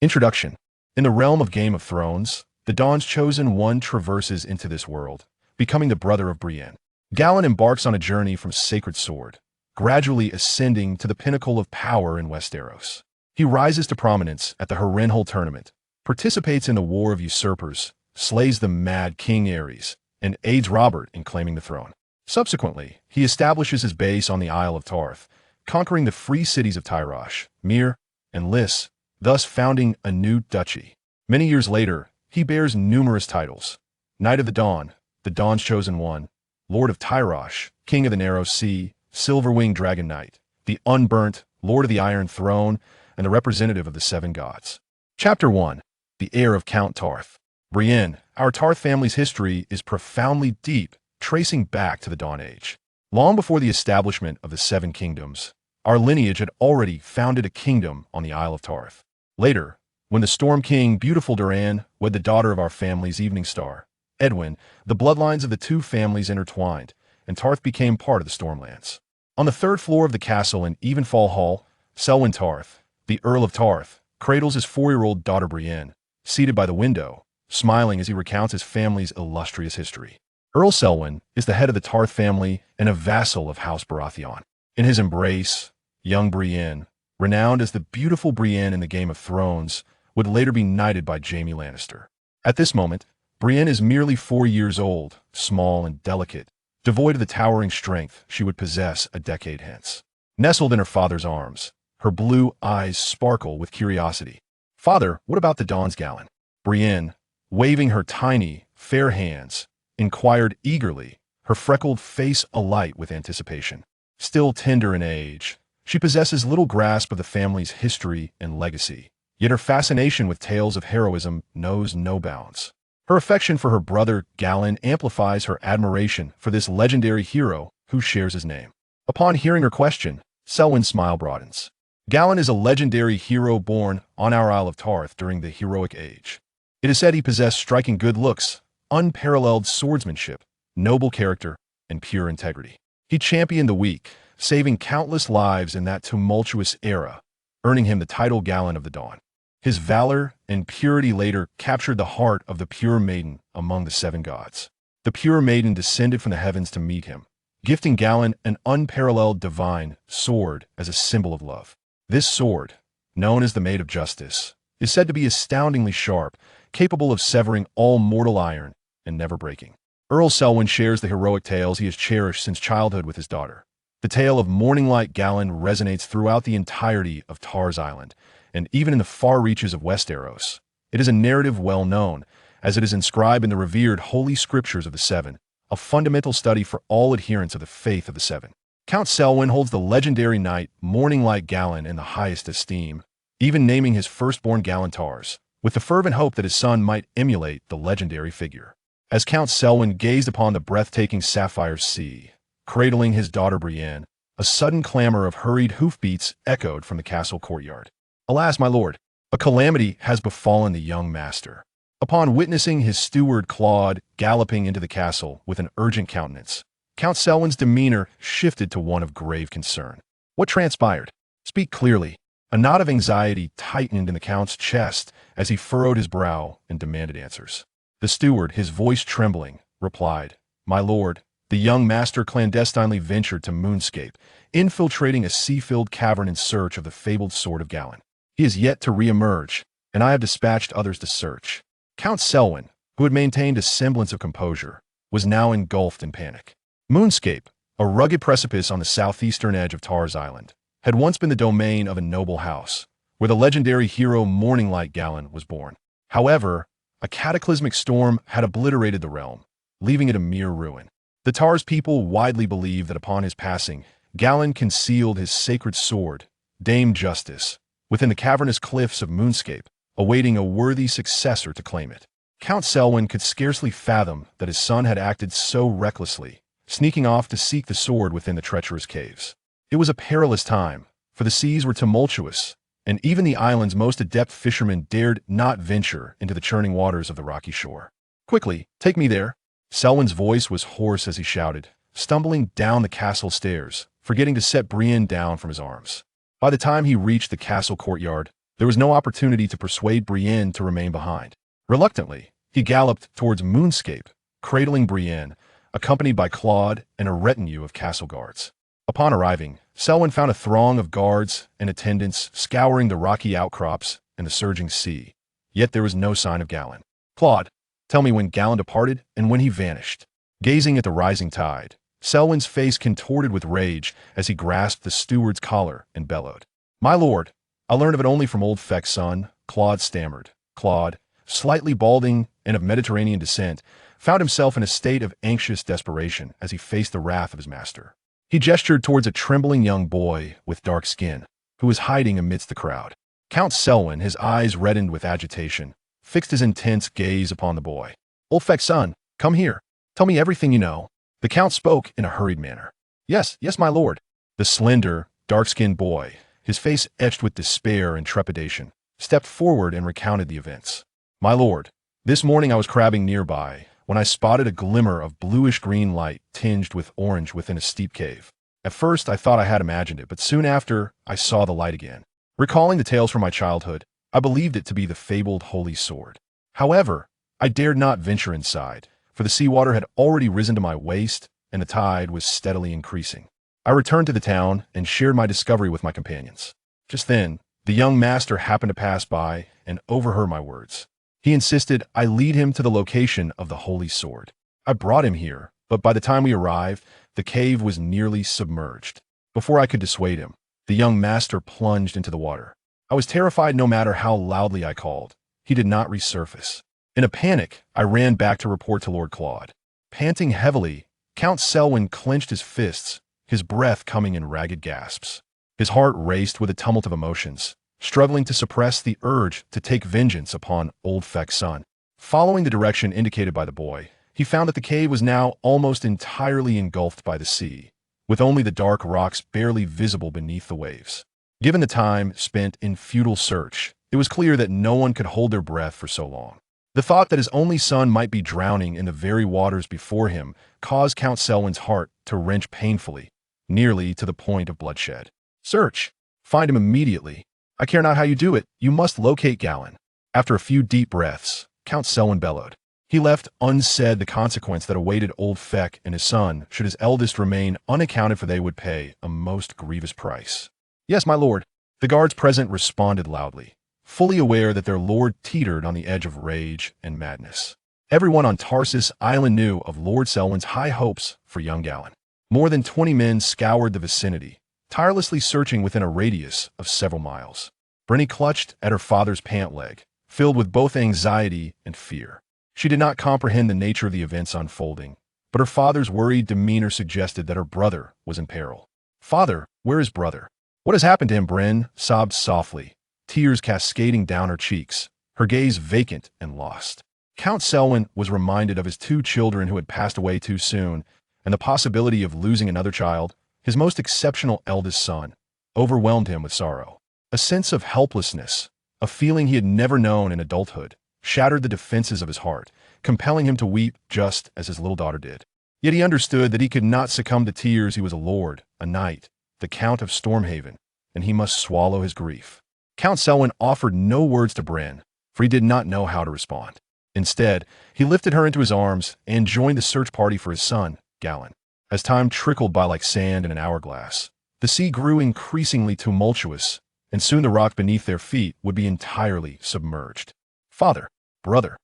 Introduction. In the realm of Game of Thrones, the Dawn's Chosen One traverses into this world, becoming the brother of Brienne. Galladon embarks on a journey from Sacred Sword, gradually ascending to the pinnacle of power in Westeros. He rises to prominence at the Harrenhal tournament, participates in the War of Usurpers, slays the Mad King Aerys, and aids Robert in claiming the throne. Subsequently, he establishes his base on the Isle of Tarth, conquering the free cities of Tyrosh, Myr, and Lys, thus founding a new duchy. Many years later, he bears numerous titles: Knight of the Dawn, the Dawn's Chosen One, Lord of Tyrosh, King of the Narrow Sea, Silver-Winged Dragon Knight, the Unburnt, Lord of the Iron Throne, and the representative of the Seven Gods. Chapter 1. The Heir of Count Tarth. Brienne, our Tarth family's history is profoundly deep, tracing back to the Dawn Age. Long before the establishment of the Seven Kingdoms, our lineage had already founded a kingdom on the Isle of Tarth. Later, when the Storm King Beautiful Duran wed the daughter of our family's evening star, Edwin, the bloodlines of the two families intertwined, and Tarth became part of the Stormlands. On the third floor of the castle in Evenfall Hall, Selwyn Tarth, the Earl of Tarth, cradles his 4-year-old daughter Brienne, seated by the window, smiling as he recounts his family's illustrious history. Earl Selwyn is the head of the Tarth family and a vassal of House Baratheon. In his embrace, young Brienne, renowned as the beautiful Brienne in the Game of Thrones, would later be knighted by Jaime Lannister. At this moment, Brienne is merely 4 years old, small and delicate, devoid of the towering strength she would possess a decade hence. Nestled in her father's arms, her blue eyes sparkle with curiosity. "Father, what about the Dawn's Gallon?" Brienne, waving her tiny, fair hands, inquired eagerly, her freckled face alight with anticipation. Still tender in age, she possesses little grasp of the family's history and legacy, yet her fascination with tales of heroism knows no bounds. Her affection for her brother Galladon amplifies her admiration for this legendary hero who shares his name. Upon hearing her question, Selwyn's smile broadens. Galladon is a legendary hero born on our Isle of Tarth during the heroic age. It is said he possessed striking good looks, unparalleled swordsmanship, noble character, and pure integrity. He championed the weak, saving countless lives in that tumultuous era, earning him the title Galladon of the Dawn. His valor and purity later captured the heart of the pure maiden among the seven gods. The pure maiden descended from the heavens to meet him, gifting Galladon an unparalleled divine sword as a symbol of love. This sword, known as the Maid of Justice, is said to be astoundingly sharp, capable of severing all mortal iron and never breaking. Earl Selwyn shares the heroic tales he has cherished since childhood with his daughter. The tale of Morninglight Galladon resonates throughout the entirety of Tar's Island, and even in the far reaches of Westeros. It is a narrative well known, as it is inscribed in the revered Holy Scriptures of the Seven, a fundamental study for all adherents of the faith of the Seven. Count Selwyn holds the legendary knight Morninglight Galladon in the highest esteem, even naming his firstborn Galladon Tarth, with the fervent hope that his son might emulate the legendary figure. As Count Selwyn gazed upon the breathtaking sapphire sea, cradling his daughter Brienne, a sudden clamor of hurried hoofbeats echoed from the castle courtyard. "Alas, my lord, a calamity has befallen the young master." Upon witnessing his steward Claude galloping into the castle with an urgent countenance, Count Selwyn's demeanor shifted to one of grave concern. "What transpired? Speak clearly." A knot of anxiety tightened in the count's chest as he furrowed his brow and demanded answers. The steward, his voice trembling, replied, "My lord, the young master clandestinely ventured to Moonscape, infiltrating a sea-filled cavern in search of the fabled sword of Galladon. He is yet to re-emerge, and I have dispatched others to search." Count Selwyn, who had maintained a semblance of composure, was now engulfed in panic. Moonscape, a rugged precipice on the southeastern edge of Tar's Island, had once been the domain of a noble house, where the legendary hero Morninglight Galladon was born. However, a cataclysmic storm had obliterated the realm, leaving it a mere ruin. The Tar's people widely believed that upon his passing, Galladon concealed his sacred sword, Dame Justice, within the cavernous cliffs of Moonscape, awaiting a worthy successor to claim it. Count Selwyn could scarcely fathom that his son had acted so recklessly, sneaking off to seek the sword within the treacherous caves. It was a perilous time, for the seas were tumultuous, and even the island's most adept fishermen dared not venture into the churning waters of the rocky shore. "Quickly, take me there." Selwyn's voice was hoarse as he shouted, stumbling down the castle stairs, forgetting to set Brienne down from his arms. By the time he reached the castle courtyard, There was no opportunity to persuade Brienne to remain behind. Reluctantly, he galloped towards Moonscape, cradling Brienne, accompanied by Claude and a retinue of castle guards. Upon arriving, Selwyn found a throng of guards and attendants scouring the rocky outcrops and the surging sea. Yet there was no sign of Galladon. Claude, tell me when Galladon departed and when he vanished. Gazing at the rising tide, Selwyn's face contorted with rage as he grasped the steward's collar and bellowed. My lord, I learned of it only from old Feck's son, Claude stammered. Claude, slightly balding and of Mediterranean descent, found himself in a state of anxious desperation as he faced the wrath of his master. He gestured towards a trembling young boy with dark skin, who was hiding amidst the crowd. Count Selwyn, his eyes reddened with agitation, fixed his intense gaze upon the boy. Old Feck's son, come here. Tell me everything you know. The count spoke in a hurried manner. Yes, my lord. The slender, dark-skinned boy, his face etched with despair and trepidation, stepped forward and recounted the events. My lord, this morning I was crabbing nearby when I spotted a glimmer of bluish-green light tinged with orange within a steep cave. At first I thought I had imagined it, but soon after I saw the light again. Recalling the tales from my childhood, I believed it to be the fabled holy sword. However, I dared not venture inside, for the seawater had already risen to my waist and the tide was steadily increasing. I returned to the town and shared my discovery with my companions. Just then, the young master happened to pass by and overheard my words. He insisted I lead him to the location of the holy sword. I brought him here, but by the time we arrived, the cave was nearly submerged. Before I could dissuade him, the young master plunged into the water. I was terrified no matter how loudly I called. He did not resurface. In a panic, I ran back to report to Lord Claude. Panting heavily, Count Selwyn clenched his fists, his breath coming in ragged gasps. His heart raced with a tumult of emotions, struggling to suppress the urge to take vengeance upon old Feck's son. Following the direction indicated by the boy, he found that the cave was now almost entirely engulfed by the sea, with only the dark rocks barely visible beneath the waves. Given the time spent in futile search, it was clear that no one could hold their breath for so long. The thought that his only son might be drowning in the very waters before him caused Count Selwyn's heart to wrench painfully, nearly to the point of bloodshed. Search! Find him immediately! I care not how you do it, you must locate Galladon. After a few deep breaths, Count Selwyn bellowed. He left unsaid the consequence that awaited old Feck and his son should his eldest remain unaccounted for. They would pay a most grievous price. Yes, my lord. The guards present responded loudly, fully aware that their lord teetered on the edge of rage and madness. Everyone on Tarsus Island knew of Lord Selwyn's high hopes for young Galladon. More than 20 men scoured the vicinity, tirelessly searching within a radius of several miles. Brienne clutched at her father's pant leg, filled with both anxiety and fear. She did not comprehend the nature of the events unfolding, but her father's worried demeanor suggested that her brother was in peril. Father, where is brother? What has happened to him? Brienne sobbed softly, tears cascading down her cheeks, her gaze vacant and lost. Count Selwyn was reminded of his 2 children who had passed away too soon, and the possibility of losing another child, his most exceptional eldest son, overwhelmed him with sorrow. A sense of helplessness, a feeling he had never known in adulthood, shattered the defenses of his heart, compelling him to weep just as his little daughter did. Yet he understood that he could not succumb to tears. He was a lord, a knight, the Count of Stormhaven, and he must swallow his grief. Count Selwyn offered no words to Brienne, for he did not know how to respond. Instead, he lifted her into his arms and joined the search party for his son, Galladon. As time trickled by like sand in an hourglass, the sea grew increasingly tumultuous, and soon the rock beneath their feet would be entirely submerged. Father, brother.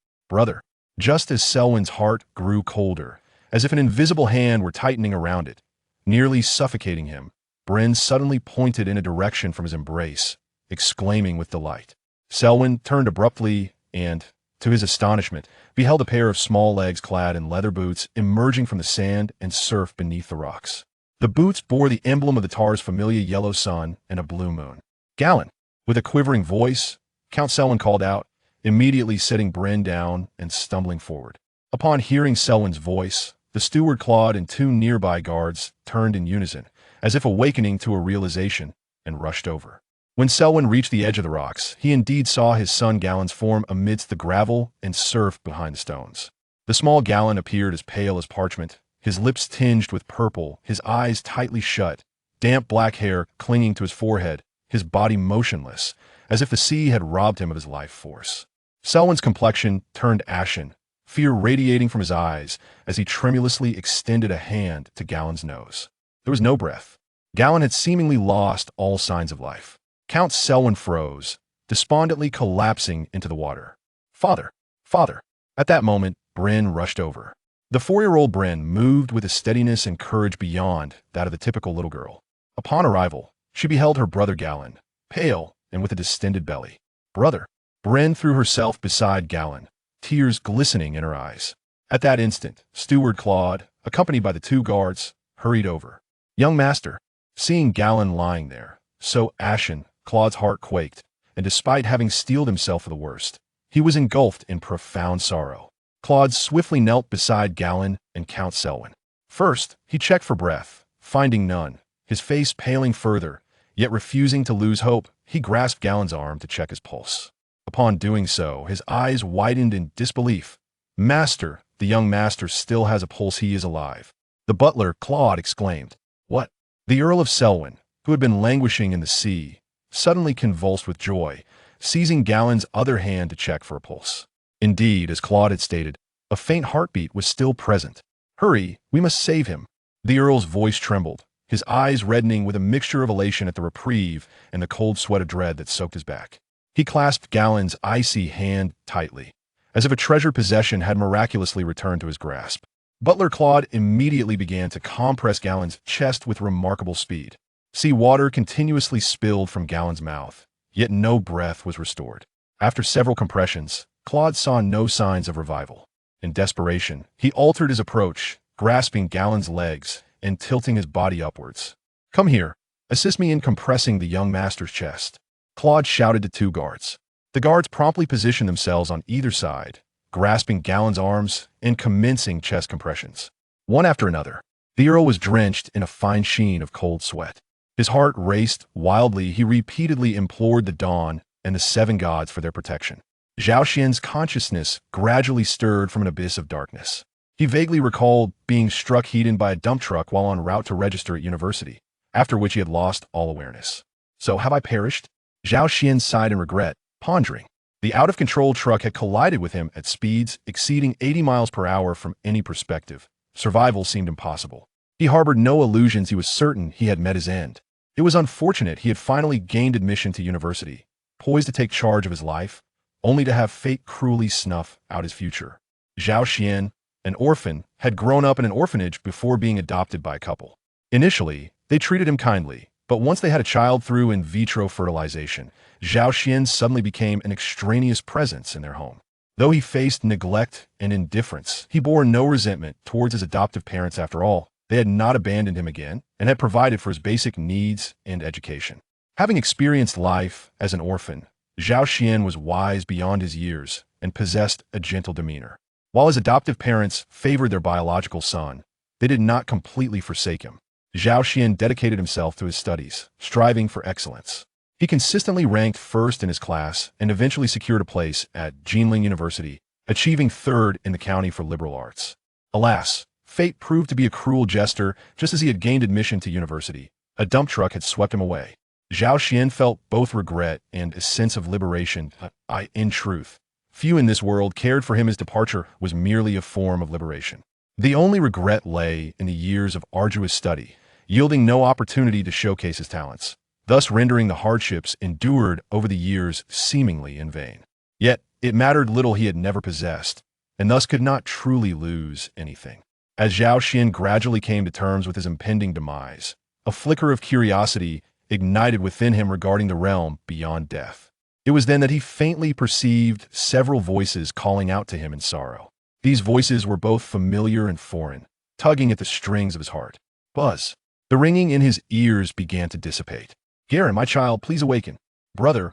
Just as Selwyn's heart grew colder, as if an invisible hand were tightening around it, nearly suffocating him, Brienne suddenly pointed in a direction from his embrace, exclaiming with delight. Selwyn turned abruptly and, to his astonishment, beheld a pair of small legs clad in leather boots emerging from the sand and surf beneath the rocks. The boots bore the emblem of the Tar's familiar yellow sun and a blue moon. Galladon! With a quivering voice, Count Selwyn called out, immediately setting Brienne down and stumbling forward. Upon hearing Selwyn's voice, the steward Claude and 2 nearby guards turned in unison, as if awakening to a realization, and rushed over. When Selwyn reached the edge of the rocks, he indeed saw his son Galladon's form amidst the gravel and surf behind the stones. The small Galladon appeared as pale as parchment, his lips tinged with purple, his eyes tightly shut, damp black hair clinging to his forehead, his body motionless, as if the sea had robbed him of his life force. Selwyn's complexion turned ashen, fear radiating from his eyes as he tremulously extended a hand to Gallen's nose. There was no breath. Gallen had seemingly lost all signs of life. Count Selwyn froze, despondently collapsing into the water. "Father! Father!" At that moment, Brienne rushed over. The 4-year-old Brienne moved with a steadiness and courage beyond that of the typical little girl. Upon arrival, she beheld her brother Gallen, pale and with a distended belly. "Brother!" Brienne threw herself beside Gallen, tears glistening in her eyes. At that instant, Steward Claude, accompanied by the 2 guards, hurried over. "Young master." Seeing Gallen lying there, so ashen, Claude's heart quaked, and despite having steeled himself for the worst, he was engulfed in profound sorrow. Claude swiftly knelt beside Gallen and Count Selwyn. First, he checked for breath, finding none. His face paling further, yet refusing to lose hope, he grasped Gallen's arm to check his pulse. Upon doing so, his eyes widened in disbelief. "Master, the young master still has a pulse. He is alive." The butler, Claude, exclaimed. "What?" The Earl of Selwyn, who had been languishing in the sea, suddenly convulsed with joy, seizing Gallen's other hand to check for a pulse. Indeed, as Claude had stated, a faint heartbeat was still present. "Hurry, we must save him." The Earl's voice trembled, his eyes reddening with a mixture of elation at the reprieve and the cold sweat of dread that soaked his back. He clasped Gallen's icy hand tightly, as if a treasured possession had miraculously returned to his grasp. Butler Claude immediately began to compress Gallen's chest with remarkable speed. Sea water continuously spilled from Gallen's mouth, yet no breath was restored. After several compressions, Claude saw no signs of revival. In desperation, he altered his approach, grasping Gallen's legs and tilting his body upwards. "Come here. Assist me in compressing the young master's chest." Claude shouted to 2 guards. The guards promptly positioned themselves on either side, grasping Gallen's arms and commencing chest compressions. One after another, the Earl was drenched in a fine sheen of cold sweat. His heart raced wildly. He repeatedly implored the dawn and the 7 gods for their protection. Zhao Xian's consciousness gradually stirred from an abyss of darkness. He vaguely recalled being struck heat-in by a dump truck while en route to register at university, after which he had lost all awareness. "So have I perished?" Zhao Xian sighed in regret, pondering. The out-of-control truck had collided with him at speeds exceeding 80 miles per hour from any perspective. Survival seemed impossible. He harbored no illusions. He was certain he had met his end. It was unfortunate he had finally gained admission to university, poised to take charge of his life, only to have fate cruelly snuff out his future. Zhao Xian, an orphan, had grown up in an orphanage before being adopted by a couple. Initially, they treated him kindly, but once they had a child through in vitro fertilization, Zhao Xian suddenly became an extraneous presence in their home. Though he faced neglect and indifference, he bore no resentment towards his adoptive parents. After all, they had not abandoned him again and had provided for his basic needs and education. Having experienced life as an orphan, Zhao Xian was wise beyond his years and possessed a gentle demeanor. While his adoptive parents favored their biological son, they did not completely forsake him. Zhao Xian dedicated himself to his studies, striving for excellence. He consistently ranked first in his class and eventually secured a place at Jinling University, achieving 3rd in the county for liberal arts. Alas, fate proved to be a cruel jester. Just as he had gained admission to university, a dump truck had swept him away. Zhao Xian felt both regret and a sense of liberation. In truth, few in this world cared for him. His departure was merely a form of liberation. The only regret lay in the years of arduous study, yielding no opportunity to showcase his talents, thus rendering the hardships endured over the years seemingly in vain. Yet, it mattered little. He had never possessed, and thus could not truly lose anything. As Zhao Xian gradually came to terms with his impending demise, a flicker of curiosity ignited within him regarding the realm beyond death. It was then that he faintly perceived several voices calling out to him in sorrow. These voices were both familiar and foreign, tugging at the strings of his heart. Buzz. The ringing in his ears began to dissipate. "Garen, my child, please awaken. Brother,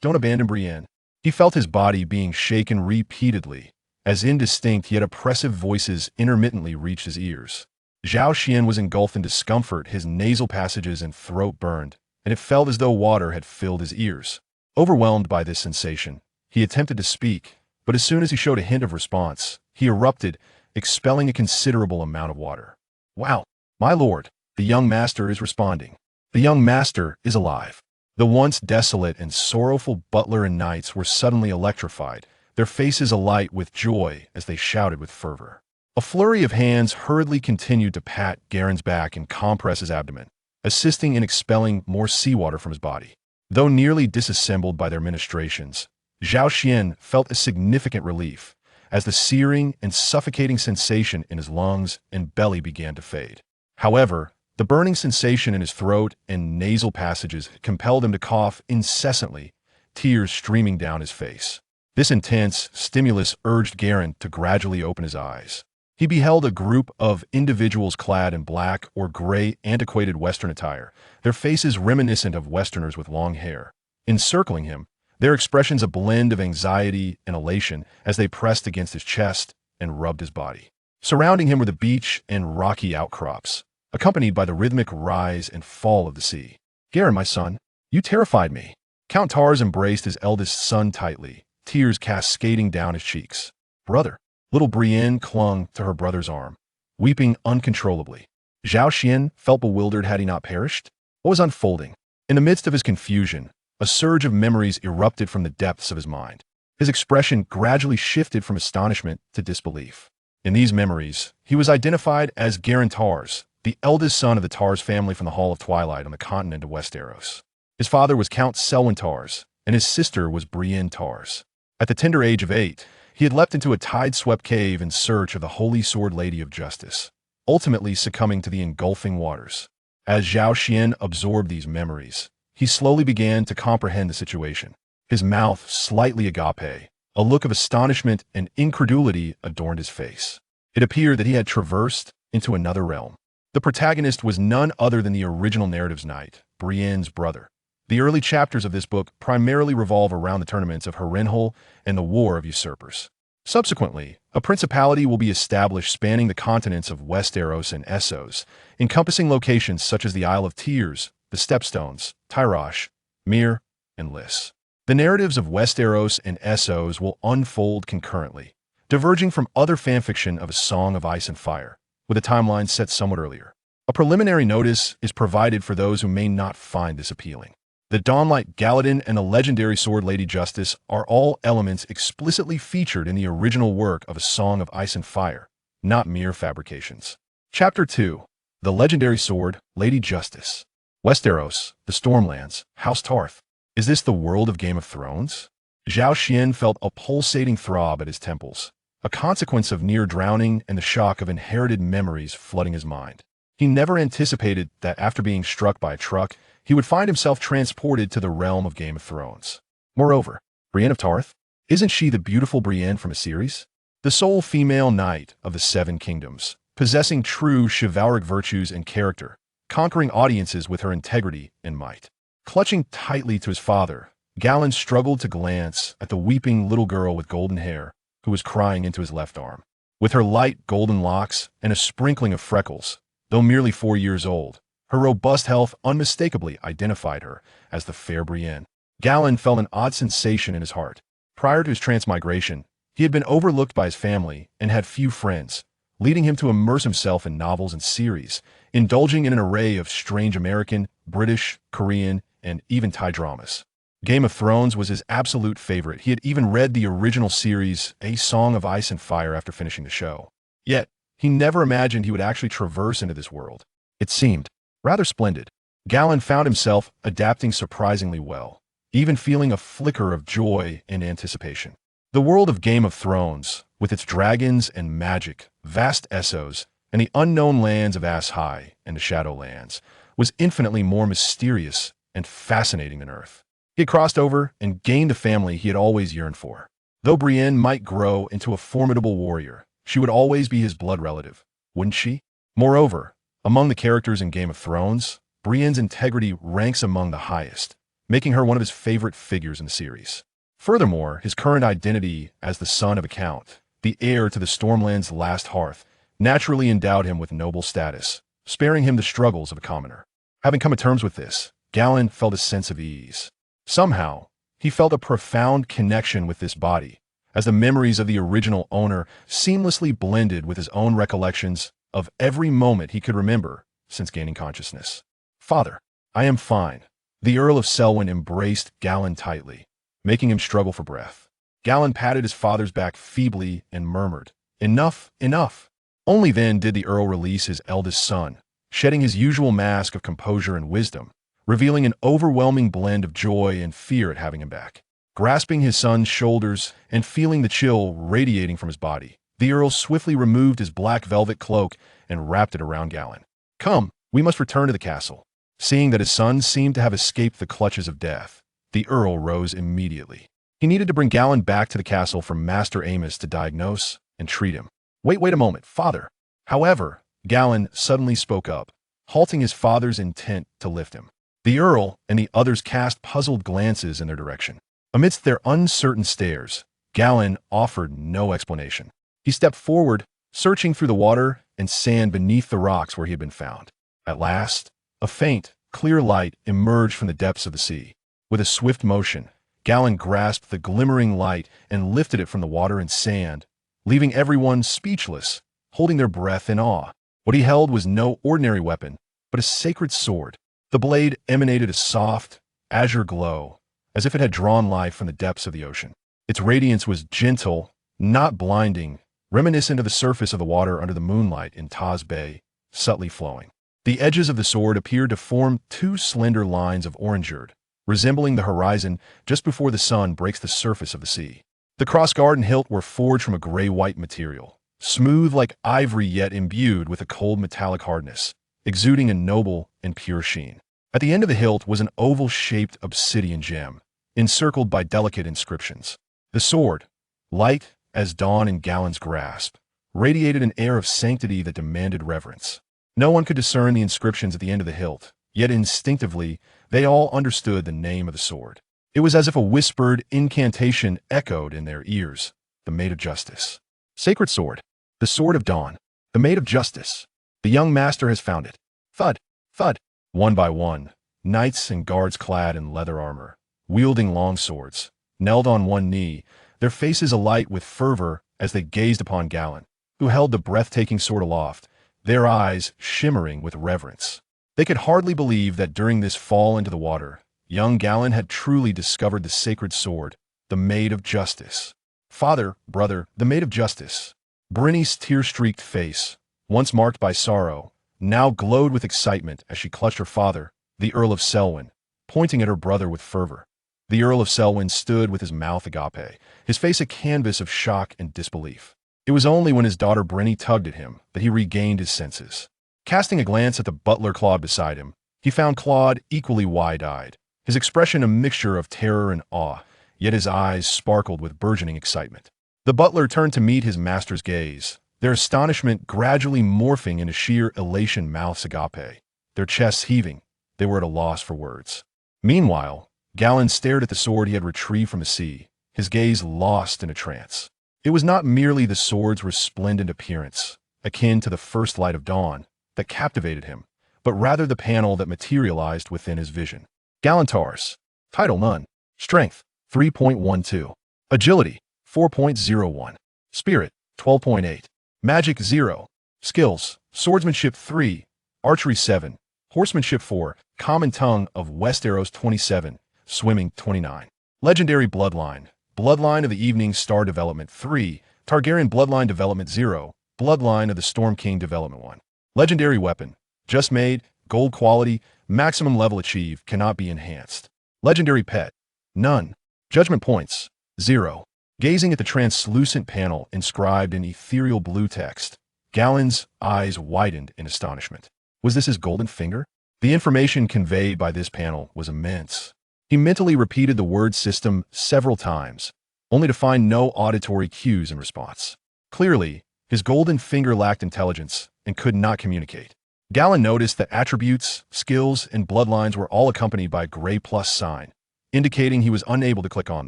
don't abandon Brienne." He felt his body being shaken repeatedly, as indistinct yet oppressive voices intermittently reached his ears. Zhao Xian was engulfed in discomfort. His nasal passages and throat burned, and it felt as though water had filled his ears. Overwhelmed by this sensation, he attempted to speak, but as soon as he showed a hint of response, he erupted, expelling a considerable amount of water. "Wow, my lord, the young master is responding. The young master is alive." The once desolate and sorrowful butler and knights were suddenly electrified, their faces alight with joy as they shouted with fervor. A flurry of hands hurriedly continued to pat Garen's back and compress his abdomen, assisting in expelling more seawater from his body. Though nearly disassembled by their ministrations, Zhao Xian felt a significant relief as the searing and suffocating sensation in his lungs and belly began to fade. However, the burning sensation in his throat and nasal passages compelled him to cough incessantly, tears streaming down his face. This intense stimulus urged Garen to gradually open his eyes. He beheld a group of individuals clad in black or gray antiquated Western attire, their faces reminiscent of Westerners with long hair. Encircling him, their expressions a blend of anxiety and elation as they pressed against his chest and rubbed his body. Surrounding him were the beach and rocky outcrops, accompanied by the rhythmic rise and fall of the sea. "Garen, my son, you terrified me." Count Tars embraced his eldest son tightly, tears cascading down his cheeks. "Brother." Little Brienne clung to her brother's arm, weeping uncontrollably. Zhao Xian felt bewildered had he not perished. What was unfolding? In the midst of his confusion, a surge of memories erupted from the depths of his mind. His expression gradually shifted from astonishment to disbelief. In these memories, he was identified as Galladon Tarth, the eldest son of the Tarth family from the Hall of Twilight on the continent of Westeros. His father was Count Selwyn Tarth, and his sister was Brienne Tarth. At the tender age of 8, he had leapt into a tide-swept cave in search of the Holy Sword Lady of Justice, ultimately succumbing to the engulfing waters. As Zhao Xian absorbed these memories, he slowly began to comprehend the situation. His mouth slightly agape, a look of astonishment and incredulity adorned his face. It appeared that he had traversed into another realm. The protagonist was none other than the original narrative's knight, Brienne's brother. The early chapters of this book primarily revolve around the tournaments of Harrenhal and the War of Usurpers. Subsequently, a principality will be established spanning the continents of Westeros and Essos, encompassing locations such as the Isle of Tarth, the Stepstones, Tyrosh, Myr, and Lys. The narratives of Westeros and Essos will unfold concurrently, diverging from other fanfiction of A Song of Ice and Fire, with a timeline set somewhat earlier. A preliminary notice is provided for those who may not find this appealing. The Dawnlight Galladon and the legendary Sword Lady Justice are all elements explicitly featured in the original work of A Song of Ice and Fire, not mere fabrications. Chapter 2. The Legendary Sword, Lady Justice. Westeros, the Stormlands, House Tarth. Is this the world of Game of Thrones? Zhao Xian felt a pulsating throb at his temples, a consequence of near drowning and the shock of inherited memories flooding his mind. He never anticipated that after being struck by a truck, he would find himself transported to the realm of Game of Thrones. Moreover, Brienne of Tarth? Isn't she the beautiful Brienne from a series? The sole female knight of the Seven Kingdoms, possessing true chivalric virtues and character, conquering audiences with her integrity and might. Clutching tightly to his father, Galladon struggled to glance at the weeping little girl with golden hair who was crying into his left arm. With her light golden locks and a sprinkling of freckles, though merely 4 years old, her robust health unmistakably identified her as the fair Brienne. Galladon felt an odd sensation in his heart. Prior to his transmigration, he had been overlooked by his family and had few friends, leading him to immerse himself in novels and series, indulging in an array of strange American, British, Korean, and even Thai dramas. Game of Thrones was his absolute favorite. He had even read the original series, A Song of Ice and Fire, after finishing the show. Yet, he never imagined he would actually traverse into this world. It seemed rather splendid. Galladon found himself adapting surprisingly well, even feeling a flicker of joy and anticipation. The world of Game of Thrones, with its dragons and magic, vast Essos, and the unknown lands of Ass High and the Shadowlands, was infinitely more mysterious and fascinating than Earth. He had crossed over and gained the family he had always yearned for. Though Brienne might grow into a formidable warrior, she would always be his blood relative, wouldn't she? Moreover, among the characters in Game of Thrones, Brienne's integrity ranks among the highest, making her one of his favorite figures in the series. Furthermore, his current identity as the son of a count, the heir to the Stormland's last hearth, naturally endowed him with noble status, sparing him the struggles of a commoner. Having come to terms with this, Galladon felt a sense of ease. Somehow, he felt a profound connection with this body, as the memories of the original owner seamlessly blended with his own recollections of every moment he could remember since gaining consciousness. "Father, I am fine. The Earl of Selwyn embraced Gallan tightly, making him struggle for breath. Gallan patted his father's back feebly and murmured, "Enough, enough." Only then did the Earl release his eldest son, shedding his usual mask of composure and wisdom, revealing an overwhelming blend of joy and fear at having him back. Grasping his son's shoulders and feeling the chill radiating from his body, the Earl swiftly removed his black velvet cloak and wrapped it around Gallan. "Come, we must return to the castle." Seeing that his son seemed to have escaped the clutches of death, the Earl rose immediately. He needed to bring Gallan back to the castle for Master Amos to diagnose and treat him. Wait a moment, father." However, Gallan suddenly spoke up, halting his father's intent to lift him. The Earl and the others cast puzzled glances in their direction. Amidst their uncertain stares, Gallan offered no explanation. He stepped forward, searching through the water and sand beneath the rocks where he had been found. At last, a faint, clear light emerged from the depths of the sea. With a swift motion, Gallan grasped the glimmering light and lifted it from the water and sand, leaving everyone speechless, holding their breath in awe. What he held was no ordinary weapon, but a sacred sword. The blade emanated a soft, azure glow, as if it had drawn life from the depths of the ocean. Its radiance was gentle, not blinding, reminiscent of the surface of the water under the moonlight in Taz Bay, subtly flowing. The edges of the sword appeared to form two slender lines of orangerd, resembling the horizon just before the sun breaks the surface of the sea. The crossguard and hilt were forged from a gray-white material, smooth like ivory yet imbued with a cold metallic hardness, exuding a noble and pure sheen. At the end of the hilt was an oval-shaped obsidian gem, encircled by delicate inscriptions. The sword, light as dawn in Gallan's grasp, radiated an air of sanctity that demanded reverence. No one could discern the inscriptions at the end of the hilt, yet instinctively they all understood the name of the sword. It was as if a whispered incantation echoed in their ears. The Maid of Justice. Sacred sword. The Sword of Dawn. The Maid of Justice. The young master has found it. Thud, thud. One by one, knights and guards clad in leather armor, wielding long swords, knelt on one knee, their faces alight with fervor as they gazed upon Gallan, who held the breathtaking sword aloft, their eyes shimmering with reverence. They could hardly believe that during this fall into the water, young Gallan had truly discovered the sacred sword, the Maid of Justice. Father, brother, the Maid of Justice. Brienne's tear-streaked face, once marked by sorrow, now glowed with excitement as she clutched her father, the Earl of Selwyn, pointing at her brother with fervor. The Earl of Selwyn stood with his mouth agape, his face a canvas of shock and disbelief. It was only when his daughter Brienne tugged at him that he regained his senses. Casting a glance at the butler Claude beside him, he found Claude equally wide-eyed, his expression a mixture of terror and awe, yet his eyes sparkled with burgeoning excitement. The butler turned to meet his master's gaze, their astonishment gradually morphing into sheer elation mouths agape, their chests heaving. They were at a loss for words. Meanwhile, Gallan stared at the sword he had retrieved from the sea, his gaze lost in a trance. It was not merely the sword's resplendent appearance, akin to the first light of dawn, that captivated him, but rather the panel that materialized within his vision. Galladon Tarth. Title none. Strength, 3.12. Agility, 4.01. Spirit, 12.8. Magic, 0. Skills, Swordsmanship, 3. Archery, 7. Horsemanship, 4. Common Tongue of Westeros, 27. Swimming, 29. Legendary Bloodline. Bloodline of the Evening Star Development, 3. Targaryen Bloodline Development, 0. Bloodline of the Storm King Development, 1. Legendary Weapon. Just made, gold quality, maximum level achieved, cannot be enhanced. Legendary Pet. None. Judgment Points. 0. Gazing at the translucent panel inscribed in ethereal blue text, Gallan's eyes widened in astonishment. Was this his golden finger? The information conveyed by this panel was immense. He mentally repeated the word system several times, only to find no auditory cues in response. Clearly, his golden finger lacked intelligence and could not communicate. Gallan noticed that attributes, skills, and bloodlines were all accompanied by a gray plus sign, indicating he was unable to click on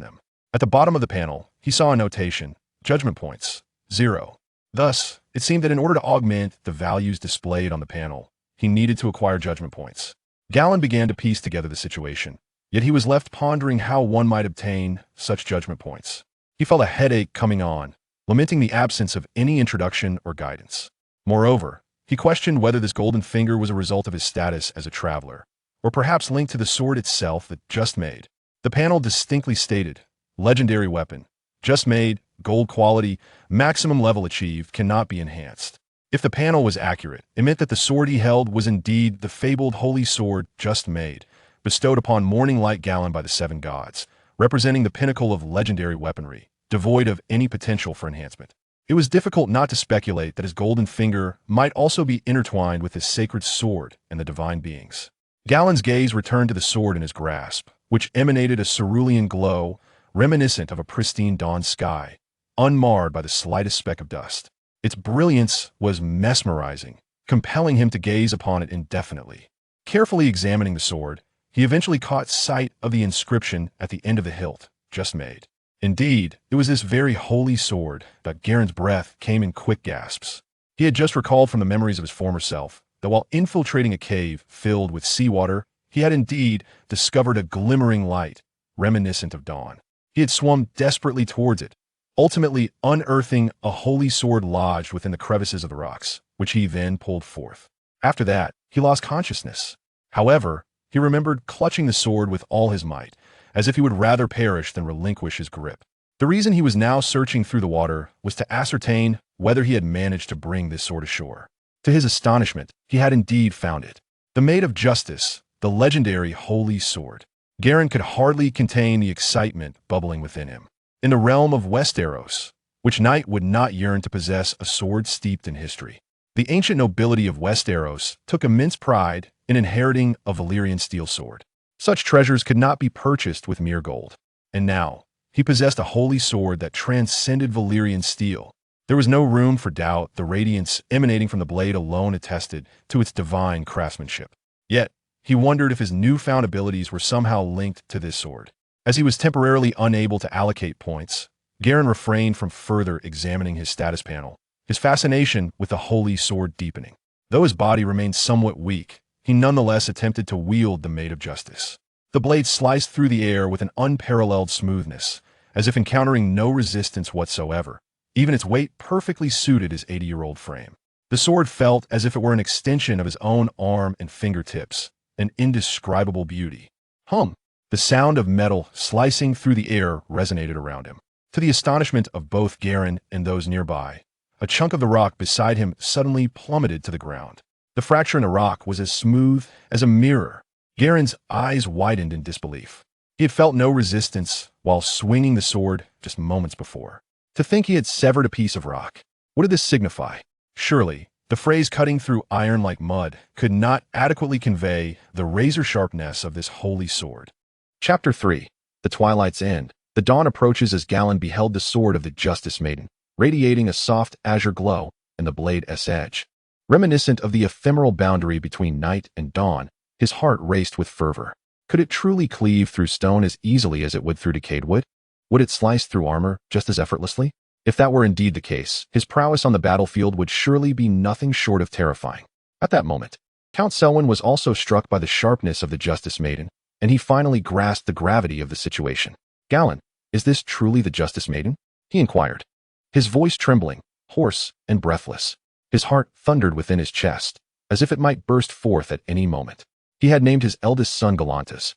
them. At the bottom of the panel, he saw a notation, Judgment Points, 0. Thus, it seemed that in order to augment the values displayed on the panel, he needed to acquire Judgment Points. Gallan began to piece together the situation, yet he was left pondering how one might obtain such Judgment Points. He felt a headache coming on, lamenting the absence of any introduction or guidance. Moreover, he questioned whether this golden finger was a result of his status as a traveler, or perhaps linked to the sword itself that just made. The panel distinctly stated, legendary weapon, just made, gold quality, maximum level achieved, cannot be enhanced. If the panel was accurate, it meant that the sword he held was indeed the fabled holy sword just made, bestowed upon Morninglight Galladon by the seven gods, representing the pinnacle of legendary weaponry, devoid of any potential for enhancement. It was difficult not to speculate that his golden finger might also be intertwined with his sacred sword and the divine beings. Galladon's gaze returned to the sword in his grasp, which emanated a cerulean glow reminiscent of a pristine dawn sky, unmarred by the slightest speck of dust. Its brilliance was mesmerizing, compelling him to gaze upon it indefinitely. Carefully examining the sword, he eventually caught sight of the inscription at the end of the hilt, just made. Indeed, it was this very holy sword that Garen's breath came in quick gasps. He had just recalled from the memories of his former self that while infiltrating a cave filled with seawater, he had indeed discovered a glimmering light, reminiscent of dawn. He had swum desperately towards it, ultimately unearthing a holy sword lodged within the crevices of the rocks, which he then pulled forth. After that, he lost consciousness. However, he remembered clutching the sword with all his might, as if he would rather perish than relinquish his grip. The reason he was now searching through the water was to ascertain whether he had managed to bring this sword ashore. To his astonishment, he had indeed found it. The Maid of Justice, the legendary holy sword. Garen could hardly contain the excitement bubbling within him. In the realm of Westeros, which knight would not yearn to possess a sword steeped in history? The ancient nobility of Westeros took immense pride in inheriting a Valyrian steel sword. Such treasures could not be purchased with mere gold. And now, he possessed a holy sword that transcended Valyrian steel. There was no room for doubt. The radiance emanating from the blade alone attested to its divine craftsmanship. Yet, he wondered if his newfound abilities were somehow linked to this sword. As he was temporarily unable to allocate points, Garen refrained from further examining his status panel, his fascination with the holy sword deepening. Though his body remained somewhat weak, he nonetheless attempted to wield the Maid of Justice. The blade sliced through the air with an unparalleled smoothness, as if encountering no resistance whatsoever. Even its weight perfectly suited his 80-year-old frame. The sword felt as if it were an extension of his own arm and fingertips, an indescribable beauty. Hum! The sound of metal slicing through the air resonated around him. To the astonishment of both Garen and those nearby, a chunk of the rock beside him suddenly plummeted to the ground. The fracture in the rock was as smooth as a mirror. Garen's eyes widened in disbelief. He had felt no resistance while swinging the sword just moments before. To think he had severed a piece of rock. What did this signify? Surely, the phrase cutting through iron like mud could not adequately convey the razor sharpness of this holy sword. Chapter 3. The Twilight's End. The dawn approaches as Galladon beheld the sword of the Justice Maiden, radiating a soft azure glow and the blade's edge. Reminiscent of the ephemeral boundary between night and dawn, his heart raced with fervor. Could it truly cleave through stone as easily as it would through decayed wood? Would it slice through armor just as effortlessly? If that were indeed the case, his prowess on the battlefield would surely be nothing short of terrifying. At that moment, Count Selwyn was also struck by the sharpness of the Justice Maiden, and he finally grasped the gravity of the situation. Galladon, is this truly the Justice Maiden? He inquired, his voice trembling, hoarse and breathless. His heart thundered within his chest, as if it might burst forth at any moment. He had named his eldest son Galantis,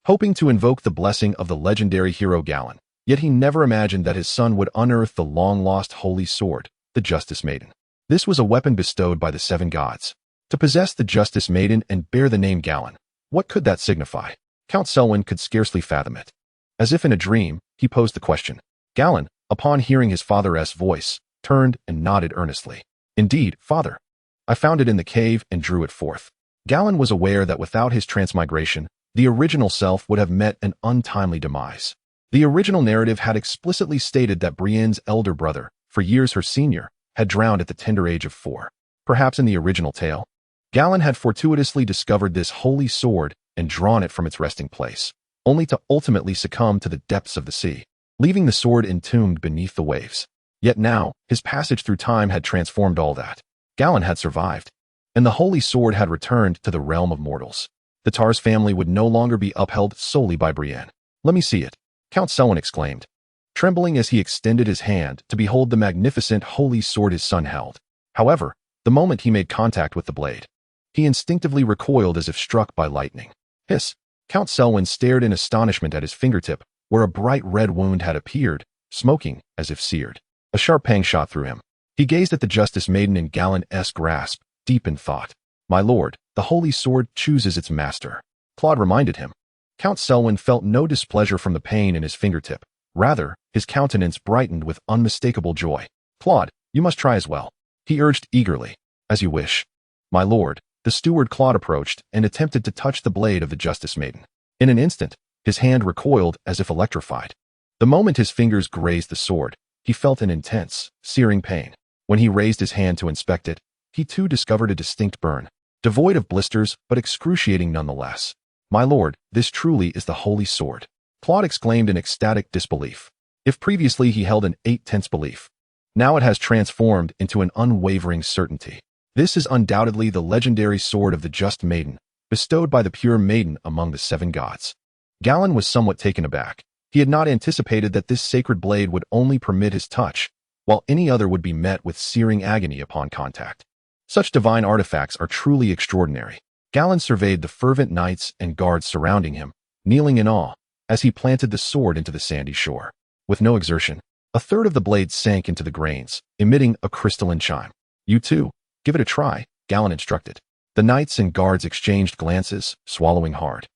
hoping to invoke the blessing of the legendary hero Galladon, yet he never imagined that his son would unearth the long-lost holy sword, the Justice Maiden. This was a weapon bestowed by the seven gods. To possess the Justice Maiden and bear the name Galladon, what could that signify? Count Selwyn could scarcely fathom it. As if in a dream, he posed the question. Galladon, upon hearing his father's voice, turned and nodded earnestly. Indeed, father. I found it in the cave and drew it forth. Galladon was aware that without his transmigration, the original self would have met an untimely demise. The original narrative had explicitly stated that Brienne's elder brother, for years her senior, had drowned at the tender age of 4. Perhaps in the original tale, Galladon had fortuitously discovered this holy sword and drawn it from its resting place, only to ultimately succumb to the depths of the sea, leaving the sword entombed beneath the waves. Yet now, his passage through time had transformed all that. Galladon had survived, and the holy sword had returned to the realm of mortals. The Tarth family would no longer be upheld solely by Brienne. Let me see it, Count Selwyn exclaimed, trembling as he extended his hand to behold the magnificent holy sword his son held. However, the moment he made contact with the blade, he instinctively recoiled as if struck by lightning. Hiss! Count Selwyn stared in astonishment at his fingertip, where a bright red wound had appeared, smoking as if seared. A sharp pang shot through him. He gazed at the Justice Maiden in Gallant-esque grasp, deep in thought. My lord, the holy sword chooses its master. Claude reminded him. Count Selwyn felt no displeasure from the pain in his fingertip. Rather, his countenance brightened with unmistakable joy. Claude, you must try as well. He urged eagerly. As you wish. My lord, the steward Claude approached and attempted to touch the blade of the Justice Maiden. In an instant, his hand recoiled as if electrified. The moment his fingers grazed the sword, he felt an intense, searing pain. When he raised his hand to inspect it, he too discovered a distinct burn, devoid of blisters but excruciating nonetheless. My lord, this truly is the holy sword. Claude exclaimed in ecstatic disbelief. If previously he held an 8/10 belief, now it has transformed into an unwavering certainty. This is undoubtedly the legendary sword of the Just Maiden, bestowed by the pure maiden among the 7 gods. Galladon was somewhat taken aback. He had not anticipated that this sacred blade would only permit his touch, while any other would be met with searing agony upon contact. Such divine artifacts are truly extraordinary. Galladon surveyed the fervent knights and guards surrounding him, kneeling in awe, as he planted the sword into the sandy shore. With no exertion, a third of the blade sank into the grains, emitting a crystalline chime. You too, give it a try, Galladon instructed. The knights and guards exchanged glances, swallowing hard.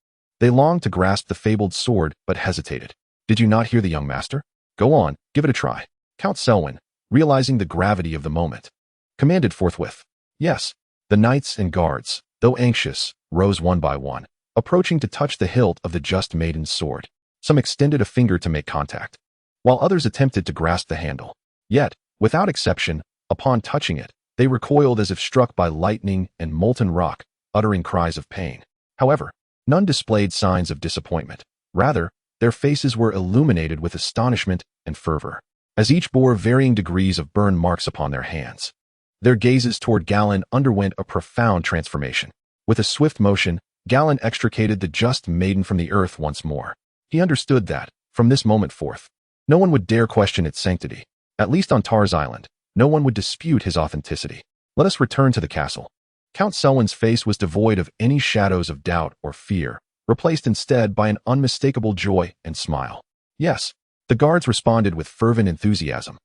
They longed to grasp the fabled sword, but hesitated. Did you not hear the young master? Go on, give it a try. Count Selwyn, realizing the gravity of the moment, commanded forthwith. Yes, the knights and guards, though anxious, rose one by one, approaching to touch the hilt of the Just Maiden's sword. Some extended a finger to make contact, while others attempted to grasp the handle. Yet, without exception, upon touching it, they recoiled as if struck by lightning and molten rock, uttering cries of pain. However, none displayed signs of disappointment. Rather, their faces were illuminated with astonishment and fervor, as each bore varying degrees of burn marks upon their hands. Their gazes toward Galladon underwent a profound transformation. With a swift motion, Galladon extricated the Just Maiden from the earth once more. He understood that, from this moment forth, no one would dare question its sanctity. At least on Tar's Island, no one would dispute his authenticity. Let us return to the castle. Count Selwyn's face was devoid of any shadows of doubt or fear, replaced instead by an unmistakable joy and smile. Yes, the guards responded with fervent enthusiasm,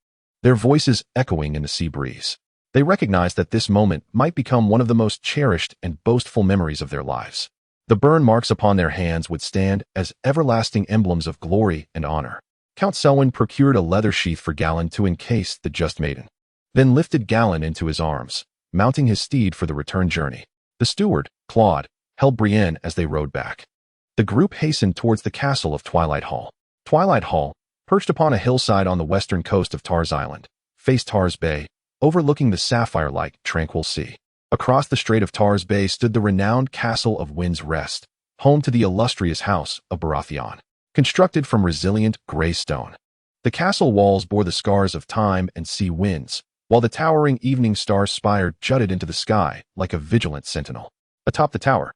their voices echoing in the sea breeze. They recognized that this moment might become one of the most cherished and boastful memories of their lives. The burn marks upon their hands would stand as everlasting emblems of glory and honor. Count Selwyn procured a leather sheath for Galladon to encase the Just Maiden, then lifted Galladon into his arms, mounting his steed for the return journey. The steward, Claude, held Brienne as they rode back. The group hastened towards the castle of Twilight Hall. Twilight Hall, perched upon a hillside on the western coast of Tar's Island, faced Tar's Bay, overlooking the sapphire-like, tranquil sea. Across the Strait of Tar's Bay stood the renowned castle of Wind's Rest, home to the illustrious house of Baratheon, constructed from resilient gray stone. The castle walls bore the scars of time and sea winds, while the towering evening star spire jutted into the sky like a vigilant sentinel. Atop the tower,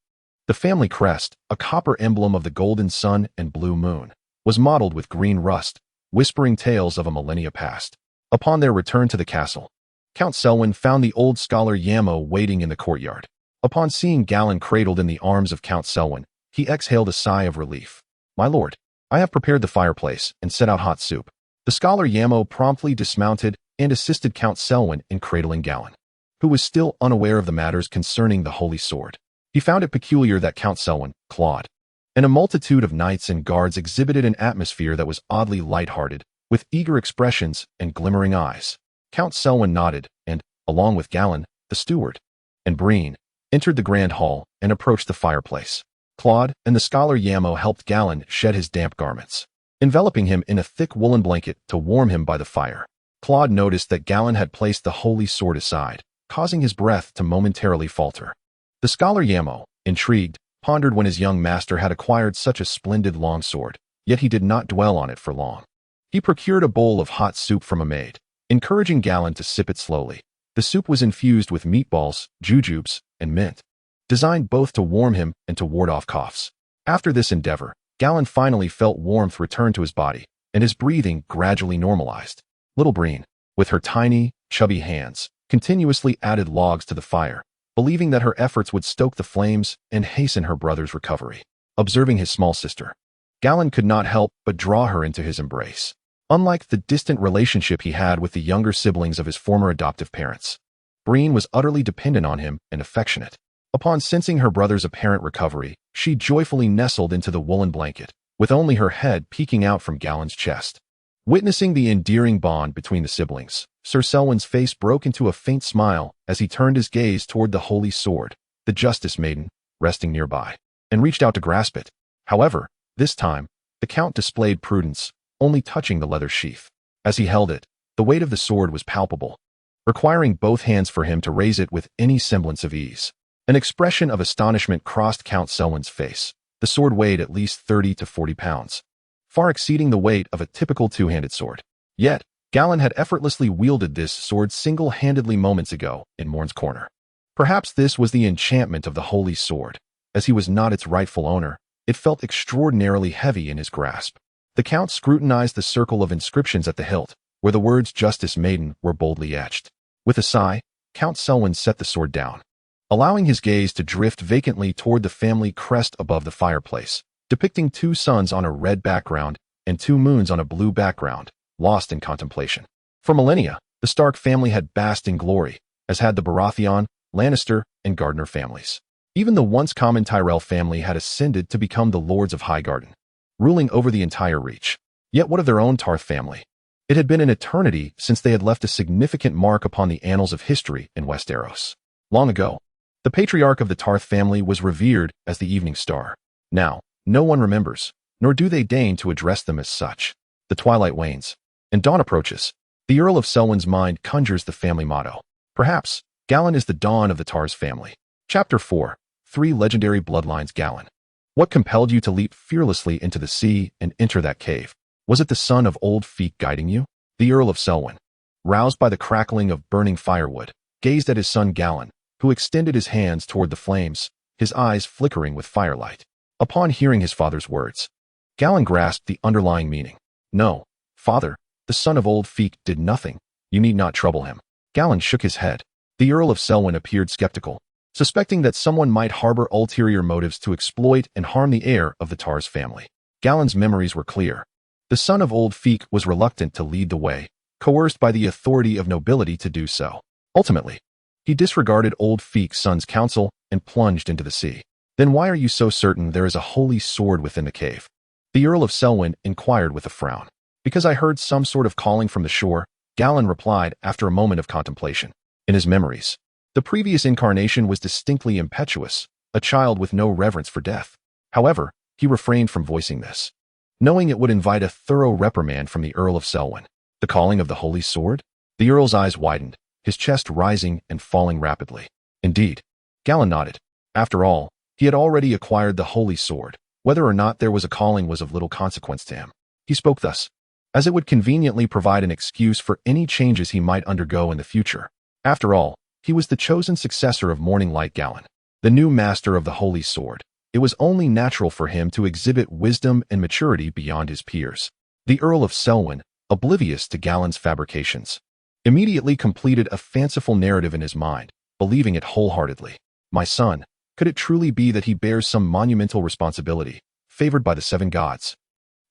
the family crest, a copper emblem of the golden sun and blue moon, was mottled with green rust, whispering tales of a millennia past. Upon their return to the castle, Count Selwyn found the old scholar Yamo waiting in the courtyard. Upon seeing Galladon cradled in the arms of Count Selwyn, he exhaled a sigh of relief. My lord, I have prepared the fireplace and set out hot soup. The scholar Yamo promptly dismounted and assisted Count Selwyn in cradling Galladon, who was still unaware of the matters concerning the holy sword. He found it peculiar that Count Selwyn, Claude, and a multitude of knights and guards exhibited an atmosphere that was oddly light-hearted, with eager expressions and glimmering eyes. Count Selwyn nodded and, along with Galladon, the steward, and Brienne, entered the grand hall and approached the fireplace. Claude and the scholar Yamo helped Galladon shed his damp garments, enveloping him in a thick woolen blanket to warm him by the fire. Claude noticed that Galladon had placed the holy sword aside, causing his breath to momentarily falter. The scholar Yamo, intrigued, pondered when his young master had acquired such a splendid longsword, yet he did not dwell on it for long. He procured a bowl of hot soup from a maid, encouraging Galladon to sip it slowly. The soup was infused with meatballs, jujubes, and mint, designed both to warm him and to ward off coughs. After this endeavor, Galladon finally felt warmth return to his body, and his breathing gradually normalized. Little Brienne, with her tiny, chubby hands, continuously added logs to the fire, believing that her efforts would stoke the flames and hasten her brother's recovery. observing his small sister. Galladon could not help but draw her into his embrace. Unlike the distant relationship he had with the younger siblings of his former adoptive parents, Brienne was utterly dependent on him and affectionate. Upon sensing her brother's apparent recovery, she joyfully nestled into the woolen blanket, with only her head peeking out from Galladon's chest. Witnessing the endearing bond between the siblings, Sir Selwyn's face broke into a faint smile as he turned his gaze toward the holy sword, the Justice Maiden, resting nearby, and reached out to grasp it. However, this time, the Count displayed prudence, only touching the leather sheath. As he held it, the weight of the sword was palpable, requiring both hands for him to raise it with any semblance of ease. An expression of astonishment crossed Count Selwyn's face. The sword weighed at least 30 to 40 pounds, far exceeding the weight of a typical two-handed sword. Yet, Galladon had effortlessly wielded this sword single-handedly moments ago in Morn's corner. Perhaps this was the enchantment of the holy sword. As he was not its rightful owner, it felt extraordinarily heavy in his grasp. The Count scrutinized the circle of inscriptions at the hilt, where the words Justice Maiden were boldly etched. With a sigh, Count Selwyn set the sword down, allowing his gaze to drift vacantly toward the family crest above the fireplace, depicting two suns on a red background and two moons on a blue background, lost in contemplation. For millennia, the Stark family had basked in glory, as had the Baratheon, Lannister, and Gardner families. Even the once common Tyrell family had ascended to become the Lords of Highgarden, ruling over the entire Reach. Yet what of their own Tarth family? It had been an eternity since they had left a significant mark upon the annals of history in Westeros. Long ago, the patriarch of the Tarth family was revered as the Evening Star. Now, no one remembers, nor do they deign to address them as such. The twilight wanes, and dawn approaches. The Earl of Selwyn's mind conjures the family motto. Perhaps, Galladon is the dawn of the Tar's family. Chapter 4. 3 Legendary Bloodlines. Galladon. What compelled you to leap fearlessly into the sea and enter that cave? Was it the son of Old Feek guiding you? The Earl of Selwyn, roused by the crackling of burning firewood, gazed at his son Galladon, who extended his hands toward the flames, his eyes flickering with firelight. Upon hearing his father's words, Galladon grasped the underlying meaning. No, father, the son of Old Feek did nothing. You need not trouble him. Galladon shook his head. The Earl of Selwyn appeared skeptical, suspecting that someone might harbor ulterior motives to exploit and harm the heir of the Tar's family. Galladon's memories were clear. The son of Old Feek was reluctant to lead the way, coerced by the authority of nobility to do so. Ultimately, he disregarded Old Feek's son's counsel and plunged into the sea. Then why are you so certain there is a holy sword within the cave? The Earl of Selwyn inquired with a frown. Because I heard some sort of calling from the shore, Galladon replied after a moment of contemplation. In his memories, the previous incarnation was distinctly impetuous, a child with no reverence for death. However, he refrained from voicing this, knowing it would invite a thorough reprimand from the Earl of Selwyn. The calling of the holy sword? The Earl's eyes widened, his chest rising and falling rapidly. Indeed. Galladon nodded. After all, he had already acquired the holy sword. Whether or not there was a calling was of little consequence to him. He spoke thus, as it would conveniently provide an excuse for any changes he might undergo in the future. After all, he was the chosen successor of Morninglight Galladon, the new master of the holy sword. It was only natural for him to exhibit wisdom and maturity beyond his peers. The Earl of Selwyn, oblivious to Galladon's fabrications, immediately completed a fanciful narrative in his mind, believing it wholeheartedly. My son, could it truly be that he bears some monumental responsibility, favored by the 7 gods?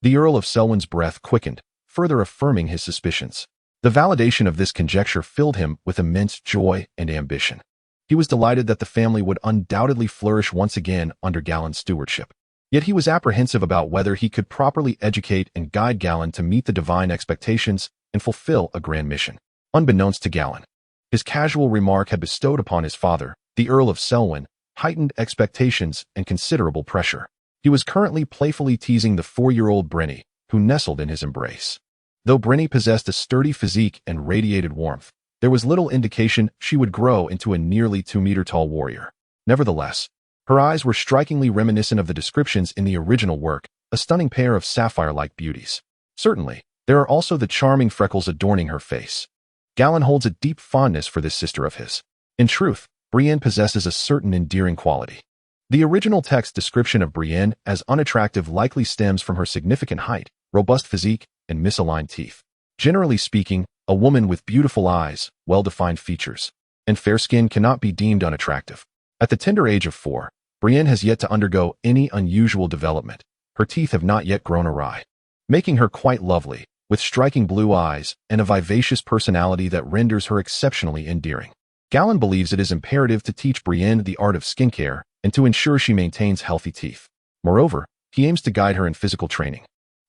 The Earl of Selwyn's breath quickened, further affirming his suspicions. The validation of this conjecture filled him with immense joy and ambition. He was delighted that the family would undoubtedly flourish once again under Galladon's stewardship. Yet he was apprehensive about whether he could properly educate and guide Galladon to meet the divine expectations and fulfill a grand mission. Unbeknownst to Galladon, his casual remark had bestowed upon his father, the Earl of Selwyn, heightened expectations and considerable pressure. He was currently playfully teasing the 4-year-old Brienne, who nestled in his embrace. Though Brienne possessed a sturdy physique and radiated warmth, there was little indication she would grow into a nearly 2-meter-tall warrior. Nevertheless, her eyes were strikingly reminiscent of the descriptions in the original work, a stunning pair of sapphire-like beauties. Certainly, there are also the charming freckles adorning her face. Galladon holds a deep fondness for this sister of his. In truth, Brienne possesses a certain endearing quality. The original text description of Brienne as unattractive likely stems from her significant height, robust physique, and misaligned teeth. Generally speaking, a woman with beautiful eyes, well-defined features, and fair skin cannot be deemed unattractive. At the tender age of 4, Brienne has yet to undergo any unusual development. Her teeth have not yet grown awry, making her quite lovely, with striking blue eyes and a vivacious personality that renders her exceptionally endearing. Galladon believes it is imperative to teach Brienne the art of skincare and to ensure she maintains healthy teeth. Moreover, he aims to guide her in physical training,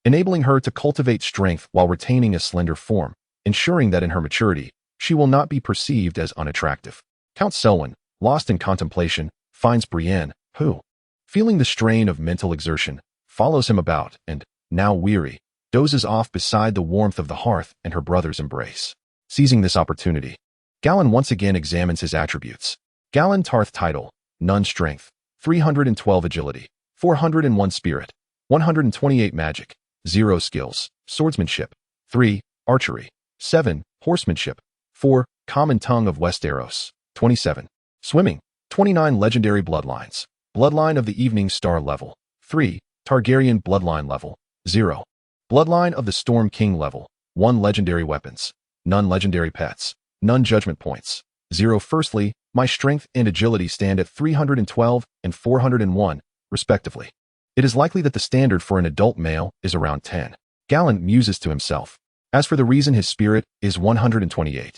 enabling her to cultivate strength while retaining a slender form, ensuring that in her maturity, she will not be perceived as unattractive. Count Selwyn, lost in contemplation, finds Brienne, who, feeling the strain of mental exertion, follows him about and, now weary, dozes off beside the warmth of the hearth and her brother's embrace. Seizing this opportunity, Galladon once again examines his attributes. Galladon Tarth title, none strength, 312 agility, 401 spirit, 128 magic, 0 skills, swordsmanship, 3, archery, 7, horsemanship, 4, common tongue of Westeros, 27, swimming, 29 legendary bloodlines, bloodline of the Evening Star level, 3, Targaryen bloodline level, 0, bloodline of the Storm King level, 1 legendary weapons, none legendary pets, none judgment points, 0. Firstly, my strength and agility stand at 312 and 401, respectively. It is likely that the standard for an adult male is around 10. Galladon muses to himself. As for the reason his spirit is 128,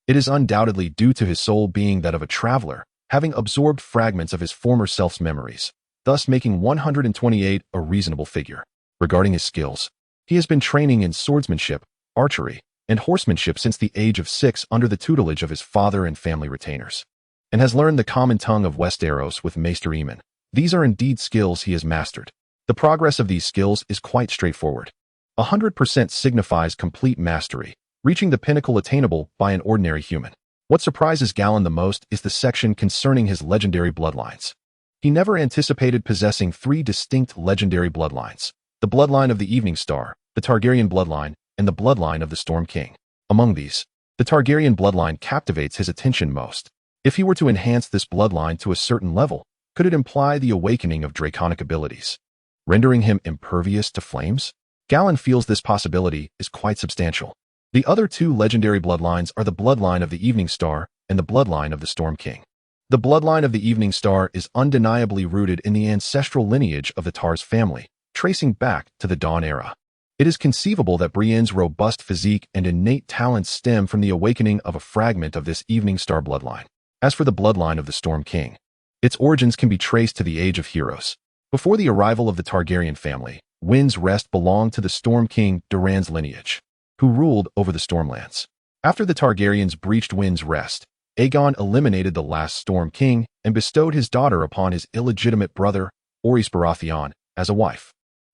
it is undoubtedly due to his soul being that of a traveler, having absorbed fragments of his former self's memories, thus making 128 a reasonable figure. Regarding his skills, he has been training in swordsmanship, archery, and horsemanship since the age of 6 under the tutelage of his father and family retainers, and has learned the common tongue of Westeros with Maester Aemon. These are indeed skills he has mastered. The progress of these skills is quite straightforward. 100% signifies complete mastery, reaching the pinnacle attainable by an ordinary human. What surprises Galladon the most is the section concerning his legendary bloodlines. He never anticipated possessing 3 distinct legendary bloodlines: the bloodline of the Evening Star, the Targaryen bloodline, and the bloodline of the Storm King. Among these, the Targaryen bloodline captivates his attention most. If he were to enhance this bloodline to a certain level, could it imply the awakening of draconic abilities, rendering him impervious to flames? Galladon feels this possibility is quite substantial. The other 2 legendary bloodlines are the bloodline of the Evening Star and the bloodline of the Storm King. The bloodline of the Evening Star is undeniably rooted in the ancestral lineage of the Tarth family, tracing back to the Dawn era. It is conceivable that Brienne's robust physique and innate talents stem from the awakening of a fragment of this Evening Star bloodline. As for the bloodline of the Storm King, its origins can be traced to the Age of Heroes. Before the arrival of the Targaryen family, Wind's Rest belonged to the Storm King Doran's lineage, who ruled over the Stormlands. After the Targaryens breached Wind's Rest, Aegon eliminated the last Storm King and bestowed his daughter upon his illegitimate brother, Orys Baratheon, as a wife.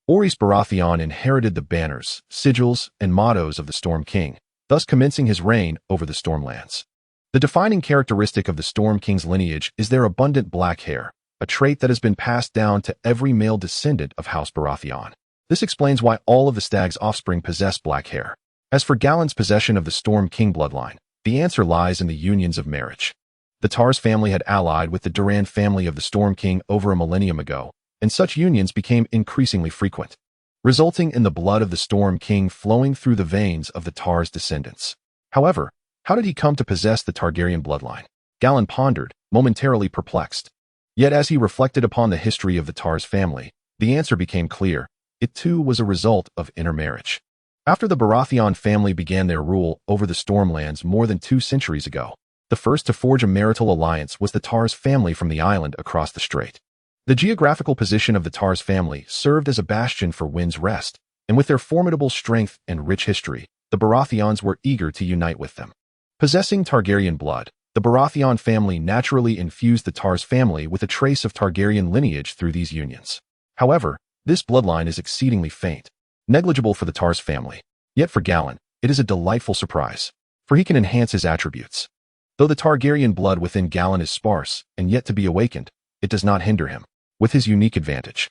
Orys Baratheon inherited the banners, sigils, and mottos of the Storm King, thus commencing his reign over the Stormlands. The defining characteristic of the Storm King's lineage is their abundant black hair, a trait that has been passed down to every male descendant of House Baratheon. This explains why all of the stag's offspring possess black hair. As for Galladon's possession of the Storm King bloodline, the answer lies in the unions of marriage. The Tarth family had allied with the Doran family of the Storm King over a millennium ago, and such unions became increasingly frequent, resulting in the blood of the Storm King flowing through the veins of the Tar's descendants. However, how did he come to possess the Targaryen bloodline? Galladon pondered, momentarily perplexed. Yet as he reflected upon the history of the Tar's family, the answer became clear. It too was a result of intermarriage. After the Baratheon family began their rule over the Stormlands more than 2 centuries ago, the first to forge a marital alliance was the Tar's family from the island across the strait. The geographical position of the Tar's family served as a bastion for Wind's Rest, and with their formidable strength and rich history, the Baratheons were eager to unite with them. Possessing Targaryen blood, the Baratheon family naturally infused the Tar's family with a trace of Targaryen lineage through these unions. However, this bloodline is exceedingly faint, negligible for the Tar's family. Yet for Galladon, it is a delightful surprise, for he can enhance his attributes. Though the Targaryen blood within Galladon is sparse and yet to be awakened, it does not hinder him. With his unique advantage,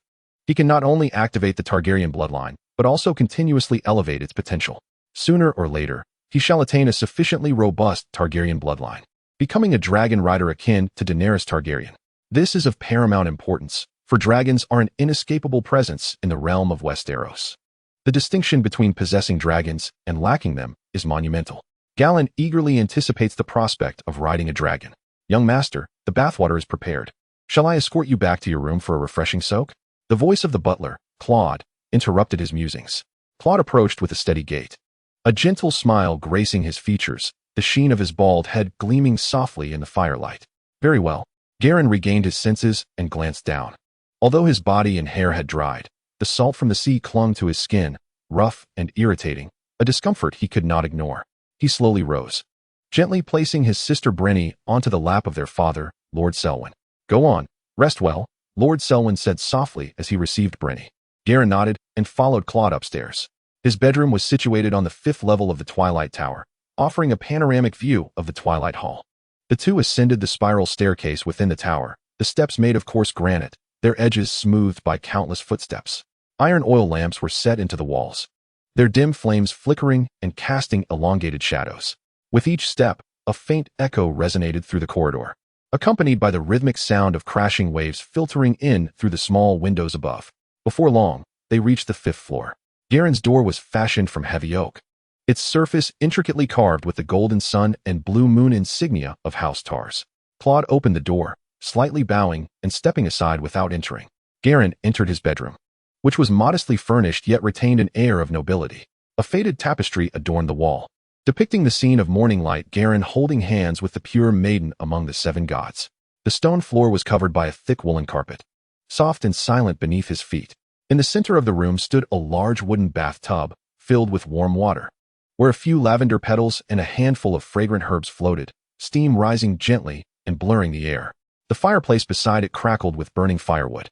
he can not only activate the Targaryen bloodline, but also continuously elevate its potential. Sooner or later, he shall attain a sufficiently robust Targaryen bloodline, becoming a dragon rider akin to Daenerys Targaryen. This is of paramount importance, for dragons are an inescapable presence in the realm of Westeros. The distinction between possessing dragons and lacking them is monumental. Galladon eagerly anticipates the prospect of riding a dragon. Young master, the bathwater is prepared. Shall I escort you back to your room for a refreshing soak? The voice of the butler, Claude, interrupted his musings. Claude approached with a steady gait, a gentle smile gracing his features, the sheen of his bald head gleaming softly in the firelight. Very well. Garin regained his senses and glanced down. Although his body and hair had dried, the salt from the sea clung to his skin, rough and irritating, a discomfort he could not ignore. He slowly rose, gently placing his sister Brienne onto the lap of their father, Lord Selwyn. Go on, rest well, Lord Selwyn said softly as he received Brienne. Garin nodded and followed Claude upstairs. His bedroom was situated on the 5th level of the Twilight Tower, offering a panoramic view of the Twilight Hall. The two ascended the spiral staircase within the tower, the steps made of coarse granite, their edges smoothed by countless footsteps. Iron oil lamps were set into the walls, their dim flames flickering and casting elongated shadows. With each step, a faint echo resonated through the corridor, accompanied by the rhythmic sound of crashing waves filtering in through the small windows above. Before long, they reached the 5th floor. Garin's door was fashioned from heavy oak, its surface intricately carved with the golden sun and blue moon insignia of House Tarth. Claude opened the door, slightly bowing and stepping aside without entering. Garin entered his bedroom, which was modestly furnished yet retained an air of nobility. A faded tapestry adorned the wall, depicting the scene of Morninglight Garin holding hands with the pure maiden among the 7 gods. The stone floor was covered by a thick woolen carpet, soft and silent beneath his feet. In the center of the room stood a large wooden bathtub filled with warm water, where a few lavender petals and a handful of fragrant herbs floated, steam rising gently and blurring the air. The fireplace beside it crackled with burning firewood,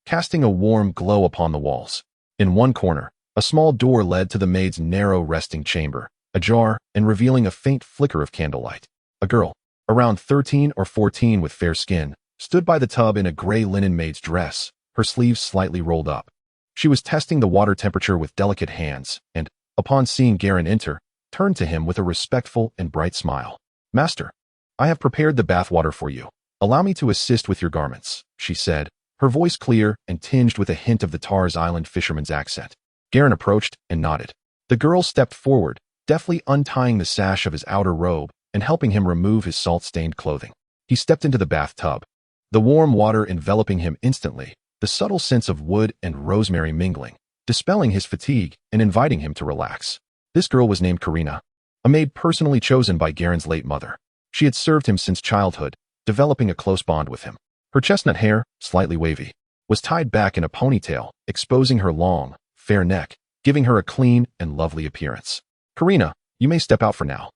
casting a warm glow upon the walls. In one corner, a small door led to the maid's narrow resting chamber, ajar and revealing a faint flicker of candlelight. A girl, around 13 or 14 with fair skin, stood by the tub in a gray linen maid's dress, her sleeves slightly rolled up. She was testing the water temperature with delicate hands and, upon seeing Garin enter, turned to him with a respectful and bright smile. Master, I have prepared the bathwater for you. Allow me to assist with your garments, she said, her voice clear and tinged with a hint of the Tars Island fisherman's accent. Garin approached and nodded. The girl stepped forward, deftly untying the sash of his outer robe and helping him remove his salt-stained clothing. He stepped into the bathtub, the warm water enveloping him instantly, the subtle sense of wood and rosemary mingling, dispelling his fatigue and inviting him to relax. This girl was named Karina, a maid personally chosen by Garin's late mother. She had served him since childhood, developing a close bond with him. Her chestnut hair, slightly wavy, was tied back in a ponytail, exposing her long, fair neck, giving her a clean and lovely appearance. Karina, you may step out for now.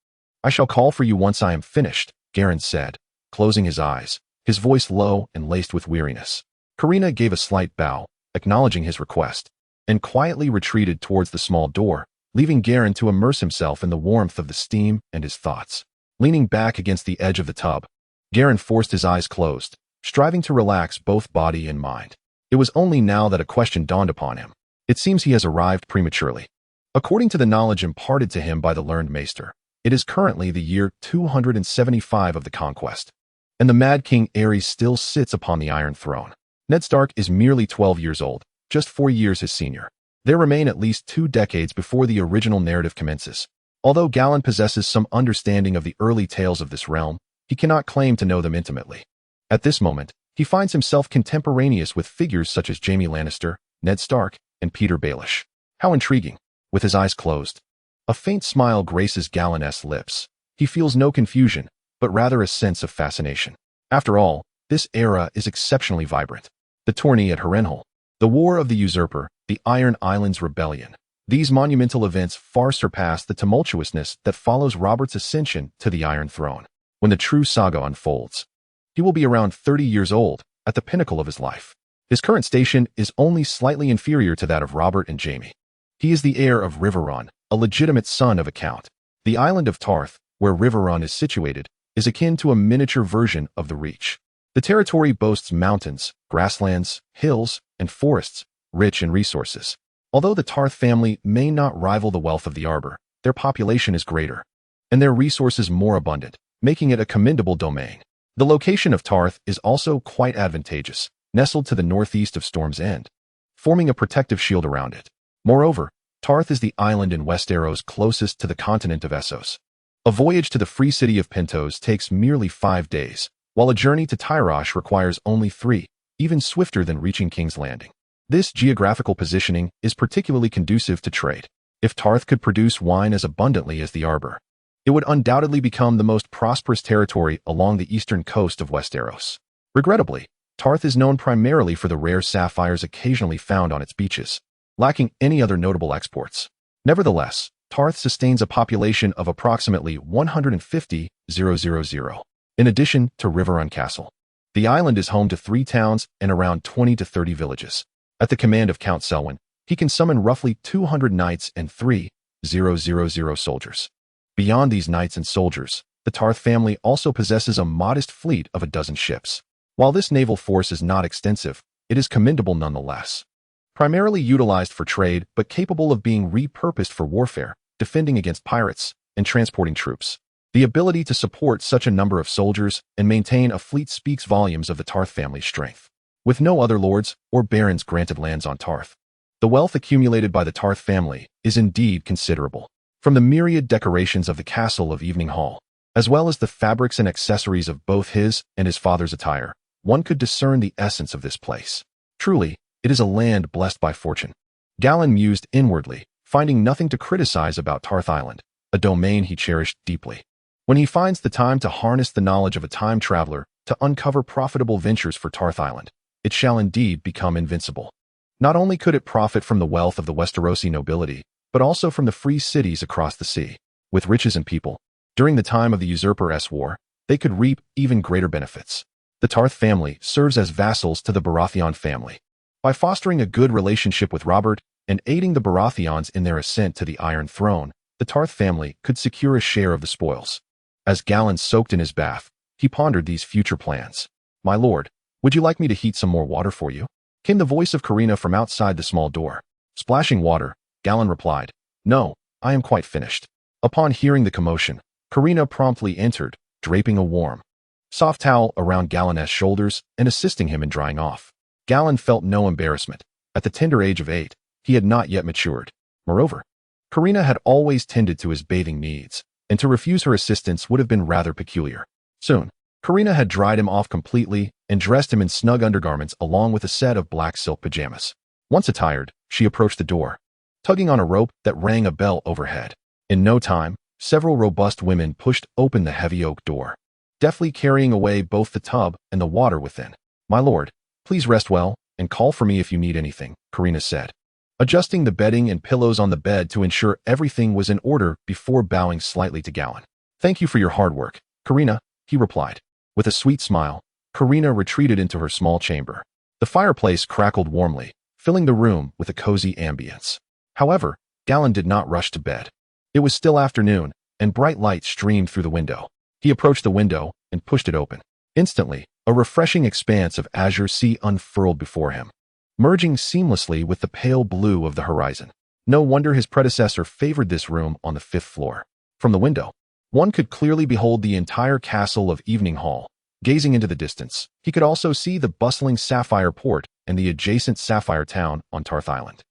I shall call for you once I am finished, Garin said, closing his eyes, his voice low and laced with weariness. Karina gave a slight bow, acknowledging his request, and quietly retreated towards the small door, leaving Garin to immerse himself in the warmth of the steam and his thoughts. Leaning back against the edge of the tub, Garin forced his eyes closed, striving to relax both body and mind. It was only now that a question dawned upon him. It seems he has arrived prematurely. According to the knowledge imparted to him by the learned maester, it is currently the year 275 of the conquest, and the Mad King Aerys still sits upon the Iron Throne. Ned Stark is merely 12 years old, just 4 years his senior. There remain at least 2 decades before the original narrative commences. Although Galladon possesses some understanding of the early tales of this realm, he cannot claim to know them intimately. At this moment, he finds himself contemporaneous with figures such as Jaime Lannister, Ned Stark, and Peter Baelish. How intriguing. With his eyes closed, a faint smile graces Galladon's lips. He feels no confusion, but rather a sense of fascination. After all, this era is exceptionally vibrant. The Tourney at Harrenhal, the War of the Usurper, the Iron Islands Rebellion. These monumental events far surpass the tumultuousness that follows Robert's ascension to the Iron Throne. When the true saga unfolds, he will be around 30 years old, at the pinnacle of his life. His current station is only slightly inferior to that of Robert and Jaime. He is the heir of Riverrun, a legitimate son of a count. The island of Tarth, where Riverrun is situated, is akin to a miniature version of the Reach. The territory boasts mountains, grasslands, hills, and forests, rich in resources. Although the Tarth family may not rival the wealth of the Arbor, their population is greater, and their resources more abundant, making it a commendable domain. The location of Tarth is also quite advantageous, nestled to the northeast of Storm's End, forming a protective shield around it. Moreover, Tarth is the island in Westeros closest to the continent of Essos. A voyage to the free city of Pentos takes merely 5 days, while a journey to Tyrosh requires only 3, even swifter than reaching King's Landing. This geographical positioning is particularly conducive to trade. If Tarth could produce wine as abundantly as the Arbor, it would undoubtedly become the most prosperous territory along the eastern coast of Westeros. Regrettably, Tarth is known primarily for the rare sapphires occasionally found on its beaches, lacking any other notable exports. Nevertheless, Tarth sustains a population of approximately 150,000, in addition to Riverrun Castle. The island is home to 3 towns and around 20 to 30 villages. At the command of Count Selwyn, he can summon roughly 200 knights and 3,000 soldiers. Beyond these knights and soldiers, the Tarth family also possesses a modest fleet of 12 ships. While this naval force is not extensive, it is commendable nonetheless. Primarily utilized for trade but capable of being repurposed for warfare, defending against pirates, and transporting troops. The ability to support such a number of soldiers and maintain a fleet speaks volumes of the Tarth family's strength. With no other lords or barons granted lands on Tarth, the wealth accumulated by the Tarth family is indeed considerable. From the myriad decorations of the castle of Evening Hall, as well as the fabrics and accessories of both his and his father's attire, one could discern the essence of this place. Truly, it is a land blessed by fortune. Galladon mused inwardly, finding nothing to criticize about Tarth Island, a domain he cherished deeply. When he finds the time to harness the knowledge of a time traveler to uncover profitable ventures for Tarth Island, it shall indeed become invincible. Not only could it profit from the wealth of the Westerosi nobility, but also from the free cities across the sea. With riches and people, during the time of the Usurper's War, they could reap even greater benefits. The Tarth family serves as vassals to the Baratheon family. By fostering a good relationship with Robert and aiding the Baratheons in their ascent to the Iron Throne, the Tarth family could secure a share of the spoils. As Galladon soaked in his bath, he pondered these future plans. "My lord, would you like me to heat some more water for you?" came the voice of Karina from outside the small door. Splashing water, Galladon replied, "No, I am quite finished." Upon hearing the commotion, Karina promptly entered, draping a warm, soft towel around Galladon's shoulders and assisting him in drying off. Galladon felt no embarrassment. At the tender age of 8, he had not yet matured. Moreover, Karina had always tended to his bathing needs, and to refuse her assistance would have been rather peculiar. Soon, Karina had dried him off completely and dressed him in snug undergarments along with a set of black silk pajamas. Once attired, she approached the door, tugging on a rope that rang a bell overhead. In no time, several robust women pushed open the heavy oak door, deftly carrying away both the tub and the water within. "My lord, please rest well and call for me if you need anything," Karina said, adjusting the bedding and pillows on the bed to ensure everything was in order before bowing slightly to Galladon. "Thank you for your hard work, Karina," he replied. With a sweet smile, Karina retreated into her small chamber. The fireplace crackled warmly, filling the room with a cozy ambience. However, Galladon did not rush to bed. It was still afternoon, and bright light streamed through the window. He approached the window and pushed it open. Instantly, a refreshing expanse of azure sea unfurled before him, merging seamlessly with the pale blue of the horizon. No wonder his predecessor favored this room on the 5th floor. From the window, one could clearly behold the entire castle of Evening Hall. Gazing into the distance, he could also see the bustling sapphire port and the adjacent sapphire town on Tarth Island.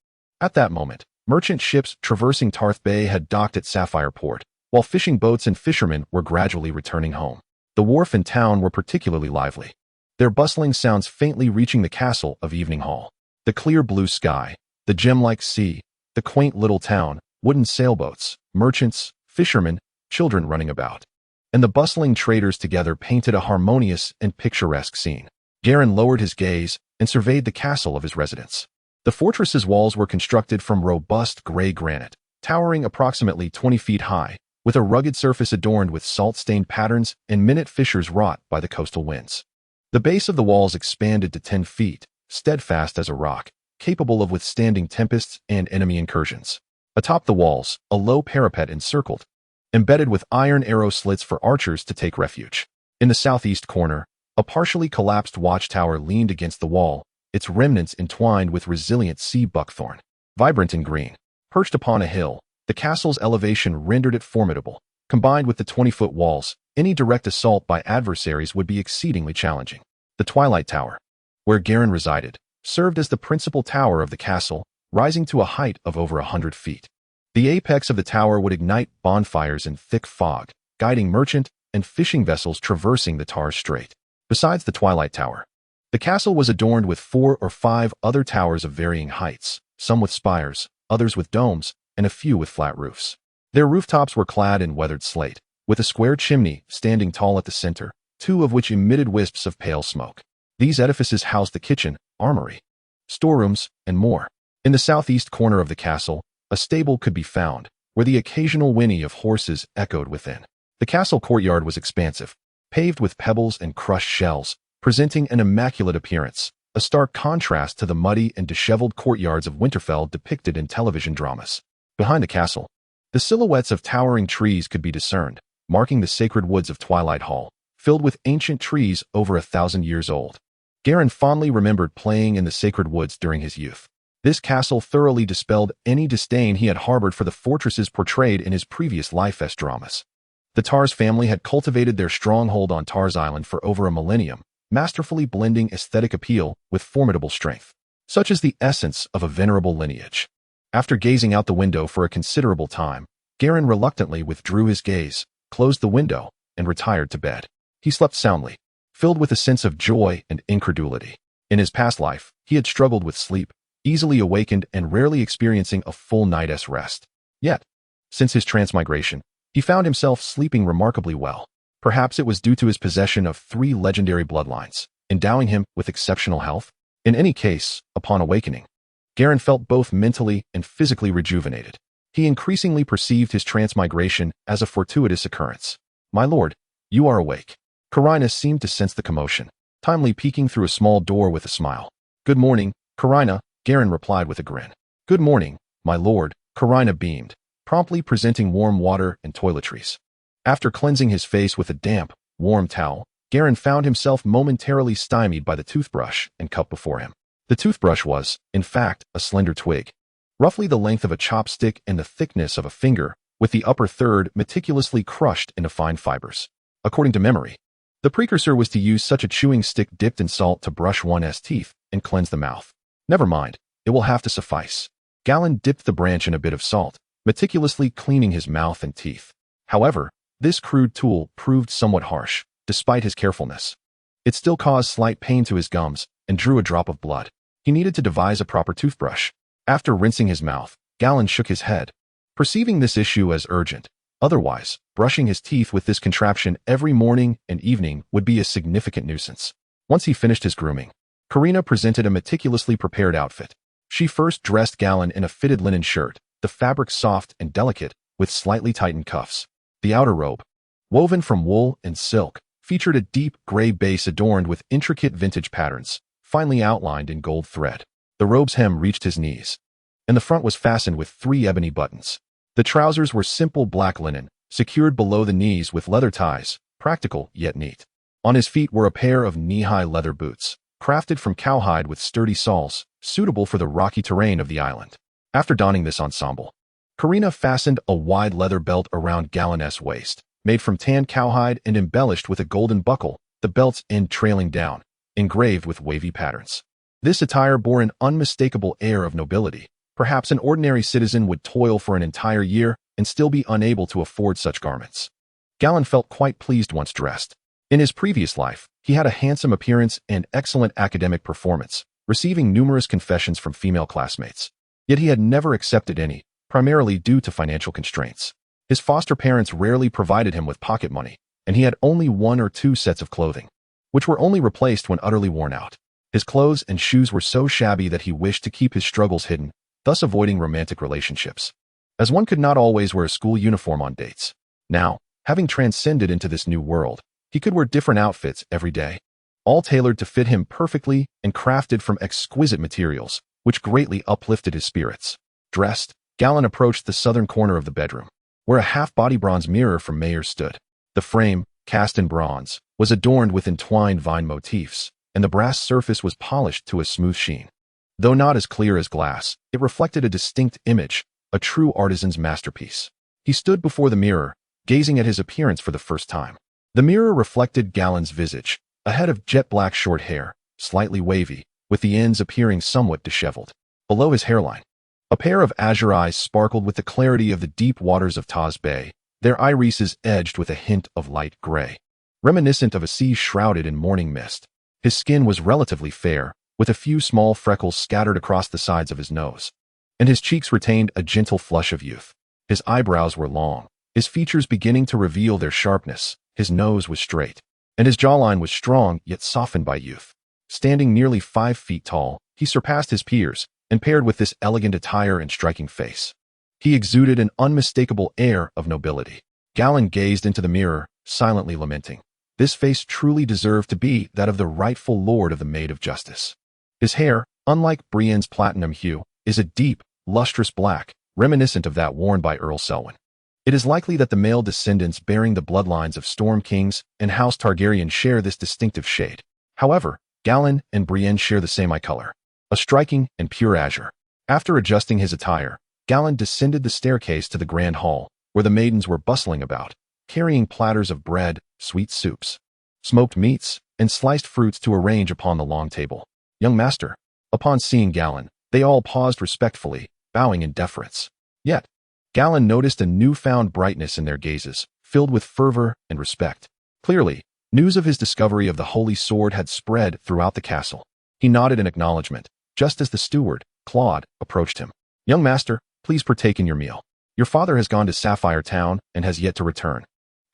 At that moment, merchant ships traversing Tarth Bay had docked at Sapphire Port, while fishing boats and fishermen were gradually returning home. The wharf and town were particularly lively, their bustling sounds faintly reaching the castle of Evening Hall. The clear blue sky, the gem-like sea, the quaint little town, wooden sailboats, merchants, fishermen, children running about, and the bustling traders together painted a harmonious and picturesque scene. Garin lowered his gaze and surveyed the castle of his residence. The fortress's walls were constructed from robust gray granite, towering approximately 20 feet high, with a rugged surface adorned with salt-stained patterns and minute fissures wrought by the coastal winds. The base of the walls expanded to 10 feet, steadfast as a rock, capable of withstanding tempests and enemy incursions. Atop the walls, a low parapet encircled, embedded with iron arrow slits for archers to take refuge. In the southeast corner, a partially collapsed watchtower leaned against the wall, its remnants entwined with resilient sea buckthorn. Vibrant and green, perched upon a hill, the castle's elevation rendered it formidable. Combined with the 20-foot walls, any direct assault by adversaries would be exceedingly challenging. The Twilight Tower, where Garin resided, served as the principal tower of the castle, rising to a height of over 100 feet. The apex of the tower would ignite bonfires in thick fog, guiding merchant and fishing vessels traversing the Tar Strait. Besides the Twilight Tower, the castle was adorned with 4 or 5 other towers of varying heights, some with spires, others with domes, and a few with flat roofs. Their rooftops were clad in weathered slate, with a square chimney standing tall at the center, 2 of which emitted wisps of pale smoke. These edifices housed the kitchen, armory, storerooms, and more. In the southeast corner of the castle, a stable could be found, where the occasional whinny of horses echoed within. The castle courtyard was expansive, paved with pebbles and crushed shells, presenting an immaculate appearance, a stark contrast to the muddy and disheveled courtyards of Winterfell depicted in television dramas. Behind the castle, the silhouettes of towering trees could be discerned, marking the sacred woods of Twilight Hall, filled with ancient trees over 1,000 years old. Garin fondly remembered playing in the sacred woods during his youth. This castle thoroughly dispelled any disdain he had harbored for the fortresses portrayed in his previous life-esque dramas. The Tar's family had cultivated their stronghold on Tar's Island for over a millennium, masterfully blending aesthetic appeal with formidable strength. Such is the essence of a venerable lineage. After gazing out the window for a considerable time, Garin reluctantly withdrew his gaze, closed the window, and retired to bed. He slept soundly, filled with a sense of joy and incredulity. In his past life, he had struggled with sleep, easily awakened and rarely experiencing a full night's rest. Yet, since his transmigration, he found himself sleeping remarkably well. Perhaps it was due to his possession of 3 legendary bloodlines, endowing him with exceptional health. In any case, upon awakening, Garin felt both mentally and physically rejuvenated. He increasingly perceived his transmigration as a fortuitous occurrence. "My lord, you are awake." Carina seemed to sense the commotion, timely peeking through a small door with a smile. "Good morning, Carina," Garin replied with a grin. "Good morning, my lord," Carina beamed, promptly presenting warm water and toiletries. After cleansing his face with a damp, warm towel, Garin found himself momentarily stymied by the toothbrush and cup before him. The toothbrush was, in fact, a slender twig, roughly the length of a chopstick and the thickness of a finger, with the upper third meticulously crushed into fine fibers. According to memory, the precursor was to use such a chewing stick dipped in salt to brush one's teeth and cleanse the mouth. Never mind, it will have to suffice. Galladon dipped the branch in a bit of salt, meticulously cleaning his mouth and teeth. However, this crude tool proved somewhat harsh, despite his carefulness. It still caused slight pain to his gums and drew a drop of blood. He needed to devise a proper toothbrush. After rinsing his mouth, Galladon shook his head, perceiving this issue as urgent. Otherwise, brushing his teeth with this contraption every morning and evening would be a significant nuisance. Once he finished his grooming, Carina presented a meticulously prepared outfit. She first dressed Galladon in a fitted linen shirt, the fabric soft and delicate, with slightly tightened cuffs. The outer robe, woven from wool and silk, featured a deep gray base adorned with intricate vintage patterns, finely outlined in gold thread. The robe's hem reached his knees, and the front was fastened with 3 ebony buttons. The trousers were simple black linen, secured below the knees with leather ties, practical yet neat. On his feet were a pair of knee-high leather boots, crafted from cowhide with sturdy soles, suitable for the rocky terrain of the island. After donning this ensemble, Carina fastened a wide leather belt around Galladon's waist, made from tanned cowhide and embellished with a golden buckle, the belt's end trailing down, engraved with wavy patterns. This attire bore an unmistakable air of nobility. Perhaps an ordinary citizen would toil for an entire year and still be unable to afford such garments. Galladon felt quite pleased once dressed. In his previous life, he had a handsome appearance and excellent academic performance, receiving numerous confessions from female classmates. Yet he had never accepted any, primarily due to financial constraints. His foster parents rarely provided him with pocket money, and he had only 1 or 2 sets of clothing, which were only replaced when utterly worn out. His clothes and shoes were so shabby that he wished to keep his struggles hidden, thus avoiding romantic relationships, as one could not always wear a school uniform on dates. Now, having transcended into this new world, he could wear different outfits every day, all tailored to fit him perfectly and crafted from exquisite materials, which greatly uplifted his spirits. Dressed, Galladon approached the southern corner of the bedroom, where a half-body bronze mirror from Mayer stood. The frame, cast in bronze, was adorned with entwined vine motifs, and the brass surface was polished to a smooth sheen. Though not as clear as glass, it reflected a distinct image, a true artisan's masterpiece. He stood before the mirror, gazing at his appearance for the first time. The mirror reflected Galladon's visage, a head of jet-black short hair, slightly wavy, with the ends appearing somewhat disheveled. Below his hairline, a pair of azure eyes sparkled with the clarity of the deep waters of Taz Bay, their irises edged with a hint of light gray. reminiscent of a sea shrouded in morning mist. His skin was relatively fair, with a few small freckles scattered across the sides of his nose, and his cheeks retained a gentle flush of youth. His eyebrows were long, his features beginning to reveal their sharpness. His nose was straight, and his jawline was strong yet softened by youth. Standing nearly 5 feet tall, he surpassed his peers, and paired with this elegant attire and striking face, he exuded an unmistakable air of nobility. Galladon gazed into the mirror, silently lamenting. This face truly deserved to be that of the rightful lord of the Maid of Justice. His hair, unlike Brienne's platinum hue, is a deep, lustrous black, reminiscent of that worn by Earl Selwyn. It is likely that the male descendants bearing the bloodlines of Storm Kings and House Targaryen share this distinctive shade. However, Galladon and Brienne share the same eye color, a striking and pure azure. After adjusting his attire, Galladon descended the staircase to the grand hall, where the maidens were bustling about, carrying platters of bread, sweet soups, smoked meats, and sliced fruits to arrange upon the long table. Young master. Upon seeing Galladon, they all paused respectfully, bowing in deference. Yet, Galladon noticed a newfound brightness in their gazes, filled with fervor and respect. Clearly, news of his discovery of the holy sword had spread throughout the castle. He nodded in acknowledgement, just as the steward, Claude, approached him. Young master, please partake in your meal. Your father has gone to Sapphire Town and has yet to return.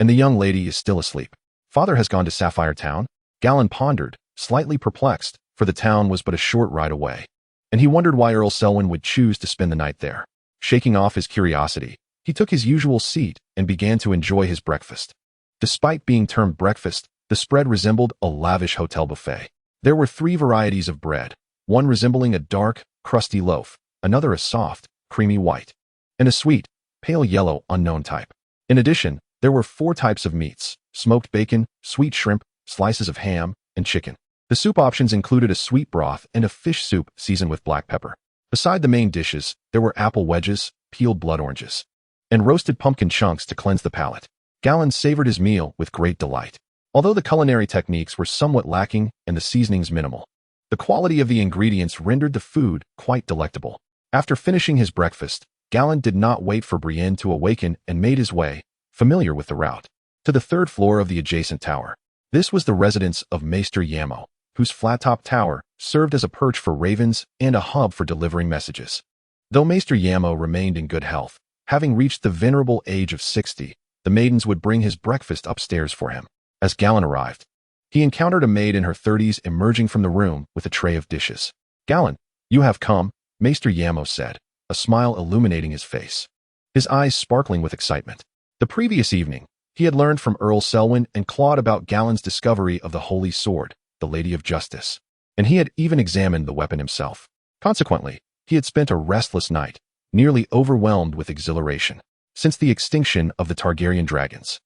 And the young lady is still asleep. Father has gone to Sapphire Town? Galladon pondered, slightly perplexed, for the town was but a short ride away, and he wondered why Earl Selwyn would choose to spend the night there. Shaking off his curiosity, he took his usual seat and began to enjoy his breakfast. Despite being termed breakfast, the spread resembled a lavish hotel buffet. There were 3 varieties of bread, one resembling a dark, crusty loaf, another a soft, creamy white, and a sweet, pale yellow unknown type. In addition, there were 4 types of meats: smoked bacon, sweet shrimp, slices of ham, and chicken. The soup options included a sweet broth and a fish soup seasoned with black pepper. Beside the main dishes, there were apple wedges, peeled blood oranges, and roasted pumpkin chunks to cleanse the palate. Galladon savored his meal with great delight. Although the culinary techniques were somewhat lacking and the seasonings minimal, the quality of the ingredients rendered the food quite delectable. After finishing his breakfast, Galladon did not wait for Brienne to awaken and made his way, familiar with the route, to the 3rd floor of the adjacent tower. This was the residence of Maester Yamo, whose flat-top tower served as a perch for ravens and a hub for delivering messages. Though Maester Yamo remained in good health, having reached the venerable age of 60, the maidens would bring his breakfast upstairs for him. As Galladon arrived, he encountered a maid in her 30s emerging from the room with a tray of dishes. Galladon, you have come, Maester Yamo said, a smile illuminating his face, his eyes sparkling with excitement. The previous evening, he had learned from Earl Selwyn and Claude about Galladon's discovery of the Holy Sword, the Lady of Justice, and he had even examined the weapon himself. Consequently, he had spent a restless night, nearly overwhelmed with exhilaration, since the extinction of the Targaryen dragons.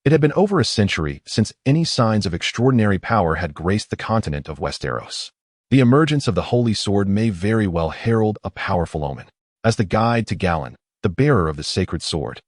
It had been over a century since any signs of extraordinary power had graced the continent of Westeros. The emergence of the Holy Sword may very well herald a powerful omen. As the guide to Galladon, the bearer of the sacred sword,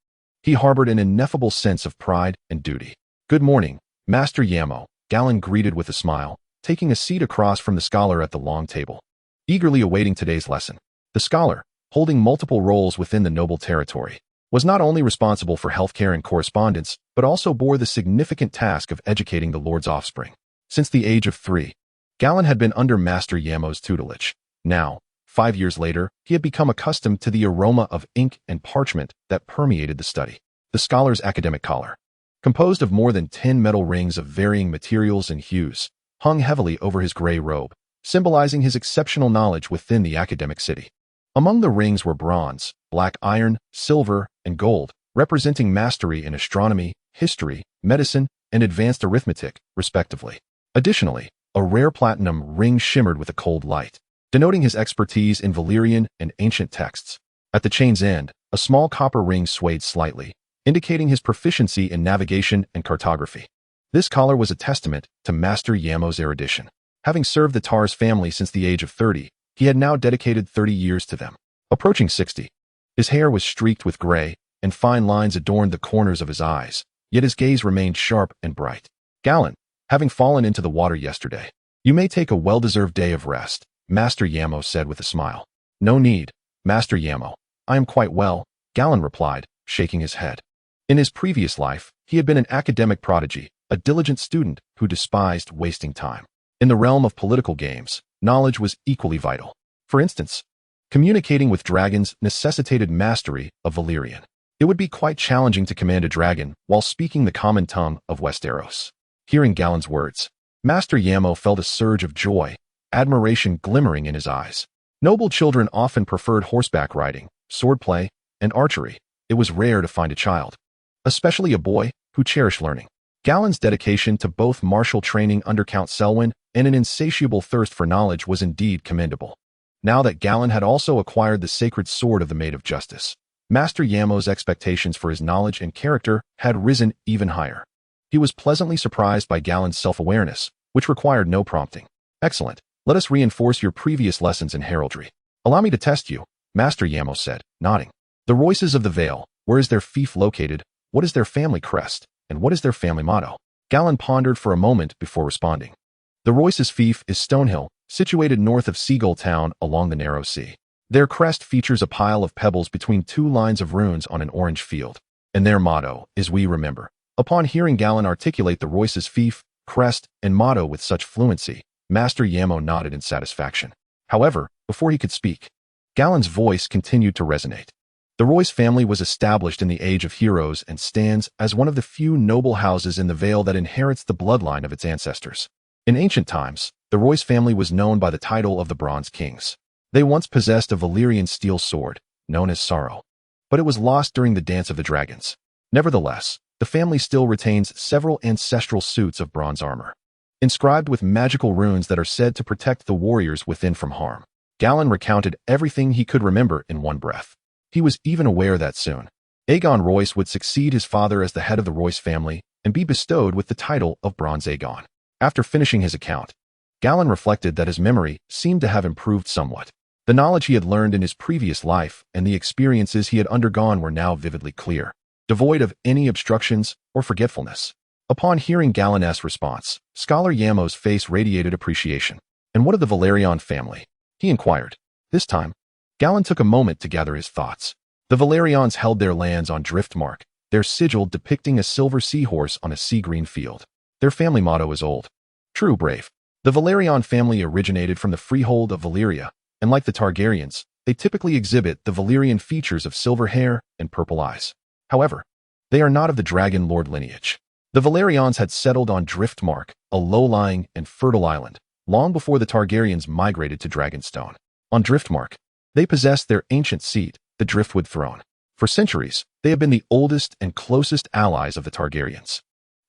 he harbored an ineffable sense of pride and duty. Good morning, Master Yamo, Galladon greeted with a smile, taking a seat across from the scholar at the long table, eagerly awaiting today's lesson. The scholar, holding multiple roles within the noble territory, was not only responsible for healthcare and correspondence, but also bore the significant task of educating the Lord's offspring. Since the age of 3, Galladon had been under Master Yamo's tutelage. Now, 5 years later, he had become accustomed to the aroma of ink and parchment that permeated the study. The scholar's academic collar, composed of more than 10 metal rings of varying materials and hues, hung heavily over his gray robe, symbolizing his exceptional knowledge within the academic city. Among the rings were bronze, black iron, silver, and gold, representing mastery in astronomy, history, medicine, and advanced arithmetic, respectively. Additionally, a rare platinum ring shimmered with a cold light, denoting his expertise in Valyrian and ancient texts. At the chain's end, a small copper ring swayed slightly, indicating his proficiency in navigation and cartography. This collar was a testament to Master Yamo's erudition. Having served the Tar's family since the age of 30, he had now dedicated 30 years to them. Approaching 60, his hair was streaked with gray, and fine lines adorned the corners of his eyes, yet his gaze remained sharp and bright. Galladon, having fallen into the water yesterday, you may take a well-deserved day of rest, Master Yamo said with a smile. No need, Master Yamo. I am quite well, Galladon replied, shaking his head. In his previous life, he had been an academic prodigy, a diligent student who despised wasting time. In the realm of political games, knowledge was equally vital. For instance, communicating with dragons necessitated mastery of Valyrian. It would be quite challenging to command a dragon while speaking the common tongue of Westeros. Hearing Gallen's words, Master Yamo felt a surge of joy, admiration glimmering in his eyes. Noble children often preferred horseback riding, swordplay, and archery. It was rare to find a child, especially a boy, who cherished learning. Gallen's dedication to both martial training under Count Selwyn and an insatiable thirst for knowledge was indeed commendable. Now that Gallen had also acquired the sacred sword of the Maid of Justice, Master Yamo's expectations for his knowledge and character had risen even higher. He was pleasantly surprised by Gallen's self-awareness, which required no prompting. Excellent. Let us reinforce your previous lessons in heraldry. Allow me to test you, Master Yamo said, nodding. The Royces of the Vale, where is their fief located? What is their family crest? And what is their family motto? Gallen pondered for a moment before responding. The Royces' fief is Stonehill, situated north of Seagull Town along the narrow sea. Their crest features a pile of pebbles between two lines of runes on an orange field. And their motto is We Remember. Upon hearing Gallen articulate the Royces' fief, crest, and motto with such fluency, Master Yamo nodded in satisfaction. However, before he could speak, Gallen's voice continued to resonate. The Royce family was established in the Age of Heroes and stands as one of the few noble houses in the Vale that inherits the bloodline of its ancestors. In ancient times, the Royce family was known by the title of the Bronze Kings. They once possessed a Valyrian steel sword, known as Sorrow, but it was lost during the Dance of the Dragons. Nevertheless, the family still retains several ancestral suits of bronze armor, inscribed with magical runes that are said to protect the warriors within from harm. Gallen recounted everything he could remember in one breath. He was even aware that soon, Aegon Royce would succeed his father as the head of the Royce family and be bestowed with the title of Bronze Aegon. After finishing his account, Gallen reflected that his memory seemed to have improved somewhat. The knowledge he had learned in his previous life and the experiences he had undergone were now vividly clear, devoid of any obstructions or forgetfulness. Upon hearing Gallen's response, Scholar Yamo's face radiated appreciation. And what of the Valerion family? He inquired. This time, Gallen took a moment to gather his thoughts. The Valerions held their lands on Driftmark, their sigil depicting a silver seahorse on a sea-green field. Their family motto is old, true, brave. The Valerion family originated from the freehold of Valyria, and like the Targaryens, they typically exhibit the Valyrian features of silver hair and purple eyes. However, they are not of the Dragon Lord lineage. The Valerions had settled on Driftmark, a low-lying and fertile island, long before the Targaryens migrated to Dragonstone. On Driftmark, they possessed their ancient seat, the Driftwood Throne. For centuries, they have been the oldest and closest allies of the Targaryens.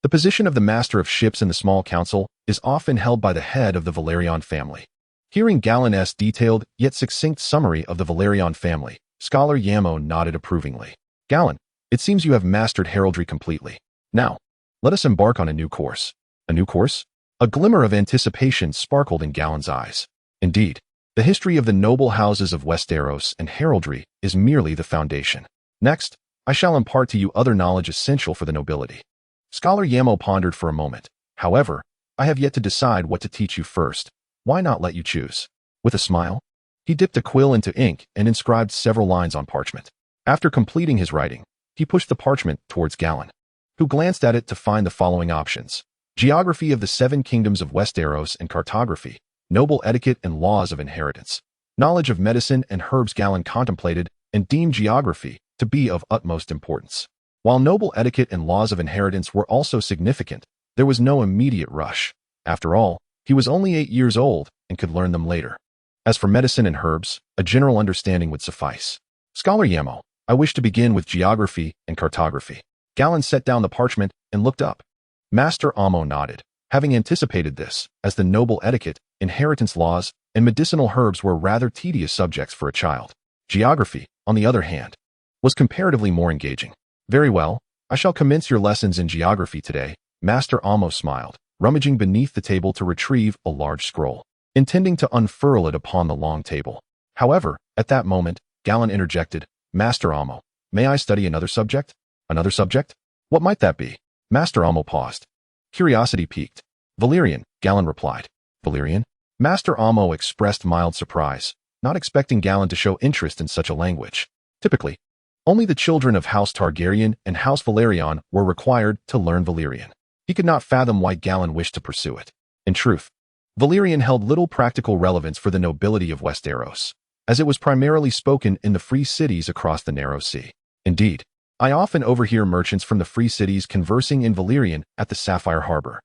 The position of the Master of Ships in the Small Council is often held by the head of the Valerion family. Hearing Gallen's detailed yet succinct summary of the Valerion family, Scholar Yamo nodded approvingly. Gallen, it seems you have mastered heraldry completely. Now, let us embark on a new course. A new course? A glimmer of anticipation sparkled in Gallen's eyes. Indeed, the history of the noble houses of Westeros and heraldry is merely the foundation. Next, I shall impart to you other knowledge essential for the nobility. Scholar Yamo pondered for a moment. However, I have yet to decide what to teach you first. Why not let you choose? With a smile, he dipped a quill into ink and inscribed several lines on parchment. After completing his writing, he pushed the parchment towards Gallen, who glanced at it to find the following options: Geography of the Seven Kingdoms of Westeros and Cartography, Noble Etiquette and Laws of Inheritance. Knowledge of medicine and herbs. Gallen contemplated and deemed geography to be of utmost importance. While noble etiquette and laws of inheritance were also significant, there was no immediate rush. After all, he was only 8 years old and could learn them later. As for medicine and herbs, a general understanding would suffice. Scholar Yamo, I wish to begin with geography and cartography. Gallen set down the parchment and looked up. Master Amo nodded, having anticipated this, as the noble etiquette, inheritance laws, and medicinal herbs were rather tedious subjects for a child. Geography, on the other hand, was comparatively more engaging. Very well, I shall commence your lessons in geography today. Master Amo smiled, rummaging beneath the table to retrieve a large scroll, intending to unfurl it upon the long table. However, at that moment, Gallen interjected, Master Amo, may I study another subject? Another subject? What might that be? Master Amo paused. Curiosity piqued. Valyrian, Gallen replied. Valyrian? Master Amo expressed mild surprise, not expecting Gallen to show interest in such a language. Typically, only the children of House Targaryen and House Valerion were required to learn Valyrian. He could not fathom why Galladon wished to pursue it. In truth, Valyrian held little practical relevance for the nobility of Westeros, as it was primarily spoken in the free cities across the narrow sea. Indeed, I often overhear merchants from the free cities conversing in Valyrian at the Sapphire Harbor.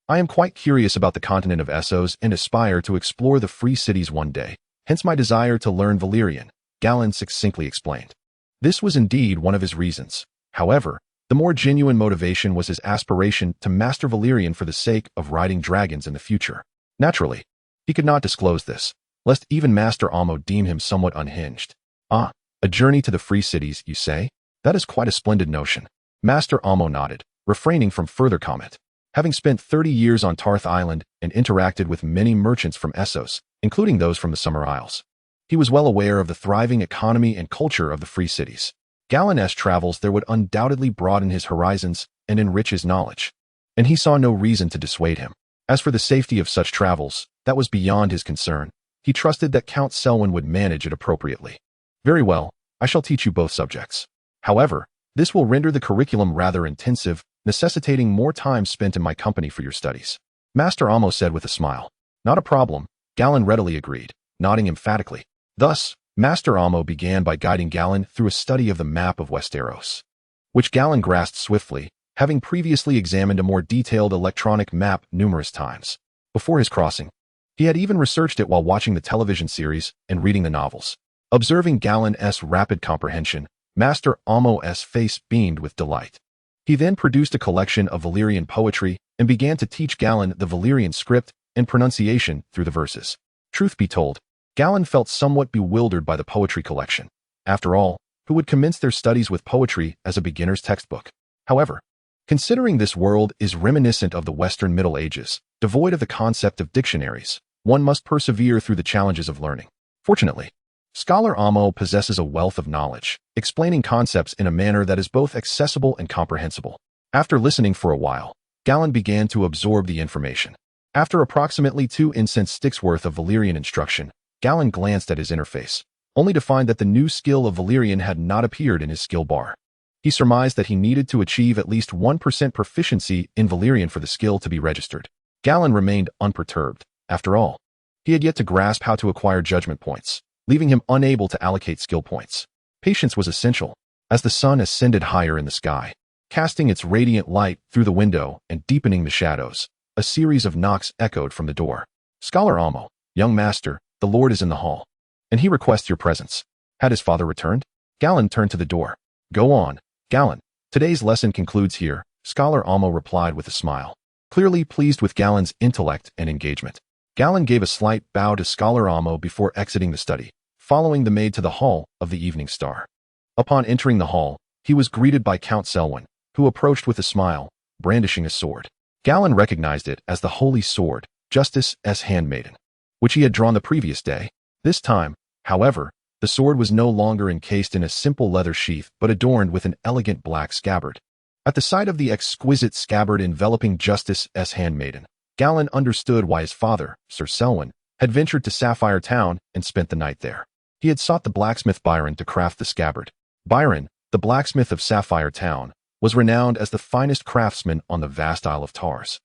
I am quite curious about the continent of Essos and aspire to explore the free cities one day, hence my desire to learn Valyrian, Galladon succinctly explained. This was indeed one of his reasons. However, the more genuine motivation was his aspiration to master Valyrian for the sake of riding dragons in the future. Naturally, he could not disclose this, lest even Master Amo deem him somewhat unhinged. Ah, a journey to the free cities, you say? That is quite a splendid notion. Master Amo nodded, refraining from further comment. Having spent 30 years on Tarth Island and interacted with many merchants from Essos, including those from the Summer Isles, he was well aware of the thriving economy and culture of the free cities. Galladon's travels there would undoubtedly broaden his horizons and enrich his knowledge, and he saw no reason to dissuade him. As for the safety of such travels, that was beyond his concern. He trusted that Count Selwyn would manage it appropriately. Very well, I shall teach you both subjects. However, this will render the curriculum rather intensive, necessitating more time spent in my company for your studies. Master Amo said with a smile. Not a problem, Galladon readily agreed, nodding emphatically. Thus, Master Amo began by guiding Galladon through a study of the map of Westeros, which Galladon grasped swiftly, having previously examined a more detailed electronic map numerous times. Before his crossing, he had even researched it while watching the television series and reading the novels. Observing Galladon's rapid comprehension, Master Amo's face beamed with delight. He then produced a collection of Valyrian poetry and began to teach Galladon the Valyrian script and pronunciation through the verses. Truth be told, Galladon felt somewhat bewildered by the poetry collection. After all, who would commence their studies with poetry as a beginner's textbook? However, considering this world is reminiscent of the Western Middle Ages, devoid of the concept of dictionaries, one must persevere through the challenges of learning. Fortunately, Scholar Amo possesses a wealth of knowledge, explaining concepts in a manner that is both accessible and comprehensible. After listening for a while, Galladon began to absorb the information. After approximately 2 incense sticks worth of Valyrian instruction, Galladon glanced at his interface, only to find that the new skill of Valyrian had not appeared in his skill bar. He surmised that he needed to achieve at least 1% proficiency in Valyrian for the skill to be registered. Galladon remained unperturbed. After all, he had yet to grasp how to acquire judgment points, leaving him unable to allocate skill points. Patience was essential, as the sun ascended higher in the sky, casting its radiant light through the window and deepening the shadows. A series of knocks echoed from the door. Scholar Amo, young master, the Lord is in the hall, and he requests your presence. Had his father returned? Galladon turned to the door. Go on, Galladon. Today's lesson concludes here, Scholar Amo replied with a smile, clearly pleased with Galladon's intellect and engagement. Galladon gave a slight bow to Scholar Amo before exiting the study, following the maid to the hall of the Evening Star. Upon entering the hall, he was greeted by Count Selwyn, who approached with a smile, brandishing a sword. Galladon recognized it as the holy sword, Justice's handmaiden, which he had drawn the previous day. This time, however, the sword was no longer encased in a simple leather sheath but adorned with an elegant black scabbard. At the sight of the exquisite scabbard enveloping Justice's handmaiden, Galladon understood why his father, Sir Selwyn, had ventured to Sapphire Town and spent the night there. He had sought the blacksmith Byron to craft the scabbard. Byron, the blacksmith of Sapphire Town, was renowned as the finest craftsman on the vast Isle of Tarth,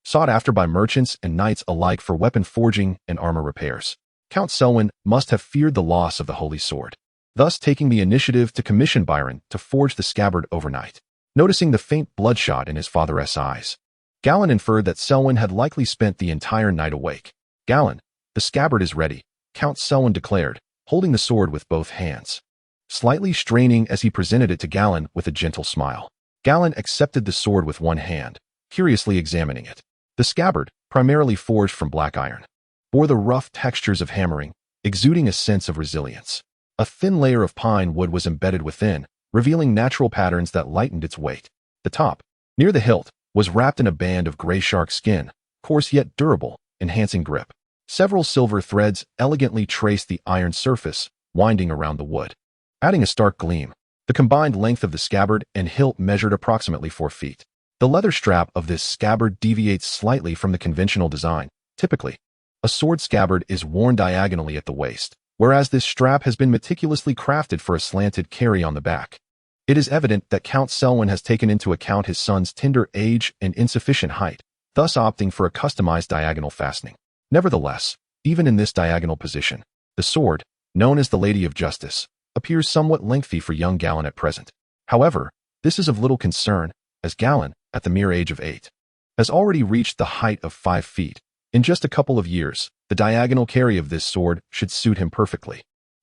sought after by merchants and knights alike for weapon forging and armor repairs. Count Selwyn must have feared the loss of the holy sword, thus taking the initiative to commission Byron to forge the scabbard overnight. Noticing the faint bloodshot in his father's eyes, Galladon inferred that Selwyn had likely spent the entire night awake. Galladon, the scabbard is ready, Count Selwyn declared, holding the sword with both hands, slightly straining as he presented it to Galladon with a gentle smile. Galladon accepted the sword with one hand, curiously examining it. The scabbard, primarily forged from black iron, bore the rough textures of hammering, exuding a sense of resilience. A thin layer of pine wood was embedded within, revealing natural patterns that lightened its weight. The top, near the hilt, was wrapped in a band of gray shark skin, coarse yet durable, enhancing grip. Several silver threads elegantly traced the iron surface, winding around the wood, adding a stark gleam. The combined length of the scabbard and hilt measured approximately 4 feet. The leather strap of this scabbard deviates slightly from the conventional design. Typically, a sword scabbard is worn diagonally at the waist, whereas this strap has been meticulously crafted for a slanted carry on the back. It is evident that Count Selwyn has taken into account his son's tender age and insufficient height, thus opting for a customized diagonal fastening. Nevertheless, even in this diagonal position, the sword, known as the Lady of Justice, appears somewhat lengthy for young Gallan at present. However, this is of little concern, as Gallan, at the mere age of 8, has already reached the height of 5 feet. In just a couple of years, the diagonal carry of this sword should suit him perfectly.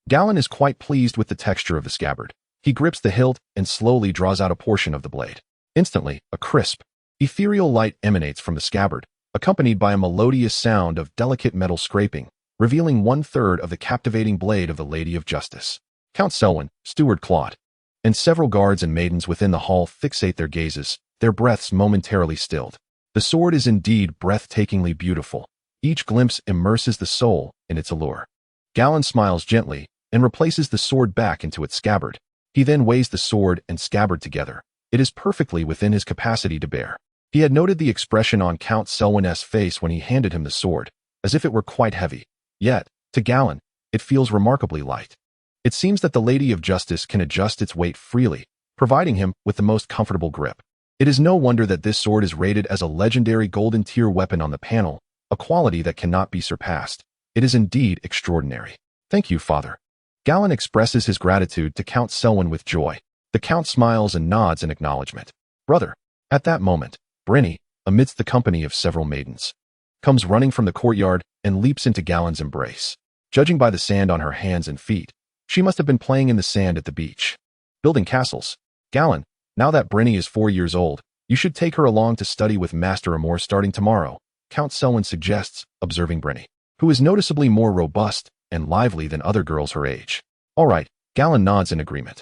Gallan is quite pleased with the texture of the scabbard. He grips the hilt and slowly draws out a portion of the blade. Instantly, a crisp, ethereal light emanates from the scabbard, accompanied by a melodious sound of delicate metal scraping, revealing 1/3 of the captivating blade of the Lady of Justice. Count Selwyn, Steward Claude, and several guards and maidens within the hall fixate their gazes, their breaths momentarily stilled. The sword is indeed breathtakingly beautiful. Each glimpse immerses the soul in its allure. Gallan smiles gently and replaces the sword back into its scabbard. He then weighs the sword and scabbard together. It is perfectly within his capacity to bear. He had noted the expression on Count Selwyn's face when he handed him the sword, as if it were quite heavy. Yet, to Gallan, it feels remarkably light. It seems that the Lady of Justice can adjust its weight freely, providing him with the most comfortable grip. It is no wonder that this sword is rated as a legendary golden tier weapon on the panel, a quality that cannot be surpassed. It is indeed extraordinary. Thank you, Father. Gallan expresses his gratitude to Count Selwyn with joy. The Count smiles and nods in acknowledgement. Brother. At that moment, Brienne, amidst the company of several maidens, comes running from the courtyard and leaps into Gallan's embrace. Judging by the sand on her hands and feet, she must have been playing in the sand at the beach. Building castles. Gallan, now that Brienne is 4 years old, you should take her along to study with Master Amor starting tomorrow, Count Selwyn suggests, observing Brienne, who is noticeably more robust and lively than other girls her age. All right, Gallan nods in agreement.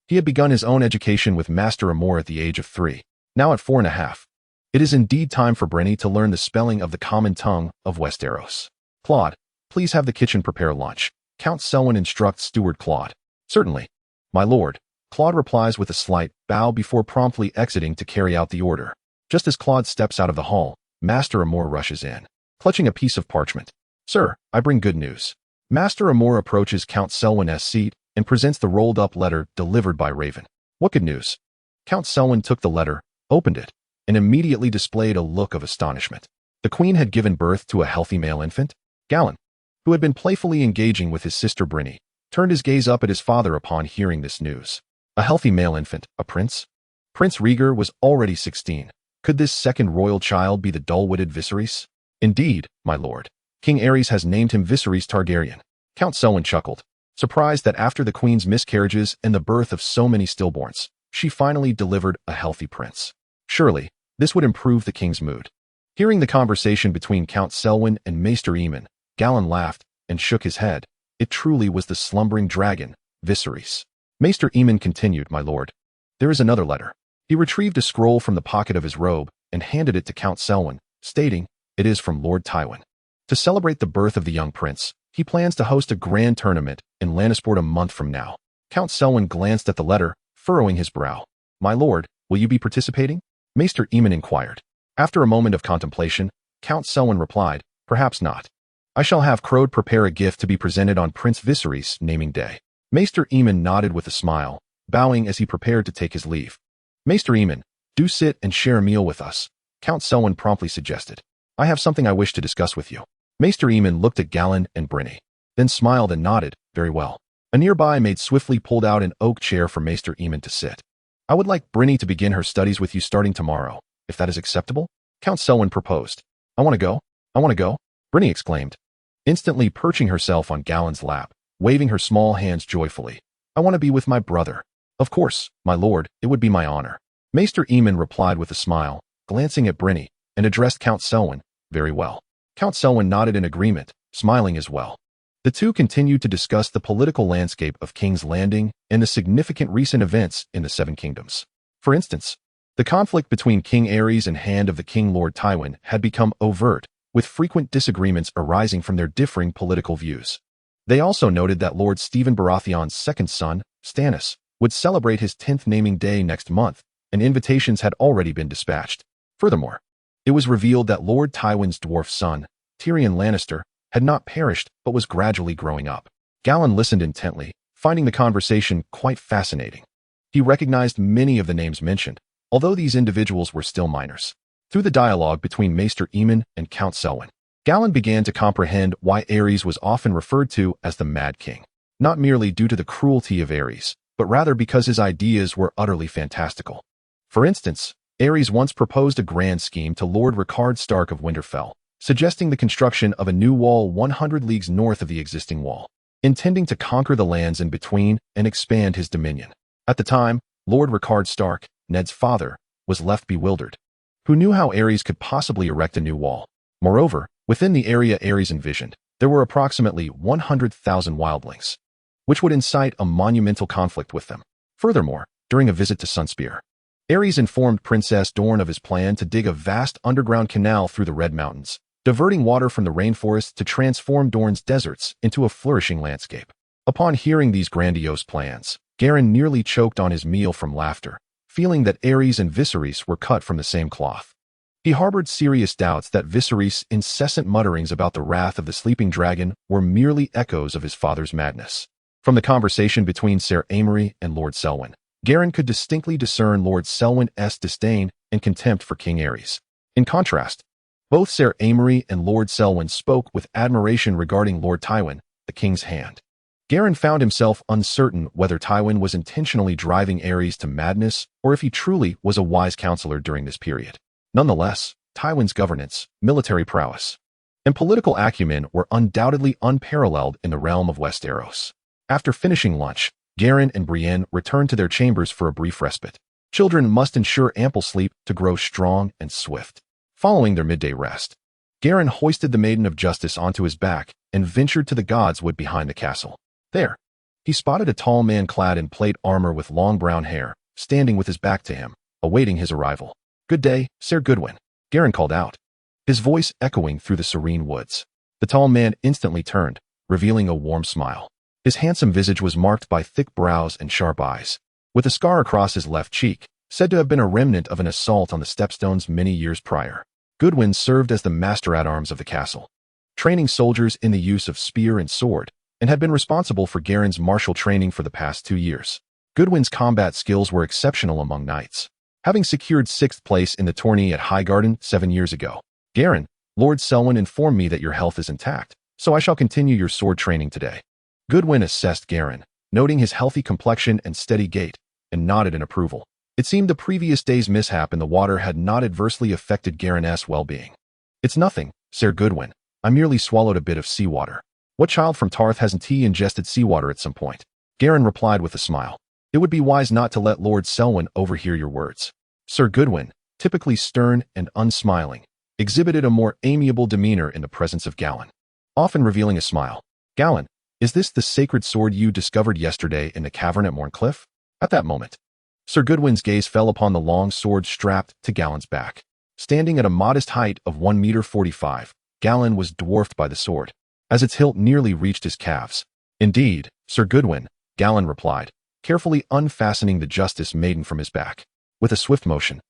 He had begun his own education with Master Amor at the age of 3, now at 4.5. It is indeed time for Brienne to learn the spelling of the common tongue of Westeros. Claude, please have the kitchen prepare lunch, Count Selwyn instructs Steward Claude. Certainly, my lord, Claude replies with a slight bow before promptly exiting to carry out the order. Just as Claude steps out of the hall, Master Amor rushes in, clutching a piece of parchment. Sir, I bring good news. Master Amor approaches Count Selwyn's seat and presents the rolled-up letter delivered by Raven. What good news? Count Selwyn took the letter, opened it, and immediately displayed a look of astonishment. The queen had given birth to a healthy male infant? Gallan, who had been playfully engaging with his sister Brienne, turned his gaze up at his father upon hearing this news. A healthy male infant, a prince? Prince Rhaegar was already 16. Could this second royal child be the dull-witted Viserys? Indeed, my lord. King Aerys has named him Viserys Targaryen. Count Selwyn chuckled, surprised that after the queen's miscarriages and the birth of so many stillborns, she finally delivered a healthy prince. Surely, this would improve the king's mood. Hearing the conversation between Count Selwyn and Maester Aemon, Gallan laughed and shook his head. It truly was the slumbering dragon, Viserys. Maester Aemon continued, my lord. There is another letter. He retrieved a scroll from the pocket of his robe and handed it to Count Selwyn, stating, it is from Lord Tywin. To celebrate the birth of the young prince, he plans to host a grand tournament in Lannisport a month from now. Count Selwyn glanced at the letter, furrowing his brow. My lord, will you be participating? Maester Aemon inquired. After a moment of contemplation, Count Selwyn replied, perhaps not. I shall have Crode prepare a gift to be presented on Prince Viserys' naming day. Maester Aemon nodded with a smile, bowing as he prepared to take his leave. Maester Aemon, do sit and share a meal with us, Count Selwyn promptly suggested. I have something I wish to discuss with you. Maester Aemon looked at Gallan and Brienne, then smiled and nodded, very well. A nearby maid swiftly pulled out an oak chair for Maester Aemon to sit. I would like Brienne to begin her studies with you starting tomorrow, if that is acceptable, Count Selwyn proposed. I want to go, Brienne exclaimed, instantly perching herself on Gallan's lap, waving her small hands joyfully. I want to be with my brother. Of course, my lord, it would be my honor. Maester Aemon replied with a smile, glancing at Brienne, and addressed Count Selwyn, very well. Count Selwyn nodded in agreement, smiling as well. The two continued to discuss the political landscape of King's Landing and the significant recent events in the Seven Kingdoms. For instance, the conflict between King Aerys and Hand of the King Lord Tywin had become overt, with frequent disagreements arising from their differing political views. They also noted that Lord Stephen Baratheon's second son, Stannis, would celebrate his 10th naming day next month, and invitations had already been dispatched. Furthermore, it was revealed that Lord Tywin's dwarf son, Tyrion Lannister, had not perished but was gradually growing up. Gallan listened intently, finding the conversation quite fascinating. He recognized many of the names mentioned, although these individuals were still minors. Through the dialogue between Maester Aemon and Count Selwyn, Galladon began to comprehend why Aerys was often referred to as the Mad King, not merely due to the cruelty of Aerys, but rather because his ideas were utterly fantastical. For instance, Aerys once proposed a grand scheme to Lord Rickard Stark of Winterfell, suggesting the construction of a new wall 100 leagues north of the existing wall, intending to conquer the lands in between and expand his dominion. At the time, Lord Rickard Stark, Ned's father, was left bewildered. Who knew how Aerys could possibly erect a new wall? Moreover, within the area Aerys envisioned, there were approximately 100,000 wildlings, which would incite a monumental conflict with them. Furthermore, during a visit to Sunspear, Aerys informed Princess Dorne of his plan to dig a vast underground canal through the Red Mountains, diverting water from the rainforest to transform Dorne's deserts into a flourishing landscape. Upon hearing these grandiose plans, Garren nearly choked on his meal from laughter, feeling that Aerys and Viserys were cut from the same cloth. He harbored serious doubts that Viserys' incessant mutterings about the wrath of the sleeping dragon were merely echoes of his father's madness. From the conversation between Ser Amory and Lord Selwyn, Garren could distinctly discern Lord Selwyn's disdain and contempt for King Aerys. In contrast, both Ser Amory and Lord Selwyn spoke with admiration regarding Lord Tywin, the king's hand. Garren found himself uncertain whether Tywin was intentionally driving Aerys to madness or if he truly was a wise counselor during this period. Nonetheless, Tywin's governance, military prowess, and political acumen were undoubtedly unparalleled in the realm of Westeros. After finishing lunch, Garren and Brienne returned to their chambers for a brief respite. Children must ensure ample sleep to grow strong and swift. Following their midday rest, Garren hoisted the Maiden of Justice onto his back and ventured to the Godswood behind the castle. There, he spotted a tall man clad in plate armor with long brown hair, standing with his back to him, awaiting his arrival. "Good day, Ser Goodwin," Garren called out, his voice echoing through the serene woods. The tall man instantly turned, revealing a warm smile. His handsome visage was marked by thick brows and sharp eyes, with a scar across his left cheek, said to have been a remnant of an assault on the stepstones many years prior. Goodwin served as the master-at-arms of the castle, training soldiers in the use of spear and sword, and had been responsible for Garren's martial training for the past 2 years. Goodwin's combat skills were exceptional among knights, having secured 6th place in the tourney at Highgarden 7 years ago. "Garren, Lord Selwyn informed me that your health is intact, so I shall continue your sword training today." Goodwin assessed Garren, noting his healthy complexion and steady gait, and nodded in approval. It seemed the previous day's mishap in the water had not adversely affected Garren's well-being. "It's nothing, Ser Goodwin. I merely swallowed a bit of seawater. What child from Tarth hasn't he ingested seawater at some point?" Garren replied with a smile. "It would be wise not to let Lord Selwyn overhear your words." Ser Goodwin, typically stern and unsmiling, exhibited a more amiable demeanor in the presence of Galladon, often revealing a smile. "Galladon, is this the sacred sword you discovered yesterday in the cavern at Morncliff?" At that moment, Ser Goodwin's gaze fell upon the long sword strapped to Galladon's back. Standing at a modest height of 1.45 meters, Galladon was dwarfed by the sword, as its hilt nearly reached his calves. "Indeed, Ser Goodwin," Galladon replied, carefully unfastening the Justice Maiden from his back. With a swift motion,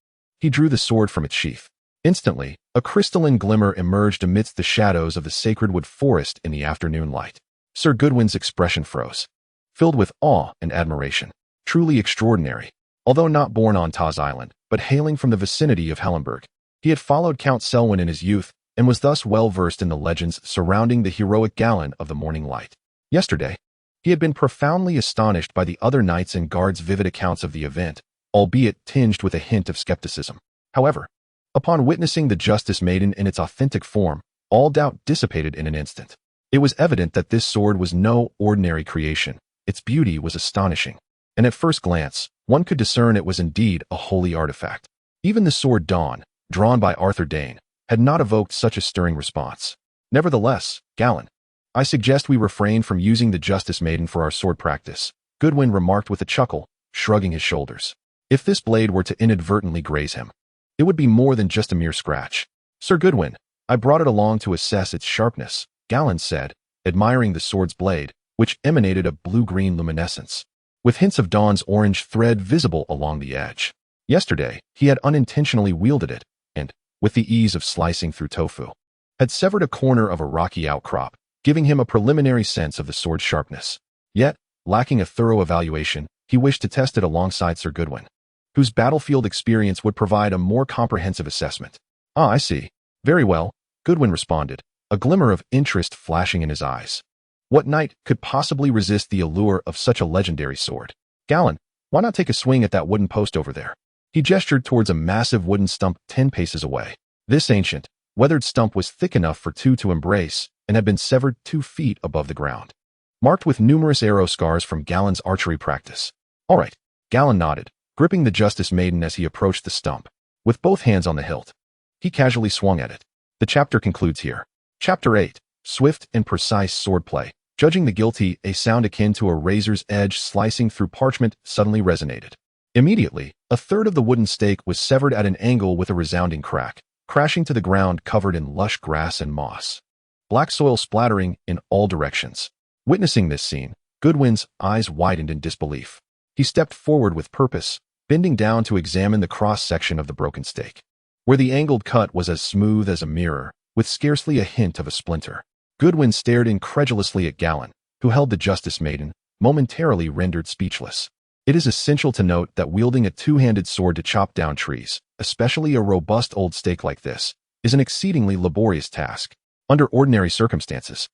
he drew the sword from its sheath. Instantly, a crystalline glimmer emerged amidst the shadows of the sacred wood forest in the afternoon light. Ser Goodwin's expression froze, filled with awe and admiration. Truly extraordinary. Although not born on Taz Island, but hailing from the vicinity of Hellenberg, he had followed Count Selwyn in his youth and was thus well versed in the legends surrounding the heroic Galladon of the Morninglight. Yesterday, he had been profoundly astonished by the other knights and guards' vivid accounts of the event, albeit tinged with a hint of skepticism. However, upon witnessing the Justice Maiden in its authentic form, all doubt dissipated in an instant. It was evident that this sword was no ordinary creation. Its beauty was astonishing, and at first glance, one could discern it was indeed a holy artifact. Even the sword Dawn, drawn by Arthur Dane, had not evoked such a stirring response. "Nevertheless, Galladon, I suggest we refrain from using the Justice Maiden for our sword practice," Goodwin remarked with a chuckle, shrugging his shoulders. "If this blade were to inadvertently graze him, it would be more than just a mere scratch." "Ser Goodwin, I brought it along to assess its sharpness," Galladon said, admiring the sword's blade, which emanated a blue-green luminescence, with hints of Dawn's orange thread visible along the edge. Yesterday, he had unintentionally wielded it, and, with the ease of slicing through tofu, had severed a corner of a rocky outcrop, giving him a preliminary sense of the sword's sharpness. Yet, lacking a thorough evaluation, He wished to test it alongside Sir Goodwin, whose battlefield experience would provide a more comprehensive assessment. Ah, I see. Very well, Goodwin responded, a glimmer of interest flashing in his eyes. What knight could possibly resist the allure of such a legendary sword? Gallan, why not take a swing at that wooden post over there? He gestured towards a massive wooden stump 10 paces away. This ancient, weathered stump was thick enough for two to embrace and had been severed 2 feet above the ground, marked with numerous arrow scars from Gallan's archery practice. All right, Gallan nodded, gripping the Justice Maiden as he approached the stump. With both hands on the hilt, he casually swung at it. The chapter concludes here. Chapter 8. Swift and precise swordplay. Judging the guilty, a sound akin to a razor's edge slicing through parchment suddenly resonated. Immediately, a third of the wooden stake was severed at an angle with a resounding crack, crashing to the ground covered in lush grass and moss. Black soil splattering in all directions. Witnessing this scene, Goodwin's eyes widened in disbelief. He stepped forward with purpose, bending down to examine the cross-section of the broken stake, where the angled cut was as smooth as a mirror, with scarcely a hint of a splinter. Goodwin stared incredulously at Gallan, who held the Justice Maiden, momentarily rendered speechless. It is essential to note that wielding a two-handed sword to chop down trees, especially a robust old stake like this, is an exceedingly laborious task. Under ordinary circumstances,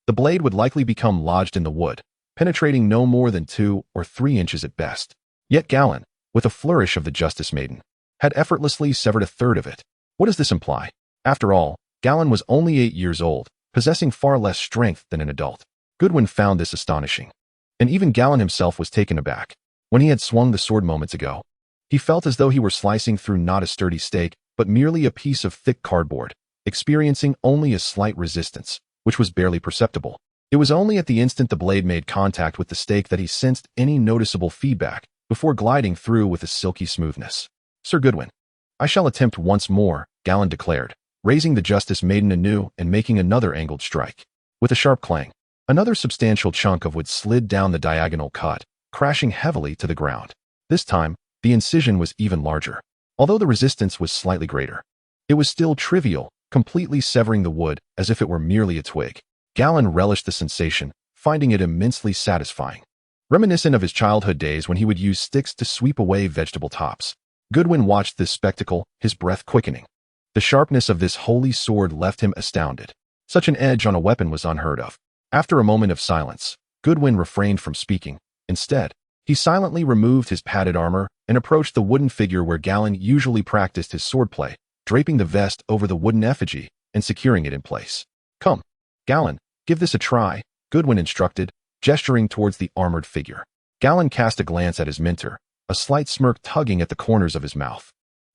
the blade would likely become lodged in the wood, penetrating no more than 2 or 3 inches at best. Yet Gallan, with a flourish of the Justice Maiden, had effortlessly severed a third of it. What does this imply? After all, Gallan was only 8 years old, possessing far less strength than an adult. Goodwin found this astonishing. And even Gallan himself was taken aback. When he had swung the sword moments ago, he felt as though he were slicing through not a sturdy stake, but merely a piece of thick cardboard, experiencing only a slight resistance, which was barely perceptible. It was only at the instant the blade made contact with the stake that he sensed any noticeable feedback, before gliding through with a silky smoothness. Sir Goodwin, I shall attempt once more, Gallan declared, raising the Justice Maiden anew and making another angled strike. With a sharp clang, another substantial chunk of wood slid down the diagonal cut, crashing heavily to the ground. This time, the incision was even larger. Although the resistance was slightly greater, it was still trivial, completely severing the wood as if it were merely a twig. Gallan relished the sensation, finding it immensely satisfying. Reminiscent of his childhood days when he would use sticks to sweep away vegetable tops, Goodwin watched this spectacle, his breath quickening. The sharpness of this holy sword left him astounded. Such an edge on a weapon was unheard of. After a moment of silence, Goodwin refrained from speaking. Instead, he silently removed his padded armor and approached the wooden figure where Gallan usually practiced his swordplay, draping the vest over the wooden effigy and securing it in place. Come, Gallan, give this a try, Goodwin instructed, gesturing towards the armored figure. Gallan cast a glance at his mentor, a slight smirk tugging at the corners of his mouth.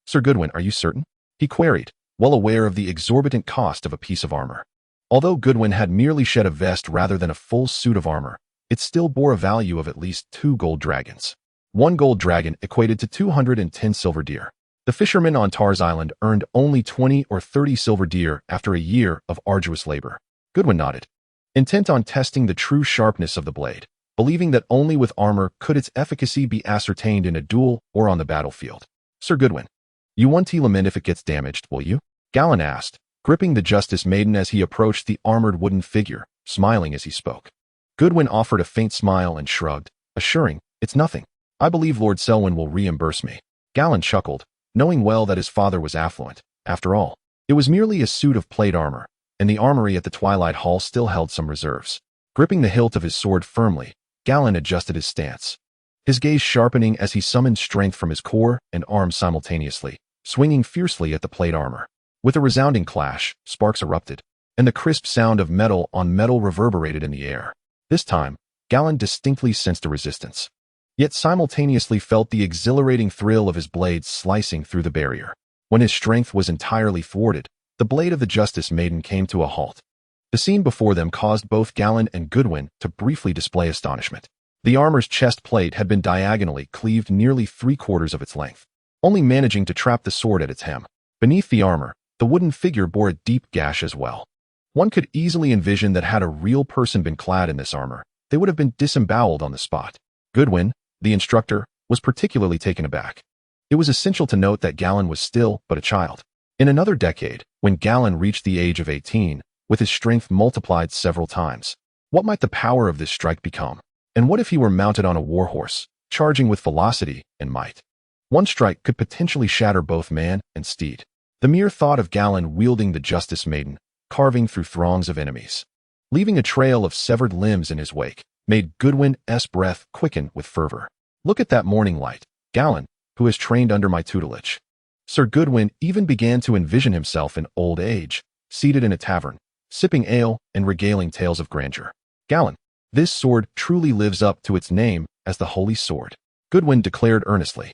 Sir Goodwin, are you certain? He queried, well aware of the exorbitant cost of a piece of armor. Although Goodwin had merely shed a vest rather than a full suit of armor, it still bore a value of at least 2 gold dragons. 1 gold dragon equated to 210 silver deer. The fishermen on Tar's Island earned only 20 or 30 silver deer after a year of arduous labor. Goodwin nodded, intent on testing the true sharpness of the blade, believing that only with armor could its efficacy be ascertained in a duel or on the battlefield. Sir Goodwin, you won't lament if it gets damaged, will you? Gallan asked, gripping the Justice Maiden as he approached the armored wooden figure, smiling as he spoke. Goodwin offered a faint smile and shrugged, assuring, it's nothing. I believe Lord Selwyn will reimburse me. Gallan chuckled, knowing well that his father was affluent. After all, it was merely a suit of plate armor, and the armory at the Twilight Hall still held some reserves. Gripping the hilt of his sword firmly, Gallan adjusted his stance, his gaze sharpening as he summoned strength from his core and arms simultaneously, swinging fiercely at the plate armor. With a resounding clash, sparks erupted, and the crisp sound of metal on metal reverberated in the air. This time, Gallan distinctly sensed a resistance, yet simultaneously felt the exhilarating thrill of his blade slicing through the barrier. When his strength was entirely thwarted, the blade of the Justice Maiden came to a halt. The scene before them caused both Gallan and Goodwin to briefly display astonishment. The armor's chest plate had been diagonally cleaved nearly 3/4 of its length, only managing to trap the sword at its hem. Beneath the armor, the wooden figure bore a deep gash as well. One could easily envision that had a real person been clad in this armor, they would have been disemboweled on the spot. Goodwin, the instructor, was particularly taken aback. It was essential to note that Gallan was still but a child. In another decade, when Gallan reached the age of 18, with his strength multiplied several times, what might the power of this strike become? And what if he were mounted on a warhorse, charging with velocity and might. One strike could potentially shatter both man and steed. The mere thought of Galladon wielding the Justice Maiden, carving through throngs of enemies, leaving a trail of severed limbs in his wake, made Goodwin's breath quicken with fervor. Look at that Morninglight, Galladon, who has trained under my tutelage. Sir Goodwin even began to envision himself in old age, seated in a tavern, sipping ale and regaling tales of grandeur. Galladon, this sword truly lives up to its name as the Holy Sword, Goodwin declared earnestly.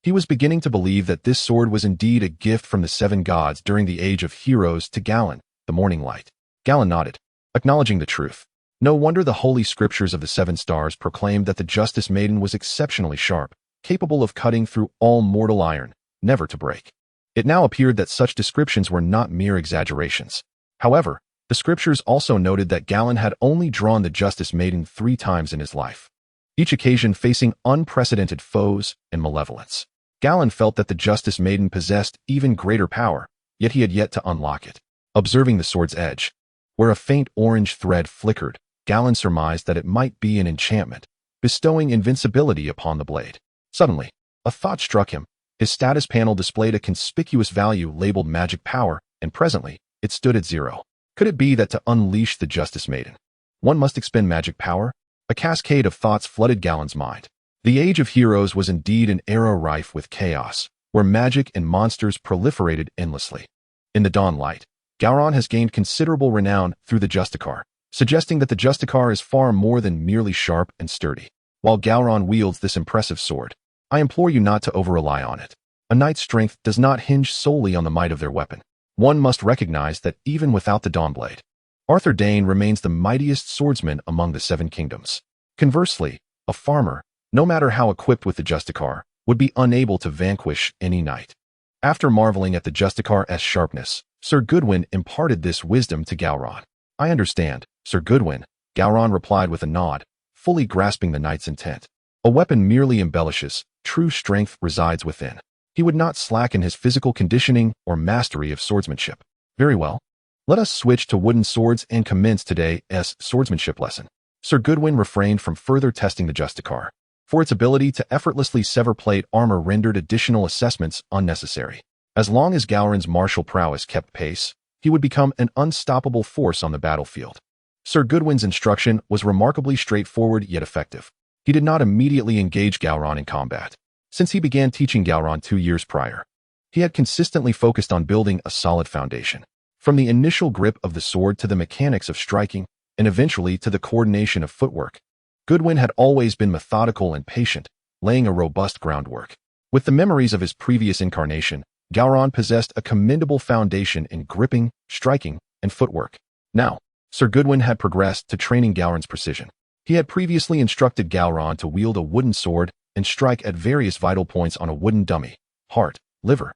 He was beginning to believe that this sword was indeed a gift from the seven gods during the Age of Heroes to Galladon, the Morninglight. Galladon nodded, acknowledging the truth. No wonder the holy scriptures of the Seven Stars proclaimed that the Justice Maiden was exceptionally sharp, capable of cutting through all mortal iron, never to break. It now appeared that such descriptions were not mere exaggerations. However, the scriptures also noted that Galladon had only drawn the Justice Maiden 3 times in his life, each occasion facing unprecedented foes and malevolence. Galladon felt that the Justice Maiden possessed even greater power, yet he had yet to unlock it. Observing the sword's edge, where a faint orange thread flickered, Galladon surmised that it might be an enchantment, bestowing invincibility upon the blade. Suddenly, a thought struck him. His status panel displayed a conspicuous value labeled Magic Power, and presently, it stood at 0. Could it be that to unleash the Justice Maiden, one must expend magic power? A cascade of thoughts flooded Galladon's mind. The Age of Heroes was indeed an era rife with chaos, where magic and monsters proliferated endlessly. In the dawn light, Galladon has gained considerable renown through the Justicar, suggesting that the Justicar is far more than merely sharp and sturdy. While Galladon wields this impressive sword, I implore you not to over-rely on it. A knight's strength does not hinge solely on the might of their weapon. One must recognize that even without the Dawnblade, Arthur Dane remains the mightiest swordsman among the 7 kingdoms. Conversely, a farmer, no matter how equipped with the Justicar, would be unable to vanquish any knight. After marveling at the Justicar's sharpness, Sir Goodwin imparted this wisdom to Galladon. I understand, Sir Goodwin, Galladon replied with a nod, fully grasping the knight's intent. A weapon merely embellishes, true strength resides within. He would not slacken his physical conditioning or mastery of swordsmanship. Very well. Let us switch to wooden swords and commence today's swordsmanship lesson. Sir Goodwin refrained from further testing the Justicar, for its ability to effortlessly sever plate armor rendered additional assessments unnecessary. As long as Galladon's martial prowess kept pace, he would become an unstoppable force on the battlefield. Sir Goodwin's instruction was remarkably straightforward yet effective. He did not immediately engage Galladon in combat. Since he began teaching Galladon 2 years prior, he had consistently focused on building a solid foundation. From the initial grip of the sword to the mechanics of striking, and eventually to the coordination of footwork, Goodwin had always been methodical and patient, laying a robust groundwork. With the memories of his previous incarnation, Galladon possessed a commendable foundation in gripping, striking, and footwork. Now, Sir Goodwin had progressed to training Galladon's precision. He had previously instructed Galladon to wield a wooden sword and strike at various vital points on a wooden dummy: heart, liver,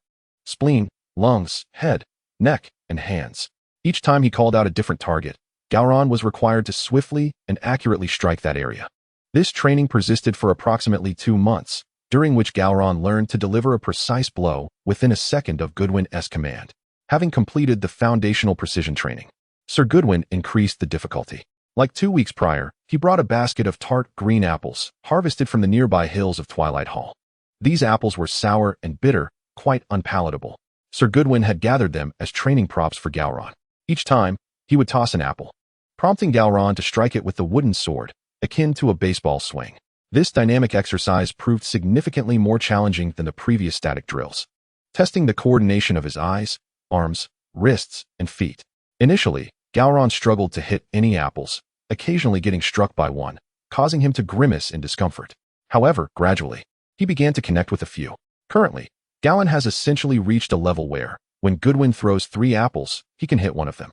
spleen, lungs, head, neck, and hands. Each time he called out a different target, Galladon was required to swiftly and accurately strike that area. This training persisted for approximately 2 months, during which Galladon learned to deliver a precise blow within a second of Goodwin's command. Having completed the foundational precision training, Sir Goodwin increased the difficulty. Like 2 weeks prior, he brought a basket of tart green apples, harvested from the nearby hills of Twilight Hall. These apples were sour and bitter, quite unpalatable. Sir Goodwin had gathered them as training props for Galladon. Each time, he would toss an apple, prompting Galladon to strike it with the wooden sword, akin to a baseball swing. This dynamic exercise proved significantly more challenging than the previous static drills, testing the coordination of his eyes, arms, wrists, and feet. Initially, Galladon struggled to hit any apples, occasionally getting struck by one, causing him to grimace in discomfort. However, gradually, he began to connect with a few. Currently, Galladon has essentially reached a level where, when Goodwin throws 3 apples, he can hit one of them.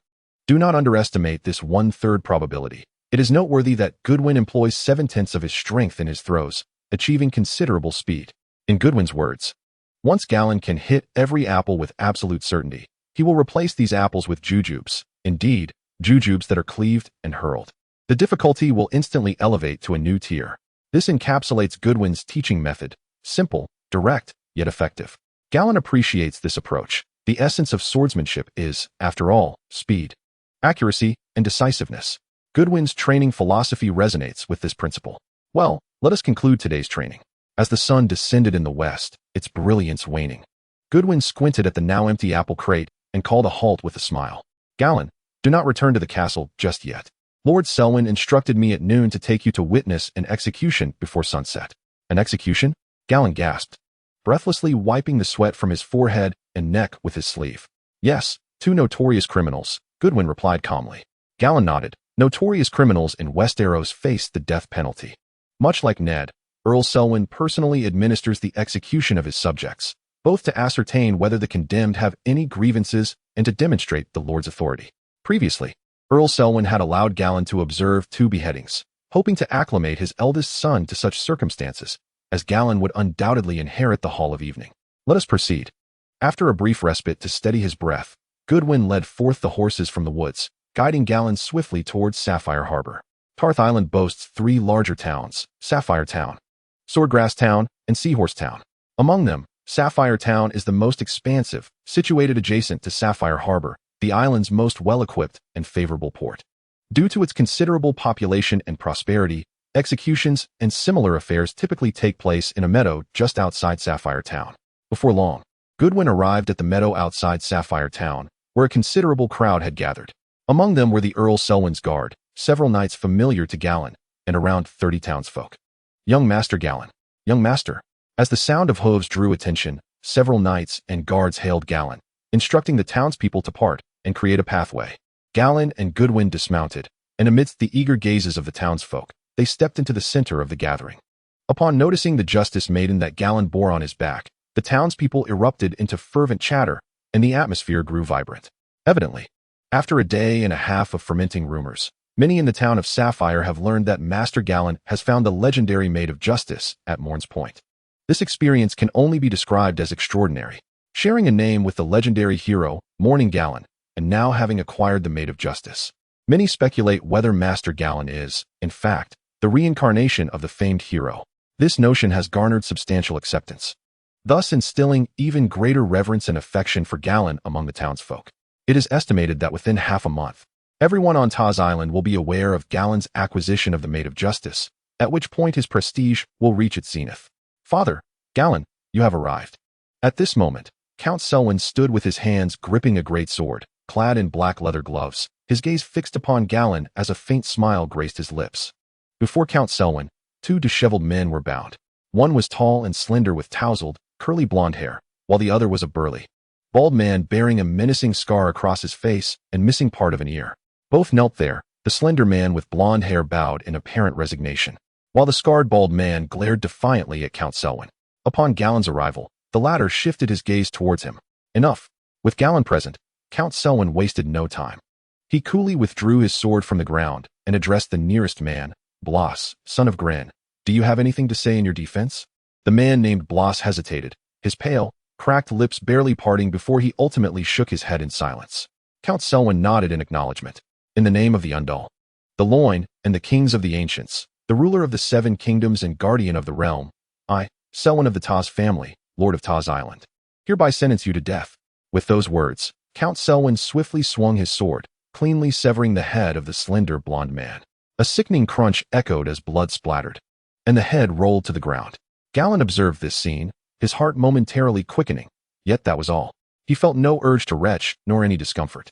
Do not underestimate this 1/3 probability. It is noteworthy that Goodwin employs 7/10 of his strength in his throws, achieving considerable speed. In Goodwin's words, once Galladon can hit every apple with absolute certainty, he will replace these apples with jujubes. Indeed, jujubes that are cleaved and hurled. The difficulty will instantly elevate to a new tier. This encapsulates Goodwin's teaching method: simple, direct, yet effective. Galladon appreciates this approach. The essence of swordsmanship is, after all, speed, accuracy, and decisiveness. Goodwin's training philosophy resonates with this principle. Well, let us conclude today's training. As the sun descended in the west, its brilliance waning. Goodwin squinted at the now empty apple crate and called a halt with a smile. Gallan, do not return to the castle just yet. Lord Selwyn instructed me at noon to take you to witness an execution before sunset. An execution? Gallan gasped, breathlessly wiping the sweat from his forehead and neck with his sleeve. Yes, 2 notorious criminals, Goodwin replied calmly. Gallan nodded. Notorious criminals in Westeros face the death penalty. Much like Ned, Earl Selwyn personally administers the execution of his subjects, both to ascertain whether the condemned have any grievances and to demonstrate the Lord's authority. Previously, Earl Selwyn had allowed Gallan to observe 2 beheadings, hoping to acclimate his eldest son to such circumstances, as Gallan would undoubtedly inherit the Hall of Evening. Let us proceed. After a brief respite to steady his breath, Goodwin led forth the horses from the woods, guiding Gallan swiftly towards Sapphire Harbor. Tarth Island boasts 3 larger towns: Sapphire Town, Swordgrass Town, and Seahorse Town. Among them, Sapphire Town is the most expansive, situated adjacent to Sapphire Harbor, the island's most well-equipped and favorable port. Due to its considerable population and prosperity, executions and similar affairs typically take place in a meadow just outside Sapphire Town. Before long, Goodwin arrived at the meadow outside Sapphire Town, where a considerable crowd had gathered. Among them were the Earl Selwyn's guard, several knights familiar to Gallan, and around 30 townsfolk. Young Master Gallan. Young Master. As the sound of hooves drew attention, several knights and guards hailed Gallan, instructing the townspeople to part and create a pathway. Gallan and Goodwin dismounted, and amidst the eager gazes of the townsfolk, they stepped into the center of the gathering. Upon noticing the justice maiden that Gallan bore on his back, the townspeople erupted into fervent chatter, and the atmosphere grew vibrant. Evidently, after a day and a half of fermenting rumors, many in the town of Sapphire have learned that Master Gallan has found the legendary Maid of Justice at Morn's Point. This experience can only be described as extraordinary. Sharing a name with the legendary hero, Morning Gallan, and now having acquired the Maid of Justice. Many speculate whether Master Gallan is, in fact, the reincarnation of the famed hero. This notion has garnered substantial acceptance, thus instilling even greater reverence and affection for Gallan among the townsfolk. It is estimated that within half a month, everyone on Taz Island will be aware of Gallan's acquisition of the Maid of Justice, at which point his prestige will reach its zenith. Father, Gallan, you have arrived. At this moment, Count Selwyn stood with his hands gripping a great sword, clad in black leather gloves, his gaze fixed upon Gallan as a faint smile graced his lips. Before Count Selwyn, 2 disheveled men were bound. One was tall and slender with tousled, curly blonde hair, while the other was a burly, bald man bearing a menacing scar across his face and missing part of an ear. Both knelt there, the slender man with blonde hair bowed in apparent resignation, while the scarred bald man glared defiantly at Count Selwyn. Upon Gallan's arrival, the latter shifted his gaze towards him. Enough. With Gallan present, Count Selwyn wasted no time. He coolly withdrew his sword from the ground and addressed the nearest man, Blas, son of Gren. Do you have anything to say in your defense? The man named Blas hesitated, his pale, cracked lips barely parting before he ultimately shook his head in silence. Count Selwyn nodded in acknowledgement. In the name of the Undal, the Loin, and the kings of the ancients, the ruler of the 7 kingdoms and guardian of the realm, I, Selwyn of the Taz family, Lord of Taz Island, hereby sentence you to death. With those words, Count Selwyn swiftly swung his sword, cleanly severing the head of the slender blonde man. A sickening crunch echoed as blood splattered, and the head rolled to the ground. Gallan observed this scene, his heart momentarily quickening, yet that was all. He felt no urge to retch, nor any discomfort.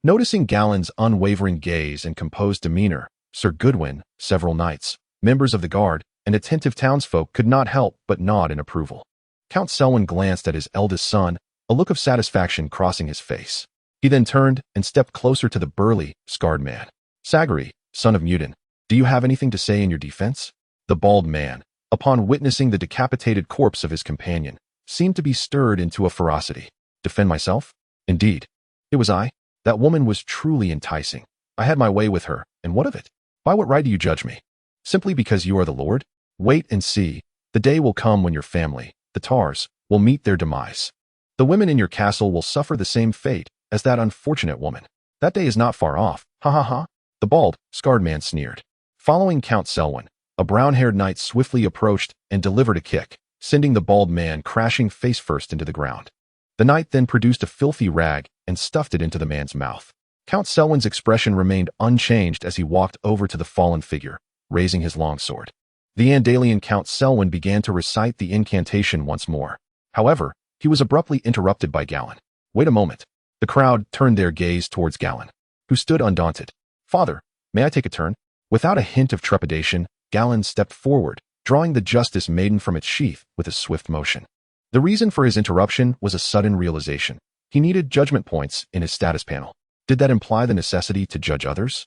Noticing Gallan's unwavering gaze and composed demeanor, Sir Goodwin, several knights, members of the guard, and attentive townsfolk could not help but nod in approval. Count Selwyn glanced at his eldest son, a look of satisfaction crossing his face. He then turned and stepped closer to the burly, scarred man. Sagari, son of Mudin, do you have anything to say in your defense? The bald man, upon witnessing the decapitated corpse of his companion, seemed to be stirred into a ferocity. Defend myself? Indeed. It was I. That woman was truly enticing. I had my way with her, and what of it? By what right do you judge me? Simply because you are the Lord? Wait and see. The day will come when your family, the Tars, will meet their demise. The women in your castle will suffer the same fate as that unfortunate woman. That day is not far off. Ha ha ha. The bald, scarred man sneered. Following Count Selwyn, a brown-haired knight swiftly approached and delivered a kick, sending the bald man crashing face first into the ground. The knight then produced a filthy rag and stuffed it into the man's mouth. Count Selwyn's expression remained unchanged as he walked over to the fallen figure, raising his long sword. The Andalian Count Selwyn began to recite the incantation once more. However, he was abruptly interrupted by Gallan. Wait a moment. The crowd turned their gaze towards Gallan, who stood undaunted. Father, may I take a turn? Without a hint of trepidation, Gallan stepped forward, drawing the Justice Maiden from its sheath with a swift motion. The reason for his interruption was a sudden realization. He needed judgment points in his status panel. Did that imply the necessity to judge others?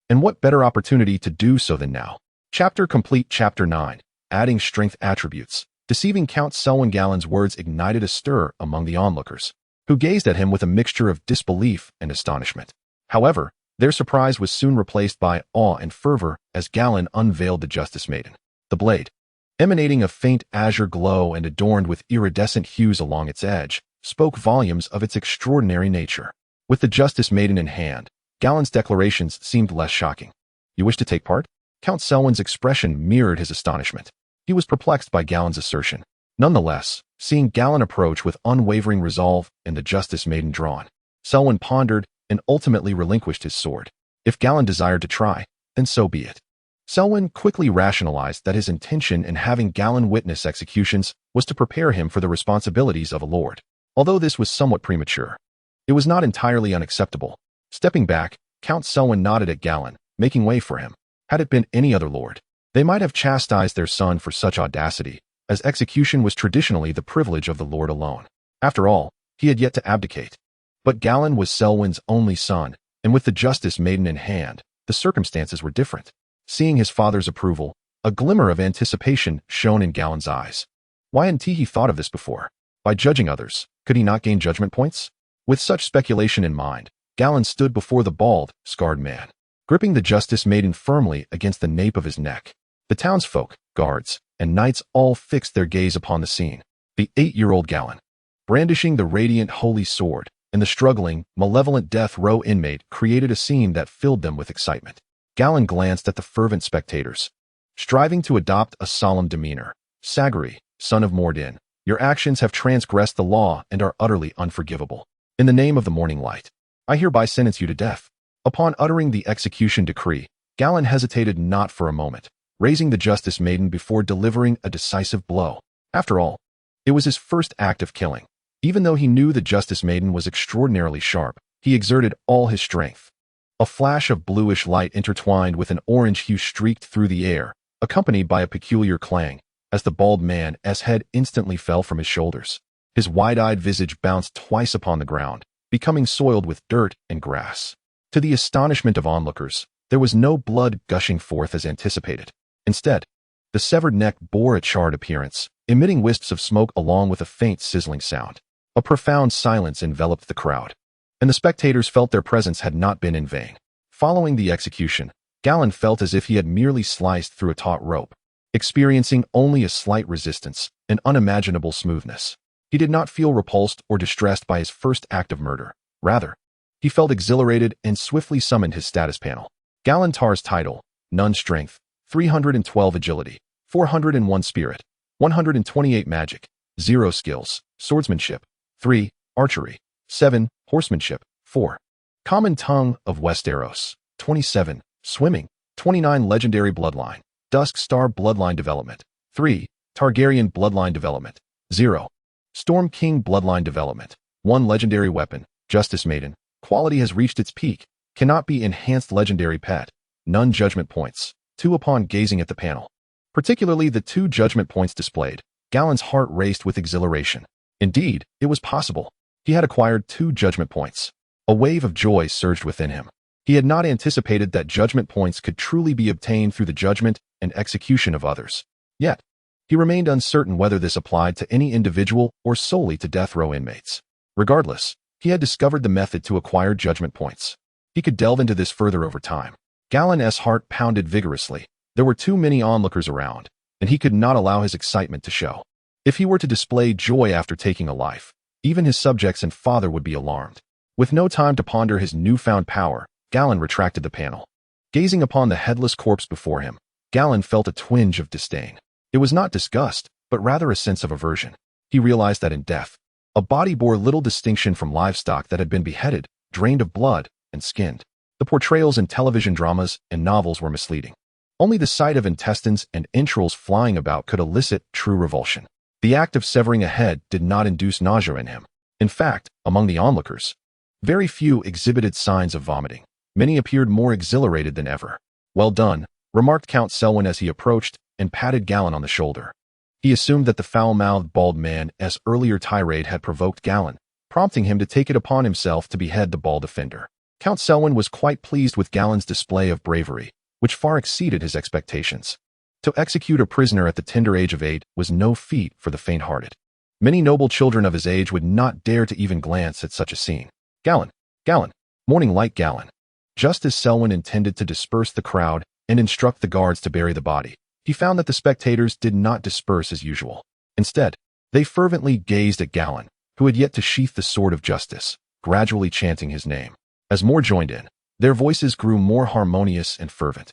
And what better opportunity to do so than now? Chapter complete. Chapter 9. Adding strength attributes. Deceiving Count Selwyn. Gallan's words ignited a stir among the onlookers, who gazed at him with a mixture of disbelief and astonishment. However, their surprise was soon replaced by awe and fervor as Gallan unveiled the Justice Maiden. The blade, emanating a faint azure glow and adorned with iridescent hues along its edge, spoke volumes of its extraordinary nature. With the Justice Maiden in hand, Gallan's declarations seemed less shocking. You wish to take part? Count Selwyn's expression mirrored his astonishment. He was perplexed by Gallan's assertion. Nonetheless, seeing Gallan approach with unwavering resolve and the Justice Maiden drawn, Selwyn pondered and ultimately relinquished his sword. If Gallan desired to try, then so be it. Selwyn quickly rationalized that his intention in having Gallan witness executions was to prepare him for the responsibilities of a lord. Although this was somewhat premature, it was not entirely unacceptable. Stepping back, Count Selwyn nodded at Gallan, making way for him. Had it been any other lord, they might have chastised their son for such audacity, as execution was traditionally the privilege of the lord alone. After all, he had yet to abdicate. But Gallan was Selwyn's only son, and with the Justice Maiden in hand, the circumstances were different. Seeing his father's approval, a glimmer of anticipation shone in Gallan's eyes. Why hadn't he thought of this before? By judging others, could he not gain judgment points? With such speculation in mind, Gallan stood before the bald, scarred man, gripping the Justice Maiden firmly against the nape of his neck. The townsfolk, guards, and knights all fixed their gaze upon the scene. The 8-year-old Gallan, brandishing the radiant holy sword, and the struggling, malevolent death row inmate created a scene that filled them with excitement. Gallan glanced at the fervent spectators, striving to adopt a solemn demeanor. Sagari, son of Mordin, your actions have transgressed the law and are utterly unforgivable. In the name of the Morning Light, I hereby sentence you to death. Upon uttering the execution decree, Gallan hesitated not for a moment, raising the Justice Maiden before delivering a decisive blow. After all, it was his first act of killing. Even though he knew the Justice Maiden was extraordinarily sharp, he exerted all his strength. A flash of bluish light intertwined with an orange hue streaked through the air, accompanied by a peculiar clang, as the bald man's head instantly fell from his shoulders. His wide-eyed visage bounced twice upon the ground, becoming soiled with dirt and grass. To the astonishment of onlookers, there was no blood gushing forth as anticipated. Instead, the severed neck bore a charred appearance, emitting wisps of smoke along with a faint sizzling sound. A profound silence enveloped the crowd, and the spectators felt their presence had not been in vain. Following the execution, Gallan felt as if he had merely sliced through a taut rope, experiencing only a slight resistance and unimaginable smoothness. He did not feel repulsed or distressed by his first act of murder. Rather, he felt exhilarated and swiftly summoned his status panel. Galladon Tarth's title: none strength, 312 agility, 401 spirit, 128 magic, 0 skills, swordsmanship, 3, archery, 7, horsemanship, 4, common tongue of Westeros, 27, swimming, 29 legendary bloodline, Dusk Star bloodline development, 3, Targaryen bloodline development, 0, Storm King bloodline development, 1 legendary weapon, Justice Maiden, quality has reached its peak, cannot be enhanced legendary pet, none judgment points, 2 upon gazing at the panel. Particularly the 2 judgment points displayed, Gallan's heart raced with exhilaration. Indeed, it was possible. He had acquired 2 judgment points. A wave of joy surged within him. He had not anticipated that judgment points could truly be obtained through the judgment and execution of others. Yet, he remained uncertain whether this applied to any individual or solely to death row inmates. Regardless, he had discovered the method to acquire judgment points. He could delve into this further over time. Gallan's heart pounded vigorously. There were too many onlookers around, and he could not allow his excitement to show. If he were to display joy after taking a life, even his subjects and father would be alarmed. With no time to ponder his newfound power, Gallan retracted the panel. Gazing upon the headless corpse before him, Gallan felt a twinge of disdain. It was not disgust, but rather a sense of aversion. He realized that in death, a body bore little distinction from livestock that had been beheaded, drained of blood, and skinned. The portrayals in television dramas and novels were misleading. Only the sight of intestines and entrails flying about could elicit true revulsion. The act of severing a head did not induce nausea in him. In fact, among the onlookers, very few exhibited signs of vomiting. Many appeared more exhilarated than ever. "Well done," remarked Count Selwyn as he approached and patted Gallan on the shoulder. He assumed that the foul-mouthed bald man's earlier tirade had provoked Gallan, prompting him to take it upon himself to behead the bald offender. Count Selwyn was quite pleased with Gallan's display of bravery, which far exceeded his expectations. To execute a prisoner at the tender age of 8 was no feat for the faint-hearted. Many noble children of his age would not dare to even glance at such a scene. "Gallan! Gallan! Morninglight Gallan!" Just as Selwyn intended to disperse the crowd and instruct the guards to bury the body, he found that the spectators did not disperse as usual. Instead, they fervently gazed at Gallan, who had yet to sheath the sword of justice, gradually chanting his name. As more joined in, their voices grew more harmonious and fervent.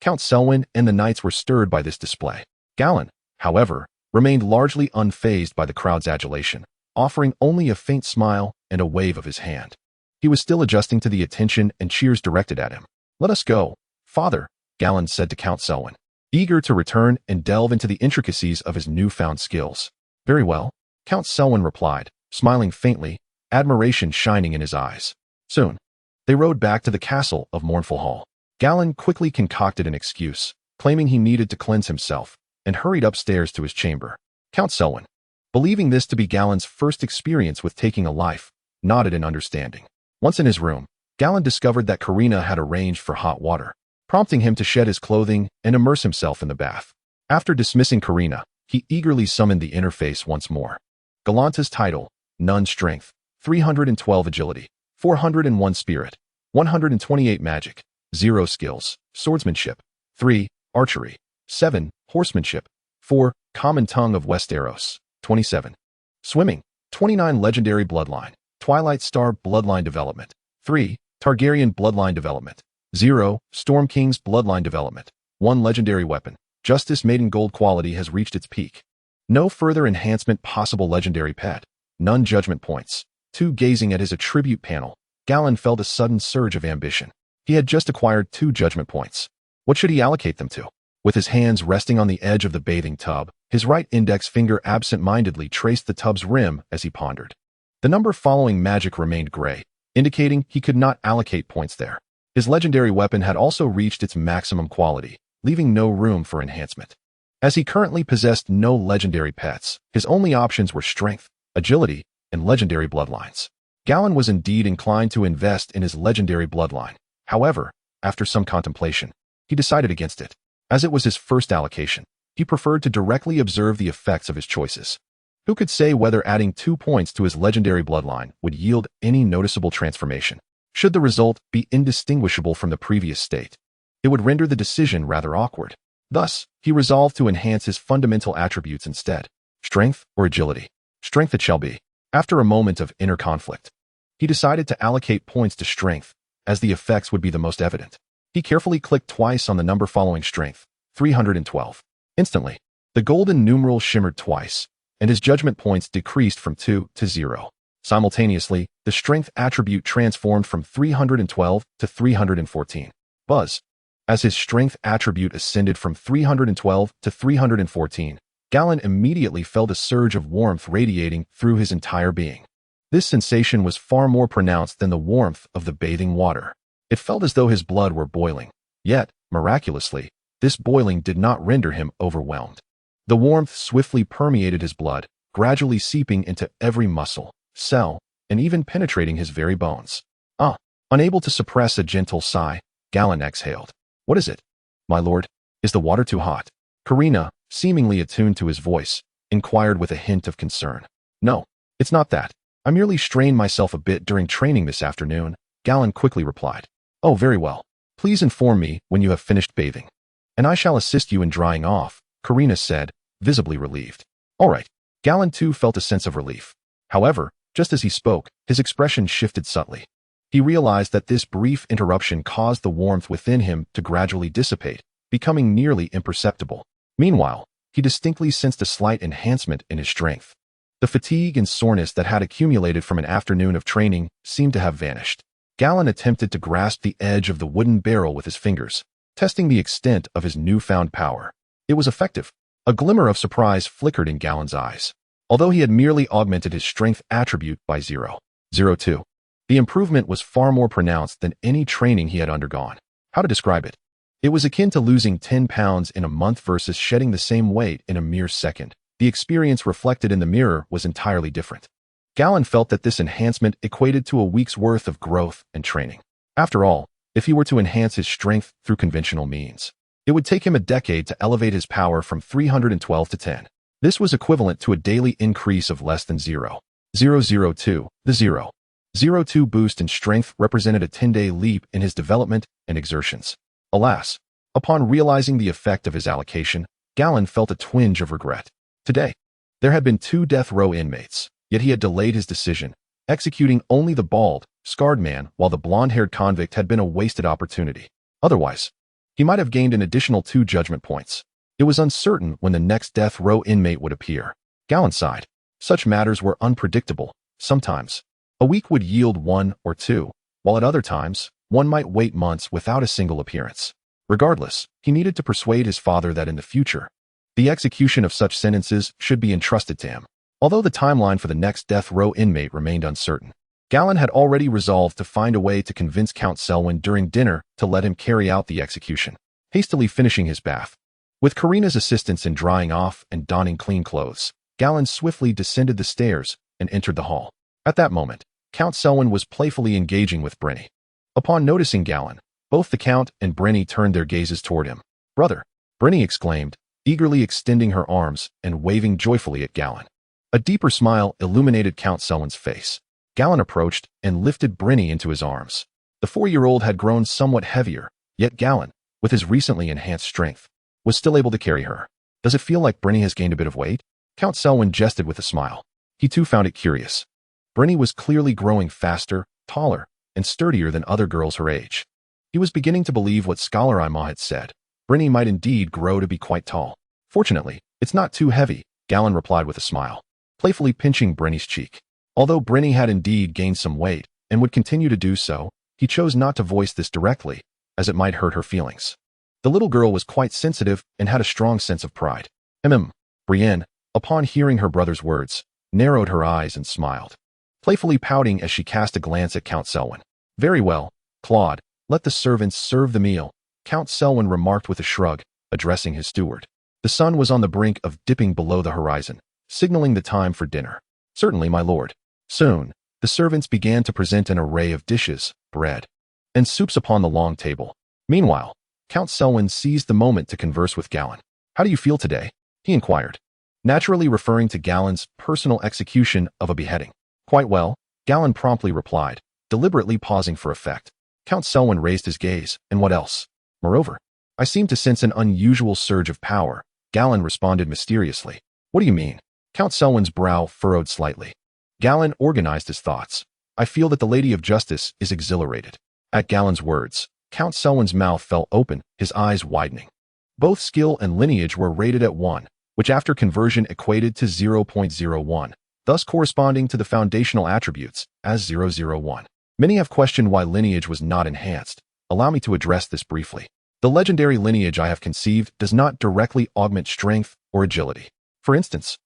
Count Selwyn and the knights were stirred by this display. Gallan, however, remained largely unfazed by the crowd's adulation, offering only a faint smile and a wave of his hand. He was still adjusting to the attention and cheers directed at him. "Let us go, father," Gallan said to Count Selwyn, eager to return and delve into the intricacies of his newfound skills. "Very well," Count Selwyn replied, smiling faintly, admiration shining in his eyes. Soon, they rode back to the castle of Mournful Hall. Gallan quickly concocted an excuse, claiming he needed to cleanse himself, and hurried upstairs to his chamber. Count Selwyn, believing this to be Gallan's first experience with taking a life, nodded in understanding. Once in his room, Gallan discovered that Karina had arranged for hot water, prompting him to shed his clothing and immerse himself in the bath. After dismissing Karina, he eagerly summoned the interface once more. Galanta's title: none strength, 312 agility, 401 spirit, 128 magic, 0 skills, swordsmanship, 3, archery, 7, horsemanship, 4, common tongue of Westeros, 27, swimming, 29 legendary bloodline, Twilight Star bloodline development, 3, Targaryen bloodline development, 0, Storm King's bloodline development, 1 legendary weapon, Justice Maiden Gold quality has reached its peak. No further enhancement possible. Legendary pet, none judgment points. 2. Gazing at his attribute panel, Gallan felt a sudden surge of ambition. He had just acquired 2 judgment points. What should he allocate them to? With his hands resting on the edge of the bathing tub, his right index finger absent-mindedly traced the tub's rim as he pondered. The number following magic remained gray, indicating he could not allocate points there. His legendary weapon had also reached its maximum quality, leaving no room for enhancement. As he currently possessed no legendary pets, his only options were strength, agility, and legendary bloodlines. Gallan was indeed inclined to invest in his legendary bloodline. However, after some contemplation, he decided against it. As it was his first allocation, he preferred to directly observe the effects of his choices. Who could say whether adding 2 points to his legendary bloodline would yield any noticeable transformation? Should the result be indistinguishable from the previous state, it would render the decision rather awkward. Thus, he resolved to enhance his fundamental attributes instead. Strength or agility? Strength it shall be. After a moment of inner conflict, he decided to allocate points to strength, as the effects would be the most evident. He carefully clicked twice on the number following strength, 312. Instantly, the golden numeral shimmered twice, and his judgment points decreased from 2 to 0. Simultaneously, the strength attribute transformed from 312 to 314. Buzz. As his strength attribute ascended from 312 to 314, Gallan immediately felt a surge of warmth radiating through his entire being. This sensation was far more pronounced than the warmth of the bathing water. It felt as though his blood were boiling. Yet, miraculously, this boiling did not render him overwhelmed. The warmth swiftly permeated his blood, gradually seeping into every muscle, cell, and even penetrating his very bones. Unable to suppress a gentle sigh, Gallan exhaled. "What is it, my lord? Is the water too hot?" Karina, seemingly attuned to his voice, inquired with a hint of concern. "No, it's not that. I merely strained myself a bit during training this afternoon," Gallan quickly replied. "Oh, very well. Please inform me when you have finished bathing, and I shall assist you in drying off," Karina said, visibly relieved. "All right." Gallan too felt a sense of relief. However, just as he spoke, his expression shifted subtly. He realized that this brief interruption caused the warmth within him to gradually dissipate, becoming nearly imperceptible. Meanwhile, he distinctly sensed a slight enhancement in his strength. The fatigue and soreness that had accumulated from an afternoon of training seemed to have vanished. Gallan attempted to grasp the edge of the wooden barrel with his fingers, testing the extent of his newfound power. It was effective. A glimmer of surprise flickered in Galland's eyes. Although he had merely augmented his strength attribute by 0.02, the improvement was far more pronounced than any training he had undergone. How to describe it? It was akin to losing 10 pounds in a month versus shedding the same weight in a mere second. The experience reflected in the mirror was entirely different. Galland felt that this enhancement equated to a week's worth of growth and training. After all, if he were to enhance his strength through conventional means, it would take him a decade to elevate his power from 312 to 10. This was equivalent to a daily increase of less than 0.002. The 0.02 boost in strength represented a 10-day leap in his development and exertions. Alas, upon realizing the effect of his allocation, Galland felt a twinge of regret. Today, there had been 2 death row inmates, yet he had delayed his decision, executing only the bald, scarred man while the blonde-haired convict had been a wasted opportunity. Otherwise, he might have gained an additional 2 judgment points. It was uncertain when the next death row inmate would appear. Galland sighed. Such matters were unpredictable. Sometimes, a week would yield 1 or 2, while at other times, one might wait months without a single appearance. Regardless, he needed to persuade his father that in the future, the execution of such sentences should be entrusted to him. Although the timeline for the next death row inmate remained uncertain, Galland had already resolved to find a way to convince Count Selwyn during dinner to let him carry out the execution. Hastily finishing his bath, with Karina's assistance in drying off and donning clean clothes, Galland swiftly descended the stairs and entered the hall. At that moment, Count Selwyn was playfully engaging with Brienne. Upon noticing Galland, both the Count and Brienne turned their gazes toward him. "Brother!" Brienne exclaimed, eagerly extending her arms and waving joyfully at Galland. A deeper smile illuminated Count Selwyn's face. Galland approached and lifted Brienne into his arms. The 4-year-old had grown somewhat heavier, yet Galland, with his recently enhanced strength, was still able to carry her. "Does it feel like Brienne has gained a bit of weight?" Count Selwyn jested with a smile. He too found it curious. Brienne was clearly growing faster, taller, and sturdier than other girls her age. He was beginning to believe what Scholar Ima had said. Brienne might indeed grow to be quite tall. "Fortunately, it's not too heavy," Galland replied with a smile, playfully pinching Brenny's cheek. Although Brienne had indeed gained some weight, and would continue to do so, he chose not to voice this directly, as it might hurt her feelings. The little girl was quite sensitive and had a strong sense of pride. Brienne, upon hearing her brother's words, narrowed her eyes and smiled, playfully pouting as she cast a glance at Count Selwyn. "Very well, Claude, let the servants serve the meal," Count Selwyn remarked with a shrug, addressing his steward. The sun was on the brink of dipping below the horizon, signaling the time for dinner. "Certainly, my lord." Soon, the servants began to present an array of dishes, bread, and soups upon the long table. Meanwhile, Count Selwyn seized the moment to converse with Galland. "How do you feel today?" he inquired, naturally referring to Galland's personal execution of a beheading. "Quite well," Galland promptly replied, deliberately pausing for effect. Count Selwyn raised his gaze. "And what else?" "Moreover, I seem to sense an unusual surge of power," Galland responded mysteriously. "What do you mean?" Count Selwyn's brow furrowed slightly. Galland organized his thoughts. "I feel that the Lady of Justice is exhilarated." At Galland's words, Count Selwyn's mouth fell open, his eyes widening. Both skill and lineage were rated at 1, which after conversion equated to 0.01, thus corresponding to the foundational attributes as 001. Many have questioned why lineage was not enhanced. Allow me to address this briefly. The legendary lineage I have conceived does not directly augment strength or agility. For instance,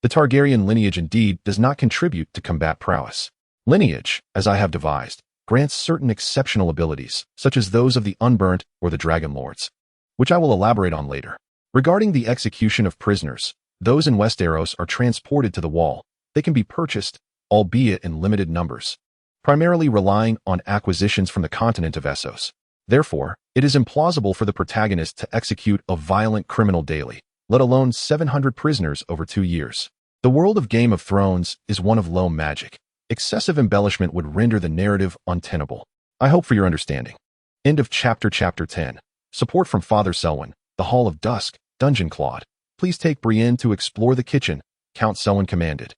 the Targaryen lineage indeed does not contribute to combat prowess. Lineage, as I have devised, grants certain exceptional abilities, such as those of the Unburnt or the Dragon Lords, which I will elaborate on later. Regarding the execution of prisoners, those in Westeros are transported to the Wall. They can be purchased, albeit in limited numbers, primarily relying on acquisitions from the continent of Essos. Therefore, it is implausible for the protagonist to execute a violent criminal daily, let alone 700 prisoners over 2 years. The world of Game of Thrones is one of low magic. Excessive embellishment would render the narrative untenable. I hope for your understanding. End of Chapter 10. Support from Father Selwyn, the Hall of Dusk, Dungeon Claude. Please take Brienne to explore the kitchen, Count Selwyn commanded.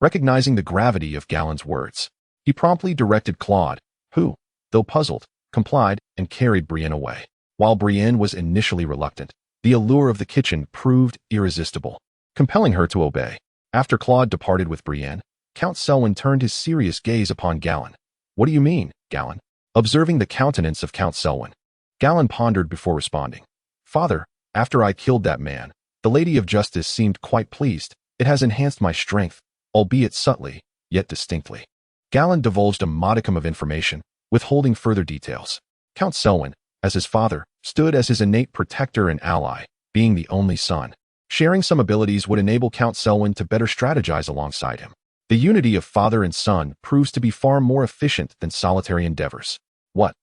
Recognizing the gravity of Galland's words, he promptly directed Claude, who, though puzzled, complied and carried Brienne away. While Brienne was initially reluctant, the allure of the kitchen proved irresistible, compelling her to obey. After Claude departed with Brienne, Count Selwyn turned his serious gaze upon Galland. "What do you mean, Galland?" Observing the countenance of Count Selwyn, Galladon pondered before responding. Father, after I killed that man, the Lady of Justice seemed quite pleased. It has enhanced my strength, albeit subtly, yet distinctly. Galladon divulged a modicum of information, withholding further details. Count Selwyn, as his father, stood as his innate protector and ally, being the only son. Sharing some abilities would enable Count Selwyn to better strategize alongside him. The unity of father and son proves to be far more efficient than solitary endeavors. What?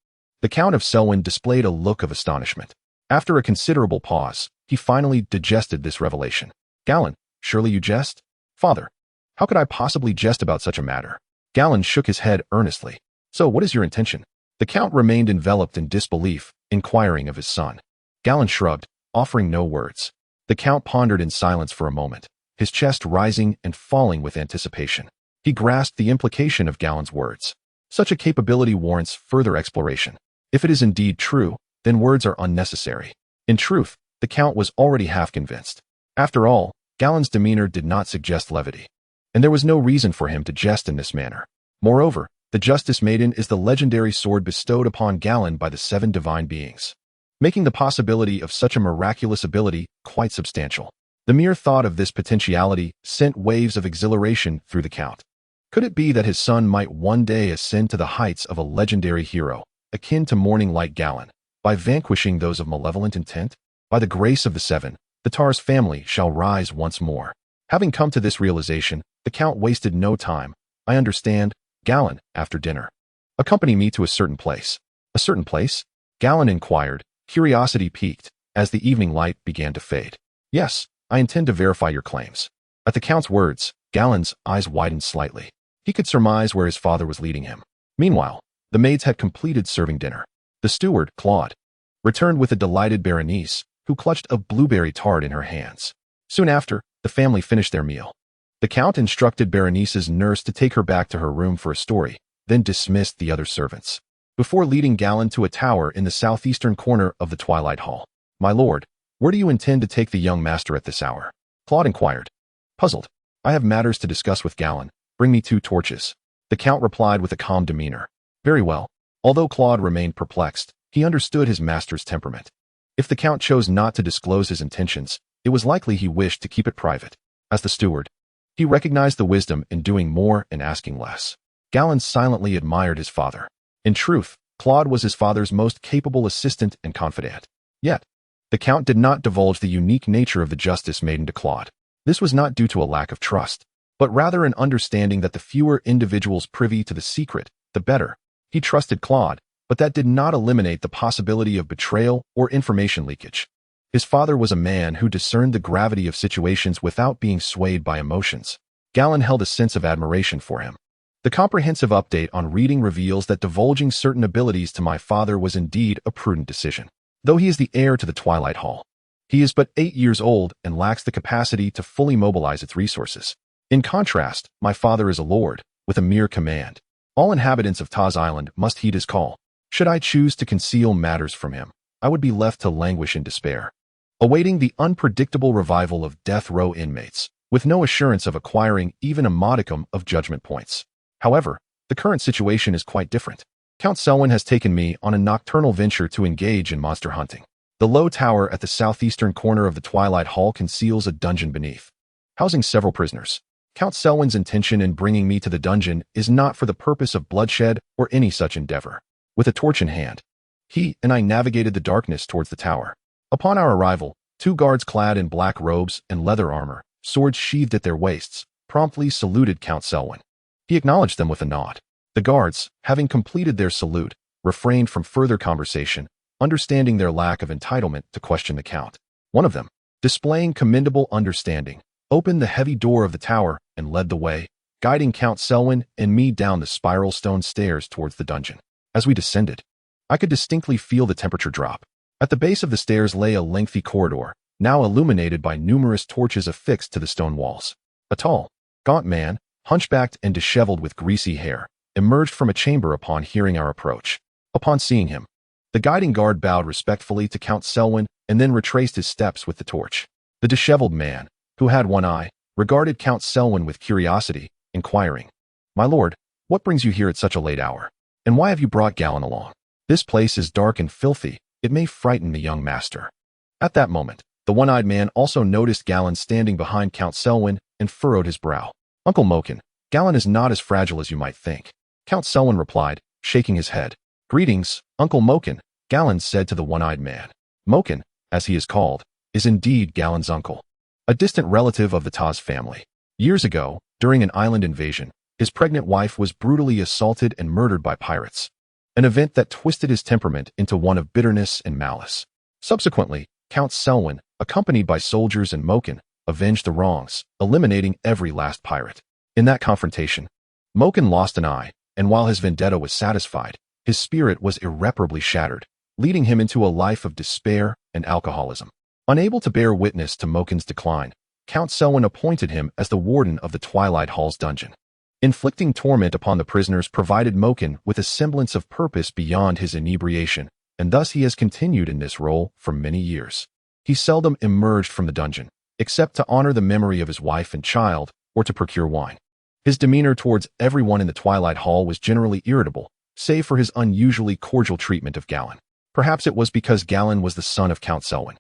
The Count of Selwyn displayed a look of astonishment. After a considerable pause, he finally digested this revelation. Galladon, surely you jest? Father, how could I possibly jest about such a matter? Galladon shook his head earnestly. So what is your intention? The Count remained enveloped in disbelief, inquiring of his son. Galladon shrugged, offering no words. The Count pondered in silence for a moment, his chest rising and falling with anticipation. He grasped the implication of Galladon's words. Such a capability warrants further exploration. If it is indeed true, then words are unnecessary. In truth, the Count was already half convinced. After all, Galladon's demeanor did not suggest levity, and there was no reason for him to jest in this manner. Moreover, the Justice Maiden is the legendary sword bestowed upon Galladon by the 7 divine beings, making the possibility of such a miraculous ability quite substantial. The mere thought of this potentiality sent waves of exhilaration through the Count. Could it be that his son might one day ascend to the heights of a legendary hero, akin to Morninglight Galladon, by vanquishing those of malevolent intent? By the grace of the 7, the Tar's family shall rise once more. Having come to this realization, the Count wasted no time. I understand, Galladon, after dinner. Accompany me to a certain place. A certain place? Galladon inquired, curiosity piqued, as the evening light began to fade. Yes, I intend to verify your claims. At the Count's words, Galladon's eyes widened slightly. He could surmise where his father was leading him. Meanwhile, the maids had completed serving dinner. The steward, Claude, returned with a delighted Berenice, who clutched a blueberry tart in her hands. Soon after, the family finished their meal. The Count instructed Berenice's nurse to take her back to her room for a story, then dismissed the other servants, before leading Galladon to a tower in the southeastern corner of the Twilight Hall. My lord, where do you intend to take the young master at this hour? Claude inquired. Puzzled. I have matters to discuss with Galladon. Bring me 2 torches. The Count replied with a calm demeanor. Very well. Although Claude remained perplexed, he understood his master's temperament. If the Count chose not to disclose his intentions, it was likely he wished to keep it private. As the steward, he recognized the wisdom in doing more and asking less. Galladon silently admired his father. In truth, Claude was his father's most capable assistant and confidant. Yet, the Count did not divulge the unique nature of the Justice Maiden to Claude. This was not due to a lack of trust, but rather an understanding that the fewer individuals privy to the secret, the better. He trusted Claude, but that did not eliminate the possibility of betrayal or information leakage. His father was a man who discerned the gravity of situations without being swayed by emotions. Galladon held a sense of admiration for him. The comprehensive update on reading reveals that divulging certain abilities to my father was indeed a prudent decision. Though he is the heir to the Twilight Hall, he is but 8 years old and lacks the capacity to fully mobilize its resources. In contrast, my father is a lord, with a mere command. All inhabitants of Taz Island must heed his call. Should I choose to conceal matters from him, I would be left to languish in despair, awaiting the unpredictable revival of death row inmates, with no assurance of acquiring even a modicum of judgment points. However, the current situation is quite different. Count Selwyn has taken me on a nocturnal venture to engage in monster hunting. The low tower at the southeastern corner of the Twilight Hall conceals a dungeon beneath, housing several prisoners. Count Selwyn's intention in bringing me to the dungeon is not for the purpose of bloodshed or any such endeavor. With a torch in hand, he and I navigated the darkness towards the tower. Upon our arrival, 2 guards clad in black robes and leather armor, swords sheathed at their waists, promptly saluted Count Selwyn. He acknowledged them with a nod. The guards, having completed their salute, refrained from further conversation, understanding their lack of entitlement to question the Count. One of them, displaying commendable understanding, opened the heavy door of the tower and led the way, guiding Count Selwyn and me down the spiral stone stairs towards the dungeon. As we descended, I could distinctly feel the temperature drop. At the base of the stairs lay a lengthy corridor, now illuminated by numerous torches affixed to the stone walls. A tall, gaunt man, hunchbacked and disheveled with greasy hair, emerged from a chamber upon hearing our approach. Upon seeing him, the guiding guard bowed respectfully to Count Selwyn and then retraced his steps with the torch. The disheveled man, who had one eye, regarded Count Selwyn with curiosity, inquiring, "My lord, what brings you here at such a late hour? And why have you brought Galladon along? This place is dark and filthy, It may frighten the young master. At that moment, the one-eyed man also noticed Gallan standing behind Count Selwyn and furrowed his brow. Uncle Moken, Gallan is not as fragile as you might think. Count Selwyn replied, shaking his head. Greetings, Uncle Moken, Gallan said to the one-eyed man. Moken, as he is called, is indeed Gallan's uncle, a distant relative of the Taz family. Years ago, during an island invasion, his pregnant wife was brutally assaulted and murdered by pirates, an event that twisted his temperament into one of bitterness and malice. Subsequently, Count Selwyn, accompanied by soldiers and Moken, avenged the wrongs, eliminating every last pirate. In that confrontation, Moken lost an eye, and while his vendetta was satisfied, his spirit was irreparably shattered, leading him into a life of despair and alcoholism. Unable to bear witness to Moken's decline, Count Selwyn appointed him as the warden of the Twilight Hall's dungeon. Inflicting torment upon the prisoners provided Moken with a semblance of purpose beyond his inebriation, and thus he has continued in this role for many years. He seldom emerged from the dungeon, except to honor the memory of his wife and child, or to procure wine. His demeanor towards everyone in the Twilight Hall was generally irritable, save for his unusually cordial treatment of Gallan. Perhaps it was because Gallan was the son of Count Selwyn,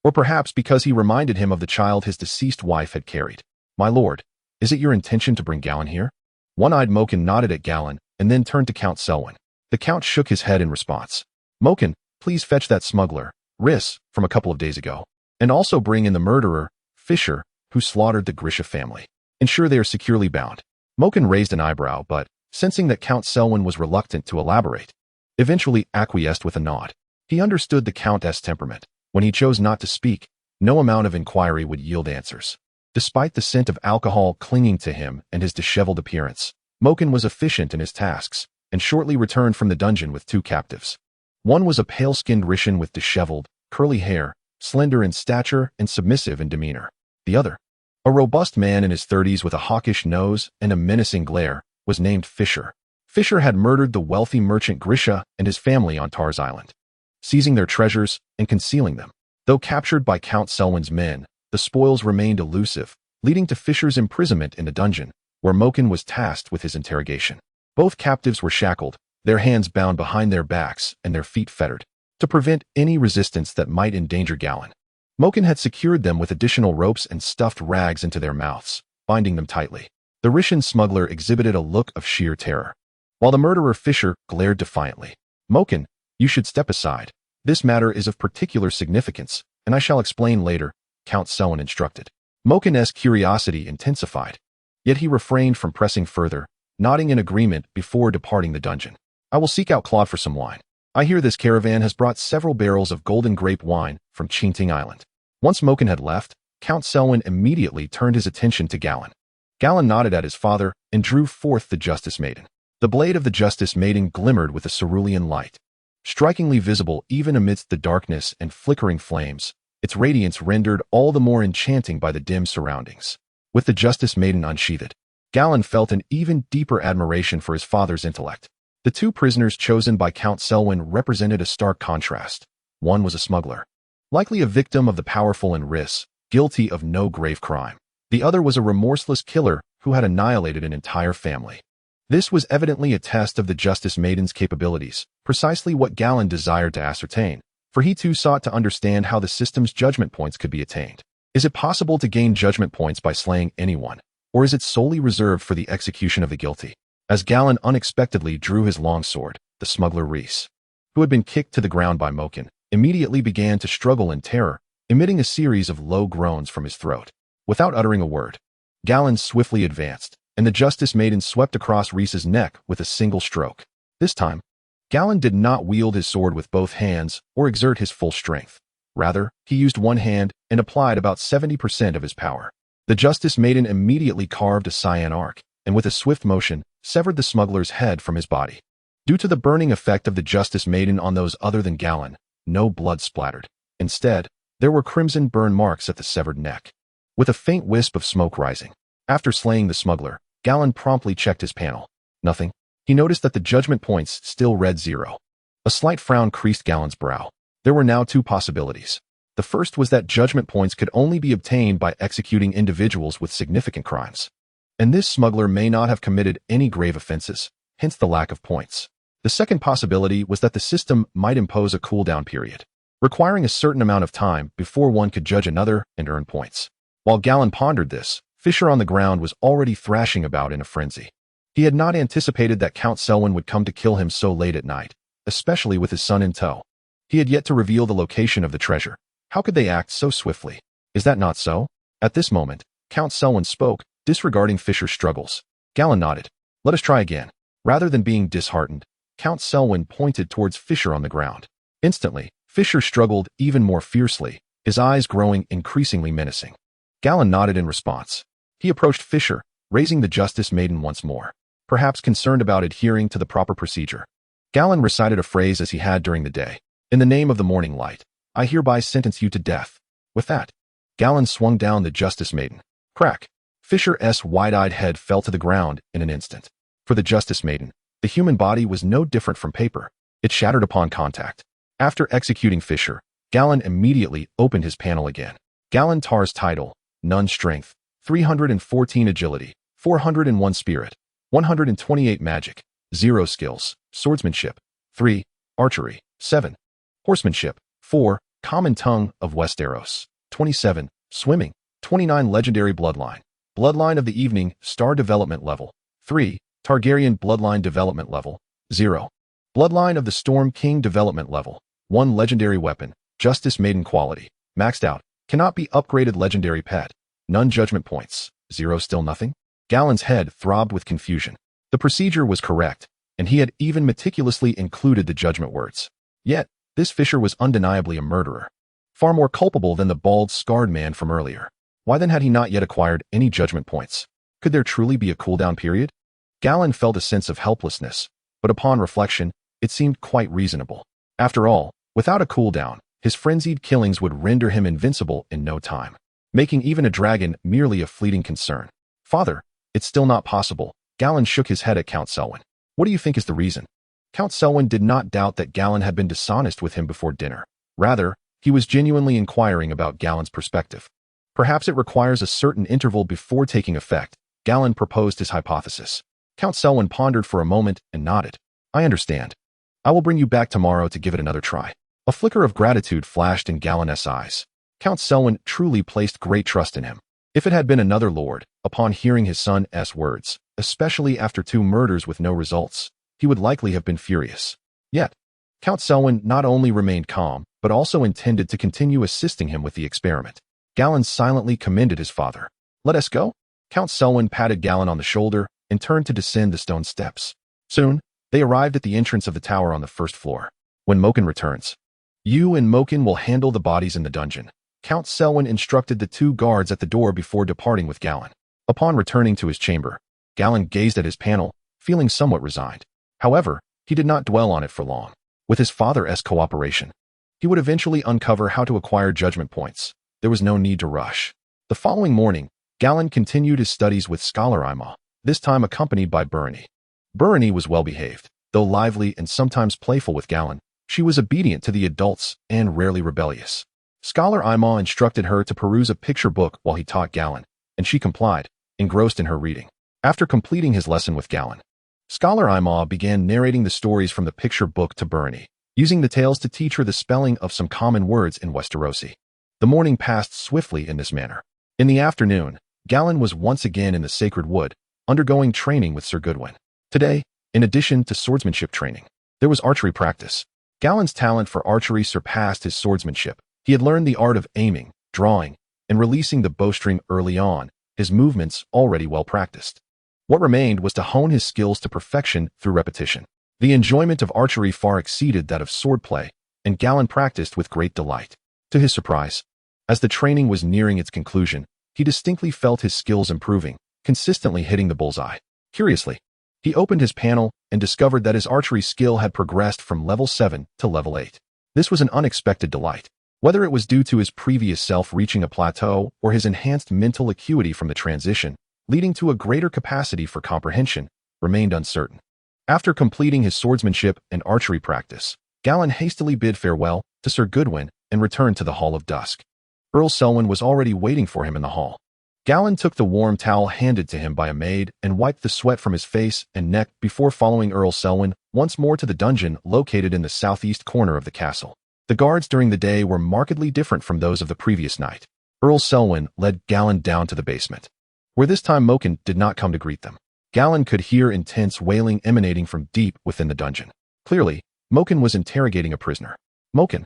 or perhaps because he reminded him of the child his deceased wife had carried. My lord, is it your intention to bring Gallan here? One-eyed Moken nodded at Gallan and then turned to Count Selwyn. The Count shook his head in response. Moken, please fetch that smuggler, Rhys, from a couple of days ago, and also bring in the murderer, Fisher, who slaughtered the Grisha family. Ensure they are securely bound. Moken raised an eyebrow, but, sensing that Count Selwyn was reluctant to elaborate, eventually acquiesced with a nod. He understood the Countess' temperament. When he chose not to speak, no amount of inquiry would yield answers. Despite the scent of alcohol clinging to him and his disheveled appearance, Moken was efficient in his tasks, and shortly returned from the dungeon with two captives. One was a pale-skinned Rishan with disheveled, curly hair, slender in stature and submissive in demeanor. The other, a robust man in his 30s with a hawkish nose and a menacing glare, was named Fisher. Fisher had murdered the wealthy merchant Grisha and his family on Tar's Island, seizing their treasures and concealing them. Though captured by Count Selwyn's men, the spoils remained elusive, leading to Fisher's imprisonment in the dungeon, where Moken was tasked with his interrogation. Both captives were shackled, their hands bound behind their backs and their feet fettered, to prevent any resistance that might endanger Gallan. Moken had secured them with additional ropes and stuffed rags into their mouths, binding them tightly. The Rishan smuggler exhibited a look of sheer terror, while the murderer Fisher glared defiantly. Moken, you should step aside. This matter is of particular significance, and I shall explain later, Count Selwyn instructed. Moken's curiosity intensified, yet he refrained from pressing further, nodding in agreement before departing the dungeon. I will seek out Claude for some wine. I hear this caravan has brought several barrels of golden grape wine from Chinting Island. Once Moken had left, Count Selwyn immediately turned his attention to Gallan. Gallan nodded at his father and drew forth the Justice Maiden. The blade of the Justice Maiden glimmered with a cerulean light. Strikingly visible even amidst the darkness and flickering flames, its radiance rendered all the more enchanting by the dim surroundings. With the Justice Maiden unsheathed, Gallan felt an even deeper admiration for his father's intellect. The two prisoners chosen by Count Selwyn represented a stark contrast. One was a smuggler, likely a victim of the powerful and Rhys, guilty of no grave crime. The other was a remorseless killer who had annihilated an entire family. This was evidently a test of the Justice Maiden's capabilities, precisely what Gallan desired to ascertain, for he too sought to understand how the system's judgment points could be attained. Is it possible to gain judgment points by slaying anyone, or is it solely reserved for the execution of the guilty? As Gallan unexpectedly drew his longsword, the smuggler Rhys, who had been kicked to the ground by Moken, immediately began to struggle in terror, emitting a series of low groans from his throat. Without uttering a word, Gallan swiftly advanced, and the Justice Maiden swept across Rhys's neck with a single stroke. This time, Gallan did not wield his sword with both hands or exert his full strength. Rather, he used one hand and applied about 70% of his power. The Justice Maiden immediately carved a cyan arc, and with a swift motion, severed the smuggler's head from his body. Due to the burning effect of the Justice Maiden on those other than Gallan, no blood splattered. Instead, there were crimson burn marks at the severed neck, with a faint wisp of smoke rising. After slaying the smuggler, Gallan promptly checked his panel. Nothing. He noticed that the judgment points still read 0. A slight frown creased Gallan's brow. There were now two possibilities. The first was that judgment points could only be obtained by executing individuals with significant crimes, and this smuggler may not have committed any grave offenses, hence the lack of points. The second possibility was that the system might impose a cooldown period, requiring a certain amount of time before one could judge another and earn points. While Galladon pondered this, Fisher on the ground was already thrashing about in a frenzy. He had not anticipated that Count Selwyn would come to kill him so late at night, especially with his son in tow. He had yet to reveal the location of the treasure. How could they act so swiftly? Is that not so? At this moment, Count Selwyn spoke, disregarding Fisher's struggles. Galladon nodded. Let us try again. Rather than being disheartened, Count Selwyn pointed towards Fisher on the ground. Instantly, Fisher struggled even more fiercely, his eyes growing increasingly menacing. Galladon nodded in response. He approached Fisher, raising the Justice Maiden once more, perhaps concerned about adhering to the proper procedure. Galladon recited a phrase as he had during the day. In the name of the Morninglight, I hereby sentence you to death. With that, Galladon swung down the Justice Maiden. Crack! Fisher's wide-eyed head fell to the ground in an instant. For the Justice Maiden, the human body was no different from paper. It shattered upon contact. After executing Fisher, Galladon immediately opened his panel again. Galladon Tarth's title, none strength, 314 agility, 401 spirit, 128 magic, 0 skills, swordsmanship, 3, archery, 7, horsemanship, 4, common tongue of Westeros, 27, swimming, 29 legendary bloodline, bloodline of the evening, star development level, 3, Targaryen bloodline development level, 0, bloodline of the Storm King development level, 1 legendary weapon, Justice Maiden quality, maxed out, cannot be upgraded legendary pet, none judgment points, 0 still nothing? Galladon's head throbbed with confusion. The procedure was correct, and he had even meticulously included the judgment words. Yet, this Fisher was undeniably a murderer, far more culpable than the bald, scarred man from earlier. Why then had he not yet acquired any judgment points? Could there truly be a cooldown period? Galladon felt a sense of helplessness, but upon reflection, it seemed quite reasonable. After all, without a cooldown, his frenzied killings would render him invincible in no time, making even a dragon merely a fleeting concern. Father, it's still not possible. Galladon shook his head at Count Selwyn. What do you think is the reason? Count Selwyn did not doubt that Galladon had been dishonest with him before dinner. Rather, he was genuinely inquiring about Galladon's perspective. Perhaps it requires a certain interval before taking effect. Galladon proposed his hypothesis. Count Selwyn pondered for a moment and nodded. I understand. I will bring you back tomorrow to give it another try. A flicker of gratitude flashed in Galladon's eyes. Count Selwyn truly placed great trust in him. If it had been another lord, upon hearing his son's words, especially after 2 murders with no results, he would likely have been furious. Yet, Count Selwyn not only remained calm, but also intended to continue assisting him with the experiment. Galladon silently commended his father. Let us go? Count Selwyn patted Galladon on the shoulder and turned to descend the stone steps. Soon, they arrived at the entrance of the tower on the 1st floor. When Mokin returns, you and Mokin will handle the bodies in the dungeon. Count Selwyn instructed the 2 guards at the door before departing with Galladon. Upon returning to his chamber, Galladon gazed at his panel, feeling somewhat resigned. However, he did not dwell on it for long. With his father's cooperation, he would eventually uncover how to acquire judgment points. There was no need to rush. The following morning, Galladon continued his studies with Scholar Ima, this time accompanied by Brienne. Brienne was well-behaved. Though lively and sometimes playful with Galladon, she was obedient to the adults and rarely rebellious. Scholar Ima instructed her to peruse a picture book while he taught Galladon, and she complied, engrossed in her reading. After completing his lesson with Galladon, Scholar Ima began narrating the stories from the picture book to Brienne, using the tales to teach her the spelling of some common words in Westerosi. The morning passed swiftly in this manner. In the afternoon, Galladon was once again in the Sacred Wood, undergoing training with Sir Goodwin. Today, in addition to swordsmanship training, there was archery practice. Galladon's talent for archery surpassed his swordsmanship. He had learned the art of aiming, drawing, and releasing the bowstring early on, his movements already well practiced. What remained was to hone his skills to perfection through repetition. The enjoyment of archery far exceeded that of swordplay, and Galladon practiced with great delight. To his surprise, as the training was nearing its conclusion, he distinctly felt his skills improving, consistently hitting the bullseye. Curiously, he opened his panel and discovered that his archery skill had progressed from level 7 to level 8. This was an unexpected delight. Whether it was due to his previous self reaching a plateau or his enhanced mental acuity from the transition, leading to a greater capacity for comprehension, remained uncertain. After completing his swordsmanship and archery practice, Galladon hastily bid farewell to Sir Goodwin and returned to the Hall of Dusk. Earl Selwyn was already waiting for him in the hall. Galladon took the warm towel handed to him by a maid and wiped the sweat from his face and neck before following Earl Selwyn once more to the dungeon located in the southeast corner of the castle. The guards during the day were markedly different from those of the previous night. Earl Selwyn led Galladon down to the basement, where this time Moken did not come to greet them. Galladon could hear intense wailing emanating from deep within the dungeon. Clearly, Moken was interrogating a prisoner. Moken,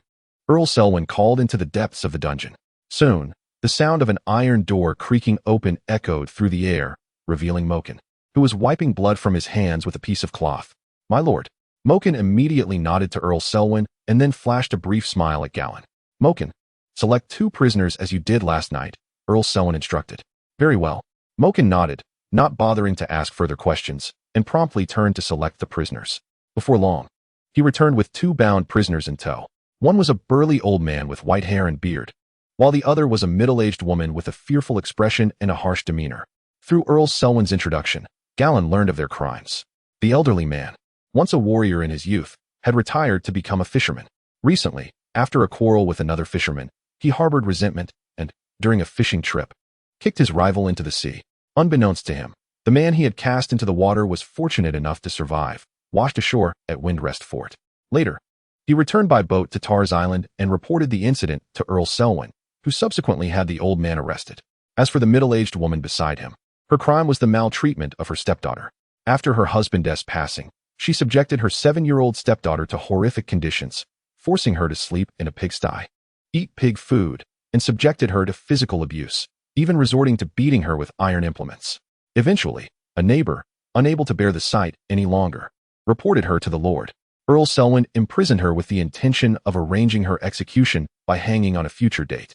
Earl Selwyn called into the depths of the dungeon. Soon, the sound of an iron door creaking open echoed through the air, revealing Moken, who was wiping blood from his hands with a piece of cloth. My lord. Moken immediately nodded to Earl Selwyn and then flashed a brief smile at Galladon. Moken, select 2 prisoners as you did last night, Earl Selwyn instructed. Very well. Moken nodded, not bothering to ask further questions, and promptly turned to select the prisoners. Before long, he returned with 2 bound prisoners in tow. One was a burly old man with white hair and beard, while the other was a middle-aged woman with a fearful expression and a harsh demeanor. Through Earl Selwyn's introduction, Galladon learned of their crimes. The elderly man, once a warrior in his youth, had retired to become a fisherman. Recently, after a quarrel with another fisherman, he harbored resentment and, during a fishing trip, kicked his rival into the sea. Unbeknownst to him, the man he had cast into the water was fortunate enough to survive, washed ashore at Windrest Fort. Later, he returned by boat to Tar's Island and reported the incident to Earl Selwyn, who subsequently had the old man arrested. As for the middle-aged woman beside him, her crime was the maltreatment of her stepdaughter. After her husband's passing, she subjected her 7-year-old stepdaughter to horrific conditions, forcing her to sleep in a pigsty, eat pig food, and subjected her to physical abuse, even resorting to beating her with iron implements. Eventually, a neighbor, unable to bear the sight any longer, reported her to the Lord. Earl Selwyn imprisoned her with the intention of arranging her execution by hanging on a future date.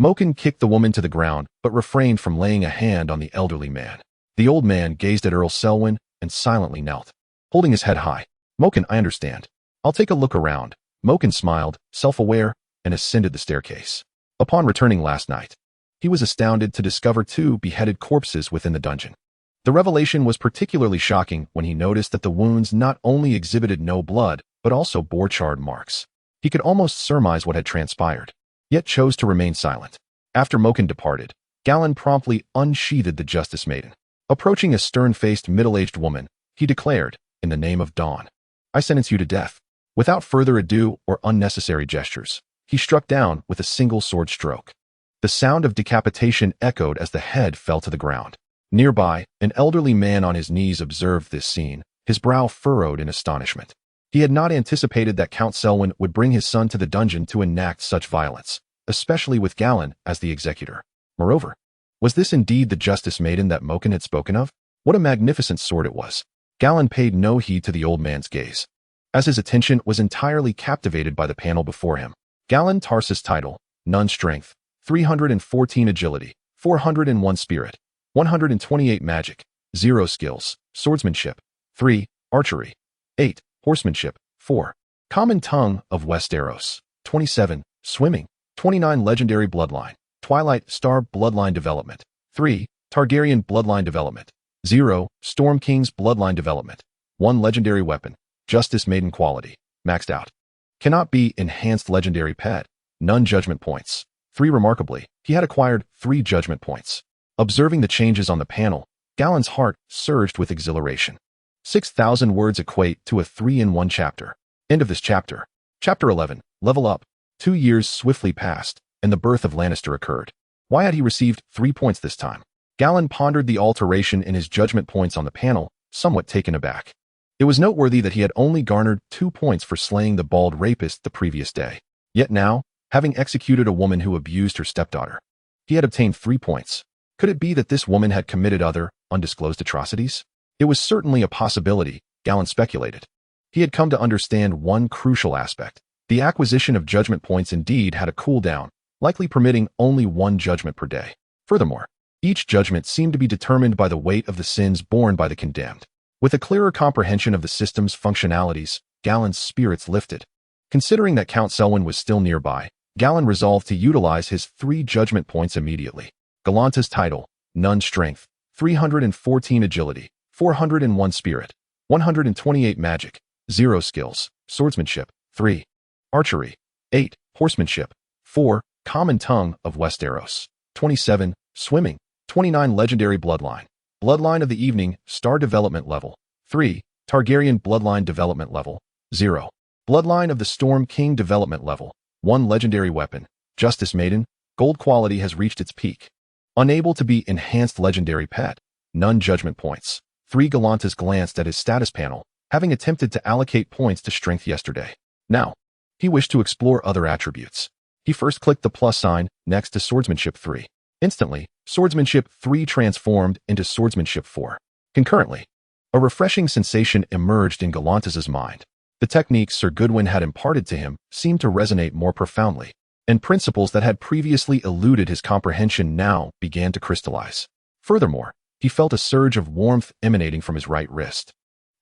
Moken kicked the woman to the ground but refrained from laying a hand on the elderly man. The old man gazed at Earl Selwyn and silently knelt, holding his head high. Moken, I understand. I'll take a look around. Moken smiled, self-aware, and ascended the staircase. Upon returning last night, he was astounded to discover 2 beheaded corpses within the dungeon. The revelation was particularly shocking when he noticed that the wounds not only exhibited no blood, but also bore charred marks. He could almost surmise what had transpired, yet chose to remain silent. After Moken departed, Galladon promptly unsheathed the Justice Maiden. Approaching a stern-faced middle-aged woman, he declared, in the name of Dawn, I sentence you to death. Without further ado or unnecessary gestures, he struck down with a single sword stroke. The sound of decapitation echoed as the head fell to the ground. Nearby, an elderly man on his knees observed this scene, his brow furrowed in astonishment. He had not anticipated that Count Selwyn would bring his son to the dungeon to enact such violence, especially with Galladon as the executor. Moreover, was this indeed the Justice Maiden that Moken had spoken of? What a magnificent sword it was! Galladon paid no heed to the old man's gaze, as his attention was entirely captivated by the panel before him. Galladon Tarth's title, none strength, 314 agility, 401 spirit, 128 magic, 0 skills, swordsmanship, 3, archery, 8, horsemanship, 4, common tongue of Westeros, 27, swimming, 29 legendary bloodline, Twilight Star bloodline development, 3, Targaryen bloodline development, 0, Storm King's bloodline development, 1 legendary weapon, Justice Maiden quality, maxed out. Cannot be enhanced legendary pet, none judgment points. 3 remarkably, he had acquired 3 judgment points. Observing the changes on the panel, Galladon's heart surged with exhilaration. 6,000 words equate to a 3-in-1 chapter. End of this chapter. Chapter 11, Level Up. 2 years swiftly passed, and the birth of Lannister occurred. Why had he received 3 points this time? Galladon pondered the alteration in his judgment points on the panel, somewhat taken aback. It was noteworthy that he had only garnered 2 points for slaying the bald rapist the previous day. Yet now, having executed a woman who abused her stepdaughter, he had obtained 3 points. Could it be that this woman had committed other, undisclosed atrocities? It was certainly a possibility, Galladon speculated. He had come to understand one crucial aspect. The acquisition of judgment points indeed had a cooldown, likely permitting only 1 judgment per day. Furthermore, each judgment seemed to be determined by the weight of the sins borne by the condemned. With a clearer comprehension of the system's functionalities, Galladon's spirits lifted. Considering that Count Selwyn was still nearby, Galladon resolved to utilize his 3 judgment points immediately. Galanta's title, none strength, 314 agility, 401 spirit, 128 magic, 0 skills, swordsmanship, 3, archery, 8, horsemanship, 4, common tongue of Westeros, 27, swimming, 29 legendary bloodline, bloodline of the evening, star development level, 3, Targaryen Bloodline Development Level 0. Bloodline of the Storm King Development Level 1. Legendary Weapon, Justice Maiden, Gold quality has reached its peak. Unable to be enhanced legendary pet, none judgment points. 3. Galantis glanced at his status panel, having attempted to allocate points to strength yesterday. Now, he wished to explore other attributes. He first clicked the plus sign next to Swordsmanship 3. Instantly, Swordsmanship 3 transformed into Swordsmanship 4. Concurrently, a refreshing sensation emerged in Galantis' mind. The techniques Sir Goodwin had imparted to him seemed to resonate more profoundly, and principles that had previously eluded his comprehension now began to crystallize. Furthermore, he felt a surge of warmth emanating from his right wrist.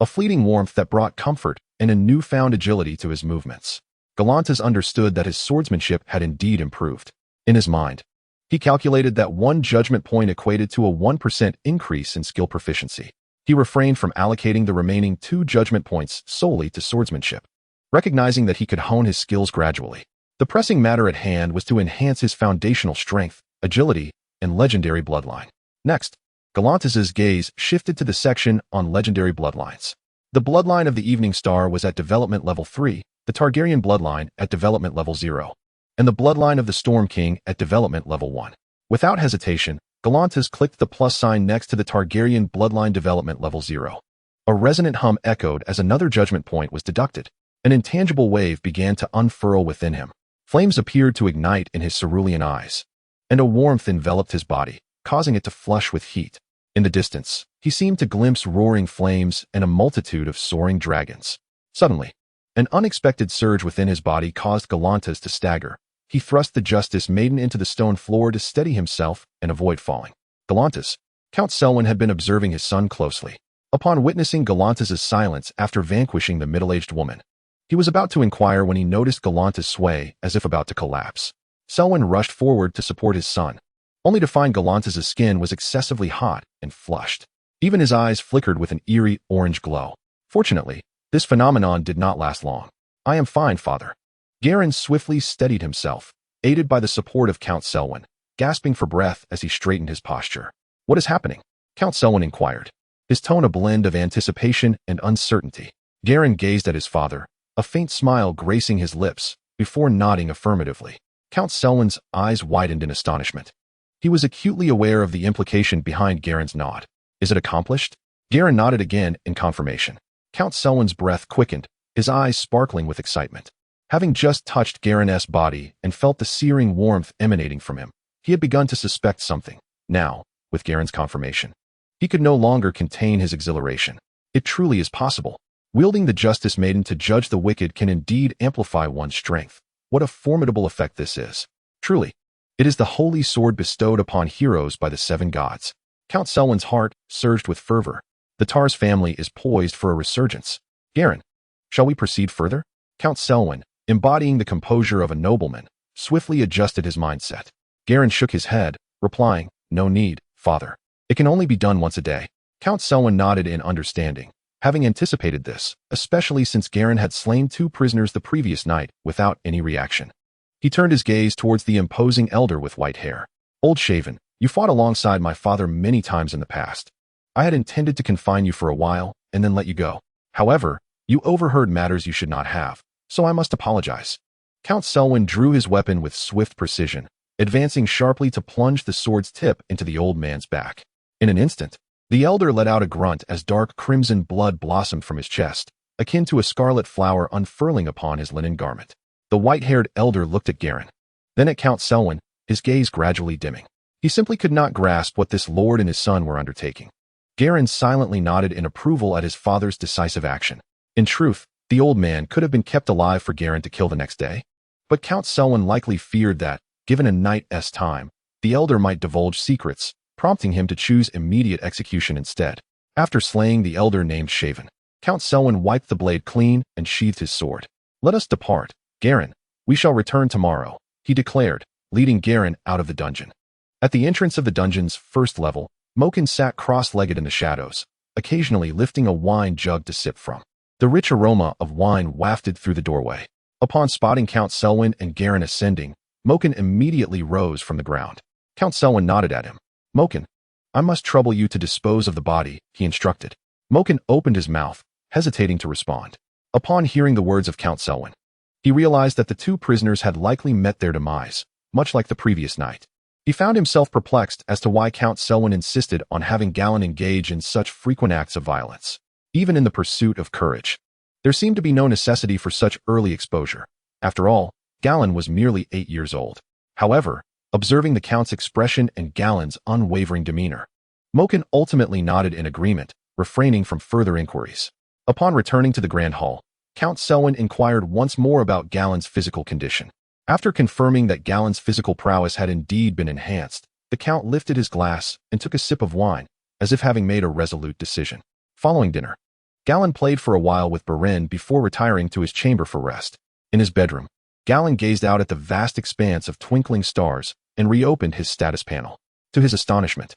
A fleeting warmth that brought comfort and a newfound agility to his movements. Galantis understood that his swordsmanship had indeed improved. In his mind, he calculated that 1 judgment point equated to a 1% increase in skill proficiency. He refrained from allocating the remaining 2 judgment points solely to swordsmanship, recognizing that he could hone his skills gradually. The pressing matter at hand was to enhance his foundational strength, agility, and legendary bloodline. Next, Galantis' gaze shifted to the section on legendary bloodlines. The bloodline of the Evening Star was at development level 3, the Targaryen bloodline at development level 0, and the bloodline of the Storm King at development level 1. Without hesitation, Galantis clicked the plus sign next to the Targaryen bloodline development level 0. A resonant hum echoed as another judgment point was deducted. An intangible wave began to unfurl within him. Flames appeared to ignite in his cerulean eyes, and a warmth enveloped his body, causing it to flush with heat. In the distance, he seemed to glimpse roaring flames and a multitude of soaring dragons. Suddenly, an unexpected surge within his body caused Galantis to stagger. He thrust the Justice Maiden into the stone floor to steady himself and avoid falling. Galantis, Count Selwyn had been observing his son closely. Upon witnessing Galantis' silence after vanquishing the middle-aged woman, he was about to inquire when he noticed Galantis sway as if about to collapse. Selwyn rushed forward to support his son, only to find Galantis' skin was excessively hot and flushed. Even his eyes flickered with an eerie orange glow. Fortunately, this phenomenon did not last long. "I am fine, father." Garin swiftly steadied himself, aided by the support of Count Selwyn, gasping for breath as he straightened his posture. "What is happening?" Count Selwyn inquired, his tone a blend of anticipation and uncertainty. Garin gazed at his father, a faint smile gracing his lips, before nodding affirmatively. Count Selwyn's eyes widened in astonishment. He was acutely aware of the implication behind Garin's nod. "Is it accomplished?" Garin nodded again in confirmation. Count Selwyn's breath quickened, his eyes sparkling with excitement. Having just touched Garin's body and felt the searing warmth emanating from him, he had begun to suspect something. Now, with Garin's confirmation, he could no longer contain his exhilaration. It truly is possible. Wielding the Justice Maiden to judge the wicked can indeed amplify one's strength. What a formidable effect this is. Truly, it is the holy sword bestowed upon heroes by the 7 gods. Count Selwyn's heart surged with fervor. The Tar's family is poised for a resurgence. Garin, shall we proceed further? Count Selwyn, embodying the composure of a nobleman, swiftly adjusted his mindset. Garin shook his head, replying, "No need, father. It can only be done once a day." Count Selwyn nodded in understanding, having anticipated this, especially since Garin had slain 2 prisoners the previous night without any reaction. He turned his gaze towards the imposing elder with white hair. "Old Shaven, you fought alongside my father many times in the past. I had intended to confine you for a while and then let you go. However, you overheard matters you should not have, so I must apologize." Count Selwyn drew his weapon with swift precision, advancing sharply to plunge the sword's tip into the old man's back. In an instant, the elder let out a grunt as dark crimson blood blossomed from his chest, akin to a scarlet flower unfurling upon his linen garment. The white-haired elder looked at Garin, then at Count Selwyn, his gaze gradually dimming. He simply could not grasp what this lord and his son were undertaking. Garin silently nodded in approval at his father's decisive action. In truth, the old man could have been kept alive for Garin to kill the next day, but Count Selwyn likely feared that, given a night's time, the elder might divulge secrets, prompting him to choose immediate execution instead. After slaying the elder named Shaven, Count Selwyn wiped the blade clean and sheathed his sword. "Let us depart, Garin. We shall return tomorrow," he declared, leading Garin out of the dungeon. At the entrance of the dungeon's first level, Mokin sat cross-legged in the shadows, occasionally lifting a wine jug to sip from. The rich aroma of wine wafted through the doorway. Upon spotting Count Selwyn and Garin ascending, Mokin immediately rose from the ground. Count Selwyn nodded at him. "Mokin, I must trouble you to dispose of the body," he instructed. Mokin opened his mouth, hesitating to respond. Upon hearing the words of Count Selwyn, he realized that the two prisoners had likely met their demise, much like the previous night. He found himself perplexed as to why Count Selwyn insisted on having Galladon engage in such frequent acts of violence. Even in the pursuit of courage, there seemed to be no necessity for such early exposure. After all, Galladon was merely 8 years old. However, observing the Count's expression and Galladon's unwavering demeanor, Mokin ultimately nodded in agreement, refraining from further inquiries. Upon returning to the Grand Hall, Count Selwyn inquired once more about Galladon's physical condition. After confirming that Galladon's physical prowess had indeed been enhanced, the Count lifted his glass and took a sip of wine, as if having made a resolute decision. Following dinner, Galladon played for a while with Brienne before retiring to his chamber for rest. In his bedroom, Galladon gazed out at the vast expanse of twinkling stars and reopened his status panel. To his astonishment,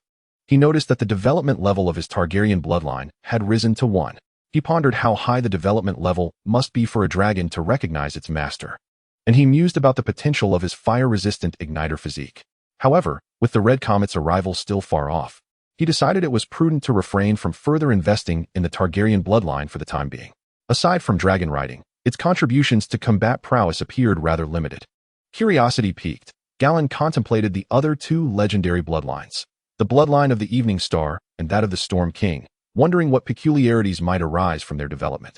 he noticed that the development level of his Targaryen bloodline had risen to 1. He pondered how high the development level must be for a dragon to recognize its master, and he mused about the potential of his fire-resistant igniter physique. However, with the Red Comet's arrival still far off, he decided it was prudent to refrain from further investing in the Targaryen bloodline for the time being. Aside from dragon riding, its contributions to combat prowess appeared rather limited. Curiosity piqued, Galladon contemplated the other two legendary bloodlines, the bloodline of the Evening Star and that of the Storm King, wondering what peculiarities might arise from their development.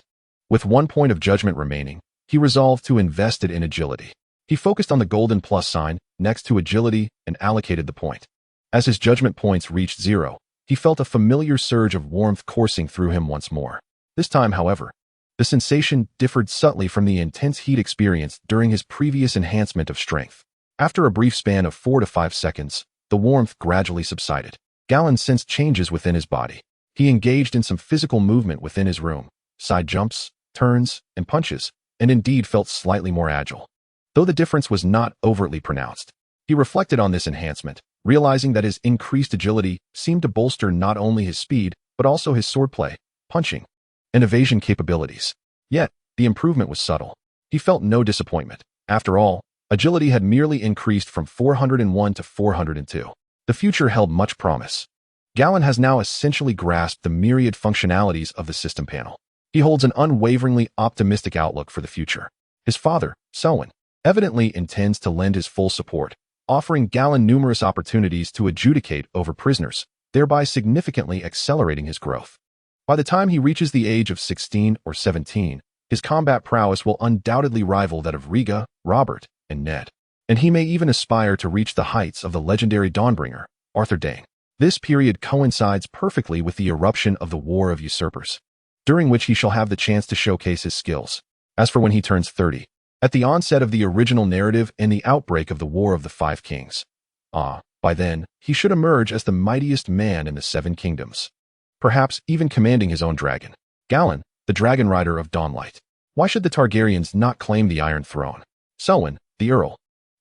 With 1 point of judgment remaining, he resolved to invest it in agility. He focused on the golden plus sign next to agility and allocated the point. As his judgment points reached 0, he felt a familiar surge of warmth coursing through him once more. This time, however, the sensation differed subtly from the intense heat experienced during his previous enhancement of strength. After a brief span of 4 to 5 seconds, the warmth gradually subsided. Galladon sensed changes within his body. He engaged in some physical movement within his room, side jumps, turns, and punches, and indeed felt slightly more agile. Though the difference was not overtly pronounced, he reflected on this enhancement, realizing that his increased agility seemed to bolster not only his speed, but also his swordplay, punching, and evasion capabilities. Yet, the improvement was subtle. He felt no disappointment. After all, agility had merely increased from 401 to 402. The future held much promise. Galladon has now essentially grasped the myriad functionalities of the system panel. He holds an unwaveringly optimistic outlook for the future. His father, Selwyn, evidently intends to lend his full support, offering Galladon numerous opportunities to adjudicate over prisoners, thereby significantly accelerating his growth. By the time he reaches the age of 16 or 17, his combat prowess will undoubtedly rival that of Rhaega, Robert, and Ned, and he may even aspire to reach the heights of the legendary Dawnbringer, Arthur Dayne. This period coincides perfectly with the eruption of the War of Usurpers, during which he shall have the chance to showcase his skills. As for when he turns 30, at the onset of the original narrative and the outbreak of the War of the Five Kings, by then, he should emerge as the mightiest man in the Seven Kingdoms, perhaps even commanding his own dragon. Galladon, the dragon rider of Dawnlight. Why should the Targaryens not claim the Iron Throne? Selwyn, the Earl,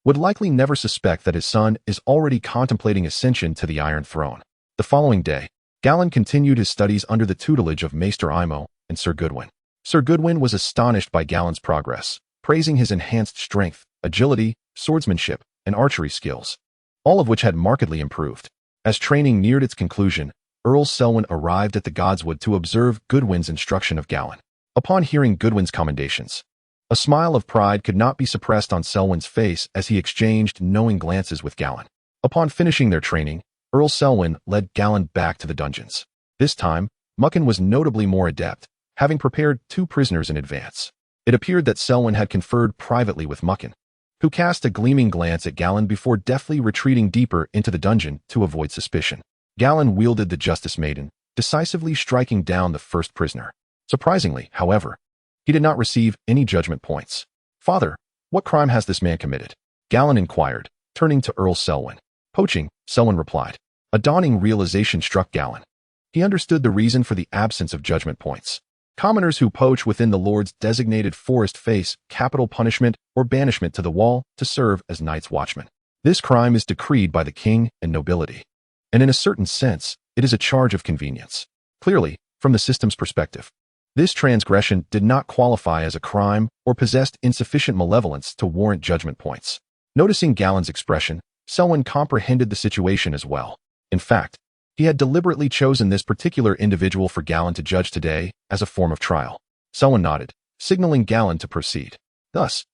would likely never suspect that his son is already contemplating ascension to the Iron Throne. The following day, Galladon continued his studies under the tutelage of Maester Imo and Sir Goodwin. Sir Goodwin was astonished by Galladon's progress, praising his enhanced strength, agility, swordsmanship, and archery skills, all of which had markedly improved. As training neared its conclusion, Earl Selwyn arrived at the Godswood to observe Goodwin's instruction of Galladon. Upon hearing Goodwin's commendations, a smile of pride could not be suppressed on Selwyn's face as he exchanged knowing glances with Galladon. Upon finishing their training, Earl Selwyn led Galladon back to the dungeons. This time, Mucken was notably more adept, having prepared 2 prisoners in advance. It appeared that Selwyn had conferred privately with Mucken, who cast a gleaming glance at Galladon before deftly retreating deeper into the dungeon to avoid suspicion. Galladon wielded the Justice Maiden, decisively striking down the first prisoner. Surprisingly, however, he did not receive any judgment points. "Father, what crime has this man committed?" Galladon inquired, turning to Earl Selwyn. "Poaching," Selwyn replied. A dawning realization struck Galladon. He understood the reason for the absence of judgment points. Commoners who poach within the Lord's designated forest face capital punishment or banishment to the wall to serve as night's watchmen. This crime is decreed by the king and nobility, and in a certain sense, it is a charge of convenience. Clearly, from the system's perspective, this transgression did not qualify as a crime or possessed insufficient malevolence to warrant judgment points. Noticing Galladon's expression, Selwyn comprehended the situation as well. In fact, He had deliberately chosen this particular individual for Gallan to judge today as a form of trial. Selwyn nodded, signaling Gallan to proceed. Thus,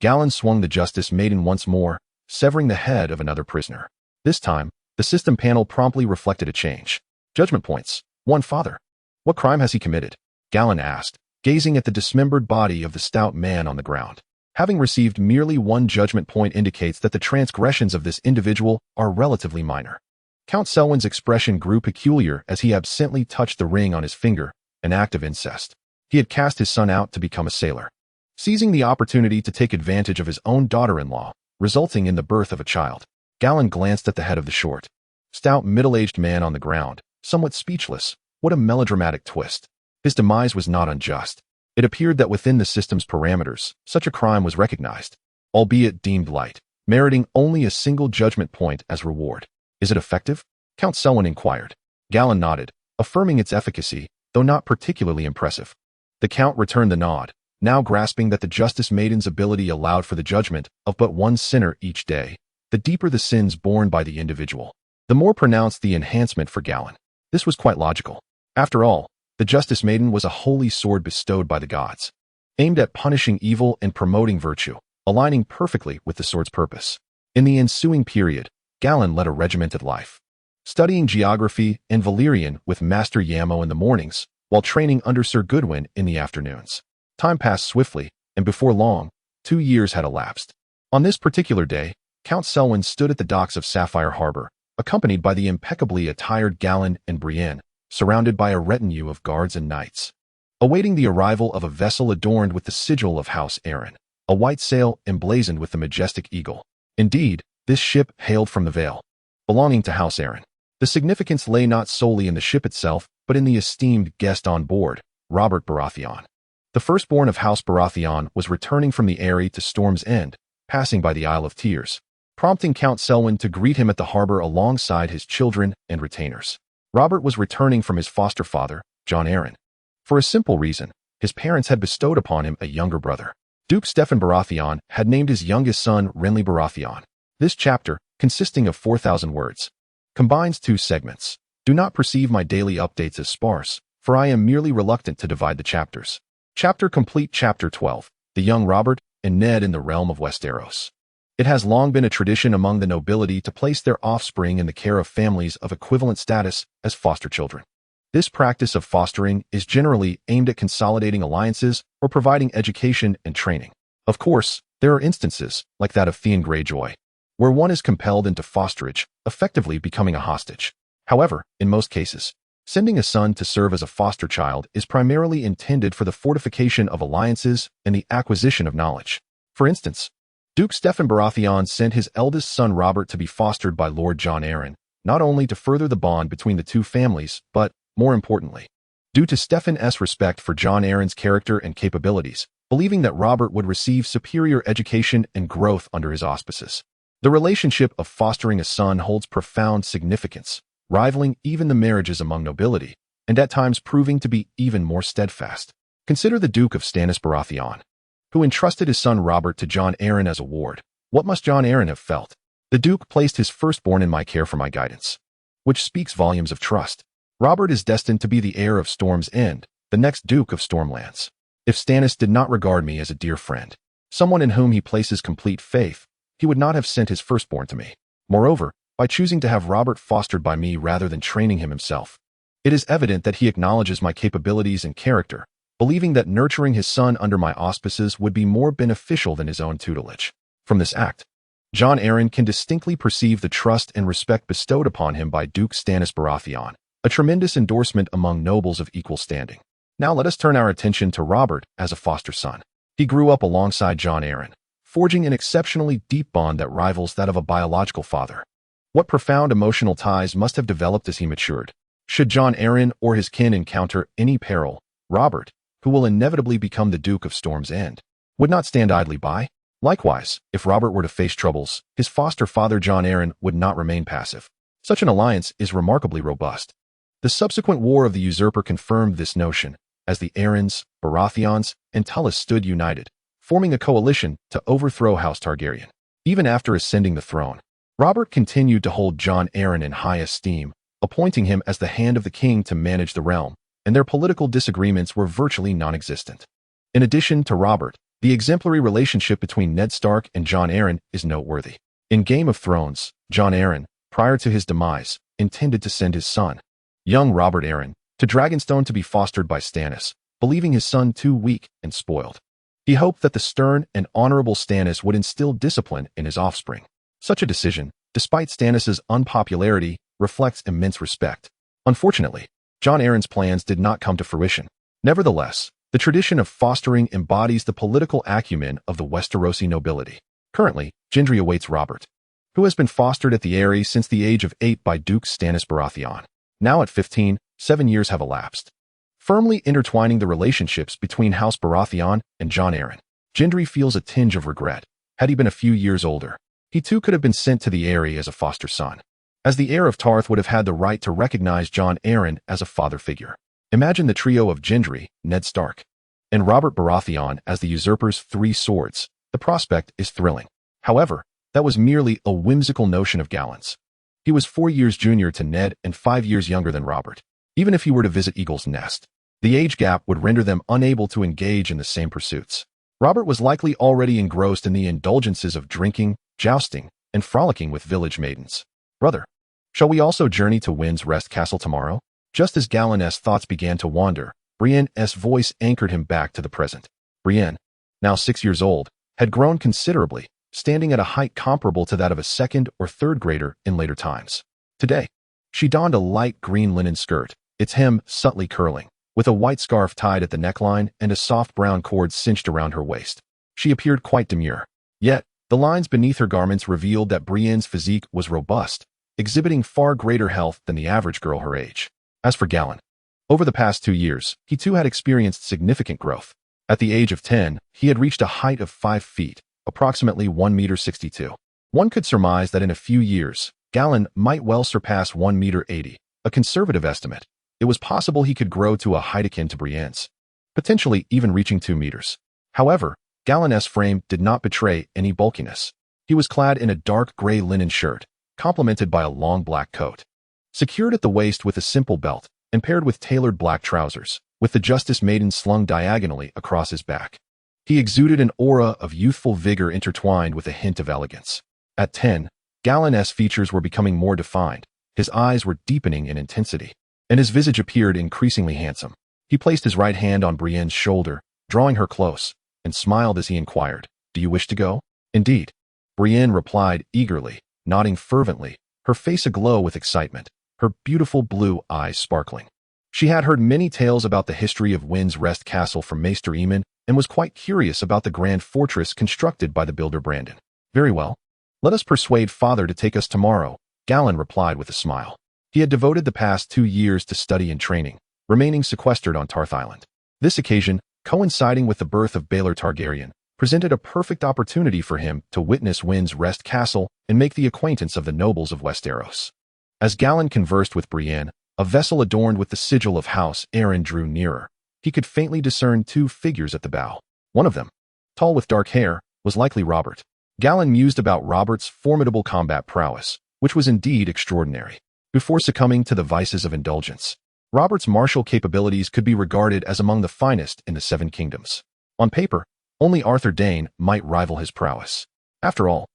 Gallan swung the Justice Maiden once more, severing the head of another prisoner. This time, the system panel promptly reflected a change. Judgment points. 1 Father. What crime has he committed? Gallan asked, gazing at the dismembered body of the stout man on the ground. Having received merely 1 judgment point indicates that the transgressions of this individual are relatively minor. Count Selwyn's expression grew peculiar as he absently touched the ring on his finger, an act of incest. He had cast his son out to become a sailor, seizing the opportunity to take advantage of his own daughter-in-law, resulting in the birth of a child. Gallan glanced at the head of the short, stout middle-aged man on the ground, somewhat speechless. What a melodramatic twist. His demise was not unjust. It appeared that within the system's parameters, such a crime was recognized, albeit deemed light, meriting only a single judgment point as reward. Is it effective? Count Selwyn inquired. Gallan nodded, affirming its efficacy, though not particularly impressive. The Count returned the nod, now grasping that the Justice Maiden's ability allowed for the judgment of but 1 sinner each day. The deeper the sins borne by the individual, the more pronounced the enhancement for Gallan. This was quite logical. After all, the Justice Maiden was a holy sword bestowed by the gods, aimed at punishing evil and promoting virtue, aligning perfectly with the sword's purpose. In the ensuing period, Gallan led a regimented life, studying geography and Valyrian with Master Yamo in the mornings, while training under Sir Goodwin in the afternoons. Time passed swiftly, and before long, 2 years had elapsed. On this particular day, Count Selwyn stood at the docks of Sapphire Harbor, accompanied by the impeccably attired Gallan and Brienne, surrounded by a retinue of guards and knights, awaiting the arrival of a vessel adorned with the sigil of House Arryn, a white sail emblazoned with the majestic eagle. Indeed, this ship hailed from the Vale, belonging to House Arryn. The significance lay not solely in the ship itself, but in the esteemed guest on board, Robert Baratheon. The firstborn of House Baratheon was returning from the Eyrie to Storm's End, passing by the Isle of Tears, prompting Count Selwyn to greet him at the harbor alongside his children and retainers. Robert was returning from his foster father, Jon Arryn. For a simple reason, his parents had bestowed upon him a younger brother. Duke Steffon Baratheon had named his youngest son Renly Baratheon. This chapter, consisting of 4,000 words, combines 2 segments. Do not perceive my daily updates as sparse, for I am merely reluctant to divide the chapters. Chapter complete. Chapter 12, The Young Robert and Ned in the Realm of Westeros. It has long been a tradition among the nobility to place their offspring in the care of families of equivalent status as foster children. This practice of fostering is generally aimed at consolidating alliances or providing education and training. Of course, there are instances, like that of Theon Greyjoy, where one is compelled into fosterage, effectively becoming a hostage. However, in most cases, sending a son to serve as a foster child is primarily intended for the fortification of alliances and the acquisition of knowledge. For instance, Duke Steffon Baratheon sent his eldest son Robert to be fostered by Lord Jon Arryn, not only to further the bond between the 2 families, but, more importantly, due to Steffon's respect for Jon Arryn's character and capabilities, believing that Robert would receive superior education and growth under his auspices. The relationship of fostering a son holds profound significance, rivaling even the marriages among nobility, and at times proving to be even more steadfast. Consider the Duke of Stannis Baratheon, who entrusted his son Robert to Jon Arryn as a ward. What must Jon Arryn have felt? The Duke placed his firstborn in my care for my guidance, which speaks volumes of trust. Robert is destined to be the heir of Storm's End, the next Duke of Stormlands. If Stannis did not regard me as a dear friend, someone in whom he places complete faith, he would not have sent his firstborn to me. Moreover, by choosing to have Robert fostered by me rather than training him himself, it is evident that he acknowledges my capabilities and character, believing that nurturing his son under my auspices would be more beneficial than his own tutelage. From this act, Jon Arryn can distinctly perceive the trust and respect bestowed upon him by Duke Stannis Baratheon, a tremendous endorsement among nobles of equal standing. Now let us turn our attention to Robert as a foster son. He grew up alongside Jon Arryn, forging an exceptionally deep bond that rivals that of a biological father. What profound emotional ties must have developed as he matured. Should Jon Arryn or his kin encounter any peril, Robert, who will inevitably become the Duke of Storm's End, would not stand idly by. Likewise, if Robert were to face troubles, his foster father Jon Arryn would not remain passive. Such an alliance is remarkably robust. The subsequent War of the Usurper confirmed this notion, as the Arryns, Baratheons, and Tullis stood united, forming a coalition to overthrow House Targaryen. Even after ascending the throne, Robert continued to hold Jon Arryn in high esteem, appointing him as the hand of the king to manage the realm, and their political disagreements were virtually non-existent. In addition to Robert, the exemplary relationship between Ned Stark and Jon Arryn is noteworthy. In Game of Thrones, Jon Arryn, prior to his demise, intended to send his son, young Robert Arryn, to Dragonstone to be fostered by Stannis, believing his son too weak and spoiled. He hoped that the stern and honorable Stannis would instill discipline in his offspring. Such a decision, despite Stannis's unpopularity, reflects immense respect. Unfortunately, Jon Arryn's plans did not come to fruition. Nevertheless, the tradition of fostering embodies the political acumen of the Westerosi nobility. Currently, Gendry awaits Robert, who has been fostered at the Eyrie since the age of 8 by Duke Stannis Baratheon. Now at 15, 7 years have elapsed, firmly intertwining the relationships between House Baratheon and Jon Arryn. Gendry feels a tinge of regret. Had he been a few years older, he too could have been sent to the Eyrie as a foster son, as the heir of Tarth would have had the right to recognize Jon Arryn as a father figure. Imagine the trio of Gendry, Ned Stark, and Robert Baratheon as the usurper's 3 swords. The prospect is thrilling. However, that was merely a whimsical notion of Gallan's. He was 4 years junior to Ned and 5 years younger than Robert. Even if he were to visit Eagle's Nest, the age gap would render them unable to engage in the same pursuits. Robert was likely already engrossed in the indulgences of drinking, jousting, and frolicking with village maidens. Brother, shall we also journey to Wind's Rest Castle tomorrow? Just as Gallan's thoughts began to wander, Brienne's voice anchored him back to the present. Brienne, now 6 years old, had grown considerably, standing at a height comparable to that of a 2nd or 3rd grader in later times. Today, she donned a light green linen skirt, its hem subtly curling, with a white scarf tied at the neckline and a soft brown cord cinched around her waist. She appeared quite demure. Yet, the lines beneath her garments revealed that Brienne's physique was robust, exhibiting far greater health than the average girl her age. As for Gallan, over the past 2 years, he too had experienced significant growth. At the age of 10, he had reached a height of 5 feet, approximately 1.62 meters. One could surmise that in a few years, Gallan might well surpass 1.80 meters, a conservative estimate. It was possible he could grow to a height akin to Brienne's, potentially even reaching 2 meters. However, Gallan's frame did not betray any bulkiness. He was clad in a dark gray linen shirt, complemented by a long black coat, secured at the waist with a simple belt, and paired with tailored black trousers, with the Justice Maiden slung diagonally across his back. He exuded an aura of youthful vigor intertwined with a hint of elegance. At 10, Gallan's features were becoming more defined, his eyes were deepening in intensity, and his visage appeared increasingly handsome. He placed his right hand on Brienne's shoulder, drawing her close, and smiled as he inquired, "Do you wish to go?" "Indeed," Brienne replied eagerly, nodding fervently, her face aglow with excitement, her beautiful blue eyes sparkling. She had heard many tales about the history of Wind's Rest Castle from Maester Aemon and was quite curious about the grand fortress constructed by the builder Brandon. "Very well. Let us persuade father to take us tomorrow," Gallan replied with a smile. He had devoted the past 2 years to study and training, remaining sequestered on Tarth Island. This occasion, coinciding with the birth of Baelor Targaryen, presented a perfect opportunity for him to witness Wind's Rest Castle and make the acquaintance of the nobles of Westeros. As Gallan conversed with Brienne, a vessel adorned with the sigil of House Arryn drew nearer. He could faintly discern 2 figures at the bow. One of them, tall with dark hair, was likely Robert. Gallan mused about Robert's formidable combat prowess, which was indeed extraordinary. Before succumbing to the vices of indulgence, Robert's martial capabilities could be regarded as among the finest in the 7 kingdoms. On paper, only Arthur Dayne might rival his prowess. After all,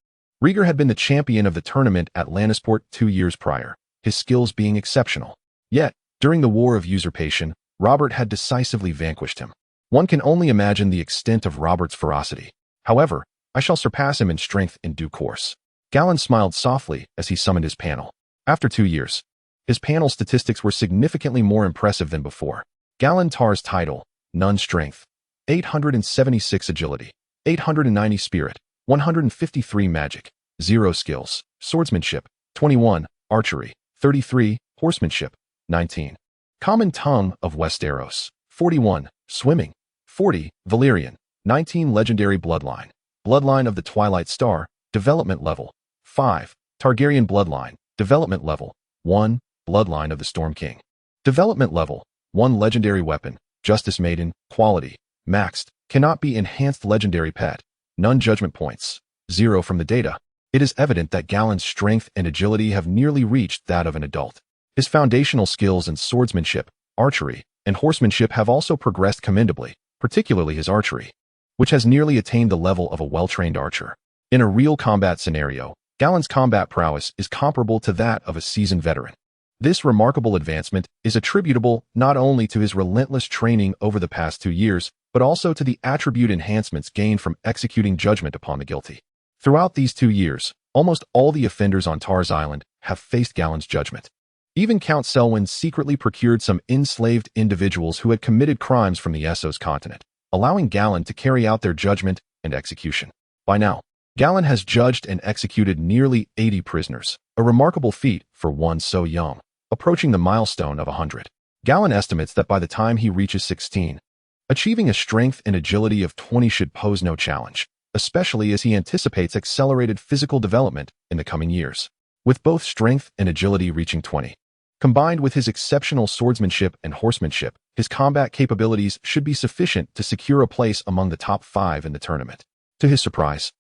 Rhaegar had been the champion of the tournament at Lannisport 2 years prior, his skills being exceptional. Yet, during the War of Usurpation, Robert had decisively vanquished him. One can only imagine the extent of Robert's ferocity. However, I shall surpass him in strength in due course. Gallan smiled softly as he summoned his panel. After 2 years, his panel statistics were significantly more impressive than before. Galladon Tarth's title, none strength, 876 agility, 890 spirit, 153 magic, 0 skills, swordsmanship, 21, archery, 33, horsemanship, 19. Common tongue of Westeros, 41, swimming, 40, Valyrian, 19 legendary bloodline, bloodline of the Twilight Star, development level, 5, Targaryen bloodline, development level, 1, bloodline of the Storm King. Development level, 1 legendary weapon, Justice Maiden, quality, maxed, cannot be enhanced legendary pet, none judgment points, 0 from the data. It is evident that Gallan's strength and agility have nearly reached that of an adult. His foundational skills in swordsmanship, archery, and horsemanship have also progressed commendably, particularly his archery, which has nearly attained the level of a well-trained archer. In a real combat scenario, Gallan's combat prowess is comparable to that of a seasoned veteran. This remarkable advancement is attributable not only to his relentless training over the past 2 years, but also to the attribute enhancements gained from executing judgment upon the guilty. Throughout these 2 years, almost all the offenders on Tar's Island have faced Gallan's judgment. Even Count Selwyn secretly procured some enslaved individuals who had committed crimes from the Essos continent, allowing Gallan to carry out their judgment and execution. By now, Gallan has judged and executed nearly 80 prisoners, a remarkable feat for one so young, approaching the milestone of 100. Gallan estimates that by the time he reaches 16, achieving a strength and agility of 20 should pose no challenge, especially as he anticipates accelerated physical development in the coming years. With both strength and agility reaching 20, combined with his exceptional swordsmanship and horsemanship, his combat capabilities should be sufficient to secure a place among the top 5 in the tournament. To his surprise,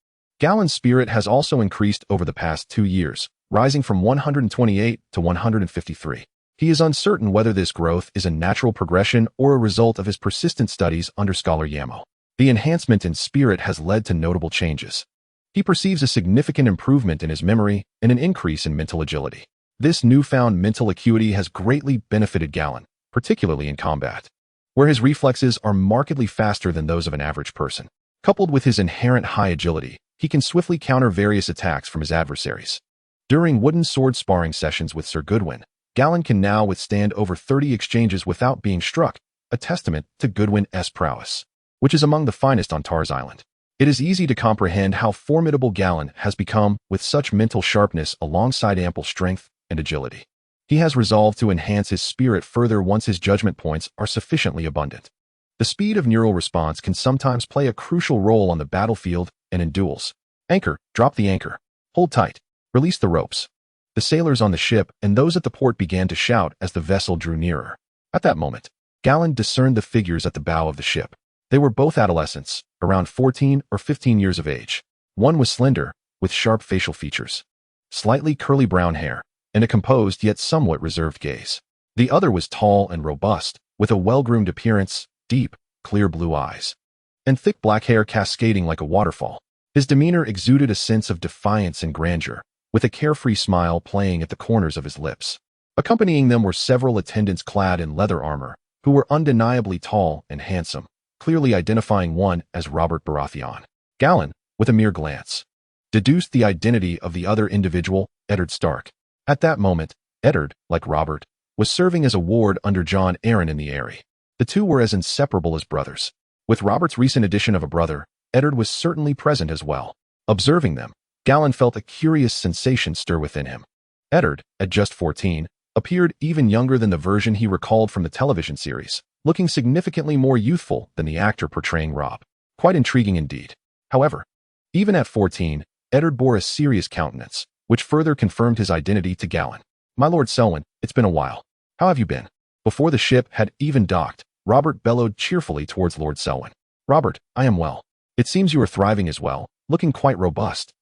Gallan's spirit has also increased over the past 2 years, rising from 128 to 153. He is uncertain whether this growth is a natural progression or a result of his persistent studies under Scholar Yamo. The enhancement in spirit has led to notable changes. He perceives a significant improvement in his memory and an increase in mental agility. This newfound mental acuity has greatly benefited Gallan, particularly in combat, where his reflexes are markedly faster than those of an average person. Coupled with his inherent high agility, he can swiftly counter various attacks from his adversaries. During wooden sword sparring sessions with Sir Goodwin, Gallan can now withstand over 30 exchanges without being struck, a testament to Goodwin's prowess, which is among the finest on Tar's Island. It is easy to comprehend how formidable Gallan has become with such mental sharpness alongside ample strength and agility. He has resolved to enhance his spirit further once his judgment points are sufficiently abundant. The speed of neural response can sometimes play a crucial role on the battlefield and in duels. Anchor, drop the anchor. Hold tight. Release the ropes. The sailors on the ship and those at the port began to shout as the vessel drew nearer. At that moment, Gallan discerned the figures at the bow of the ship. They were both adolescents, around 14 or 15 years of age. One was slender, with sharp facial features, slightly curly brown hair, and a composed yet somewhat reserved gaze. The other was tall and robust, with a well-groomed appearance, deep, clear blue eyes, and thick black hair cascading like a waterfall. His demeanor exuded a sense of defiance and grandeur, with a carefree smile playing at the corners of his lips. Accompanying them were several attendants clad in leather armor, who were undeniably tall and handsome, clearly identifying one as Robert Baratheon. Gallan, with a mere glance, deduced the identity of the other individual, Eddard Stark. At that moment, Eddard, like Robert, was serving as a ward under Jon Arryn in the Eyrie. The two were as inseparable as brothers. With Robert's recent addition of a brother, Eddard was certainly present as well. Observing them, Gallan felt a curious sensation stir within him. Eddard, at just 14, appeared even younger than the version he recalled from the television series, looking significantly more youthful than the actor portraying Robb. Quite intriguing indeed. However, even at 14, Eddard bore a serious countenance, which further confirmed his identity to Gallan. "My Lord Selwyn, it's been a while. How have you been?" Before the ship had even docked, Robert bellowed cheerfully towards Lord Selwyn. "Robert, I am well. It seems you are thriving as well, looking quite robust."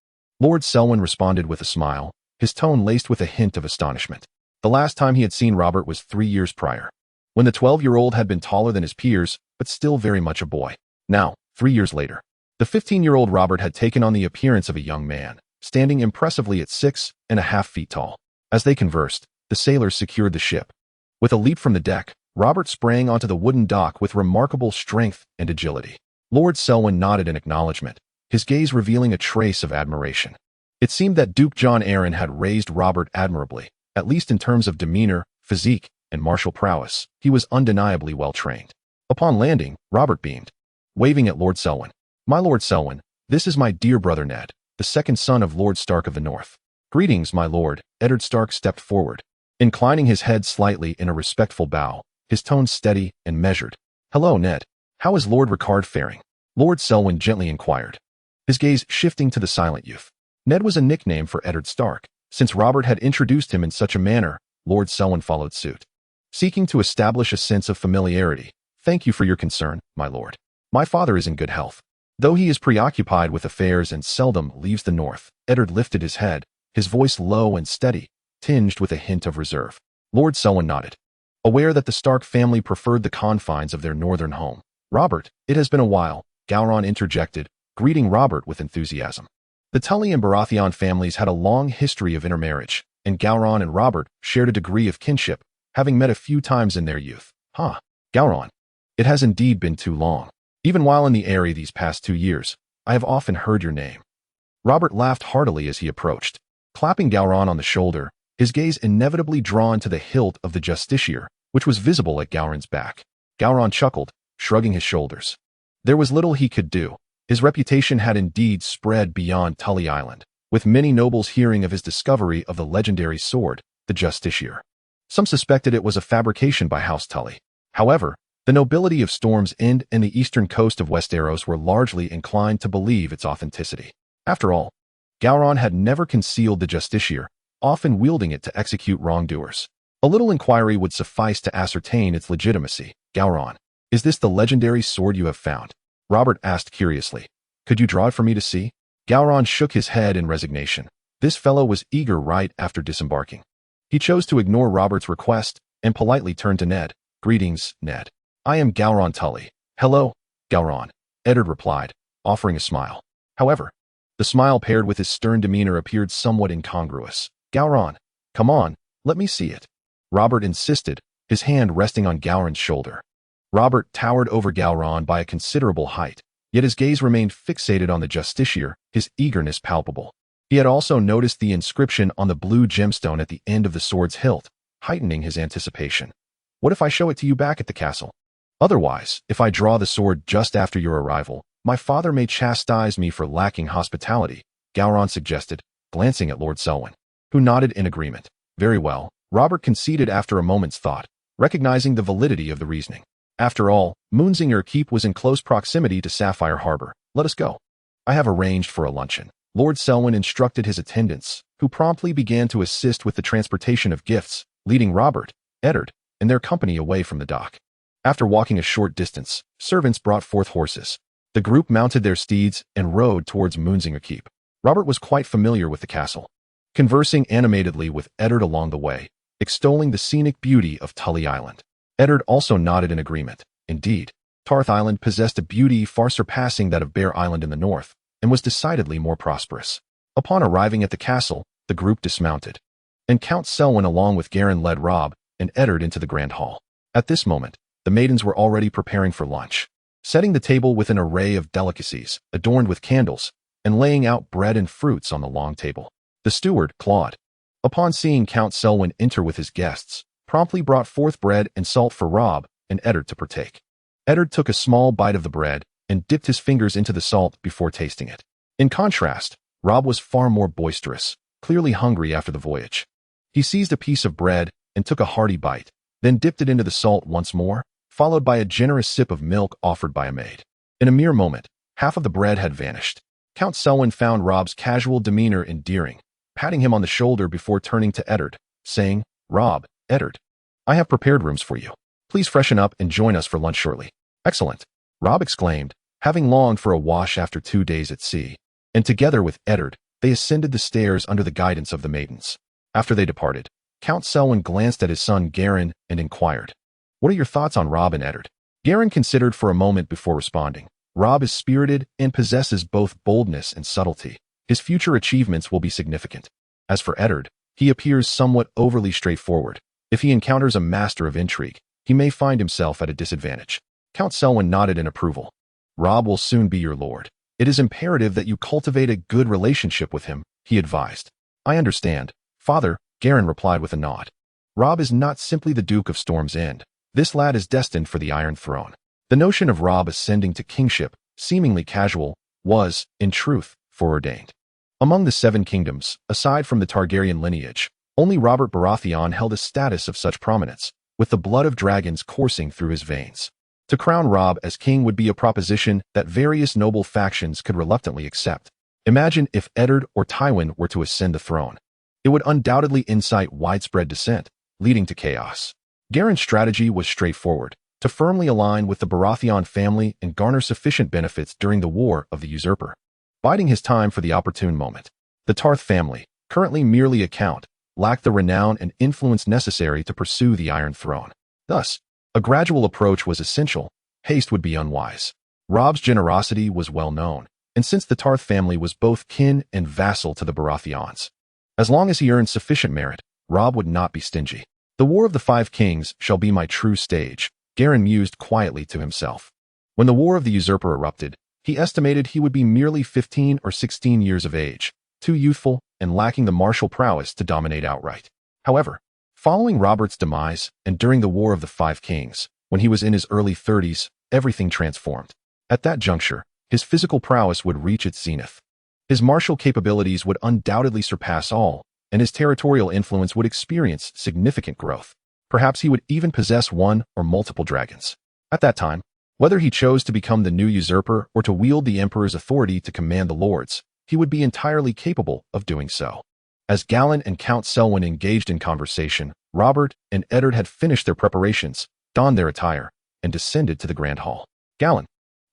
Lord Selwyn responded with a smile, his tone laced with a hint of astonishment. The last time he had seen Robert was 3 years prior, when the 12-year-old had been taller than his peers, but still very much a boy. Now, 3 years later, the 15-year-old Robert had taken on the appearance of a young man, standing impressively at 6.5 feet tall. As they conversed, the sailors secured the ship. With a leap from the deck, Robert sprang onto the wooden dock with remarkable strength and agility. Lord Selwyn nodded in acknowledgement, his gaze revealing a trace of admiration. It seemed that Duke Jon Arryn had raised Robert admirably, at least in terms of demeanor, physique, and martial prowess. He was undeniably well trained. Upon landing, Robert beamed, waving at Lord Selwyn. "My Lord Selwyn, this is my dear brother Ned, the second son of Lord Stark of the North." "Greetings, my lord." Eddard Stark stepped forward, inclining his head slightly in a respectful bow, his tone steady and measured. "Hello, Ned. How is Lord Rickard faring?" Lord Selwyn gently inquired, his gaze shifting to the silent youth. Ned was a nickname for Eddard Stark. Since Robert had introduced him in such a manner, Lord Selwyn followed suit, seeking to establish a sense of familiarity. "Thank you for your concern, my lord. My father is in good health, though he is preoccupied with affairs and seldom leaves the north." Eddard lifted his head, his voice low and steady, tinged with a hint of reserve. Lord Selwyn nodded, aware that the Stark family preferred the confines of their northern home. Robert, it has been a while, Galladon interjected, greeting Robert with enthusiasm. The Tully and Baratheon families had a long history of intermarriage, and Galladon and Robert shared a degree of kinship, having met a few times in their youth. Galladon, it has indeed been too long. Even while in the area these past 2 years, I have often heard your name. Robert laughed heartily as he approached, clapping Galladon on the shoulder, his gaze inevitably drawn to the hilt of the justiciar, which was visible at Galladon's back. Galladon chuckled, shrugging his shoulders. There was little he could do. His reputation had indeed spread beyond Tully Island, with many nobles hearing of his discovery of the legendary sword, the justiciar. Some suspected it was a fabrication by House Tully. However, the nobility of Storm's End and the eastern coast of Westeros were largely inclined to believe its authenticity. After all, Galladon had never concealed the justiciar, often wielding it to execute wrongdoers. A little inquiry would suffice to ascertain its legitimacy. Galladon, is this the legendary sword you have found? Robert asked curiously. Could you draw it for me to see? Galladon shook his head in resignation. This fellow was eager right after disembarking. He chose to ignore Robert's request and politely turned to Ned. Greetings, Ned. I am Galladon Tully. Hello, Galladon, Eddard replied, offering a smile. However, the smile paired with his stern demeanor appeared somewhat incongruous. Galladon, come on, let me see it. Robert insisted, his hand resting on Galladon's shoulder. Robert towered over Galladon by a considerable height, yet his gaze remained fixated on the justiciar, his eagerness palpable. He had also noticed the inscription on the blue gemstone at the end of the sword's hilt, heightening his anticipation. What if I show it to you back at the castle? Otherwise, if I draw the sword just after your arrival, my father may chastise me for lacking hospitality, Galladon suggested, glancing at Lord Selwyn, who nodded in agreement. Very well, Robert conceded after a moment's thought, recognizing the validity of the reasoning. After all, Moonsinger Keep was in close proximity to Sapphire Harbor. Let us go. I have arranged for a luncheon. Lord Selwyn instructed his attendants, who promptly began to assist with the transportation of gifts, leading Robert, Eddard, and their company away from the dock. After walking a short distance, servants brought forth horses. The group mounted their steeds and rode towards Moonsinger Keep. Robert was quite familiar with the castle, conversing animatedly with Eddard along the way, extolling the scenic beauty of Tully Island. Eddard also nodded in agreement. Indeed, Tarth Island possessed a beauty far surpassing that of Bear Island in the north, and was decidedly more prosperous. Upon arriving at the castle, the group dismounted, and Count Selwyn along with Garin led Robb and Eddard into the grand hall. At this moment, the maidens were already preparing for lunch, setting the table with an array of delicacies, adorned with candles, and laying out bread and fruits on the long table. The steward, Claude, upon seeing Count Selwyn enter with his guests, promptly brought forth bread and salt for Robb and Eddard to partake. Eddard took a small bite of the bread and dipped his fingers into the salt before tasting it. In contrast, Robb was far more boisterous, clearly hungry after the voyage. He seized a piece of bread and took a hearty bite, then dipped it into the salt once more, followed by a generous sip of milk offered by a maid. In a mere moment, half of the bread had vanished. Count Selwyn found Robb's casual demeanor endearing, patting him on the shoulder before turning to Eddard, saying, Robb, Eddard, I have prepared rooms for you. Please freshen up and join us for lunch shortly. Excellent, Robb exclaimed, having longed for a wash after 2 days at sea. And together with Eddard, they ascended the stairs under the guidance of the maidens. After they departed, Count Selwyn glanced at his son Garin and inquired, What are your thoughts on Robb and Eddard? Garin considered for a moment before responding. Robb is spirited and possesses both boldness and subtlety. His future achievements will be significant. As for Eddard, he appears somewhat overly straightforward. If he encounters a master of intrigue, he may find himself at a disadvantage. Count Selwyn nodded in approval. Robb will soon be your lord. It is imperative that you cultivate a good relationship with him, he advised. I understand, father, Garin replied with a nod. Robb is not simply the Duke of Storm's End. This lad is destined for the Iron Throne. The notion of Robb ascending to kingship, seemingly casual, was, in truth, foreordained. Among the Seven Kingdoms, aside from the Targaryen lineage, only Robert Baratheon held a status of such prominence, with the blood of dragons coursing through his veins. To crown Robb as king would be a proposition that various noble factions could reluctantly accept. Imagine if Eddard or Tywin were to ascend the throne. It would undoubtedly incite widespread dissent, leading to chaos. Garin's strategy was straightforward, to firmly align with the Baratheon family and garner sufficient benefits during the War of the Usurper, biding his time for the opportune moment. The Tarth family, currently merely a count, lacked the renown and influence necessary to pursue the Iron Throne. Thus, a gradual approach was essential. Haste would be unwise. Robb's generosity was well known, and since the Tarth family was both kin and vassal to the Baratheons, as long as he earned sufficient merit, Robb would not be stingy. The War of the Five Kings shall be my true stage, Garin mused quietly to himself. When the War of the Usurper erupted, he estimated he would be merely 15 or 16 years of age, too youthful and lacking the martial prowess to dominate outright. However, following Robert's demise and during the War of the Five Kings, when he was in his early 30s, everything transformed. At that juncture, his physical prowess would reach its zenith. His martial capabilities would undoubtedly surpass all, and his territorial influence would experience significant growth. Perhaps he would even possess one or multiple dragons. At that time, whether he chose to become the new usurper or to wield the emperor's authority to command the lords, he would be entirely capable of doing so. As Gallan and Count Selwyn engaged in conversation, Robert and Eddard had finished their preparations, donned their attire, and descended to the Grand Hall. Gallan,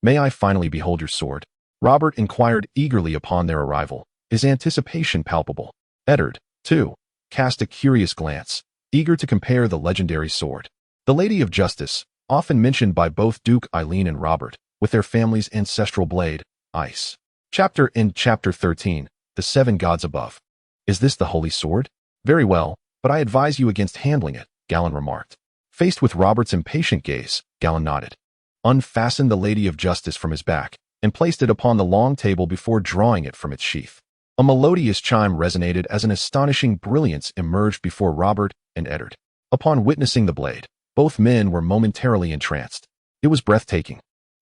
may I finally behold your sword? Robert inquired eagerly upon their arrival, his anticipation palpable. Eddard, too, cast a curious glance, eager to compare the legendary sword. The Lady of Justice, often mentioned by both Duke Eileen and Robert, with their family's ancestral blade, Ice. Chapter 13, The Seven Gods Above. Is this the Holy Sword? Very well, but I advise you against handling it, Gallan remarked. Faced with Robert's impatient gaze, Gallan nodded, unfastened the Lady of Justice from his back, and placed it upon the long table before drawing it from its sheath. A melodious chime resonated as an astonishing brilliance emerged before Robert and Eddard. Upon witnessing the blade, both men were momentarily entranced. It was breathtaking.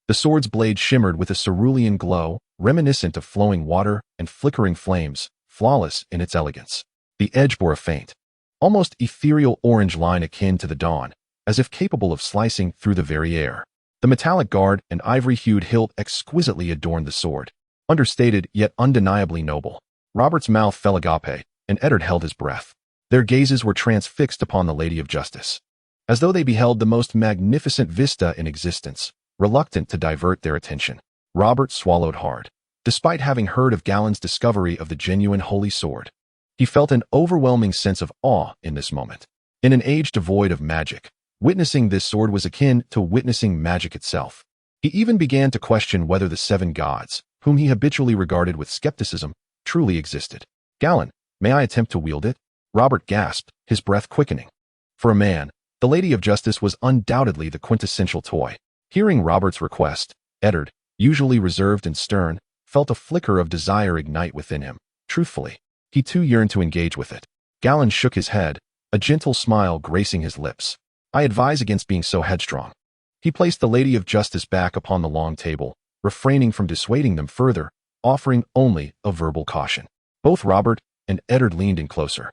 The sword's blade shimmered with a cerulean glow, reminiscent of flowing water and flickering flames, flawless in its elegance. The edge bore a faint, almost ethereal orange line akin to the dawn, as if capable of slicing through the very air. The metallic guard and ivory-hued hilt exquisitely adorned the sword, understated yet undeniably noble. Robert's mouth fell agape, and Eddard held his breath. Their gazes were transfixed upon the Lady of Justice, as though they beheld the most magnificent vista in existence, reluctant to divert their attention. Robert swallowed hard. Despite having heard of Gallan's discovery of the genuine holy sword, he felt an overwhelming sense of awe in this moment. In an age devoid of magic, witnessing this sword was akin to witnessing magic itself. He even began to question whether the seven gods, whom he habitually regarded with skepticism, truly existed. Gallan, may I attempt to wield it? Robert gasped, his breath quickening. For a man, the Lady of Justice was undoubtedly the quintessential toy. Hearing Robert's request, Eddard, usually reserved and stern, felt a flicker of desire ignite within him. Truthfully, he too yearned to engage with it. Gallan shook his head, a gentle smile gracing his lips. I advise against being so headstrong. He placed the Lady of Justice back upon the long table, refraining from dissuading them further, offering only a verbal caution. Both Robert and Eddard leaned in closer,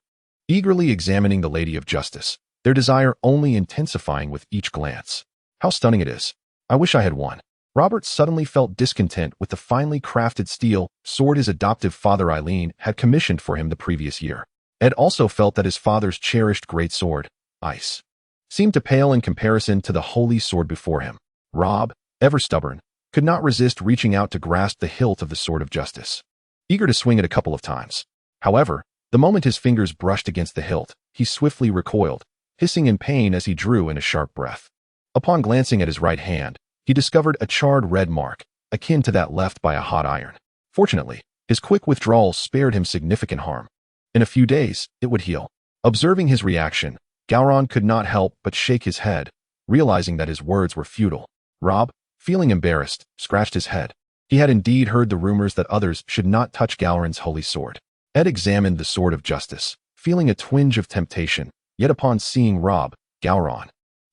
eagerly examining the Lady of Justice, their desire only intensifying with each glance. How stunning it is. I wish I had one. Robert suddenly felt discontent with the finely crafted steel sword his adoptive father Eileen had commissioned for him the previous year. Ed also felt that his father's cherished great sword, Ice, seemed to pale in comparison to the holy sword before him. Robb, ever stubborn, could not resist reaching out to grasp the hilt of the Sword of Justice, eager to swing it a couple of times. However, the moment his fingers brushed against the hilt, he swiftly recoiled, hissing in pain as he drew in a sharp breath. Upon glancing at his right hand, he discovered a charred red mark, akin to that left by a hot iron. Fortunately, his quick withdrawal spared him significant harm. In a few days, it would heal. Observing his reaction, Gowron could not help but shake his head, realizing that his words were futile. Robb, feeling embarrassed, scratched his head. He had indeed heard the rumors that others should not touch Gowron's holy sword. Ed examined the Sword of Justice, feeling a twinge of temptation, yet upon seeing Robb, Gowron,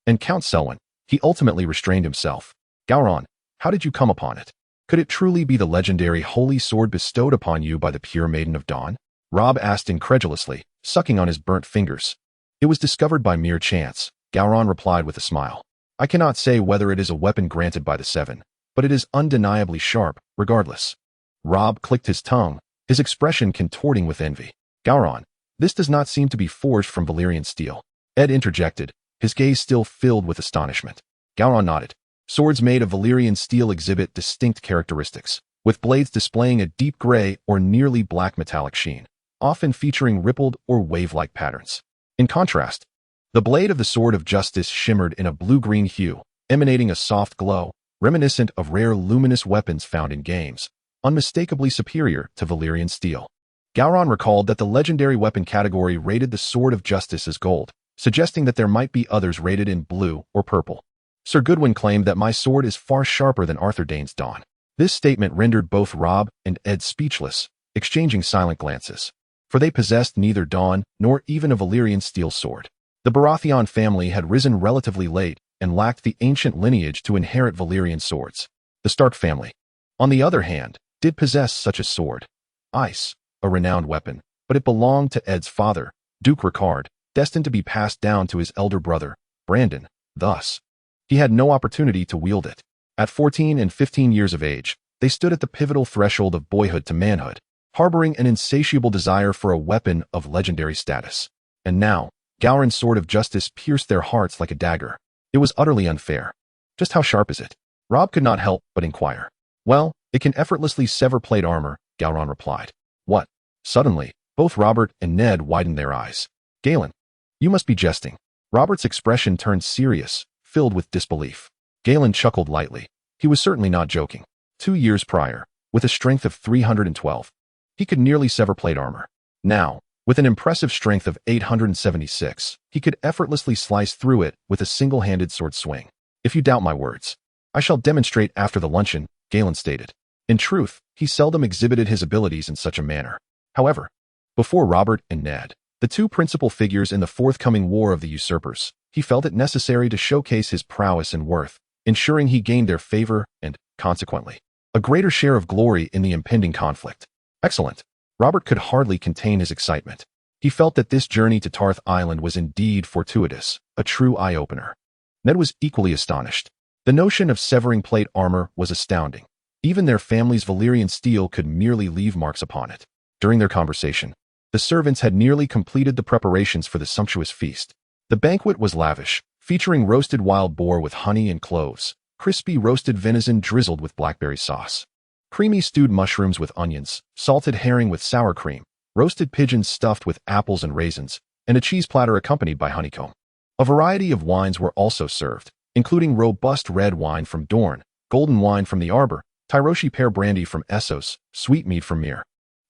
and Count Selwyn, he ultimately restrained himself. Gowron, how did you come upon it? Could it truly be the legendary holy sword bestowed upon you by the pure Maiden of Dawn? Robb asked incredulously, sucking on his burnt fingers. It was discovered by mere chance, Gowron replied with a smile. I cannot say whether it is a weapon granted by the Seven, but it is undeniably sharp, regardless. Robb clicked his tongue, his expression contorting with envy. Gowron, this does not seem to be forged from Valyrian steel. Ed interjected, his gaze still filled with astonishment. Gowron nodded. Swords made of Valyrian steel exhibit distinct characteristics, with blades displaying a deep gray or nearly black metallic sheen. often featuring rippled or wave-like patterns. In contrast, the blade of the Sword of Justice shimmered in a blue-green hue, emanating a soft glow, reminiscent of rare luminous weapons found in games, unmistakably superior to Valyrian steel. Gowron recalled that the legendary weapon category rated the Sword of Justice as gold, suggesting that there might be others rated in blue or purple. Sir Goodwin claimed that my sword is far sharper than Arthur Dayne's Dawn. This statement rendered both Robb and Ed speechless, exchanging silent glances, for they possessed neither Dawn nor even a Valyrian steel sword. The Baratheon family had risen relatively late and lacked the ancient lineage to inherit Valyrian swords. The Stark family, on the other hand, did possess such a sword. Ice, a renowned weapon, but it belonged to Ed's father, Duke Ricard, destined to be passed down to his elder brother, Brandon. Thus, he had no opportunity to wield it. At 14 and 15 years of age, they stood at the pivotal threshold of boyhood to manhood, harboring an insatiable desire for a weapon of legendary status. And now, Gowron's Sword of Justice pierced their hearts like a dagger. It was utterly unfair. Just how sharp is it? Robb could not help but inquire. Well, it can effortlessly sever plate armor, Gowron replied. What? Suddenly, both Robert and Ned widened their eyes. Galen, you must be jesting. Robert's expression turned serious, filled with disbelief. Galen chuckled lightly. He was certainly not joking. 2 years prior, with a strength of 312, he could nearly sever plate armor. Now, with an impressive strength of 876, he could effortlessly slice through it with a single-handed sword swing. If you doubt my words, I shall demonstrate after the luncheon, Galen stated. In truth, he seldom exhibited his abilities in such a manner. However, before Robert and Ned, the two principal figures in the forthcoming War of the Usurpers, he felt it necessary to showcase his prowess and worth, ensuring he gained their favor and, consequently, a greater share of glory in the impending conflict. Excellent. Robert could hardly contain his excitement. He felt that this journey to Tarth Island was indeed fortuitous, a true eye-opener. Ned was equally astonished. The notion of severing plate armor was astounding. Even their family's Valyrian steel could merely leave marks upon it. During their conversation, the servants had nearly completed the preparations for the sumptuous feast. The banquet was lavish, featuring roasted wild boar with honey and cloves, crispy roasted venison drizzled with blackberry sauce, creamy stewed mushrooms with onions, salted herring with sour cream, roasted pigeons stuffed with apples and raisins, and a cheese platter accompanied by honeycomb. A variety of wines were also served, including robust red wine from Dorne, golden wine from the Arbor, Tyroshi pear brandy from Essos, sweet mead from Myr,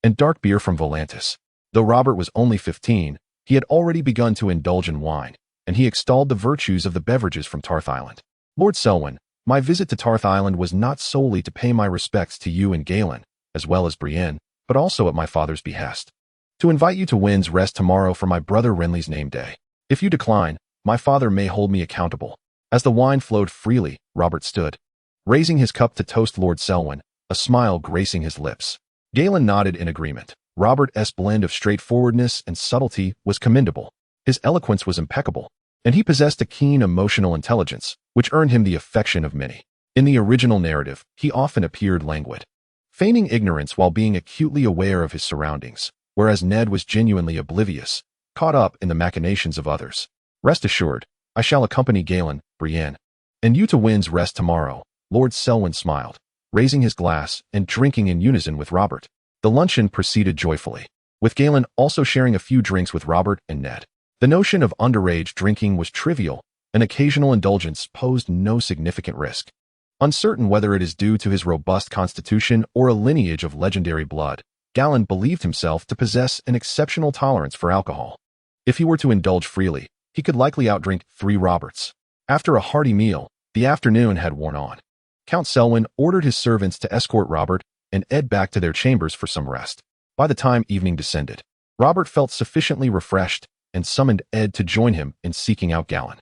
and dark beer from Volantis. Though Robert was only 15, he had already begun to indulge in wine, and he extolled the virtues of the beverages from Tarth Island. Lord Selwyn, my visit to Tarth Island was not solely to pay my respects to you and Galen, as well as Brienne, but also at my father's behest. To invite you to Wind's Rest tomorrow for my brother Renly's name day. If you decline, my father may hold me accountable. As the wine flowed freely, Robert stood, raising his cup to toast Lord Selwyn, a smile gracing his lips. Galen nodded in agreement. Robert's blend of straightforwardness and subtlety was commendable. His eloquence was impeccable, and he possessed a keen emotional intelligence, which earned him the affection of many. In the original narrative, he often appeared languid, feigning ignorance while being acutely aware of his surroundings, whereas Ned was genuinely oblivious, caught up in the machinations of others. Rest assured, I shall accompany Galen, Brienne, and you to Wind's Rest tomorrow. Lord Selwyn smiled, raising his glass and drinking in unison with Robert. The luncheon proceeded joyfully, with Galen also sharing a few drinks with Robert and Ned. The notion of underage drinking was trivial, an occasional indulgence posed no significant risk. Uncertain whether it is due to his robust constitution or a lineage of legendary blood, Galen believed himself to possess an exceptional tolerance for alcohol. If he were to indulge freely, he could likely outdrink 3 Roberts. After a hearty meal, the afternoon had worn on. Count Selwyn ordered his servants to escort Robert and Ed back to their chambers for some rest. By the time evening descended, Robert felt sufficiently refreshed and summoned Ed to join him in seeking out Galen,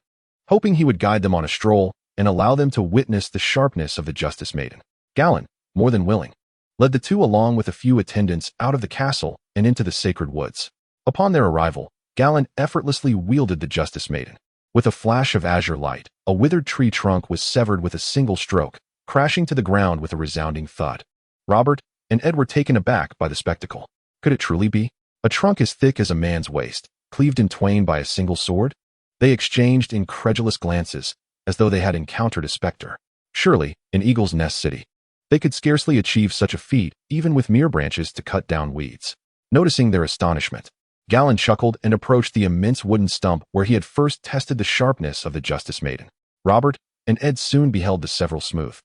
hoping he would guide them on a stroll and allow them to witness the sharpness of the Justice Maiden. Galen, more than willing, led the two along with a few attendants out of the castle and into the sacred woods. Upon their arrival, Galen effortlessly wielded the Justice Maiden. With a flash of azure light, a withered tree trunk was severed with a single stroke, crashing to the ground with a resounding thud. Robert and Ed were taken aback by the spectacle. Could it truly be? A trunk as thick as a man's waist, cleaved in twain by a single sword? They exchanged incredulous glances, as though they had encountered a specter. Surely, in Eagle's Nest City, they could scarcely achieve such a feat, even with mere branches to cut down weeds. Noticing their astonishment, Galladon chuckled and approached the immense wooden stump where he had first tested the sharpness of the Justice Maiden. Robert and Ed soon beheld the several smooth,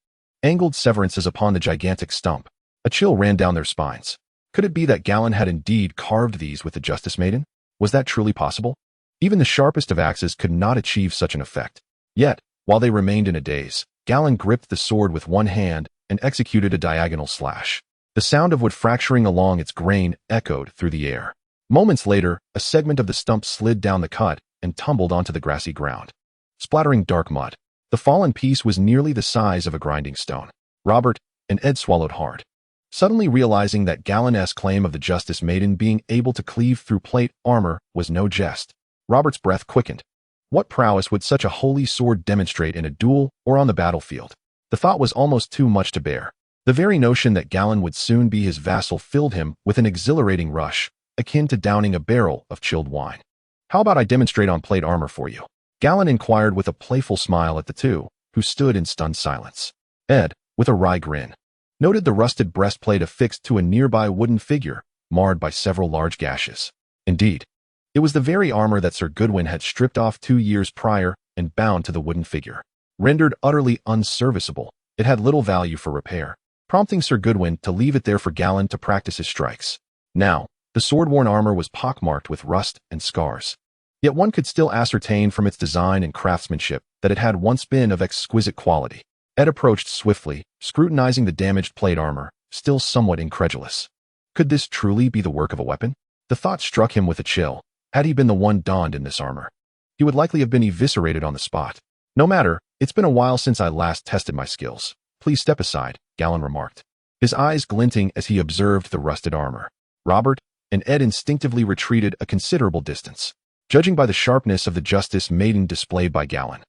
angled severances upon the gigantic stump. A chill ran down their spines. Could it be that Galladon had indeed carved these with the Justice Maiden? Was that truly possible? Even the sharpest of axes could not achieve such an effect. Yet, while they remained in a daze, Galladon gripped the sword with one hand and executed a diagonal slash. The sound of wood fracturing along its grain echoed through the air. Moments later, a segment of the stump slid down the cut and tumbled onto the grassy ground, splattering dark mud. The fallen piece was nearly the size of a grinding stone. Robert and Ed swallowed hard, suddenly realizing that Galladon's claim of the Justice Maiden being able to cleave through plate armor was no jest. Robert's breath quickened. What prowess would such a holy sword demonstrate in a duel or on the battlefield? The thought was almost too much to bear. The very notion that Galladon would soon be his vassal filled him with an exhilarating rush, akin to downing a barrel of chilled wine. How about I demonstrate on plate armor for you? Galladon inquired with a playful smile at the two, who stood in stunned silence. Ed, with a wry grin, noted the rusted breastplate affixed to a nearby wooden figure, marred by several large gashes. Indeed, it was the very armor that Sir Goodwin had stripped off 2 years prior and bound to the wooden figure. Rendered utterly unserviceable, it had little value for repair, prompting Sir Goodwin to leave it there for Galladon to practice his strikes. Now, the sword-worn armor was pockmarked with rust and scars. Yet one could still ascertain from its design and craftsmanship that it had once been of exquisite quality. Ed approached swiftly, scrutinizing the damaged plate armor, still somewhat incredulous. Could this truly be the work of a weapon? The thought struck him with a chill. Had he been the one donned in this armor, he would likely have been eviscerated on the spot. No matter, it's been a while since I last tested my skills. Please step aside, Galladon remarked, his eyes glinting as he observed the rusted armor. Robert and Ed instinctively retreated a considerable distance, judging by the sharpness of the Justice Maiden displayed by Galladon.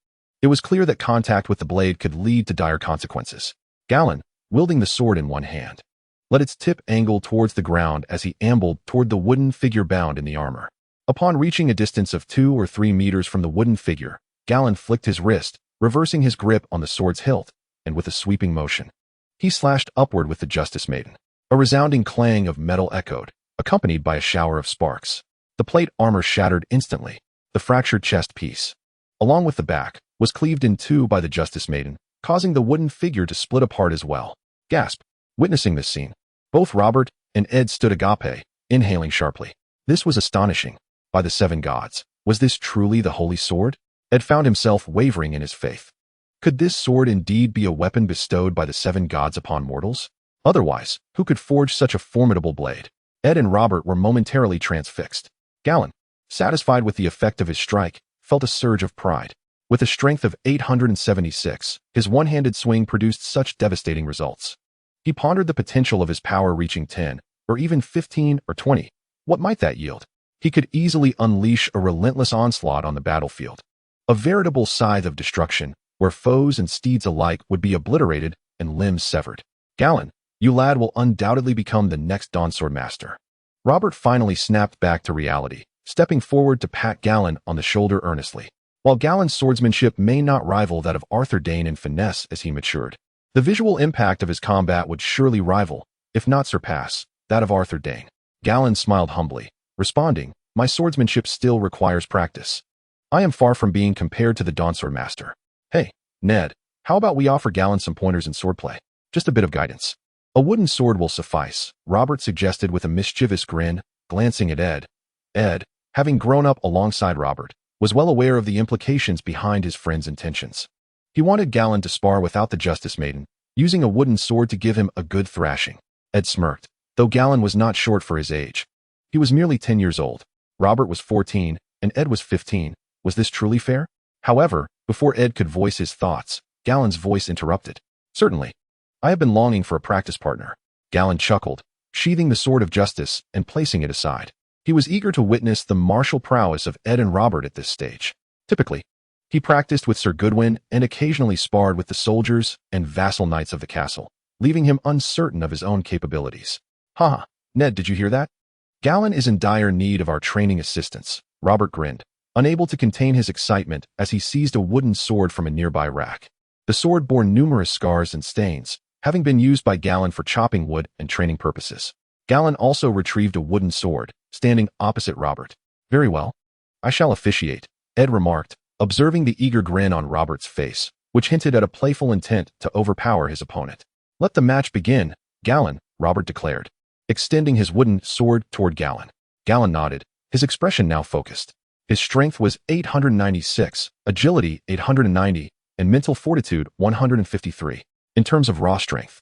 It was clear that contact with the blade could lead to dire consequences. Galladon, wielding the sword in one hand, let its tip angle towards the ground as he ambled toward the wooden figure bound in the armor. Upon reaching a distance of 2 or 3 meters from the wooden figure, Galladon flicked his wrist, reversing his grip on the sword's hilt, and with a sweeping motion, he slashed upward with the Justice Maiden. A resounding clang of metal echoed, accompanied by a shower of sparks. The plate armor shattered instantly. The fractured chest piece, along with the back, was cleaved in two by the Justice Maiden, causing the wooden figure to split apart as well. Gasp! Witnessing this scene, both Robert and Ed stood agape, inhaling sharply. This was astonishing. By the 7 gods, was this truly the holy sword? Ed found himself wavering in his faith. Could this sword indeed be a weapon bestowed by the 7 gods upon mortals? Otherwise, who could forge such a formidable blade? Ed and Robert were momentarily transfixed. Galladon, satisfied with the effect of his strike, felt a surge of pride. With a strength of 876, his one-handed swing produced such devastating results. He pondered the potential of his power reaching 10, or even 15 or 20. What might that yield? He could easily unleash a relentless onslaught on the battlefield. A veritable scythe of destruction, where foes and steeds alike would be obliterated and limbs severed. Galladon, you lad will undoubtedly become the next Dawnsword Master. Robert finally snapped back to reality, stepping forward to pat Galladon on the shoulder earnestly. While Galladon's swordsmanship may not rival that of Arthur Dayne in finesse as he matured, the visual impact of his combat would surely rival, if not surpass, that of Arthur Dayne. Galladon smiled humbly, responding, my swordsmanship still requires practice. I am far from being compared to the Dawnsword Master. Hey, Ned, how about we offer Galladon some pointers in swordplay? Just a bit of guidance. A wooden sword will suffice, Robert suggested with a mischievous grin, glancing at Ed. Ed, having grown up alongside Robert, was well aware of the implications behind his friend's intentions. He wanted Galladon to spar without the Justice Maiden, using a wooden sword to give him a good thrashing. Ed smirked, though Galladon was not short for his age. He was merely 10 years old. Robert was 14, and Ed was 15. Was this truly fair? However, before Ed could voice his thoughts, Galladon's voice interrupted. Certainly. I have been longing for a practice partner. Galladon chuckled, sheathing the sword of justice and placing it aside. He was eager to witness the martial prowess of Ed and Robert at this stage. Typically, he practiced with Sir Goodwin and occasionally sparred with the soldiers and vassal knights of the castle, leaving him uncertain of his own capabilities. Haha, Ned, did you hear that? Galladon is in dire need of our training assistance, Robert grinned, unable to contain his excitement as he seized a wooden sword from a nearby rack. The sword bore numerous scars and stains, having been used by Galladon for chopping wood and training purposes. Gallan also retrieved a wooden sword, standing opposite Robert. "Very well. I shall officiate," Ed remarked, observing the eager grin on Robert's face, which hinted at a playful intent to overpower his opponent. "Let the match begin, Gallan," Robert declared, extending his wooden sword toward Gallan. Gallan nodded, his expression now focused. His strength was 896, agility 890, and mental fortitude 153. In terms of raw strength,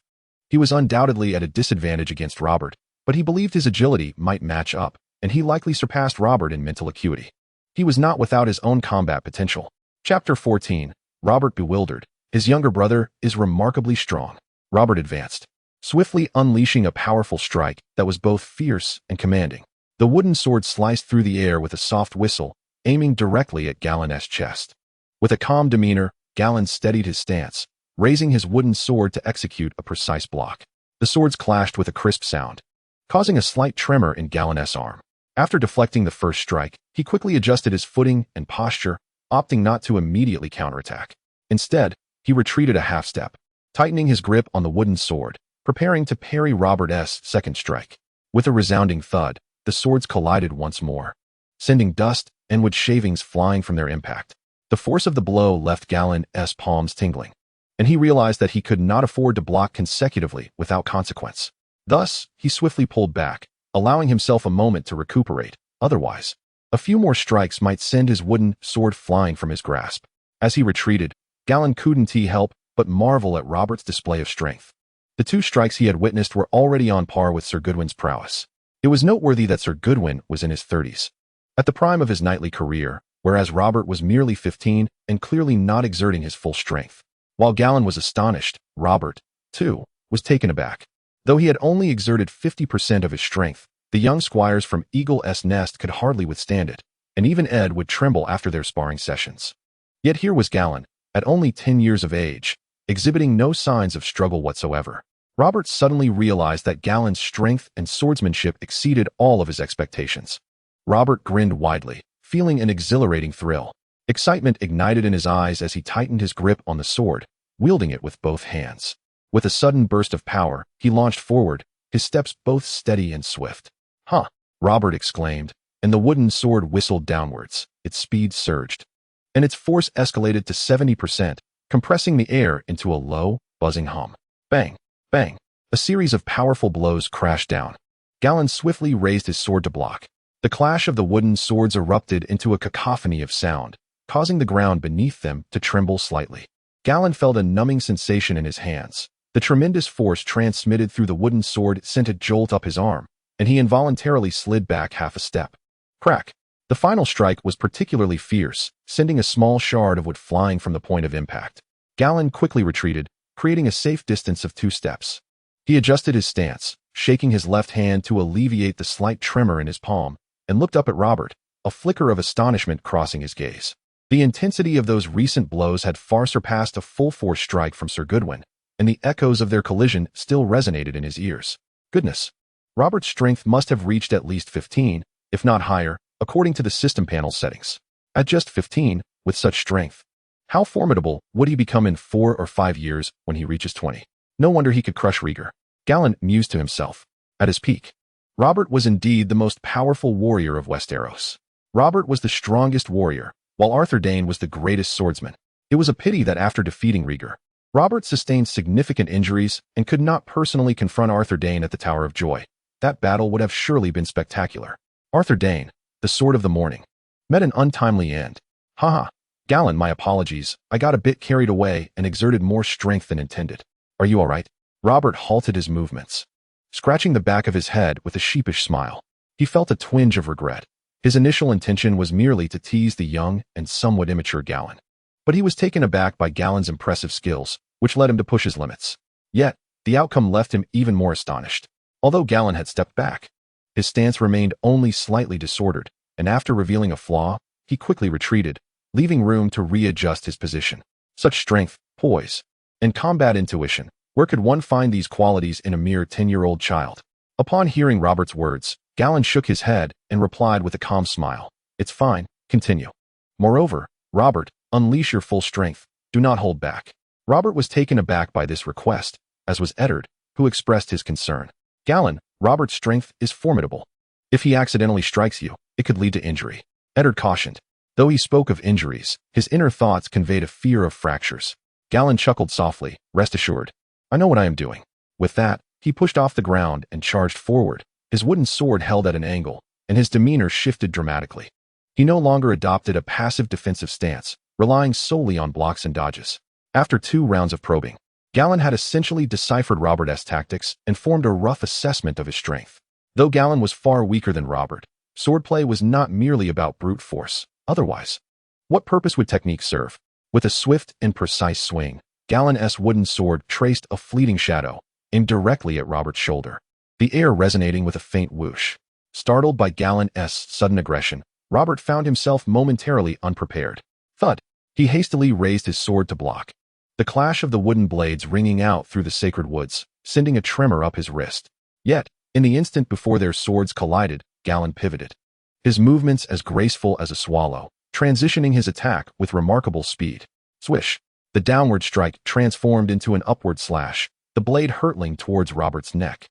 he was undoubtedly at a disadvantage against Robert, but he believed his agility might match up, and he likely surpassed Robert in mental acuity. He was not without his own combat potential. Chapter 14. Robert bewildered. His younger brother is remarkably strong. Robert advanced, swiftly unleashing a powerful strike that was both fierce and commanding. The wooden sword sliced through the air with a soft whistle, aiming directly at Gallan's chest. With a calm demeanor, Gallan steadied his stance, raising his wooden sword to execute a precise block. The swords clashed with a crisp sound, causing a slight tremor in Gallan's arm. After deflecting the first strike, he quickly adjusted his footing and posture, opting not to immediately counterattack. Instead, he retreated a half-step, tightening his grip on the wooden sword, preparing to parry Robert's second strike. With a resounding thud, the swords collided once more, sending dust and wood shavings flying from their impact. The force of the blow left Gallan's palms tingling, and he realized that he could not afford to block consecutively without consequence. Thus, he swiftly pulled back, allowing himself a moment to recuperate. Otherwise, a few more strikes might send his wooden sword flying from his grasp. As he retreated, Gallan couldn't help but marvel at Robert's display of strength. The two strikes he had witnessed were already on par with Sir Goodwin's prowess. It was noteworthy that Sir Goodwin was in his 30s, at the prime of his knightly career, whereas Robert was merely 15 and clearly not exerting his full strength. While Gallan was astonished, Robert, too, was taken aback. Though he had only exerted 50% of his strength, the young squires from Eagle's Nest could hardly withstand it, and even Ed would tremble after their sparring sessions. Yet here was Gallan, at only 10 years of age, exhibiting no signs of struggle whatsoever. Robert suddenly realized that Gallan's strength and swordsmanship exceeded all of his expectations. Robert grinned widely, feeling an exhilarating thrill. Excitement ignited in his eyes as he tightened his grip on the sword, wielding it with both hands. With a sudden burst of power, he launched forward, his steps both steady and swift. "Huh!" Robert exclaimed, and the wooden sword whistled downwards. Its speed surged, and its force escalated to 70%, compressing the air into a low, buzzing hum. Bang! Bang! A series of powerful blows crashed down. Gallan swiftly raised his sword to block. The clash of the wooden swords erupted into a cacophony of sound, causing the ground beneath them to tremble slightly. Gallan felt a numbing sensation in his hands. The tremendous force transmitted through the wooden sword sent a jolt up his arm, and he involuntarily slid back half a step. Crack! The final strike was particularly fierce, sending a small shard of wood flying from the point of impact. Gallan quickly retreated, creating a safe distance of 2 steps. He adjusted his stance, shaking his left hand to alleviate the slight tremor in his palm, and looked up at Robert, a flicker of astonishment crossing his gaze. The intensity of those recent blows had far surpassed a full-force strike from Sir Goodwin, and the echoes of their collision still resonated in his ears. Goodness! Robert's strength must have reached at least 15, if not higher, according to the system panel settings. At just 15, with such strength, how formidable would he become in 4 or 5 years when he reaches 20? No wonder he could crush Rhaegar. Gallan mused to himself. At his peak, Robert was indeed the most powerful warrior of Westeros. Robert was the strongest warrior, while Arthur Dayne was the greatest swordsman. It was a pity that after defeating Rhaegar, Robert sustained significant injuries and could not personally confront Arthur Dayne at the Tower of Joy. That battle would have surely been spectacular. Arthur Dayne, the Sword of the Morning, met an untimely end. Haha. Gallan, my apologies, I got a bit carried away and exerted more strength than intended. Are you all right? Robert halted his movements, scratching the back of his head with a sheepish smile. He felt a twinge of regret. His initial intention was merely to tease the young and somewhat immature Gallan. But he was taken aback by Gallan's impressive skills, which led him to push his limits. Yet, the outcome left him even more astonished. Although Gallan had stepped back, his stance remained only slightly disordered, and after revealing a flaw, he quickly retreated, leaving room to readjust his position. Such strength, poise, and combat intuition, where could one find these qualities in a mere 10-year-old child? Upon hearing Robert's words, Gallan shook his head and replied with a calm smile. It's fine, continue. Moreover, Robert, unleash your full strength, do not hold back. Robert was taken aback by this request, as was Eddard, who expressed his concern. Gallan, Robert's strength is formidable. If he accidentally strikes you, it could lead to injury. Eddard cautioned. Though he spoke of injuries, his inner thoughts conveyed a fear of fractures. Gallan chuckled softly, rest assured. I know what I am doing. With that, he pushed off the ground and charged forward, his wooden sword held at an angle, and his demeanor shifted dramatically. He no longer adopted a passive defensive stance, relying solely on blocks and dodges. After 2 rounds of probing, Gallan had essentially deciphered Robert's tactics and formed a rough assessment of his strength. Though Gallan was far weaker than Robert, swordplay was not merely about brute force. Otherwise, what purpose would technique serve? With a swift and precise swing, Gallan's wooden sword traced a fleeting shadow, aimed directly at Robert's shoulder, the air resonating with a faint whoosh. Startled by Gallan's sudden aggression, Robert found himself momentarily unprepared. Thud! He hastily raised his sword to block. The clash of the wooden blades ringing out through the sacred woods, sending a tremor up his wrist. Yet, in the instant before their swords collided, Gallan pivoted. His movements as graceful as a swallow, transitioning his attack with remarkable speed. Swish! The downward strike transformed into an upward slash, the blade hurtling towards Robert's neck,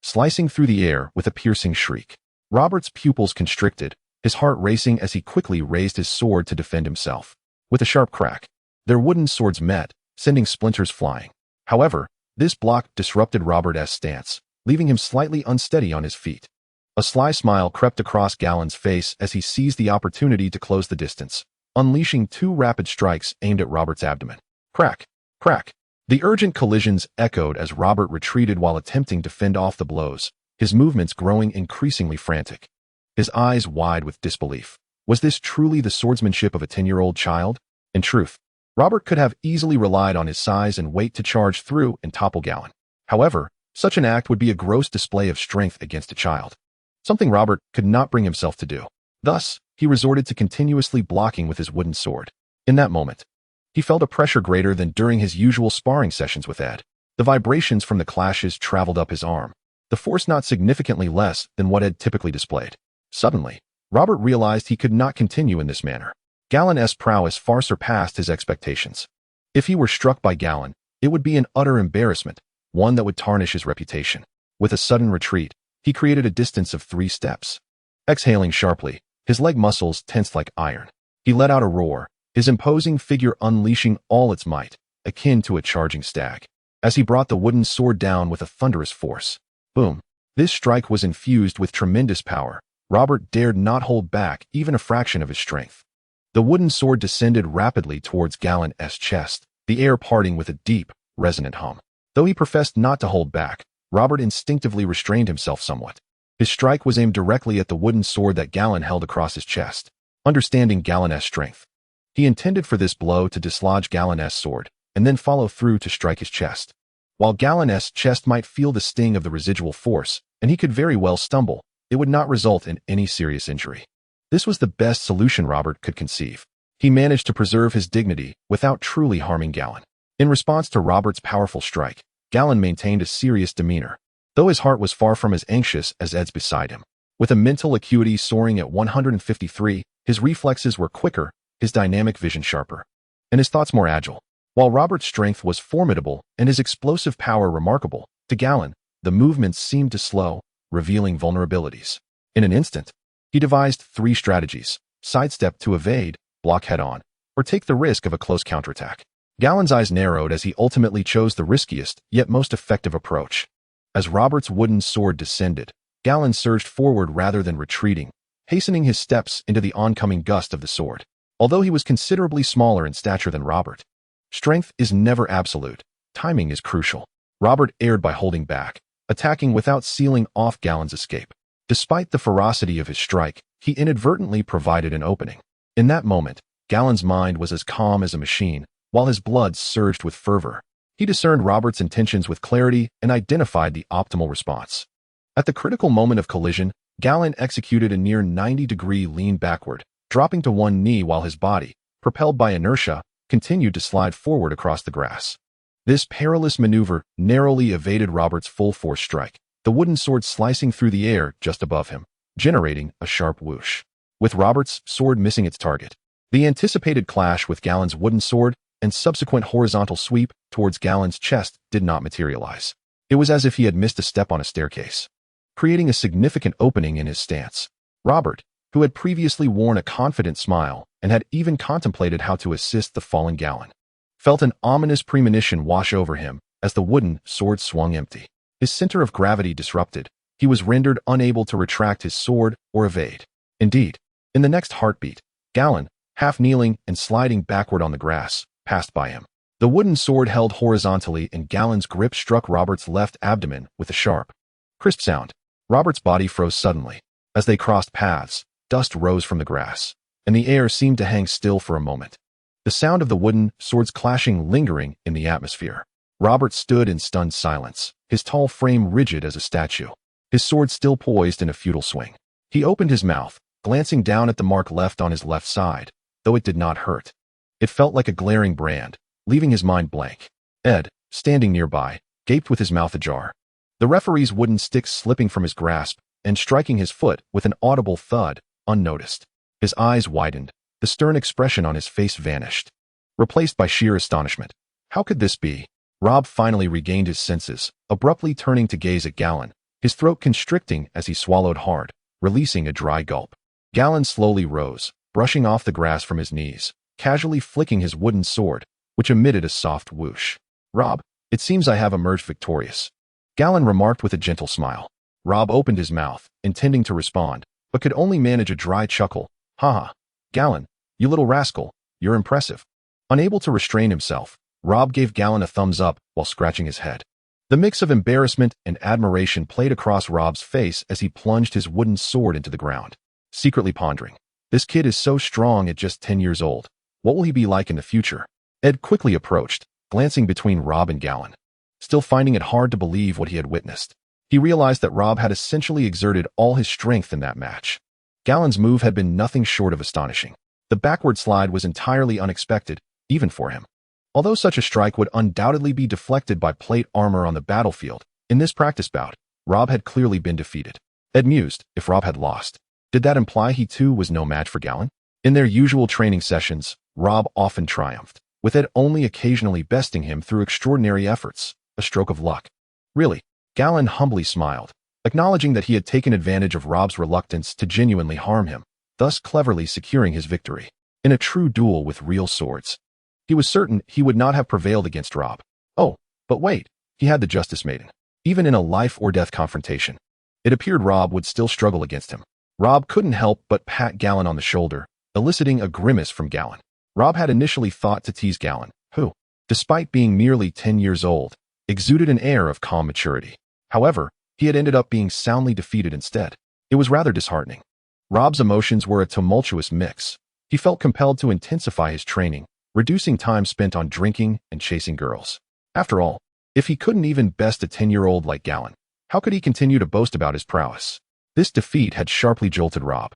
slicing through the air with a piercing shriek. Robert's pupils constricted, his heart racing as he quickly raised his sword to defend himself. With a sharp crack, their wooden swords met, sending splinters flying. However, this block disrupted Robert's stance, leaving him slightly unsteady on his feet. A sly smile crept across Gallan's face as he seized the opportunity to close the distance, unleashing 2 rapid strikes aimed at Robert's abdomen. Crack! Crack! The urgent collisions echoed as Robert retreated while attempting to fend off the blows, his movements growing increasingly frantic. His eyes wide with disbelief. Was this truly the swordsmanship of a 10-year-old child? In truth, Robert could have easily relied on his size and weight to charge through and topple Gallan. However, such an act would be a gross display of strength against a child, something Robert could not bring himself to do. Thus, he resorted to continuously blocking with his wooden sword. In that moment, he felt a pressure greater than during his usual sparring sessions with Ed. The vibrations from the clashes traveled up his arm, the force not significantly less than what Ed typically displayed. Suddenly, Robert realized he could not continue in this manner. Gallan's prowess far surpassed his expectations. If he were struck by Gallan, it would be an utter embarrassment, one that would tarnish his reputation. With a sudden retreat, he created a distance of 3 steps. Exhaling sharply, his leg muscles tensed like iron. He let out a roar, his imposing figure unleashing all its might, akin to a charging stag, as he brought the wooden sword down with a thunderous force. Boom! This strike was infused with tremendous power. Robert dared not hold back even a fraction of his strength. The wooden sword descended rapidly towards Gallan's chest, the air parting with a deep, resonant hum. Though he professed not to hold back, Robert instinctively restrained himself somewhat. His strike was aimed directly at the wooden sword that Gallan held across his chest. Understanding Gallan's strength, he intended for this blow to dislodge Gallan's sword, and then follow through to strike his chest. While Gallan's chest might feel the sting of the residual force, and he could very well stumble, it would not result in any serious injury. This was the best solution Robert could conceive. He managed to preserve his dignity without truly harming Gallan. In response to Robert's powerful strike, Gallan maintained a serious demeanor, though his heart was far from as anxious as Ed's beside him. With a mental acuity soaring at 153, his reflexes were quicker, his dynamic vision sharper, and his thoughts more agile. While Robert's strength was formidable and his explosive power remarkable, to Gallan, the movements seemed to slow, revealing vulnerabilities. In an instant, he devised 3 strategies: sidestep to evade, block head-on, or take the risk of a close counterattack. Gallan's eyes narrowed as he ultimately chose the riskiest, yet most effective approach. As Robert's wooden sword descended, Gallan surged forward rather than retreating, hastening his steps into the oncoming gust of the sword. Although he was considerably smaller in stature than Robert, strength is never absolute. Timing is crucial. Robert erred by holding back, attacking without sealing off Gallan's escape. Despite the ferocity of his strike, he inadvertently provided an opening. In that moment, Gallan's mind was as calm as a machine, while his blood surged with fervor. He discerned Robert's intentions with clarity and identified the optimal response. At the critical moment of collision, Gallan executed a near 90-degree lean backward, dropping to one knee while his body, propelled by inertia, continued to slide forward across the grass. This perilous maneuver narrowly evaded Robert's full-force strike, the wooden sword slicing through the air just above him, generating a sharp whoosh. With Robert's sword missing its target, the anticipated clash with Gallan's wooden sword and subsequent horizontal sweep towards Gallan's chest did not materialize. It was as if he had missed a step on a staircase, creating a significant opening in his stance. Robert, who had previously worn a confident smile and had even contemplated how to assist the fallen Galladon, felt an ominous premonition wash over him as the wooden sword swung empty. His center of gravity disrupted. He was rendered unable to retract his sword or evade. Indeed, in the next heartbeat, Galladon, half kneeling and sliding backward on the grass, passed by him. The wooden sword held horizontally in Galladon's grip struck Robert's left abdomen with a sharp, crisp sound. Robert's body froze suddenly. As they crossed paths, dust rose from the grass, and the air seemed to hang still for a moment. The sound of the wooden swords clashing lingering in the atmosphere. Robert stood in stunned silence, his tall frame rigid as a statue, his sword still poised in a futile swing. He opened his mouth, glancing down at the mark left on his left side, though it did not hurt. It felt like a glaring brand, leaving his mind blank. Ed, standing nearby, gaped with his mouth ajar. The referee's wooden stick slipping from his grasp and striking his foot with an audible thud, unnoticed. His eyes widened, the stern expression on his face vanished, replaced by sheer astonishment. How could this be? Rob finally regained his senses, abruptly turning to gaze at Galladon, his throat constricting as he swallowed hard, releasing a dry gulp. Galladon slowly rose, brushing off the grass from his knees, casually flicking his wooden sword, which emitted a soft whoosh. Rob, it seems I have emerged victorious, Galladon remarked with a gentle smile. Rob opened his mouth, intending to respond, but could only manage a dry chuckle. Haha, Galladon, you little rascal, you're impressive. Unable to restrain himself, Rob gave Galladon a thumbs up while scratching his head. The mix of embarrassment and admiration played across Rob's face as he plunged his wooden sword into the ground, secretly pondering. This kid is so strong at just 10 years old. What will he be like in the future? Ed quickly approached, glancing between Rob and Galladon, still finding it hard to believe what he had witnessed. He realized that Rob had essentially exerted all his strength in that match. Galladon's move had been nothing short of astonishing. The backward slide was entirely unexpected, even for him. Although such a strike would undoubtedly be deflected by plate armor on the battlefield, in this practice bout, Rob had clearly been defeated. Ed mused, if Rob had lost, did that imply he too was no match for Galladon? In their usual training sessions, Rob often triumphed, with Ed only occasionally besting him through extraordinary efforts, a stroke of luck. Really, Galladon humbly smiled, acknowledging that he had taken advantage of Rob's reluctance to genuinely harm him, thus cleverly securing his victory. In a true duel with real swords, he was certain he would not have prevailed against Rob. Oh, but wait, he had the Justice Maiden. Even in a life-or-death confrontation, it appeared Rob would still struggle against him. Rob couldn't help but pat Galladon on the shoulder, eliciting a grimace from Galladon. Rob had initially thought to tease Galladon, who, despite being merely 10 years old, exuded an air of calm maturity. However, he had ended up being soundly defeated instead. It was rather disheartening. Rob's emotions were a tumultuous mix. He felt compelled to intensify his training, reducing time spent on drinking and chasing girls. After all, if he couldn't even best a 10-year-old like Galladon, how could he continue to boast about his prowess? This defeat had sharply jolted Rob,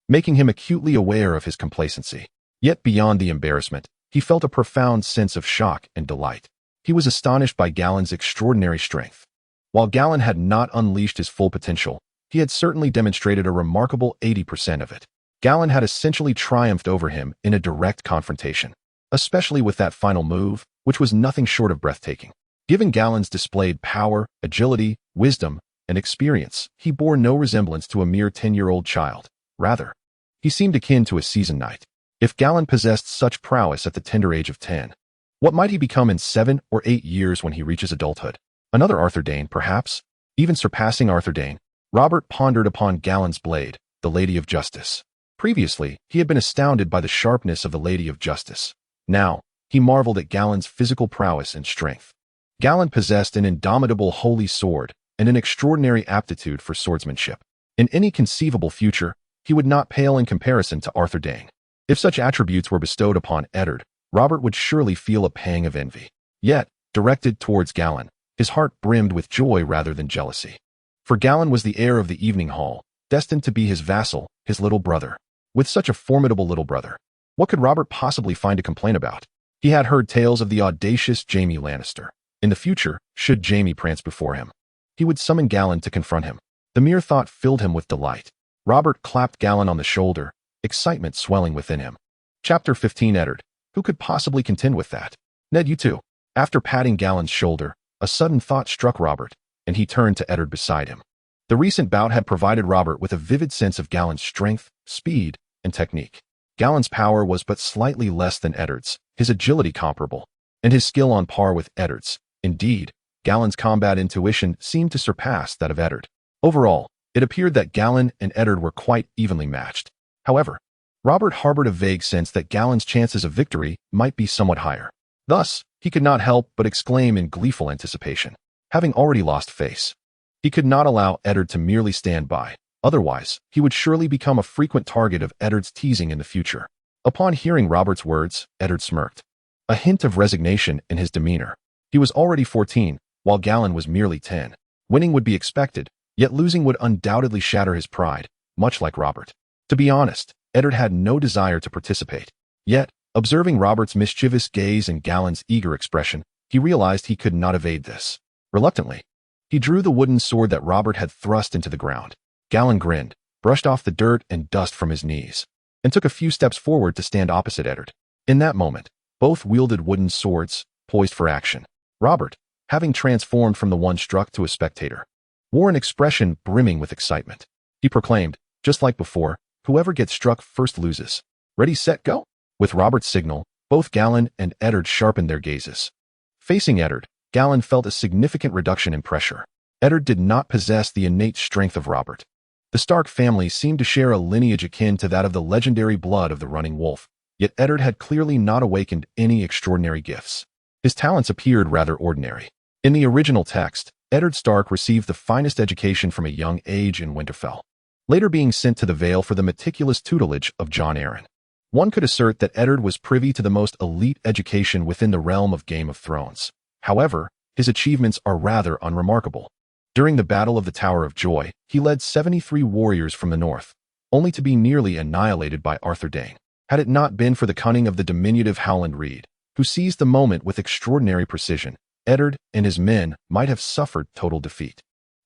making him acutely aware of his complacency. Yet beyond the embarrassment, he felt a profound sense of shock and delight. He was astonished by Galladon's extraordinary strength. While Galladon had not unleashed his full potential, he had certainly demonstrated a remarkable 80% of it. Galladon had essentially triumphed over him in a direct confrontation, especially with that final move, which was nothing short of breathtaking. Given Galladon's displayed power, agility, wisdom, and experience, he bore no resemblance to a mere 10-year-old child. Rather, he seemed akin to a seasoned knight. If Galladon possessed such prowess at the tender age of 10, what might he become in 7 or 8 years when he reaches adulthood? Another Arthur Dayne, perhaps? Even surpassing Arthur Dayne, Robert pondered upon Galladon's blade, the Lady of Justice. Previously, he had been astounded by the sharpness of the Lady of Justice. Now, he marveled at Galladon's physical prowess and strength. Galladon possessed an indomitable holy sword and an extraordinary aptitude for swordsmanship. In any conceivable future, he would not pale in comparison to Arthur Dayne. If such attributes were bestowed upon Eddard, Robert would surely feel a pang of envy. Yet, directed towards Galladon, his heart brimmed with joy rather than jealousy. For Galladon was the heir of the Evening Hall, destined to be his vassal, his little brother. With such a formidable little brother, what could Robert possibly find to complain about? He had heard tales of the audacious Jaime Lannister. In the future, should Jaime prance before him, he would summon Galladon to confront him. The mere thought filled him with delight. Robert clapped Galladon on the shoulder, excitement swelling within him. Chapter 15 Eddard. Who could possibly contend with that? Ned, you too. After patting Galladon's shoulder, a sudden thought struck Robert. and he turned to Eddard beside him. The recent bout had provided Robert with a vivid sense of Galland's strength, speed, and technique. Galland's power was but slightly less than Eddard's, his agility comparable, and his skill on par with Eddard's. Indeed, Galland's combat intuition seemed to surpass that of Eddard. Overall, it appeared that Galland and Eddard were quite evenly matched. However, Robert harbored a vague sense that Galland's chances of victory might be somewhat higher. Thus, he could not help but exclaim in gleeful anticipation, having already lost face. He could not allow Eddard to merely stand by. Otherwise, he would surely become a frequent target of Eddard's teasing in the future. Upon hearing Robert's words, Eddard smirked, a hint of resignation in his demeanor. He was already 14, while Galland was merely 10. Winning would be expected, yet losing would undoubtedly shatter his pride, much like Robert. To be honest, Eddard had no desire to participate. Yet, observing Robert's mischievous gaze and Galland's eager expression, he realized he could not evade this. Reluctantly, he drew the wooden sword that Robert had thrust into the ground. Galland grinned, brushed off the dirt and dust from his knees, and took a few steps forward to stand opposite Eddard. In that moment, both wielded wooden swords, poised for action. Robert, having transformed from the one struck to a spectator, wore an expression brimming with excitement. He proclaimed, just like before, whoever gets struck first loses. Ready, set, go? With Robert's signal, both Galland and Eddard sharpened their gazes. Facing Eddard, Galland felt a significant reduction in pressure. Eddard did not possess the innate strength of Robert. The Stark family seemed to share a lineage akin to that of the legendary blood of the Running Wolf, yet Eddard had clearly not awakened any extraordinary gifts. His talents appeared rather ordinary. In the original text, Eddard Stark received the finest education from a young age in Winterfell, later being sent to the Vale for the meticulous tutelage of Jon Arryn. One could assert that Eddard was privy to the most elite education within the realm of Game of Thrones. However, his achievements are rather unremarkable. During the Battle of the Tower of Joy, he led 73 warriors from the north, only to be nearly annihilated by Arthur Dayne. Had it not been for the cunning of the diminutive Howland Reed, who seized the moment with extraordinary precision, Eddard and his men might have suffered total defeat.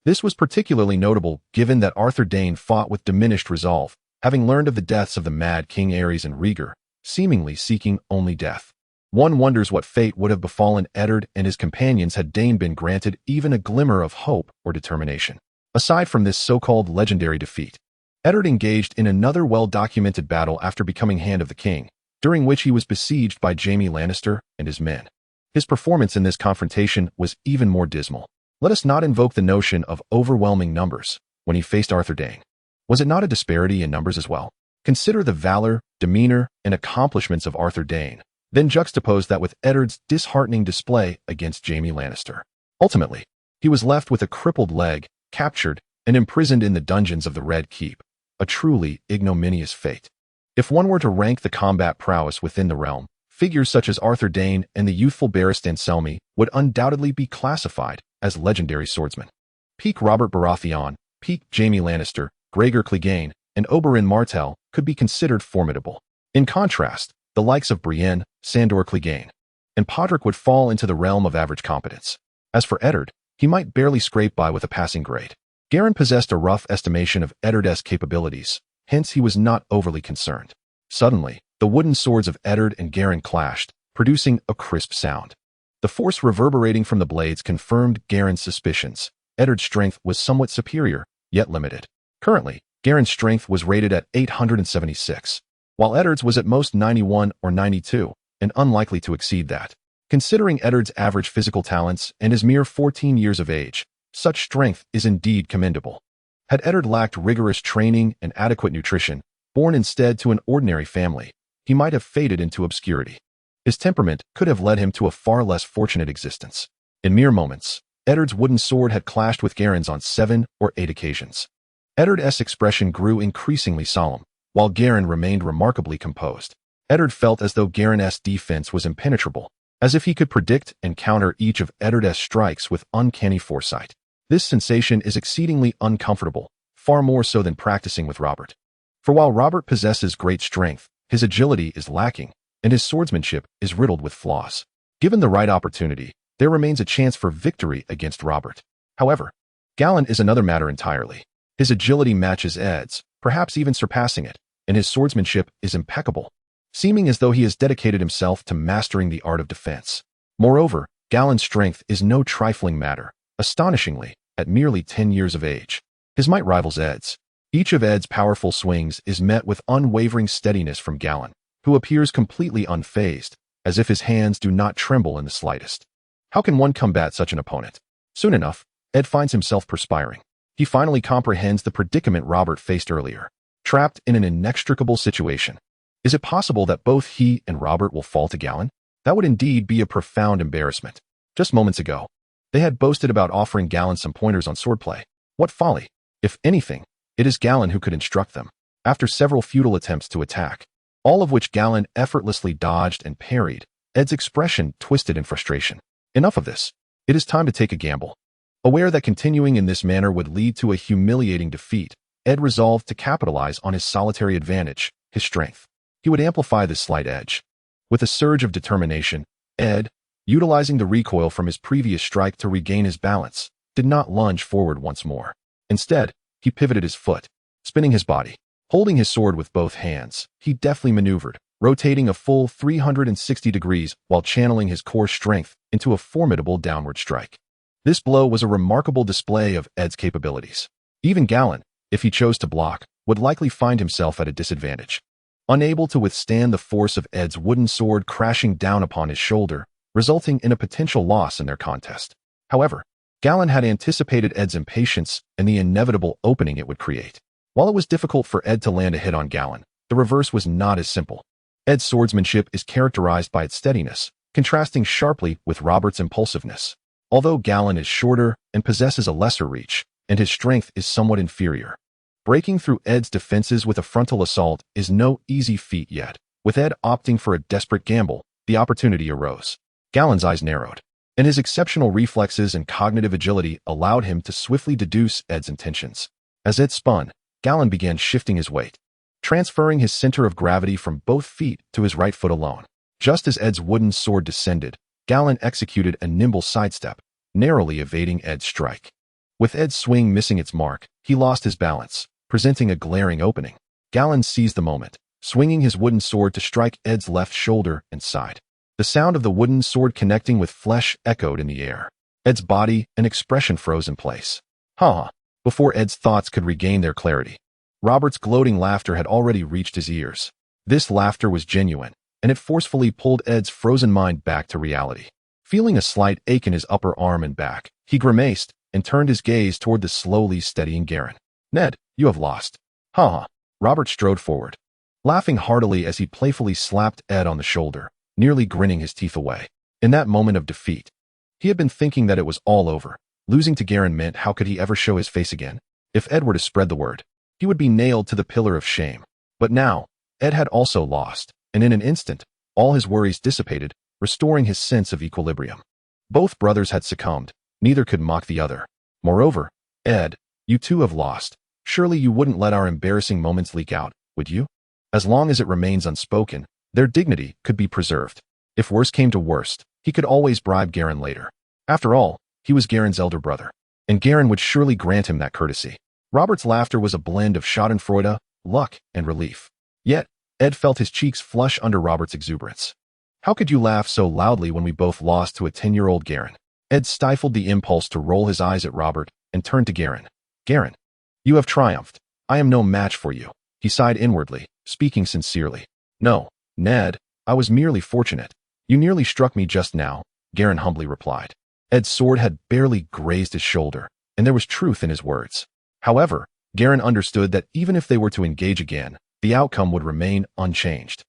This was particularly notable given that Arthur Dayne fought with diminished resolve, having learned of the deaths of the Mad King Aerys and Rhaegar, seemingly seeking only death. One wonders what fate would have befallen Eddard and his companions had Dayne been granted even a glimmer of hope or determination. Aside from this so-called legendary defeat, Eddard engaged in another well-documented battle after becoming Hand of the King, during which he was besieged by Jaime Lannister and his men. His performance in this confrontation was even more dismal. Let us not invoke the notion of overwhelming numbers when he faced Arthur Dayne. Was it not a disparity in numbers as well? Consider the valor, demeanor, and accomplishments of Arthur Dayne, then juxtapose that with Eddard's disheartening display against Jaime Lannister. Ultimately, he was left with a crippled leg, captured, and imprisoned in the dungeons of the Red Keep, a truly ignominious fate. If one were to rank the combat prowess within the realm, figures such as Arthur Dayne and the youthful Barristan Selmy would undoubtedly be classified as legendary swordsmen. Peak Robert Baratheon, peak Jaime Lannister, Gregor Clegane, and Oberyn Martell could be considered formidable. In contrast, the likes of Brienne, Sandor Clegane, and Podrick would fall into the realm of average competence. As for Eddard, he might barely scrape by with a passing grade. Garren possessed a rough estimation of Eddard's capabilities, hence he was not overly concerned. Suddenly, the wooden swords of Eddard and Garren clashed, producing a crisp sound. The force reverberating from the blades confirmed Garren's suspicions. Eddard's strength was somewhat superior, yet limited. Currently, Garren's strength was rated at 876, while Eddard's was at most 91 or 92, and unlikely to exceed that. Considering Eddard's average physical talents and his mere 14 years of age, such strength is indeed commendable. Had Eddard lacked rigorous training and adequate nutrition, born instead to an ordinary family, he might have faded into obscurity. His temperament could have led him to a far less fortunate existence. In mere moments, Eddard's wooden sword had clashed with Garren's on 7 or 8 occasions. Eddard's expression grew increasingly solemn, while Garren remained remarkably composed. Eddard felt as though Garren's defense was impenetrable, as if he could predict and counter each of Eddard's strikes with uncanny foresight. This sensation is exceedingly uncomfortable, far more so than practicing with Robert. For while Robert possesses great strength, his agility is lacking, and his swordsmanship is riddled with flaws. Given the right opportunity, there remains a chance for victory against Robert. However, Galland is another matter entirely. His agility matches Edd's, perhaps even surpassing it, and his swordsmanship is impeccable, seeming as though he has dedicated himself to mastering the art of defense. Moreover, Galland's strength is no trifling matter. Astonishingly, at merely 10 years of age. His might rivals Ed's. Each of Ed's powerful swings is met with unwavering steadiness from Galladon, who appears completely unfazed, as if his hands do not tremble in the slightest. How can one combat such an opponent? Soon enough, Ed finds himself perspiring. He finally comprehends the predicament Robert faced earlier, trapped in an inextricable situation. Is it possible that both he and Robert will fall to Galladon? That would indeed be a profound embarrassment. Just moments ago, they had boasted about offering Galladon some pointers on swordplay. What folly! If anything, it is Galladon who could instruct them. After several futile attempts to attack, all of which Galladon effortlessly dodged and parried, Ed's expression twisted in frustration. Enough of this. It is time to take a gamble. Aware that continuing in this manner would lead to a humiliating defeat, Ed resolved to capitalize on his solitary advantage, his strength. He would amplify this slight edge. With a surge of determination, Ed, utilizing the recoil from his previous strike to regain his balance, did not lunge forward once more. Instead, he pivoted his foot, spinning his body. Holding his sword with both hands, he deftly maneuvered, rotating a full 360 degrees while channeling his core strength into a formidable downward strike. This blow was a remarkable display of Ed's capabilities. Even Galladon, if he chose to block, would likely find himself at a disadvantage. Unable to withstand the force of Ed's wooden sword crashing down upon his shoulder, resulting in a potential loss in their contest. However, Galladon had anticipated Ed's impatience and the inevitable opening it would create. While it was difficult for Ed to land a hit on Galladon, the reverse was not as simple. Ed's swordsmanship is characterized by its steadiness, contrasting sharply with Robert's impulsiveness. Although Galladon is shorter and possesses a lesser reach, and his strength is somewhat inferior, breaking through Ed's defenses with a frontal assault is no easy feat yet. With Ed opting for a desperate gamble, the opportunity arose. Galladon's eyes narrowed, and his exceptional reflexes and cognitive agility allowed him to swiftly deduce Ed's intentions. As Ed spun, Galladon began shifting his weight, transferring his center of gravity from both feet to his right foot alone. Just as Ed's wooden sword descended, Galladon executed a nimble sidestep, narrowly evading Ed's strike. With Ed's swing missing its mark, he lost his balance, presenting a glaring opening. Galladon seized the moment, swinging his wooden sword to strike Ed's left shoulder and side. The sound of the wooden sword connecting with flesh echoed in the air. Ed's body and expression froze in place. Ha! Before Ed's thoughts could regain their clarity, Robert's gloating laughter had already reached his ears. This laughter was genuine, and it forcefully pulled Ed's frozen mind back to reality. Feeling a slight ache in his upper arm and back, he grimaced and turned his gaze toward the slowly steadying Galladon. "Ned, you have lost." "Ha ha." Robert strode forward, laughing heartily as he playfully slapped Ed on the shoulder, nearly grinning his teeth away. In that moment of defeat, he had been thinking that it was all over. Losing to Galladon meant how could he ever show his face again? If Ed were to spread the word, he would be nailed to the pillar of shame. But now, Ed had also lost, and in an instant, all his worries dissipated, restoring his sense of equilibrium. Both brothers had succumbed, neither could mock the other. Moreover, Ed, you too have lost. Surely you wouldn't let our embarrassing moments leak out, would you? As long as it remains unspoken, their dignity could be preserved. If worse came to worst, he could always bribe Galladon later. After all, he was Galladon's elder brother, and Galladon would surely grant him that courtesy. Robert's laughter was a blend of schadenfreude, luck, and relief. Yet, Ed felt his cheeks flush under Robert's exuberance. "How could you laugh so loudly when we both lost to a 10-year-old Galladon?" Ed stifled the impulse to roll his eyes at Robert and turned to Galladon. "Galladon, you have triumphed. I am no match for you." He sighed inwardly, speaking sincerely. "No, Ned, I was merely fortunate. You nearly struck me just now," Galladon humbly replied. Ed's sword had barely grazed his shoulder, and there was truth in his words. However, Galladon understood that even if they were to engage again, the outcome would remain unchanged.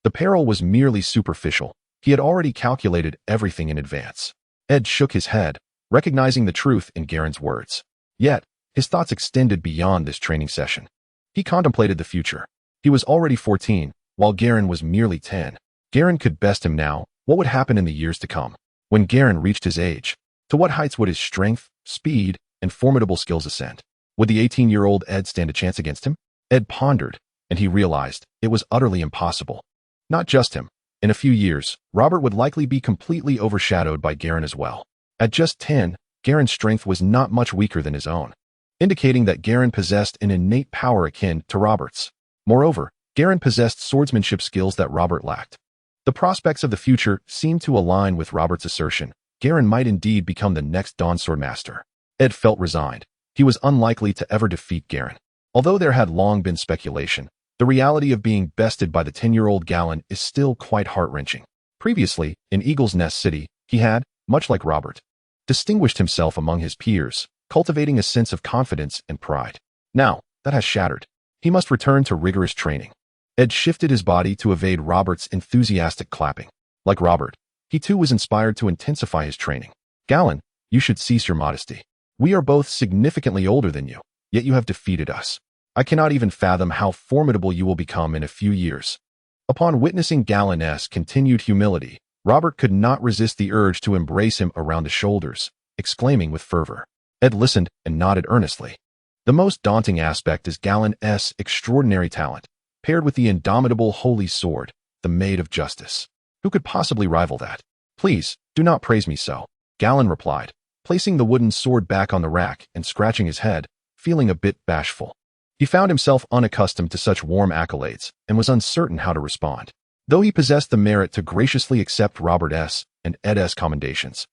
The peril was merely superficial. He had already calculated everything in advance. Ed shook his head, recognizing the truth in Galladon's words. Yet, his thoughts extended beyond this training session. He contemplated the future. He was already 14, while Galladon was merely 10. Galladon could best him now. What would happen in the years to come? When Galladon reached his age, to what heights would his strength, speed, and formidable skills ascend? Would the 18-year-old Ed stand a chance against him? Ed pondered, and he realized it was utterly impossible. Not just him. In a few years, Robert would likely be completely overshadowed by Galladon as well. At just 10, Galladon's strength was not much weaker than his own, indicating that Galladon possessed an innate power akin to Robert's. Moreover, Galladon possessed swordsmanship skills that Robert lacked. The prospects of the future seemed to align with Robert's assertion. Galladon might indeed become the next Dawn Swordmaster. Ed felt resigned. He was unlikely to ever defeat Garen. Although there had long been speculation, the reality of being bested by the 10-year-old Galladon is still quite heart-wrenching. Previously, in Eagle's Nest City, he had, much like Robert, distinguished himself among his peers, cultivating a sense of confidence and pride. Now, that has shattered. He must return to rigorous training. Ed shifted his body to evade Robert's enthusiastic clapping. Like Robert, he too was inspired to intensify his training. Galladon, you should cease your modesty. We are both significantly older than you, yet you have defeated us. I cannot even fathom how formidable you will become in a few years. Upon witnessing Galladon's continued humility, Robert could not resist the urge to embrace him around the shoulders, exclaiming with fervor. Ed listened and nodded earnestly. The most daunting aspect is Galladon's extraordinary talent, paired with the indomitable holy sword, the Maid of Justice. Who could possibly rival that? Please, do not praise me so, Galladon replied, placing the wooden sword back on the rack and scratching his head, feeling a bit bashful. He found himself unaccustomed to such warm accolades and was uncertain how to respond. Though he possessed the merit to graciously accept Robert's and Ed's commendations,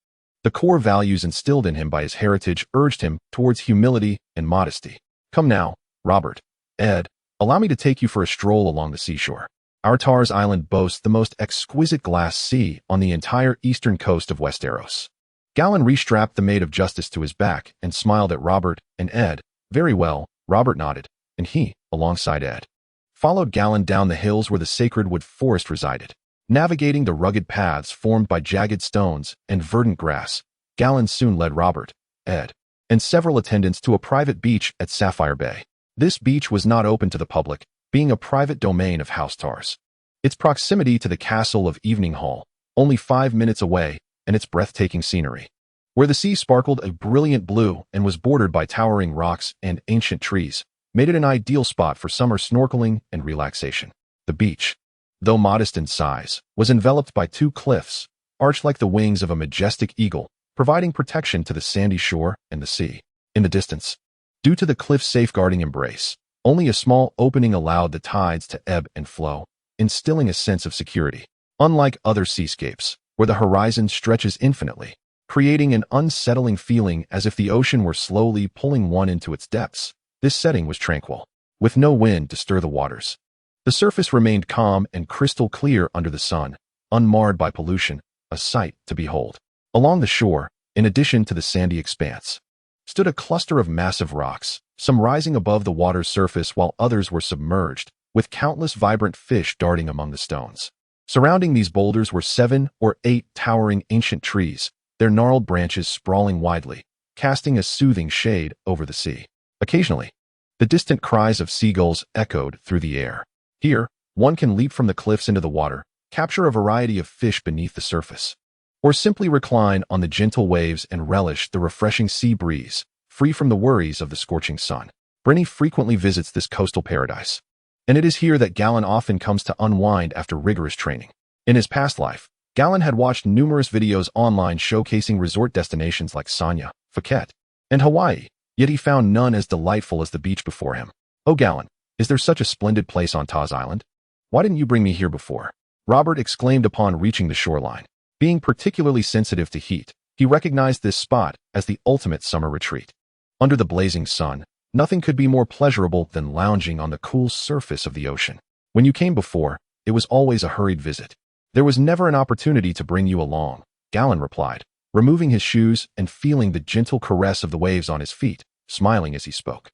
the core values instilled in him by his heritage urged him towards humility and modesty. Come now, Robert, Ed, allow me to take you for a stroll along the seashore. Our Tar's island boasts the most exquisite glass sea on the entire eastern coast of Westeros. Galladon restrapped the Maid of Justice to his back and smiled at Robert and Ed. Very well, Robert nodded, and he, alongside Ed, followed Galladon down the hills where the sacred wood forest resided. Navigating the rugged paths formed by jagged stones and verdant grass, Galladon soon led Robert, Ed, and several attendants to a private beach at Sapphire Bay. This beach was not open to the public, being a private domain of House Tarth. Its proximity to the castle of Evening Hall, only 5 minutes away, and its breathtaking scenery, where the sea sparkled a brilliant blue and was bordered by towering rocks and ancient trees, made it an ideal spot for summer snorkeling and relaxation. The beach, though modest in size, was enveloped by 2 cliffs, arched like the wings of a majestic eagle, providing protection to the sandy shore and the sea. In the distance, due to the cliff's safeguarding embrace, only a small opening allowed the tides to ebb and flow, instilling a sense of security. Unlike other seascapes, where the horizon stretches infinitely, creating an unsettling feeling as if the ocean were slowly pulling one into its depths, this setting was tranquil, with no wind to stir the waters. The surface remained calm and crystal clear under the sun, unmarred by pollution, a sight to behold. Along the shore, in addition to the sandy expanse, stood a cluster of massive rocks, some rising above the water's surface while others were submerged, with countless vibrant fish darting among the stones. Surrounding these boulders were 7 or 8 towering ancient trees, their gnarled branches sprawling widely, casting a soothing shade over the sea. Occasionally, the distant cries of seagulls echoed through the air. Here, one can leap from the cliffs into the water, capture a variety of fish beneath the surface, or simply recline on the gentle waves and relish the refreshing sea breeze, free from the worries of the scorching sun. Brienne frequently visits this coastal paradise, and it is here that Galladon often comes to unwind after rigorous training. In his past life, Galladon had watched numerous videos online showcasing resort destinations like Sanya, Phuket, and Hawaii, yet he found none as delightful as the beach before him. Oh Galladon, is there such a splendid place on Tar's Island? Why didn't you bring me here before? Robert exclaimed upon reaching the shoreline. Being particularly sensitive to heat, he recognized this spot as the ultimate summer retreat. Under the blazing sun, nothing could be more pleasurable than lounging on the cool surface of the ocean. When you came before, it was always a hurried visit. There was never an opportunity to bring you along, Galladon replied, removing his shoes and feeling the gentle caress of the waves on his feet, smiling as he spoke.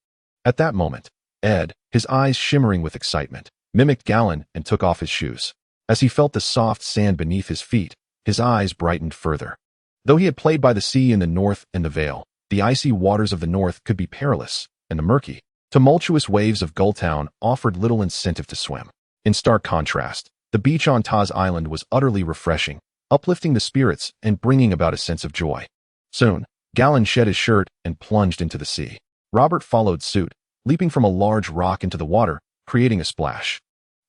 At that moment, Ed, his eyes shimmering with excitement, mimicked Galladon and took off his shoes. As he felt the soft sand beneath his feet, his eyes brightened further. Though he had played by the sea in the north and the Vale, the icy waters of the north could be perilous, and the murky, tumultuous waves of Gulltown offered little incentive to swim. In stark contrast, the beach on Tar's Island was utterly refreshing, uplifting the spirits and bringing about a sense of joy. Soon, Galladon shed his shirt and plunged into the sea. Robert followed suit, leaping from a large rock into the water, creating a splash.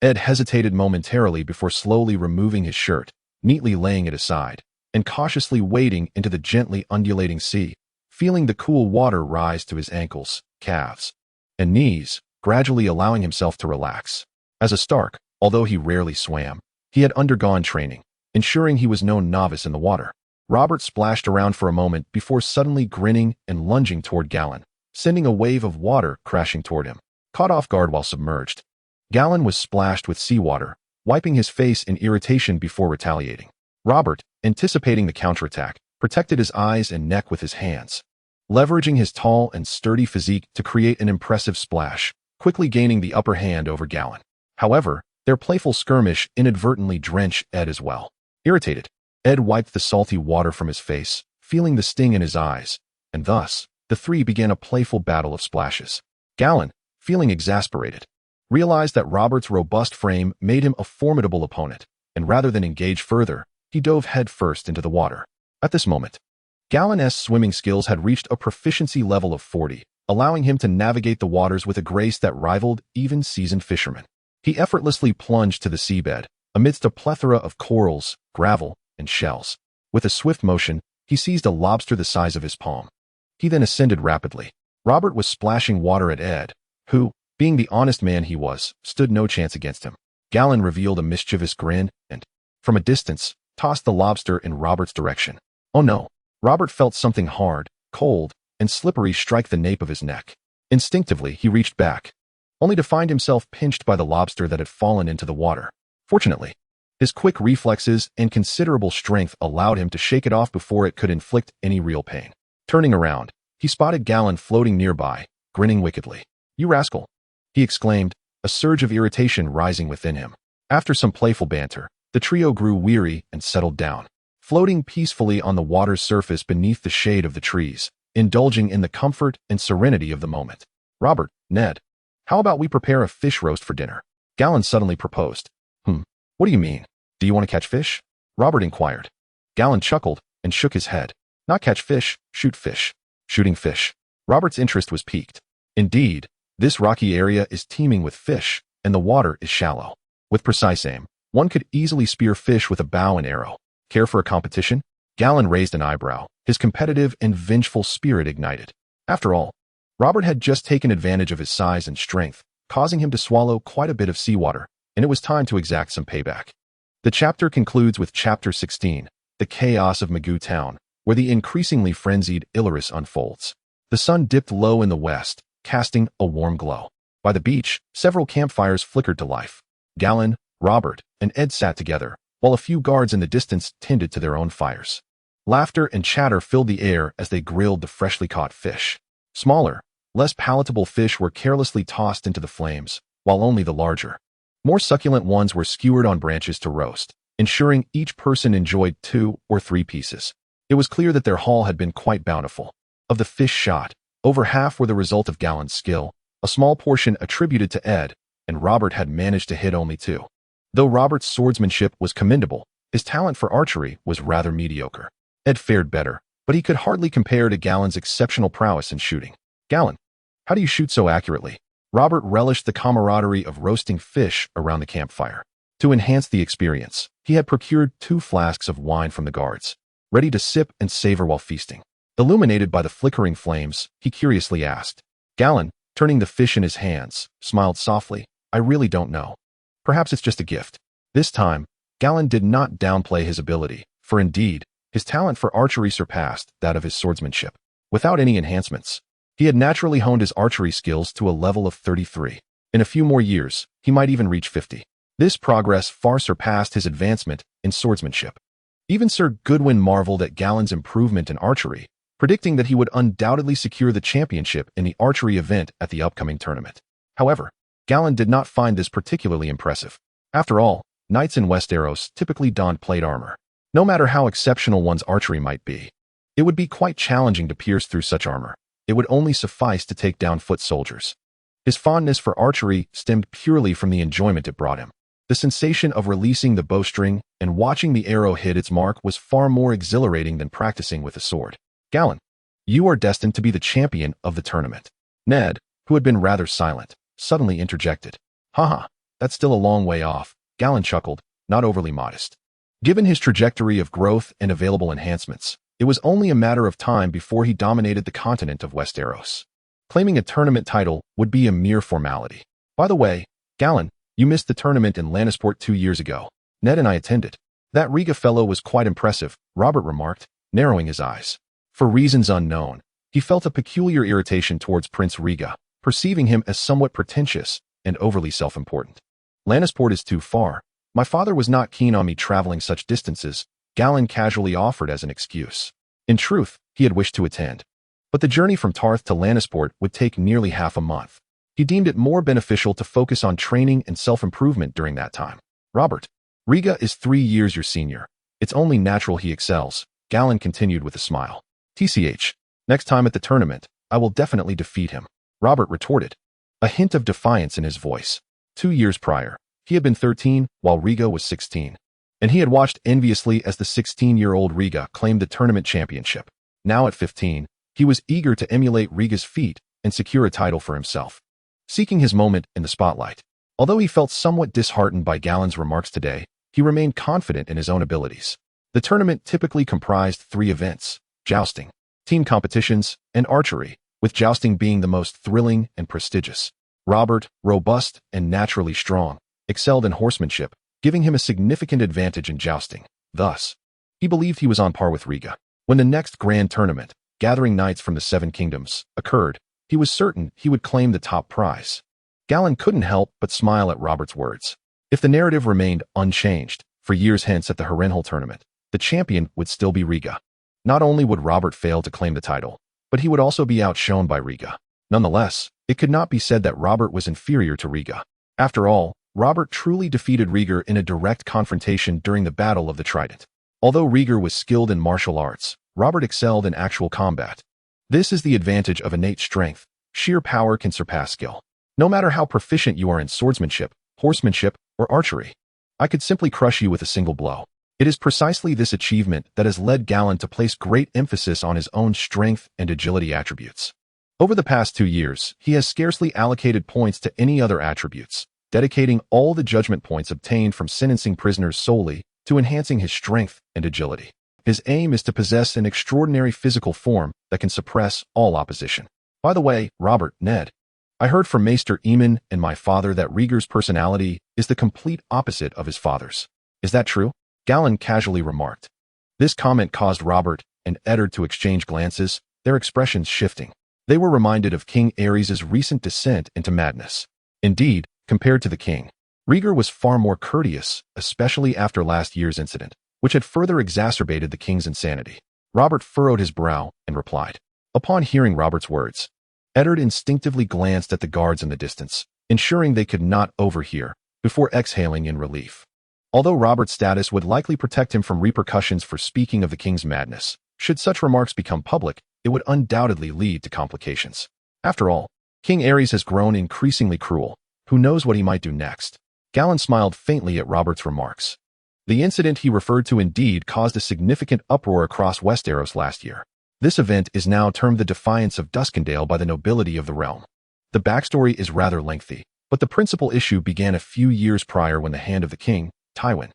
Ed hesitated momentarily before slowly removing his shirt, neatly laying it aside, and cautiously wading into the gently undulating sea, feeling the cool water rise to his ankles, calves, and knees, gradually allowing himself to relax. As a Stark, although he rarely swam, he had undergone training, ensuring he was no novice in the water. Robert splashed around for a moment before suddenly grinning and lunging toward Galladon, sending a wave of water crashing toward him. Caught off guard while submerged, Galladon was splashed with seawater, wiping his face in irritation before retaliating. Robert, anticipating the counterattack, protected his eyes and neck with his hands, leveraging his tall and sturdy physique to create an impressive splash, quickly gaining the upper hand over Galladon. However, their playful skirmish inadvertently drenched Ed as well. Irritated, Ed wiped the salty water from his face, feeling the sting in his eyes, and thus, the three began a playful battle of splashes. Galladon, feeling exasperated, realized that Robert's robust frame made him a formidable opponent, and rather than engage further, he dove headfirst into the water. At this moment, Galladon's swimming skills had reached a proficiency level of 40, allowing him to navigate the waters with a grace that rivaled even seasoned fishermen. He effortlessly plunged to the seabed, amidst a plethora of corals, gravel, and shells. With a swift motion, he seized a lobster the size of his palm. He then ascended rapidly. Robert was splashing water at Ed, who, being the honest man he was, stood no chance against him. Galladon revealed a mischievous grin and, from a distance, tossed the lobster in Robert's direction. Oh no! Robert felt something hard, cold, and slippery strike the nape of his neck. Instinctively, he reached back, only to find himself pinched by the lobster that had fallen into the water. Fortunately, his quick reflexes and considerable strength allowed him to shake it off before it could inflict any real pain. Turning around, he spotted Galladon floating nearby, grinning wickedly. "You rascal!" he exclaimed, a surge of irritation rising within him. After some playful banter, the trio grew weary and settled down, floating peacefully on the water's surface beneath the shade of the trees, indulging in the comfort and serenity of the moment. "Robert, Ned, how about we prepare a fish roast for dinner?" Galladon suddenly proposed. What do you mean? Do you want to catch fish?" Robert inquired. Galladon chuckled and shook his head. "Not catch fish, shoot fish." Shooting fish. Robert's interest was piqued. Indeed, this rocky area is teeming with fish, and the water is shallow. With precise aim, one could easily spear fish with a bow and arrow. Care for a competition? Galladon raised an eyebrow, his competitive and vengeful spirit ignited. After all, Robert had just taken advantage of his size and strength, causing him to swallow quite a bit of seawater, and it was time to exact some payback. The chapter concludes with Chapter 16, The Chaos of Magoo Town, where the increasingly frenzied Illyris unfolds. The sun dipped low in the west, casting a warm glow. By the beach, several campfires flickered to life. Galladon, Robert, and Ed sat together, while a few guards in the distance tended to their own fires. Laughter and chatter filled the air as they grilled the freshly caught fish. Smaller, less palatable fish were carelessly tossed into the flames, while only the larger, more succulent ones were skewered on branches to roast, ensuring each person enjoyed 2 or 3 pieces. It was clear that their haul had been quite bountiful. Of the fish shot, over half were the result of Galladon's skill, a small portion attributed to Ed, and Robert had managed to hit only 2. Though Robert's swordsmanship was commendable, his talent for archery was rather mediocre. Ed fared better, but he could hardly compare to Galladon's exceptional prowess in shooting. "Galladon, how do you shoot so accurately?" Robert relished the camaraderie of roasting fish around the campfire. To enhance the experience, he had procured 2 flasks of wine from the guards, ready to sip and savor while feasting. Illuminated by the flickering flames, he curiously asked. Galladon, turning the fish in his hands, smiled softly. "I really don't know. Perhaps it's just a gift." This time, Galladon did not downplay his ability, for indeed, his talent for archery surpassed that of his swordsmanship. Without any enhancements, he had naturally honed his archery skills to a level of 33. In a few more years, he might even reach 50. This progress far surpassed his advancement in swordsmanship. Even Sir Goodwin marveled at Galladon's improvement in archery, predicting that he would undoubtedly secure the championship in the archery event at the upcoming tournament. However, Galladon did not find this particularly impressive. After all, knights in Westeros typically donned plate armor. No matter how exceptional one's archery might be, it would be quite challenging to pierce through such armor. It would only suffice to take down foot soldiers. His fondness for archery stemmed purely from the enjoyment it brought him. The sensation of releasing the bowstring and watching the arrow hit its mark was far more exhilarating than practicing with a sword. "Galladon, you are destined to be the champion of the tournament." Ned, who had been rather silent, suddenly interjected. "Haha, that's still a long way off," Galladon chuckled, not overly modest. Given his trajectory of growth and available enhancements, it was only a matter of time before he dominated the continent of Westeros. Claiming a tournament title would be a mere formality. "By the way, Galladon, you missed the tournament in Lannisport 2 years ago. Ned and I attended." "That Riga fellow was quite impressive," Robert remarked. narrowing his eyes. For reasons unknown, he felt a peculiar irritation towards Prince Rhaega, perceiving him as somewhat pretentious and overly self-important. Lannisport is too far. My father was not keen on me traveling such distances, Galladon casually offered as an excuse. In truth, he had wished to attend. But the journey from Tarth to Lannisport would take nearly half a month. He deemed it more beneficial to focus on training and self-improvement during that time. Robert, Rhaega is 3 years your senior. It's only natural he excels, Galladon continued with a smile. TCH, next time at the tournament, I will definitely defeat him, Robert retorted, a hint of defiance in his voice. 2 years prior, he had been 13 while Rhaega was 16. And he had watched enviously as the 16-year-old Rhaega claimed the tournament championship. Now at 15, he was eager to emulate Rhaega's feat and secure a title for himself, seeking his moment in the spotlight. Although he felt somewhat disheartened by Galladon's remarks today, he remained confident in his own abilities. The tournament typically comprised 3 events: jousting, team competitions, and archery, with jousting being the most thrilling and prestigious. Robert, robust and naturally strong, excelled in horsemanship, giving him a significant advantage in jousting. Thus, he believed he was on par with Rhaega. When the next grand tournament, gathering knights from the 7 kingdoms, occurred, he was certain he would claim the top prize. Galladon couldn't help but smile at Robert's words. If the narrative remained unchanged, for years hence at the Harrenhal tournament, the champion would still be Rhaega. Not only would Robert fail to claim the title, but he would also be outshone by Rhaega. Nonetheless, it could not be said that Robert was inferior to Rhaega. After all, Robert truly defeated Rhaegar in a direct confrontation during the Battle of the Trident. Although Rhaegar was skilled in martial arts, Robert excelled in actual combat. This is the advantage of innate strength. Sheer power can surpass skill. No matter how proficient you are in swordsmanship, horsemanship, or archery, I could simply crush you with a single blow. It is precisely this achievement that has led Galladon to place great emphasis on his own strength and agility attributes. Over the past 2 years, he has scarcely allocated points to any other attributes, dedicating all the judgment points obtained from sentencing prisoners solely to enhancing his strength and agility. His aim is to possess an extraordinary physical form that can suppress all opposition. By the way, Robert, Ned, I heard from Maester Aemon and my father that Rhaegar's personality is the complete opposite of his father's. Is that true? Galladon casually remarked. This comment caused Robert and Eddard to exchange glances, their expressions shifting. They were reminded of King Aerys' recent descent into madness. Indeed, compared to the king, Rhaegar was far more courteous, especially after last year's incident, which had further exacerbated the king's insanity. Robert furrowed his brow and replied. Upon hearing Robert's words, Eddard instinctively glanced at the guards in the distance, ensuring they could not overhear, before exhaling in relief. Although Robert's status would likely protect him from repercussions for speaking of the king's madness, should such remarks become public, it would undoubtedly lead to complications. After all, King Aerys has grown increasingly cruel. Who knows what he might do next? Galladon smiled faintly at Robert's remarks. The incident he referred to indeed caused a significant uproar across Westeros last year. This event is now termed the Defiance of Duskendale by the nobility of the realm. The backstory is rather lengthy, but the principal issue began a few years prior when the hand of the king, Tywin,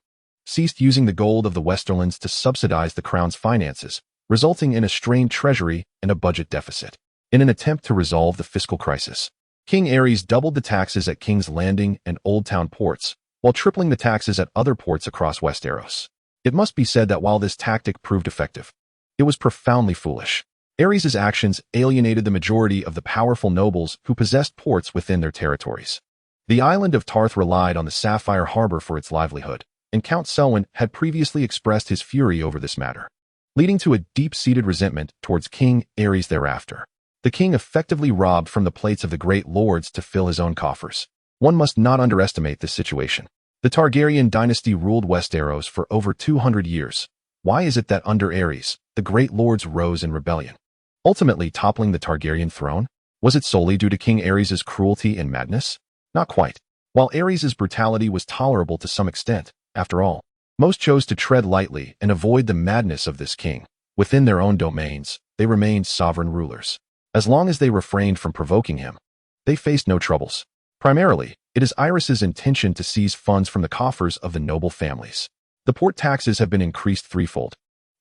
ceased using the gold of the Westerlands to subsidize the crown's finances, resulting in a strained treasury and a budget deficit. In an attempt to resolve the fiscal crisis, King Aerys doubled the taxes at King's Landing and Old Town ports, while tripling the taxes at other ports across Westeros. It must be said that while this tactic proved effective, it was profoundly foolish. Aerys' actions alienated the majority of the powerful nobles who possessed ports within their territories. The island of Tarth relied on the Sapphire Harbor for its livelihood, and Count Selwyn had previously expressed his fury over this matter, leading to a deep-seated resentment towards King Aerys thereafter. The king effectively robbed from the plates of the great lords to fill his own coffers. One must not underestimate this situation. The Targaryen dynasty ruled Westeros for over 200 years. Why is it that under Aerys, the great lords rose in rebellion, ultimately toppling the Targaryen throne? Was it solely due to King Aerys' cruelty and madness? Not quite. While Aerys' brutality was tolerable to some extent, after all, most chose to tread lightly and avoid the madness of this king. Within their own domains, they remained sovereign rulers. As long as they refrained from provoking him, they faced no troubles. Primarily, it is Aerys' intention to seize funds from the coffers of the noble families. The port taxes have been increased threefold,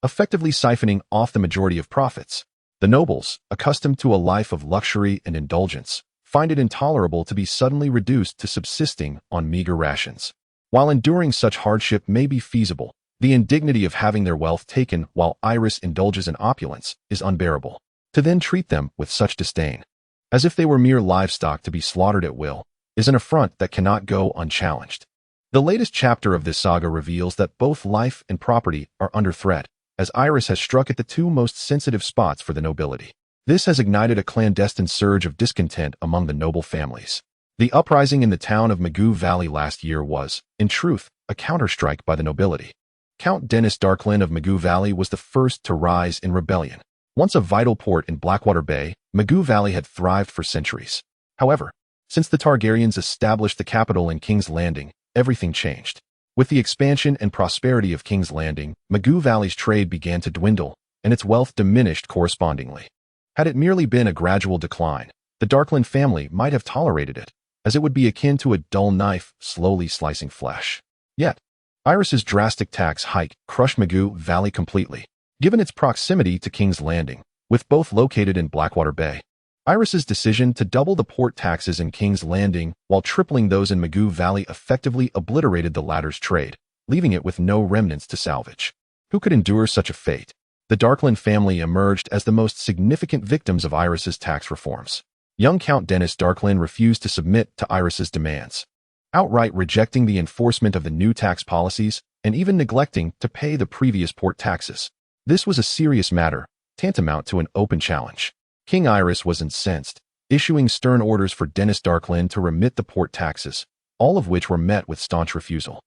effectively siphoning off the majority of profits. The nobles, accustomed to a life of luxury and indulgence, find it intolerable to be suddenly reduced to subsisting on meager rations. While enduring such hardship may be feasible, The indignity of having their wealth taken while Aerys indulges in opulence is unbearable. To then treat them with such disdain, as if they were mere livestock to be slaughtered at will, is an affront that cannot go unchallenged. The latest chapter of this saga reveals that both life and property are under threat, as Aerys has struck at the two most sensitive spots for the nobility. This has ignited a clandestine surge of discontent among the noble families. The uprising in the town of Magoo Valley last year was, in truth, a counterstrike by the nobility. Count Dennis Darklyn of Magoo Valley was the first to rise in rebellion. Once a vital port in Blackwater Bay, Magoo Valley had thrived for centuries. However, since the Targaryens established the capital in King's Landing, everything changed. With the expansion and prosperity of King's Landing, Magoo Valley's trade began to dwindle, and its wealth diminished correspondingly. Had it merely been a gradual decline, the Darklyn family might have tolerated it, as it would be akin to a dull knife slowly slicing flesh. Yet, Aerys's drastic tax hike crushed Magoo Valley completely. Given its proximity to King's Landing, with both located in Blackwater Bay, Aerys's decision to double the port taxes in King's Landing while tripling those in Magoo Valley effectively obliterated the latter's trade, leaving it with no remnants to salvage. Who could endure such a fate? The Darklyn family emerged as the most significant victims of Aerys's tax reforms. Young Count Dennis Darklyn refused to submit to Aerys's demands, outright rejecting the enforcement of the new tax policies and even neglecting to pay the previous port taxes. This was a serious matter, tantamount to an open challenge. King Aerys was incensed, issuing stern orders for Dennis Darklyn to remit the port taxes, all of which were met with staunch refusal.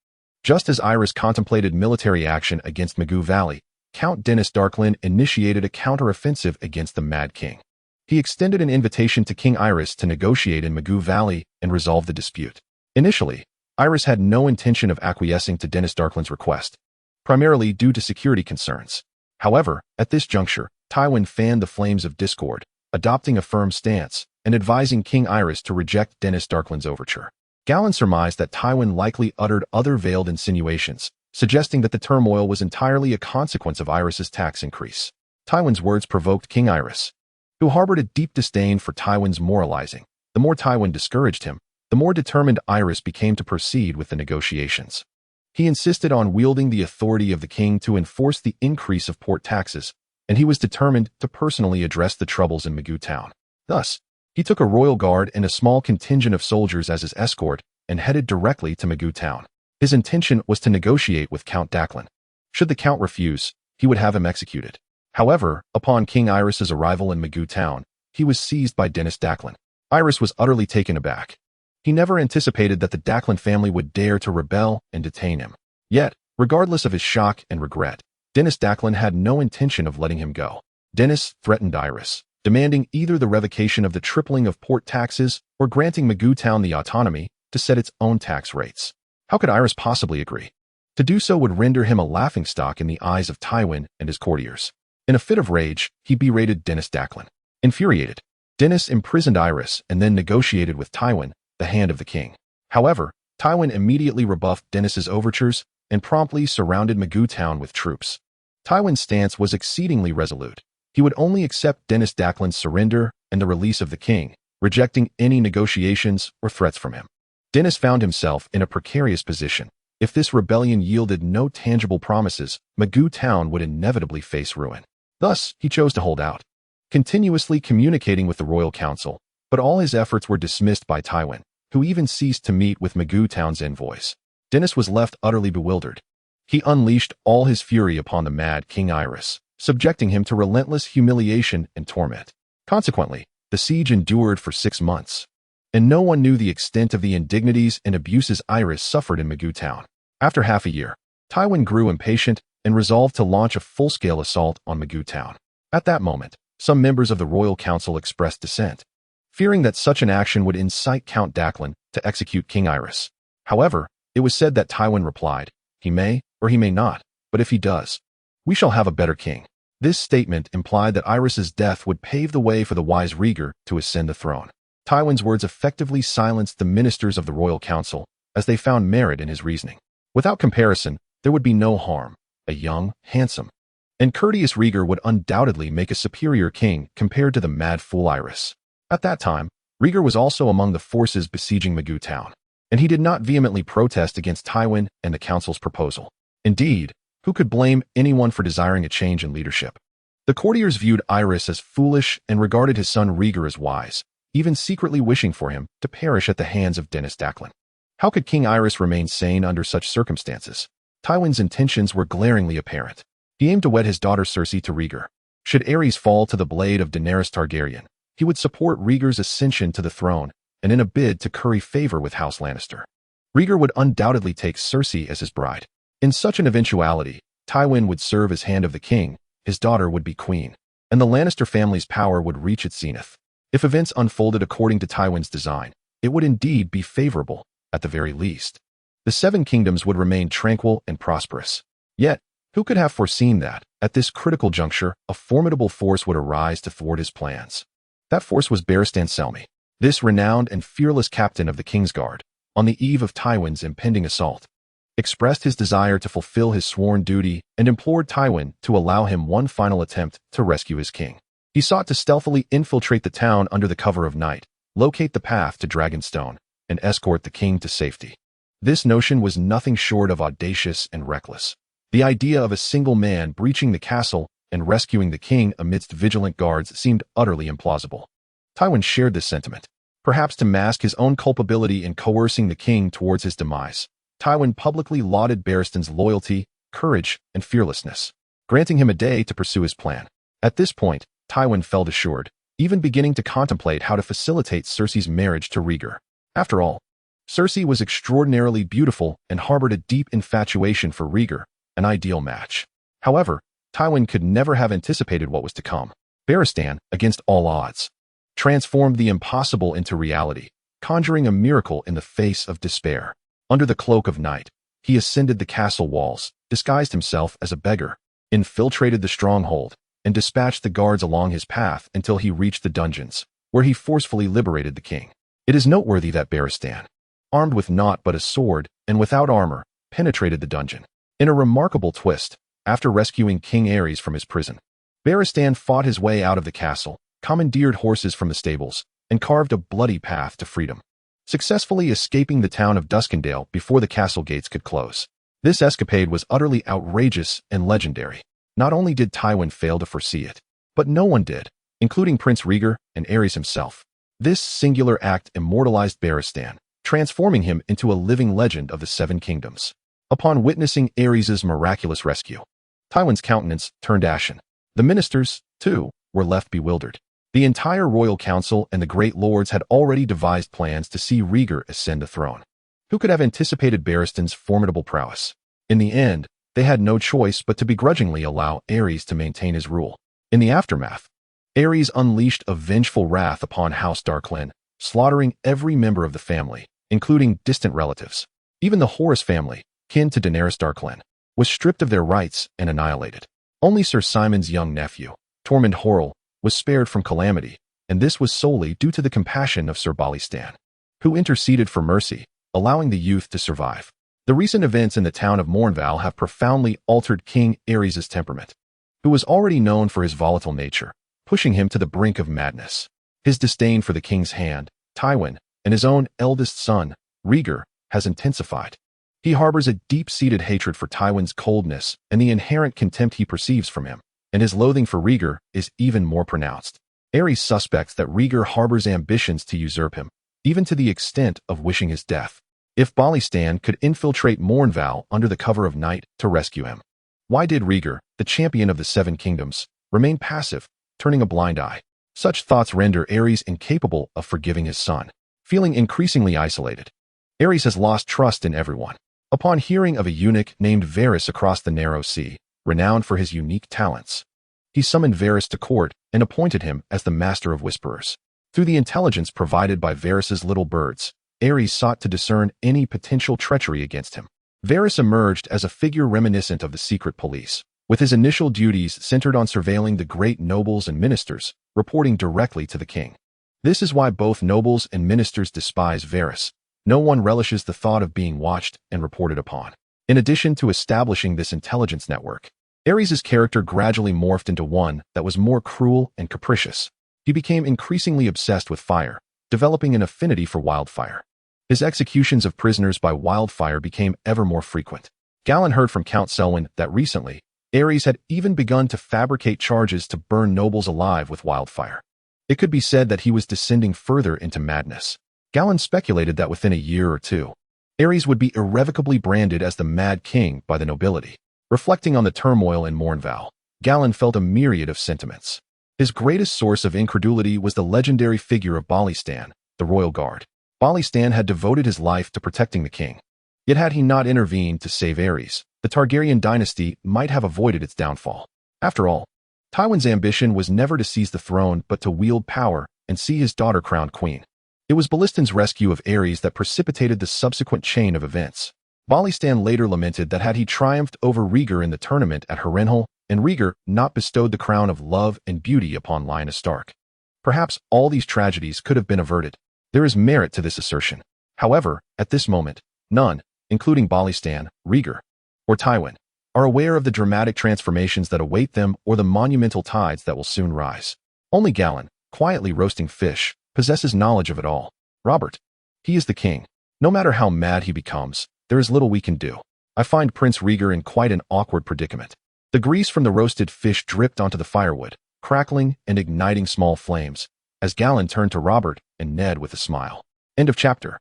Just as Aerys contemplated military action against Magoo Valley, Count Dennis Darklyn initiated a counteroffensive against the Mad King. He extended an invitation to King Aerys to negotiate in Magoo Valley and resolve the dispute. Initially, Aerys had no intention of acquiescing to Dennis Darklyn's request, primarily due to security concerns. However, at this juncture, Tywin fanned the flames of discord, adopting a firm stance and advising King Aerys to reject Dennis Darklyn's overture. Galladon surmised that Tywin likely uttered other veiled insinuations, suggesting that the turmoil was entirely a consequence of Aerys's tax increase. Tywin's words provoked King Aerys, who harbored a deep disdain for Tywin's moralizing. The more Tywin discouraged him, the more determined Aerys became to proceed with the negotiations. He insisted on wielding the authority of the king to enforce the increase of port taxes, and he was determined to personally address the troubles in Magoo Town. Thus, he took a royal guard and a small contingent of soldiers as his escort and headed directly to Magoo Town. His intention was to negotiate with Count Darklyn. Should the count refuse, he would have him executed. However, upon King Aerys's arrival in Magoo Town, he was seized by Dennis Darklyn. Aerys was utterly taken aback. He never anticipated that the Darklyn family would dare to rebel and detain him. Yet, regardless of his shock and regret, Dennis Darklyn had no intention of letting him go. Dennis threatened Aerys, demanding either the revocation of the tripling of port taxes or granting Magoo Town the autonomy to set its own tax rates. How could Aerys possibly agree? To do so would render him a laughingstock in the eyes of Tywin and his courtiers. In a fit of rage, he berated Dennis Darklyn. Infuriated, Dennis imprisoned Aerys and then negotiated with Tywin, the hand of the king. However, Tywin immediately rebuffed Dennis's overtures and promptly surrounded Magoo Town with troops. Tywin's stance was exceedingly resolute. He would only accept Dennis Darklyn's surrender and the release of the king, rejecting any negotiations or threats from him. Dennis found himself in a precarious position. If this rebellion yielded no tangible promises, Magoo Town would inevitably face ruin. Thus, he chose to hold out, continuously communicating with the royal council, but all his efforts were dismissed by Tywin, who even ceased to meet with Magoo Town's envoys. Dennis was left utterly bewildered. He unleashed all his fury upon the Mad King Aerys, subjecting him to relentless humiliation and torment. Consequently, the siege endured for 6 months, and no one knew the extent of the indignities and abuses Aerys suffered in Magoo Town. After half a year, Tywin grew impatient and resolved to launch a full-scale assault on Magoo Town. At that moment, some members of the royal council expressed dissent, fearing that such an action would incite Count Darklyn to execute King Aerys. However, it was said that Tywin replied, "He may, or he may not, but if he does, we shall have a better king." This statement implied that Aerys's death would pave the way for the wise Rhaegar to ascend the throne. Tywin's words effectively silenced the ministers of the royal council, as they found merit in his reasoning. Without comparison, there would be no harm. A young, handsome, and courteous Rhaegar would undoubtedly make a superior king compared to the mad fool Aerys. At that time, Rhaegar was also among the forces besieging Magoo Town, and he did not vehemently protest against Tywin and the council's proposal. Indeed, Who could blame anyone for desiring a change in leadership? The courtiers viewed Aerys as foolish and regarded his son Rhaegar as wise, even secretly wishing for him to perish at the hands of Denys Daclin. How could King Aerys remain sane under such circumstances? Tywin's intentions were glaringly apparent. He aimed to wed his daughter Cersei to Rhaegar. Should Aerys fall to the blade of Daenerys Targaryen, he would support Rhaegar's ascension to the throne, and in a bid to curry favor with House Lannister. Rhaegar would undoubtedly take Cersei as his bride. In such an eventuality, Tywin would serve as Hand of the King, his daughter would be queen, and the Lannister family's power would reach its zenith. If events unfolded according to Tywin's design, it would indeed be favorable, at the very least. The Seven Kingdoms would remain tranquil and prosperous. Yet, who could have foreseen that, at this critical juncture, a formidable force would arise to thwart his plans? That force was Barristan Selmy, this renowned and fearless captain of the Kingsguard, on the eve of Tywin's impending assault, expressed his desire to fulfill his sworn duty and implored Tywin to allow him one final attempt to rescue his king. He sought to stealthily infiltrate the town under the cover of night, locate the path to Dragonstone, and escort the king to safety. This notion was nothing short of audacious and reckless. The idea of a single man breaching the castle and rescuing the king amidst vigilant guards seemed utterly implausible. Tywin shared this sentiment. Perhaps to mask his own culpability in coercing the king towards his demise, Tywin publicly lauded Barristan's loyalty, courage, and fearlessness, granting him a day to pursue his plan. At this point, Tywin felt assured, even beginning to contemplate how to facilitate Cersei's marriage to Rhaegar. After all, Cersei was extraordinarily beautiful and harbored a deep infatuation for Rhaegar, an ideal match. However, Tywin could never have anticipated what was to come. Barristan, against all odds, transformed the impossible into reality, conjuring a miracle in the face of despair. Under the cloak of night, he ascended the castle walls, disguised himself as a beggar, infiltrated the stronghold, and dispatched the guards along his path until he reached the dungeons, where he forcefully liberated the king. It is noteworthy that Barristan, armed with naught but a sword and without armor, penetrated the dungeon. In a remarkable twist, after rescuing King Aerys from his prison, Barristan fought his way out of the castle, commandeered horses from the stables, and carved a bloody path to freedom, successfully escaping the town of Duskendale before the castle gates could close. This escapade was utterly outrageous and legendary. Not only did Tywin fail to foresee it, but no one did, including Prince Rhaegar and Aerys himself. This singular act immortalized Barristan, transforming him into a living legend of the Seven Kingdoms. Upon witnessing Aerys' miraculous rescue, Tywin's countenance turned ashen. The ministers, too, were left bewildered. The entire royal council and the great lords had already devised plans to see Rhaegar ascend the throne. Who could have anticipated Barristan's formidable prowess? In the end, they had no choice but to begrudgingly allow Aerys to maintain his rule. In the aftermath, Aerys unleashed a vengeful wrath upon House Darklyn, slaughtering every member of the family, including distant relatives. Even the Horus family, kin to Daenerys Darklyn, was stripped of their rights and annihilated. Only Sir Simon's young nephew, Tormund Horrell, was spared from calamity, and this was solely due to the compassion of Sir Balistan, who interceded for mercy, allowing the youth to survive. The recent events in the town of Mornval have profoundly altered King Aerys' temperament, who was already known for his volatile nature, pushing him to the brink of madness. His disdain for the king's hand, Tywin, and his own eldest son, Rhaegar, has intensified. He harbors a deep-seated hatred for Tywin's coldness and the inherent contempt he perceives from him, and his loathing for Rhaegar is even more pronounced. Aerys suspects that Rhaegar harbors ambitions to usurp him, even to the extent of wishing his death. If Balistan could infiltrate Mornval under the cover of night to rescue him, why did Rhaegar, the champion of the Seven Kingdoms, remain passive, turning a blind eye? Such thoughts render Aerys incapable of forgiving his son. Feeling increasingly isolated, Aerys has lost trust in everyone. Upon hearing of a eunuch named Varys across the narrow sea, renowned for his unique talents, he summoned Varys to court and appointed him as the Master of Whisperers. Through the intelligence provided by Varys' little birds, Aerys sought to discern any potential treachery against him. Varys emerged as a figure reminiscent of the secret police, with his initial duties centered on surveilling the great nobles and ministers, reporting directly to the king. This is why both nobles and ministers despise Varys. No one relishes the thought of being watched and reported upon. In addition to establishing this intelligence network, Aerys' character gradually morphed into one that was more cruel and capricious. He became increasingly obsessed with fire, developing an affinity for wildfire. His executions of prisoners by wildfire became ever more frequent, Galladon heard from Count Selwyn that recently, Aerys had even begun to fabricate charges to burn nobles alive with wildfire. It could be said that he was descending further into madness. Galladon speculated that within a year or two, Aerys would be irrevocably branded as the Mad King by the nobility. Reflecting on the turmoil in Mornval, Galladon felt a myriad of sentiments. His greatest source of incredulity was the legendary figure of Balistan, the royal guard. Balistan had devoted his life to protecting the king. Yet had he not intervened to save Aerys, the Targaryen dynasty might have avoided its downfall. After all, Tywin's ambition was never to seize the throne but to wield power and see his daughter crowned queen. It was Balistan's rescue of Aerys that precipitated the subsequent chain of events. Balistan later lamented that had he triumphed over Rhaegar in the tournament at Harrenhal, and Rhaegar not bestowed the crown of love and beauty upon Lyanna Stark, perhaps all these tragedies could have been averted. There is merit to this assertion. However, at this moment, none, including Balistan, Rhaegar, or Tywin, are aware of the dramatic transformations that await them or the monumental tides that will soon rise. Only Galladon, quietly roasting fish, possesses knowledge of it all. Robert. He is the king. No matter how mad he becomes, there is little we can do. I find Prince Rhaegar in quite an awkward predicament. The grease from the roasted fish dripped onto the firewood, crackling and igniting small flames, as Galladon turned to Robert and Ned with a smile. End of chapter.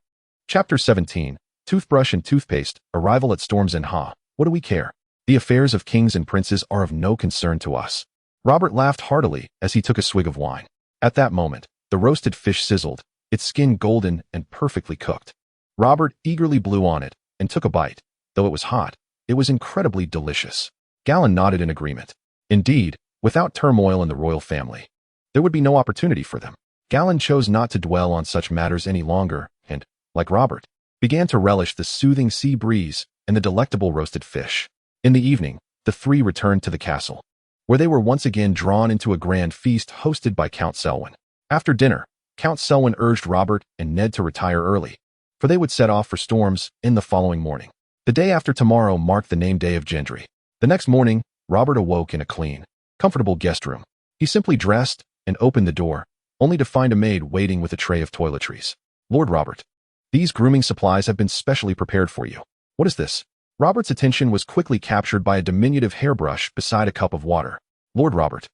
Chapter 17. Toothbrush and Toothpaste, Arrival at Storm's End. What do we care? The affairs of kings and princes are of no concern to us. Robert laughed heartily as he took a swig of wine. At that moment, the roasted fish sizzled, its skin golden and perfectly cooked. Robert eagerly blew on it and took a bite. Though it was hot, it was incredibly delicious. Galladon nodded in agreement. Indeed, without turmoil in the royal family, there would be no opportunity for them. Galladon chose not to dwell on such matters any longer and, like Robert, began to relish the soothing sea breeze and the delectable roasted fish. In the evening, the three returned to the castle, where they were once again drawn into a grand feast hosted by Count Selwyn. After dinner, Count Selwyn urged Robert and Ned to retire early, for they would set off for Storm's End the following morning. The day after tomorrow marked the name day of Gendry. The next morning, Robert awoke in a clean, comfortable guest room. He simply dressed and opened the door, only to find a maid waiting with a tray of toiletries. Lord Robert, these grooming supplies have been specially prepared for you. What is this? Robert's attention was quickly captured by a diminutive hairbrush beside a cup of water. Lord Robert,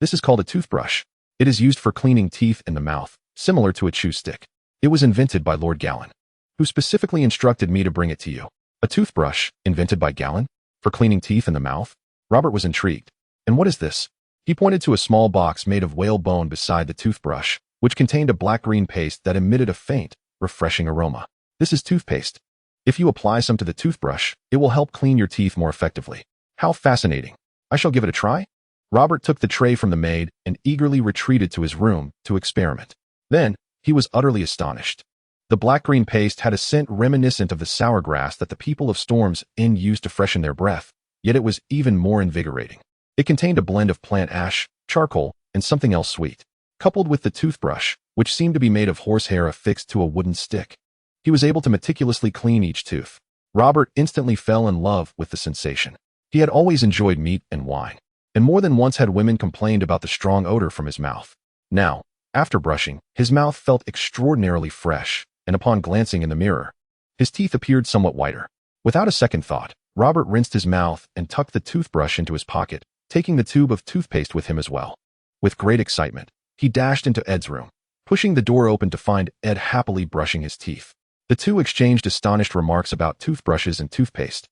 this is called a toothbrush. It is used for cleaning teeth in the mouth, similar to a chew stick. It was invented by Lord Galladon, who specifically instructed me to bring it to you. A toothbrush, invented by Galladon, for cleaning teeth in the mouth? Robert was intrigued. And what is this? He pointed to a small box made of whale bone beside the toothbrush, which contained a black-green paste that emitted a faint, refreshing aroma. This is toothpaste. If you apply some to the toothbrush, it will help clean your teeth more effectively. How fascinating. I shall give it a try. Robert took the tray from the maid and eagerly retreated to his room to experiment. Then, he was utterly astonished. The black-green paste had a scent reminiscent of the sour grass that the people of Storm's End used to freshen their breath, yet it was even more invigorating. It contained a blend of plant ash, charcoal, and something else sweet, coupled with the toothbrush, which seemed to be made of horsehair affixed to a wooden stick. He was able to meticulously clean each tooth. Robert instantly fell in love with the sensation. He had always enjoyed meat and wine, and more than once had women complained about the strong odor from his mouth. Now, after brushing, his mouth felt extraordinarily fresh, and upon glancing in the mirror, his teeth appeared somewhat whiter. Without a second thought, Robert rinsed his mouth and tucked the toothbrush into his pocket, taking the tube of toothpaste with him as well. With great excitement, he dashed into Ed's room, pushing the door open to find Ed happily brushing his teeth. The two exchanged astonished remarks about toothbrushes and toothpaste,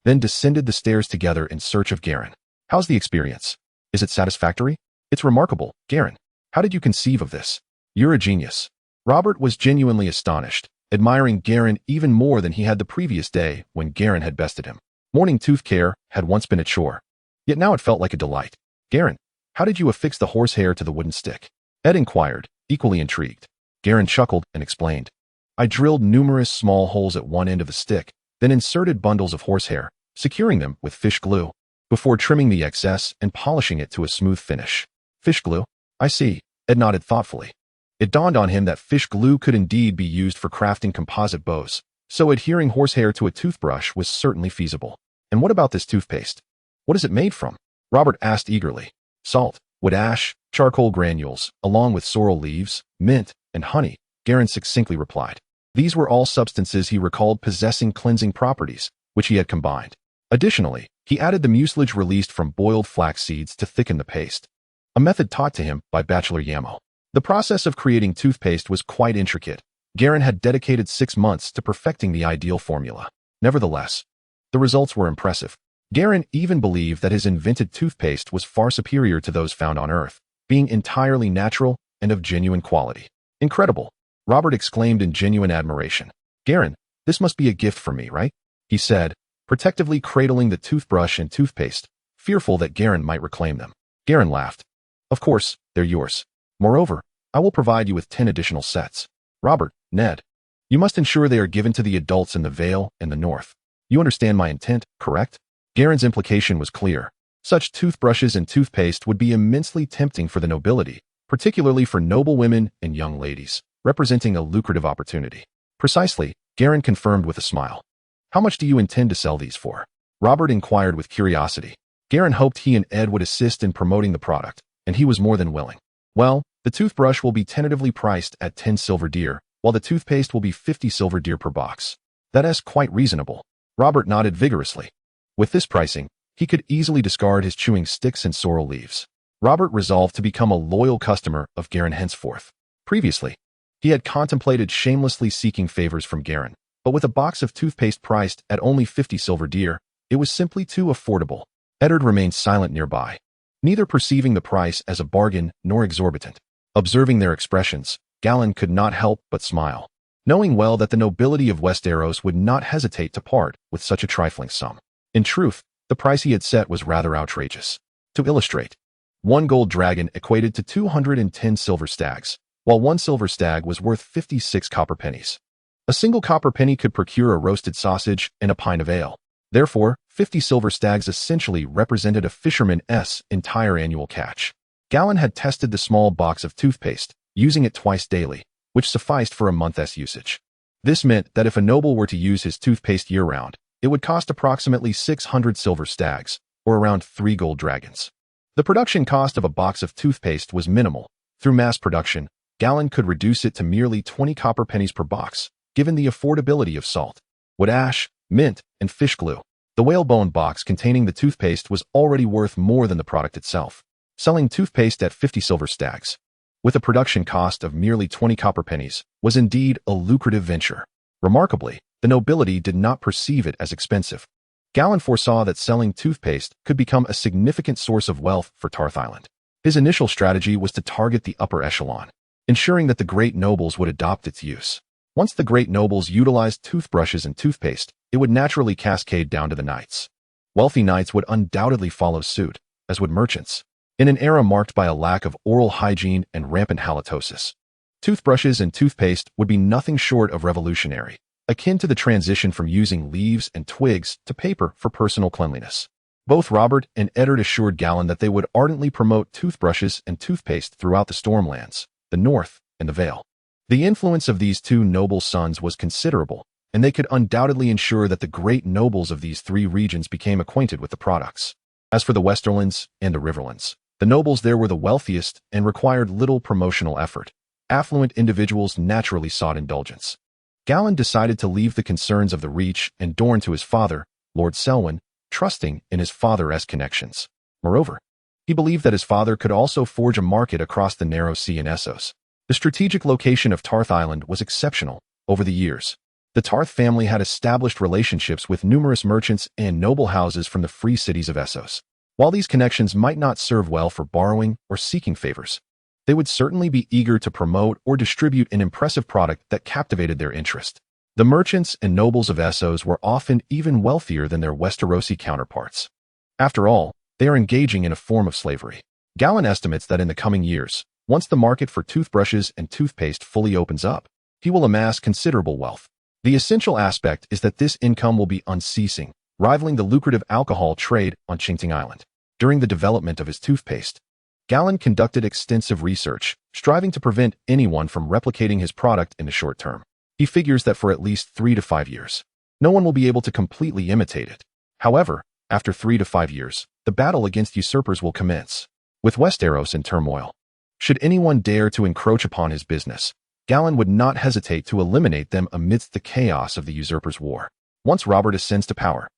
then descended the stairs together in search of Garin. How's the experience? Is it satisfactory? It's remarkable, Garin. How did you conceive of this? You're a genius. Robert was genuinely astonished, admiring Garin even more than he had the previous day when Garin had bested him. Morning tooth care had once been a chore, yet now it felt like a delight. Garin, how did you affix the horsehair to the wooden stick? Ed inquired, equally intrigued. Garin chuckled and explained. I drilled numerous small holes at one end of the stick, then inserted bundles of horsehair, securing them with fish glue, before trimming the excess and polishing it to a smooth finish. Fish glue? I see, Ed nodded thoughtfully. It dawned on him that fish glue could indeed be used for crafting composite bows, so adhering horsehair to a toothbrush was certainly feasible. And what about this toothpaste? What is it made from? Robert asked eagerly. Salt, wood ash, charcoal granules, along with sorrel leaves, mint, and honey, Garin succinctly replied. These were all substances he recalled possessing cleansing properties, which he had combined. Additionally, he added the mucilage released from boiled flax seeds to thicken the paste, a method taught to him by Bachelor Yamo. The process of creating toothpaste was quite intricate. Garin had dedicated 6 months to perfecting the ideal formula. Nevertheless, the results were impressive. Garin even believed that his invented toothpaste was far superior to those found on Earth, being entirely natural and of genuine quality. Incredible! Robert exclaimed in genuine admiration. Garin, this must be a gift from me, right? He said, protectively cradling the toothbrush and toothpaste, fearful that Garin might reclaim them. Garin laughed. Of course, they're yours. Moreover, I will provide you with 10 additional sets. Robert, Ned, you must ensure they are given to the adults in the Vale and the North. You understand my intent, correct? Garin's implication was clear. Such toothbrushes and toothpaste would be immensely tempting for the nobility, particularly for noble women and young ladies, representing a lucrative opportunity. Precisely, Garin confirmed with a smile. How much do you intend to sell these for? Robert inquired with curiosity. Garin hoped he and Ed would assist in promoting the product, and he was more than willing. Well, the toothbrush will be tentatively priced at 10 silver deer, while the toothpaste will be 50 silver deer per box. That is quite reasonable. Robert nodded vigorously. With this pricing, he could easily discard his chewing sticks and sorrel leaves. Robert resolved to become a loyal customer of Garin henceforth. Previously, he had contemplated shamelessly seeking favors from Garin, but with a box of toothpaste priced at only 50 silver deer, it was simply too affordable. Eddard remained silent nearby, neither perceiving the price as a bargain nor exorbitant. Observing their expressions, Galladon could not help but smile, knowing well that the nobility of Westeros would not hesitate to part with such a trifling sum. In truth, the price he had set was rather outrageous. To illustrate, 1 gold dragon equated to 210 silver stags, while 1 silver stag was worth 56 copper pennies. A single copper penny could procure a roasted sausage and a pint of ale. Therefore, 50 silver stags essentially represented a fisherman's entire annual catch. Galladon had tested the small box of toothpaste, using it twice daily, which sufficed for a month's usage. This meant that if a noble were to use his toothpaste year-round, it would cost approximately 600 silver stags, or around 3 gold dragons. The production cost of a box of toothpaste was minimal. Through mass production, Galladon could reduce it to merely 20 copper pennies per box, given the affordability of salt, wood ash, mint, and fish glue. The whalebone box containing the toothpaste was already worth more than the product itself. Selling toothpaste at 50 silver stags, with a production cost of merely 20 copper pennies, was indeed a lucrative venture. Remarkably, the nobility did not perceive it as expensive. Galladon foresaw that selling toothpaste could become a significant source of wealth for Tarth Island. His initial strategy was to target the upper echelon, ensuring that the great nobles would adopt its use. Once the great nobles utilized toothbrushes and toothpaste, it would naturally cascade down to the knights. Wealthy knights would undoubtedly follow suit, as would merchants. In an era marked by a lack of oral hygiene and rampant halitosis, toothbrushes and toothpaste would be nothing short of revolutionary, akin to the transition from using leaves and twigs to paper for personal cleanliness. Both Robert and Eddard assured Galladon that they would ardently promote toothbrushes and toothpaste throughout the Stormlands, the North, and the Vale. The influence of these two noble sons was considerable, and they could undoubtedly ensure that the great nobles of these 3 regions became acquainted with the products. As for the Westerlands and the Riverlands, the nobles there were the wealthiest and required little promotional effort. Affluent individuals naturally sought indulgence. Galladon decided to leave the concerns of the Reach and Dorne to his father, Lord Selwyn, trusting in his father's connections. Moreover, he believed that his father could also forge a market across the narrow sea in Essos. The strategic location of Tarth Island was exceptional. Over the years, the Tarth family had established relationships with numerous merchants and noble houses from the free cities of Essos. While these connections might not serve well for borrowing or seeking favors, they would certainly be eager to promote or distribute an impressive product that captivated their interest. The merchants and nobles of Essos were often even wealthier than their Westerosi counterparts. After all, they are engaging in a form of slavery. Galladon estimates that in the coming years, once the market for toothbrushes and toothpaste fully opens up, he will amass considerable wealth. The essential aspect is that this income will be unceasing, rivaling the lucrative alcohol trade on Qingting Island. During the development of his toothpaste, Galladon conducted extensive research, striving to prevent anyone from replicating his product in the short term. He figures that for at least 3 to 5 years, no one will be able to completely imitate it. However, after 3 to 5 years, the battle against usurpers will commence. With Westeros in turmoil, should anyone dare to encroach upon his business, Galladon would not hesitate to eliminate them amidst the chaos of the usurpers' war. Once Robert ascends to power,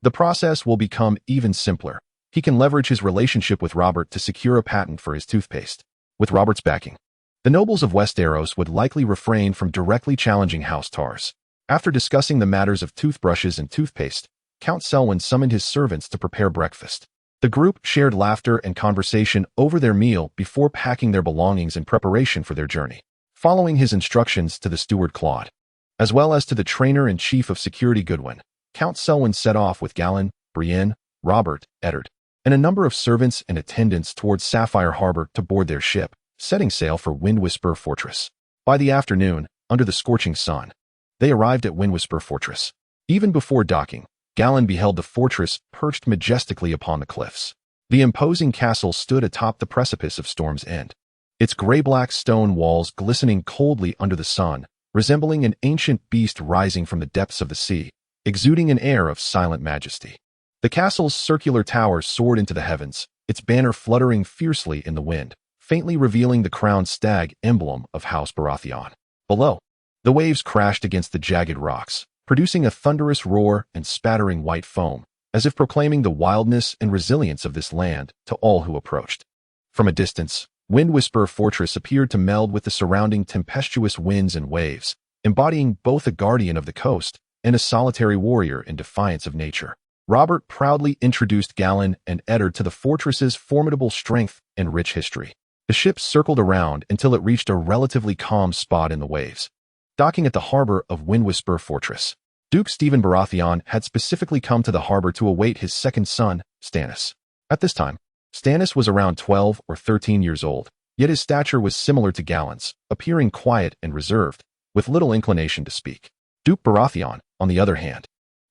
The process will become even simpler. He can leverage his relationship with Robert to secure a patent for his toothpaste. With Robert's backing, the nobles of Westeros would likely refrain from directly challenging House Tarth. After discussing the matters of toothbrushes and toothpaste, Count Selwyn summoned his servants to prepare breakfast. The group shared laughter and conversation over their meal before packing their belongings in preparation for their journey. Following his instructions to the steward Claude, as well as to the trainer-in-chief of security Goodwin, Count Selwyn set off with Galladon, Brienne, Robert, Eddard, and a number of servants and attendants towards Sapphire Harbor to board their ship, setting sail for Windwhisper Fortress. By the afternoon, under the scorching sun, they arrived at Windwhisper Fortress. Even before docking, Galladon beheld the fortress perched majestically upon the cliffs. The imposing castle stood atop the precipice of Storm's End, its gray-black stone walls glistening coldly under the sun, resembling an ancient beast rising from the depths of the sea, exuding an air of silent majesty. The castle's circular tower soared into the heavens, its banner fluttering fiercely in the wind, faintly revealing the crowned stag emblem of House Baratheon. Below, the waves crashed against the jagged rocks, producing a thunderous roar and spattering white foam, as if proclaiming the wildness and resilience of this land to all who approached. From a distance, Windwhisper Fortress appeared to meld with the surrounding tempestuous winds and waves, embodying both a guardian of the coast and a solitary warrior in defiance of nature. Robert proudly introduced Galladon and Eddard to the fortress's formidable strength and rich history. The ship circled around until it reached a relatively calm spot in the waves. Docking at the harbor of Windwhisper Fortress, Duke Stephen Baratheon had specifically come to the harbor to await his second son, Stannis. At this time, Stannis was around 12 or 13 years old, yet his stature was similar to Galladon's, appearing quiet and reserved, with little inclination to speak. Duke Baratheon, on the other hand,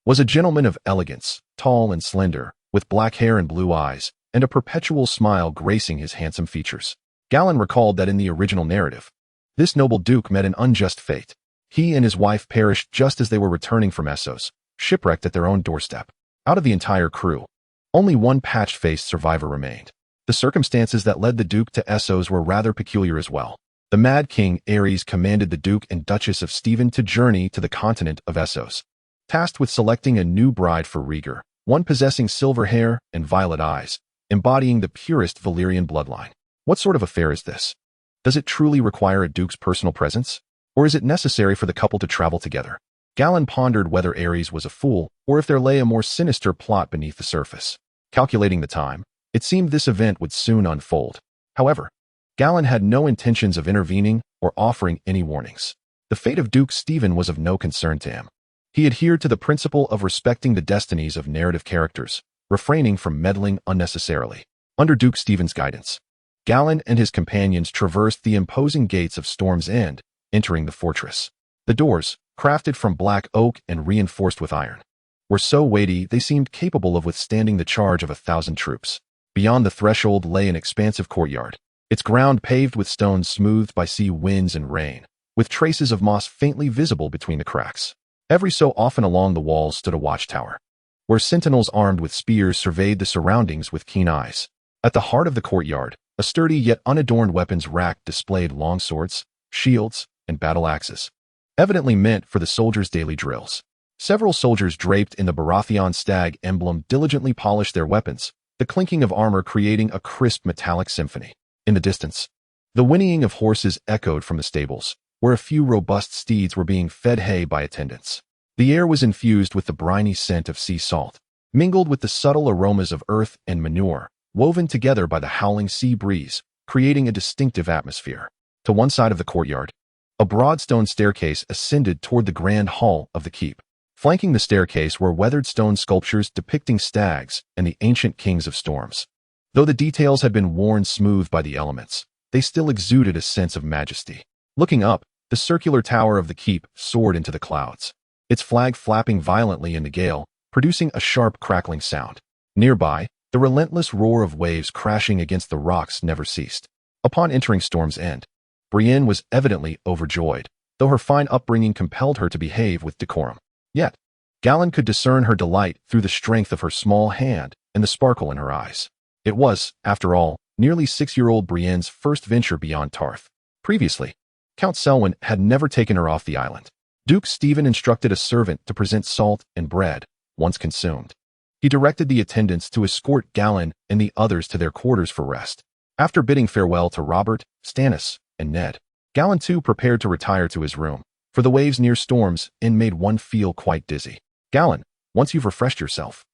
was a gentleman of elegance, tall and slender, with black hair and blue eyes, and a perpetual smile gracing his handsome features. Galladon recalled that in the original narrative, this noble duke met an unjust fate. He and his wife perished just as they were returning from Essos, shipwrecked at their own doorstep. Out of the entire crew, only one patched-faced survivor remained. The circumstances that led the Duke to Essos were rather peculiar as well. The Mad King Aerys commanded the Duke and Duchess of Stephen to journey to the continent of Essos, tasked with selecting a new bride for Rhaegar, one possessing silver hair and violet eyes, embodying the purest Valyrian bloodline. What sort of affair is this? Does it truly require a duke's personal presence? Or is it necessary for the couple to travel together? Galladon pondered whether Aerys was a fool, or if there lay a more sinister plot beneath the surface. Calculating the time, it seemed this event would soon unfold. However, Galladon had no intentions of intervening or offering any warnings. The fate of Duke Stephen was of no concern to him. He adhered to the principle of respecting the destinies of narrative characters, refraining from meddling unnecessarily. Under Duke Stephen's guidance, Galladon and his companions traversed the imposing gates of Storm's End, entering the fortress. The doors, crafted from black oak and reinforced with iron, were so weighty they seemed capable of withstanding the charge of 1,000 troops. Beyond the threshold lay an expansive courtyard, its ground paved with stones smoothed by sea winds and rain, with traces of moss faintly visible between the cracks. Every so often along the walls stood a watchtower, where sentinels armed with spears surveyed the surroundings with keen eyes. At the heart of the courtyard, a sturdy yet unadorned weapons rack displayed long swords, shields, and battle axes, evidently meant for the soldiers' daily drills. Several soldiers draped in the Baratheon stag emblem diligently polished their weapons, the clinking of armor creating a crisp metallic symphony. In the distance, the whinnying of horses echoed from the stables, where a few robust steeds were being fed hay by attendants. The air was infused with the briny scent of sea salt, mingled with the subtle aromas of earth and manure, woven together by the howling sea breeze, creating a distinctive atmosphere. To one side of the courtyard, a broad stone staircase ascended toward the grand hall of the keep. Flanking the staircase were weathered stone sculptures depicting stags and the ancient kings of storms. Though the details had been worn smooth by the elements, they still exuded a sense of majesty. Looking up, the circular tower of the keep soared into the clouds, its flag flapping violently in the gale, producing a sharp crackling sound. Nearby, the relentless roar of waves crashing against the rocks never ceased. Upon entering Storm's End, Brienne was evidently overjoyed, though her fine upbringing compelled her to behave with decorum. Yet, Galladon could discern her delight through the strength of her small hand and the sparkle in her eyes. It was, after all, nearly 6-year-old Brienne's first venture beyond Tarth. Previously, Count Selwyn had never taken her off the island. Duke Stephen instructed a servant to present salt and bread, once consumed. He directed the attendants to escort Gallan and the others to their quarters for rest. After bidding farewell to Robert, Stannis, and Ned, Gallan too prepared to retire to his room, for the waves near storms in made one feel quite dizzy. Gallan, once you've refreshed yourself,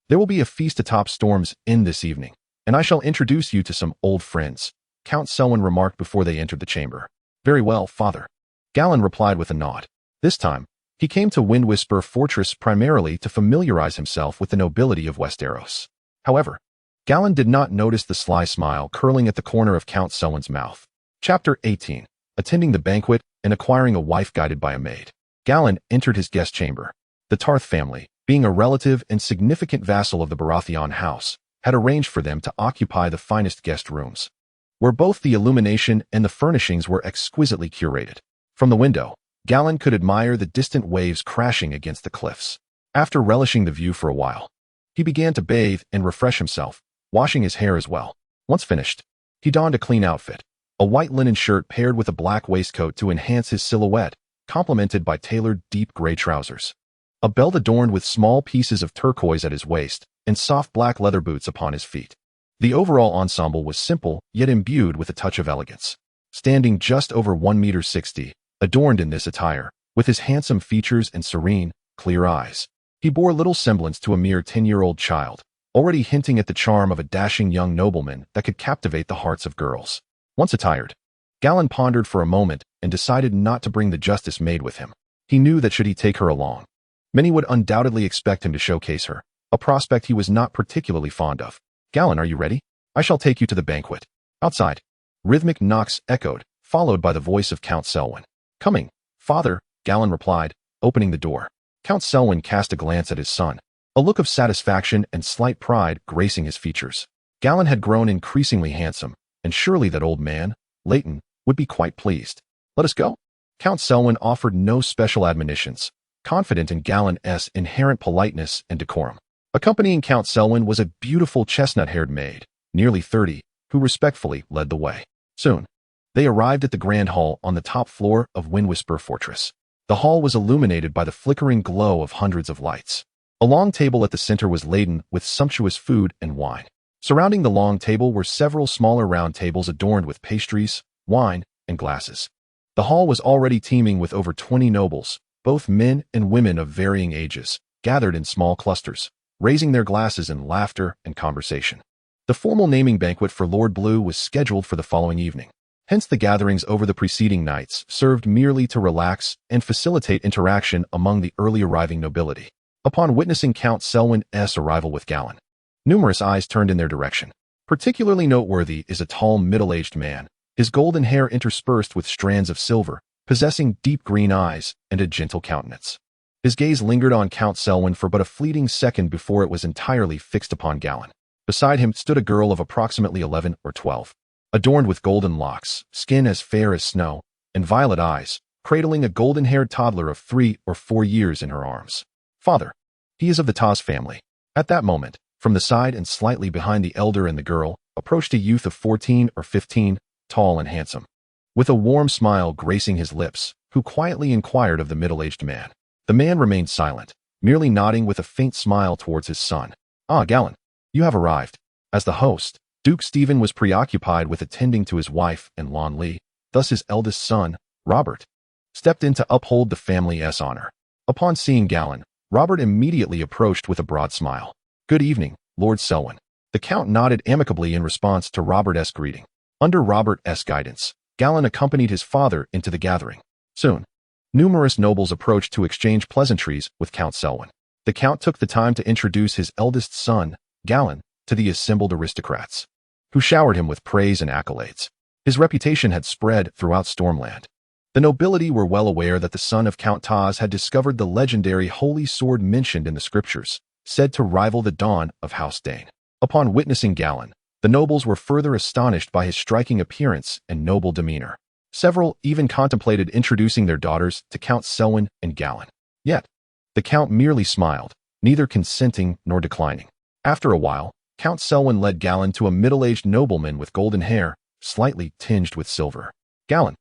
there will be a feast atop storms in this evening, and I shall introduce you to some old friends, Count Selwyn remarked before they entered the chamber. Very well, father. Gallan replied with a nod. This time, he came to Windwhisper Fortress primarily to familiarize himself with the nobility of Westeros. However, Gallan did not notice the sly smile curling at the corner of Count Selwyn's mouth. Chapter 18. Attending the banquet and acquiring a wife guided by a maid. Gallan entered his guest chamber. The Tarth family, being a relative and significant vassal of the Baratheon house, had arranged for them to occupy the finest guest rooms, where both the illumination and the furnishings were exquisitely curated. From the window, Gallan could admire the distant waves crashing against the cliffs. After relishing the view for a while, he began to bathe and refresh himself, washing his hair as well. Once finished, he donned a clean outfit, a white linen shirt paired with a black waistcoat to enhance his silhouette, complemented by tailored deep gray trousers, a belt adorned with small pieces of turquoise at his waist, and soft black leather boots upon his feet. The overall ensemble was simple, yet imbued with a touch of elegance. Standing just over 1.60 meters, adorned in this attire, with his handsome features and serene, clear eyes, he bore little semblance to a mere 10-year-old child, already hinting at the charm of a dashing young nobleman that could captivate the hearts of girls. Once attired, Gallan pondered for a moment and decided not to bring the Justice maid with him. He knew that should he take her along, many would undoubtedly expect him to showcase her, a prospect he was not particularly fond of. Gallan, are you ready? I shall take you to the banquet. Outside, rhythmic knocks echoed, followed by the voice of Count Selwyn. Coming, father, Gallan replied, opening the door. Count Selwyn cast a glance at his son, a look of satisfaction and slight pride gracing his features. Gallan had grown increasingly handsome, and surely that old man, Leighton, would be quite pleased. Let us go. Count Selwyn offered no special admonitions, confident in Gallan's inherent politeness and decorum. Accompanying Count Selwyn was a beautiful chestnut-haired maid, nearly 30, who respectfully led the way. Soon, they arrived at the grand hall on the top floor of Windwhisper Fortress. The hall was illuminated by the flickering glow of hundreds of lights. A long table at the center was laden with sumptuous food and wine. Surrounding the long table were several smaller round tables adorned with pastries, wine, and glasses. The hall was already teeming with over 20 nobles, both men and women of varying ages, gathered in small clusters, raising their glasses in laughter and conversation. The formal naming banquet for Lord Blue was scheduled for the following evening. Hence the gatherings over the preceding nights served merely to relax and facilitate interaction among the early arriving nobility. Upon witnessing Count Selwyn's arrival with Gallan, numerous eyes turned in their direction. Particularly noteworthy is a tall, middle-aged man, his golden hair interspersed with strands of silver, possessing deep green eyes and a gentle countenance. His gaze lingered on Count Selwyn for but a fleeting second before it was entirely fixed upon Gallan. Beside him stood a girl of approximately 11 or 12, adorned with golden locks, skin as fair as snow, and violet eyes, cradling a golden-haired toddler of 3 or 4 years in her arms. Father, he is of the Taz family. At that moment, from the side and slightly behind the elder and the girl, approached a youth of 14 or 15, tall and handsome, with a warm smile gracing his lips, who quietly inquired of the middle-aged man. The man remained silent, merely nodding with a faint smile towards his son. Ah, Gallan, you have arrived. As the host, Duke Stephen was preoccupied with attending to his wife and Lon Lee, thus his eldest son, Robert, stepped in to uphold the family's honor. Upon seeing Gallan, Robert immediately approached with a broad smile. Good evening, Lord Selwyn. The Count nodded amicably in response to Robert's greeting. Under Robert's guidance, Gallan accompanied his father into the gathering. Soon, numerous nobles approached to exchange pleasantries with Count Selwyn. The Count took the time to introduce his eldest son, Gallan, to the assembled aristocrats, who showered him with praise and accolades. His reputation had spread throughout Stormland. The nobility were well aware that the son of Count Taz had discovered the legendary holy sword mentioned in the scriptures, said to rival the dawn of House Dane. Upon witnessing Gallan, the nobles were further astonished by his striking appearance and noble demeanor. Several even contemplated introducing their daughters to Count Selwyn and Gallan. Yet, the Count merely smiled, neither consenting nor declining. After a while, Count Selwyn led Gallan to a middle-aged nobleman with golden hair, slightly tinged with silver. Gallan,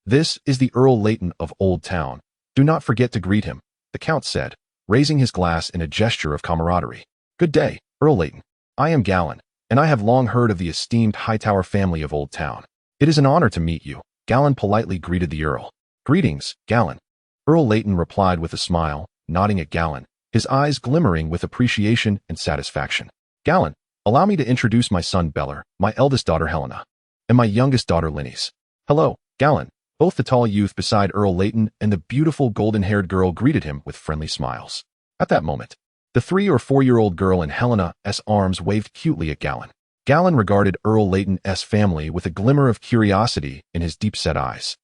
this is the Earl Leighton of Old Town. Do not forget to greet him, the Count said, raising his glass in a gesture of camaraderie. Good day, Earl Leighton. I am Gallan, and I have long heard of the esteemed Hightower family of Old Town. It is an honor to meet you. Gallan politely greeted the Earl. Greetings, Gallan. Earl Leighton replied with a smile, nodding at Gallan, his eyes glimmering with appreciation and satisfaction. Gallan, allow me to introduce my son Beller, my eldest daughter Helena, and my youngest daughter Linnis. Hello, Gallan. Both the tall youth beside Earl Leighton and the beautiful golden-haired girl greeted him with friendly smiles. At that moment, the 3- or 4-year-old girl in Helena's arms waved cutely at Gallan. Gallan regarded Earl Leighton's family with a glimmer of curiosity in his deep-set eyes.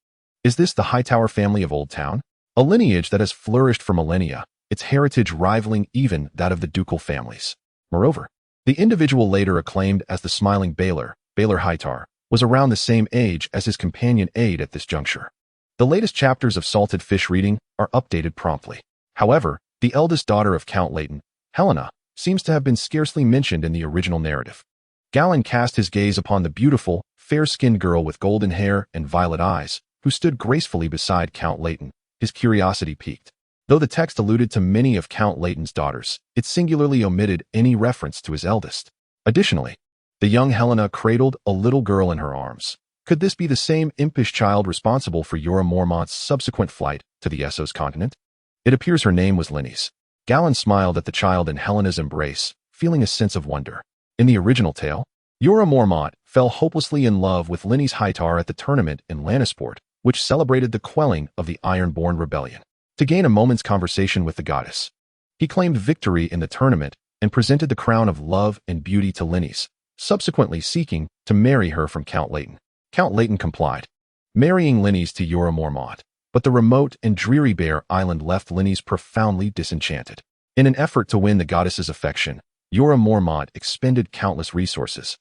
Is this the Hightower family of Old Town? A lineage that has flourished for millennia, its heritage rivaling even that of the ducal families. Moreover, the individual later acclaimed as the smiling Baelor Hightower, was around the same age as his companion Aed at this juncture. The latest chapters of Salted Fish reading are updated promptly. However, the eldest daughter of Count Leighton, Helena, seems to have been scarcely mentioned in the original narrative. Gallan cast his gaze upon the beautiful, fair-skinned girl with golden hair and violet eyes, who stood gracefully beside Count Leighton. His curiosity piqued. Though the text alluded to many of Count Leighton's daughters, it singularly omitted any reference to his eldest. Additionally, the young Helena cradled a little girl in her arms. Could this be the same impish child responsible for Jorah Mormont's subsequent flight to the Essos continent? It appears her name was Linnis. Gallan smiled at the child in Helena's embrace, feeling a sense of wonder. In the original tale, Jorah Mormont fell hopelessly in love with Linnis Hightower at the tournament in Lannisport, which celebrated the quelling of the Ironborn Rebellion. To gain a moment's conversation with the goddess, he claimed victory in the tournament and presented the crown of love and beauty to Linnis, subsequently seeking to marry her from Count Leighton. Count Leighton complied, marrying Linnis to Jorah Mormont, but the remote and dreary Bear Island left Linnis profoundly disenchanted. In an effort to win the goddess's affection, Jorah Mormont expended countless resources,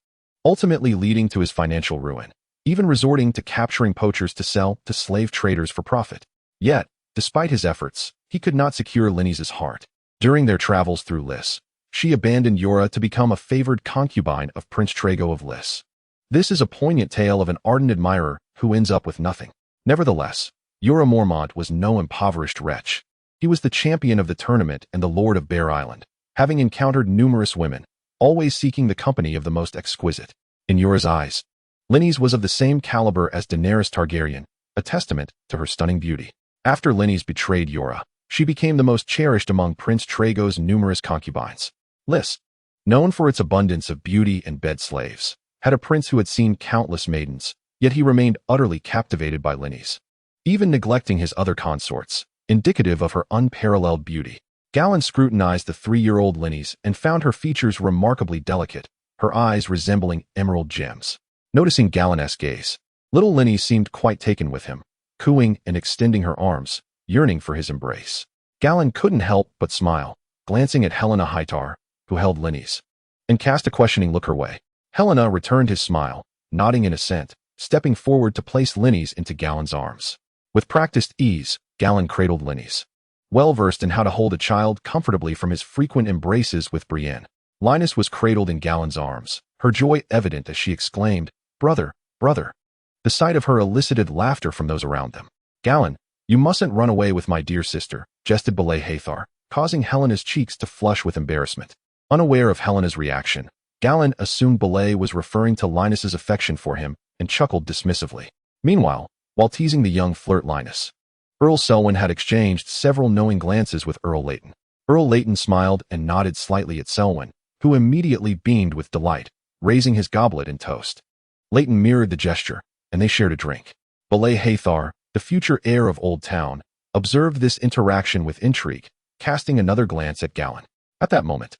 ultimately leading to his financial ruin, even resorting to capturing poachers to sell to slave traders for profit. Yet, despite his efforts, he could not secure Linnis's heart. During their travels through Lys, she abandoned Jorah to become a favored concubine of Prince Trago of Lys. This is a poignant tale of an ardent admirer who ends up with nothing. Nevertheless, Jorah Mormont was no impoverished wretch. He was the champion of the tournament and the lord of Bear Island, having encountered numerous women, always seeking the company of the most exquisite. In Jorah's eyes, Linnis was of the same caliber as Daenerys Targaryen, a testament to her stunning beauty. After Linnis betrayed Jorah, she became the most cherished among Prince Trago's numerous concubines. Lys, known for its abundance of beauty and bed slaves, had a prince who had seen countless maidens, yet he remained utterly captivated by Linnis, even neglecting his other consorts, indicative of her unparalleled beauty. Gallan scrutinized the 3-year-old Linnis and found her features remarkably delicate, her eyes resembling emerald gems. Noticing Gallan's gaze, little Linnis seemed quite taken with him, cooing and extending her arms, yearning for his embrace. Gallan couldn't help but smile, glancing at Helena Hightower, who held Linnis, and cast a questioning look her way. Helena returned his smile, nodding in assent, stepping forward to place Linnis into Gallan's arms. With practiced ease, Gallan cradled Linnis, well-versed in how to hold a child comfortably from his frequent embraces with Brienne. Linnis was cradled in Gallan's arms, her joy evident as she exclaimed, "Brother, brother." The sight of her elicited laughter from those around them. "Gallan, you mustn't run away with my dear sister," jested Balay Hathor, causing Helena's cheeks to flush with embarrassment. Unaware of Helena's reaction, Gallan assumed Balay was referring to Linus's affection for him and chuckled dismissively. Meanwhile, while teasing the young flirt Linus, Earl Selwyn had exchanged several knowing glances with Earl Leighton. Earl Leighton smiled and nodded slightly at Selwyn, who immediately beamed with delight, raising his goblet in toast. Leighton mirrored the gesture, and they shared a drink. Balay Hathor, the future heir of Old Town, observed this interaction with intrigue, casting another glance at Gallan. At that moment,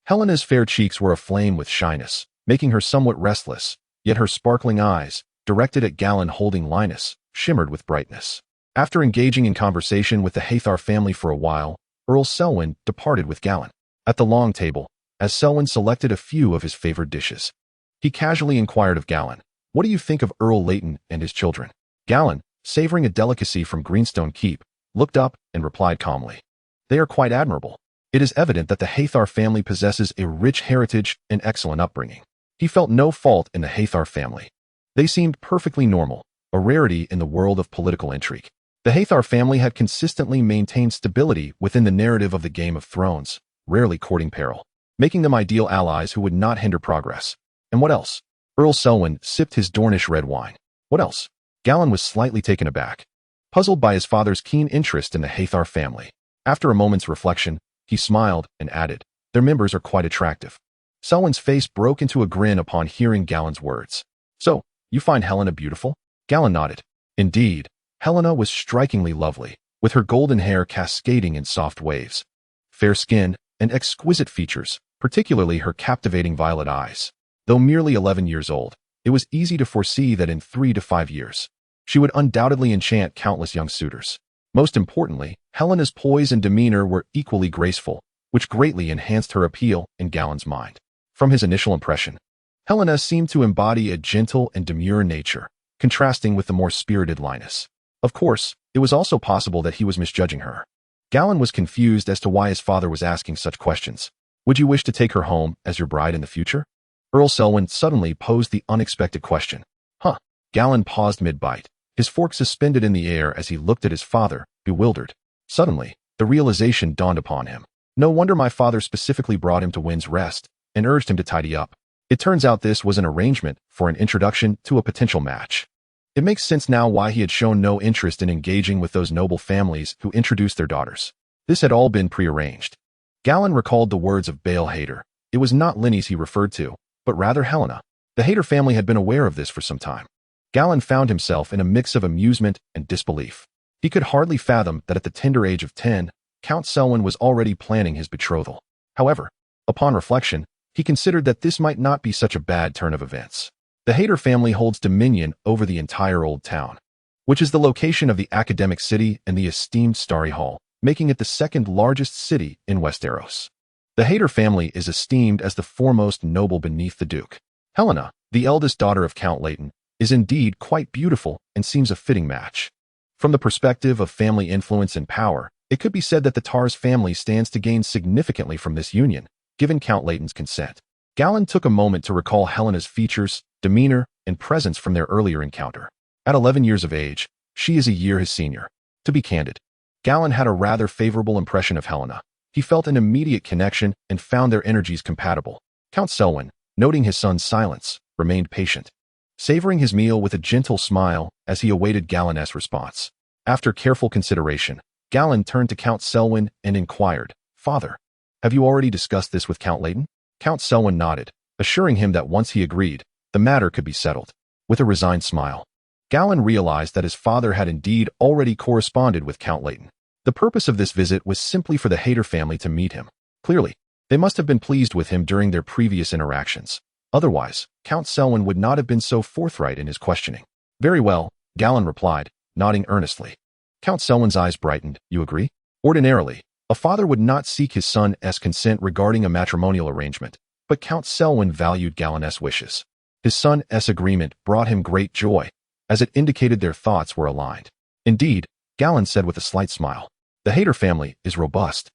Helena's fair cheeks were aflame with shyness, making her somewhat restless, yet her sparkling eyes, directed at Gallan holding Linus, shimmered with brightness. After engaging in conversation with the Hathor family for a while, Earl Selwyn departed with Gallan. At the long table, as Selwyn selected a few of his favored dishes, he casually inquired of Gallan, "What do you think of Earl Leighton and his children?" Gallan, savoring a delicacy from Greenstone Keep, looked up and replied calmly, "They are quite admirable." It is evident that the Hathor family possesses a rich heritage and excellent upbringing. He felt no fault in the Hathor family. They seemed perfectly normal, a rarity in the world of political intrigue. The Hathor family had consistently maintained stability within the narrative of the Game of Thrones, rarely courting peril. making them ideal allies who would not hinder progress. And what else? Earl Selwyn sipped his Dornish red wine. What else? Gallan was slightly taken aback, puzzled by his father's keen interest in the Hathar family. After a moment's reflection, he smiled and added, "Their members are quite attractive." Selwyn's face broke into a grin upon hearing Gallan's words. "So, you find Helena beautiful?" Gallan nodded. Indeed, Helena was strikingly lovely, with her golden hair cascading in soft waves, fair skin, and exquisite features, particularly her captivating violet eyes. Though merely 11 years old, it was easy to foresee that in 3 to 5 years, she would undoubtedly enchant countless young suitors. Most importantly, Helena's poise and demeanor were equally graceful, which greatly enhanced her appeal in Gallan's mind. From his initial impression, Helena seemed to embody a gentle and demure nature, contrasting with the more spirited Linus. Of course, it was also possible that he was misjudging her. Gallan was confused as to why his father was asking such questions. "Would you wish to take her home as your bride in the future?" Earl Selwyn suddenly posed the unexpected question. "Huh." Gallan paused mid-bite, his fork suspended in the air as he looked at his father, bewildered. Suddenly, the realization dawned upon him. No wonder my father specifically brought him to Wind's Rest and urged him to tidy up. It turns out this was an arrangement for an introduction to a potential match. It makes sense now why he had shown no interest in engaging with those noble families who introduced their daughters. This had all been prearranged. Gallan recalled the words of Bael Hader. It was not Linnies he referred to, but rather Helena. The Hader family had been aware of this for some time. Gallan found himself in a mix of amusement and disbelief. He could hardly fathom that at the tender age of 10, Count Selwyn was already planning his betrothal. However, upon reflection, he considered that this might not be such a bad turn of events. The Hader family holds dominion over the entire Old Town, which is the location of the academic city and the esteemed Starry Hall, making it the second largest city in Westeros. The Hader family is esteemed as the foremost noble beneath the Duke. Helena, the eldest daughter of Count Leighton, is indeed quite beautiful and seems a fitting match. From the perspective of family influence and power, it could be said that the Tarth family stands to gain significantly from this union, given Count Leighton's consent. Gallan took a moment to recall Helena's features, demeanor, and presence from their earlier encounter. At 11 years of age, she is a year his senior. To be candid, Gallan had a rather favorable impression of Helena. He felt an immediate connection and found their energies compatible. Count Selwyn, noting his son's silence, remained patient, savoring his meal with a gentle smile as he awaited Gallan's response. After careful consideration, Gallan turned to Count Selwyn and inquired, "Father, have you already discussed this with Count Leighton?" Count Selwyn nodded, assuring him that once he agreed, the matter could be settled. With a resigned smile, Gallan realized that his father had indeed already corresponded with Count Leighton. The purpose of this visit was simply for the Hader family to meet him. Clearly, they must have been pleased with him during their previous interactions. Otherwise, Count Selwyn would not have been so forthright in his questioning. "Very well," Gallan replied, nodding earnestly. Count Selwyn's eyes brightened. "You agree?" Ordinarily, a father would not seek his son's consent regarding a matrimonial arrangement, but Count Selwyn valued Gallan's wishes. His son's agreement brought him great joy, as it indicated their thoughts were aligned. "Indeed," Gallan said with a slight smile, "the Hader family is robust,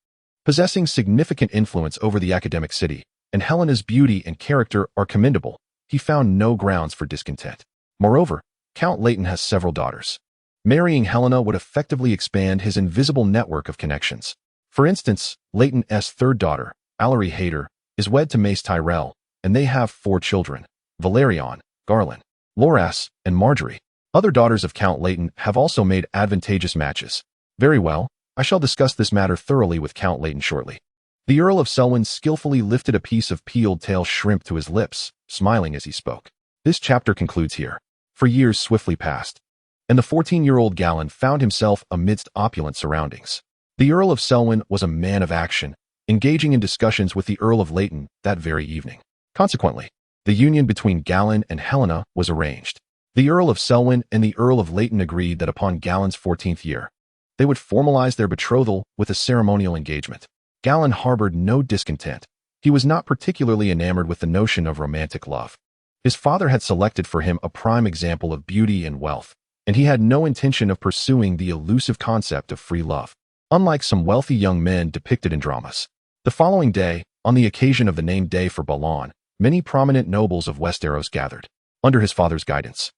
possessing significant influence over the academic city, and Helena's beauty and character are commendable." He found no grounds for discontent. Moreover, Count Leighton has several daughters. Marrying Helena would effectively expand his invisible network of connections. For instance, Leighton's third daughter, Allery Hader, is wed to Mace Tyrell, and they have 4 children: Valerion, Garland, Loras, and Marjorie. Other daughters of Count Leighton have also made advantageous matches. "Very well, I shall discuss this matter thoroughly with Count Leighton shortly." The Earl of Selwyn skillfully lifted a piece of peeled tail shrimp to his lips, smiling as he spoke. This chapter concludes here. For years swiftly passed, and the 14-year-old Gallan found himself amidst opulent surroundings. The Earl of Selwyn was a man of action, engaging in discussions with the Earl of Leighton that very evening. Consequently, the union between Gallan and Helena was arranged. The Earl of Selwyn and the Earl of Leighton agreed that upon Gallan's 14th year, they would formalize their betrothal with a ceremonial engagement. Gallan harbored no discontent. He was not particularly enamored with the notion of romantic love. His father had selected for him a prime example of beauty and wealth, and he had no intention of pursuing the elusive concept of free love, unlike some wealthy young men depicted in dramas. The following day, on the occasion of the named day for Balan, many prominent nobles of Westeros gathered. Under his father's guidance,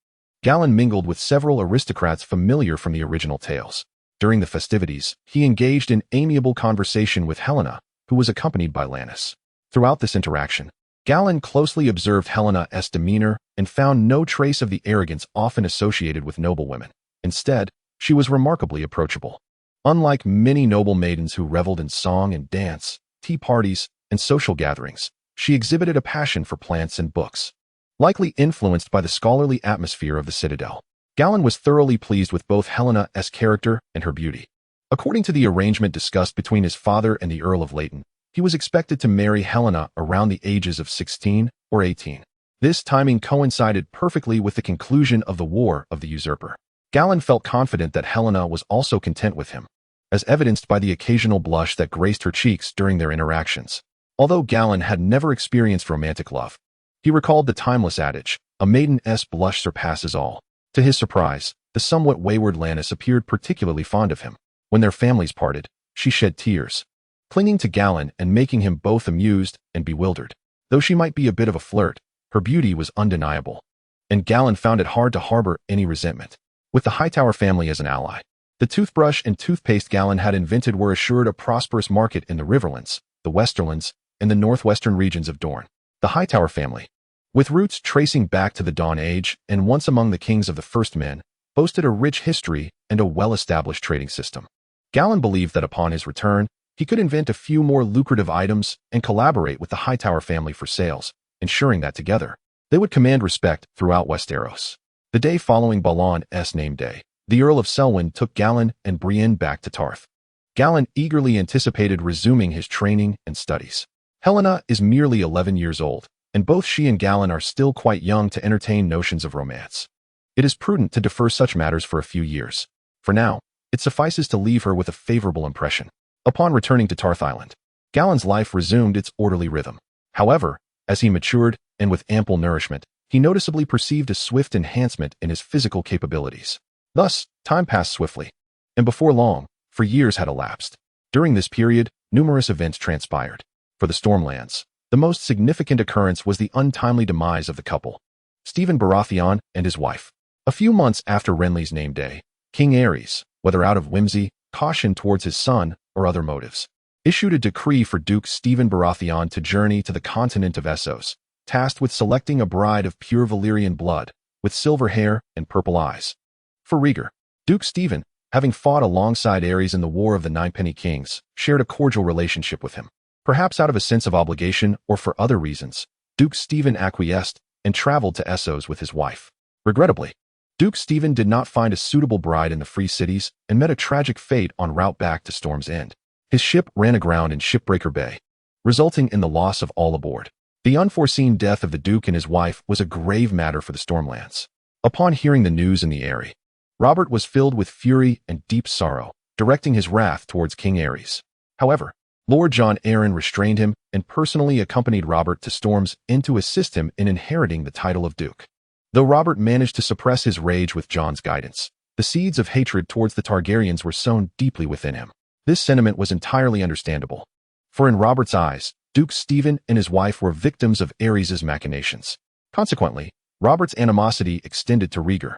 Gallan mingled with several aristocrats familiar from the original tales. During the festivities, he engaged in amiable conversation with Helena, who was accompanied by Lannis. Throughout this interaction, Galladon closely observed Helena's demeanor and found no trace of the arrogance often associated with noble women. Instead, she was remarkably approachable. Unlike many noble maidens who reveled in song and dance, tea parties, and social gatherings, she exhibited a passion for plants and books. Likely influenced by the scholarly atmosphere of the citadel, Galladon was thoroughly pleased with both Helena's character and her beauty. According to the arrangement discussed between his father and the Earl of Leighton, he was expected to marry Helena around the ages of 16 or 18. This timing coincided perfectly with the conclusion of the War of the Usurper. Galladon felt confident that Helena was also content with him, as evidenced by the occasional blush that graced her cheeks during their interactions. Although Galladon had never experienced romantic love, he recalled the timeless adage, "A maiden's blush surpasses all." To his surprise, the somewhat wayward Lannis appeared particularly fond of him. When their families parted, she shed tears, clinging to Galladon and making him both amused and bewildered. Though she might be a bit of a flirt, her beauty was undeniable, and Galladon found it hard to harbor any resentment. With the Hightower family as an ally, the toothbrush and toothpaste Galladon had invented were assured a prosperous market in the Riverlands, the Westerlands, and the northwestern regions of Dorne. The Hightower family, with roots tracing back to the Dawn Age and once among the kings of the First Men, boasted a rich history and a well-established trading system. Galladon believed that upon his return, he could invent a few more lucrative items and collaborate with the Hightower family for sales, ensuring that together, they would command respect throughout Westeros. The day following Balon's name day, the Earl of Selwyn took Galladon and Brienne back to Tarth. Galladon eagerly anticipated resuming his training and studies. Helena is merely 11 years old, and both she and Galladon are still quite young to entertain notions of romance. It is prudent to defer such matters for a few years. For now, it suffices to leave her with a favorable impression. Upon returning to Tarth Island, Galladon's life resumed its orderly rhythm. However, as he matured, and with ample nourishment, he noticeably perceived a swift enhancement in his physical capabilities. Thus, time passed swiftly, and before long, for years had elapsed. During this period, numerous events transpired. For the Stormlands, the most significant occurrence was the untimely demise of the couple, Stephen Baratheon and his wife. A few months after Renly's name day, King Aerys, whether out of whimsy, caution towards his son, or other motives, issued a decree for Duke Stephen Baratheon to journey to the continent of Essos, tasked with selecting a bride of pure Valyrian blood, with silver hair and purple eyes. For Rhaegar, Duke Stephen, having fought alongside Aerys in the War of the Ninepenny Kings, shared a cordial relationship with him. Perhaps out of a sense of obligation or for other reasons, Duke Stephen acquiesced and traveled to Essos with his wife. Regrettably, Duke Stephen did not find a suitable bride in the Free Cities and met a tragic fate en route back to Storm's End. His ship ran aground in Shipbreaker Bay, resulting in the loss of all aboard. The unforeseen death of the Duke and his wife was a grave matter for the Stormlands. Upon hearing the news in the Eyrie, Robert was filled with fury and deep sorrow, directing his wrath towards King Aerys. However, Lord Jon Arryn restrained him and personally accompanied Robert to Storm's End to assist him in inheriting the title of Duke. Though Robert managed to suppress his rage with Jon's guidance, the seeds of hatred towards the Targaryens were sown deeply within him. This sentiment was entirely understandable, for in Robert's eyes, Duke Stephen and his wife were victims of Aerys' machinations. Consequently, Robert's animosity extended to Rhaegar,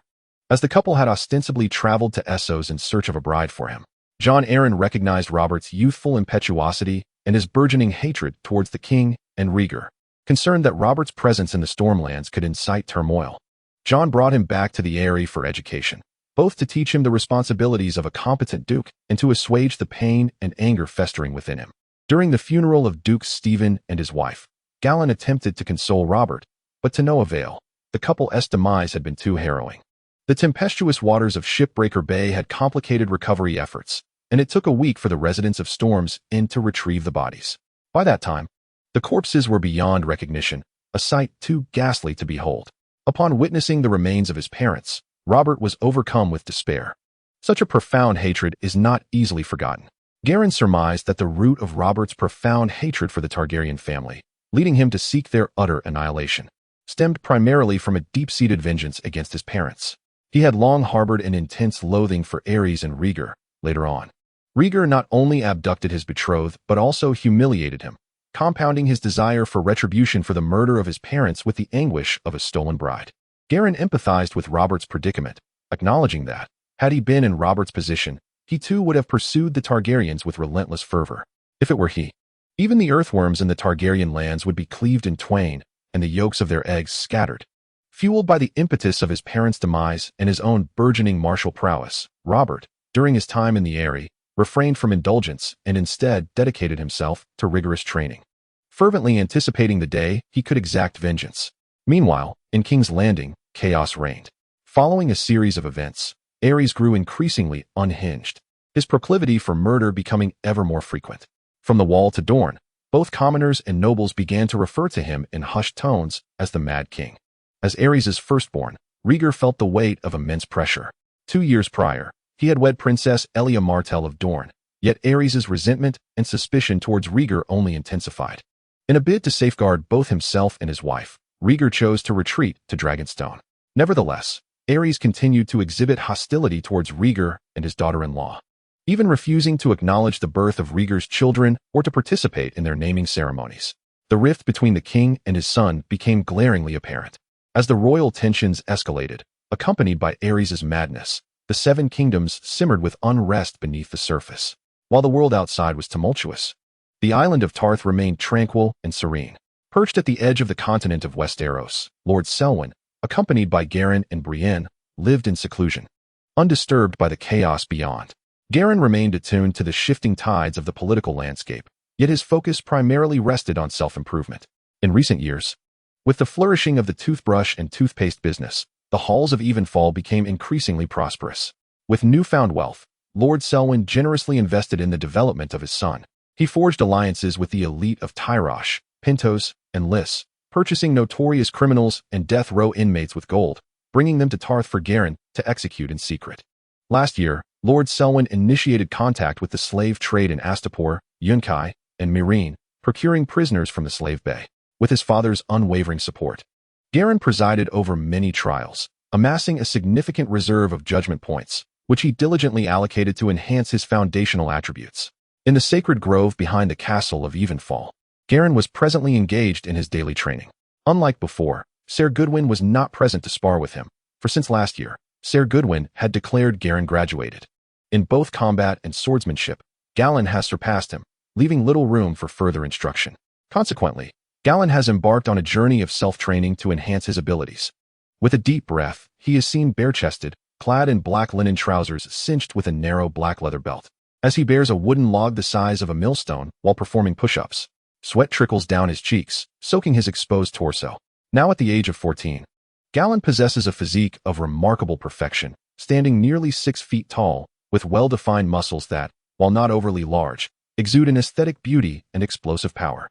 as the couple had ostensibly traveled to Essos in search of a bride for him. Jon Arryn recognized Robert's youthful impetuosity and his burgeoning hatred towards the king and Rhaegar, concerned that Robert's presence in the Stormlands could incite turmoil. Jon brought him back to the Eyrie for education, both to teach him the responsibilities of a competent duke and to assuage the pain and anger festering within him. During the funeral of Duke Stephen and his wife, Galladon attempted to console Robert, but to no avail. The couple's demise had been too harrowing. The tempestuous waters of Shipbreaker Bay had complicated recovery efforts, and it took a week for the residents of Storm's End to retrieve the bodies. By that time, the corpses were beyond recognition, a sight too ghastly to behold. Upon witnessing the remains of his parents, Robert was overcome with despair. Such a profound hatred is not easily forgotten. Garin surmised that the root of Robert's profound hatred for the Targaryen family, leading him to seek their utter annihilation, stemmed primarily from a deep-seated vengeance against his parents. He had long harbored an intense loathing for Aerys and Rhaegar. Later on, Rhaegar not only abducted his betrothed but also humiliated him, compounding his desire for retribution for the murder of his parents with the anguish of a stolen bride. Garin empathized with Robert's predicament, acknowledging that, had he been in Robert's position, he too would have pursued the Targaryens with relentless fervor. If it were he, Even the earthworms in the Targaryen lands would be cleaved in twain, and the yolks of their eggs scattered. Fueled by the impetus of his parents' demise and his own burgeoning martial prowess, Robert, during his time in the Eyrie, refrained from indulgence and instead dedicated himself to rigorous training, fervently anticipating the day he could exact vengeance. Meanwhile, in King's Landing, chaos reigned. Following a series of events, Aerys grew increasingly unhinged, his proclivity for murder becoming ever more frequent. From the Wall to Dorne, both commoners and nobles began to refer to him in hushed tones as the Mad King. As Aerys' firstborn, Rhaegar felt the weight of immense pressure. 2 years prior, he had wed Princess Elia Martell of Dorne, yet Aerys' resentment and suspicion towards Rhaegar only intensified. In a bid to safeguard both himself and his wife, Rhaegar chose to retreat to Dragonstone. Nevertheless, Aerys continued to exhibit hostility towards Rhaegar and his daughter-in-law, even refusing to acknowledge the birth of Rhaegar's children or to participate in their naming ceremonies. The rift between the king and his son became glaringly apparent. As the royal tensions escalated, accompanied by Aerys' madness, the Seven Kingdoms simmered with unrest beneath the surface. While the world outside was tumultuous, the island of Tarth remained tranquil and serene. Perched at the edge of the continent of Westeros, Lord Selwyn, accompanied by Garren and Brienne, lived in seclusion, undisturbed by the chaos beyond. Garren remained attuned to the shifting tides of the political landscape, yet his focus primarily rested on self-improvement. In recent years, with the flourishing of the toothbrush and toothpaste business, the halls of Evenfall became increasingly prosperous. With newfound wealth, Lord Selwyn generously invested in the development of his son. He forged alliances with the elite of Tyrosh, Pentos, and Lys, purchasing notorious criminals and death row inmates with gold, bringing them to Tarth for Garren to execute in secret. Last year, Lord Selwyn initiated contact with the slave trade in Astapor, Yunkai, and Meereen, procuring prisoners from the slave bay. With his father's unwavering support, Garren presided over many trials, amassing a significant reserve of judgment points, which he diligently allocated to enhance his foundational attributes. In the sacred grove behind the castle of Evenfall, Garren was presently engaged in his daily training. Unlike before, Ser Goodwin was not present to spar with him, for since last year, Ser Goodwin had declared Garren graduated. In both combat and swordsmanship, Galladon has surpassed him, leaving little room for further instruction. Consequently, Galladon has embarked on a journey of self-training to enhance his abilities. With a deep breath, he is seen bare-chested, clad in black linen trousers cinched with a narrow black leather belt, as he bears a wooden log the size of a millstone while performing push-ups. Sweat trickles down his cheeks, soaking his exposed torso. Now at the age of 14, Galladon possesses a physique of remarkable perfection, standing nearly 6 feet tall, with well-defined muscles that, while not overly large, exude an aesthetic beauty and explosive power.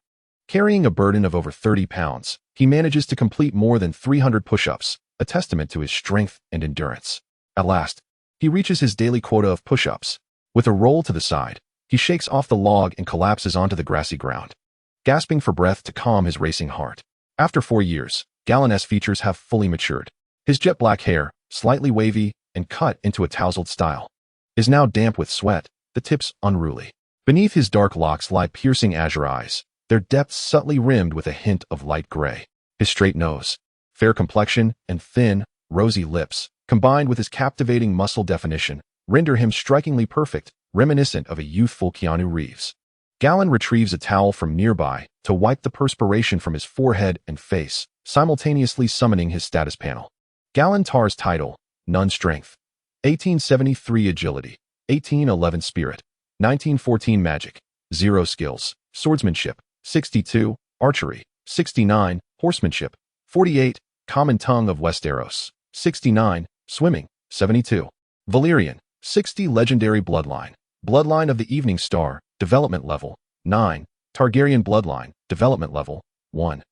Carrying a burden of over 30 pounds, he manages to complete more than 300 push-ups, a testament to his strength and endurance. At last, he reaches his daily quota of push-ups. With a roll to the side, he shakes off the log and collapses onto the grassy ground, gasping for breath to calm his racing heart. After 4 years, Galladon's features have fully matured. His jet black hair, slightly wavy and cut into a tousled style, is now damp with sweat, the tips unruly. Beneath his dark locks lie piercing azure eyes, their depths subtly rimmed with a hint of light gray. His straight nose, fair complexion, and thin, rosy lips, combined with his captivating muscle definition, render him strikingly perfect, reminiscent of a youthful Keanu Reeves. Galladon retrieves a towel from nearby to wipe the perspiration from his forehead and face, simultaneously summoning his status panel. Galladon Tarth's title: None Strength, 1873 Agility, 1811 Spirit, 1914 Magic, 0 Skills, Swordsmanship, 62, Archery, 69, Horsemanship, 48, Common Tongue of Westeros, 69, Swimming, 72, Valyrian, 60 Legendary Bloodline, Bloodline of the Evening Star, Development Level, 9, Targaryen Bloodline, Development Level, 1.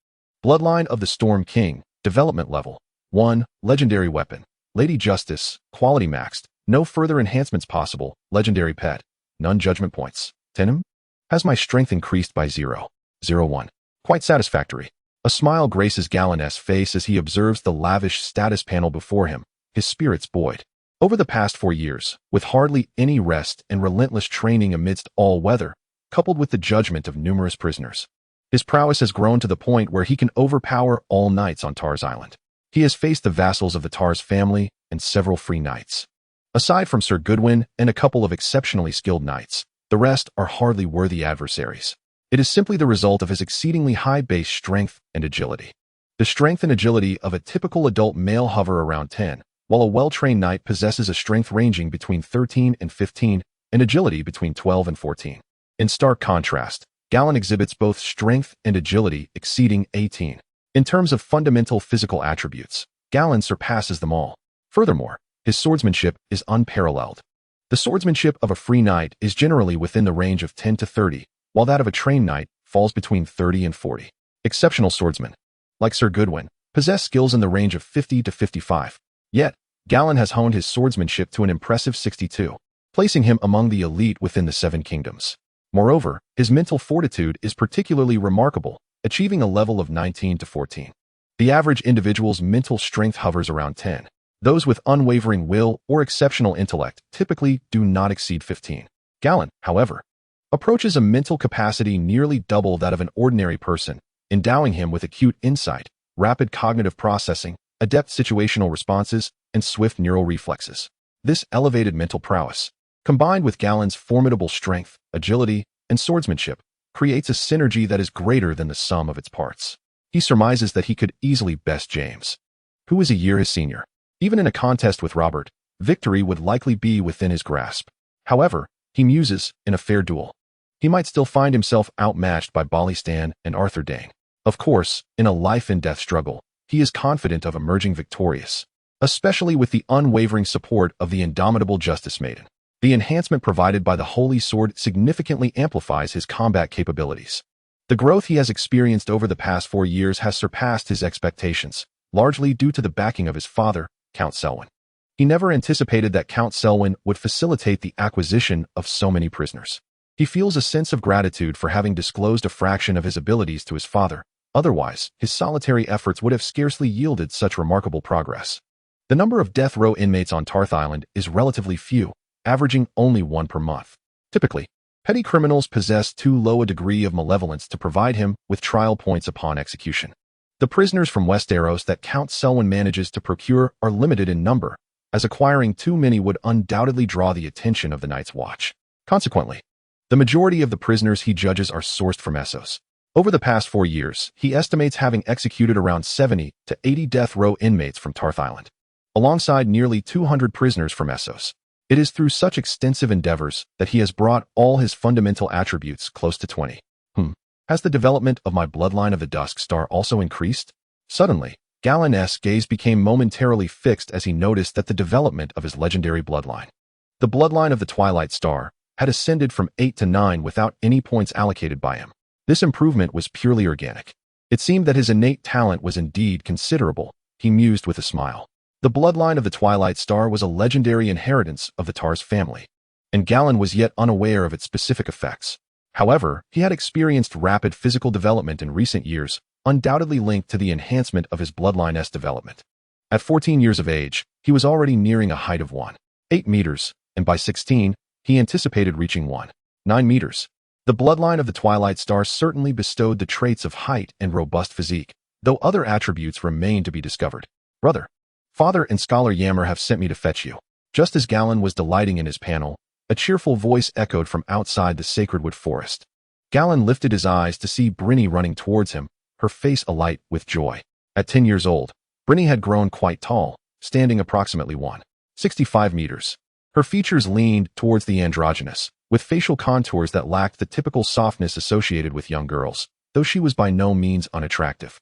Bloodline of the Storm King, Development Level, 1, Legendary Weapon, Lady Justice, Quality Maxed, no further enhancements possible, Legendary Pet, none judgment points. Tenim? Has my strength increased by 0.01. Quite satisfactory. A smile graces Galladon's face as he observes the lavish status panel before him, his spirits buoyed. Over the past 4 years, with hardly any rest and relentless training amidst all weather, coupled with the judgment of numerous prisoners, his prowess has grown to the point where he can overpower all knights on Tar's Island. He has faced the vassals of the Tar's family and several free knights. Aside from Ser Goodwin and a couple of exceptionally skilled knights, the rest are hardly worthy adversaries. It is simply the result of his exceedingly high base strength and agility. The strength and agility of a typical adult male hover around 10, while a well-trained knight possesses a strength ranging between 13 and 15 and agility between 12 and 14. In stark contrast, Galladon exhibits both strength and agility exceeding 18. In terms of fundamental physical attributes, Galladon surpasses them all. Furthermore, his swordsmanship is unparalleled. The swordsmanship of a free knight is generally within the range of 10 to 30, while that of a trained knight falls between 30 and 40. Exceptional swordsmen, like Sir Goodwin, possess skills in the range of 50 to 55. Yet, Galladon has honed his swordsmanship to an impressive 62, placing him among the elite within the Seven Kingdoms. Moreover, his mental fortitude is particularly remarkable, achieving a level of 19 to 14. The average individual's mental strength hovers around 10. Those with unwavering will or exceptional intellect typically do not exceed 15. Galladon, however, approaches a mental capacity nearly double that of an ordinary person, endowing him with acute insight, rapid cognitive processing, adept situational responses, and swift neural reflexes. This elevated mental prowess, combined with Galladon's formidable strength, agility, and swordsmanship, creates a synergy that is greater than the sum of its parts. He surmises that he could easily best James, who is a year his senior. Even in a contest with Robert, victory would likely be within his grasp. However, he muses, in a fair duel, he might still find himself outmatched by Bollistan and Arthur Dane. Of course, in a life-and-death struggle, he is confident of emerging victorious, especially with the unwavering support of the indomitable Justice Maiden. The enhancement provided by the Holy Sword significantly amplifies his combat capabilities. The growth he has experienced over the past 4 years has surpassed his expectations, largely due to the backing of his father, Count Selwyn. He never anticipated that Count Selwyn would facilitate the acquisition of so many prisoners. He feels a sense of gratitude for having disclosed a fraction of his abilities to his father. Otherwise, his solitary efforts would have scarcely yielded such remarkable progress. The number of death row inmates on Tarth Island is relatively few, averaging only 1 per month. Typically, petty criminals possess too low a degree of malevolence to provide him with trial points upon execution. The prisoners from Westeros that Count Selwyn manages to procure are limited in number, as acquiring too many would undoubtedly draw the attention of the Night's Watch. Consequently, the majority of the prisoners he judges are sourced from Essos. Over the past 4 years, he estimates having executed around 70 to 80 death row inmates from Tarth Island, alongside nearly 200 prisoners from Essos. It is through such extensive endeavors that he has brought all his fundamental attributes close to 20. Has the development of my bloodline of the Dusk Star also increased? Suddenly, Galladon's gaze became momentarily fixed as he noticed that the development of his legendary bloodline, the bloodline of the Twilight Star, had ascended from 8 to 9 without any points allocated by him. This improvement was purely organic. It seemed that his innate talent was indeed considerable, he mused with a smile. The bloodline of the Twilight Star was a legendary inheritance of the Tar's family, and Galladon was yet unaware of its specific effects. However, he had experienced rapid physical development in recent years, undoubtedly linked to the enhancement of his bloodline's development. At 14 years of age, he was already nearing a height of 1.8 meters, and by 16, he anticipated reaching 1.9 meters. The bloodline of the Twilight Star certainly bestowed the traits of height and robust physique, though other attributes remain to be discovered. Brother, Father and Scholar Yammer have sent me to fetch you. Just as Galladon was delighting in his panel, a cheerful voice echoed from outside the Sacredwood Forest. Galladon lifted his eyes to see Brienne running towards him, her face alight with joy. At 10 years old, Brienne had grown quite tall, standing approximately 1.65 meters. Her features leaned towards the androgynous, with facial contours that lacked the typical softness associated with young girls, though she was by no means unattractive.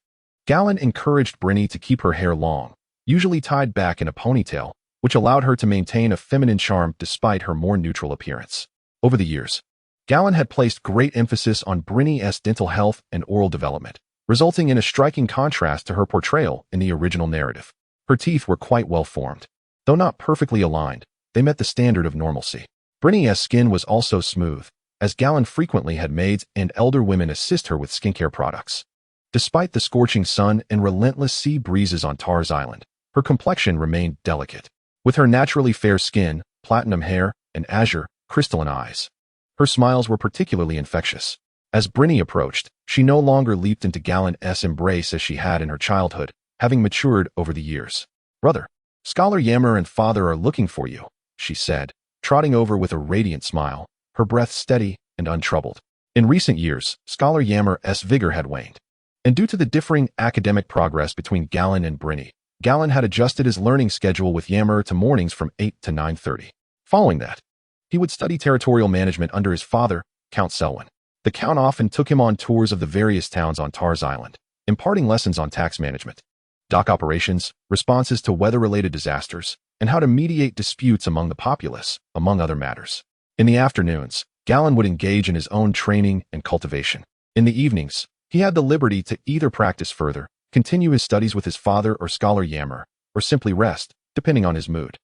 Galladon encouraged Brienne to keep her hair long, usually tied back in a ponytail, which allowed her to maintain a feminine charm despite her more neutral appearance. Over the years, Galladon had placed great emphasis on Brienne's dental health and oral development, resulting in a striking contrast to her portrayal in the original narrative. Her teeth were quite well formed. Though not perfectly aligned, they met the standard of normalcy. Brienne's skin was also smooth, as Galladon frequently had maids and elder women assist her with skincare products. Despite the scorching sun and relentless sea breezes on Tar's Island, her complexion remained delicate. With her naturally fair skin, platinum hair, and azure, crystalline eyes, her smiles were particularly infectious. As Brienne approached, she no longer leaped into Galladon's embrace as she had in her childhood, having matured over the years. Brother, Scholar Yammer and Father are looking for you, she said, trotting over with a radiant smile, her breath steady and untroubled. In recent years, scholar Yammer's vigor had waned. And due to the differing academic progress between Galladon and Brienne, Galladon had adjusted his learning schedule with Yammer to mornings from 8 to 9:30. Following that, he would study territorial management under his father, Count Selwyn. The Count often took him on tours of the various towns on Tar's Island, imparting lessons on tax management, dock operations, responses to weather-related disasters, and how to mediate disputes among the populace, among other matters. In the afternoons, Galladon would engage in his own training and cultivation. In the evenings, he had the liberty to either practice further, continue his studies with his father or scholar Yammer, or simply rest, depending on his mood.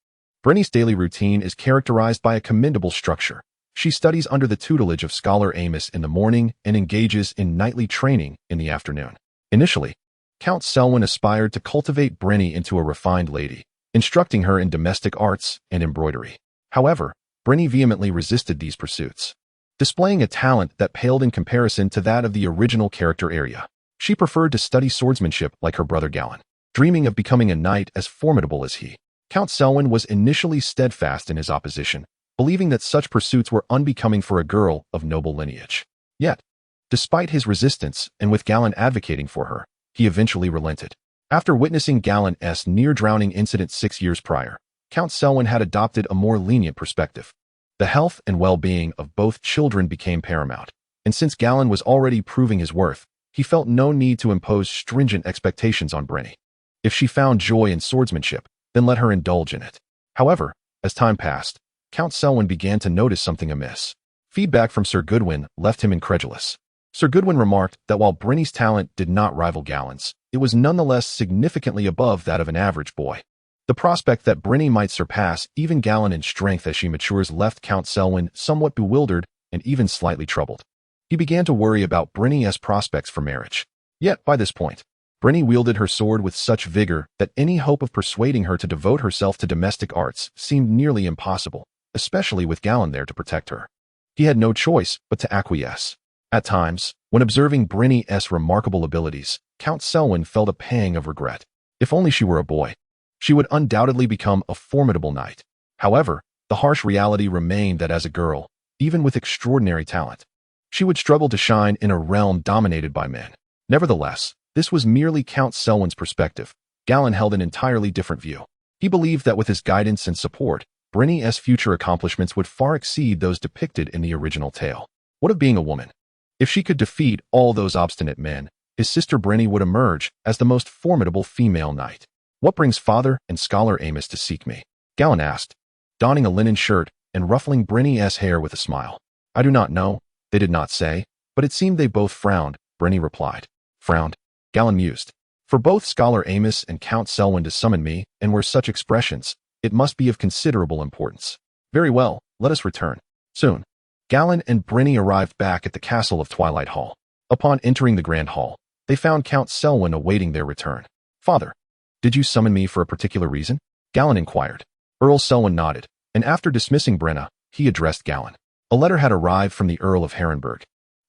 Brienne's daily routine is characterized by a commendable structure. She studies under the tutelage of scholar Aerys in the morning and engages in nightly training in the afternoon. Initially, Count Selwyn aspired to cultivate Brienne into a refined lady, instructing her in domestic arts and embroidery. However, Brienne vehemently resisted these pursuits, displaying a talent that paled in comparison to that of the original character Arya. She preferred to study swordsmanship like her brother Galladon, dreaming of becoming a knight as formidable as he. Count Selwyn was initially steadfast in his opposition, believing that such pursuits were unbecoming for a girl of noble lineage. Yet, despite his resistance and with Galladon advocating for her, he eventually relented. After witnessing Galladon's near-drowning incident 6 years prior, Count Selwyn had adopted a more lenient perspective. The health and well-being of both children became paramount, and since Galladon was already proving his worth, he felt no need to impose stringent expectations on Brienne. If she found joy in swordsmanship, then let her indulge in it. However, as time passed, Count Selwyn began to notice something amiss. Feedback from Sir Goodwin left him incredulous. Sir Goodwin remarked that while Brienne's talent did not rival Galladon's, it was nonetheless significantly above that of an average boy. The prospect that Brienne might surpass even Galladon in strength as she matures left Count Selwyn somewhat bewildered and even slightly troubled. He began to worry about Brienne's prospects for marriage. Yet, by this point, Brienne wielded her sword with such vigor that any hope of persuading her to devote herself to domestic arts seemed nearly impossible, especially with Galladon there to protect her. He had no choice but to acquiesce. At times, when observing Brienne's remarkable abilities, Count Selwyn felt a pang of regret. If only she were a boy, she would undoubtedly become a formidable knight. However, the harsh reality remained that as a girl, even with extraordinary talent, she would struggle to shine in a realm dominated by men. Nevertheless, this was merely Count Selwyn's perspective. Galladon held an entirely different view. He believed that with his guidance and support, Brienne's future accomplishments would far exceed those depicted in the original tale. What of being a woman? If she could defeat all those obstinate men, his sister Brienne would emerge as the most formidable female knight. What brings father and scholar Aerys to seek me? Galladon asked, donning a linen shirt and ruffling Brienne's hair with a smile. I do not know, they did not say, but it seemed they both frowned, Brienne replied. Frowned? Galladon mused. For both scholar Aerys and Count Selwyn to summon me, and were such expressions, it must be of considerable importance. Very well, let us return. Soon, Galladon and Brienne arrived back at the castle of Twilight Hall. Upon entering the grand hall, they found Count Selwyn awaiting their return. Father, did you summon me for a particular reason? Galladon inquired. Earl Selwyn nodded, and after dismissing Brienne, he addressed Galladon. A letter had arrived from the Earl of Harrenhal,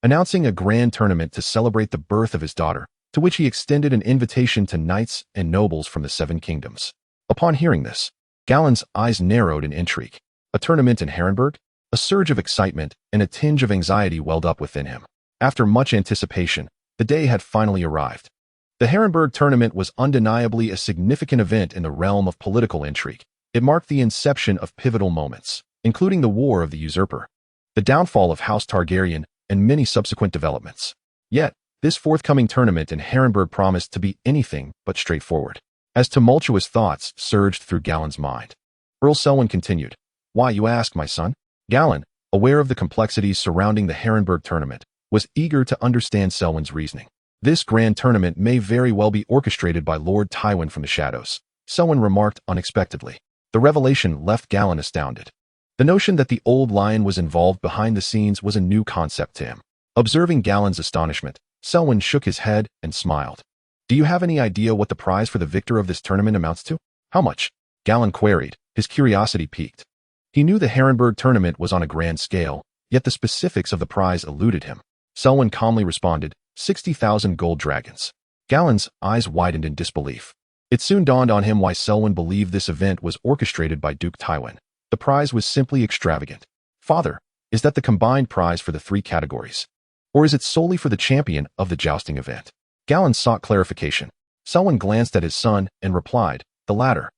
announcing a grand tournament to celebrate the birth of his daughter, to which he extended an invitation to knights and nobles from the 7 kingdoms. Upon hearing this, Galladon's eyes narrowed in intrigue. A tournament in Harrenhal? A surge of excitement and a tinge of anxiety welled up within him. After much anticipation, the day had finally arrived. The Harrenhal tournament was undeniably a significant event in the realm of political intrigue. It marked the inception of pivotal moments, including the War of the Usurper, the downfall of House Targaryen, and many subsequent developments. Yet, this forthcoming tournament in Harrenhal promised to be anything but straightforward. As tumultuous thoughts surged through Galladon's mind, Earl Selwyn continued, Why, you ask, my son? Galladon, aware of the complexities surrounding the Harrenhal tournament, was eager to understand Selwyn's reasoning. This grand tournament may very well be orchestrated by Lord Tywin from the shadows, Selwyn remarked unexpectedly. The revelation left Galladon astounded. The notion that the old lion was involved behind the scenes was a new concept to him. Observing Galladon's astonishment, Selwyn shook his head and smiled. Do you have any idea what the prize for the victor of this tournament amounts to? How much? Galladon queried, his curiosity piqued. He knew the Harrenhal tournament was on a grand scale, yet the specifics of the prize eluded him. Selwyn calmly responded, 60,000 gold dragons. Galladon's eyes widened in disbelief. It soon dawned on him why Selwyn believed this event was orchestrated by Duke Tywin. The prize was simply extravagant. Father, is that the combined prize for the 3 categories? Or is it solely for the champion of the jousting event? Gallan sought clarification. Selwyn glanced at his son and replied, the latter.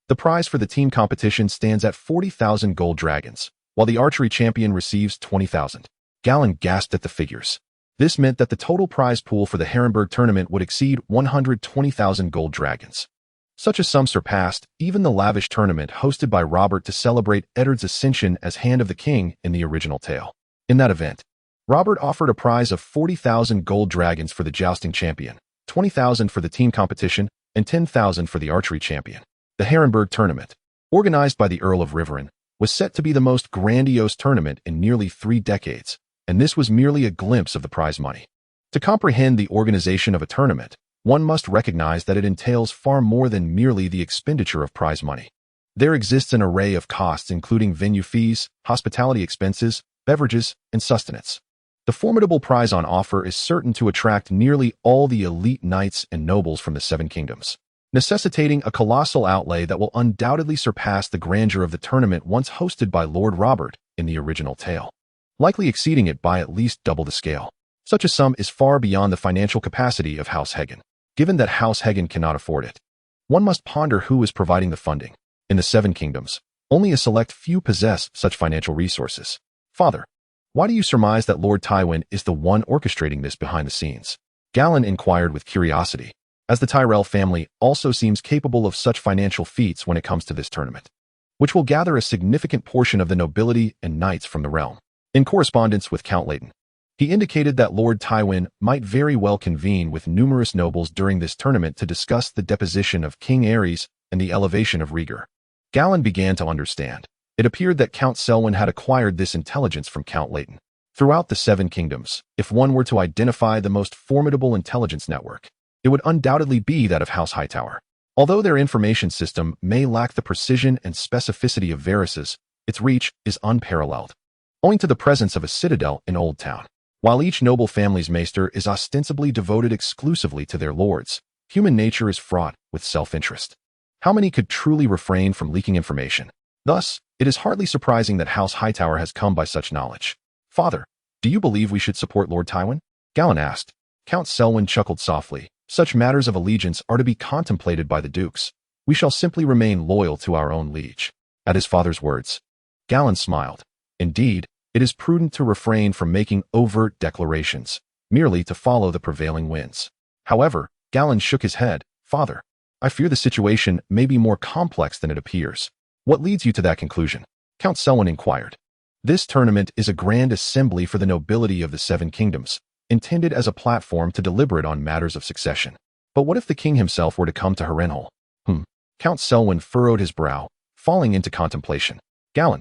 The prize for the team competition stands at 40,000 gold dragons, while the archery champion receives 20,000. Gallan gasped at the figures. This meant that the total prize pool for the Harrenhal tournament would exceed 120,000 gold dragons. Such a sum surpassed even the lavish tournament hosted by Robert to celebrate Eddard's ascension as Hand of the King in the original tale. In that event, Robert offered a prize of 40,000 gold dragons for the jousting champion, 20,000 for the team competition, and 10,000 for the archery champion. The Harrenhal tournament, organized by the Earl of Riverrun, was set to be the most grandiose tournament in nearly 3 decades, and this was merely a glimpse of the prize money. To comprehend the organization of a tournament, one must recognize that it entails far more than merely the expenditure of prize money. There exists an array of costs including venue fees, hospitality expenses, beverages, and sustenance. The formidable prize on offer is certain to attract nearly all the elite knights and nobles from the Seven Kingdoms, necessitating a colossal outlay that will undoubtedly surpass the grandeur of the tournament once hosted by Lord Robert in the original tale, likely exceeding it by at least double the scale. Such a sum is far beyond the financial capacity of House Hagen. Given that House Hagen cannot afford it, one must ponder who is providing the funding. In the Seven Kingdoms, only a select few possess such financial resources. Father, why do you surmise that Lord Tywin is the one orchestrating this behind the scenes? Gallan inquired with curiosity, as the Tyrell family also seems capable of such financial feats when it comes to this tournament, which will gather a significant portion of the nobility and knights from the realm. In correspondence with Count Leighton, he indicated that Lord Tywin might very well convene with numerous nobles during this tournament to discuss the deposition of King Aerys and the elevation of Rhaegar. Gallan began to understand. It appeared that Count Selwyn had acquired this intelligence from Count Leighton. Throughout the Seven Kingdoms, if one were to identify the most formidable intelligence network, it would undoubtedly be that of House Hightower. Although their information system may lack the precision and specificity of Varys's, its reach is unparalleled, owing to the presence of a citadel in Old Town. While each noble family's maester is ostensibly devoted exclusively to their lords, human nature is fraught with self-interest. How many could truly refrain from leaking information? Thus, it is hardly surprising that House Hightower has come by such knowledge. Father, do you believe we should support Lord Tywin? Gallan asked. Count Selwyn chuckled softly. Such matters of allegiance are to be contemplated by the dukes. We shall simply remain loyal to our own liege. At his father's words, Gallan smiled. Indeed, it is prudent to refrain from making overt declarations, merely to follow the prevailing winds. However, Gallan shook his head. Father, I fear the situation may be more complex than it appears. What leads you to that conclusion? Count Selwyn inquired. This tournament is a grand assembly for the nobility of the Seven Kingdoms, intended as a platform to deliberate on matters of succession. But what if the king himself were to come to Harrenhal? Count Selwyn furrowed his brow, falling into contemplation. Gallan,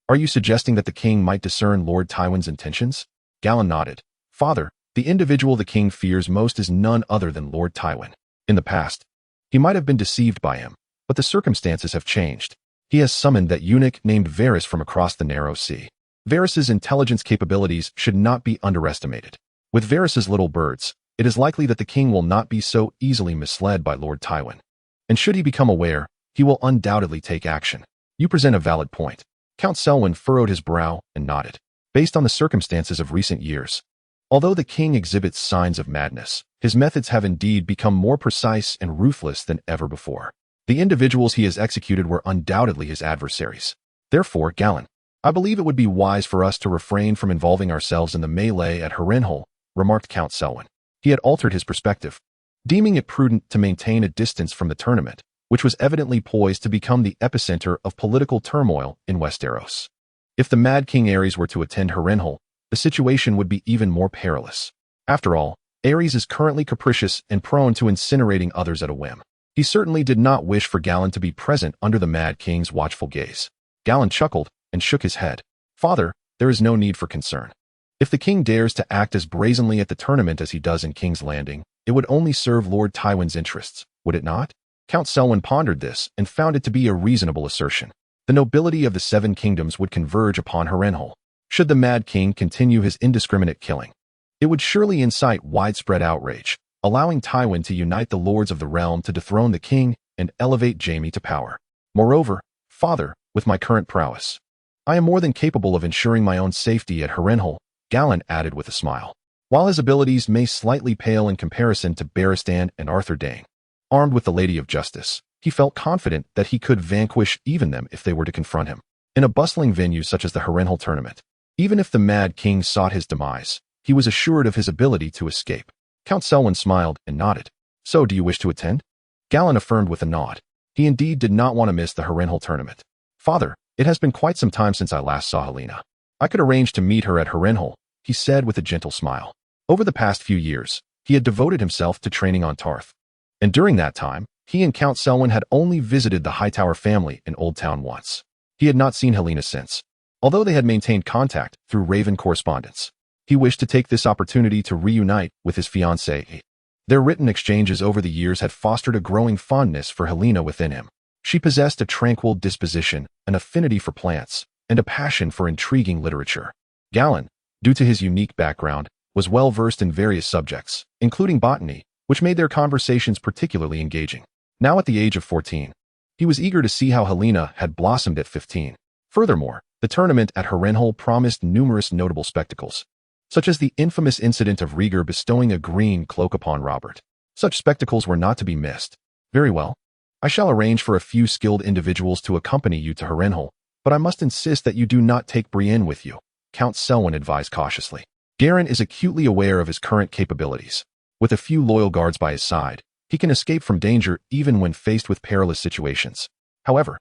are you suggesting that the king might discern Lord Tywin's intentions? Gallan nodded. Father, the individual the king fears most is none other than Lord Tywin. In the past, he might have been deceived by him, but the circumstances have changed. He has summoned that eunuch named Varys from across the narrow sea. Varys's intelligence capabilities should not be underestimated. With Varys's little birds, it is likely that the king will not be so easily misled by Lord Tywin. And should he become aware, he will undoubtedly take action. You present a valid point. Count Selwyn furrowed his brow and nodded. Based on the circumstances of recent years, although the king exhibits signs of madness, his methods have indeed become more precise and ruthless than ever before. The individuals he has executed were undoubtedly his adversaries. Therefore, Gallan, I believe it would be wise for us to refrain from involving ourselves in the melee at Harrenhal, remarked Count Selwyn. He had altered his perspective, deeming it prudent to maintain a distance from the tournament, which was evidently poised to become the epicenter of political turmoil in Westeros. If the Mad King Aerys were to attend Harrenhal, the situation would be even more perilous. After all, Aerys is currently capricious and prone to incinerating others at a whim. He certainly did not wish for Gallan to be present under the Mad King's watchful gaze. Gallan chuckled and shook his head. Father, there is no need for concern. If the king dares to act as brazenly at the tournament as he does in King's Landing, it would only serve Lord Tywin's interests, would it not? Count Selwyn pondered this and found it to be a reasonable assertion. The nobility of the Seven Kingdoms would converge upon Harrenhal. Should the Mad King continue his indiscriminate killing, it would surely incite widespread outrage, allowing Tywin to unite the lords of the realm to dethrone the king and elevate Jaime to power. Moreover, father, with my current prowess, I am more than capable of ensuring my own safety at Harrenhal, Gallan added with a smile. while his abilities may slightly pale in comparison to Barristan and Arthur Dayne. Armed with the Lady of Justice, he felt confident that he could vanquish even them if they were to confront him. In a bustling venue such as the Harrenhal tournament, even if the Mad King sought his demise, he was assured of his ability to escape. Count Selwyn smiled and nodded. So do you wish to attend? Galladon affirmed with a nod. He indeed did not want to miss the Harrenhal tournament. Father, it has been quite some time since I last saw Helena. I could arrange to meet her at Harrenhal, he said with a gentle smile. Over the past few years, he had devoted himself to training on Tarth. And during that time, he and Count Selwyn had only visited the Hightower family in Old Town once. He had not seen Helena since. Although they had maintained contact through Raven correspondence, he wished to take this opportunity to reunite with his fiancée. Their written exchanges over the years had fostered a growing fondness for Helena within him. She possessed a tranquil disposition, an affinity for plants, and a passion for intriguing literature. Galladon, due to his unique background, was well versed in various subjects, including botany, which made their conversations particularly engaging. Now at the age of 14, he was eager to see how Helena had blossomed at 15. Furthermore, the tournament at Harrenhal promised numerous notable spectacles, such as the infamous incident of Rhaegar bestowing a green cloak upon Robert. Such spectacles were not to be missed. Very well. I shall arrange for a few skilled individuals to accompany you to Harrenhal, but I must insist that you do not take Brienne with you, Count Selwyn advised cautiously. Garin is acutely aware of his current capabilities. With a few loyal guards by his side, he can escape from danger even when faced with perilous situations. However,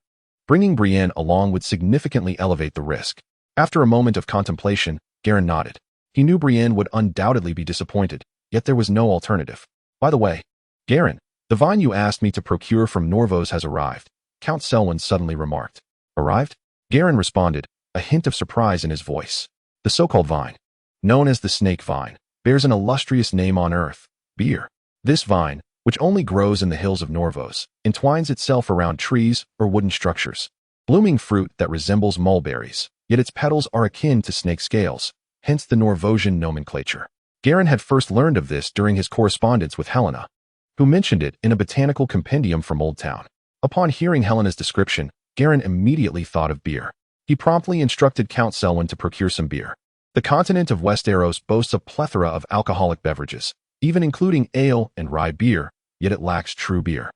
bringing Brienne along would significantly elevate the risk. After a moment of contemplation, Garin nodded. He knew Brienne would undoubtedly be disappointed, yet there was no alternative. By the way, Garin, the vine you asked me to procure from Norvos has arrived, Count Selwyn suddenly remarked. Arrived? Garin responded, a hint of surprise in his voice. The so-called vine, known as the snake vine, bears an illustrious name on earth, beer. This vine, which only grows in the hills of Norvos, entwines itself around trees or wooden structures, blooming fruit that resembles mulberries, yet its petals are akin to snake scales, hence the Norvosian nomenclature. Garin had first learned of this during his correspondence with Helena, who mentioned it in a botanical compendium from Old Town. Upon hearing Helena's description, Garin immediately thought of beer. He promptly instructed Count Selwyn to procure some beer. The continent of Westeros boasts a plethora of alcoholic beverages, even including ale and rye beer, yet it lacks true beer.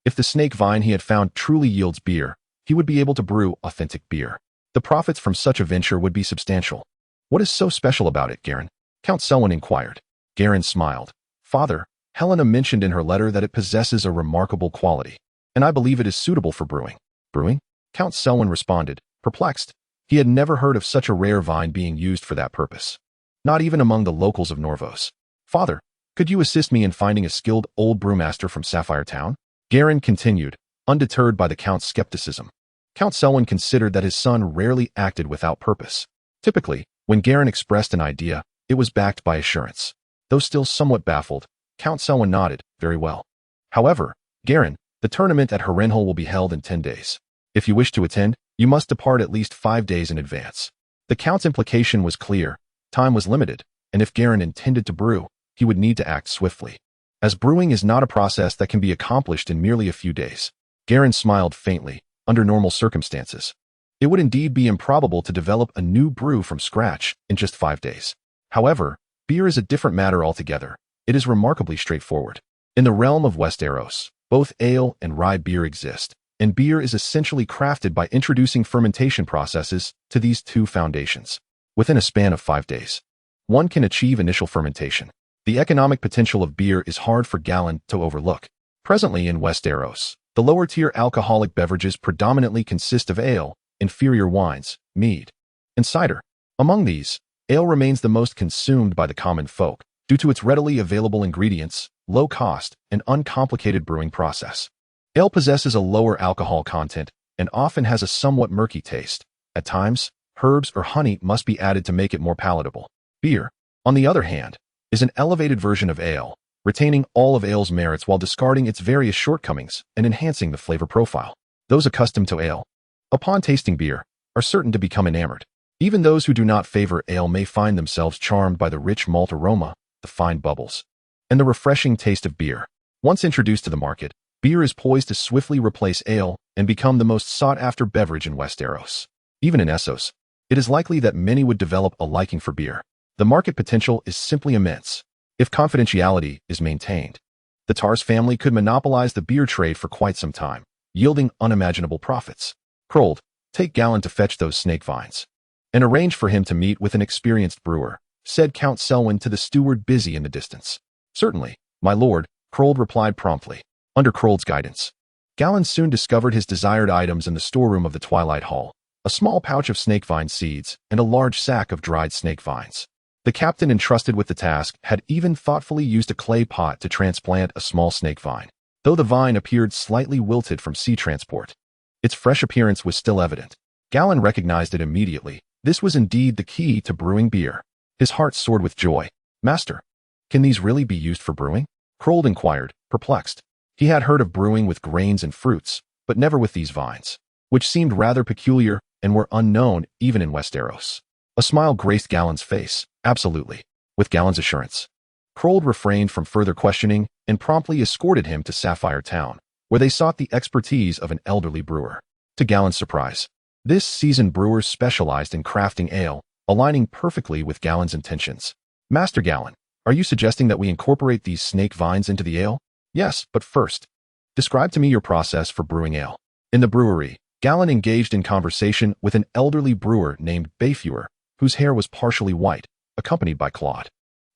If the snake vine he had found truly yields beer, he would be able to brew authentic beer. The profits from such a venture would be substantial. What is so special about it, Garin? Count Selwyn inquired. Garin smiled. Father, Helena mentioned in her letter that it possesses a remarkable quality, and I believe it is suitable for brewing. Brewing? Count Selwyn responded, perplexed. He had never heard of such a rare vine being used for that purpose. Not even among the locals of Norvos. Father, could you assist me in finding a skilled old brewmaster from Sapphire Town? Garin continued, undeterred by the Count's skepticism. Count Selwyn considered that his son rarely acted without purpose. Typically, when Garin expressed an idea, it was backed by assurance. Though still somewhat baffled, Count Selwyn nodded, very well. However, Garin, the tournament at Harrenhal will be held in 10 days. If you wish to attend, you must depart at least 5 days in advance. The Count's implication was clear. Time was limited, and if Garin intended to brew, he would need to act swiftly. As brewing is not a process that can be accomplished in merely a few days. Garin smiled faintly. Under normal circumstances, it would indeed be improbable to develop a new brew from scratch in just 5 days. However, beer is a different matter altogether. It is remarkably straightforward. In the realm of Westeros, both ale and rye beer exist, and beer is essentially crafted by introducing fermentation processes to these two foundations. Within a span of 5 days, one can achieve initial fermentation. The economic potential of beer is hard for Galladon to overlook. Presently in Westeros, the lower-tier alcoholic beverages predominantly consist of ale, inferior wines, mead, and cider. Among these, ale remains the most consumed by the common folk due to its readily available ingredients, low cost, and uncomplicated brewing process. Ale possesses a lower alcohol content and often has a somewhat murky taste. At times, herbs or honey must be added to make it more palatable. Beer, on the other hand, is an elevated version of ale, retaining all of ale's merits while discarding its various shortcomings and enhancing the flavor profile. Those accustomed to ale, upon tasting beer, are certain to become enamored. Even those who do not favor ale may find themselves charmed by the rich malt aroma, the fine bubbles, and the refreshing taste of beer. Once introduced to the market, beer is poised to swiftly replace ale and become the most sought-after beverage in Westeros. Even in Essos, it is likely that many would develop a liking for beer. The market potential is simply immense. If confidentiality is maintained, the Tarth family could monopolize the beer trade for quite some time, yielding unimaginable profits. Krold, take Galladon to fetch those snake vines, and arrange for him to meet with an experienced brewer, said Count Selwyn to the steward busy in the distance. Certainly, my lord, Krold replied promptly. Under Krold's guidance, Galladon soon discovered his desired items in the storeroom of the Twilight Hall, a small pouch of snake vine seeds and a large sack of dried snake vines. The captain entrusted with the task had even thoughtfully used a clay pot to transplant a small snake vine, though the vine appeared slightly wilted from sea transport. Its fresh appearance was still evident. Galladon recognized it immediately. This was indeed the key to brewing beer. His heart soared with joy. Master, can these really be used for brewing? Krold inquired, perplexed. He had heard of brewing with grains and fruits, but never with these vines, which seemed rather peculiar and were unknown even in Westeros. A smile graced Galladon's face. Absolutely. With Galladon's assurance, Krold refrained from further questioning and promptly escorted him to Sapphire Town, where they sought the expertise of an elderly brewer. To Galladon's surprise, this seasoned brewer specialized in crafting ale, aligning perfectly with Galladon's intentions. Master Galladon, are you suggesting that we incorporate these snake vines into the ale? Yes, but first, describe to me your process for brewing ale. In the brewery, Galladon engaged in conversation with an elderly brewer named Bayfewer, whose hair was partially white, accompanied by Claude.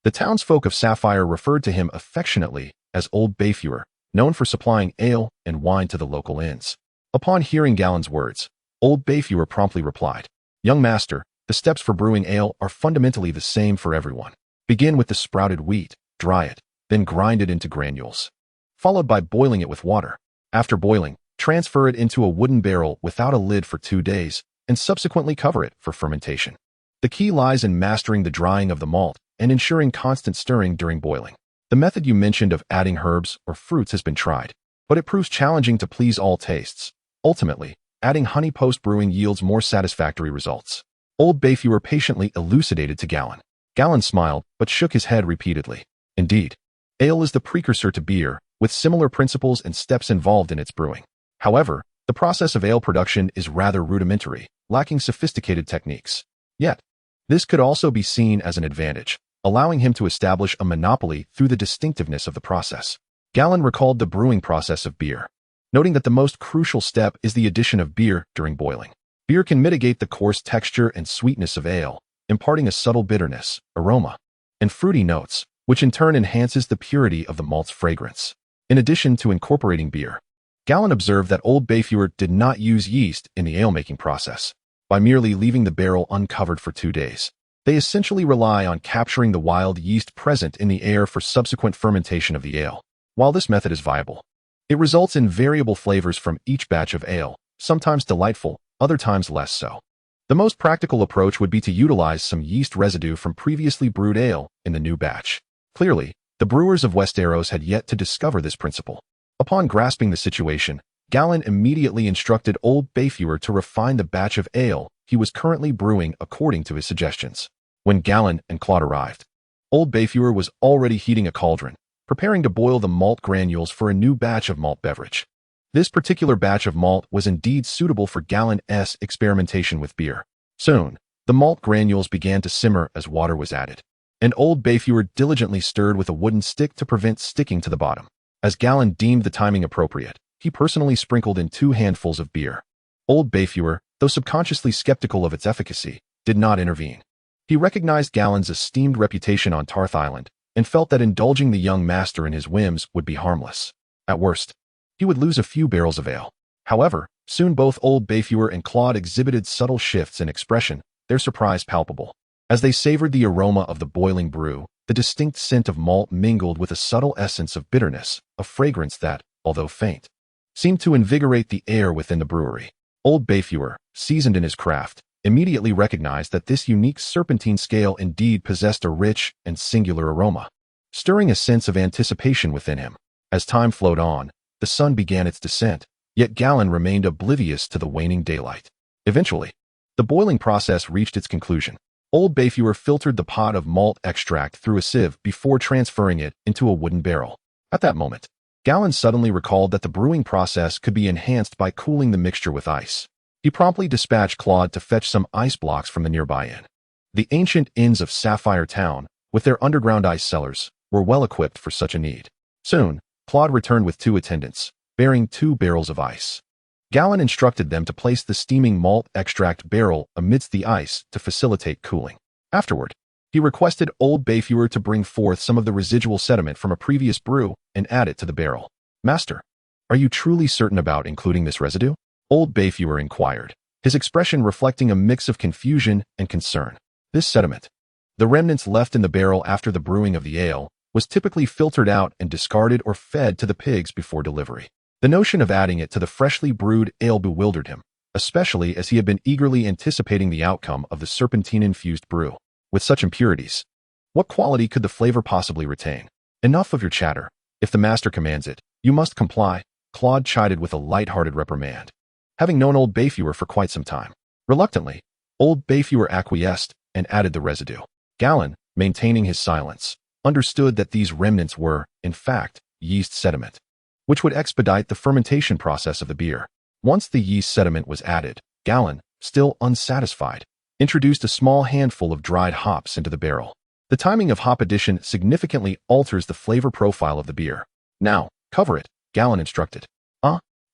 The townsfolk of Sapphire referred to him affectionately as Old Bayfewer, known for supplying ale and wine to the local inns. Upon hearing Galladon's words, Old Bayfewer promptly replied, Young master, the steps for brewing ale are fundamentally the same for everyone. Begin with the sprouted wheat, dry it, then grind it into granules, followed by boiling it with water. After boiling, transfer it into a wooden barrel without a lid for 2 days, and subsequently cover it for fermentation. The key lies in mastering the drying of the malt and ensuring constant stirring during boiling. The method you mentioned of adding herbs or fruits has been tried, but it proves challenging to please all tastes. Ultimately, adding honey post-brewing yields more satisfactory results. Old Bayfewer patiently elucidated to Galladon. Galladon smiled, but shook his head repeatedly. Indeed, ale is the precursor to beer, with similar principles and steps involved in its brewing. However, the process of ale production is rather rudimentary, lacking sophisticated techniques. Yet, this could also be seen as an advantage, allowing him to establish a monopoly through the distinctiveness of the process. Galladon recalled the brewing process of beer, noting that the most crucial step is the addition of beer during boiling. Beer can mitigate the coarse texture and sweetness of ale, imparting a subtle bitterness, aroma, and fruity notes, which in turn enhances the purity of the malt's fragrance. In addition to incorporating beer, Galladon observed that Old Bayfewer did not use yeast in the ale-making process. By merely leaving the barrel uncovered for 2 days, they essentially rely on capturing the wild yeast present in the air for subsequent fermentation of the ale. While this method is viable, it results in variable flavors from each batch of ale, sometimes delightful, other times less so. The most practical approach would be to utilize some yeast residue from previously brewed ale in the new batch. Clearly, the brewers of Westeros had yet to discover this principle. Upon grasping the situation, Galladon immediately instructed Old Bayfewer to refine the batch of ale he was currently brewing according to his suggestions. When Galladon and Claude arrived, Old Bayfewer was already heating a cauldron, preparing to boil the malt granules for a new batch of malt beverage. This particular batch of malt was indeed suitable for Galladon's experimentation with beer. Soon, the malt granules began to simmer as water was added, and Old Bayfewer diligently stirred with a wooden stick to prevent sticking to the bottom. As Galladon deemed the timing appropriate, he personally sprinkled in 2 handfuls of beer. Old Bayfewer, though subconsciously skeptical of its efficacy, did not intervene. He recognized Galladon's esteemed reputation on Tarth Island and felt that indulging the young master in his whims would be harmless. At worst, he would lose a few barrels of ale. However, soon both Old Bayfewer and Claude exhibited subtle shifts in expression, their surprise palpable. As they savored the aroma of the boiling brew, the distinct scent of malt mingled with a subtle essence of bitterness, a fragrance that, although faint, seemed to invigorate the air within the brewery. Old Bayfewer, seasoned in his craft, immediately recognized that this unique serpentine scale indeed possessed a rich and singular aroma, stirring a sense of anticipation within him. As time flowed on, the sun began its descent, yet Galladon remained oblivious to the waning daylight. Eventually, the boiling process reached its conclusion. Old Bayfewer filtered the pot of malt extract through a sieve before transferring it into a wooden barrel. At that moment, Galladon suddenly recalled that the brewing process could be enhanced by cooling the mixture with ice. He promptly dispatched Claude to fetch some ice blocks from the nearby inn. The ancient inns of Sapphire Town, with their underground ice cellars, were well equipped for such a need. Soon, Claude returned with 2 attendants, bearing 2 barrels of ice. Galladon instructed them to place the steaming malt extract barrel amidst the ice to facilitate cooling. Afterward, he requested Old Bayfewer to bring forth some of the residual sediment from a previous brew and add it to the barrel. "Master, are you truly certain about including this residue?" Old Bayfewer inquired, his expression reflecting a mix of confusion and concern. This sediment, the remnants left in the barrel after the brewing of the ale, was typically filtered out and discarded or fed to the pigs before delivery. The notion of adding it to the freshly brewed ale bewildered him, especially as he had been eagerly anticipating the outcome of the serpentine-infused brew. With such impurities, what quality could the flavor possibly retain? "Enough of your chatter. If the master commands it, you must comply," Claude chided with a light-hearted reprimand. Having known Old Bayfewer for quite some time, reluctantly, Old Bayfewer acquiesced and added the residue. Galladon, maintaining his silence, understood that these remnants were, in fact, yeast sediment, which would expedite the fermentation process of the beer. Once the yeast sediment was added, Galladon, still unsatisfied, introduced a small handful of dried hops into the barrel. The timing of hop addition significantly alters the flavor profile of the beer. "Now, cover it," Galladon instructed.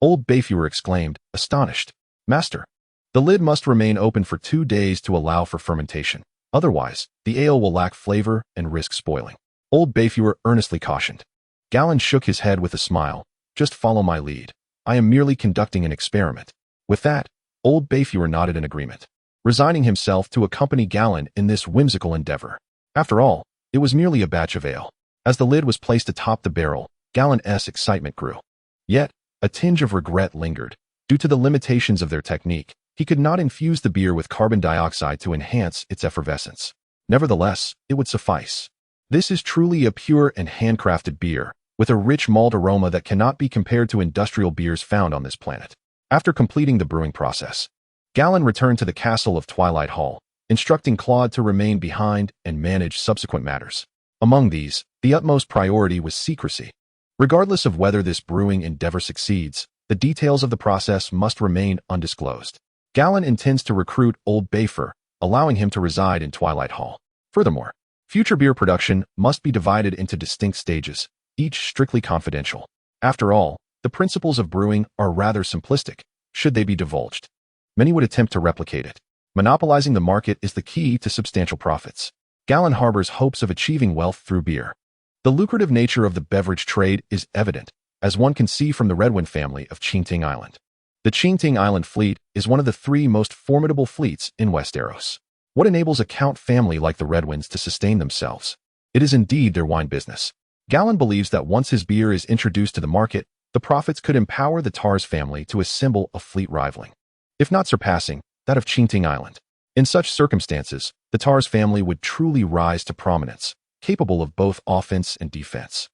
Old Bayfewer exclaimed, astonished. "Master, the lid must remain open for 2 days to allow for fermentation. Otherwise, the ale will lack flavor and risk spoiling," Old Bayfewer earnestly cautioned. Galladon shook his head with a smile. "Just follow my lead. I am merely conducting an experiment." With that, Old Bayfewer nodded in agreement, resigning himself to accompany Galladon in this whimsical endeavor. After all, it was merely a batch of ale. As the lid was placed atop the barrel, Galladon's excitement grew. Yet, a tinge of regret lingered. Due to the limitations of their technique, he could not infuse the beer with carbon dioxide to enhance its effervescence. Nevertheless, it would suffice. This is truly a pure and handcrafted beer, with a rich malt aroma that cannot be compared to industrial beers found on this planet. After completing the brewing process, Galladon returned to the castle of Twilight Hall, instructing Claude to remain behind and manage subsequent matters. Among these, the utmost priority was secrecy. Regardless of whether this brewing endeavor succeeds, the details of the process must remain undisclosed. Galladon intends to recruit Old Bayfewer, allowing him to reside in Twilight Hall. Furthermore, future beer production must be divided into distinct stages, each strictly confidential. After all, the principles of brewing are rather simplistic, should they be divulged. Many would attempt to replicate it. Monopolizing the market is the key to substantial profits. Galladon harbors hopes of achieving wealth through beer. The lucrative nature of the beverage trade is evident, as one can see from the Redwyne family of Qingting Island. The Qingting Island fleet is one of the 3 most formidable fleets in Westeros. What enables a count family like the Redwynes to sustain themselves? It is indeed their wine business. Galladon believes that once his beer is introduced to the market, the profits could empower the Tarth family to assemble a fleet rivaling, if not surpassing, that of Qingting Island. In such circumstances, the Tarth family would truly rise to prominence, capable of both offense and defense.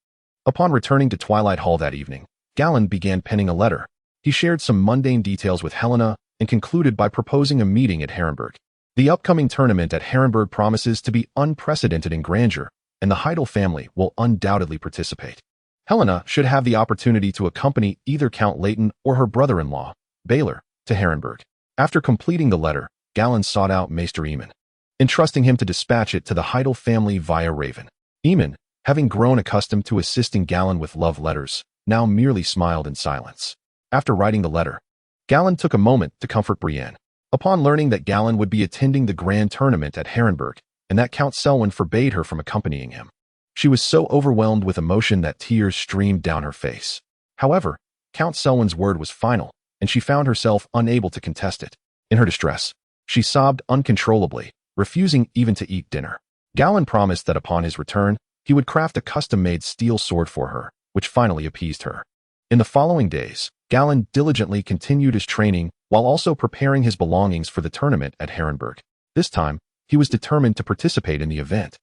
Upon returning to Twilight Hall that evening, Galladon began penning a letter. He shared some mundane details with Helena and concluded by proposing a meeting at Harrenhal. The upcoming tournament at Harrenhal promises to be unprecedented in grandeur, and the Heidel family will undoubtedly participate. Helena should have the opportunity to accompany either Count Leighton or her brother-in-law, Baelor, to Harrenhal. After completing the letter, Galladon sought out Maester Aemon, entrusting him to dispatch it to the Heidel family via Raven. Aemon, having grown accustomed to assisting Galladon with love letters, now merely smiled in silence. After writing the letter, Galladon took a moment to comfort Brienne. Upon learning that Galladon would be attending the grand tournament at Harrenhal, and that Count Selwyn forbade her from accompanying him, she was so overwhelmed with emotion that tears streamed down her face. However, Count Selwyn's word was final, and she found herself unable to contest it. In her distress, she sobbed uncontrollably, refusing even to eat dinner. Galladon promised that upon his return, he would craft a custom-made steel sword for her, which finally appeased her. In the following days, Galladon diligently continued his training while also preparing his belongings for the tournament at Harrenhal. This time, he was determined to participate in the event,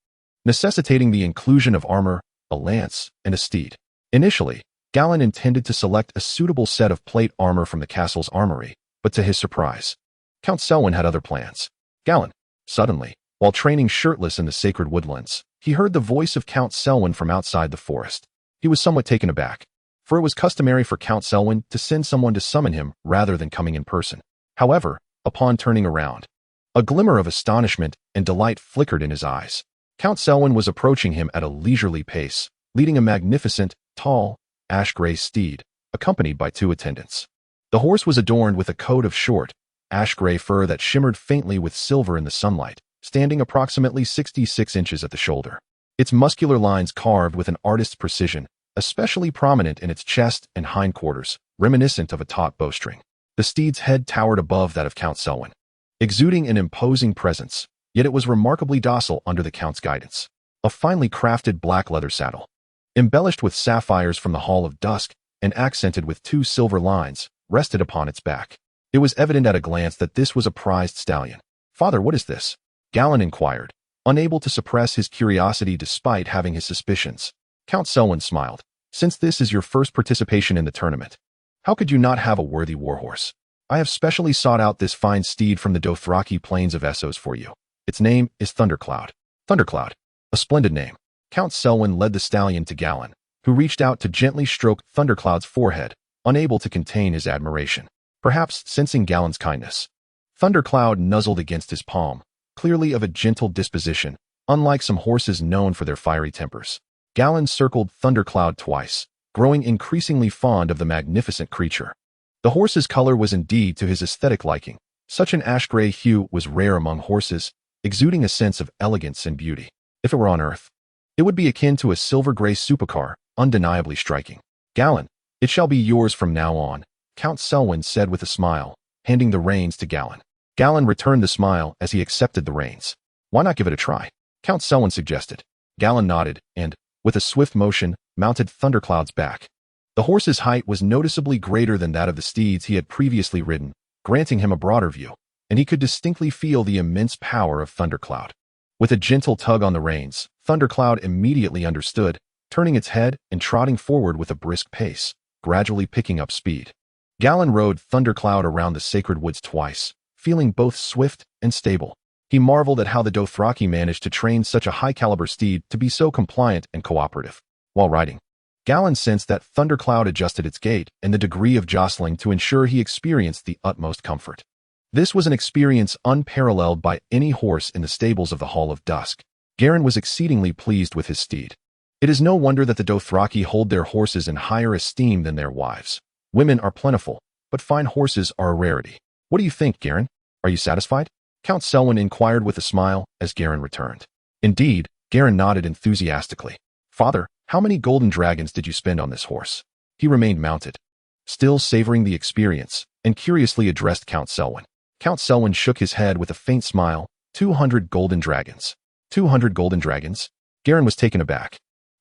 necessitating the inclusion of armor, a lance, and a steed. Initially, Galladon intended to select a suitable set of plate armor from the castle's armory, but to his surprise, Count Selwyn had other plans. Galladon, suddenly, while training shirtless in the sacred woodlands, he heard the voice of Count Selwyn from outside the forest. He was somewhat taken aback, for it was customary for Count Selwyn to send someone to summon him rather than coming in person. However, upon turning around, A glimmer of astonishment and delight flickered in his eyes. Count Selwyn was approaching him at a leisurely pace, leading a magnificent, tall, ash-gray steed, accompanied by 2 attendants. The horse was adorned with a coat of short, ash-gray fur that shimmered faintly with silver in the sunlight, standing approximately 66 inches at the shoulder. Its muscular lines carved with an artist's precision, especially prominent in its chest and hindquarters, reminiscent of a taut bowstring. The steed's head towered above that of Count Selwyn, exuding an imposing presence, yet it was remarkably docile under the Count's guidance. A finely crafted black leather saddle, embellished with sapphires from the Hall of Dusk and accented with 2 silver lines, rested upon its back. It was evident at a glance that this was a prized stallion. "Father, what is this?" Galladon inquired, unable to suppress his curiosity despite having his suspicions. Count Selwyn smiled. "Since this is your first participation in the tournament, how could you not have a worthy warhorse? I have specially sought out this fine steed from the Dothraki plains of Essos for you. Its name is Thundercloud." "Thundercloud. A splendid name." Count Selwyn led the stallion to Galladon, who reached out to gently stroke Thundercloud's forehead, unable to contain his admiration. Perhaps sensing Galladon's kindness, Thundercloud nuzzled against his palm, clearly of a gentle disposition, unlike some horses known for their fiery tempers. Galladon circled Thundercloud twice, growing increasingly fond of the magnificent creature. The horse's color was indeed to his aesthetic liking. Such an ash-gray hue was rare among horses, exuding a sense of elegance and beauty. If it were on Earth, it would be akin to a silver-gray supercar, undeniably striking. "Galladon, it shall be yours from now on," Count Selwyn said with a smile, handing the reins to Galladon. Galladon returned the smile as he accepted the reins. "Why not give it a try?" Count Selwyn suggested. Galladon nodded and, with a swift motion, mounted Thundercloud's back. The horse's height was noticeably greater than that of the steeds he had previously ridden, granting him a broader view, and he could distinctly feel the immense power of Thundercloud. With a gentle tug on the reins, Thundercloud immediately understood, turning its head and trotting forward with a brisk pace, gradually picking up speed. Galladon rode Thundercloud around the sacred woods twice, feeling both swift and stable. He marveled at how the Dothraki managed to train such a high-caliber steed to be so compliant and cooperative. While riding, Galladon sensed that Thundercloud adjusted its gait and the degree of jostling to ensure he experienced the utmost comfort. This was an experience unparalleled by any horse in the stables of the Hall of Dusk. Galladon was exceedingly pleased with his steed. It is no wonder that the Dothraki hold their horses in higher esteem than their wives. Women are plentiful, but fine horses are a rarity. "What do you think, Galladon? Are you satisfied?" Count Selwyn inquired with a smile as Galladon returned. Indeed, Galladon nodded enthusiastically. "Father, how many golden dragons did you spend on this horse?" He remained mounted, still savoring the experience, and curiously addressed Count Selwyn. Count Selwyn shook his head with a faint smile. 200 golden dragons. 200 golden dragons? Galladon was taken aback.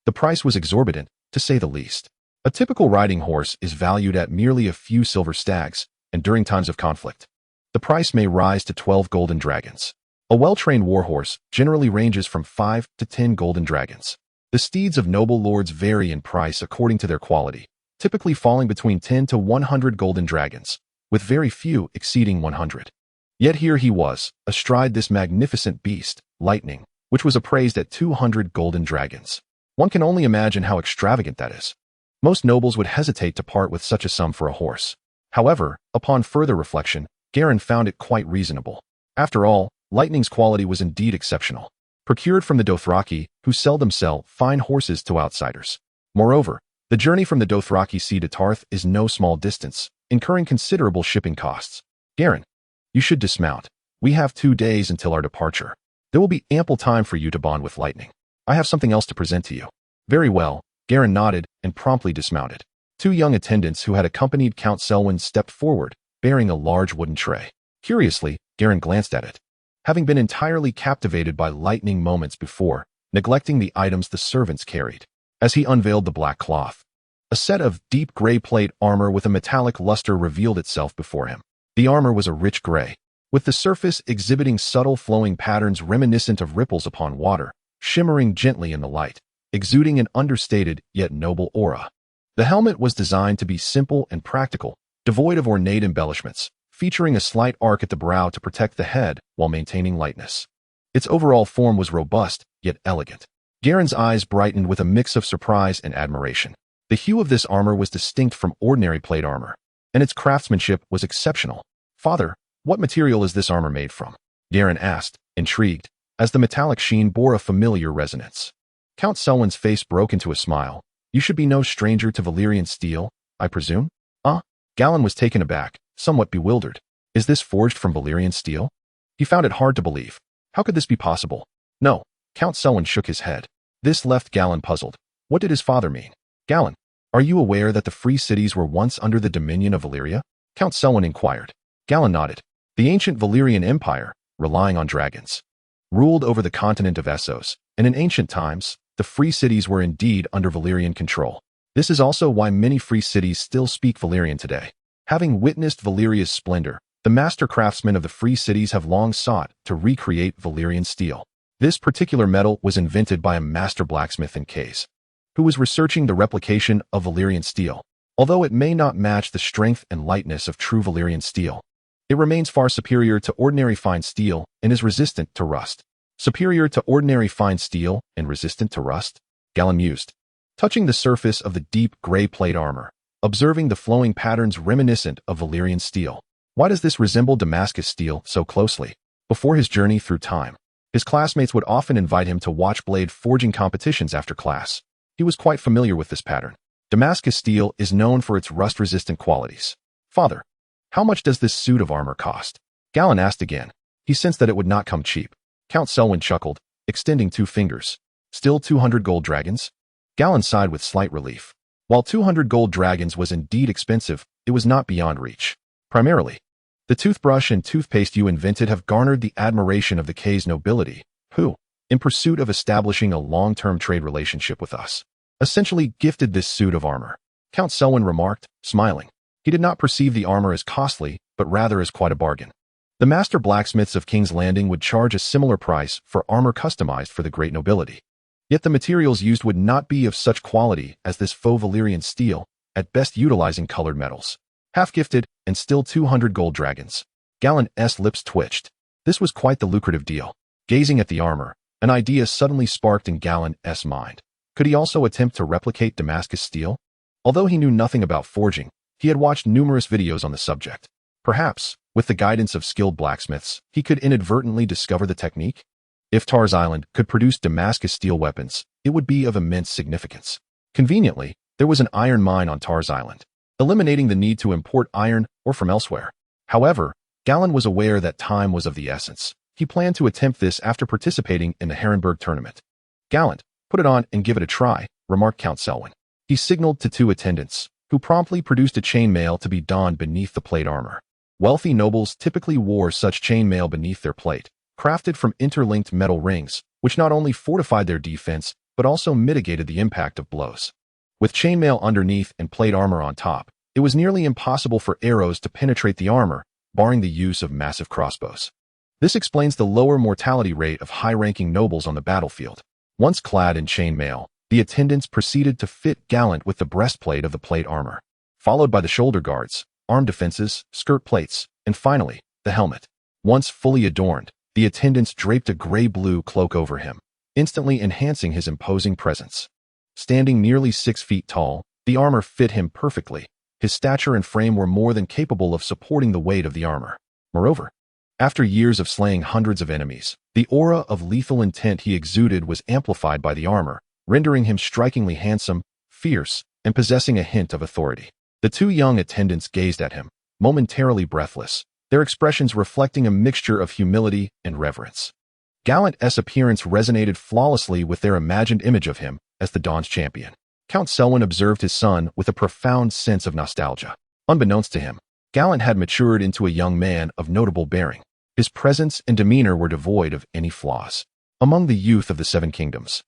The price was exorbitant, to say the least. A typical riding horse is valued at merely a few silver stags, and during times of conflict, the price may rise to 12 golden dragons. A well-trained warhorse generally ranges from 5 to 10 golden dragons. The steeds of noble lords vary in price according to their quality, typically falling between 10 to 100 golden dragons, with very few exceeding 100. Yet here he was, astride this magnificent beast, Lightning, which was appraised at 200 golden dragons. One can only imagine how extravagant that is. Most nobles would hesitate to part with such a sum for a horse. However, upon further reflection, Galladon found it quite reasonable. After all, Lightning's quality was indeed exceptional, procured from the Dothraki, who seldom sell fine horses to outsiders. Moreover, the journey from the Dothraki Sea to Tarth is no small distance, incurring considerable shipping costs. "Galladon, you should dismount. We have 2 days until our departure. There will be ample time for you to bond with Lightning. I have something else to present to you." "Very well," Galladon nodded and promptly dismounted. 2 young attendants who had accompanied Count Selwyn stepped forward, bearing a large wooden tray. Curiously, Galladon glanced at it, having been entirely captivated by Lightning moments before, neglecting the items the servants carried. As he unveiled the black cloth, a set of deep gray plate armor with a metallic luster revealed itself before him. The armor was a rich gray, with the surface exhibiting subtle flowing patterns reminiscent of ripples upon water, shimmering gently in the light, exuding an understated yet noble aura. The helmet was designed to be simple and practical, devoid of ornate embellishments, featuring a slight arc at the brow to protect the head while maintaining lightness. Its overall form was robust, yet elegant. Galladon's eyes brightened with a mix of surprise and admiration. The hue of this armor was distinct from ordinary plate armor, and its craftsmanship was exceptional. "Father, what material is this armor made from?" Garen asked, intrigued, as the metallic sheen bore a familiar resonance. Count Selwyn's face broke into a smile. You should be no stranger to Valyrian steel, I presume? Gallan was taken aback, somewhat bewildered. Is this forged from Valyrian steel? He found it hard to believe. How could this be possible? No. Count Selwyn shook his head. This left Gallan puzzled. What did his father mean? Gallan, are you aware that the free cities were once under the dominion of Valyria? Count Selwyn inquired. Gallan nodded. The ancient Valyrian Empire, relying on dragons, ruled over the continent of Essos, and in ancient times, the free cities were indeed under Valyrian control. This is also why many free cities still speak Valyrian today. Having witnessed Valyria's splendor, the master craftsmen of the free cities have long sought to recreate Valyrian steel. This particular metal was invented by a master blacksmith in Kays, who was researching the replication of Valyrian steel. Although it may not match the strength and lightness of true Valyrian steel, it remains far superior to ordinary fine steel and is resistant to rust. Superior to ordinary fine steel and resistant to rust? Gallan mused, touching the surface of the deep gray plate armor, observing the flowing patterns reminiscent of Valyrian steel. Why does this resemble Damascus steel so closely? Before his journey through time, his classmates would often invite him to watch blade forging competitions after class. He was quite familiar with this pattern. Damascus steel is known for its rust-resistant qualities. Father, how much does this suit of armor cost? Gallan asked again. He sensed that it would not come cheap. Count Selwyn chuckled, extending 2 fingers. Still 200 gold dragons? Gallan sighed with slight relief. While 200 gold dragons was indeed expensive, it was not beyond reach. Primarily, the toothbrush and toothpaste you invented have garnered the admiration of the Kays nobility, who, in pursuit of establishing a long-term trade relationship with us, essentially gifted this suit of armor. Count Selwyn remarked, smiling. He did not perceive the armor as costly, but rather as quite a bargain. The master blacksmiths of King's Landing would charge a similar price for armor customized for the great nobility. Yet the materials used would not be of such quality as this faux Valyrian steel, at best utilizing colored metals. Half-gifted, and still 200 gold dragons. Gallan's lips twitched. This was quite the lucrative deal. Gazing at the armor, an idea suddenly sparked in Gallan's mind. Could he also attempt to replicate Damascus steel? Although he knew nothing about forging, he had watched numerous videos on the subject. Perhaps, with the guidance of skilled blacksmiths, he could inadvertently discover the technique? If Tar's Island could produce Damascus steel weapons, it would be of immense significance. Conveniently, there was an iron mine on Tar's Island, eliminating the need to import iron or from elsewhere. However, Gallan was aware that time was of the essence. He planned to attempt this after participating in the Harrenhal tournament. Gallant, put it on and give it a try, remarked Count Selwyn. He signaled to 2 attendants, who promptly produced a chainmail to be donned beneath the plate armor. Wealthy nobles typically wore such chainmail beneath their plate, crafted from interlinked metal rings, which not only fortified their defense, but also mitigated the impact of blows. With chainmail underneath and plate armor on top, it was nearly impossible for arrows to penetrate the armor, barring the use of massive crossbows. This explains the lower mortality rate of high-ranking nobles on the battlefield. Once clad in chainmail, the attendants proceeded to fit Gallant with the breastplate of the plate armor, followed by the shoulder guards, arm defenses, skirt plates, and finally, the helmet. Once fully adorned, the attendants draped a gray-blue cloak over him, instantly enhancing his imposing presence. Standing nearly 6 feet tall, the armor fit him perfectly. His stature and frame were more than capable of supporting the weight of the armor. Moreover, after years of slaying hundreds of enemies, the aura of lethal intent he exuded was amplified by the armor, rendering him strikingly handsome, fierce, and possessing a hint of authority. The 2 young attendants gazed at him, momentarily breathless, their expressions reflecting a mixture of humility and reverence. Gallant's appearance resonated flawlessly with their imagined image of him as the Dawn's champion. Count Selwyn observed his son with a profound sense of nostalgia. Unbeknownst to him, Gallant had matured into a young man of notable bearing. His presence and demeanor were devoid of any flaws. Among the youth of the 7 kingdoms,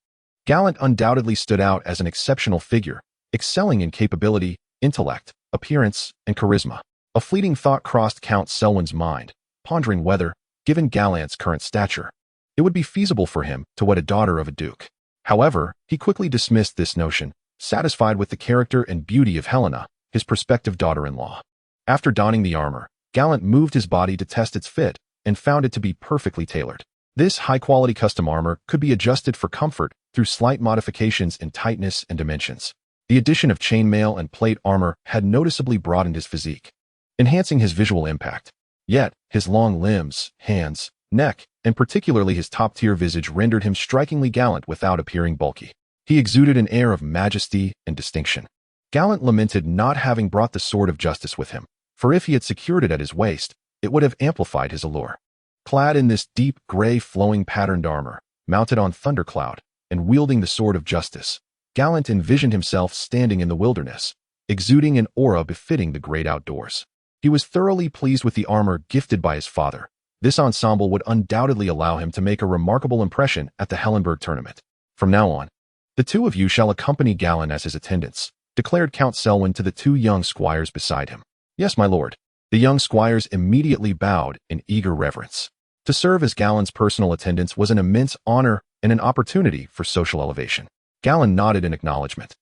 Gallant undoubtedly stood out as an exceptional figure, excelling in capability, intellect, appearance, and charisma. A fleeting thought crossed Count Selwyn's mind, pondering whether, given Gallant's current stature, it would be feasible for him to wed a daughter of a duke. However, he quickly dismissed this notion, satisfied with the character and beauty of Helena, his prospective daughter-in-law. After donning the armor, Gallant moved his body to test its fit and found it to be perfectly tailored. This high-quality custom armor could be adjusted for comfort through slight modifications in tightness and dimensions. The addition of chainmail and plate armor had noticeably broadened his physique, enhancing his visual impact. Yet, his long limbs, hands, neck, and particularly his top-tier visage rendered him strikingly gallant without appearing bulky. He exuded an air of majesty and distinction. Gallant lamented not having brought the sword of justice with him, for if he had secured it at his waist, it would have amplified his allure. Clad in this deep, gray, flowing patterned armor, mounted on Thundercloud, and wielding the sword of justice, Gallant envisioned himself standing in the wilderness, exuding an aura befitting the great outdoors. He was thoroughly pleased with the armor gifted by his father. This ensemble would undoubtedly allow him to make a remarkable impression at the Hellenberg tournament. From now on, the two of you shall accompany Gallant as his attendants, declared Count Selwyn to the two young squires beside him. Yes, my lord. The young squires immediately bowed in eager reverence. To serve as Gallant's personal attendants was an immense honor and an opportunity for social elevation. Gallant nodded in acknowledgement.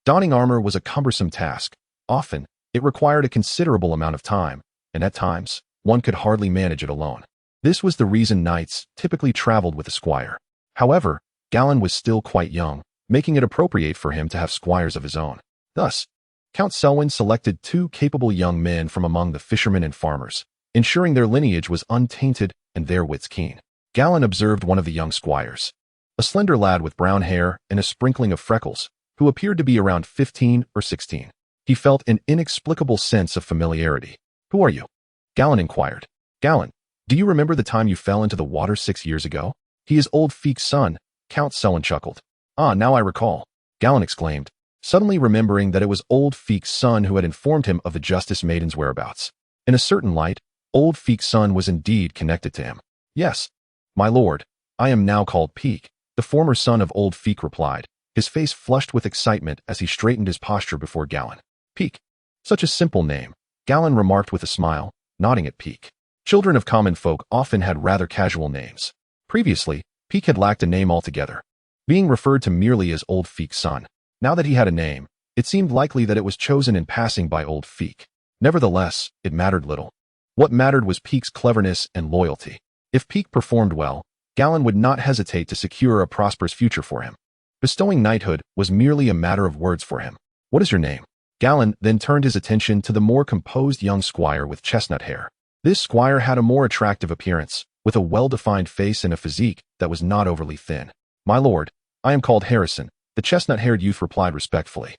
Donning armor was a cumbersome task. Often, it required a considerable amount of time, and at times, one could hardly manage it alone. This was the reason knights typically traveled with a squire. However, Gallant was still quite young, making it appropriate for him to have squires of his own. Thus, Count Selwyn selected two capable young men from among the fishermen and farmers, ensuring their lineage was untainted and their wits keen. Gallant observed one of the young squires, a slender lad with brown hair and a sprinkling of freckles, who appeared to be around 15 or 16. He felt an inexplicable sense of familiarity. Who are you? Gallant inquired. Gallant, do you remember the time you fell into the water 6 years ago? He is old Feek's son, Count Selwyn chuckled. Ah, now I recall, Gallant exclaimed, suddenly remembering that it was old Feek's son who had informed him of the Justice Maiden's whereabouts. In a certain light, old Feek's son was indeed connected to him. Yes, my lord, I am now called Peak, the former son of old Feek replied, his face flushed with excitement as he straightened his posture before Gallant. Peak. Such a simple name, Gallant remarked with a smile, nodding at Peak. Children of common folk often had rather casual names. Previously, Peak had lacked a name altogether, being referred to merely as old Feek's son. Now that he had a name, it seemed likely that it was chosen in passing by old Feek. Nevertheless, it mattered little. What mattered was Peak's cleverness and loyalty. If Peak performed well, Gallant would not hesitate to secure a prosperous future for him. Bestowing knighthood was merely a matter of words for him. What is your name? Gallant then turned his attention to the more composed young squire with chestnut hair. This squire had a more attractive appearance, with a well-defined face and a physique that was not overly thin. My lord, I am called Harrison, the chestnut-haired youth replied respectfully,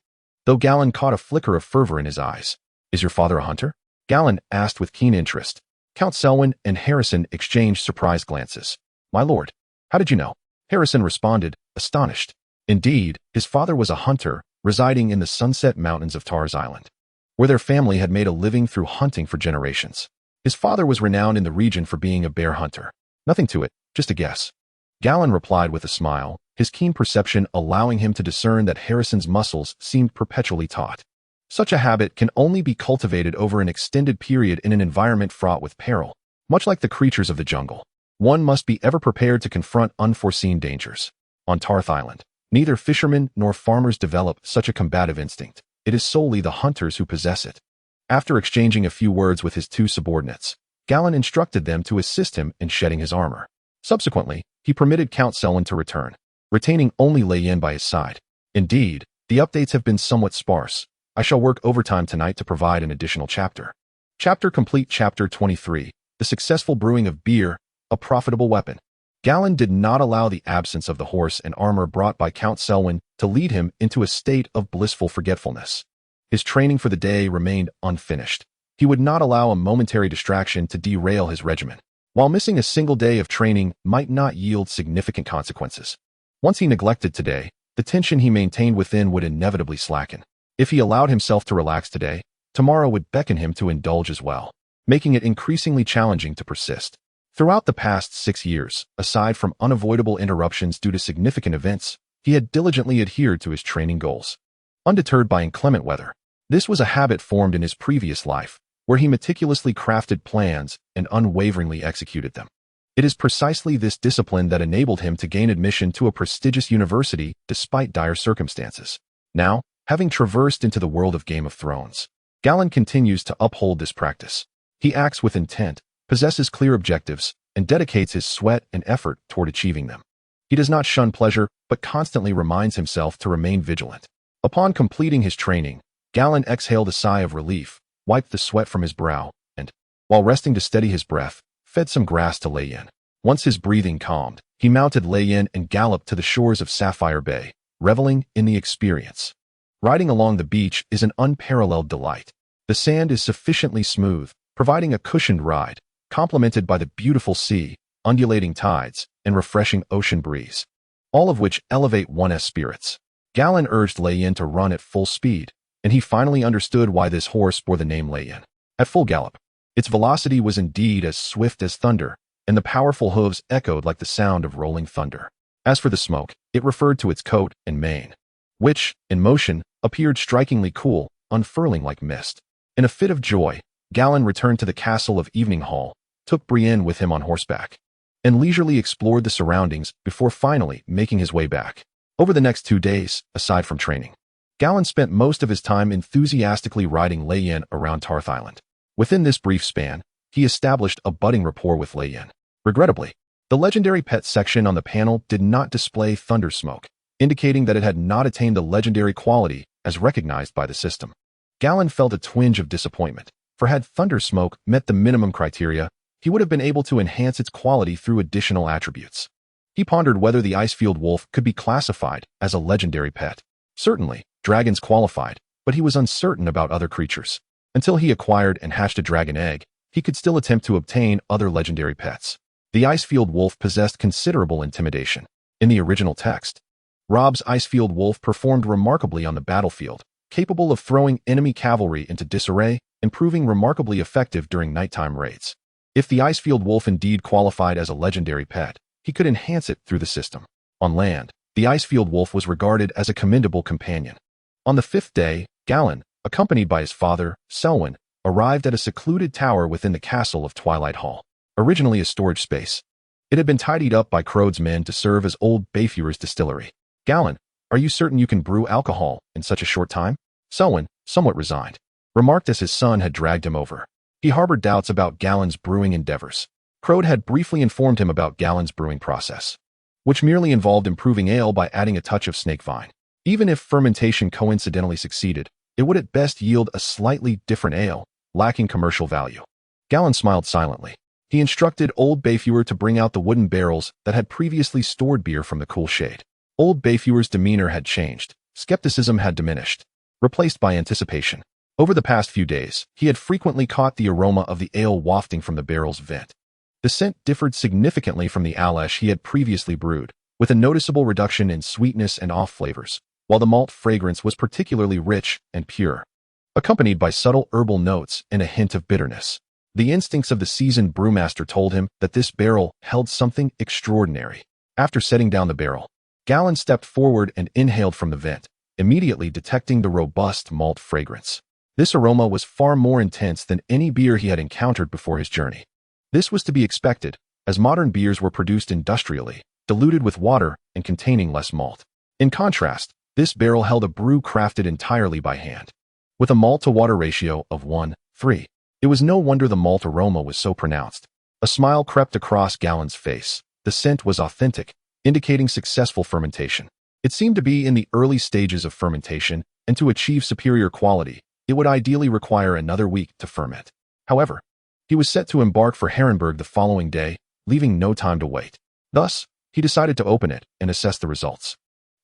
though Gallant caught a flicker of fervor in his eyes. Is your father a hunter? Gallant asked with keen interest. Count Selwyn and Harrison exchanged surprised glances. My lord, how did you know? Harrison responded, astonished. Indeed, his father was a hunter, residing in the Sunset Mountains of Tar's Island, where their family had made a living through hunting for generations. His father was renowned in the region for being a bear hunter. Nothing to it, just a guess. Gallant replied with a smile, his keen perception allowing him to discern that Harrison's muscles seemed perpetually taut. Such a habit can only be cultivated over an extended period in an environment fraught with peril. Much like the creatures of the jungle, one must be ever prepared to confront unforeseen dangers. On Tarth Island, neither fishermen nor farmers develop such a combative instinct. It is solely the hunters who possess it. After exchanging a few words with his two subordinates, Gallant instructed them to assist him in shedding his armor. Subsequently, he permitted Count Selwyn to return, retaining only Leyen by his side. Indeed, the updates have been somewhat sparse. I shall work overtime tonight to provide an additional chapter. Chapter complete. Chapter 23. The successful brewing of beer, a profitable weapon. Gallant did not allow the absence of the horse and armor brought by Count Selwyn to lead him into a state of blissful forgetfulness. His training for the day remained unfinished. He would not allow a momentary distraction to derail his regimen. While missing a single day of training might not yield significant consequences, once he neglected today, the tension he maintained within would inevitably slacken. If he allowed himself to relax today, tomorrow would beckon him to indulge as well, making it increasingly challenging to persist. Throughout the past 6 years, aside from unavoidable interruptions due to significant events, he had diligently adhered to his training goals. Undeterred by inclement weather, this was a habit formed in his previous life, where he meticulously crafted plans and unwaveringly executed them. It is precisely this discipline that enabled him to gain admission to a prestigious university despite dire circumstances. Now, having traversed into the world of Game of Thrones, Gallant continues to uphold this practice. He acts with intent, possesses clear objectives, and dedicates his sweat and effort toward achieving them. He does not shun pleasure, but constantly reminds himself to remain vigilant. Upon completing his training, Gallant exhaled a sigh of relief, wiped the sweat from his brow, and, while resting to steady his breath, fed some grass to Leyen. Once his breathing calmed, he mounted Leyen and galloped to the shores of Sapphire Bay, reveling in the experience. Riding along the beach is an unparalleled delight. The sand is sufficiently smooth, providing a cushioned ride, complemented by the beautiful sea, undulating tides, and refreshing ocean breeze, all of which elevate one's spirits. Galladon urged Leyen to run at full speed, and he finally understood why this horse bore the name Leyen. At full gallop, its velocity was indeed as swift as thunder, and the powerful hooves echoed like the sound of rolling thunder. As for the smoke, it referred to its coat and mane, which, in motion, appeared strikingly cool, unfurling like mist. In a fit of joy, Galladon returned to the castle of Evening Hall, took Brienne with him on horseback, and leisurely explored the surroundings before finally making his way back. Over the next 2 days, aside from training, Galladon spent most of his time enthusiastically riding Leyen around Tarth Island. Within this brief span, he established a budding rapport with Leyen. Regrettably, the legendary pet section on the panel did not display thunder smoke, indicating that it had not attained the legendary quality as recognized by the system. Galladon felt a twinge of disappointment, for had thunder smoke met the minimum criteria, he would have been able to enhance its quality through additional attributes. He pondered whether the Icefield wolf could be classified as a legendary pet. Certainly, dragons qualified, but he was uncertain about other creatures. Until he acquired and hatched a dragon egg, he could still attempt to obtain other legendary pets. The Icefield wolf possessed considerable intimidation. In the original text, Rob's Icefield wolf performed remarkably on the battlefield, capable of throwing enemy cavalry into disarray and proving remarkably effective during nighttime raids. If the Icefield wolf indeed qualified as a legendary pet, he could enhance it through the system. On land, the Icefield wolf was regarded as a commendable companion. On the 5th day, Galladon, accompanied by his father, Selwyn, arrived at a secluded tower within the castle of Twilight Hall. Originally a storage space, it had been tidied up by Crode's men to serve as old Bayfewer's distillery. Galladon, are you certain you can brew alcohol in such a short time? Selwyn, somewhat resigned, remarked as his son had dragged him over. He harbored doubts about Galladon's brewing endeavors. Crode had briefly informed him about Galladon's brewing process, which merely involved improving ale by adding a touch of snake vine. Even if fermentation coincidentally succeeded, it would at best yield a slightly different ale, lacking commercial value. Galladon smiled silently. He instructed old Bayfewer to bring out the wooden barrels that had previously stored beer from the cool shade. Old Bayfewer's demeanor had changed. Skepticism had diminished, replaced by anticipation. Over the past few days, he had frequently caught the aroma of the ale wafting from the barrel's vent. The scent differed significantly from the alesh he had previously brewed, with a noticeable reduction in sweetness and off flavors, while the malt fragrance was particularly rich and pure, accompanied by subtle herbal notes and a hint of bitterness. The instincts of the seasoned brewmaster told him that this barrel held something extraordinary. After setting down the barrel, Galladon stepped forward and inhaled from the vent, immediately detecting the robust malt fragrance. This aroma was far more intense than any beer he had encountered before his journey. This was to be expected, as modern beers were produced industrially, diluted with water and containing less malt. In contrast, this barrel held a brew crafted entirely by hand, with a malt-to-water ratio of 1:3. It was no wonder the malt aroma was so pronounced. A smile crept across Galladon's face. The scent was authentic, indicating successful fermentation. It seemed to be in the early stages of fermentation, and to achieve superior quality, it would ideally require another week to ferment. However, he was set to embark for Harrenhal the following day, leaving no time to wait. Thus, he decided to open it and assess the results.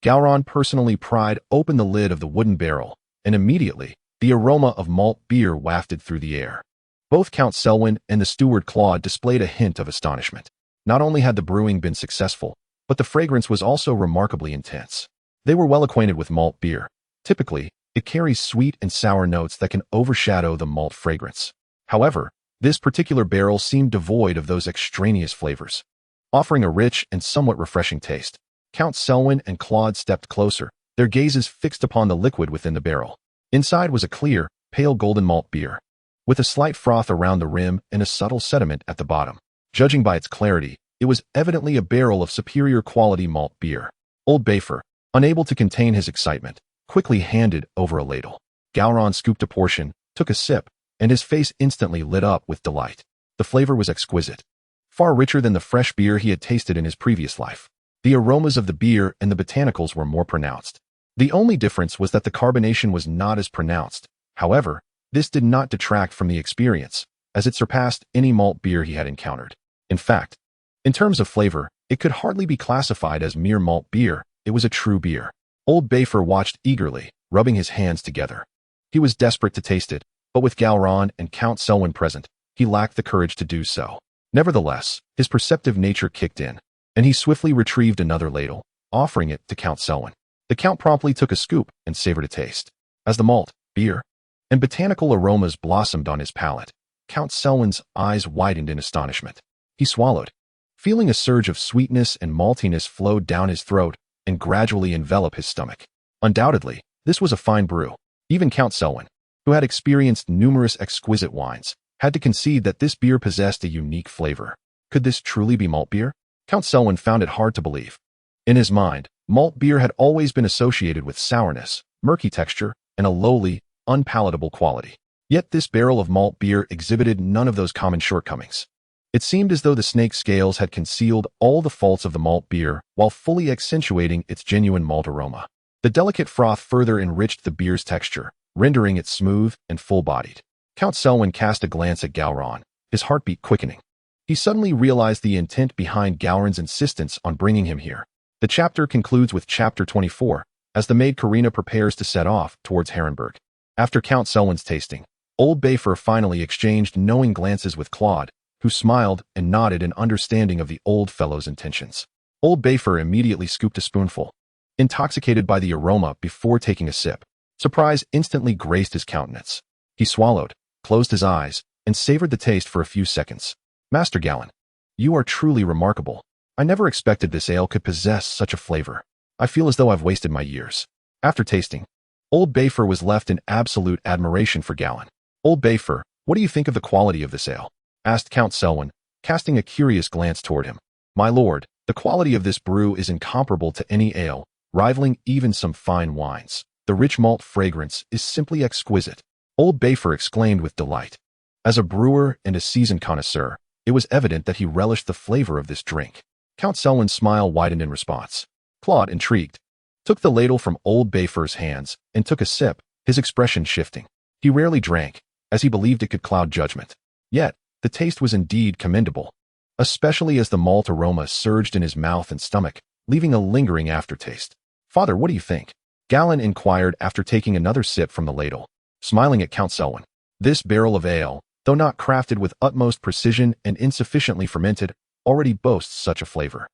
Galladon personally pried open the lid of the wooden barrel, and immediately, the aroma of malt beer wafted through the air. Both Count Selwyn and the steward Claude displayed a hint of astonishment. Not only had the brewing been successful, but the fragrance was also remarkably intense. They were well acquainted with malt beer. Typically, it carries sweet and sour notes that can overshadow the malt fragrance. However, this particular barrel seemed devoid of those extraneous flavors, offering a rich and somewhat refreshing taste. Count Selwyn and Claude stepped closer, their gazes fixed upon the liquid within the barrel. Inside was a clear, pale golden malt beer, with a slight froth around the rim and a subtle sediment at the bottom. Judging by its clarity, it was evidently a barrel of superior quality malt beer. Old Bayfewer, unable to contain his excitement, quickly handed over a ladle. Galladon scooped a portion, took a sip, and his face instantly lit up with delight. The flavor was exquisite, far richer than the fresh beer he had tasted in his previous life. The aromas of the beer and the botanicals were more pronounced. The only difference was that the carbonation was not as pronounced. However, this did not detract from the experience, as it surpassed any malt beer he had encountered. In fact, In terms of flavor, it could hardly be classified as mere malt beer. It was a true beer. Old Bayfer watched eagerly, rubbing his hands together. He was desperate to taste it, but with Galron and Count Selwyn present, he lacked the courage to do so. Nevertheless, his perceptive nature kicked in, and he swiftly retrieved another ladle, offering it to Count Selwyn. The Count promptly took a scoop and savored a taste. As the malt, beer, and botanical aromas blossomed on his palate, Count Selwyn's eyes widened in astonishment. He swallowed, feeling a surge of sweetness and maltiness flowed down his throat and gradually envelop his stomach. Undoubtedly, this was a fine brew. Even Count Selwyn, who had experienced numerous exquisite wines, had to concede that this beer possessed a unique flavor. Could this truly be malt beer? Count Selwyn found it hard to believe. In his mind, malt beer had always been associated with sourness, murky texture, and a lowly, unpalatable quality. Yet this barrel of malt beer exhibited none of those common shortcomings. It seemed as though the snake scales had concealed all the faults of the malt beer while fully accentuating its genuine malt aroma. The delicate froth further enriched the beer's texture, rendering it smooth and full-bodied. Count Selwyn cast a glance at Galron, his heartbeat quickening. He suddenly realized the intent behind Galron's insistence on bringing him here. The chapter concludes with Chapter 24, as the maid Karina prepares to set off towards Harrenhal. After Count Selwyn's tasting, Old Bayfer finally exchanged knowing glances with Claude, who smiled and nodded in understanding of the old fellow's intentions. Old Bayfer immediately scooped a spoonful, intoxicated by the aroma before taking a sip. Surprise instantly graced his countenance. He swallowed, closed his eyes, and savored the taste for a few seconds. Master Gallen, you are truly remarkable. I never expected this ale could possess such a flavor. I feel as though I've wasted my years. After tasting, Old Bayfer was left in absolute admiration for Gallen. Old Bayfer, what do you think of the quality of this ale? Asked Count Selwyn, casting a curious glance toward him. My lord, the quality of this brew is incomparable to any ale, rivaling even some fine wines. The rich malt fragrance is simply exquisite. Old Bayfer exclaimed with delight. As a brewer and a seasoned connoisseur, it was evident that he relished the flavor of this drink. Count Selwyn's smile widened in response. Claude, intrigued, took the ladle from Old Bayfer's hands and took a sip, his expression shifting. He rarely drank, as he believed it could cloud judgment. Yet, the taste was indeed commendable, especially as the malt aroma surged in his mouth and stomach, leaving a lingering aftertaste. Father, what do you think? Gallen inquired after taking another sip from the ladle, smiling at Count Selwyn. This barrel of ale, though not crafted with utmost precision and insufficiently fermented, already boasts such a flavor.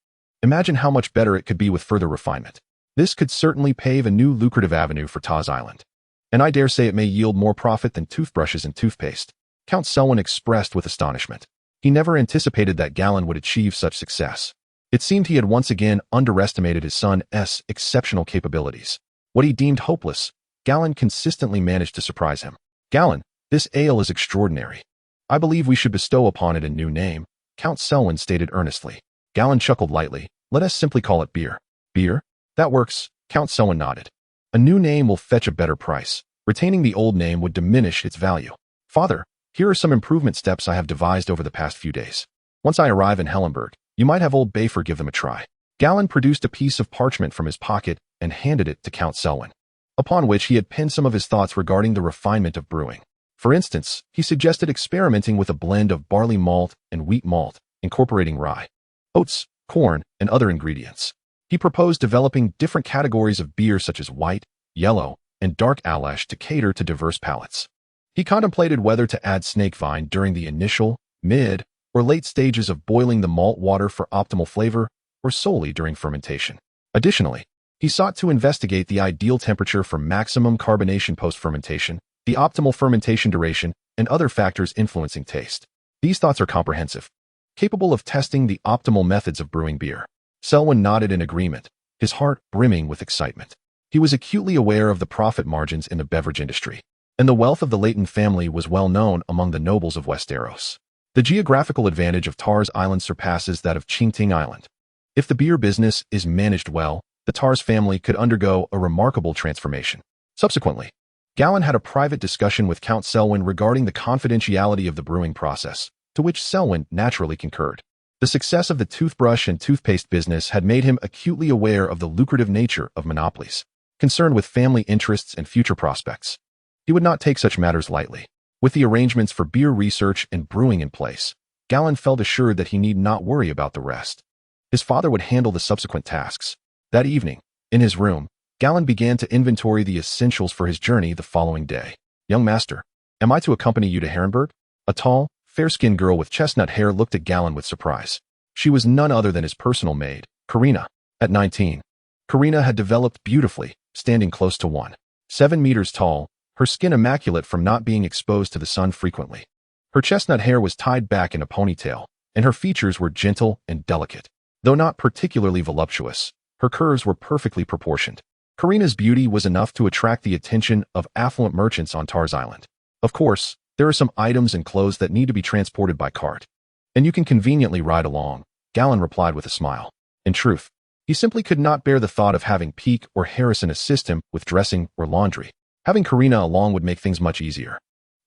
Imagine how much better it could be with further refinement. This could certainly pave a new lucrative avenue for Taz Island. And I dare say it may yield more profit than toothbrushes and toothpaste. Count Selwyn expressed with astonishment. He never anticipated that Gallen would achieve such success. It seemed he had once again underestimated his son's exceptional capabilities. What he deemed hopeless, Gallen consistently managed to surprise him. Gallen, this ale is extraordinary. I believe we should bestow upon it a new name, Count Selwyn stated earnestly. Gallen chuckled lightly. Let us simply call it beer. Beer? That works, Count Selwyn nodded. A new name will fetch a better price. Retaining the old name would diminish its value. Father, here are some improvement steps I have devised over the past few days. Once I arrive in Harrenhal, you might have Old Bayfer give them a try. Gallen produced a piece of parchment from his pocket and handed it to Count Selwyn, upon which he had penned some of his thoughts regarding the refinement of brewing. For instance, he suggested experimenting with a blend of barley malt and wheat malt, incorporating rye, oats, corn, and other ingredients. He proposed developing different categories of beer such as white, yellow, and dark Alash to cater to diverse palates. He contemplated whether to add snake vine during the initial, mid, or late stages of boiling the malt water for optimal flavor, or solely during fermentation. Additionally, he sought to investigate the ideal temperature for maximum carbonation post-fermentation, the optimal fermentation duration, and other factors influencing taste. These thoughts are comprehensive, capable of testing the optimal methods of brewing beer. Selwyn nodded in agreement, his heart brimming with excitement. He was acutely aware of the profit margins in the beverage industry, and the wealth of the Leighton family was well known among the nobles of Westeros. The geographical advantage of Tars Island surpasses that of Qingting Island. If the beer business is managed well, the Tars family could undergo a remarkable transformation. Subsequently, Gallen had a private discussion with Count Selwyn regarding the confidentiality of the brewing process, to which Selwyn naturally concurred. The success of the toothbrush and toothpaste business had made him acutely aware of the lucrative nature of monopolies, concerned with family interests and future prospects. He would not take such matters lightly. With the arrangements for beer research and brewing in place, Galladon felt assured that he need not worry about the rest. His father would handle the subsequent tasks. That evening, in his room, Galladon began to inventory the essentials for his journey the following day. "Young master, am I to accompany you to Harrenhal?" A tall, fair-skinned girl with chestnut hair looked at Galladon with surprise. She was none other than his personal maid, Karina. At 19, Karina had developed beautifully, standing close to 1.7 meters tall, her skin immaculate from not being exposed to the sun frequently. Her chestnut hair was tied back in a ponytail, and her features were gentle and delicate. Though not particularly voluptuous, her curves were perfectly proportioned. Karina's beauty was enough to attract the attention of affluent merchants on Tar's Island. Of course, there are some items and clothes that need to be transported by cart. "And you can conveniently ride along," Galladon replied with a smile. In truth, he simply could not bear the thought of having Peake or Harrison assist him with dressing or laundry. Having Karina along would make things much easier.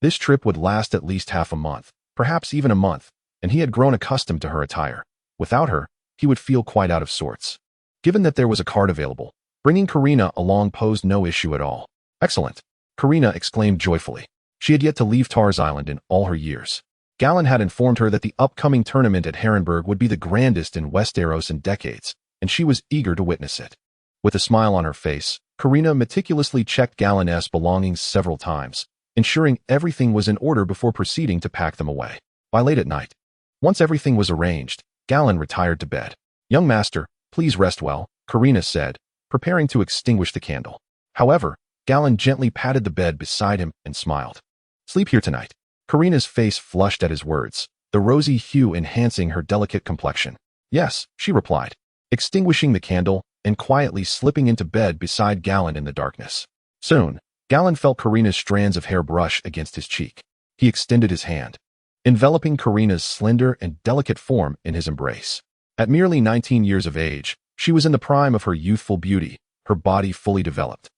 This trip would last at least half a month, perhaps even a month, and he had grown accustomed to her attire. Without her, he would feel quite out of sorts. Given that there was a cart available, bringing Karina along posed no issue at all. "Excellent," Karina exclaimed joyfully. She had yet to leave Tar's Island in all her years. Galladon had informed her that the upcoming tournament at Harrenhal would be the grandest in Westeros in decades, and she was eager to witness it. With a smile on her face, Karina meticulously checked Galladon's belongings several times, ensuring everything was in order before proceeding to pack them away. By late at night, once everything was arranged, Galladon retired to bed. "Young master, please rest well," Karina said, preparing to extinguish the candle. However, Galladon gently patted the bed beside him and smiled. "Sleep here tonight." Karina's face flushed at his words, the rosy hue enhancing her delicate complexion. "Yes," she replied, extinguishing the candle and quietly slipping into bed beside Galladon in the darkness. Soon, Galladon felt Karina's strands of hair brush against his cheek. He extended his hand, enveloping Karina's slender and delicate form in his embrace. At merely 19 years of age, she was in the prime of her youthful beauty, her body fully developed,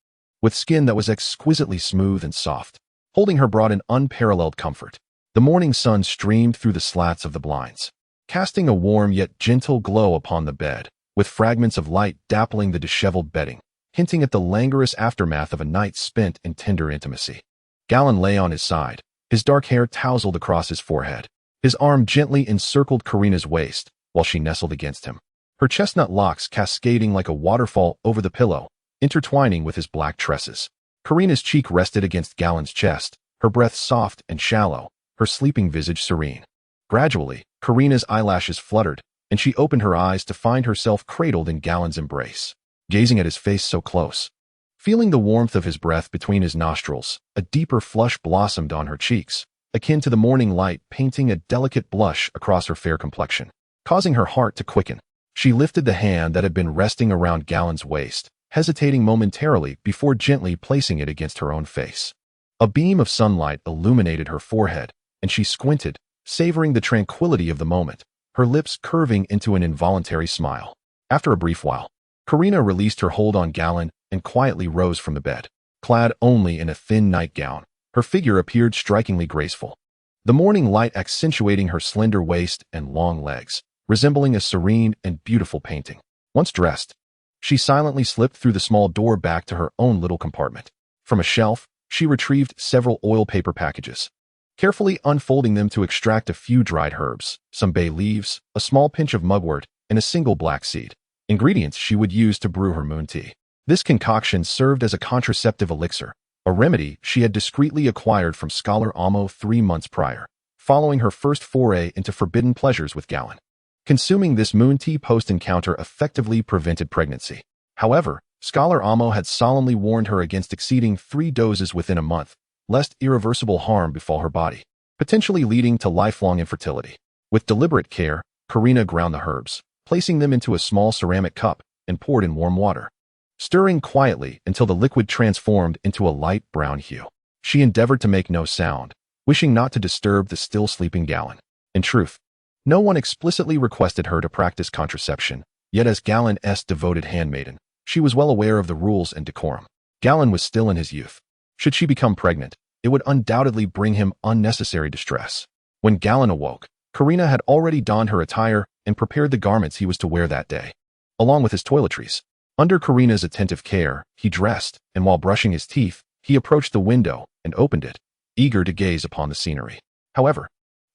with skin that was exquisitely smooth and soft. Holding her brought an unparalleled comfort. The morning sun streamed through the slats of the blinds, casting a warm yet gentle glow upon the bed, with fragments of light dappling the disheveled bedding, hinting at the languorous aftermath of a night spent in tender intimacy. Galladon lay on his side, his dark hair tousled across his forehead. His arm gently encircled Karina's waist, while she nestled against him, her chestnut locks cascading like a waterfall over the pillow, intertwining with his black tresses. Karina's cheek rested against Galladon's chest, her breath soft and shallow, her sleeping visage serene. Gradually, Karina's eyelashes fluttered, and she opened her eyes to find herself cradled in Galladon's embrace, gazing at his face so close. Feeling the warmth of his breath between his nostrils, a deeper flush blossomed on her cheeks, akin to the morning light painting a delicate blush across her fair complexion, causing her heart to quicken. She lifted the hand that had been resting around Galladon's waist, hesitating momentarily before gently placing it against her own face. A beam of sunlight illuminated her forehead, and she squinted, savoring the tranquility of the moment, her lips curving into an involuntary smile. After a brief while, Karina released her hold on Galladon and quietly rose from the bed. Clad only in a thin nightgown, her figure appeared strikingly graceful, the morning light accentuating her slender waist and long legs, resembling a serene and beautiful painting. Once dressed, she silently slipped through the small door back to her own little compartment. From a shelf, she retrieved several oil paper packages, carefully unfolding them to extract a few dried herbs, some bay leaves, a small pinch of mugwort, and a single black seed, ingredients she would use to brew her moon tea. This concoction served as a contraceptive elixir, a remedy she had discreetly acquired from Scholar Amo 3 months prior, following her first foray into forbidden pleasures with Galladon. Consuming this moon tea post-encounter effectively prevented pregnancy. However, Scholar Amo had solemnly warned her against exceeding 3 doses within a month, lest irreversible harm befall her body, potentially leading to lifelong infertility. With deliberate care, Karina ground the herbs, placing them into a small ceramic cup, and poured in warm water, stirring quietly until the liquid transformed into a light brown hue. She endeavored to make no sound, wishing not to disturb the still sleeping Galladon. In truth, no one explicitly requested her to practice contraception, yet as Galladon's devoted handmaiden, she was well aware of the rules and decorum. Galladon was still in his youth. Should she become pregnant, it would undoubtedly bring him unnecessary distress. When Galladon awoke, Karina had already donned her attire and prepared the garments he was to wear that day, along with his toiletries. Under Karina's attentive care, he dressed, and while brushing his teeth, he approached the window and opened it, eager to gaze upon the scenery. However,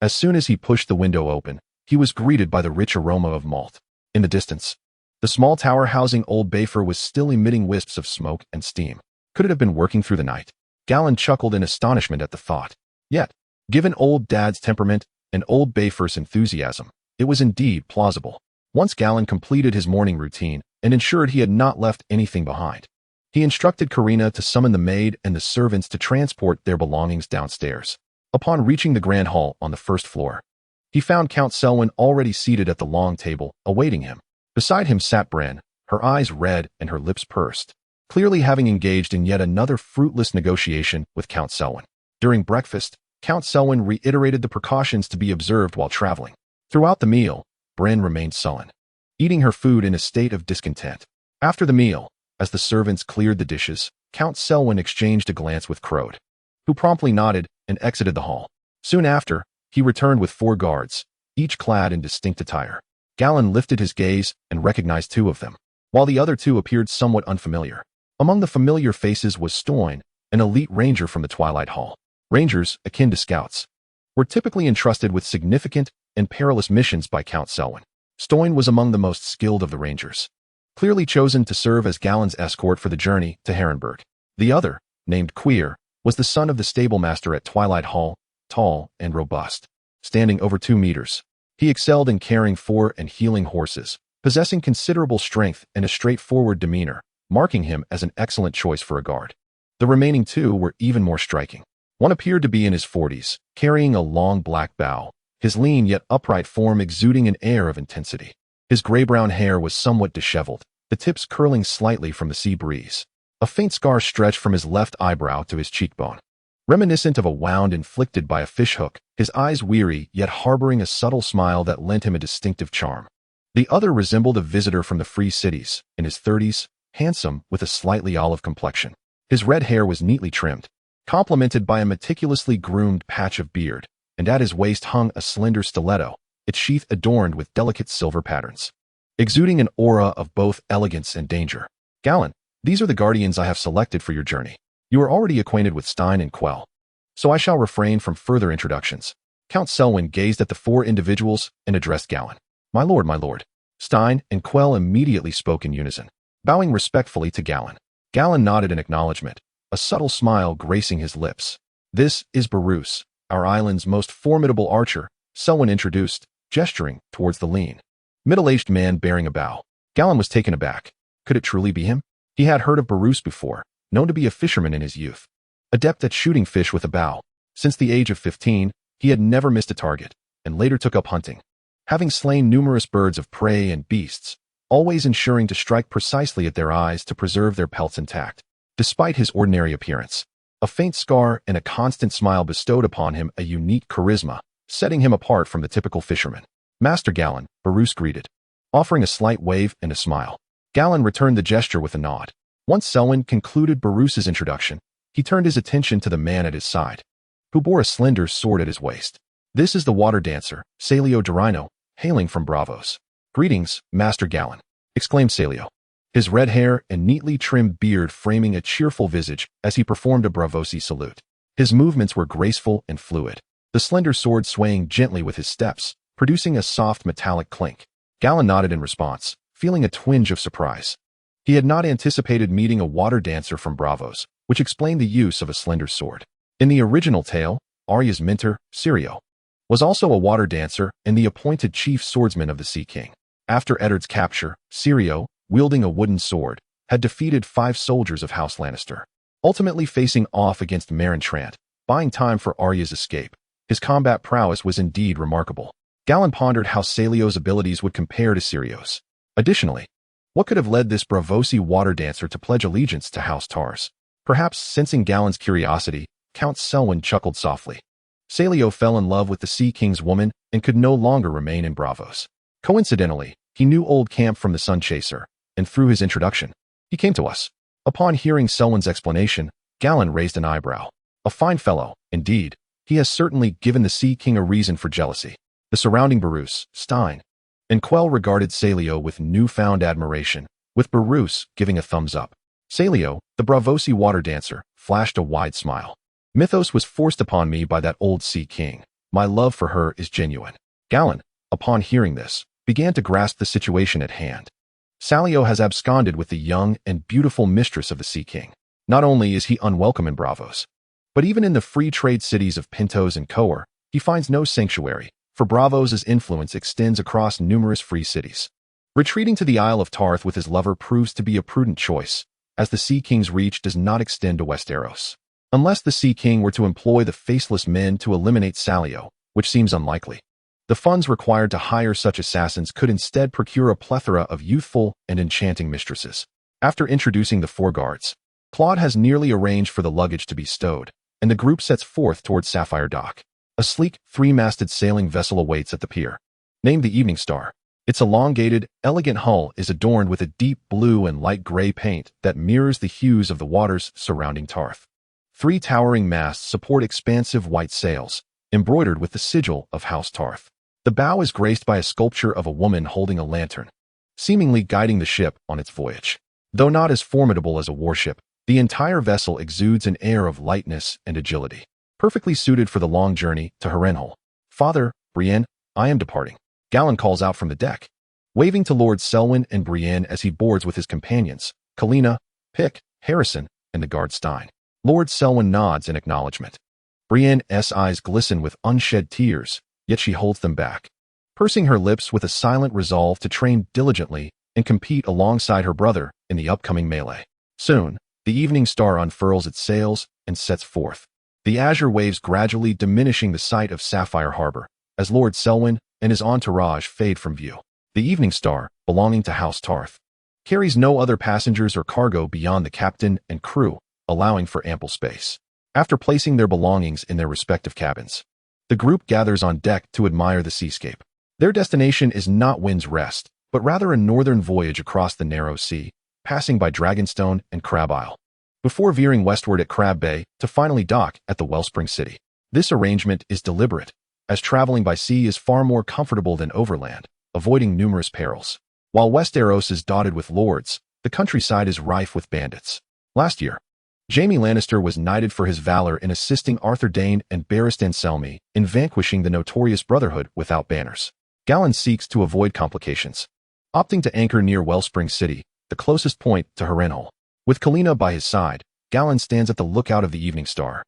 As soon as he pushed the window open, he was greeted by the rich aroma of malt. In the distance, the small tower housing Old Bayfur was still emitting wisps of smoke and steam. Could it have been working through the night? Gallan chuckled in astonishment at the thought. Yet, given Old Dad's temperament and Old Bayfur's enthusiasm, it was indeed plausible. Once Gallan completed his morning routine and ensured he had not left anything behind, he instructed Karina to summon the maid and the servants to transport their belongings downstairs. Upon reaching the grand hall on the first floor, he found Count Selwyn already seated at the long table, awaiting him. Beside him sat Brienne, her eyes red and her lips pursed, clearly having engaged in yet another fruitless negotiation with Count Selwyn. During breakfast, Count Selwyn reiterated the precautions to be observed while traveling. Throughout the meal, Brienne remained sullen, eating her food in a state of discontent. After the meal, as the servants cleared the dishes, Count Selwyn exchanged a glance with Crode, who promptly nodded and exited the hall. Soon after, he returned with 4 guards, each clad in distinct attire. Gallan lifted his gaze and recognized 2 of them, while the other 2 appeared somewhat unfamiliar. Among the familiar faces was Stoyne, an elite ranger from the Twilight Hall. Rangers, akin to scouts, were typically entrusted with significant and perilous missions by Count Selwyn. Stoyne was among the most skilled of the rangers, clearly chosen to serve as Gallan's escort for the journey to Harrenhal. The other, named Queer, was the son of the stablemaster at Twilight Hall, tall and robust, standing over 2 meters. He excelled in caring for and healing horses, possessing considerable strength and a straightforward demeanor, marking him as an excellent choice for a guard. The remaining 2 were even more striking. One appeared to be in his 40s, carrying a long black bow, his lean yet upright form exuding an air of intensity. His gray-brown hair was somewhat disheveled, the tips curling slightly from the sea breeze. A faint scar stretched from his left eyebrow to his cheekbone, reminiscent of a wound inflicted by a fishhook, his eyes weary yet harboring a subtle smile that lent him a distinctive charm. The other resembled a visitor from the Free Cities, in his 30s, handsome with a slightly olive complexion. His red hair was neatly trimmed, complemented by a meticulously groomed patch of beard, and at his waist hung a slender stiletto, its sheath adorned with delicate silver patterns, exuding an aura of both elegance and danger. Gallan, these are the guardians I have selected for your journey. You are already acquainted with Stein and Quell, so I shall refrain from further introductions. Count Selwyn gazed at the 4 individuals and addressed Gallan. My lord, my lord. Stein and Quell immediately spoke in unison, bowing respectfully to Gallan. Gallan nodded in acknowledgement, a subtle smile gracing his lips. This is Barus, our island's most formidable archer, Selwyn introduced, gesturing towards the lean, middle-aged man bearing a bow. Gallan was taken aback. Could it truly be him? He had heard of Barus before, known to be a fisherman in his youth, adept at shooting fish with a bow. Since the age of 15, he had never missed a target, and later took up hunting, having slain numerous birds of prey and beasts, always ensuring to strike precisely at their eyes to preserve their pelts intact. Despite his ordinary appearance, a faint scar and a constant smile bestowed upon him a unique charisma, setting him apart from the typical fisherman. Master Gallan, Barus greeted, offering a slight wave and a smile. Gallan returned the gesture with a nod. Once Selwyn concluded Barus's introduction, he turned his attention to the man at his side, who bore a slender sword at his waist. This is the water dancer, Salio Dorino, hailing from Bravos. Greetings, Master Gallan, exclaimed Salio, his red hair and neatly trimmed beard framing a cheerful visage as he performed a Bravosi salute. His movements were graceful and fluid, the slender sword swaying gently with his steps, producing a soft metallic clink. Gallan nodded in response, feeling a twinge of surprise. He had not anticipated meeting a water dancer from Bravos, which explained the use of a slender sword. In the original tale, Arya's mentor, Syrio, was also a water dancer and the appointed chief swordsman of the Sea King. After Eddard's capture, Syrio, wielding a wooden sword, had defeated 5 soldiers of House Lannister, ultimately facing off against Meryn Trant, buying time for Arya's escape. His combat prowess was indeed remarkable. Gallan pondered how Salio's abilities would compare to Syrio's. Additionally, what could have led this Bravosi water dancer to pledge allegiance to House Tarth? Perhaps sensing Gallan's curiosity, Count Selwyn chuckled softly. Salio fell in love with the Sea King's woman and could no longer remain in Bravos. Coincidentally, he knew Old Camp from the Sun Chaser, and through his introduction, he came to us. Upon hearing Selwyn's explanation, Gallan raised an eyebrow. A fine fellow, indeed. He has certainly given the Sea King a reason for jealousy. The surrounding Barus, Stein, and Quell regarded Salio with newfound admiration, with Barus giving a thumbs up. Salio, the Bravosi water dancer, flashed a wide smile. Mythos was forced upon me by that old Sea King. My love for her is genuine. Galladon, upon hearing this, began to grasp the situation at hand. Salio has absconded with the young and beautiful mistress of the Sea King. Not only is he unwelcome in Braavos, but even in the free trade cities of Pintos and Coer, he finds no sanctuary, for Braavos' influence extends across numerous free cities. Retreating to the Isle of Tarth with his lover proves to be a prudent choice, as the Sea King's reach does not extend to Westeros. Unless the Sea King were to employ the faceless men to eliminate Salio, which seems unlikely. The funds required to hire such assassins could instead procure a plethora of youthful and enchanting mistresses. After introducing the 4 guards, Claude has nearly arranged for the luggage to be stowed, and the group sets forth towards Sapphire Dock. A sleek, 3-masted sailing vessel awaits at the pier. Named the Evening Star, its elongated, elegant hull is adorned with a deep blue and light gray paint that mirrors the hues of the waters surrounding Tarth. 3 towering masts support expansive white sails, embroidered with the sigil of House Tarth. The bow is graced by a sculpture of a woman holding a lantern, seemingly guiding the ship on its voyage. Though not as formidable as a warship, the entire vessel exudes an air of lightness and agility, perfectly suited for the long journey to Harrenhal. Father, Brienne, I am departing. Galladon calls out from the deck, waving to Lord Selwyn and Brienne as he boards with his companions, Kalina, Pick, Harrison, and the guard Stein. Lord Selwyn nods in acknowledgement. Brienne's eyes glisten with unshed tears, yet she holds them back, pursing her lips with a silent resolve to train diligently and compete alongside her brother in the upcoming melee. Soon, the Evening Star unfurls its sails and sets forth, the azure waves gradually diminishing the sight of Sapphire Harbor, as Lord Selwyn and his entourage fade from view. The Evening Star, belonging to House Tarth, carries no other passengers or cargo beyond the captain and crew, allowing for ample space. After placing their belongings in their respective cabins, the group gathers on deck to admire the seascape. Their destination is not Wind's Rest, but rather a northern voyage across the narrow sea, passing by Dragonstone and Crab Isle, before veering westward at Crab Bay to finally dock at the Wellspring City. This arrangement is deliberate, as traveling by sea is far more comfortable than overland, avoiding numerous perils. While Westeros is dotted with lords, the countryside is rife with bandits. Last year, Jaime Lannister was knighted for his valor in assisting Arthur Dayne and Barristan Selmy in vanquishing the notorious Brotherhood without banners. Galladon seeks to avoid complications, opting to anchor near Wellspring City, the closest point to Harrenhal. With Kalina by his side, Galladon stands at the lookout of the Evening Star,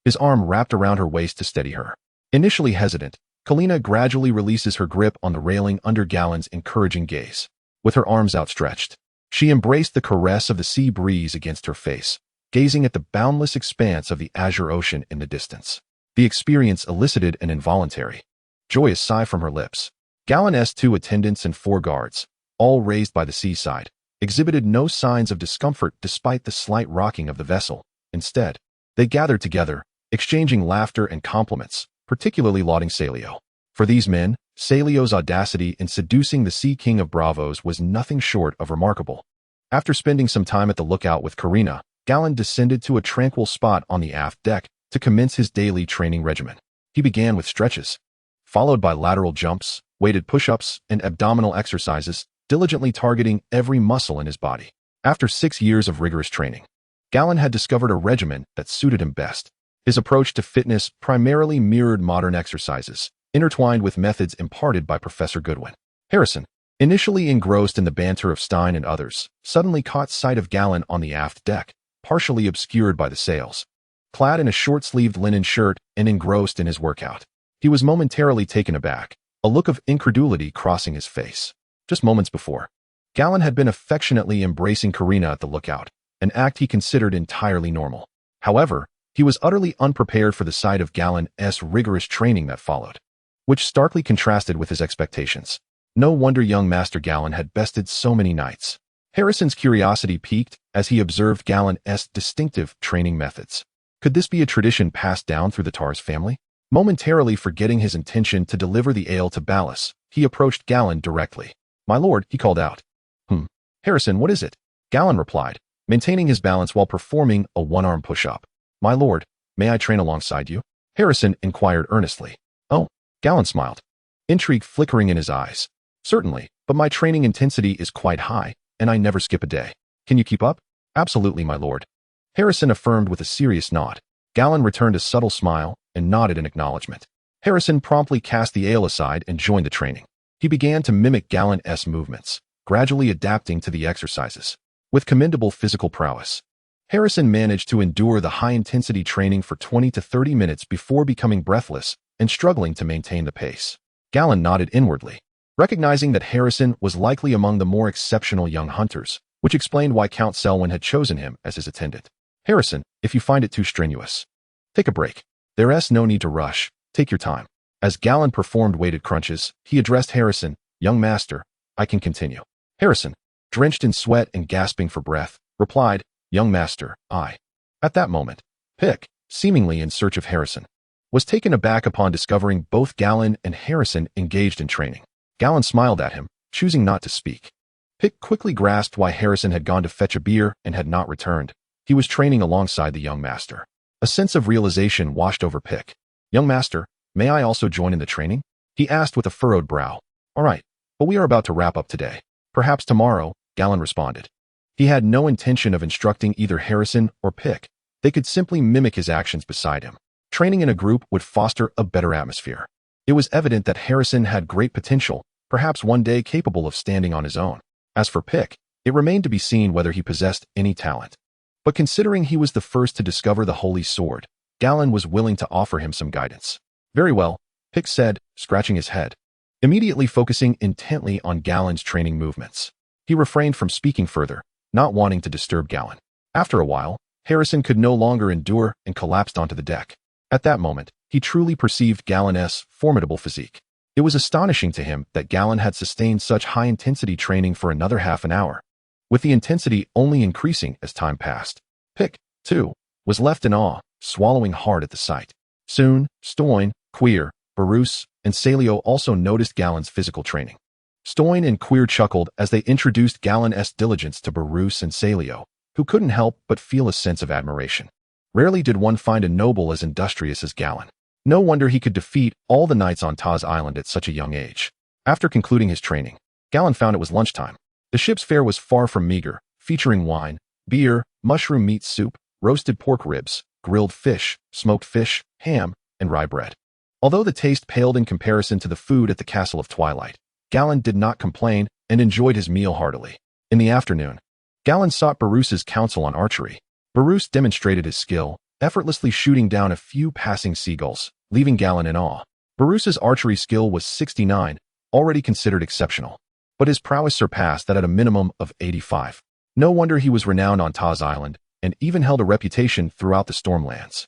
his arm wrapped around her waist to steady her. Initially hesitant, Kalina gradually releases her grip on the railing under Galladon's encouraging gaze. With her arms outstretched, she embraced the caress of the sea breeze against her face, gazing at the boundless expanse of the azure ocean in the distance. The experience elicited an involuntary, joyous sigh from her lips. Galladon's 2 attendants and 4 guards, all raised by the seaside, exhibited no signs of discomfort despite the slight rocking of the vessel. Instead, they gathered together, exchanging laughter and compliments, particularly lauding Salio. For these men, Salio's audacity in seducing the Sea King of Braavos was nothing short of remarkable. After spending some time at the lookout with Karina, Galladon descended to a tranquil spot on the aft deck to commence his daily training regimen. He began with stretches, followed by lateral jumps, weighted push-ups, and abdominal exercises, diligently targeting every muscle in his body. After 6 years of rigorous training, Galladon had discovered a regimen that suited him best. His approach to fitness primarily mirrored modern exercises, intertwined with methods imparted by Professor Goodwin. Harrison, initially engrossed in the banter of Stein and others, suddenly caught sight of Galladon on the aft deck, partially obscured by the sails. Clad in a short-sleeved linen shirt and engrossed in his workout, he was momentarily taken aback, a look of incredulity crossing his face. Just moments before, Galladon had been affectionately embracing Karina at the lookout, an act he considered entirely normal. However, he was utterly unprepared for the sight of Galladon's rigorous training that followed, which starkly contrasted with his expectations. No wonder young Master Galladon had bested so many knights. Harrison's curiosity piqued as he observed Galladon's distinctive training methods. Could this be a tradition passed down through the Tarth family? Momentarily forgetting his intention to deliver the ale to Ballas, he approached Galladon directly. "My lord," he called out. Harrison, what is it?" Galladon replied, maintaining his balance while performing a one-arm push-up. "My lord, may I train alongside you?" Harrison inquired earnestly. "Oh," Galladon smiled, intrigue flickering in his eyes. "Certainly, but my training intensity is quite high, and I never skip a day. Can you keep up?" "Absolutely, my lord," Harrison affirmed with a serious nod. Galladon returned a subtle smile and nodded in acknowledgement. Harrison promptly cast the ale aside and joined the training. He began to mimic Galladon's movements, gradually adapting to the exercises. With commendable physical prowess, Harrison managed to endure the high-intensity training for 20 to 30 minutes before becoming breathless and struggling to maintain the pace. Galladon nodded inwardly, recognizing that Harrison was likely among the more exceptional young hunters, which explained why Count Selwyn had chosen him as his attendant. Harrison, if you find it too strenuous, take a break. There's no need to rush. Take your time. As Galladon performed weighted crunches, he addressed Harrison, young master, I can continue. Harrison, drenched in sweat and gasping for breath, replied, young master, I. At that moment, Pick, seemingly in search of Harrison, was taken aback upon discovering both Galladon and Harrison engaged in training. Galladon smiled at him, choosing not to speak. Pick quickly grasped why Harrison had gone to fetch a beer and had not returned. He was training alongside the young master. A sense of realization washed over Pick. Young master, may I also join in the training? He asked with a furrowed brow. All right, but we are about to wrap up today. Perhaps tomorrow, Galladon responded. He had no intention of instructing either Harrison or Pick. They could simply mimic his actions beside him. Training in a group would foster a better atmosphere. It was evident that Harrison had great potential, perhaps one day capable of standing on his own. As for Pick, it remained to be seen whether he possessed any talent. But considering he was the first to discover the holy sword, Galladon was willing to offer him some guidance. Very well, Pick said, scratching his head, immediately focusing intently on Galladon's training movements. He refrained from speaking further, not wanting to disturb Galladon. After a while, Harrison could no longer endure and collapsed onto the deck. At that moment, he truly perceived Galladon's formidable physique. It was astonishing to him that Galladon had sustained such high-intensity training for another half an hour, with the intensity only increasing as time passed. Pick, too, was left in awe, swallowing hard at the sight. Soon, Stoyne, Queer, Barroos, and Salio also noticed Galladon's physical training. Stoyne and Queer chuckled as they introduced Galladon's diligence to Barroos and Salio, who couldn't help but feel a sense of admiration. Rarely did one find a noble as industrious as Galladon. No wonder he could defeat all the knights on Taz Island at such a young age. After concluding his training, Galladon found it was lunchtime. The ship's fare was far from meager, featuring wine, beer, mushroom meat soup, roasted pork ribs, grilled fish, smoked fish, ham, and rye bread. Although the taste paled in comparison to the food at the Castle of Twilight, Galladon did not complain and enjoyed his meal heartily. In the afternoon, Galladon sought Barroos's counsel on archery. Barroos demonstrated his skill, effortlessly shooting down a few passing seagulls, leaving Galladon in awe. Barroos's archery skill was 69, already considered exceptional, but his prowess surpassed that at a minimum of 85. No wonder he was renowned on Taz Island, and even held a reputation throughout the Stormlands.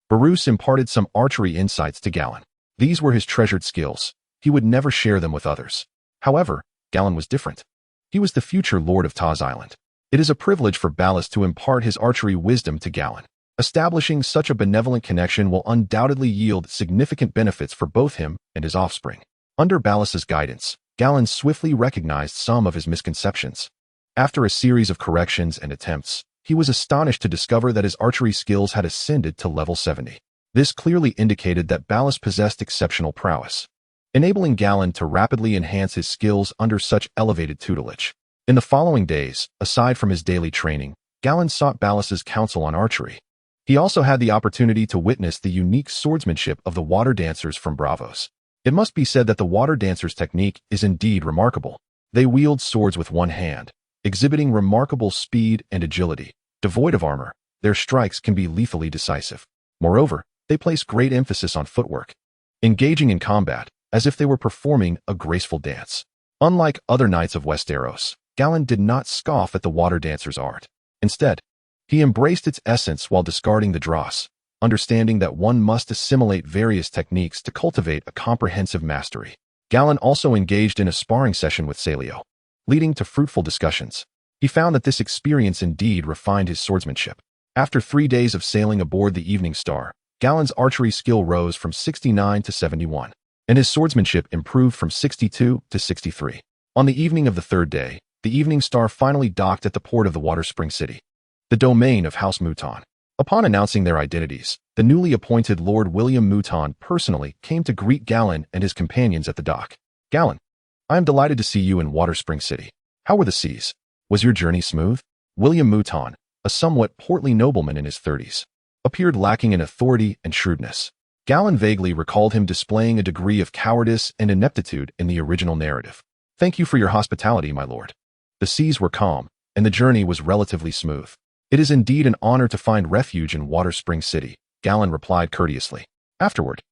Barroos imparted some archery insights to Galladon. These were his treasured skills. He would never share them with others. However, Galladon was different. He was the future Lord of Taz Island. It is a privilege for Ballas to impart his archery wisdom to Galladon. Establishing such a benevolent connection will undoubtedly yield significant benefits for both him and his offspring. Under Ballas's guidance, Galladon swiftly recognized some of his misconceptions. After a series of corrections and attempts, he was astonished to discover that his archery skills had ascended to level 70. This clearly indicated that Ballas possessed exceptional prowess, enabling Galladon to rapidly enhance his skills under such elevated tutelage. In the following days, aside from his daily training, Galladon sought Ballas's counsel on archery. He also had the opportunity to witness the unique swordsmanship of the water dancers from Braavos. It must be said that the water dancers' technique is indeed remarkable. They wield swords with one hand, exhibiting remarkable speed and agility. Devoid of armor, their strikes can be lethally decisive. Moreover, they place great emphasis on footwork, engaging in combat as if they were performing a graceful dance. Unlike other knights of Westeros, Galladon did not scoff at the water dancer's art. Instead, he embraced its essence while discarding the dross, understanding that one must assimilate various techniques to cultivate a comprehensive mastery. Galladon also engaged in a sparring session with Salio, leading to fruitful discussions. He found that this experience indeed refined his swordsmanship. After 3 days of sailing aboard the Evening Star, Galladon's archery skill rose from 69 to 71, and his swordsmanship improved from 62 to 63. On the evening of the third day, the Evening Star finally docked at the port of the Water Spring City, the domain of House Mouton. Upon announcing their identities, the newly appointed Lord William Mouton personally came to greet Galladon and his companions at the dock. Galladon, I am delighted to see you in Water Spring City. How were the seas? Was your journey smooth? William Mouton, a somewhat portly nobleman in his 30s, appeared lacking in authority and shrewdness. Gallan vaguely recalled him displaying a degree of cowardice and ineptitude in the original narrative. "Thank you for your hospitality, my lord." The seas were calm, and the journey was relatively smooth. "It is indeed an honor to find refuge in Water Spring City," Gallan replied courteously. Afterward,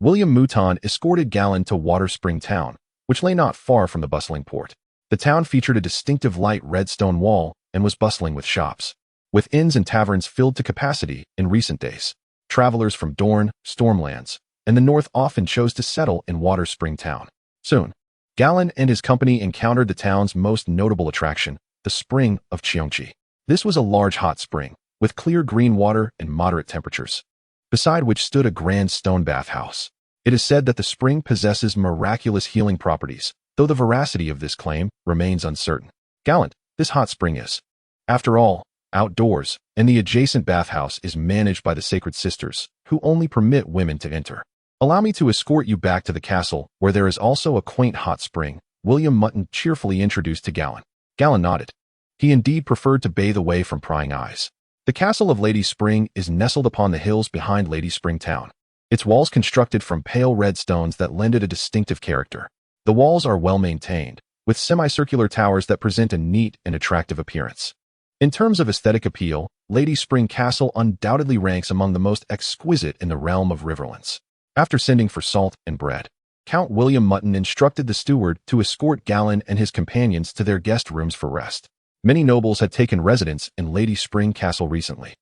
William Mouton escorted Gallan to Water Spring Town, which lay not far from the bustling port. The town featured a distinctive light red stone wall and was bustling with shops, with inns and taverns filled to capacity in recent days. Travelers from Dorne, Stormlands, and the north often chose to settle in Water Spring Town. Soon, Gallan and his company encountered the town's most notable attraction, the Spring of Cheongchi. This was a large hot spring, with clear green water and moderate temperatures, beside which stood a grand stone bathhouse. It is said that the spring possesses miraculous healing properties, though the veracity of this claim remains uncertain. Gallant, this hot spring is, after all, outdoors, and the adjacent bathhouse is managed by the Sacred Sisters, who only permit women to enter. Allow me to escort you back to the castle, where there is also a quaint hot spring, William Mutton cheerfully introduced to Gallan. Gallan nodded. He indeed preferred to bathe away from prying eyes. The castle of Lady Spring is nestled upon the hills behind Lady Spring Town. Its walls constructed from pale red stones that lend it a distinctive character. The walls are well maintained, with semicircular towers that present a neat and attractive appearance. In terms of aesthetic appeal, Lady Spring Castle undoubtedly ranks among the most exquisite in the realm of Riverlands. After sending for salt and bread, Count William Mutton instructed the steward to escort Gallan and his companions to their guest rooms for rest. Many nobles had taken residence in Lady Spring Castle recently,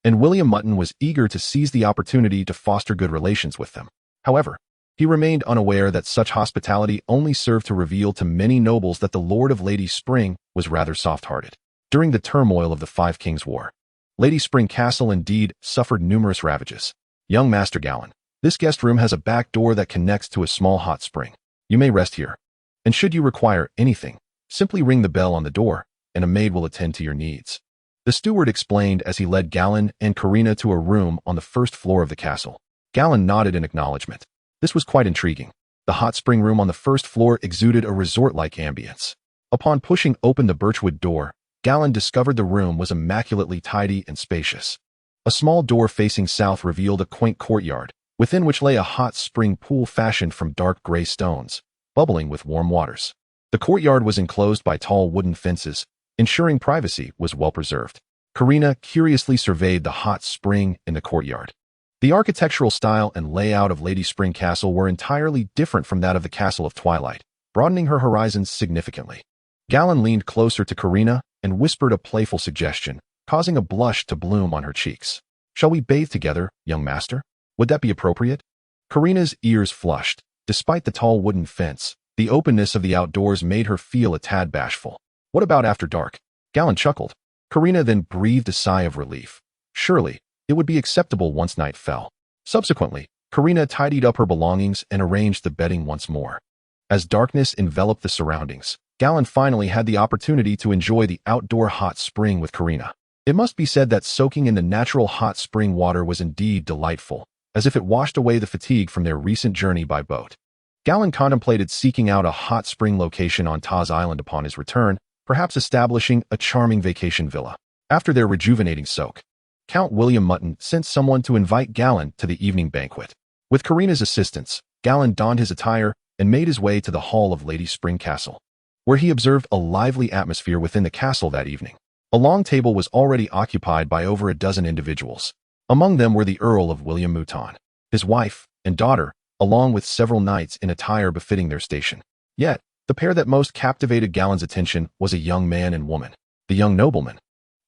and William Mutton was eager to seize the opportunity to foster good relations with them. However, he remained unaware that such hospitality only served to reveal to many nobles that the Lord of Lady Spring was rather soft-hearted. During the turmoil of the Five Kings' War, Lady Spring Castle indeed suffered numerous ravages. Young Master Gallan, this guest room has a back door that connects to a small hot spring. You may rest here, and should you require anything, simply ring the bell on the door, and a maid will attend to your needs. The steward explained as he led Gallan and Karina to a room on the first floor of the castle. Gallan nodded in acknowledgement. This was quite intriguing. The hot spring room on the first floor exuded a resort-like ambience. Upon pushing open the birchwood door, Gallan discovered the room was immaculately tidy and spacious. A small door facing south revealed a quaint courtyard, within which lay a hot spring pool fashioned from dark gray stones, bubbling with warm waters. The courtyard was enclosed by tall wooden fences, ensuring privacy was well preserved. Karina curiously surveyed the hot spring in the courtyard. The architectural style and layout of Lady Spring Castle were entirely different from that of the Castle of Twilight, broadening her horizons significantly. Gallan leaned closer to Karina and whispered a playful suggestion, causing a blush to bloom on her cheeks. "Shall we bathe together, young master? Would that be appropriate?" Karina's ears flushed. Despite the tall wooden fence, the openness of the outdoors made her feel a tad bashful. "What about after dark?" Gallan chuckled. Karina then breathed a sigh of relief. Surely, it would be acceptable once night fell. Subsequently, Karina tidied up her belongings and arranged the bedding once more. As darkness enveloped the surroundings, Gallan finally had the opportunity to enjoy the outdoor hot spring with Karina. It must be said that soaking in the natural hot spring water was indeed delightful, as if it washed away the fatigue from their recent journey by boat. Gallan contemplated seeking out a hot spring location on Taz Island upon his return, perhaps establishing a charming vacation villa. After their rejuvenating soak, Count William Mutton sent someone to invite Gallan to the evening banquet. With Karina's assistance, Gallan donned his attire and made his way to the hall of Lady Spring Castle, where he observed a lively atmosphere within the castle that evening. A long table was already occupied by over a dozen individuals. Among them were the Earl of William Mouton, his wife, and daughter, along with several knights in attire befitting their station. Yet, the pair that most captivated Gallan's attention was a young man and woman. The young nobleman,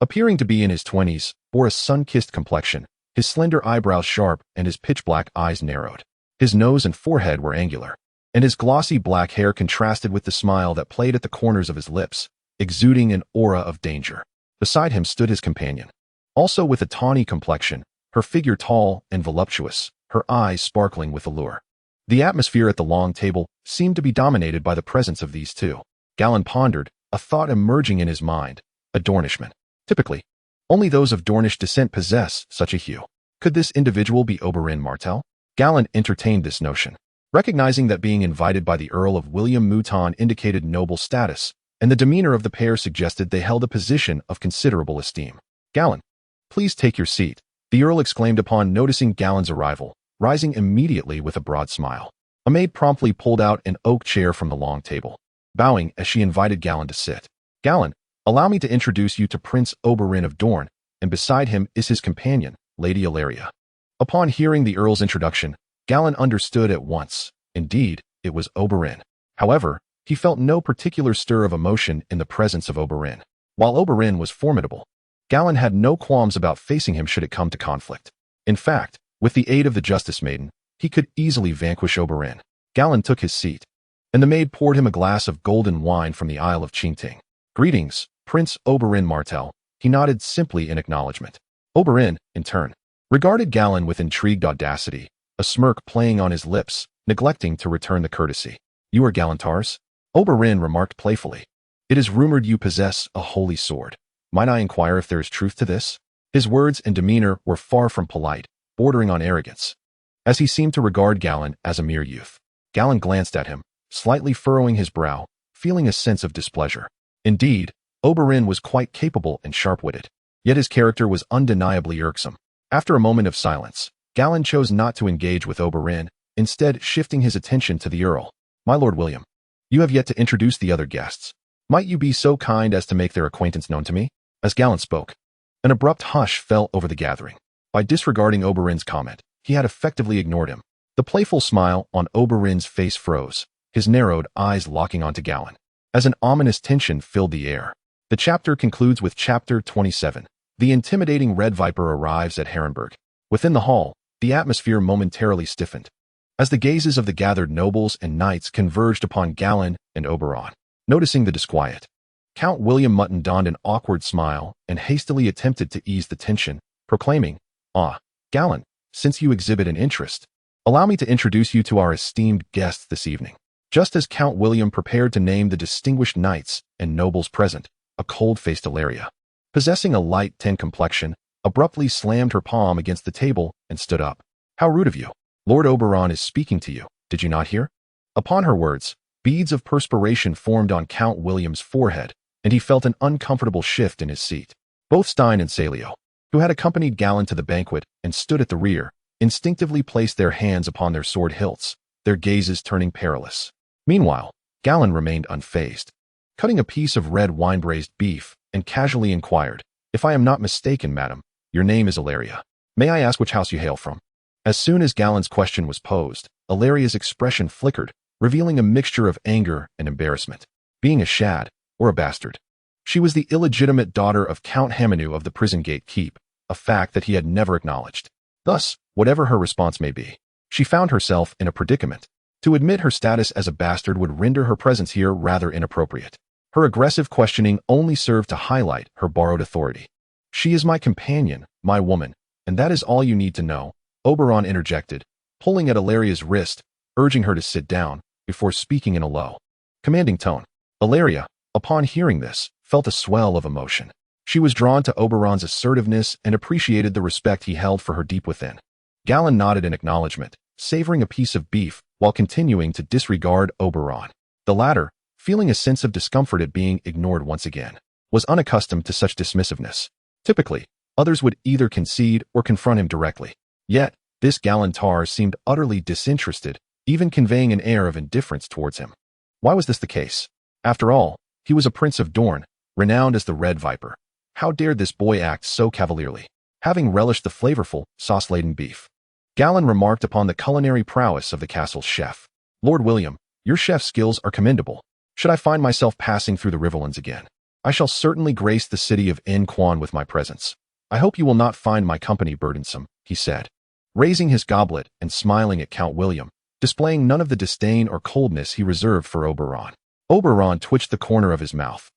appearing to be in his 20s, bore a sun-kissed complexion, his slender eyebrows sharp and his pitch-black eyes narrowed. His nose and forehead were angular, and his glossy black hair contrasted with the smile that played at the corners of his lips, exuding an aura of danger. Beside him stood his companion, also with a tawny complexion, her figure tall and voluptuous, her eyes sparkling with allure. The atmosphere at the long table seemed to be dominated by the presence of these two. Gallan pondered, a thought emerging in his mind: a Dornishman. Typically, only those of Dornish descent possess such a hue. Could this individual be Oberyn Martell? Gallan entertained this notion, recognizing that being invited by the Earl of William Mouton indicated noble status, and the demeanor of the pair suggested they held a position of considerable esteem. "Gallan, please take your seat," the Earl exclaimed upon noticing Gallan's arrival, rising immediately with a broad smile. A maid promptly pulled out an oak chair from the long table, bowing as she invited Gallan to sit. "Gallan, allow me to introduce you to Prince Oberyn of Dorne, and beside him is his companion, Lady Ellaria." Upon hearing the Earl's introduction, Gallan understood at once. Indeed, it was Oberyn. However, he felt no particular stir of emotion in the presence of Oberyn. While Oberyn was formidable, Gallan had no qualms about facing him should it come to conflict. In fact, with the aid of the Justice Maiden, he could easily vanquish Oberyn. Gallan took his seat, and the maid poured him a glass of golden wine from the Isle of Tarth. "Greetings, Prince Oberyn Martell." He nodded simply in acknowledgement. Oberyn, in turn, regarded Gallan with intrigued audacity, a smirk playing on his lips, neglecting to return the courtesy. "You are Galladon Tarth?" Oberyn remarked playfully. "It is rumored you possess a holy sword. Might I inquire if there is truth to this?" His words and demeanor were far from polite, bordering on arrogance, as he seemed to regard Gallan as a mere youth. Gallan glanced at him, slightly furrowing his brow, feeling a sense of displeasure. Indeed, Oberyn was quite capable and sharp-witted, yet his character was undeniably irksome. After a moment of silence, Gallan chose not to engage with Oberyn, instead shifting his attention to the Earl. "My Lord William, you have yet to introduce the other guests. Might you be so kind as to make their acquaintance known to me?" As Gallan spoke, an abrupt hush fell over the gathering. By disregarding Oberyn's comment, he had effectively ignored him. The playful smile on Oberyn's face froze, his narrowed eyes locking onto Gallan, as an ominous tension filled the air. The chapter concludes with Chapter 27. The intimidating Red Viper arrives at Harrenhal. Within the hall, the atmosphere momentarily stiffened, as the gazes of the gathered nobles and knights converged upon Gallan and Oberyn. Noticing the disquiet, Count William Mutton donned an awkward smile and hastily attempted to ease the tension, proclaiming, "Ah, Gallan, since you exhibit an interest, allow me to introduce you to our esteemed guests this evening." Just as Count William prepared to name the distinguished knights and nobles present, a cold-faced Ellaria, possessing a light tan complexion, abruptly slammed her palm against the table and stood up. "How rude of you! Lord Oberyn is speaking to you, did you not hear?" Upon her words, beads of perspiration formed on Count William's forehead, and he felt an uncomfortable shift in his seat. Both Stein and Salio, who had accompanied Gallan to the banquet and stood at the rear, instinctively placed their hands upon their sword hilts, their gazes turning perilous. Meanwhile, Gallan remained unfazed, cutting a piece of red wine-braised beef, and casually inquired, "If I am not mistaken, madam, your name is Ellaria. May I ask which house you hail from?" As soon as Gallan's question was posed, Ellaria's expression flickered, revealing a mixture of anger and embarrassment. Being a shad, or a bastard, she was the illegitimate daughter of Count Haminu of the Prison Gate Keep, a fact that he had never acknowledged. Thus, whatever her response may be, she found herself in a predicament. To admit her status as a bastard would render her presence here rather inappropriate. Her aggressive questioning only served to highlight her borrowed authority. "She is my companion, my woman, and that is all you need to know," Oberyn interjected, pulling at Ellaria's wrist, urging her to sit down, before speaking in a low, commanding tone. Ellaria, upon hearing this, felt a swell of emotion. She was drawn to Oberyn's assertiveness and appreciated the respect he held for her deep within. Gallan nodded in acknowledgement, savoring a piece of beef while continuing to disregard Oberyn. The latter, feeling a sense of discomfort at being ignored once again, was unaccustomed to such dismissiveness. Typically, others would either concede or confront him directly. Yet, this Galladon Tarth seemed utterly disinterested, even conveying an air of indifference towards him. Why was this the case? After all, he was a prince of Dorne, renowned as the Red Viper. How dared this boy act so cavalierly, having relished the flavorful, sauce-laden beef? Gallan remarked upon the culinary prowess of the castle's chef. "Lord William, your chef skills are commendable. Should I find myself passing through the Riverlands again, I shall certainly grace the city of Yn Quan with my presence. I hope you will not find my company burdensome," he said, raising his goblet and smiling at Count William, displaying none of the disdain or coldness he reserved for Oberyn. Oberyn twitched the corner of his mouth,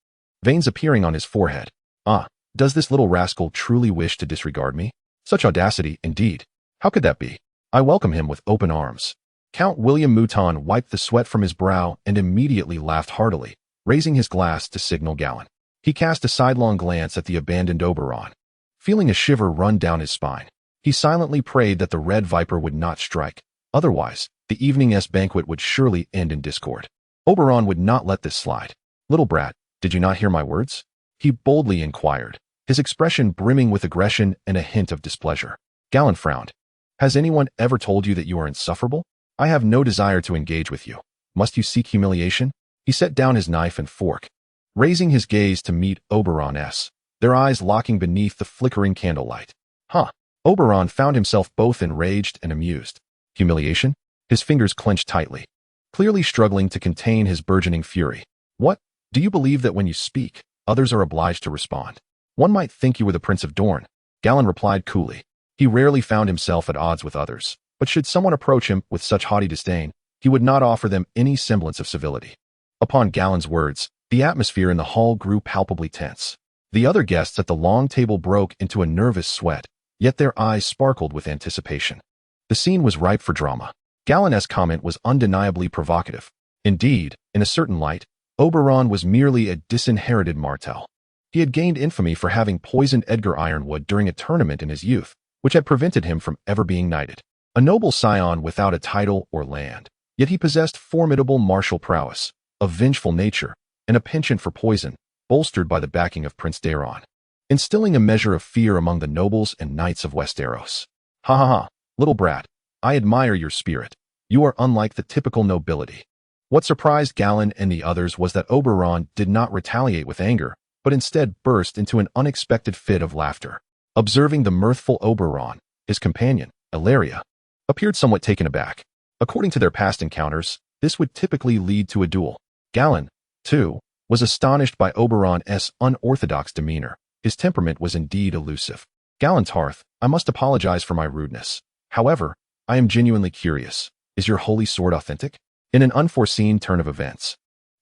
veins appearing on his forehead. "Ah, does this little rascal truly wish to disregard me? Such audacity, indeed. How could that be? I welcome him with open arms." Count William Mouton wiped the sweat from his brow and immediately laughed heartily, raising his glass to signal Gallan. He cast a sidelong glance at the abandoned Oberyn. Feeling a shiver run down his spine, he silently prayed that the Red Viper would not strike. Otherwise, the evening's banquet would surely end in discord. Oberyn would not let this slide. "Little brat, did you not hear my words?" he boldly inquired, his expression brimming with aggression and a hint of displeasure. Gallan frowned. Has anyone ever told you that you are insufferable? I have no desire to engage with you. Must you seek humiliation? He set down his knife and fork, raising his gaze to meet Oberon's, their eyes locking beneath the flickering candlelight. Huh. Oberon found himself both enraged and amused. Humiliation? His fingers clenched tightly, clearly struggling to contain his burgeoning fury. What? Do you believe that when you speak, others are obliged to respond? One might think you were the Prince of Dorne, Galladon replied coolly. He rarely found himself at odds with others, but should someone approach him with such haughty disdain, he would not offer them any semblance of civility. Upon Galladon's words, the atmosphere in the hall grew palpably tense. The other guests at the long table broke into a nervous sweat, yet their eyes sparkled with anticipation. The scene was ripe for drama. Galladon's comment was undeniably provocative. Indeed, in a certain light, Oberon was merely a disinherited Martell. He had gained infamy for having poisoned Edgar Ironwood during a tournament in his youth, which had prevented him from ever being knighted. A noble scion without a title or land, yet he possessed formidable martial prowess, a vengeful nature, and a penchant for poison, bolstered by the backing of Prince Daeron, instilling a measure of fear among the nobles and knights of Westeros. Ha ha ha, little brat, I admire your spirit. You are unlike the typical nobility. What surprised Galladon and the others was that Oberon did not retaliate with anger, but instead burst into an unexpected fit of laughter. Observing the mirthful Oberon, his companion, Ilaria, appeared somewhat taken aback. According to their past encounters, this would typically lead to a duel. Galladon, too, was astonished by Oberon's unorthodox demeanor. His temperament was indeed elusive. Galladon Tarth, I must apologize for my rudeness. However, I am genuinely curious. Is your holy sword authentic? In an unforeseen turn of events,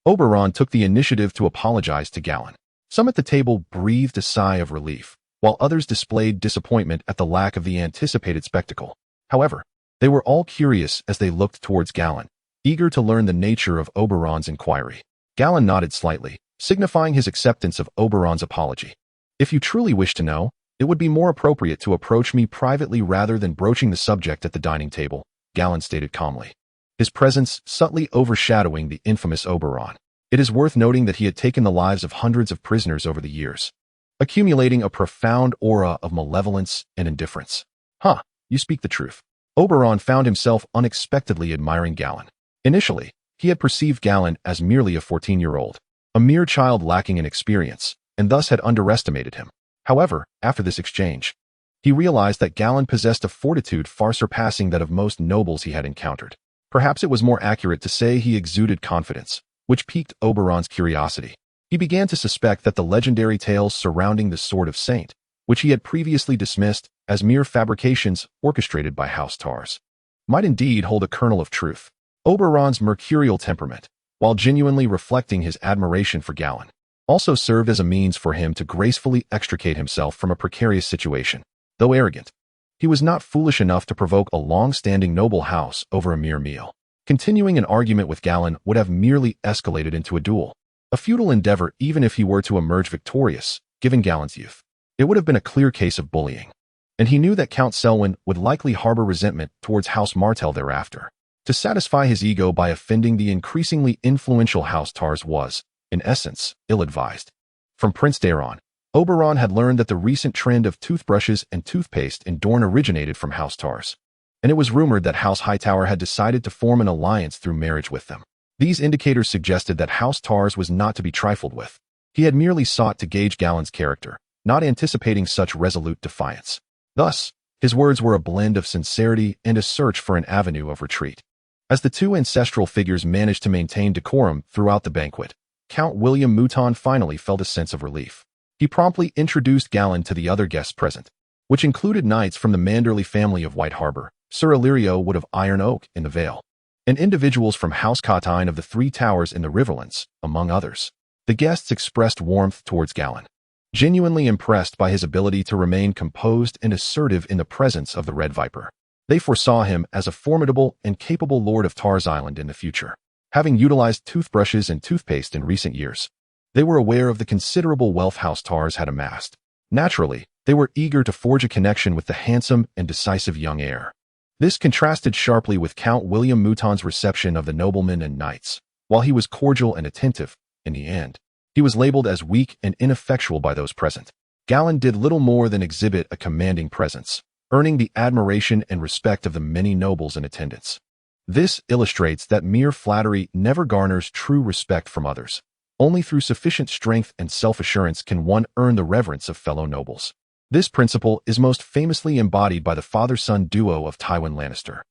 Oberon took the initiative to apologize to Galladon. Some at the table breathed a sigh of relief, while others displayed disappointment at the lack of the anticipated spectacle. However, they were all curious as they looked towards Galladon, eager to learn the nature of Oberon's inquiry. Galladon nodded slightly, signifying his acceptance of Oberon's apology. If you truly wish to know, it would be more appropriate to approach me privately rather than broaching the subject at the dining table, Galladon stated calmly, his presence subtly overshadowing the infamous Oberon. It is worth noting that he had taken the lives of hundreds of prisoners over the years, accumulating a profound aura of malevolence and indifference. Huh, you speak the truth. Oberon found himself unexpectedly admiring Galladon. Initially, he had perceived Galladon as merely a 14-year-old, a mere child lacking in experience, and thus had underestimated him. However, after this exchange, he realized that Galladon possessed a fortitude far surpassing that of most nobles he had encountered. Perhaps it was more accurate to say he exuded confidence, which piqued Oberon's curiosity. He began to suspect that the legendary tales surrounding the Sword of Saint, which he had previously dismissed as mere fabrications orchestrated by House Tarth, might indeed hold a kernel of truth. Oberon's mercurial temperament, while genuinely reflecting his admiration for Galladon, also served as a means for him to gracefully extricate himself from a precarious situation. Though arrogant, he was not foolish enough to provoke a long-standing noble house over a mere meal. Continuing an argument with Galladon would have merely escalated into a duel, a futile endeavor even if he were to emerge victorious, given Galladon's youth. It would have been a clear case of bullying, and he knew that Count Selwyn would likely harbor resentment towards House Martell thereafter. To satisfy his ego by offending the increasingly influential House Tarth was, in essence, ill-advised. From Prince Daeron, Oberon had learned that the recent trend of toothbrushes and toothpaste in Dorne originated from House Tarth, and it was rumored that House Hightower had decided to form an alliance through marriage with them. These indicators suggested that House Tarth was not to be trifled with. He had merely sought to gauge Galladon's character, not anticipating such resolute defiance. Thus, his words were a blend of sincerity and a search for an avenue of retreat. As the two ancestral figures managed to maintain decorum throughout the banquet, Count William Mouton finally felt a sense of relief. He promptly introduced Galladon to the other guests present, which included knights from the Manderley family of White Harbor, Sir Illyrio Wood of Iron Oak in the Vale, and individuals from House Cotine of the Three Towers in the Riverlands, among others. The guests expressed warmth towards Galladon, genuinely impressed by his ability to remain composed and assertive in the presence of the Red Viper. They foresaw him as a formidable and capable lord of Tar's Island in the future. Having utilized toothbrushes and toothpaste in recent years, they were aware of the considerable wealth House Tarth had amassed. Naturally, they were eager to forge a connection with the handsome and decisive young heir. This contrasted sharply with Count William Mouton's reception of the noblemen and knights. While he was cordial and attentive, in the end, he was labeled as weak and ineffectual by those present. Galladon did little more than exhibit a commanding presence, earning the admiration and respect of the many nobles in attendance. This illustrates that mere flattery never garners true respect from others. Only through sufficient strength and self-assurance can one earn the reverence of fellow nobles. This principle is most famously embodied by the father-son duo of Tywin Lannister.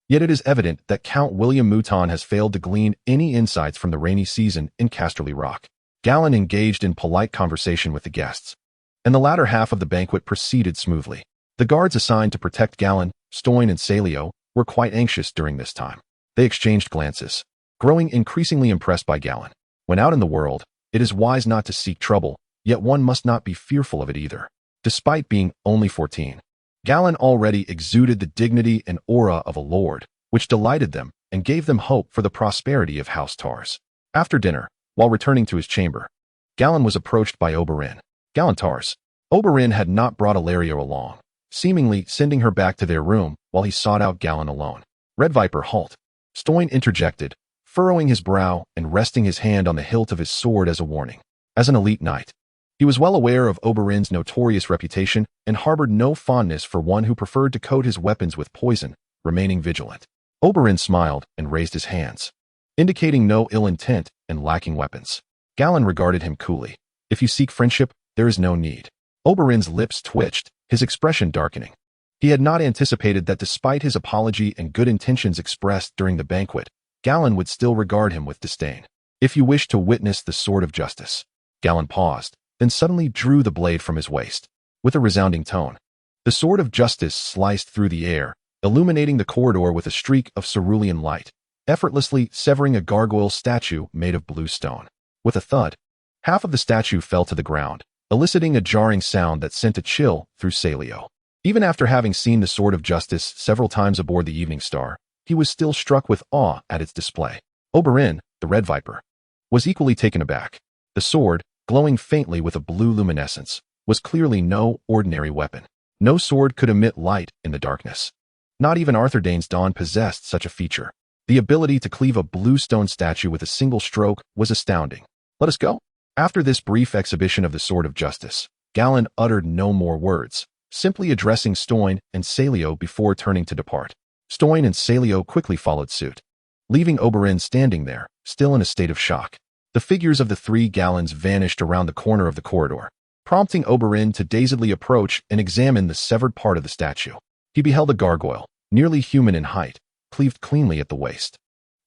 Yet it is evident that Count William Mouton has failed to glean any insights from the rainy season in Casterly Rock. Galland engaged in polite conversation with the guests, and the latter half of the banquet proceeded smoothly. The guards assigned to protect Galland, Stoyne, and Salio were quite anxious during this time. They exchanged glances, growing increasingly impressed by Galland. When out in the world, it is wise not to seek trouble, yet one must not be fearful of it either. Despite being only 14, Galland already exuded the dignity and aura of a lord, which delighted them and gave them hope for the prosperity of House Tarth. After dinner, while returning to his chamber, Galland was approached by Oberyn. Galladon Tarth. Oberyn had not brought Ilario along, seemingly sending her back to their room while he sought out Galland alone. Red Viper, halt! Stoyne interjected, furrowing his brow and resting his hand on the hilt of his sword as a warning. As an elite knight, he was well aware of Oberyn's notorious reputation and harbored no fondness for one who preferred to coat his weapons with poison, remaining vigilant. Oberyn smiled and raised his hands, indicating no ill intent and lacking weapons. Galland regarded him coolly. If you seek friendship, there is no need. Oberyn's lips twitched, his expression darkening. He had not anticipated that despite his apology and good intentions expressed during the banquet, Galland would still regard him with disdain. If you wish to witness the sword of justice. Galland paused, then suddenly drew the blade from his waist. With a resounding tone, the sword of justice sliced through the air, illuminating the corridor with a streak of cerulean light, effortlessly severing a gargoyle statue made of blue stone. With a thud, half of the statue fell to the ground, eliciting a jarring sound that sent a chill through Salio. Even after having seen the Sword of Justice several times aboard the Evening Star, he was still struck with awe at its display. Oberyn, the Red Viper, was equally taken aback. The sword, glowing faintly with a blue luminescence, was clearly no ordinary weapon. No sword could emit light in the darkness. Not even Arthur Dayne's Dawn possessed such a feature. The ability to cleave a blue stone statue with a single stroke was astounding. Let us go. After this brief exhibition of the Sword of Justice, Galland uttered no more words, simply addressing Stoyne and Salio before turning to depart. Stoyne and Salio quickly followed suit, leaving Oberyn standing there, still in a state of shock. The figures of the three Gallands vanished around the corner of the corridor, prompting Oberyn to dazedly approach and examine the severed part of the statue. He beheld a gargoyle, nearly human in height, cleaved cleanly at the waist.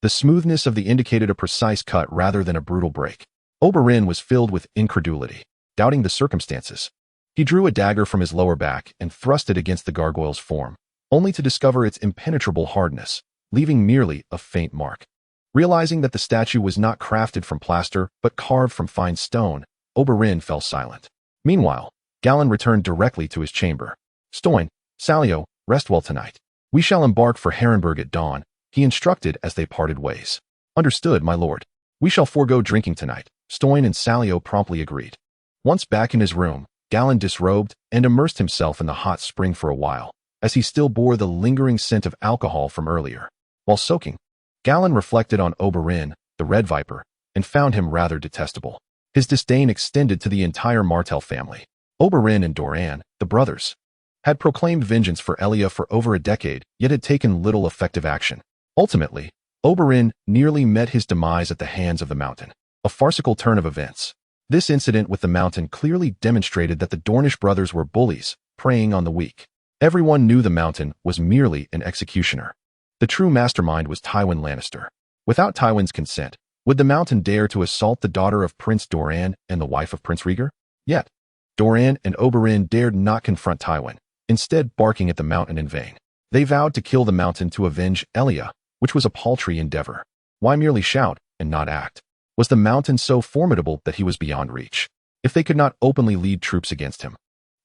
The smoothness of the indicated a precise cut rather than a brutal break. Oberyn was filled with incredulity, doubting the circumstances. He drew a dagger from his lower back and thrust it against the gargoyle's form, only to discover its impenetrable hardness, leaving merely a faint mark. Realizing that the statue was not crafted from plaster but carved from fine stone, Oberyn fell silent. Meanwhile, Galland returned directly to his chamber. Stoyne, Salio, rest well tonight. We shall embark for Harrenburg at dawn, he instructed as they parted ways. Understood, my lord. We shall forego drinking tonight. Stoyne and Salio promptly agreed. Once back in his room, Galland disrobed and immersed himself in the hot spring for a while, as he still bore the lingering scent of alcohol from earlier. While soaking, Galland reflected on Oberyn, the Red Viper, and found him rather detestable. His disdain extended to the entire Martell family. Oberyn and Doran, the brothers, had proclaimed vengeance for Elia for over a decade, yet had taken little effective action. Ultimately, Oberyn nearly met his demise at the hands of the Mountain. A farcical turn of events. This incident with the Mountain clearly demonstrated that the Dornish brothers were bullies, preying on the weak. Everyone knew the Mountain was merely an executioner. The true mastermind was Tywin Lannister. Without Tywin's consent, would the Mountain dare to assault the daughter of Prince Doran and the wife of Prince Rhaegar? Yet, Doran and Oberyn dared not confront Tywin, instead barking at the Mountain in vain. They vowed to kill the Mountain to avenge Elia, which was a paltry endeavor. Why merely shout and not act? Was the Mountain so formidable that he was beyond reach? If they could not openly lead troops against him,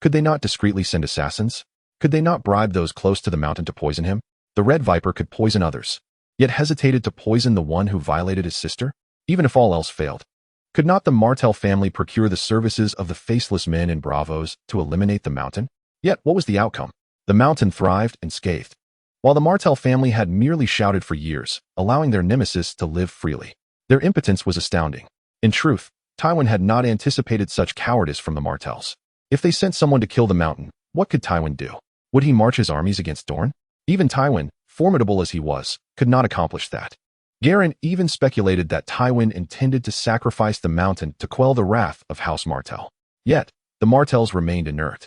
could they not discreetly send assassins? Could they not bribe those close to the Mountain to poison him? The Red Viper could poison others, yet hesitated to poison the one who violated his sister? Even if all else failed, could not the Martell family procure the services of the faceless men in Bravos to eliminate the Mountain? Yet what was the outcome? The Mountain thrived and scathed, while the Martell family had merely shouted for years, allowing their nemesis to live freely. Their impotence was astounding. In truth, Tywin had not anticipated such cowardice from the Martells. If they sent someone to kill the Mountain, what could Tywin do? Would he march his armies against Dorne? Even Tywin, formidable as he was, could not accomplish that. Garin even speculated that Tywin intended to sacrifice the mountain to quell the wrath of House Martell. Yet, the Martells remained inert,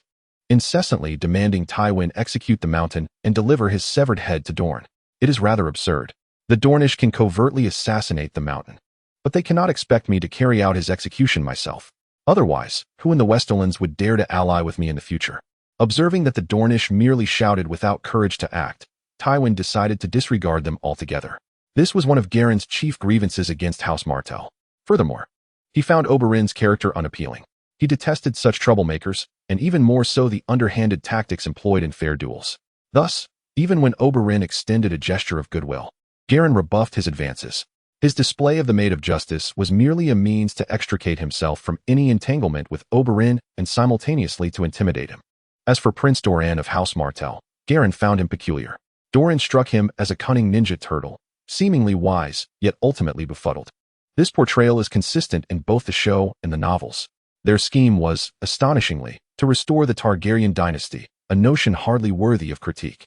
incessantly demanding Tywin execute the mountain and deliver his severed head to Dorne. It is rather absurd. The Dornish can covertly assassinate the mountain, but they cannot expect me to carry out his execution myself. Otherwise, who in the Westerlands would dare to ally with me in the future? Observing that the Dornish merely shouted without courage to act, Tywin decided to disregard them altogether. This was one of Garin's chief grievances against House Martell. Furthermore, he found Oberyn's character unappealing. He detested such troublemakers, and even more so the underhanded tactics employed in fair duels. Thus, even when Oberyn extended a gesture of goodwill, Garin rebuffed his advances. His display of the Maid of Justice was merely a means to extricate himself from any entanglement with Oberyn and simultaneously to intimidate him. As for Prince Doran of House Martell, Garin found him peculiar. Doran struck him as a cunning ninja turtle, seemingly wise, yet ultimately befuddled. This portrayal is consistent in both the show and the novels. Their scheme was, astonishingly, to restore the Targaryen dynasty, a notion hardly worthy of critique.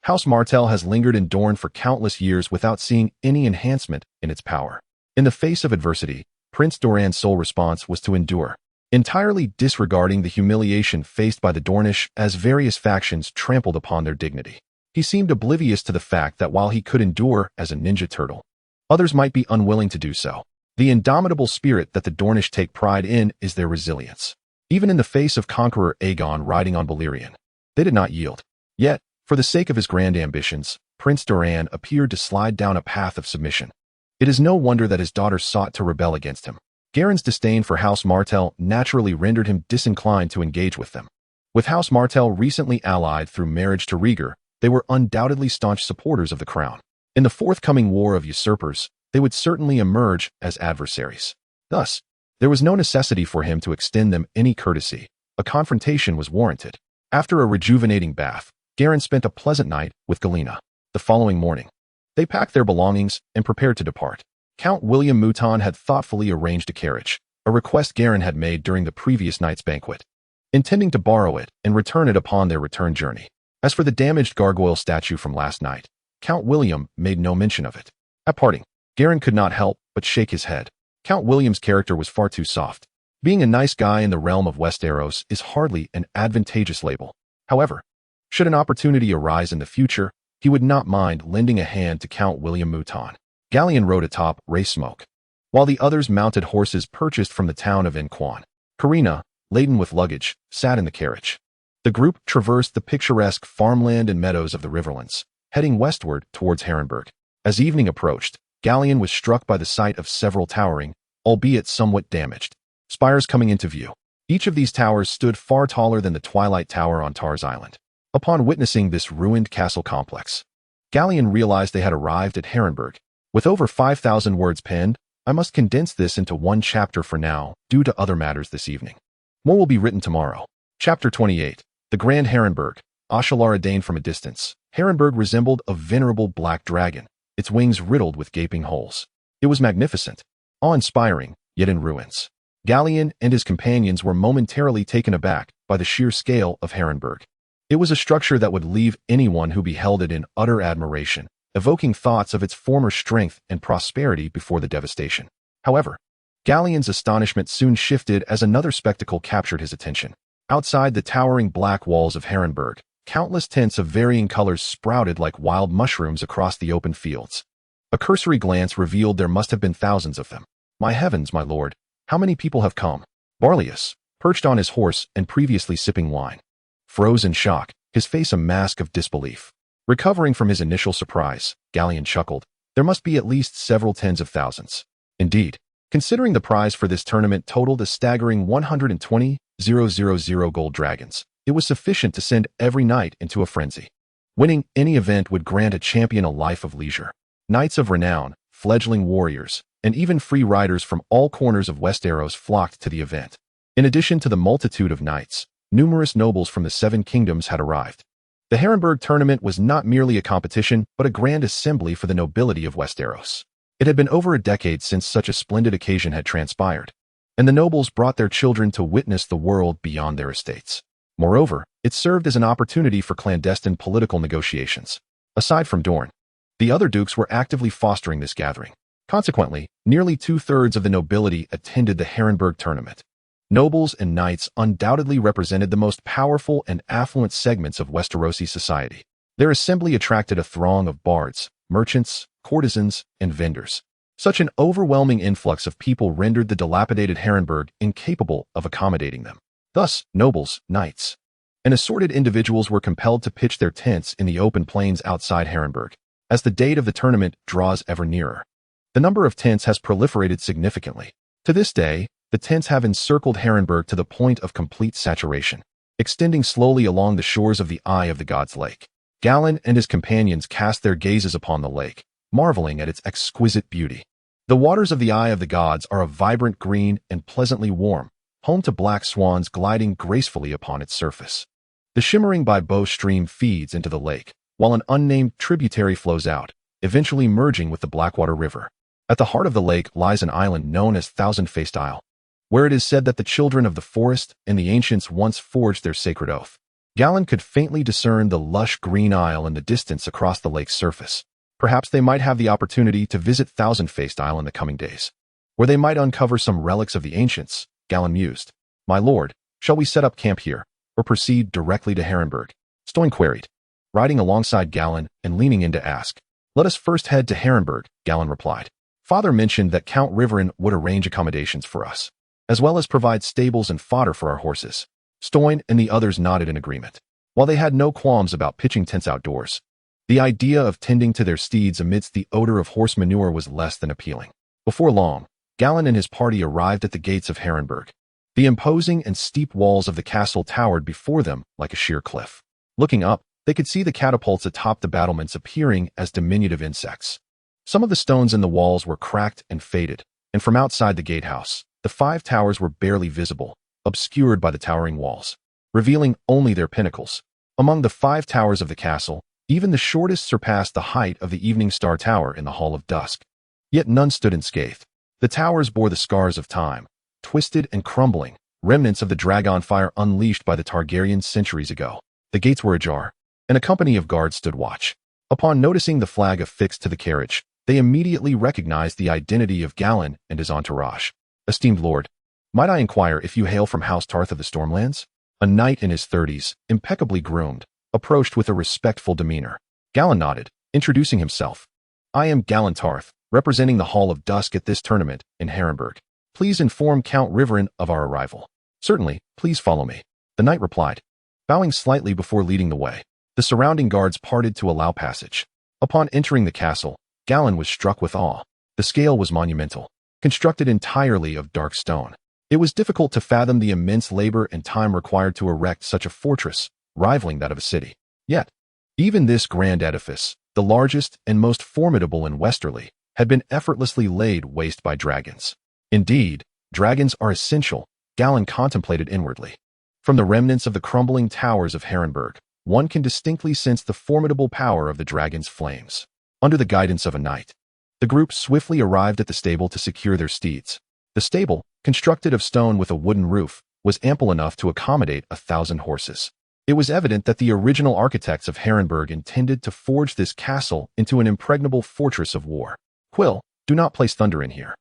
House Martell has lingered in Dorne for countless years without seeing any enhancement in its power. In the face of adversity, Prince Doran's sole response was to endure, entirely disregarding the humiliation faced by the Dornish as various factions trampled upon their dignity. He seemed oblivious to the fact that while he could endure as a ninja turtle, others might be unwilling to do so. The indomitable spirit that the Dornish take pride in is their resilience. Even in the face of Conqueror Aegon riding on Balerion, they did not yield. Yet, for the sake of his grand ambitions, Prince Doran appeared to slide down a path of submission. It is no wonder that his daughter sought to rebel against him. Garin's disdain for House Martell naturally rendered him disinclined to engage with them. With House Martell recently allied through marriage to Rhaegar, they were undoubtedly staunch supporters of the crown. In the forthcoming war of usurpers, they would certainly emerge as adversaries. Thus, there was no necessity for him to extend them any courtesy. A confrontation was warranted. After a rejuvenating bath, Garin spent a pleasant night with Galena. The following morning, they packed their belongings and prepared to depart. Count William Mouton had thoughtfully arranged a carriage, a request Garin had made during the previous night's banquet, intending to borrow it and return it upon their return journey. As for the damaged gargoyle statue from last night, Count William made no mention of it. At parting, Garin could not help but shake his head. Count William's character was far too soft. Being a nice guy in the realm of Westeros is hardly an advantageous label. However, should an opportunity arise in the future, he would not mind lending a hand to Count William Mouton. Gallion rode atop Race Smoke, while the others mounted horses purchased from the town of Inquan. Karina, laden with luggage, sat in the carriage. The group traversed the picturesque farmland and meadows of the Riverlands, heading westward towards Harrenhal. As evening approached, Gallion was struck by the sight of several towering, albeit somewhat damaged, spires coming into view. Each of these towers stood far taller than the Twilight Tower on Tar's Island. Upon witnessing this ruined castle complex, Gallion realized they had arrived at Harrenhal. With over 5,000 words penned, I must condense this into one chapter for now, due to other matters this evening. More will be written tomorrow. Chapter 28. The Grand Harrenhal. Ashalar Dane from a distance. Harrenhal resembled a venerable black dragon, its wings riddled with gaping holes. It was magnificent, awe-inspiring, yet in ruins. Gallion and his companions were momentarily taken aback by the sheer scale of Harrenhal. It was a structure that would leave anyone who beheld it in utter admiration, evoking thoughts of its former strength and prosperity before the devastation. However, Gallion's astonishment soon shifted as another spectacle captured his attention. Outside the towering black walls of Harrenhal, countless tents of varying colors sprouted like wild mushrooms across the open fields. A cursory glance revealed there must have been thousands of them. My heavens, my lord, how many people have come? Barlius, perched on his horse and previously sipping wine, froze in shock, his face a mask of disbelief. Recovering from his initial surprise, Gallion chuckled. There must be at least several tens of thousands. Indeed, considering the prize for this tournament totaled a staggering 120,000 gold dragons, it was sufficient to send every knight into a frenzy. Winning any event would grant a champion a life of leisure. Knights of renown, fledgling warriors, and even free riders from all corners of Westeros flocked to the event. In addition to the multitude of knights, numerous nobles from the Seven Kingdoms had arrived. The Harrenhal tournament was not merely a competition, but a grand assembly for the nobility of Westeros. It had been over a decade since such a splendid occasion had transpired, and the nobles brought their children to witness the world beyond their estates. Moreover, It served as an opportunity for clandestine political negotiations. Aside from Dorne, the other dukes were actively fostering this gathering. Consequently, nearly two-thirds of the nobility attended the Harrenhal tournament. Nobles and knights undoubtedly represented the most powerful and affluent segments of Westerosi society. Their assembly attracted a throng of bards, merchants, courtesans, and vendors. Such an overwhelming influx of people rendered the dilapidated Harrenhal incapable of accommodating them. Thus, nobles, knights, and assorted individuals were compelled to pitch their tents in the open plains outside Harrenhal. As the date of the tournament draws ever nearer, the number of tents has proliferated significantly. To this day, the tents have encircled Harrenhal to the point of complete saturation, extending slowly along the shores of the Eye of the Gods Lake. Galladon and his companions cast their gazes upon the lake, marveling at its exquisite beauty. The waters of the Eye of the Gods are a vibrant green and pleasantly warm, home to black swans gliding gracefully upon its surface. The shimmering Bow stream feeds into the lake, while an unnamed tributary flows out, eventually merging with the Blackwater River. At the heart of the lake lies an island known as Thousand-Faced Isle, where it is said that the children of the forest and the ancients once forged their sacred oath. Galladon could faintly discern the lush green isle in the distance across the lake's surface. Perhaps they might have the opportunity to visit Thousand-Faced Isle in the coming days, where they might uncover some relics of the ancients. Galladon mused. "My lord, shall we set up camp here, or proceed directly to Harrenhal?" Stoin queried, riding alongside Galladon and leaning in to ask. "Let us first head to Harrenhal," Galladon replied. "Father mentioned that Count Riverrun would arrange accommodations for us, as well as provide stables and fodder for our horses." Stoin and the others nodded in agreement. While they had no qualms about pitching tents outdoors, the idea of tending to their steeds amidst the odor of horse manure was less than appealing. Before long, Galladon and his party arrived at the gates of Harrenhal. The imposing and steep walls of the castle towered before them like a sheer cliff. Looking up, they could see the catapults atop the battlements appearing as diminutive insects. Some of the stones in the walls were cracked and faded, and from outside the gatehouse, the 5 towers were barely visible, obscured by the towering walls, revealing only their pinnacles. Among the 5 towers of the castle, even the shortest surpassed the height of the Evening Star Tower in the Hall of Dusk. Yet none stood unscathed. The towers bore the scars of time, twisted and crumbling, remnants of the dragon fire unleashed by the Targaryens centuries ago. The gates were ajar, and a company of guards stood watch. Upon noticing the flag affixed to the carriage, they immediately recognized the identity of Galladon and his entourage. "Esteemed lord, might I inquire if you hail from House Tarth of the Stormlands?" A knight in his 30s, impeccably groomed, approached with a respectful demeanor. Galladon nodded, introducing himself. "I am Galladon Tarth, representing the Hall of Dusk at this tournament in Harrenhal. Please inform Count Riverrun of our arrival." "Certainly, please follow me," the knight replied, bowing slightly before leading the way. The surrounding guards parted to allow passage. Upon entering the castle, Galladon was struck with awe. The scale was monumental, constructed entirely of dark stone. It was difficult to fathom the immense labor and time required to erect such a fortress, rivaling that of a city. Yet, even this grand edifice, the largest and most formidable in Westerly, had been effortlessly laid waste by dragons. Indeed, dragons are essential, Galladon contemplated inwardly. From the remnants of the crumbling towers of Harrenhal, one can distinctly sense the formidable power of the dragon's flames. Under the guidance of a knight, the group swiftly arrived at the stable to secure their steeds. The stable, constructed of stone with a wooden roof, was ample enough to accommodate 1,000 horses. It was evident that the original architects of Harrenhal intended to forge this castle into an impregnable fortress of war. "Quill, do not place Thunder in here.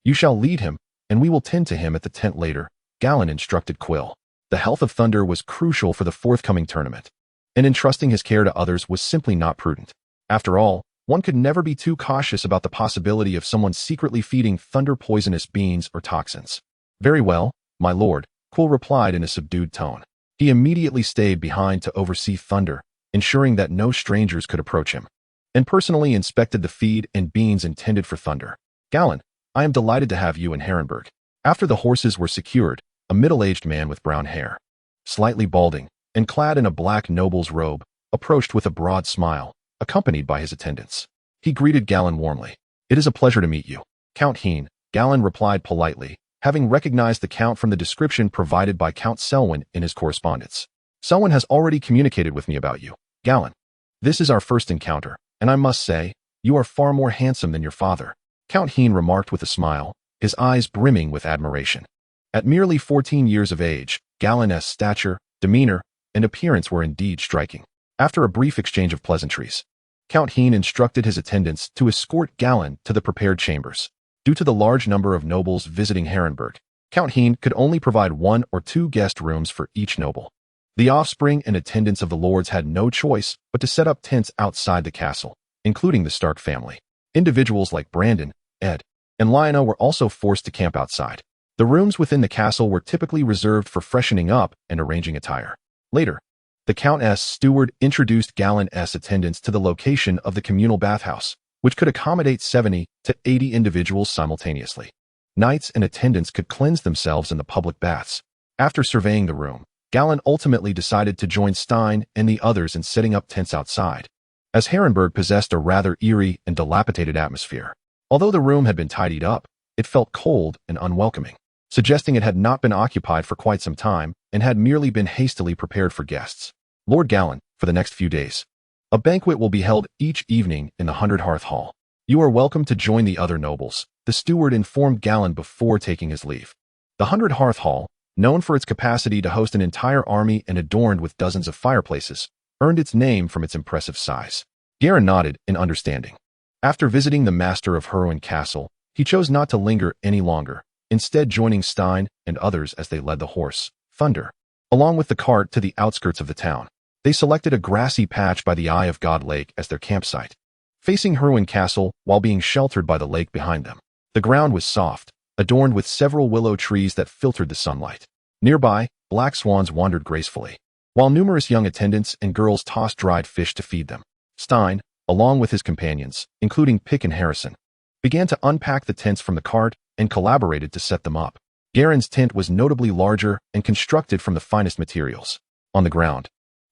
You shall lead him, and we will tend to him at the tent later," Galladon instructed Quill. The health of Thunder was crucial for the forthcoming tournament, and entrusting his care to others was simply not prudent. After all, one could never be too cautious about the possibility of someone secretly feeding Thunder poisonous beans or toxins. "Very well, my lord," Quill replied in a subdued tone. He immediately stayed behind to oversee Thunder, ensuring that no strangers could approach him, and personally inspected the feed and beans intended for Thunder. "Galladon, I am delighted to have you in Harrenhal." After the horses were secured, a middle-aged man with brown hair, slightly balding, and clad in a black noble's robe, approached with a broad smile, accompanied by his attendants. He greeted Galladon warmly. "It is a pleasure to meet you, Count Heen," Galladon replied politely, having recognized the Count from the description provided by Count Selwyn in his correspondence. "Selwyn has already communicated with me about you, Galladon. This is our first encounter, and I must say, you are far more handsome than your father," Count Heen remarked with a smile, his eyes brimming with admiration. At merely 14 years of age, Galladon's stature, demeanor, and appearance were indeed striking. After a brief exchange of pleasantries, Count Heen instructed his attendants to escort Galladon to the prepared chambers. Due to the large number of nobles visiting Harrenhal, Count Heen could only provide 1 or 2 guest rooms for each noble. The offspring and attendants of the lords had no choice but to set up tents outside the castle, including the Stark family. Individuals like Brandon, Ed, and Lyanna were also forced to camp outside. The rooms within the castle were typically reserved for freshening up and arranging attire. Later, the Countess' steward introduced Galladon's attendants to the location of the communal bathhouse, which could accommodate 70 to 80 individuals simultaneously. Knights and attendants could cleanse themselves in the public baths. After surveying the room, Galladon ultimately decided to join Stein and the others in setting up tents outside, as Harrenhal possessed a rather eerie and dilapidated atmosphere. Although the room had been tidied up, it felt cold and unwelcoming, suggesting it had not been occupied for quite some time and had merely been hastily prepared for guests. Lord Galladon, for the next few days, a banquet will be held each evening in the Unburnt Hearth Hall. You are welcome to join the other nobles, the steward informed Galladon before taking his leave. The Unburnt Hearth Hall, known for its capacity to host an entire army and adorned with dozens of fireplaces, earned its name from its impressive size. Galladon nodded in understanding. After visiting the master of Harrenhal Castle, he chose not to linger any longer, instead joining Stein and others as they led the horse, Thunder, along with the cart to the outskirts of the town. They selected a grassy patch by the Eye of God Lake as their campsite, facing Harrenhal Castle while being sheltered by the lake behind them. The ground was soft, adorned with several willow trees that filtered the sunlight. Nearby, black swans wandered gracefully, while numerous young attendants and girls tossed dried fish to feed them. Stein, along with his companions, including Pick and Harrison, began to unpack the tents from the cart and collaborated to set them up. Garen's tent was notably larger and constructed from the finest materials. On the ground,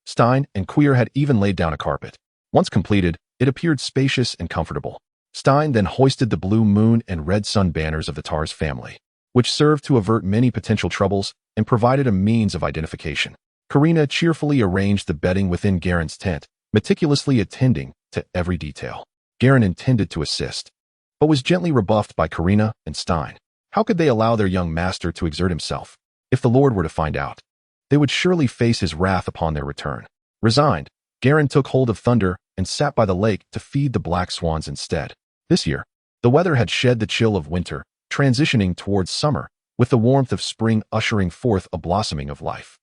Stein and Queer had even laid down a carpet. Once completed, it appeared spacious and comfortable. Stein then hoisted the blue moon and red sun banners of the Tarth family, which served to avert many potential troubles and provided a means of identification. Karina cheerfully arranged the bedding within Garen's tent, meticulously attending to every detail. Garen intended to assist, but was gently rebuffed by Karina and Stein. How could they allow their young master to exert himself? If the Lord were to find out, they would surely face his wrath upon their return. Resigned, Garen took hold of Thunder and sat by the lake to feed the black swans instead. This year, the weather had shed the chill of winter, transitioning towards summer, with the warmth of spring ushering forth a blossoming of life.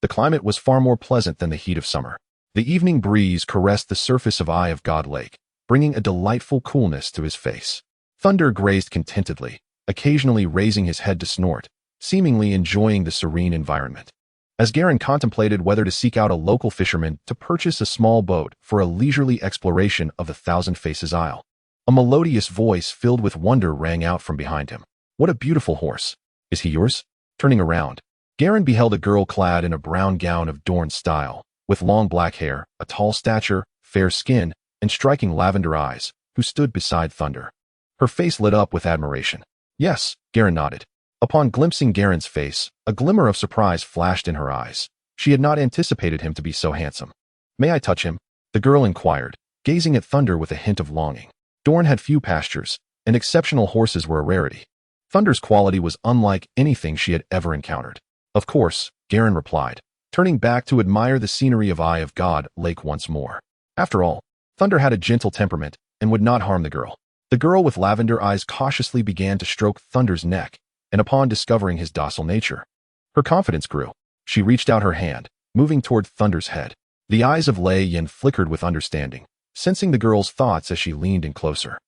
The climate was far more pleasant than the heat of summer. The evening breeze caressed the surface of Eye of God Lake, bringing a delightful coolness to his face. Thunder grazed contentedly, occasionally raising his head to snort, seemingly enjoying the serene environment. As Garen contemplated whether to seek out a local fisherman to purchase a small boat for a leisurely exploration of the Thousand Faces Isle, a melodious voice filled with wonder rang out from behind him. What a beautiful horse. Is he yours? Turning around, Garen beheld a girl clad in a brown gown of Dorne style, with long black hair, a tall stature, fair skin, and striking lavender eyes, who stood beside Thunder. Her face lit up with admiration. Yes, Garen nodded. Upon glimpsing Garen's face, a glimmer of surprise flashed in her eyes. She had not anticipated him to be so handsome. May I touch him? The girl inquired, gazing at Thunder with a hint of longing. Dorne had few pastures, and exceptional horses were a rarity. Thunder's quality was unlike anything she had ever encountered. Of course, Garen replied, turning back to admire the scenery of Eye of God Lake once more. After all, Thunder had a gentle temperament and would not harm the girl. The girl with lavender eyes cautiously began to stroke Thunder's neck, and upon discovering his docile nature, her confidence grew. She reached out her hand, moving toward Thunder's head. The eyes of Lei Yin flickered with understanding, sensing the girl's thoughts as she leaned in closer.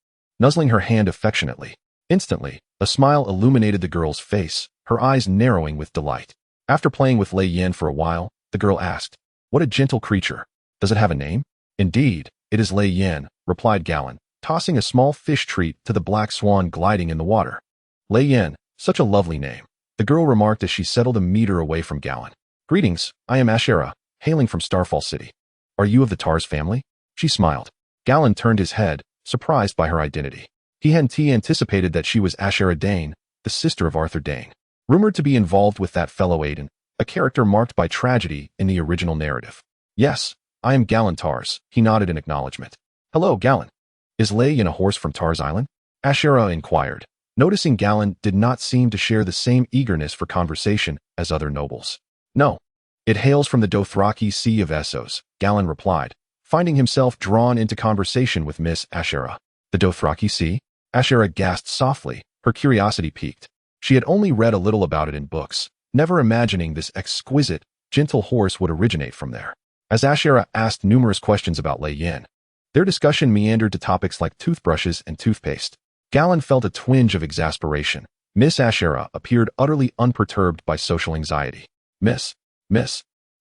Nuzzling her hand affectionately, instantly, a smile illuminated the girl's face, her eyes narrowing with delight. After playing with Lei Yin for a while, the girl asked, "What a gentle creature. Does it have a name?" "Indeed, it is Lei Yin," replied Galladon, tossing a small fish treat to the black swan gliding in the water. Lei Yin, such a lovely name, the girl remarked as she settled a meter away from Galladon. "Greetings, I am Ashera, hailing from Starfall City. Are you of the Tarth family?" She smiled. Galladon turned his head, surprised by her identity. He hadn't anticipated that she was Ashera Dane, the sister of Arthur Dane, rumored to be involved with that fellow Aiden, a character marked by tragedy in the original narrative. "Yes, I am Galladon Tarth," he nodded in acknowledgement. "Hello, Galladon. Is Lei Yin a horse from Tar's Island?" Ashera inquired, noticing Galladon did not seem to share the same eagerness for conversation as other nobles. "No, It hails from the Dothraki Sea of Essos, Galladon replied, finding himself drawn into conversation with Miss Ashera. The Dothraki Sea? Ashera gasped softly, her curiosity piqued. She had only read a little about it in books, never imagining this exquisite, gentle horse would originate from there. As Ashera asked numerous questions about Lei Yin, their discussion meandered to topics like toothbrushes and toothpaste. Galladon felt a twinge of exasperation. Miss Ashera appeared utterly unperturbed by social anxiety. Miss.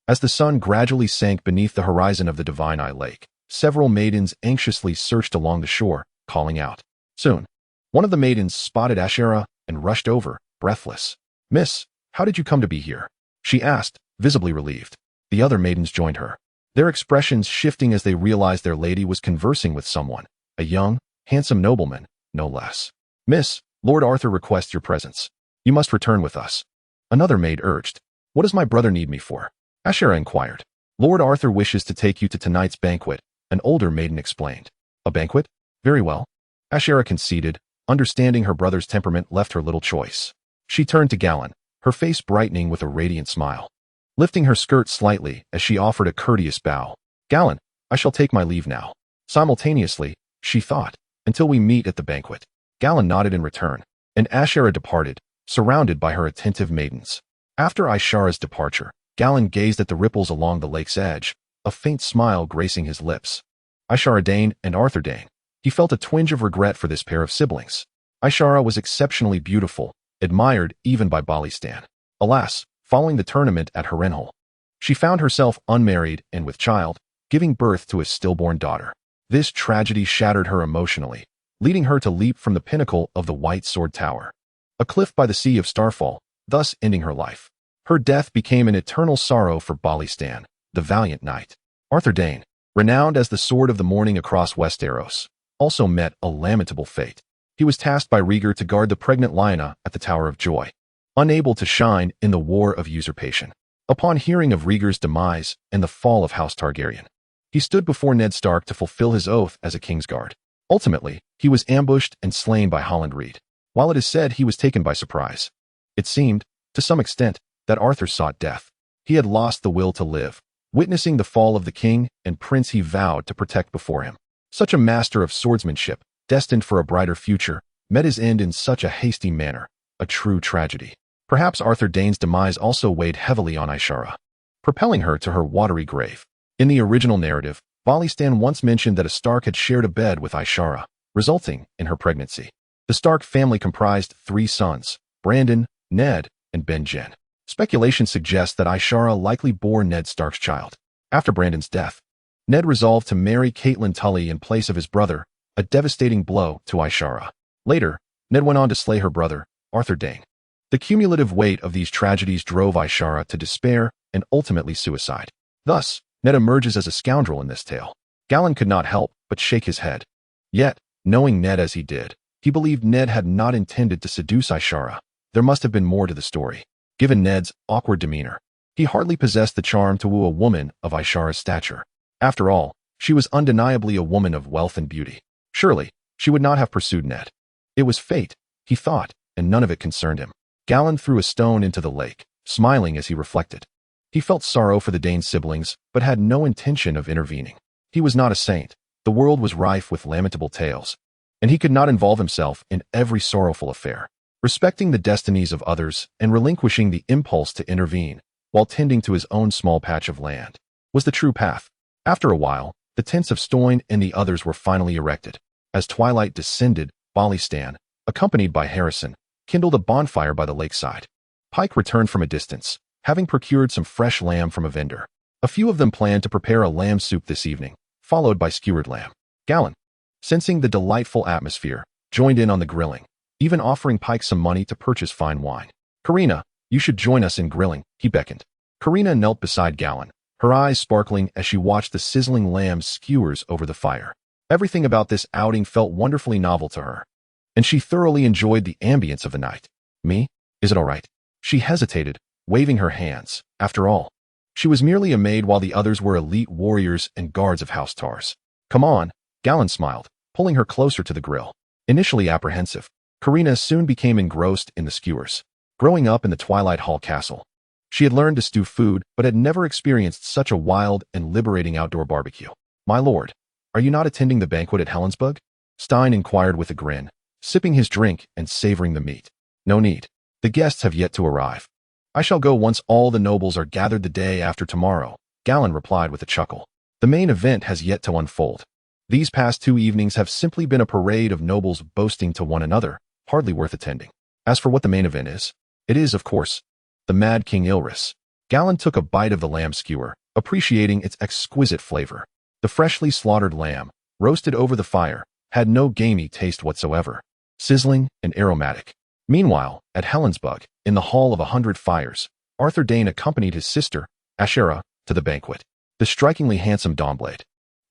As the sun gradually sank beneath the horizon of the Divine Eye Lake, several maidens anxiously searched along the shore, calling out. Soon, one of the maidens spotted Ashera and rushed over, breathless. Miss, how did you come to be here? She asked, visibly relieved. The other maidens joined her, their expressions shifting as they realized their lady was conversing with someone, a young, handsome nobleman, no less. Miss, Lord Arthur requests your presence. You must return with us. Another maid urged. What does my brother need me for? Ashera inquired. Lord Arthur wishes to take you to tonight's banquet, an older maiden explained. A banquet? Very well. Ashera conceded, understanding her brother's temperament left her little choice. She turned to Galladon, her face brightening with a radiant smile, lifting her skirt slightly as she offered a courteous bow. Galladon, I shall take my leave now. Simultaneously, she thought, until we meet at the banquet. Galladon nodded in return, and Ashera departed, surrounded by her attentive maidens. After Ashera's departure, Galladon gazed at the ripples along the lake's edge, a faint smile gracing his lips. Ashera Dane and Arthur Dane. He felt a twinge of regret for this pair of siblings. Ashera was exceptionally beautiful, admired even by Balistan. Alas, following the tournament at Harrenhal, she found herself unmarried and with child, giving birth to a stillborn daughter. This tragedy shattered her emotionally, leading her to leap from the pinnacle of the White Sword Tower, a cliff by the Sea of Starfall, thus ending her life. Her death became an eternal sorrow for Balistan, the valiant knight. Arthur Dane, renowned as the Sword of the Morning across Westeros, also met a lamentable fate. He was tasked by Rhaegar to guard the pregnant Lyanna at the Tower of Joy, unable to shine in the War of Usurpation. Upon hearing of Rhaegar's demise and the fall of House Targaryen, he stood before Ned Stark to fulfill his oath as a Kingsguard. Ultimately, he was ambushed and slain by Holland Reed. While it is said he was taken by surprise, it seemed, to some extent, that Arthur sought death. He had lost the will to live, witnessing the fall of the king and prince he vowed to protect before him. Such a master of swordsmanship, destined for a brighter future, met his end in such a hasty manner, a true tragedy. Perhaps Arthur Dane's demise also weighed heavily on Ashera, propelling her to her watery grave. In the original narrative, Balistan once mentioned that a Stark had shared a bed with Ashera, resulting in her pregnancy. The Stark family comprised 3 sons, Brandon, Ned, and Benjen. Speculation suggests that Ashera likely bore Ned Stark's child. After Brandon's death, Ned resolved to marry Catelyn Tully in place of his brother, a devastating blow to Ashera. Later, Ned went on to slay her brother, Arthur Dane. The cumulative weight of these tragedies drove Ashera to despair and ultimately suicide. Thus, Ned emerges as a scoundrel in this tale. Galladon could not help but shake his head. Yet, knowing Ned as he did, he believed Ned had not intended to seduce Ashera. There must have been more to the story. Given Ned's awkward demeanor, he hardly possessed the charm to woo a woman of Ashera's stature. After all, she was undeniably a woman of wealth and beauty. Surely, she would not have pursued Ned. It was fate, he thought, and none of it concerned him. Galladon threw a stone into the lake, smiling as he reflected. He felt sorrow for the Dane siblings, but had no intention of intervening. He was not a saint. The world was rife with lamentable tales, and he could not involve himself in every sorrowful affair. Respecting the destinies of others and relinquishing the impulse to intervene, while tending to his own small patch of land, was the true path. After a while, the tents of Stoyne and the others were finally erected. As twilight descended, Balistan, accompanied by Harrison, kindled a bonfire by the lakeside. Pike returned from a distance, having procured some fresh lamb from a vendor. A few of them planned to prepare a lamb soup this evening, followed by skewered lamb. Galladon, sensing the delightful atmosphere, joined in on the grilling, even offering Pike some money to purchase fine wine. Karina, you should join us in grilling, he beckoned. Karina knelt beside Galladon, her eyes sparkling as she watched the sizzling lamb skewers over the fire. Everything about this outing felt wonderfully novel to her, and she thoroughly enjoyed the ambience of the night. Me? Is it all right? She hesitated, waving her hands. After all, she was merely a maid while the others were elite warriors and guards of House Tarth. Come on, Galladon smiled, pulling her closer to the grill. Initially apprehensive, Karina soon became engrossed in the skewers. Growing up in the Twilight Hall castle, She had learned to stew food, but had never experienced such a wild and liberating outdoor barbecue. "My lord, are you not attending the banquet at Helensburgh?" Stein inquired with a grin, sipping his drink and savoring the meat. "No need. The guests have yet to arrive. I shall go once all the nobles are gathered the day after tomorrow," Galladon replied with a chuckle. "The main event has yet to unfold. These past 2 evenings have simply been a parade of nobles boasting to one another, hardly worth attending. As for what the main event is, it is, of course, the Mad King Aerys." Galladon took a bite of the lamb skewer, appreciating its exquisite flavor. The freshly slaughtered lamb, roasted over the fire, had no gamey taste whatsoever, sizzling and aromatic. Meanwhile, at Helensburgh, in the Hall of 100 Fires, Arthur Dayne accompanied his sister, Ashera, to the banquet. The strikingly handsome Dawnblade,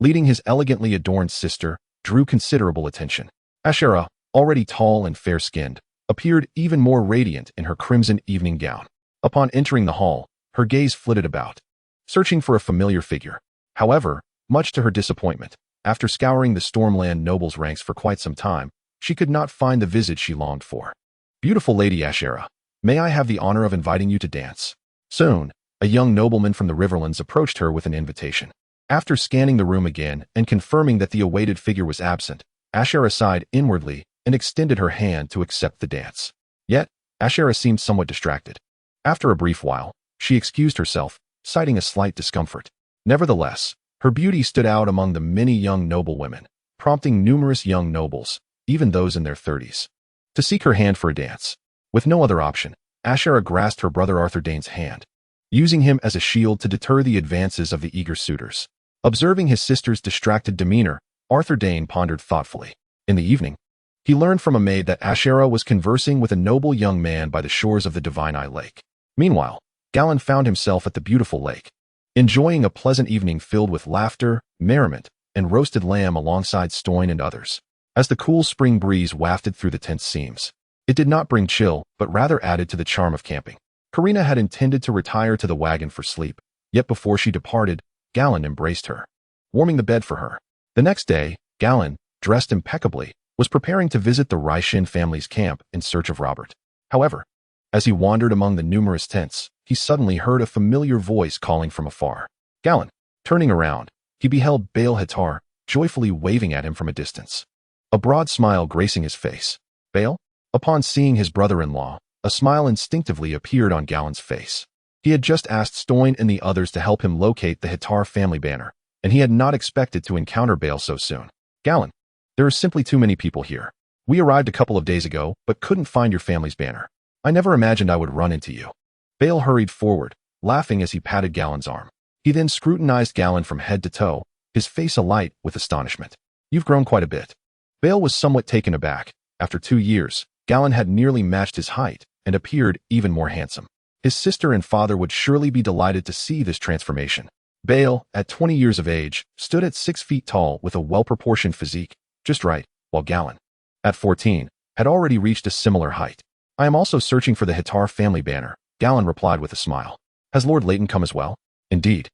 leading his elegantly adorned sister, drew considerable attention. Ashera, already tall and fair-skinned, appeared even more radiant in her crimson evening gown. Upon entering the hall, her gaze flitted about, searching for a familiar figure. However, much to her disappointment, after scouring the Stormland nobles' ranks for quite some time, she could not find the visage she longed for. "Beautiful Lady Ashera, may I have the honor of inviting you to dance?" Soon, a young nobleman from the Riverlands approached her with an invitation. After scanning the room again and confirming that the awaited figure was absent, Ashera sighed inwardly and extended her hand to accept the dance. Yet, Ashera seemed somewhat distracted. After a brief while, she excused herself, citing a slight discomfort. Nevertheless, her beauty stood out among the many young noblewomen, prompting numerous young nobles, even those in their 30s, to seek her hand for a dance. With no other option, Ashera grasped her brother Arthur Dayne's hand, using him as a shield to deter the advances of the eager suitors. Observing his sister's distracted demeanor, Arthur Dayne pondered thoughtfully. In the evening, he learned from a maid that Ashera was conversing with a noble young man by the shores of the Divine Eye Lake. Meanwhile, Galladon found himself at the beautiful lake, enjoying a pleasant evening filled with laughter, merriment, and roasted lamb alongside Stoin and others. As the cool spring breeze wafted through the tent's seams, it did not bring chill, but rather added to the charm of camping. Karina had intended to retire to the wagon for sleep, yet before she departed, Galladon embraced her, warming the bed for her. The next day, Galladon, dressed impeccably, was preparing to visit the Reshaped family's camp in search of Robert. However, as he wandered among the numerous tents, he suddenly heard a familiar voice calling from afar. Galladon, turning around, he beheld Bael Hitar, joyfully waving at him from a distance, a broad smile gracing his face. Bael? Upon seeing his brother-in-law, a smile instinctively appeared on Galladon's face. He had just asked Stoin and the others to help him locate the Hitar family banner, and he had not expected to encounter Bael so soon. "Galladon, there are simply too many people here. We arrived a couple of days ago, but couldn't find your family's banner. I never imagined I would run into you." Bael hurried forward, laughing as he patted Galladon's arm. He then scrutinized Galladon from head to toe, his face alight with astonishment. "You've grown quite a bit." Bael was somewhat taken aback. After 2 years, Galladon had nearly matched his height and appeared even more handsome. His sister and father would surely be delighted to see this transformation. Bael, at 20 years of age, stood at 6 feet tall with a well-proportioned physique, just right, while Galladon, at 14, had already reached a similar height. "I am also searching for the Hitar family banner," Galladon replied with a smile. "Has Lord Leighton come as well?" "Indeed.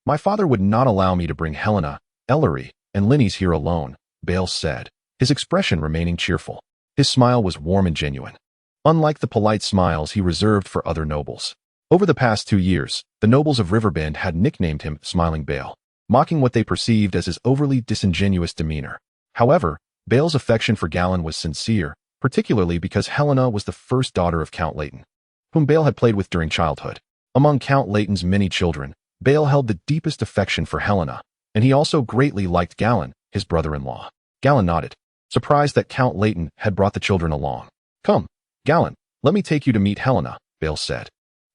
My father would not allow me to bring Helena, Ellery, and Linnies here alone," Bael said, his expression remaining cheerful. His smile was warm and genuine, unlike the polite smiles he reserved for other nobles. Over the past 2 years, the nobles of Riverbend had nicknamed him Smiling Bael, mocking what they perceived as his overly disingenuous demeanor. However, Bael's affection for Galladon was sincere, particularly because Helena was the first daughter of Count Leighton, whom Bael had played with during childhood. Among Count Leighton's many children, Bael held the deepest affection for Helena, and he also greatly liked Galladon, his brother-in-law. Galladon nodded, surprised that Count Leighton had brought the children along. "Come, Galladon, let me take you to meet Helena," Bael said,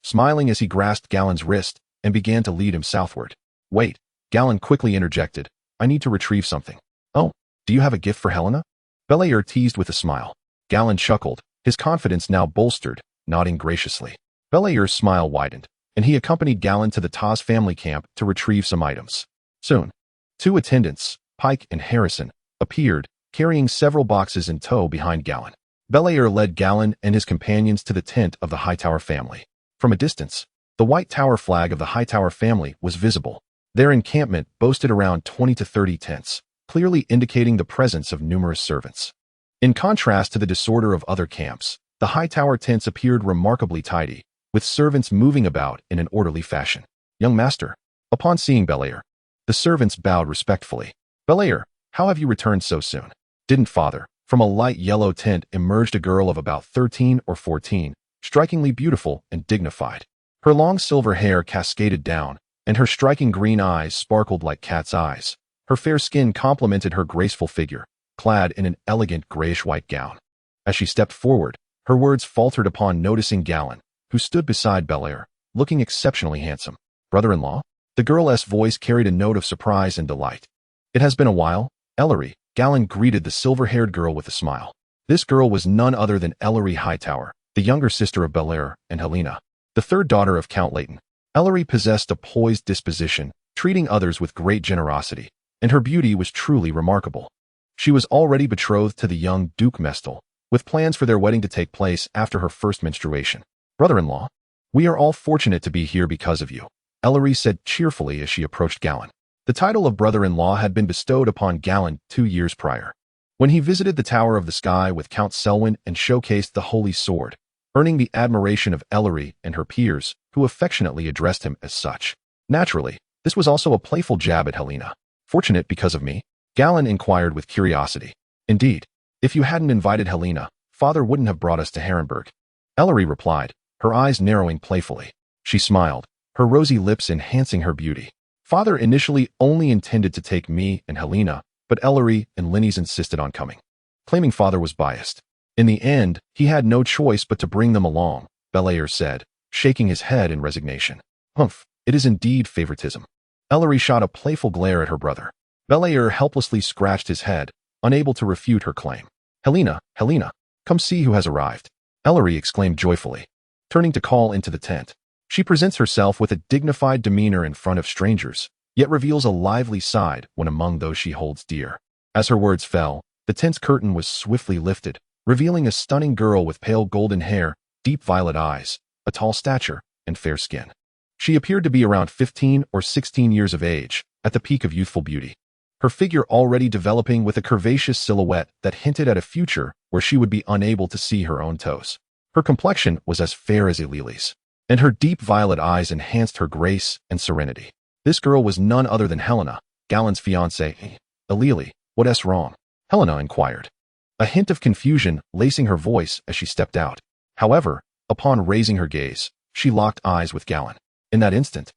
smiling as he grasped Galladon's wrist and began to lead him southward. "Wait," Galladon quickly interjected, "I need to retrieve something." "Oh, do you have a gift for Helena?" Belair teased with a smile. Galladon chuckled, his confidence now bolstered, nodding graciously. Belair's smile widened, and he accompanied Galladon to the Taz family camp to retrieve some items. Soon, 2 attendants, Pike and Harrison, appeared, carrying several boxes in tow behind Galladon. Belair led Galladon and his companions to the tent of the Hightower family. From a distance, the white tower flag of the Hightower family was visible. Their encampment boasted around 20 to 30 tents, clearly indicating the presence of numerous servants. In contrast to the disorder of other camps, the Hightower tents appeared remarkably tidy, with servants moving about in an orderly fashion. Young master. Upon seeing Belair, the servants bowed respectfully. Belair, how have you returned so soon? Didn't father? From a light yellow tint emerged a girl of about 13 or 14, strikingly beautiful and dignified. Her long silver hair cascaded down, and her striking green eyes sparkled like cat's eyes. Her fair skin complemented her graceful figure, clad in an elegant grayish-white gown. As she stepped forward, her words faltered upon noticing Galladon, who stood beside Belair, looking exceptionally handsome. Brother-in-law? The girl's voice carried a note of surprise and delight. It has been a while, Ellery. Galladon greeted the silver-haired girl with a smile. This girl was none other than Ellery Hightower, the younger sister of Belair and Helena, the third daughter of Count Leighton. Ellery possessed a poised disposition, treating others with great generosity, and her beauty was truly remarkable. She was already betrothed to the young Duke Mestal, with plans for their wedding to take place after her first menstruation. Brother-in-law, we are all fortunate to be here because of you, Ellery said cheerfully as she approached Galladon. The title of brother-in-law had been bestowed upon Galladon 2 years prior, when he visited the Tower of the Sky with Count Selwyn and showcased the Holy Sword, earning the admiration of Ellery and her peers, who affectionately addressed him as such. Naturally, this was also a playful jab at Helena. Fortunate because of me? Galladon inquired with curiosity. Indeed, if you hadn't invited Helena, father wouldn't have brought us to Harrenburg. Ellery replied, her eyes narrowing playfully. She smiled, her rosy lips enhancing her beauty. Father initially only intended to take me and Helena, but Ellery and Linny's insisted on coming, claiming father was biased. In the end, he had no choice but to bring them along, Belair said, shaking his head in resignation. Humph, it is indeed favoritism. Ellery shot a playful glare at her brother. Belair helplessly scratched his head, unable to refute her claim. Helena, come see who has arrived, Ellery exclaimed joyfully, turning to call into the tent. She presents herself with a dignified demeanor in front of strangers, yet reveals a lively side when among those she holds dear. As her words fell, the tent's curtain was swiftly lifted, revealing a stunning girl with pale golden hair, deep violet eyes, a tall stature, and fair skin. She appeared to be around 15 or 16 years of age, at the peak of youthful beauty. Her figure already developing with a curvaceous silhouette that hinted at a future where she would be unable to see her own toes. Her complexion was as fair as a lily's, and her deep violet eyes enhanced her grace and serenity. This girl was none other than Helena, Galladon's fiancée. Lily, what's wrong? Helena inquired, a hint of confusion lacing her voice as she stepped out. However, upon raising her gaze, she locked eyes with Galladon. In that instant,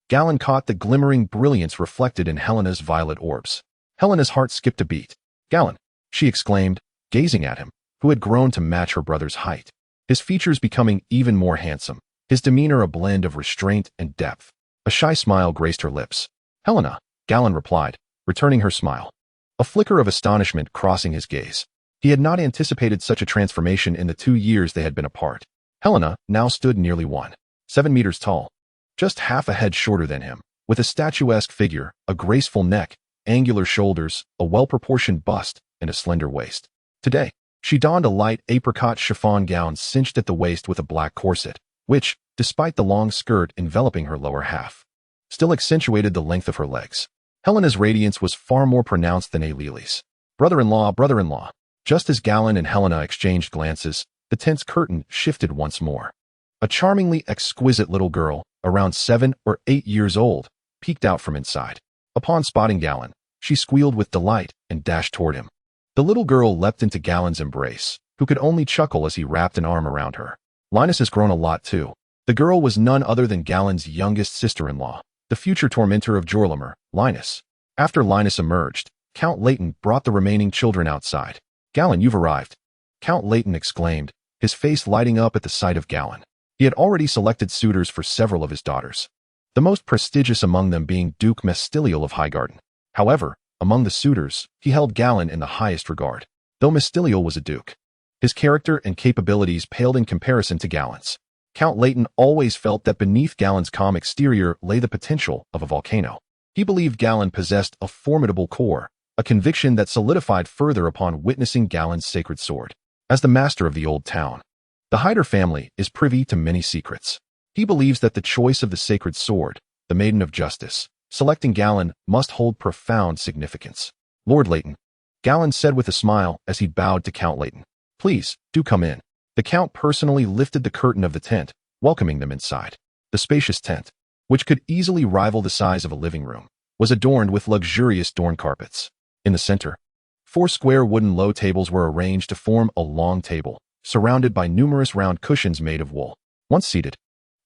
Galladon caught the glimmering brilliance reflected in Helena's violet orbs. Helena's heart skipped a beat. Galladon, she exclaimed, gazing at him, who had grown to match her brother's height, his features becoming even more handsome, his demeanor a blend of restraint and depth. A shy smile graced her lips. Helena, Galladon replied, returning her smile, a flicker of astonishment crossing his gaze. He had not anticipated such a transformation in the 2 years they had been apart. Helena now stood nearly 1.7 meters tall, just half a head shorter than him, with a statuesque figure, a graceful neck, angular shoulders, a well-proportioned bust, and a slender waist. Today, she donned a light apricot chiffon gown cinched at the waist with a black corset, which, despite the long skirt enveloping her lower half, still accentuated the length of her legs. Helena's radiance was far more pronounced than Lely's. Brother-in-law. Just as Galladon and Helena exchanged glances, the tent's curtain shifted once more. A charmingly exquisite little girl, around 7 or 8 years old, peeked out from inside. Upon spotting Galladon, she squealed with delight and dashed toward him. The little girl leapt into Galladon's embrace, who could only chuckle as he wrapped an arm around her. Linus has grown a lot too. The girl was none other than Galladon's youngest sister-in-law, the future tormentor of Jorlimer, Linus. After Linus emerged, Count Leighton brought the remaining children outside. Galladon, you've arrived, Count Leighton exclaimed, his face lighting up at the sight of Galladon. He had already selected suitors for several of his daughters, the most prestigious among them being Duke Mestiliel of Highgarden. However, among the suitors, he held Galladon in the highest regard, though Mestiliel was a duke. His character and capabilities paled in comparison to Galladon's. Count Leighton always felt that beneath Galladon's calm exterior lay the potential of a volcano. He believed Galladon possessed a formidable core, a conviction that solidified further upon witnessing Galladon's sacred sword. As the master of the old town, the Hyder family is privy to many secrets. He believes that the choice of the sacred sword, the Maiden of Justice, selecting Galladon must hold profound significance. Lord Leighton, Galladon said with a smile as he bowed to Count Leighton. Please, do come in. The Count personally lifted the curtain of the tent, welcoming them inside. The spacious tent, which could easily rival the size of a living room, was adorned with luxurious dorn carpets. In the center, 4 square wooden low tables were arranged to form a long table, surrounded by numerous round cushions made of wool. Once seated,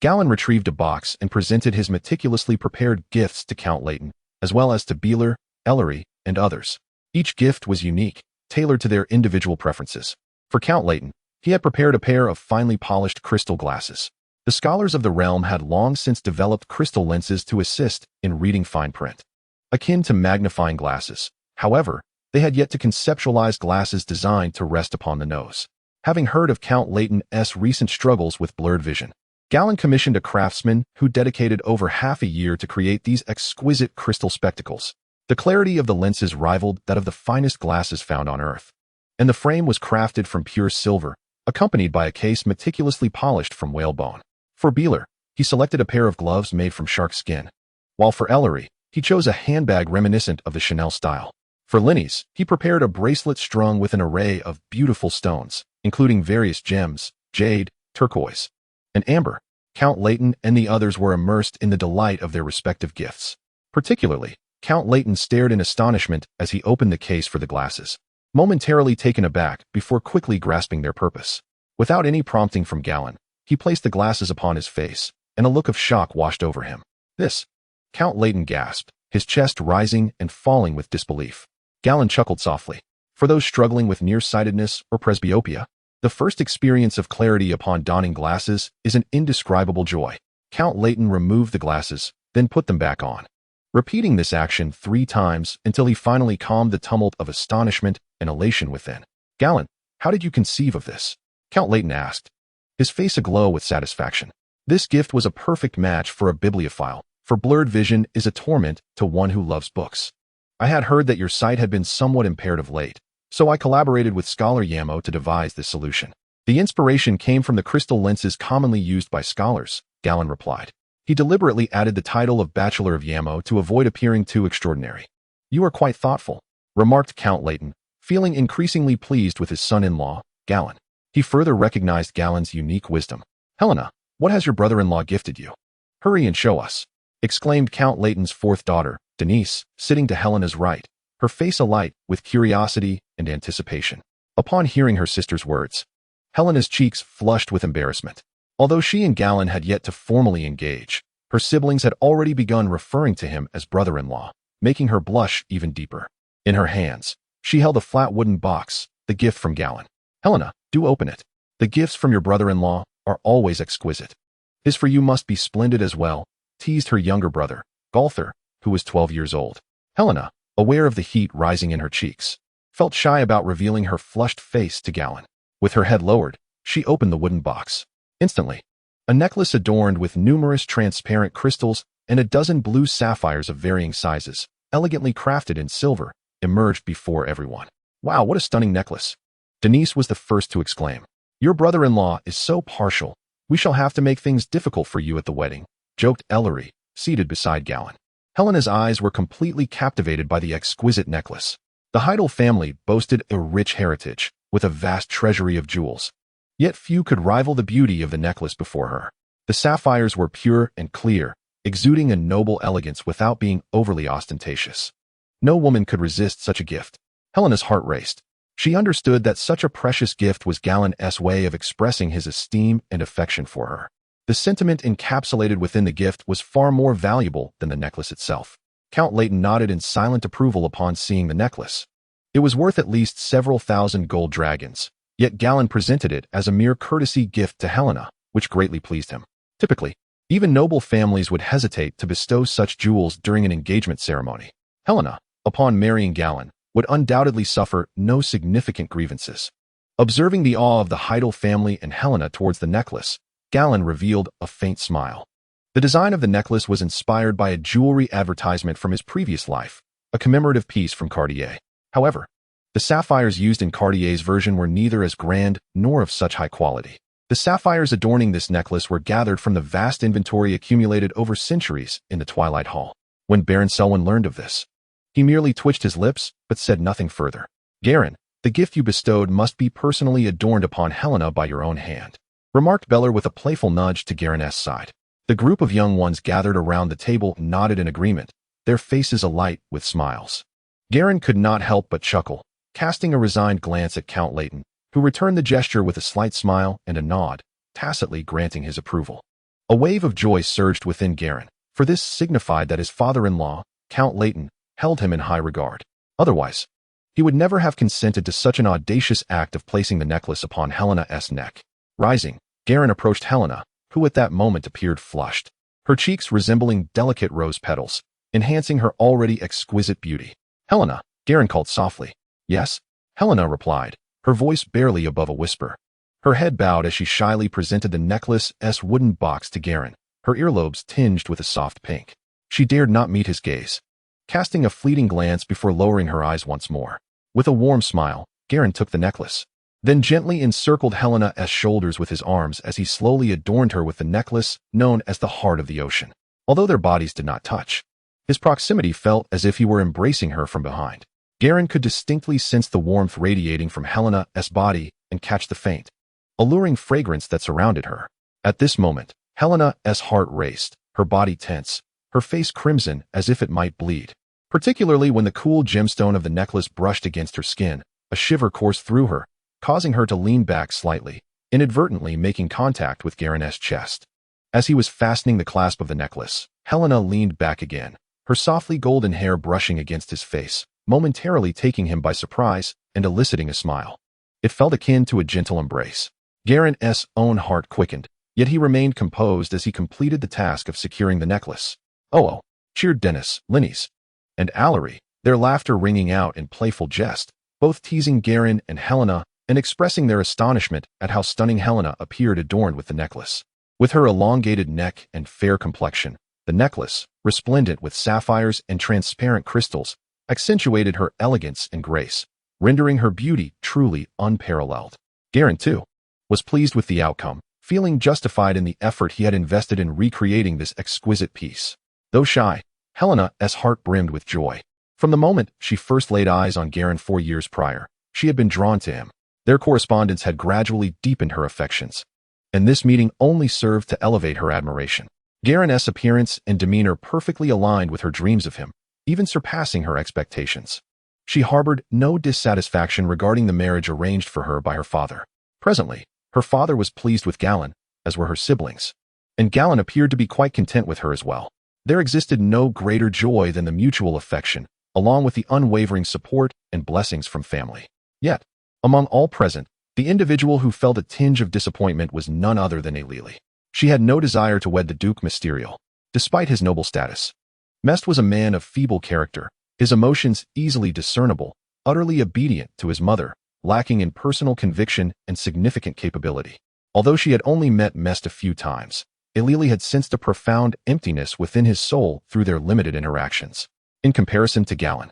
Galladon retrieved a box and presented his meticulously prepared gifts to Count Leighton, as well as to Beeler, Ellery, and others. Each gift was unique, tailored to their individual preferences. For Count Leighton, he had prepared a pair of finely polished crystal glasses. The scholars of the realm had long since developed crystal lenses to assist in reading fine print. Akin to magnifying glasses, however, they had yet to conceptualize glasses designed to rest upon the nose. Having heard of Count Leighton's recent struggles with blurred vision, Galladon commissioned a craftsman who dedicated over half a year to create these exquisite crystal spectacles. The clarity of the lenses rivaled that of the finest glasses found on Earth, and the frame was crafted from pure silver, accompanied by a case meticulously polished from whalebone. For Beeler, he selected a pair of gloves made from shark skin, while for Ellery, he chose a handbag reminiscent of the Chanel style. For Linny's, he prepared a bracelet strung with an array of beautiful stones, including various gems, jade, turquoise, and amber. Count Leighton and the others were immersed in the delight of their respective gifts. Particularly, Count Leighton stared in astonishment as he opened the case for the glasses, momentarily taken aback before quickly grasping their purpose. Without any prompting from Galladon, he placed the glasses upon his face, and a look of shock washed over him. This, Count Leighton gasped, his chest rising and falling with disbelief. Galladon chuckled softly. For those struggling with nearsightedness or presbyopia, the first experience of clarity upon donning glasses is an indescribable joy. Count Leighton removed the glasses, then put them back on, repeating this action 3 times until he finally calmed the tumult of astonishment and elation within. Galladon, how did you conceive of this? Count Leighton asked, his face aglow with satisfaction. This gift was a perfect match for a bibliophile, for blurred vision is a torment to one who loves books. I had heard that your sight had been somewhat impaired of late, so I collaborated with Scholar Yamo to devise this solution. The inspiration came from the crystal lenses commonly used by scholars, Galladon replied. He deliberately added the title of Bachelor of Yamo to avoid appearing too extraordinary. You are quite thoughtful, remarked Count Leighton, feeling increasingly pleased with his son-in-law, Galladon. He further recognized Galladon's unique wisdom. Helena, what has your brother-in-law gifted you? Hurry and show us, exclaimed Count Leighton's 4th daughter, Denise, sitting to Helena's right, her face alight with curiosity and anticipation. Upon hearing her sister's words, Helena's cheeks flushed with embarrassment. Although she and Galladon had yet to formally engage, her siblings had already begun referring to him as brother-in-law, making her blush even deeper. In her hands, she held a flat wooden box, the gift from Galladon. Helena, do open it. The gifts from your brother-in-law are always exquisite. His for you must be splendid as well, teased her younger brother, Galther, who was 12 years old. Helena, aware of the heat rising in her cheeks, felt shy about revealing her flushed face to Galladon. With her head lowered, she opened the wooden box. Instantly, a necklace adorned with numerous transparent crystals and a dozen blue sapphires of varying sizes, elegantly crafted in silver, emerged before everyone. Wow, what a stunning necklace! Denise was the first to exclaim. Your brother-in-law is so partial. We shall have to make things difficult for you at the wedding, joked Ellery, seated beside Galladon. Helena's eyes were completely captivated by the exquisite necklace. The Harrenhal family boasted a rich heritage, with a vast treasury of jewels. Yet few could rival the beauty of the necklace before her. The sapphires were pure and clear, exuding a noble elegance without being overly ostentatious. No woman could resist such a gift. Helena's heart raced. She understood that such a precious gift was Galladon's way of expressing his esteem and affection for her. The sentiment encapsulated within the gift was far more valuable than the necklace itself. Count Leighton nodded in silent approval upon seeing the necklace. It was worth at least several thousand gold dragons, yet Galladon presented it as a mere courtesy gift to Helena, which greatly pleased him. Typically, even noble families would hesitate to bestow such jewels during an engagement ceremony. Helena, upon marrying Galladon, would undoubtedly suffer no significant grievances. Observing the awe of the Harrenhal family and Helena towards the necklace, Galladon revealed a faint smile. The design of the necklace was inspired by a jewelry advertisement from his previous life, a commemorative piece from Cartier. However, the sapphires used in Cartier's version were neither as grand nor of such high quality. The sapphires adorning this necklace were gathered from the vast inventory accumulated over centuries in the Twilight Hall. When Baron Selwyn learned of this, he merely twitched his lips, but said nothing further. Garin, the gift you bestowed must be personally adorned upon Helena by your own hand, remarked Beller with a playful nudge to Garen's side. The group of young ones gathered around the table nodded in agreement, their faces alight with smiles. Garen could not help but chuckle, casting a resigned glance at Count Leighton, who returned the gesture with a slight smile and a nod, tacitly granting his approval. A wave of joy surged within Garen, for this signified that his father-in-law, Count Leighton, held him in high regard. Otherwise, he would never have consented to such an audacious act of placing the necklace upon Helena's neck. Rising, Garen approached Helena, who at that moment appeared flushed, her cheeks resembling delicate rose petals, enhancing her already exquisite beauty. "Helena," Garen called softly. "Yes?" Helena replied, her voice barely above a whisper. Her head bowed as she shyly presented the necklace's wooden box to Garen, her earlobes tinged with a soft pink. She dared not meet his gaze, casting a fleeting glance before lowering her eyes once more. With a warm smile, Garen took the necklace, then gently encircled Helena's shoulders with his arms as he slowly adorned her with the necklace known as the Heart of the Ocean. Although their bodies did not touch, his proximity felt as if he were embracing her from behind. Garen could distinctly sense the warmth radiating from Helena's body and catch the faint, alluring fragrance that surrounded her. At this moment, Helena's heart raced, her body tense, her face crimson as if it might bleed. Particularly when the cool gemstone of the necklace brushed against her skin, a shiver coursed through her, causing her to lean back slightly, inadvertently making contact with Garen's chest. As he was fastening the clasp of the necklace, Helena leaned back again, her softly golden hair brushing against his face, momentarily taking him by surprise and eliciting a smile. It felt akin to a gentle embrace. Garen's own heart quickened, yet he remained composed as he completed the task of securing the necklace. "Oh," cheered Dennis, Linnes, and Allery, their laughter ringing out in playful jest, both teasing Garen and Helena and expressing their astonishment at how stunning Helena appeared adorned with the necklace. With her elongated neck and fair complexion, the necklace, resplendent with sapphires and transparent crystals, accentuated her elegance and grace, rendering her beauty truly unparalleled. Garen, too, was pleased with the outcome, feeling justified in the effort he had invested in recreating this exquisite piece. Though shy, Helena's heart brimmed with joy. From the moment she first laid eyes on Garen 4 years prior, she had been drawn to him. Their correspondence had gradually deepened her affections, and this meeting only served to elevate her admiration. Garen's appearance and demeanor perfectly aligned with her dreams of him, even surpassing her expectations. She harbored no dissatisfaction regarding the marriage arranged for her by her father. Presently, her father was pleased with Galladon, as were her siblings, and Galladon appeared to be quite content with her as well. There existed no greater joy than the mutual affection, along with the unwavering support and blessings from family. Yet, among all present, the individual who felt a tinge of disappointment was none other than Ailili. She had no desire to wed the Duke Mysterio, despite his noble status. Mest was a man of feeble character, his emotions easily discernible, utterly obedient to his mother, lacking in personal conviction and significant capability. Although she had only met Mest a few times, Ailili had sensed a profound emptiness within his soul through their limited interactions. In comparison to Galladon,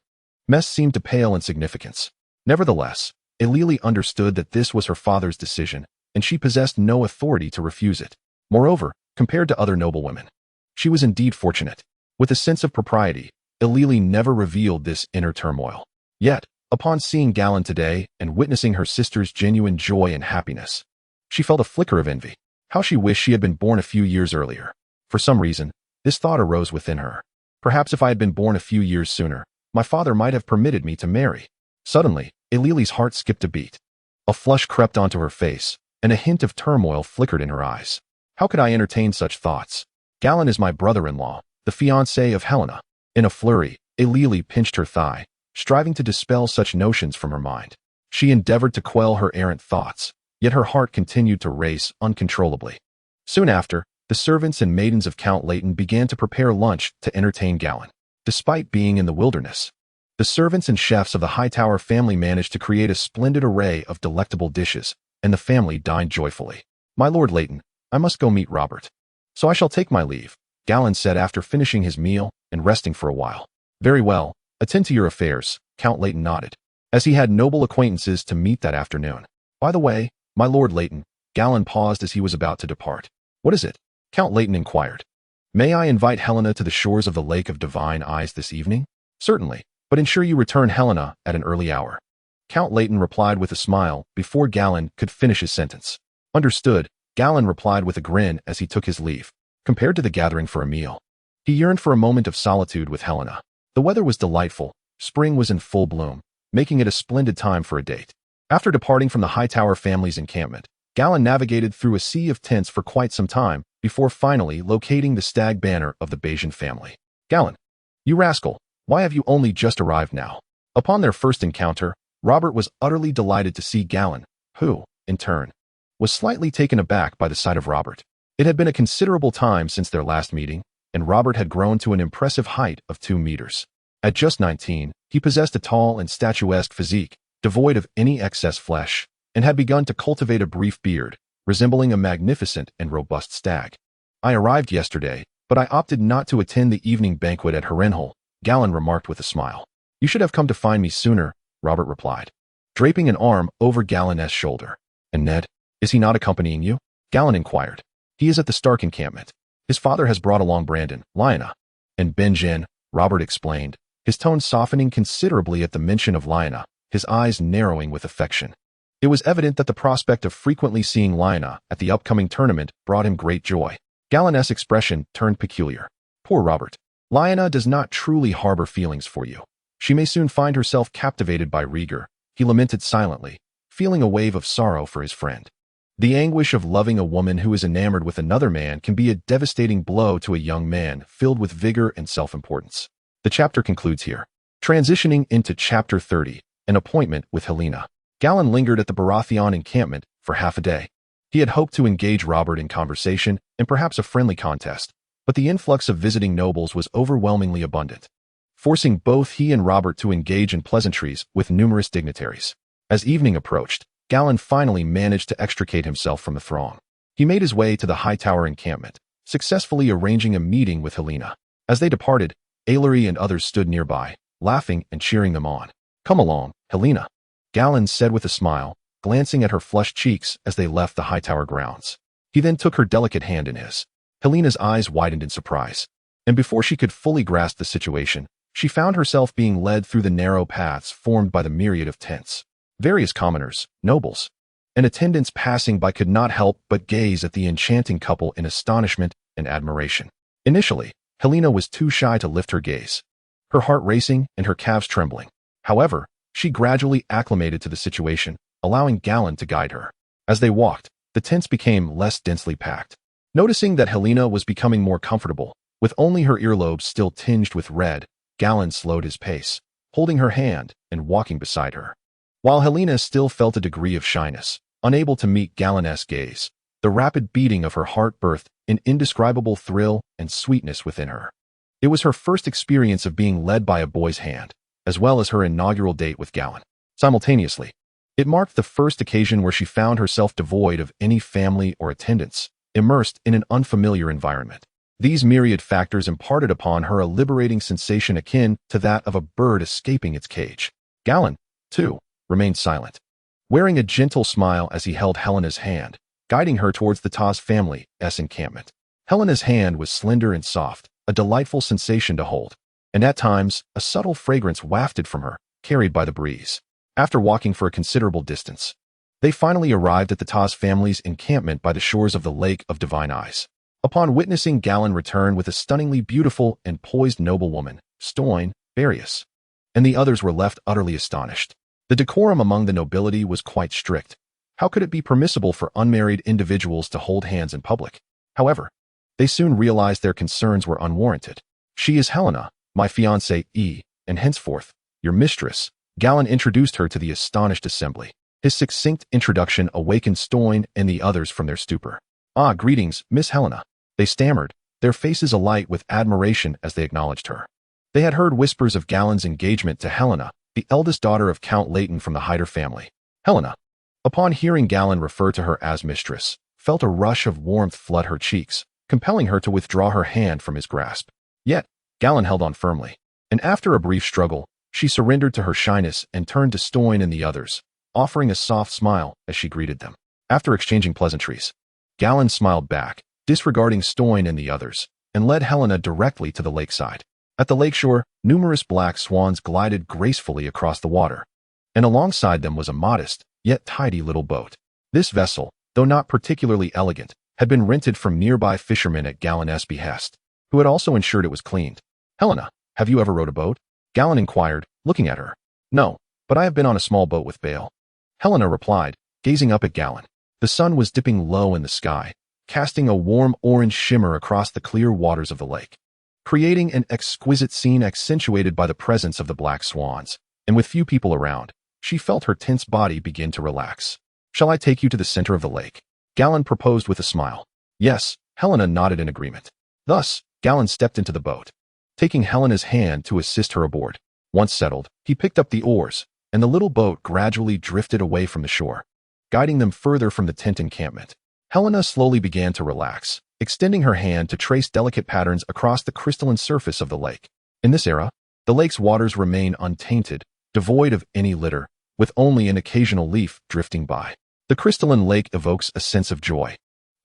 Mest seemed to pale in significance. Nevertheless, Ailili understood that this was her father's decision, and she possessed no authority to refuse it. Moreover, compared to other noblewomen, she was indeed fortunate. With a sense of propriety, Ailili never revealed this inner turmoil. Yet, upon seeing Galladon today and witnessing her sister's genuine joy and happiness, she felt a flicker of envy. How she wished she had been born a few years earlier. For some reason, this thought arose within her. Perhaps if I had been born a few years sooner, my father might have permitted me to marry. Suddenly, Ailili's heart skipped a beat. A flush crept onto her face, and a hint of turmoil flickered in her eyes. How could I entertain such thoughts? Galladon is my brother-in-law, the fiancé of Helena. In a flurry, Ailili pinched her thigh, striving to dispel such notions from her mind. She endeavored to quell her errant thoughts, yet her heart continued to race uncontrollably. Soon after, the servants and maidens of Count Leighton began to prepare lunch to entertain Galladon. Despite being in the wilderness, the servants and chefs of the Hightower family managed to create a splendid array of delectable dishes, and the family dined joyfully. "My Lord Leighton, I must go meet Robert. So I shall take my leave," Galladon said after finishing his meal and resting for a while. "Very well, attend to your affairs," Count Leighton nodded, as he had noble acquaintances to meet that afternoon. "By the way, my Lord Leighton," Galladon paused as he was about to depart. "What is it?" Count Leighton inquired. "May I invite Helena to the shores of the Lake of Divine Eyes this evening?" "Certainly, but ensure you return Helena at an early hour," Count Leighton replied with a smile before Galladon could finish his sentence. "Understood," Gallan replied with a grin as he took his leave. Compared to the gathering for a meal, he yearned for a moment of solitude with Helena. The weather was delightful. Spring was in full bloom, making it a splendid time for a date. After departing from the Hightower family's encampment, Gallan navigated through a sea of tents for quite some time before finally locating the stag banner of the Bayesian family. Gallan, you rascal, why have you only just arrived now? Upon their first encounter, Robert was utterly delighted to see Gallan, who, in turn, was slightly taken aback by the sight of Robert. It had been a considerable time since their last meeting, and Robert had grown to an impressive height of 2 meters. At just 19, he possessed a tall and statuesque physique, devoid of any excess flesh, and had begun to cultivate a brief beard, resembling a magnificent and robust stag. I arrived yesterday, but I opted not to attend the evening banquet at Harrenhal, Gallan remarked with a smile. You should have come to find me sooner, Robert replied, draping an arm over Gallan's shoulder. And Ned, is he not accompanying you? Gallan inquired. He is at the Stark encampment. His father has brought along Brandon, Lyanna, and Benjen, Robert explained, his tone softening considerably at the mention of Lyanna, his eyes narrowing with affection. It was evident that the prospect of frequently seeing Lyanna at the upcoming tournament brought him great joy. Gallan's expression turned peculiar. Poor Robert. Lyanna does not truly harbor feelings for you. She may soon find herself captivated by Rhaegar, he lamented silently, feeling a wave of sorrow for his friend. The anguish of loving a woman who is enamored with another man can be a devastating blow to a young man filled with vigor and self-importance. The chapter concludes here. Transitioning into Chapter 30, an appointment with Helena. Gallan lingered at the Baratheon encampment for half a day. He had hoped to engage Robert in conversation and perhaps a friendly contest, but the influx of visiting nobles was overwhelmingly abundant, forcing both he and Robert to engage in pleasantries with numerous dignitaries. As evening approached, Gallan finally managed to extricate himself from the throng. He made his way to the Hightower encampment, successfully arranging a meeting with Helena. As they departed, Aelary and others stood nearby, laughing and cheering them on. Come along, Helena, Gallan said with a smile, glancing at her flushed cheeks as they left the Hightower grounds. He then took her delicate hand in his. Helena's eyes widened in surprise, and before she could fully grasp the situation, she found herself being led through the narrow paths formed by the myriad of tents. Various commoners, nobles, and attendants passing by could not help but gaze at the enchanting couple in astonishment and admiration. Initially, Helena was too shy to lift her gaze, her heart racing and her calves trembling. However, she gradually acclimated to the situation, allowing Gallan to guide her. As they walked, the tents became less densely packed. Noticing that Helena was becoming more comfortable, with only her earlobes still tinged with red, Gallan slowed his pace, holding her hand and walking beside her. While Helena still felt a degree of shyness, unable to meet Gallan's gaze, the rapid beating of her heart birthed an indescribable thrill and sweetness within her. It was her first experience of being led by a boy's hand, as well as her inaugural date with Gallan. Simultaneously, it marked the first occasion where she found herself devoid of any family or attendants, immersed in an unfamiliar environment. These myriad factors imparted upon her a liberating sensation akin to that of a bird escaping its cage. Gallan, too, remained silent, wearing a gentle smile as he held Helena's hand, guiding her towards the Tarth family's encampment. Helena's hand was slender and soft, a delightful sensation to hold, and at times, a subtle fragrance wafted from her, carried by the breeze. After walking for a considerable distance, they finally arrived at the Tarth family's encampment by the shores of the Lake of Divine Eyes. Upon witnessing Gallan return with a stunningly beautiful and poised noblewoman, Stoyne, Various, and the others were left utterly astonished. The decorum among the nobility was quite strict. How could it be permissible for unmarried individuals to hold hands in public? However, they soon realized their concerns were unwarranted. She is Helena, my fiancée, and henceforth, your mistress. Gallan introduced her to the astonished assembly. His succinct introduction awakened Stoyne and the others from their stupor. Ah, greetings, Miss Helena, they stammered, their faces alight with admiration as they acknowledged her. They had heard whispers of Gallan's engagement to Helena, the eldest daughter of Count Leighton from the Hyder family. Helena, upon hearing Gallan refer to her as mistress, felt a rush of warmth flood her cheeks, compelling her to withdraw her hand from his grasp. Yet, Gallan held on firmly, and after a brief struggle, she surrendered to her shyness and turned to Stoyne and the others, offering a soft smile as she greeted them. After exchanging pleasantries, Gallan smiled back, disregarding Stoyne and the others, and led Helena directly to the lakeside. At the lakeshore, numerous black swans glided gracefully across the water, and alongside them was a modest, yet tidy little boat. This vessel, though not particularly elegant, had been rented from nearby fishermen at Gallen's behest, who had also ensured it was cleaned. "Helena, have you ever rowed a boat?" Galladon inquired, looking at her. "No, but I have been on a small boat with Bale." Helena replied, gazing up at Galladon. The sun was dipping low in the sky, casting a warm orange shimmer across the clear waters of the lake, creating an exquisite scene accentuated by the presence of the black swans, and with few people around, she felt her tense body begin to relax. "Shall I take you to the center of the lake?" Galladon proposed with a smile. "Yes," Helena nodded in agreement. Thus, Galladon stepped into the boat, taking Helena's hand to assist her aboard. Once settled, he picked up the oars, and the little boat gradually drifted away from the shore, guiding them further from the tent encampment. Helena slowly began to relax, extending her hand to trace delicate patterns across the crystalline surface of the lake. In this era, the lake's waters remain untainted, devoid of any litter, with only an occasional leaf drifting by. The crystalline lake evokes a sense of joy.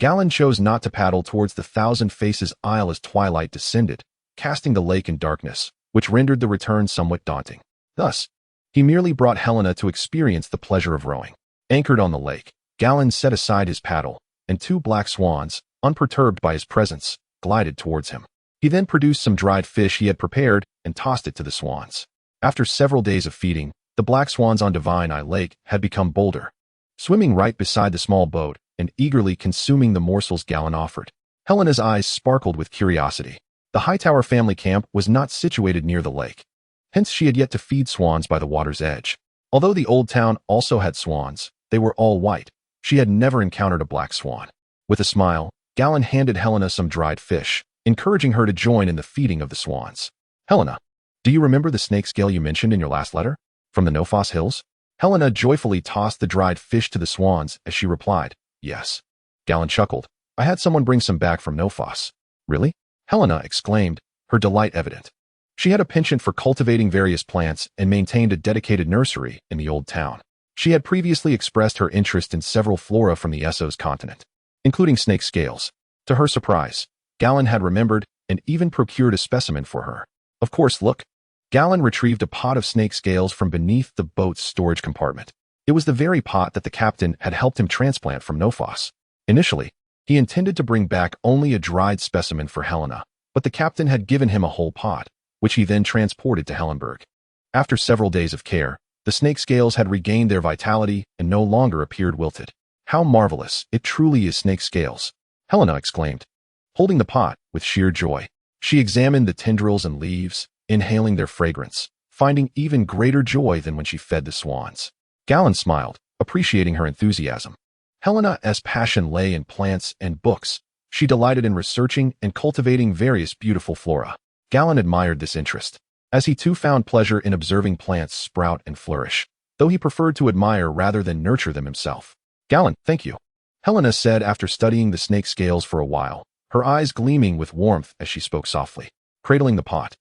Galladon chose not to paddle towards the Thousand Faces Isle as twilight descended, casting the lake in darkness, which rendered the return somewhat daunting. Thus, he merely brought Helena to experience the pleasure of rowing. Anchored on the lake, Galladon set aside his paddle, and two black swans, unperturbed by his presence, glided towards him. He then produced some dried fish he had prepared and tossed it to the swans. After several days of feeding, the black swans on Divine Eye Lake had become bolder, swimming right beside the small boat and eagerly consuming the morsels Galladon offered. Helena's eyes sparkled with curiosity. The Hightower family camp was not situated near the lake. Hence she had yet to feed swans by the water's edge. Although the old town also had swans, they were all white. She had never encountered a black swan. With a smile, Galladon handed Helena some dried fish, encouraging her to join in the feeding of the swans. "Helena, do you remember the snake scale you mentioned in your last letter? From the Nofos Hills?" Helena joyfully tossed the dried fish to the swans as she replied, "Yes." Galladon chuckled. "I had someone bring some back from Nofos." "Really?" Helena exclaimed, her delight evident. She had a penchant for cultivating various plants and maintained a dedicated nursery in the old town. She had previously expressed her interest in several flora from the Essos continent, including snake scales. To her surprise, Galladon had remembered and even procured a specimen for her. "Of course, look." Galladon retrieved a pot of snake scales from beneath the boat's storage compartment. It was the very pot that the captain had helped him transplant from Nofos. Initially, he intended to bring back only a dried specimen for Helena, but the captain had given him a whole pot, which he then transported to Hellenberg. After several days of care, the snake scales had regained their vitality and no longer appeared wilted. "How marvelous, it truly is snake scales," Helena exclaimed, holding the pot with sheer joy. She examined the tendrils and leaves, inhaling their fragrance, finding even greater joy than when she fed the swans. Galladon smiled, appreciating her enthusiasm. Helena's passion lay in plants and books. She delighted in researching and cultivating various beautiful flora. Galladon admired this interest, as he too found pleasure in observing plants sprout and flourish, though he preferred to admire rather than nurture them himself. "Galladon, thank you," Helena said after studying the snake scales for a while, her eyes gleaming with warmth as she spoke softly, cradling the pot.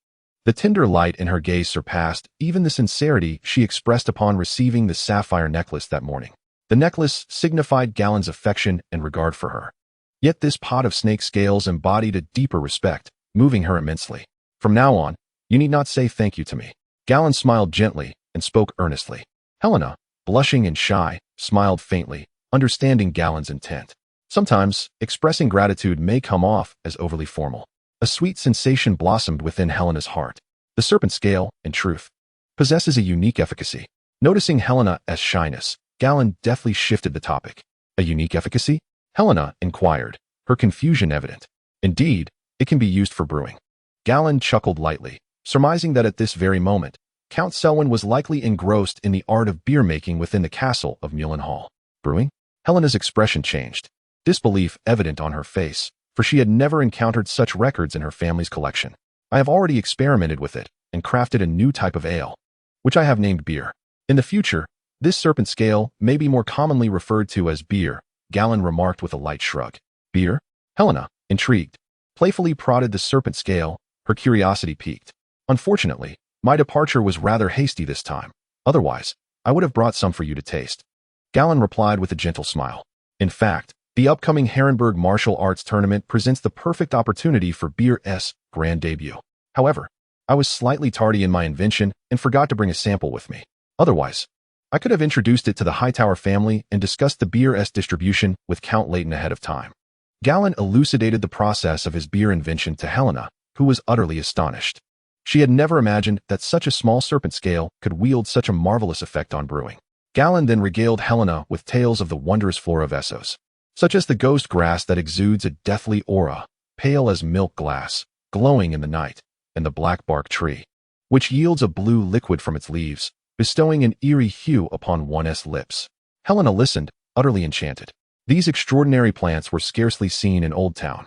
The tender light in her gaze surpassed even the sincerity she expressed upon receiving the sapphire necklace that morning. The necklace signified Galladon's affection and regard for her. Yet this pot of snake scales embodied a deeper respect, moving her immensely. "From now on, you need not say thank you to me." Galladon smiled gently and spoke earnestly. Helena, blushing and shy, smiled faintly, understanding Galladon's intent. Sometimes, expressing gratitude may come off as overly formal. A sweet sensation blossomed within Helena's heart. The serpent scale, in truth, possesses a unique efficacy. Noticing Helena's shyness, Galladon deftly shifted the topic. "A unique efficacy?" Helena inquired, her confusion evident. "Indeed, it can be used for brewing." Galladon chuckled lightly, surmising that at this very moment, Count Selwyn was likely engrossed in the art of beer-making within the castle of Mullenhall. "Brewing?" Helena's expression changed, disbelief evident on her face, for she had never encountered such records in her family's collection. "I have already experimented with it and crafted a new type of ale, which I have named beer. In the future, this serpent scale may be more commonly referred to as beer," Galladon remarked with a light shrug. "Beer?" Helena, intrigued, playfully prodded the serpent scale, her curiosity piqued. "Unfortunately, my departure was rather hasty this time. Otherwise, I would have brought some for you to taste." Galladon replied with a gentle smile. "In fact, the upcoming Harrenhal Martial Arts Tournament presents the perfect opportunity for beer's grand debut. However, I was slightly tardy in my invention and forgot to bring a sample with me. Otherwise, I could have introduced it to the Hightower family and discussed the beer's distribution with Count Leighton ahead of time. Gallan elucidated the process of his beer invention to Helena, who was utterly astonished. She had never imagined that such a small serpent scale could wield such a marvelous effect on brewing. Gallan then regaled Helena with tales of the wondrous flora of Essos, such as the ghost grass that exudes a deathly aura, pale as milk glass, glowing in the night, and the black bark tree, which yields a blue liquid from its leaves, bestowing an eerie hue upon one's lips. Helena listened, utterly enchanted. These extraordinary plants were scarcely seen in Old Town,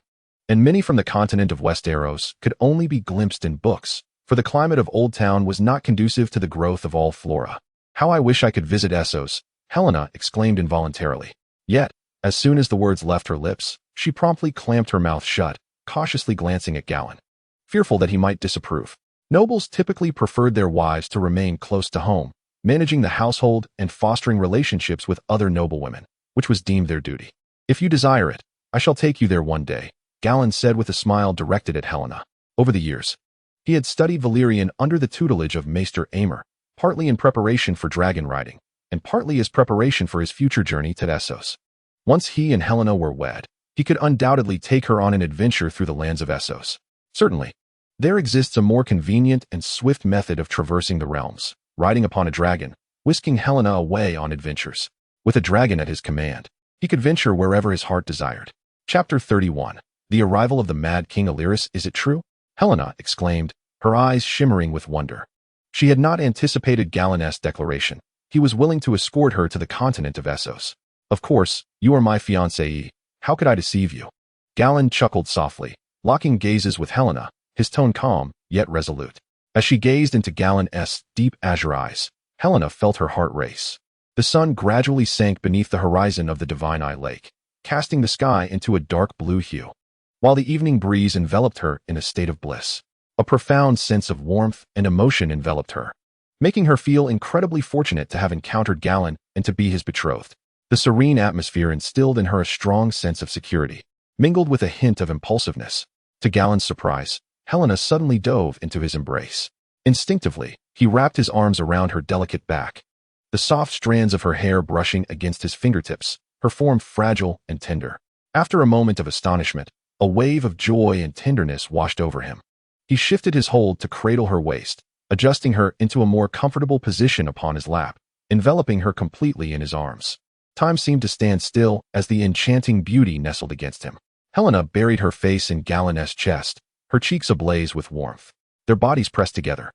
and many from the continent of Westeros could only be glimpsed in books, for the climate of Old Town was not conducive to the growth of all flora. How I wish I could visit Essos, Helena exclaimed involuntarily. Yet, as soon as the words left her lips, she promptly clamped her mouth shut, cautiously glancing at Gallan, fearful that he might disapprove. Nobles typically preferred their wives to remain close to home, managing the household and fostering relationships with other noblewomen, which was deemed their duty. If you desire it, I shall take you there one day, Gallan said with a smile directed at Helena. Over the years, he had studied Valyrian under the tutelage of Maester Aemir, partly in preparation for dragon riding, and partly as preparation for his future journey to Essos. Once he and Helena were wed, he could undoubtedly take her on an adventure through the lands of Essos. Certainly, there exists a more convenient and swift method of traversing the realms, riding upon a dragon, whisking Helena away on adventures. With a dragon at his command, he could venture wherever his heart desired. Chapter 31. The arrival of the Mad King Aerys, is it true? Helena exclaimed, her eyes shimmering with wonder. She had not anticipated Gallan's declaration. He was willing to escort her to the continent of Essos. Of course, you are my fiancée. How could I deceive you? Gallan chuckled softly, locking gazes with Helena, his tone calm, yet resolute. As she gazed into Gallan's deep azure eyes, Helena felt her heart race. The sun gradually sank beneath the horizon of the Divine Eye Lake, casting the sky into a dark blue hue, while the evening breeze enveloped her in a state of bliss. A profound sense of warmth and emotion enveloped her, making her feel incredibly fortunate to have encountered Gallan and to be his betrothed. The serene atmosphere instilled in her a strong sense of security, mingled with a hint of impulsiveness. To Gallan's surprise, Helena suddenly dove into his embrace. Instinctively, he wrapped his arms around her delicate back, the soft strands of her hair brushing against his fingertips, her form fragile and tender. After a moment of astonishment, a wave of joy and tenderness washed over him. He shifted his hold to cradle her waist, adjusting her into a more comfortable position upon his lap, enveloping her completely in his arms. Time seemed to stand still as the enchanting beauty nestled against him. Helena buried her face in Gallan's chest, her cheeks ablaze with warmth. Their bodies pressed together,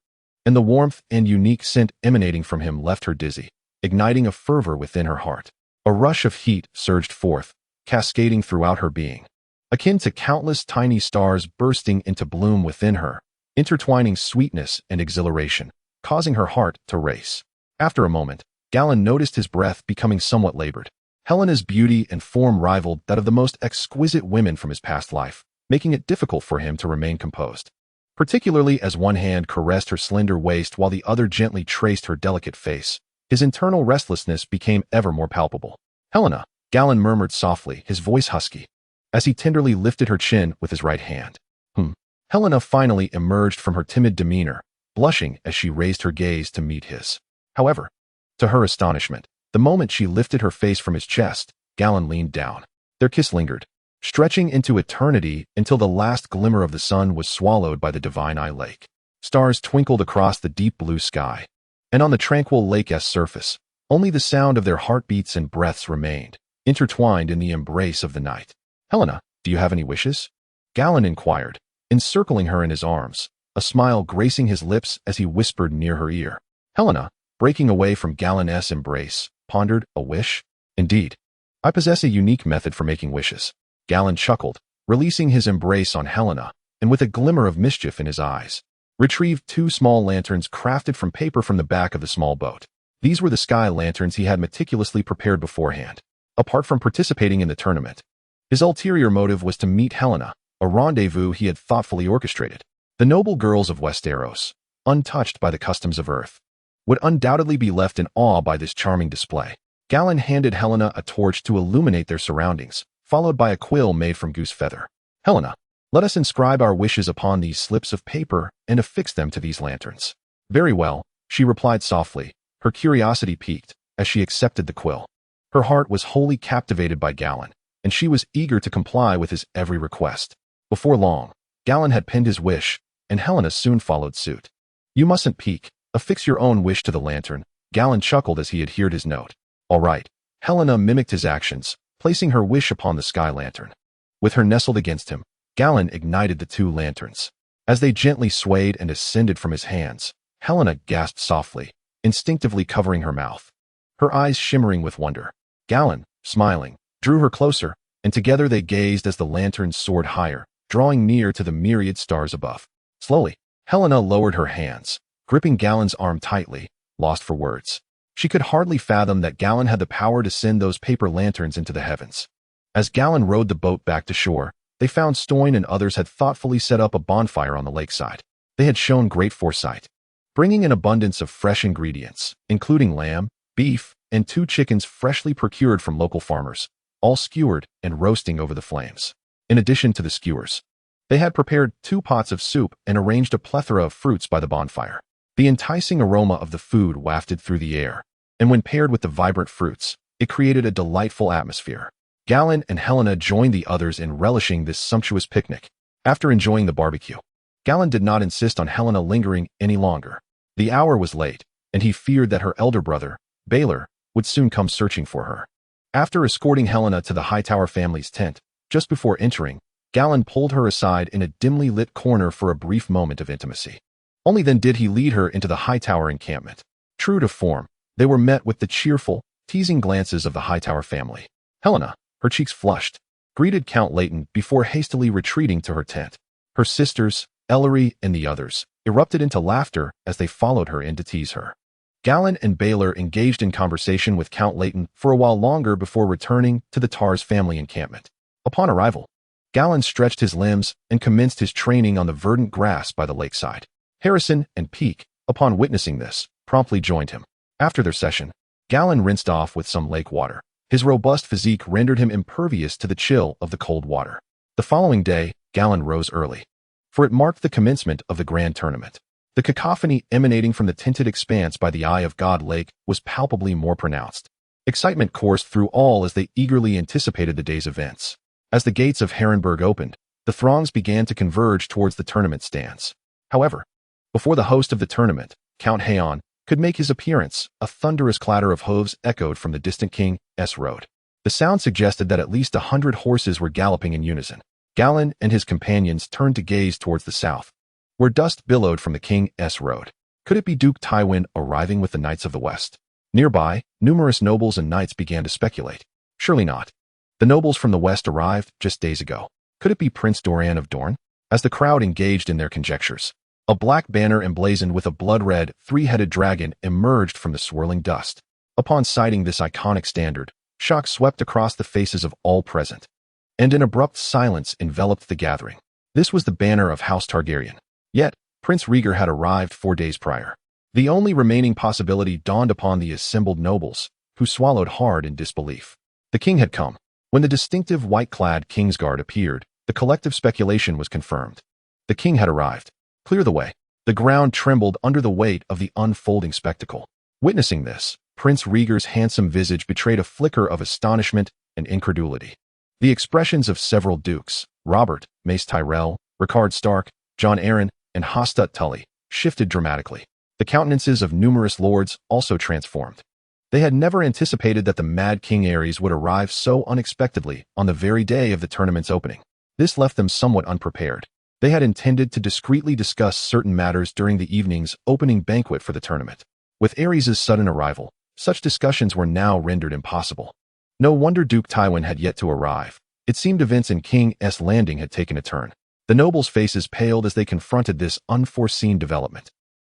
and the warmth and unique scent emanating from him left her dizzy, igniting a fervor within her heart. A rush of heat surged forth, cascading throughout her being, akin to countless tiny stars bursting into bloom within her, intertwining sweetness and exhilaration, causing her heart to race. After a moment, Gallan noticed his breath becoming somewhat labored. Helena's beauty and form rivaled that of the most exquisite women from his past life, making it difficult for him to remain composed, particularly as one hand caressed her slender waist while the other gently traced her delicate face. His internal restlessness became ever more palpable. Helena, Gallan murmured softly, his voice husky, as he tenderly lifted her chin with his right hand. Helena finally emerged from her timid demeanor, blushing as she raised her gaze to meet his. However, to her astonishment, the moment she lifted her face from his chest, Gallan leaned down. Their kiss lingered, stretching into eternity until the last glimmer of the sun was swallowed by the Divine Eye Lake. Stars twinkled across the deep blue sky, and on the tranquil lake's surface, only the sound of their heartbeats and breaths remained, intertwined in the embrace of the night. Helena, do you have any wishes? Gallan inquired, encircling her in his arms, a smile gracing his lips as he whispered near her ear. Helena, breaking away from Gallan's embrace, pondered, a wish? Indeed, I possess a unique method for making wishes. Gallan chuckled, releasing his embrace on Helena, and with a glimmer of mischief in his eyes, retrieved 2 small lanterns crafted from paper from the back of the small boat. These were the sky lanterns he had meticulously prepared beforehand. Apart from participating in the tournament, his ulterior motive was to meet Helena, a rendezvous he had thoughtfully orchestrated. The noble girls of Westeros, untouched by the customs of Earth, would undoubtedly be left in awe by this charming display. Gallan handed Helena a torch to illuminate their surroundings, followed by a quill made from goose feather. Helena, let us inscribe our wishes upon these slips of paper and affix them to these lanterns. Very well, she replied softly, Her curiosity piqued as she accepted the quill. Her heart was wholly captivated by Galladon, and she was eager to comply with his every request. Before long, Galladon had penned his wish, and Helena soon followed suit. "You mustn't peek. Affix your own wish to the lantern," Galladon chuckled as he adhered his note. "All right." Helena mimicked his actions, placing her wish upon the sky lantern. With her nestled against him, Galladon ignited the two lanterns. As they gently swayed and ascended from his hands, Helena gasped softly, instinctively covering her mouth. Her eyes shimmering with wonder. Galladon, smiling, drew her closer, and together they gazed as the lanterns soared higher, drawing near to the myriad stars above. Slowly, Helena lowered her hands, gripping Galladon's arm tightly, lost for words. She could hardly fathom that Galladon had the power to send those paper lanterns into the heavens. As Galladon rowed the boat back to shore, they found Stoyne and others had thoughtfully set up a bonfire on the lakeside. They had shown great foresight, bringing an abundance of fresh ingredients, including lamb, beef, and 2 chickens freshly procured from local farmers, all skewered and roasting over the flames. In addition to the skewers, they had prepared 2 pots of soup and arranged a plethora of fruits by the bonfire. The enticing aroma of the food wafted through the air, and when paired with the vibrant fruits, it created a delightful atmosphere. Galladon and Helena joined the others in relishing this sumptuous picnic. After enjoying the barbecue, Galladon did not insist on Helena lingering any longer. The hour was late, and he feared that her elder brother, Baelor, would soon come searching for her. After escorting Helena to the Hightower family's tent, just before entering, Galladon pulled her aside in a dimly lit corner for a brief moment of intimacy. Only then did he lead her into the Hightower encampment. True to form, they were met with the cheerful, teasing glances of the Hightower family. Helena, her cheeks flushed, greeted Count Leighton before hastily retreating to her tent. Her sisters, Ellery and the others, erupted into laughter as they followed her in to tease her. Galladon and Baelor engaged in conversation with Count Leighton for a while longer before returning to the Tar's family encampment. Upon arrival, Galladon stretched his limbs and commenced his training on the verdant grass by the lakeside. Harrison and Peake, upon witnessing this, promptly joined him. After their session, Galladon rinsed off with some lake water. His robust physique rendered him impervious to the chill of the cold water. The following day, Galladon rose early, for it marked the commencement of the grand tournament. The cacophony emanating from the tinted expanse by the Eye of God Lake was palpably more pronounced. Excitement coursed through all as they eagerly anticipated the day's events. As the gates of Harrenhal opened, the throngs began to converge towards the tournament stands. However, before the host of the tournament, Count Haon, could make his appearance, a thunderous clatter of hooves echoed from the distant King's Road. The sound suggested that at least 100 horses were galloping in unison. Galladon and his companions turned to gaze towards the south, where dust billowed from the King's Road. Could it be Duke Tywin arriving with the Knights of the West? Nearby, numerous nobles and knights began to speculate. Surely not. The nobles from the west arrived just days ago. Could it be Prince Doran of Dorne? As the crowd engaged in their conjectures, a black banner emblazoned with a blood-red, 3-headed dragon emerged from the swirling dust. Upon sighting this iconic standard, shock swept across the faces of all present, and an abrupt silence enveloped the gathering. This was the banner of House Targaryen. Yet, Prince Rhaegar had arrived 4 days prior. The only remaining possibility dawned upon the assembled nobles, who swallowed hard in disbelief. The king had come. When the distinctive white-clad Kingsguard appeared, the collective speculation was confirmed. The king had arrived. Clear the way. The ground trembled under the weight of the unfolding spectacle. Witnessing this, Prince Rhaegar's handsome visage betrayed a flicker of astonishment and incredulity. The expressions of several dukes, Robert, Mace Tyrell, Rickard Stark, Jon Arryn, and Hostut Tully, shifted dramatically. The countenances of numerous lords also transformed. They had never anticipated that the Mad King Aerys would arrive so unexpectedly on the very day of the tournament's opening. This left them somewhat unprepared. They had intended to discreetly discuss certain matters during the evening's opening banquet for the tournament. With Aerys' sudden arrival, such discussions were now rendered impossible. No wonder Duke Tywin had yet to arrive. It seemed events in King's Landing had taken a turn. The nobles' faces paled as they confronted this unforeseen development.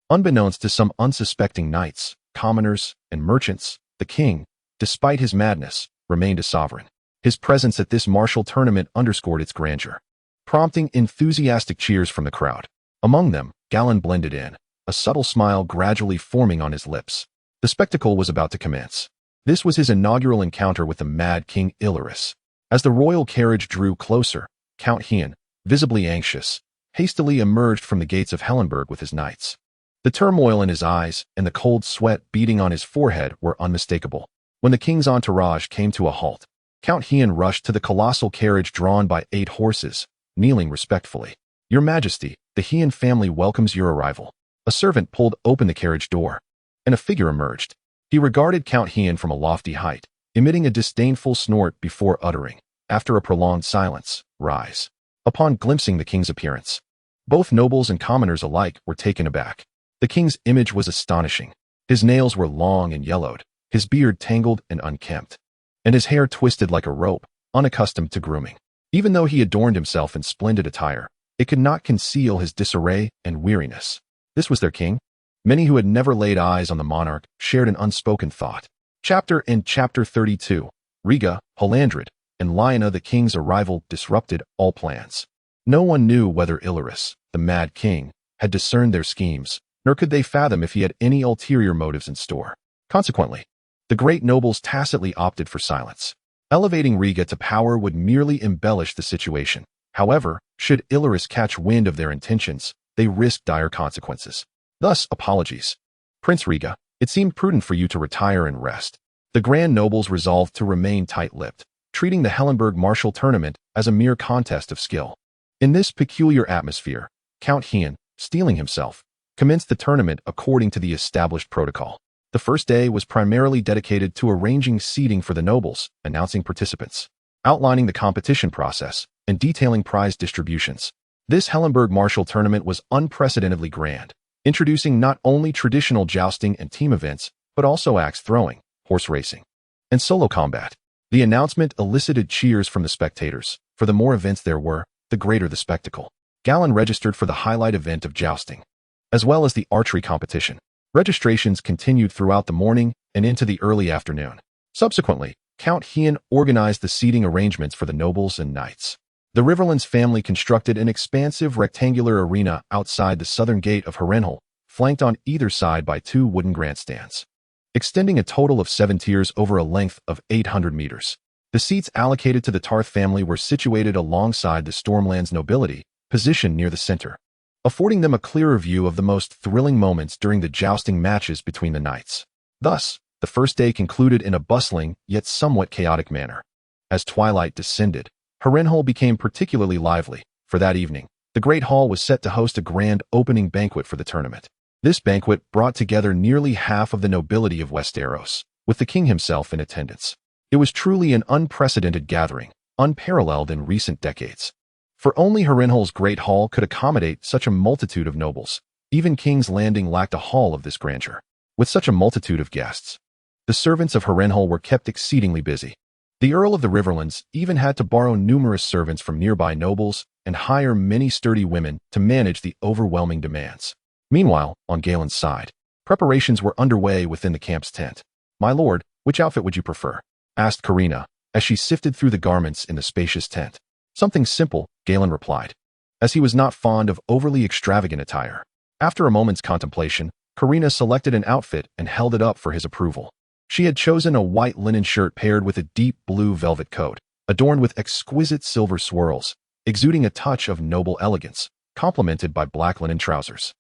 Unbeknownst to some unsuspecting knights, commoners, and merchants, the king, despite his madness, remained a sovereign. His presence at this martial tournament underscored its grandeur, prompting enthusiastic cheers from the crowd. Among them, Galladon blended in, a subtle smile gradually forming on his lips. The spectacle was about to commence. This was his inaugural encounter with the Mad King Aerys. As the royal carriage drew closer, Count Haon, visibly anxious, hastily emerged from the gates of Harrenhal with his knights. The turmoil in his eyes and the cold sweat beating on his forehead were unmistakable. When the king's entourage came to a halt, Count Hien rushed to the colossal carriage drawn by 8 horses, kneeling respectfully. "Your Majesty, the Hien family welcomes your arrival." A servant pulled open the carriage door, and a figure emerged. He regarded Count Hien from a lofty height, emitting a disdainful snort before uttering, after a prolonged silence, "Rise." Upon glimpsing the king's appearance, both nobles and commoners alike were taken aback. The king's image was astonishing. His nails were long and yellowed, his beard tangled and unkempt, and his hair twisted like a rope, unaccustomed to grooming. Even though he adorned himself in splendid attire, it could not conceal his disarray and weariness. This was their king? Many who had never laid eyes on the monarch shared an unspoken thought. Chapter 32, Riga, Halandred, and Lyanna the king's arrival disrupted all plans. No one knew whether Illyris, the Mad King, had discerned their schemes, nor could they fathom if he had any ulterior motives in store. Consequently, the great nobles tacitly opted for silence. Elevating Riga to power would merely embellish the situation. However, should Illyris catch wind of their intentions, they risked dire consequences. Thus, apologies. Prince Riga, it seemed prudent for you to retire and rest. The grand nobles resolved to remain tight-lipped, treating the Hellenberg martial tournament as a mere contest of skill. In this peculiar atmosphere, Count Hien, steeling himself, commenced the tournament according to the established protocol. The first day was primarily dedicated to arranging seating for the nobles, announcing participants, outlining the competition process, and detailing prize distributions. This Hellenberg martial tournament was unprecedentedly grand, introducing not only traditional jousting and team events, but also axe throwing, horse racing, and solo combat. The announcement elicited cheers from the spectators. For the more events there were, the greater the spectacle. Galladon registered for the highlight event of jousting, as well as the archery competition. Registrations continued throughout the morning and into the early afternoon. Subsequently, Count Hien organized the seating arrangements for the nobles and knights. The Riverlands family constructed an expansive rectangular arena outside the southern gate of Harrenhal, flanked on either side by 2 wooden grandstands, extending a total of 7 tiers over a length of 800 meters. The seats allocated to the Tarth family were situated alongside the Stormlands nobility, positioned near the center, affording them a clearer view of the most thrilling moments during the jousting matches between the knights. Thus, the first day concluded in a bustling, yet somewhat chaotic manner. As twilight descended, Harrenhal became particularly lively. For that evening, the Great Hall was set to host a grand opening banquet for the tournament. This banquet brought together nearly half of the nobility of Westeros, with the king himself in attendance. It was truly an unprecedented gathering, unparalleled in recent decades. For only Harrenhal's Great Hall could accommodate such a multitude of nobles. Even King's Landing lacked a hall of this grandeur. With such a multitude of guests, the servants of Harrenhal were kept exceedingly busy. The Earl of the Riverlands even had to borrow numerous servants from nearby nobles and hire many sturdy women to manage the overwhelming demands. Meanwhile, on Galen's side, preparations were underway within the camp's tent. "My lord, which outfit would you prefer?" asked Karina, as she sifted through the garments in the spacious tent. "Something simple," Galen replied, as he was not fond of overly extravagant attire. After a moment's contemplation, Karina selected an outfit and held it up for his approval. She had chosen a white linen shirt paired with a deep blue velvet coat, adorned with exquisite silver swirls, exuding a touch of noble elegance, complemented by black linen trousers.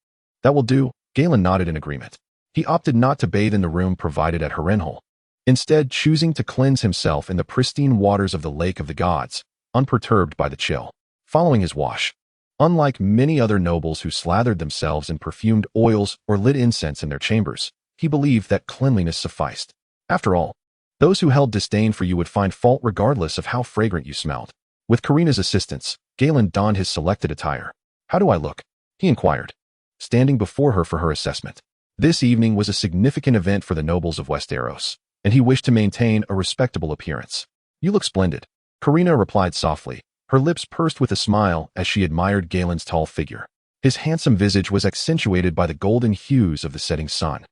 "That will do," Galen nodded in agreement. He opted not to bathe in the room provided at Harrenhal, instead choosing to cleanse himself in the pristine waters of the Lake of the Gods, unperturbed by the chill. Following his wash, unlike many other nobles who slathered themselves in perfumed oils or lit incense in their chambers, he believed that cleanliness sufficed. After all, those who held disdain for you would find fault regardless of how fragrant you smelled. With Karina's assistance, Galen donned his selected attire. "How do I look?" he inquired, standing before her for her assessment. This evening was a significant event for the nobles of Westeros, and he wished to maintain a respectable appearance. "You look splendid," Karina replied softly, her lips pursed with a smile as she admired Galen's tall figure. His handsome visage was accentuated by the golden hues of the setting sun,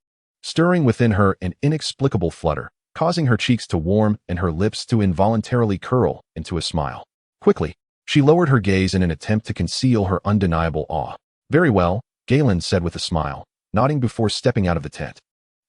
stirring within her an inexplicable flutter, causing her cheeks to warm and her lips to involuntarily curl into a smile. Quickly, she lowered her gaze in an attempt to conceal her undeniable awe. "Very well," Galen said with a smile, nodding before stepping out of the tent.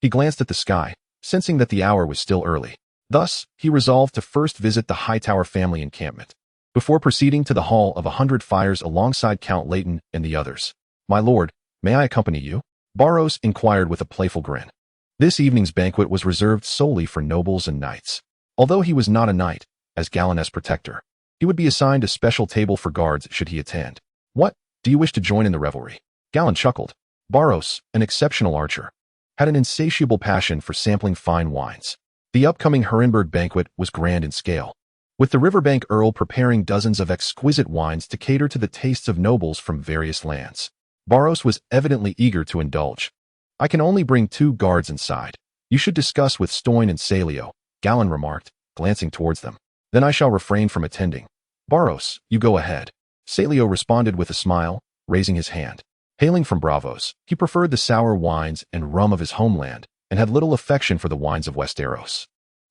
He glanced at the sky, sensing that the hour was still early. Thus, he resolved to first visit the Hightower family encampment, before proceeding to the Hall of 100 Fires alongside Count Leighton and the others. "My lord, may I accompany you?" Barros inquired with a playful grin. This evening's banquet was reserved solely for nobles and knights. Although he was not a knight, as Galladon's protector, he would be assigned a special table for guards should he attend. What? Do you wish to join in the revelry? Galladon chuckled. Barros, an exceptional archer, had an insatiable passion for sampling fine wines. The upcoming Harrenhal banquet was grand in scale, with the riverbank earl preparing dozens of exquisite wines to cater to the tastes of nobles from various lands. Barros was evidently eager to indulge. I can only bring 2 guards inside. You should discuss with Stoyne and Salio, Galladon remarked, glancing towards them. Then I shall refrain from attending. Barros, you go ahead. Salio responded with a smile, raising his hand. Hailing from Bravos, he preferred the sour wines and rum of his homeland, and had little affection for the wines of Westeros.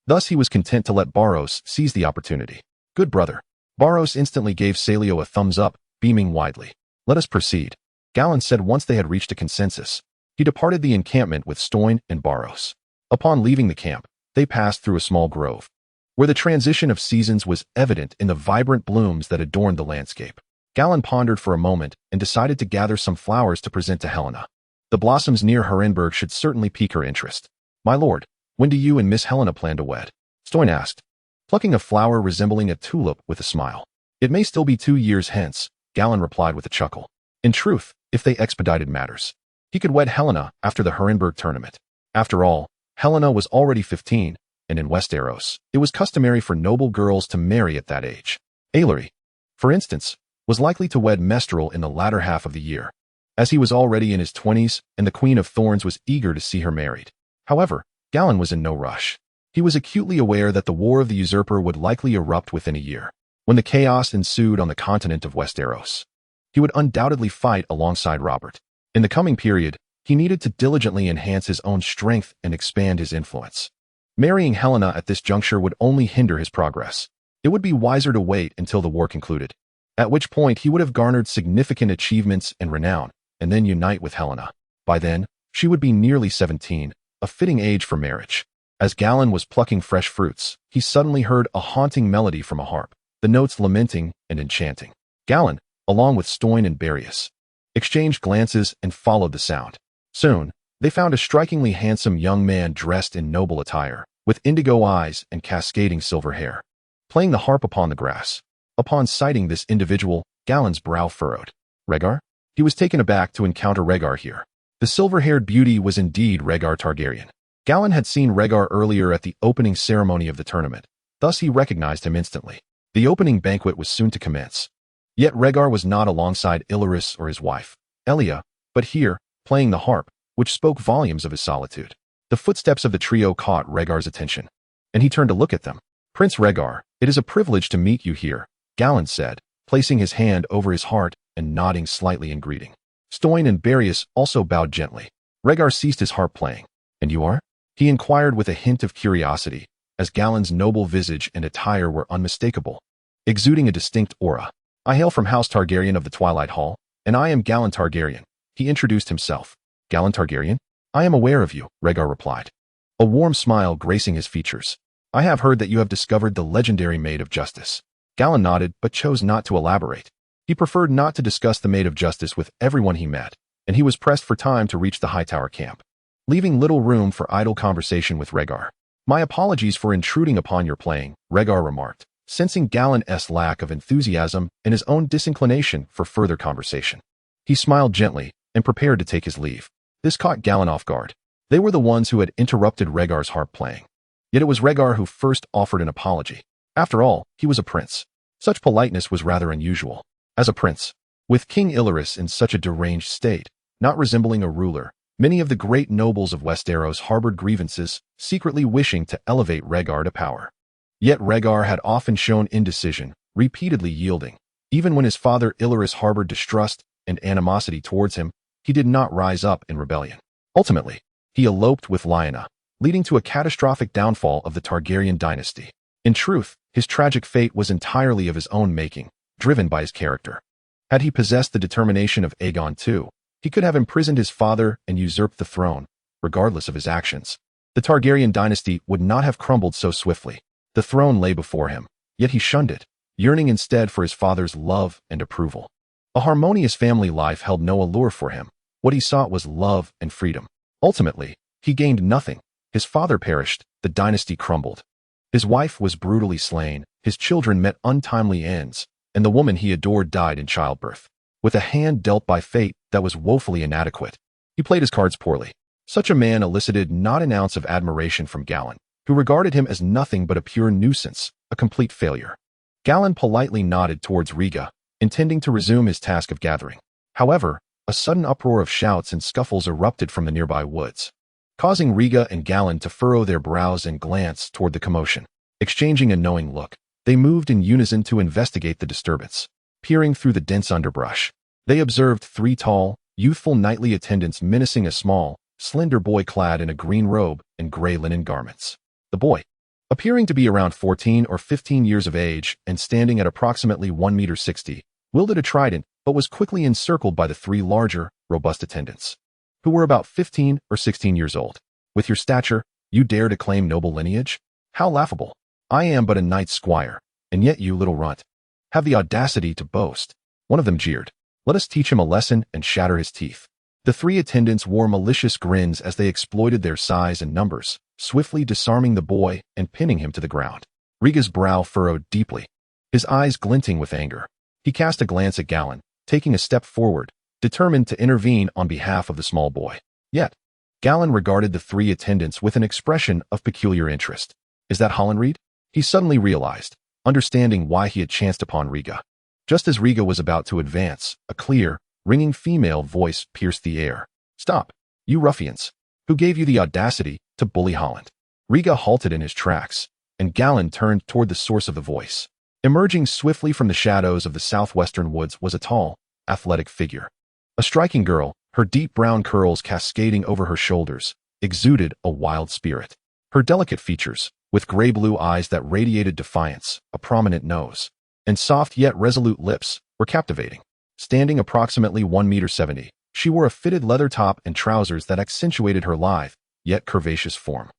Thus he was content to let Barros seize the opportunity. Good brother. Barros instantly gave Salio a thumbs up, beaming widely. Let us proceed. Galladon said once they had reached a consensus. He departed the encampment with Stoyne and Barros. Upon leaving the camp, they passed through a small grove, where the transition of seasons was evident in the vibrant blooms that adorned the landscape. Galladon pondered for a moment and decided to gather some flowers to present to Helena. The blossoms near Harrenhal should certainly pique her interest. My lord, when do you and Miss Helena plan to wed? Stoyne asked, plucking a flower resembling a tulip with a smile. It may still be 2 years hence, Galladon replied with a chuckle. In truth, if they expedited matters, he could wed Helena after the Harrenhal tournament. After all, Helena was already 15, and in Westeros, it was customary for noble girls to marry at that age. Aelary, for instance, was likely to wed Mestral in the latter half of the year, as he was already in his 20s, and the Queen of Thorns was eager to see her married. However, Galladon was in no rush. He was acutely aware that the War of the Usurper would likely erupt within a year. When the chaos ensued on the continent of Westeros, he would undoubtedly fight alongside Robert. In the coming period, he needed to diligently enhance his own strength and expand his influence. Marrying Helena at this juncture would only hinder his progress. It would be wiser to wait until the war concluded, at which point he would have garnered significant achievements and renown, and then unite with Helena. By then, she would be nearly 17, a fitting age for marriage. As Galladon was plucking fresh fruits, he suddenly heard a haunting melody from a harp, the notes lamenting and enchanting. Galladon, along with Stoyne and Barrios, exchanged glances and followed the sound. Soon, they found a strikingly handsome young man dressed in noble attire, with indigo eyes and cascading silver hair, playing the harp upon the grass. Upon sighting this individual, Galladon's brow furrowed. Rhaegar? He was taken aback to encounter Rhaegar here. The silver-haired beauty was indeed Rhaegar Targaryen. Galladon had seen Rhaegar earlier at the opening ceremony of the tournament, thus he recognized him instantly. The opening banquet was soon to commence. Yet Rhaegar was not alongside Illyris or his wife, Elia, but here, playing the harp, which spoke volumes of his solitude. The footsteps of the trio caught Rhaegar's attention, and he turned to look at them. Prince Rhaegar, it is a privilege to meet you here, Galladon said, placing his hand over his heart and nodding slightly in greeting. Stoyne and Barrios also bowed gently. Rhaegar ceased his harp playing. And you are? He inquired with a hint of curiosity, as Galladon's noble visage and attire were unmistakable, exuding a distinct aura. I hail from House Targaryen of the Twilight Hall, and I am Galladon Targaryen. He introduced himself. Galladon Targaryen? I am aware of you, Rhaegar replied, a warm smile gracing his features. I have heard that you have discovered the legendary Maid of Justice. Galladon nodded, but chose not to elaborate. He preferred not to discuss the Maid of Justice with everyone he met, and he was pressed for time to reach the Hightower camp, leaving little room for idle conversation with Rhaegar. My apologies for intruding upon your playing, Rhaegar remarked, sensing Galladon's lack of enthusiasm and his own disinclination for further conversation. He smiled gently and prepared to take his leave. This caught Galladon off guard. They were the ones who had interrupted Rhaegar's harp playing. Yet it was Rhaegar who first offered an apology. After all, he was a prince. Such politeness was rather unusual. As a prince, with King Illyris in such a deranged state, not resembling a ruler, many of the great nobles of Westeros harbored grievances, secretly wishing to elevate Rhaegar to power. Yet Rhaegar had often shown indecision, repeatedly yielding. Even when his father Illyris harbored distrust and animosity towards him, he did not rise up in rebellion. Ultimately, he eloped with Lyanna, leading to a catastrophic downfall of the Targaryen dynasty. In truth, his tragic fate was entirely of his own making, driven by his character. Had he possessed the determination of Aegon II, he could have imprisoned his father and usurped the throne, regardless of his actions. The Targaryen dynasty would not have crumbled so swiftly. The throne lay before him, yet he shunned it, yearning instead for his father's love and approval. A harmonious family life held no allure for him, What he sought was love and freedom. Ultimately, he gained nothing. His father perished, the dynasty crumbled. His wife was brutally slain, his children met untimely ends, and the woman he adored died in childbirth. With a hand dealt by fate that was woefully inadequate, he played his cards poorly. Such a man elicited not an ounce of admiration from Galladon, who regarded him as nothing but a pure nuisance, a complete failure. Galladon politely nodded towards Riga, intending to resume his task of gathering. However, a sudden uproar of shouts and scuffles erupted from the nearby woods, causing Riga and Galladon to furrow their brows and glance toward the commotion. Exchanging a knowing look, they moved in unison to investigate the disturbance. Peering through the dense underbrush, they observed 3 tall, youthful knightly attendants menacing a small, slender boy clad in a green robe and gray linen garments. The boy, appearing to be around 14 or 15 years of age and standing at approximately 1.60 meters, wielded a trident but was quickly encircled by the 3 larger, robust attendants, who were about 15 or 16 years old. With your stature, you dare to claim noble lineage? How laughable! I am but a knight's squire, and yet you, little runt, have the audacity to boast. One of them jeered. Let us teach him a lesson and shatter his teeth. The 3 attendants wore malicious grins as they exploited their size and numbers, swiftly disarming the boy and pinning him to the ground. Riga's brow furrowed deeply, his eyes glinting with anger. He cast a glance at Galladon, taking a step forward, determined to intervene on behalf of the small boy. Yet, Galladon regarded the 3 attendants with an expression of peculiar interest. Is that Holloway? He suddenly realized, understanding why he had chanced upon Riga. Just as Riga was about to advance, a clear, ringing female voice pierced the air. Stop, you ruffians! Who gave you the audacity to bully Holland? Riga halted in his tracks, and Galladon turned toward the source of the voice. Emerging swiftly from the shadows of the southwestern woods was a tall, athletic figure. A striking girl, her deep brown curls cascading over her shoulders, exuded a wild spirit. Her delicate features, with gray-blue eyes that radiated defiance, a prominent nose, and soft yet resolute lips, were captivating. Standing approximately 1.70 meters, she wore a fitted leather top and trousers that accentuated her lithe, yet curvaceous form.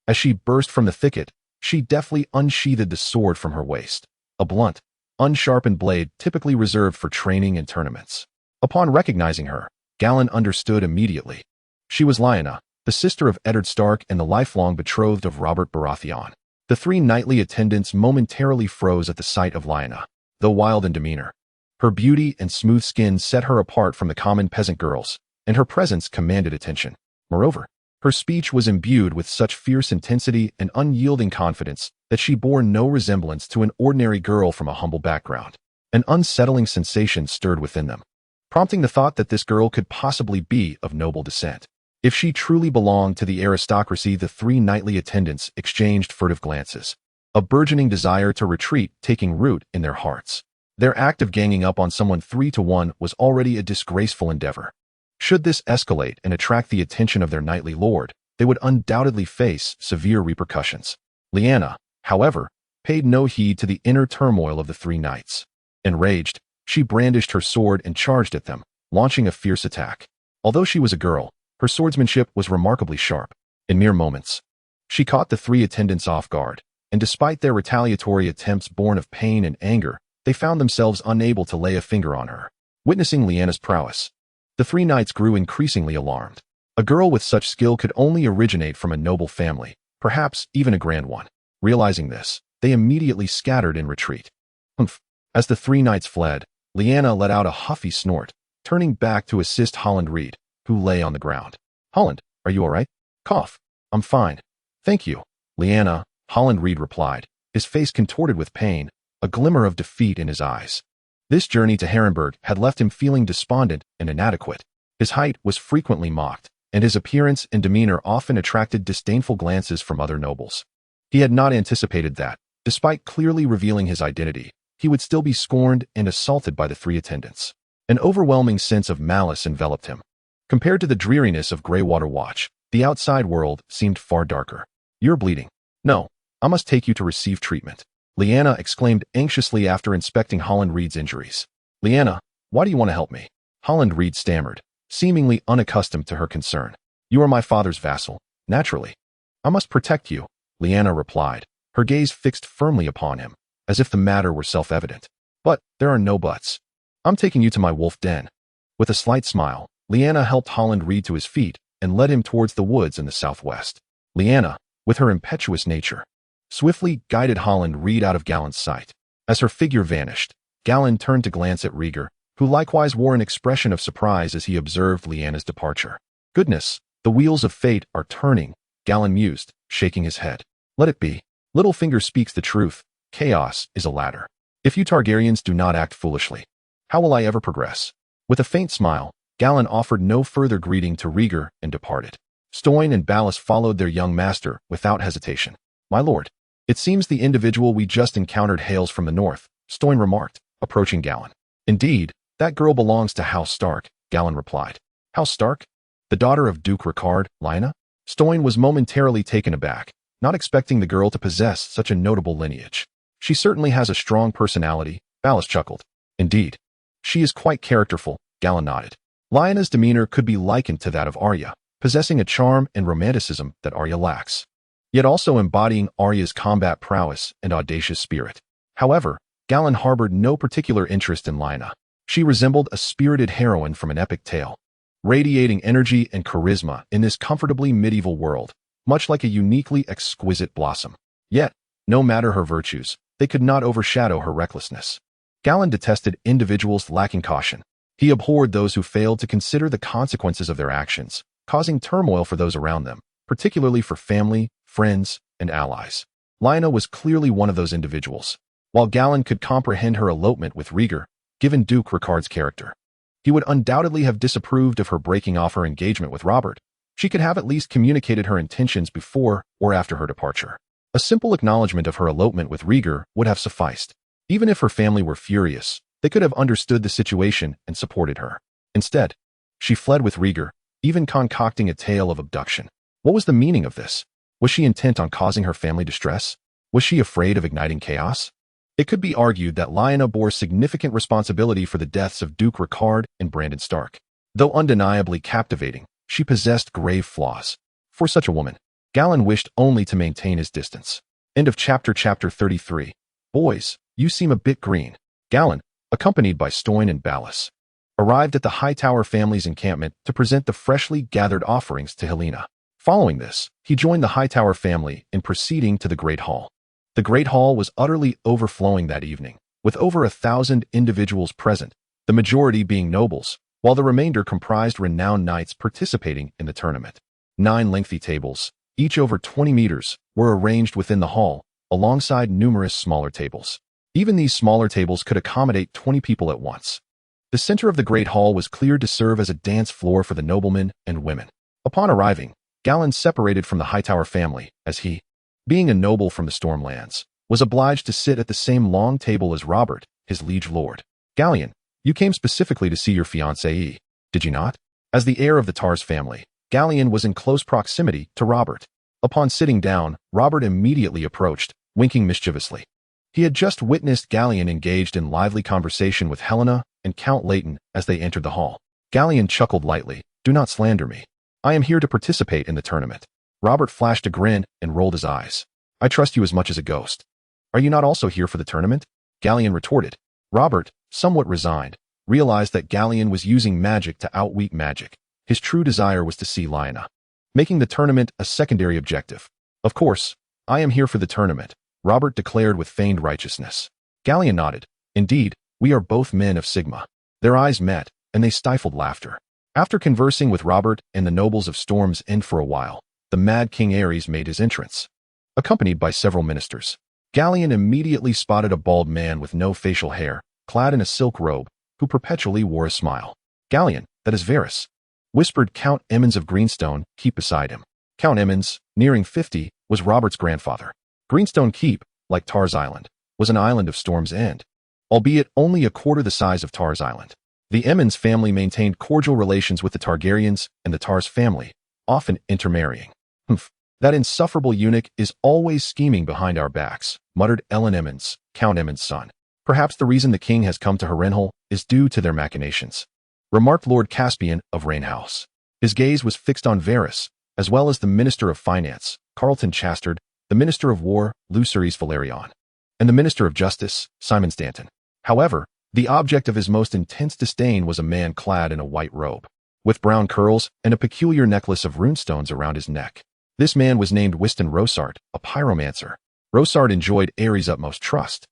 As she burst from the thicket, she deftly unsheathed the sword from her waist, a blunt, unsharpened blade typically reserved for training and tournaments. Upon recognizing her, Galladon understood immediately. She was Lyanna, the sister of Eddard Stark and the lifelong betrothed of Robert Baratheon. The 3 knightly attendants momentarily froze at the sight of Lyanna. Though wild in demeanor, her beauty and smooth skin set her apart from the common peasant girls, and her presence commanded attention. Moreover, her speech was imbued with such fierce intensity and unyielding confidence that she bore no resemblance to an ordinary girl from a humble background. An unsettling sensation stirred within them, prompting the thought that this girl could possibly be of noble descent. If she truly belonged to the aristocracy, the 3 knightly attendants exchanged furtive glances, a burgeoning desire to retreat taking root in their hearts. Their act of ganging up on someone 3-to-1 was already a disgraceful endeavor. Should this escalate and attract the attention of their knightly lord, they would undoubtedly face severe repercussions. Lyanna, however, paid no heed to the inner turmoil of the 3 knights. Enraged, she brandished her sword and charged at them, launching a fierce attack. Although she was a girl, her swordsmanship was remarkably sharp. In mere moments, she caught the 3 attendants off guard, and despite their retaliatory attempts born of pain and anger, they found themselves unable to lay a finger on her. Witnessing Lyanna's prowess, the 3 knights grew increasingly alarmed. A girl with such skill could only originate from a noble family, perhaps even a grand one. Realizing this, they immediately scattered in retreat. Humph! As the 3 knights fled, Lyanna let out a huffy snort, turning back to assist Holloway, who lay on the ground. Holland, are you all right? Cough. I'm fine. Thank you. Lyanna, Holloway replied, his face contorted with pain, a glimmer of defeat in his eyes. This journey to Harrenhal had left him feeling despondent and inadequate. His height was frequently mocked, and his appearance and demeanor often attracted disdainful glances from other nobles. He had not anticipated that, despite clearly revealing his identity, he would still be scorned and assaulted by the 3 attendants. An overwhelming sense of malice enveloped him. Compared to the dreariness of Greywater Watch, the outside world seemed far darker. You're bleeding. No, I must take you to receive treatment, Lyanna exclaimed anxiously after inspecting Holloway's injuries. Lyanna, why do you want to help me? Holloway stammered, seemingly unaccustomed to her concern. You are my father's vassal, naturally. I must protect you, Lyanna replied, her gaze fixed firmly upon him, as if the matter were self-evident. But there are no buts. I'm taking you to my wolf den. With a slight smile, Lyanna helped Holland Reed to his feet and led him towards the woods in the southwest. Lyanna, with her impetuous nature, swiftly guided Holland Reed out of Galland's sight. As her figure vanished, Galland turned to glance at Rhaegar, who likewise wore an expression of surprise as he observed Lyanna's departure. Goodness, the wheels of fate are turning, Galland mused, shaking his head. Let it be. Littlefinger speaks the truth. Chaos is a ladder. If you Targaryens do not act foolishly, how will I ever progress? With a faint smile, Galland offered no further greeting to Rhaegar and departed. Stoyne and Ballas followed their young master without hesitation. My lord, it seems the individual we just encountered hails from the north, Stoyne remarked, approaching Galland. Indeed, that girl belongs to House Stark, Galland replied. House Stark? The daughter of Duke Rickard, Lyanna? Stoyne was momentarily taken aback, not expecting the girl to possess such a notable lineage. She certainly has a strong personality, Ballas chuckled. Indeed. She is quite characterful, Galland nodded. Lyanna's demeanor could be likened to that of Arya, possessing a charm and romanticism that Arya lacks, yet also embodying Arya's combat prowess and audacious spirit. However, Galland harbored no particular interest in Lyanna. She resembled a spirited heroine from an epic tale, radiating energy and charisma in this comfortably medieval world, much like a uniquely exquisite blossom. Yet, no matter her virtues, they could not overshadow her recklessness. Galland detested individuals lacking caution. He abhorred those who failed to consider the consequences of their actions, causing turmoil for those around them, particularly for family, friends, and allies. Lyanna was clearly one of those individuals. While Galland could comprehend her elopement with Rhaegar, given Duke Rickard's character, he would undoubtedly have disapproved of her breaking off her engagement with Robert. She could have at least communicated her intentions before or after her departure. A simple acknowledgement of her elopement with Rhaegar would have sufficed. Even if her family were furious, they could have understood the situation and supported her. Instead, she fled with Rhaegar, even concocting a tale of abduction. What was the meaning of this? Was she intent on causing her family distress? Was she afraid of igniting chaos? It could be argued that Lyanna bore significant responsibility for the deaths of Duke Rickard and Brandon Stark. Though undeniably captivating, she possessed grave flaws. For such a woman, Galland wished only to maintain his distance. End of chapter 33. Boys, you seem a bit green. Galland, accompanied by Stoyne and Ballas, arrived at the Hightower family's encampment to present the freshly gathered offerings to Helaena. Following this, he joined the Hightower family in proceeding to the Great Hall. The Great Hall was utterly overflowing that evening, with over 1,000 individuals present, the majority being nobles, while the remainder comprised renowned knights participating in the tournament. 9 lengthy tables, each over 20 meters, were arranged within the hall, alongside numerous smaller tables. Even these smaller tables could accommodate 20 people at once. The center of the Great Hall was cleared to serve as a dance floor for the noblemen and women. Upon arriving, Galland separated from the Hightower family, as he, being a noble from the Stormlands, was obliged to sit at the same long table as Robert, his liege lord. Gallion, you came specifically to see your fiancée, did you not? As the heir of the Tarth family, Gallion was in close proximity to Robert. Upon sitting down, Robert immediately approached, winking mischievously. He had just witnessed Gallion engaged in lively conversation with Helaena and Count Leighton as they entered the hall. Gallion chuckled lightly. Do not slander me. I am here to participate in the tournament. Robert flashed a grin and rolled his eyes. I trust you as much as a ghost. Are you not also here for the tournament? Gallion retorted. Robert, somewhat resigned, realized that Gallion was using magic to outweak magic. His true desire was to see Lyanna, making the tournament a secondary objective. Of course, I am here for the tournament, Robert declared with feigned righteousness. Gallion nodded. Indeed, we are both men of Sigma. Their eyes met, and they stifled laughter. After conversing with Robert and the nobles of Storm's End for a while, the Mad King Aerys made his entrance, accompanied by several ministers. Gallion immediately spotted a bald man with no facial hair, clad in a silk robe, who perpetually wore a smile. Gallion, that is Varys, whispered Count Emmons of Greenstone Keep beside him. Count Emmons, nearing 50, was Robert's grandfather. Greenstone Keep, like Tar's Island, was an island of Storm's End, albeit only a quarter the size of Tar's Island. The Emmons family maintained cordial relations with the Targaryens and the Tar's family, often intermarrying. That insufferable eunuch is always scheming behind our backs, muttered Ellen Emmons, Count Emmons' son. Perhaps the reason the king has come to Harrenhal is due to their machinations, remarked Lord Caspian of Rainhouse. His gaze was fixed on Varys, as well as the Minister of Finance, Carleton Chastard, the Minister of War, Lucerys Valerion, and the Minister of Justice, Simon Stanton. However, the object of his most intense disdain was a man clad in a white robe. with brown curls and a peculiar necklace of runestones around his neck. This man was named Wystan Rosart, a pyromancer. Rosart enjoyed Aerys' utmost trust,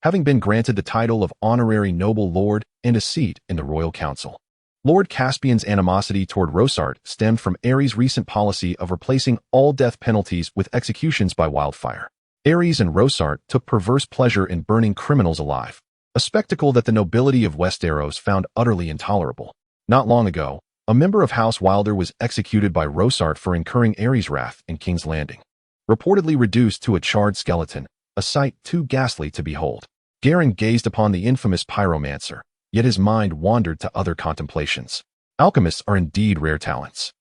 having been granted the title of honorary noble lord and a seat in the royal council. Lord Caspian's animosity toward Rosart stemmed from Aerys' recent policy of replacing all death penalties with executions by wildfire. Aerys and Rosart took perverse pleasure in burning criminals alive, a spectacle that the nobility of Westeros found utterly intolerable. Not long ago, a member of House Wilder was executed by Rosart for incurring Aerys' wrath in King's Landing, reportedly reduced to a charred skeleton, a sight too ghastly to behold. Garren gazed upon the infamous pyromancer, yet his mind wandered to other contemplations. Alchemists are indeed rare talents,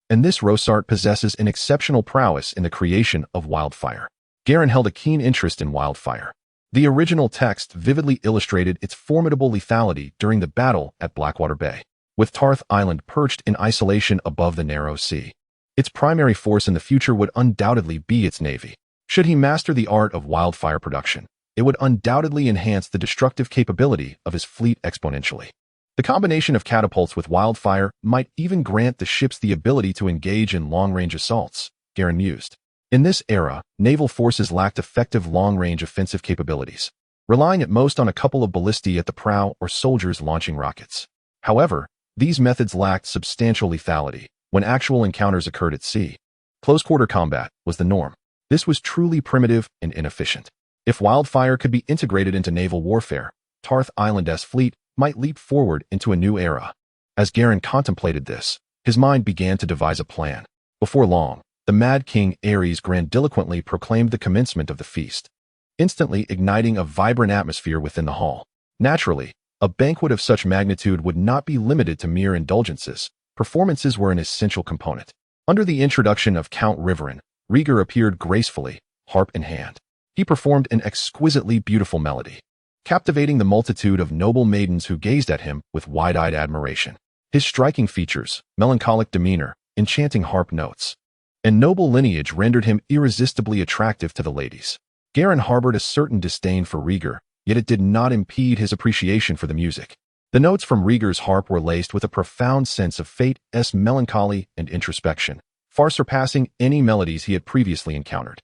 and this Rosart possesses an exceptional prowess in the creation of wildfire. Garren held a keen interest in wildfire. The original text vividly illustrated its formidable lethality during the battle at Blackwater Bay, with Tarth Island perched in isolation above the narrow sea. Its primary force in the future would undoubtedly be its navy. Should he master the art of wildfire production, it would undoubtedly enhance the destructive capability of his fleet exponentially. The combination of catapults with wildfire might even grant the ships the ability to engage in long-range assaults, Garren mused. In this era, naval forces lacked effective long-range offensive capabilities, relying at most on a couple of ballistae at the prow or soldiers launching rockets. However, these methods lacked substantial lethality when actual encounters occurred at sea. Close-quarter combat was the norm. This was truly primitive and inefficient. If wildfire could be integrated into naval warfare, Tarth Island's fleet might leap forward into a new era. As Garren contemplated this, his mind began to devise a plan. Before long, the Mad King Aerys grandiloquently proclaimed the commencement of the feast, instantly igniting a vibrant atmosphere within the hall. Naturally, a banquet of such magnitude would not be limited to mere indulgences. Performances were an essential component. Under the introduction of Count Riverine, Rhaegar appeared gracefully, harp in hand. He performed an exquisitely beautiful melody, captivating the multitude of noble maidens who gazed at him with wide-eyed admiration. His striking features, melancholic demeanor, enchanting harp notes, and noble lineage rendered him irresistibly attractive to the ladies. Garren harbored a certain disdain for Rhaegar, yet it did not impede his appreciation for the music. The notes from Rhaegar's harp were laced with a profound sense of fate's melancholy and introspection, far surpassing any melodies he had previously encountered.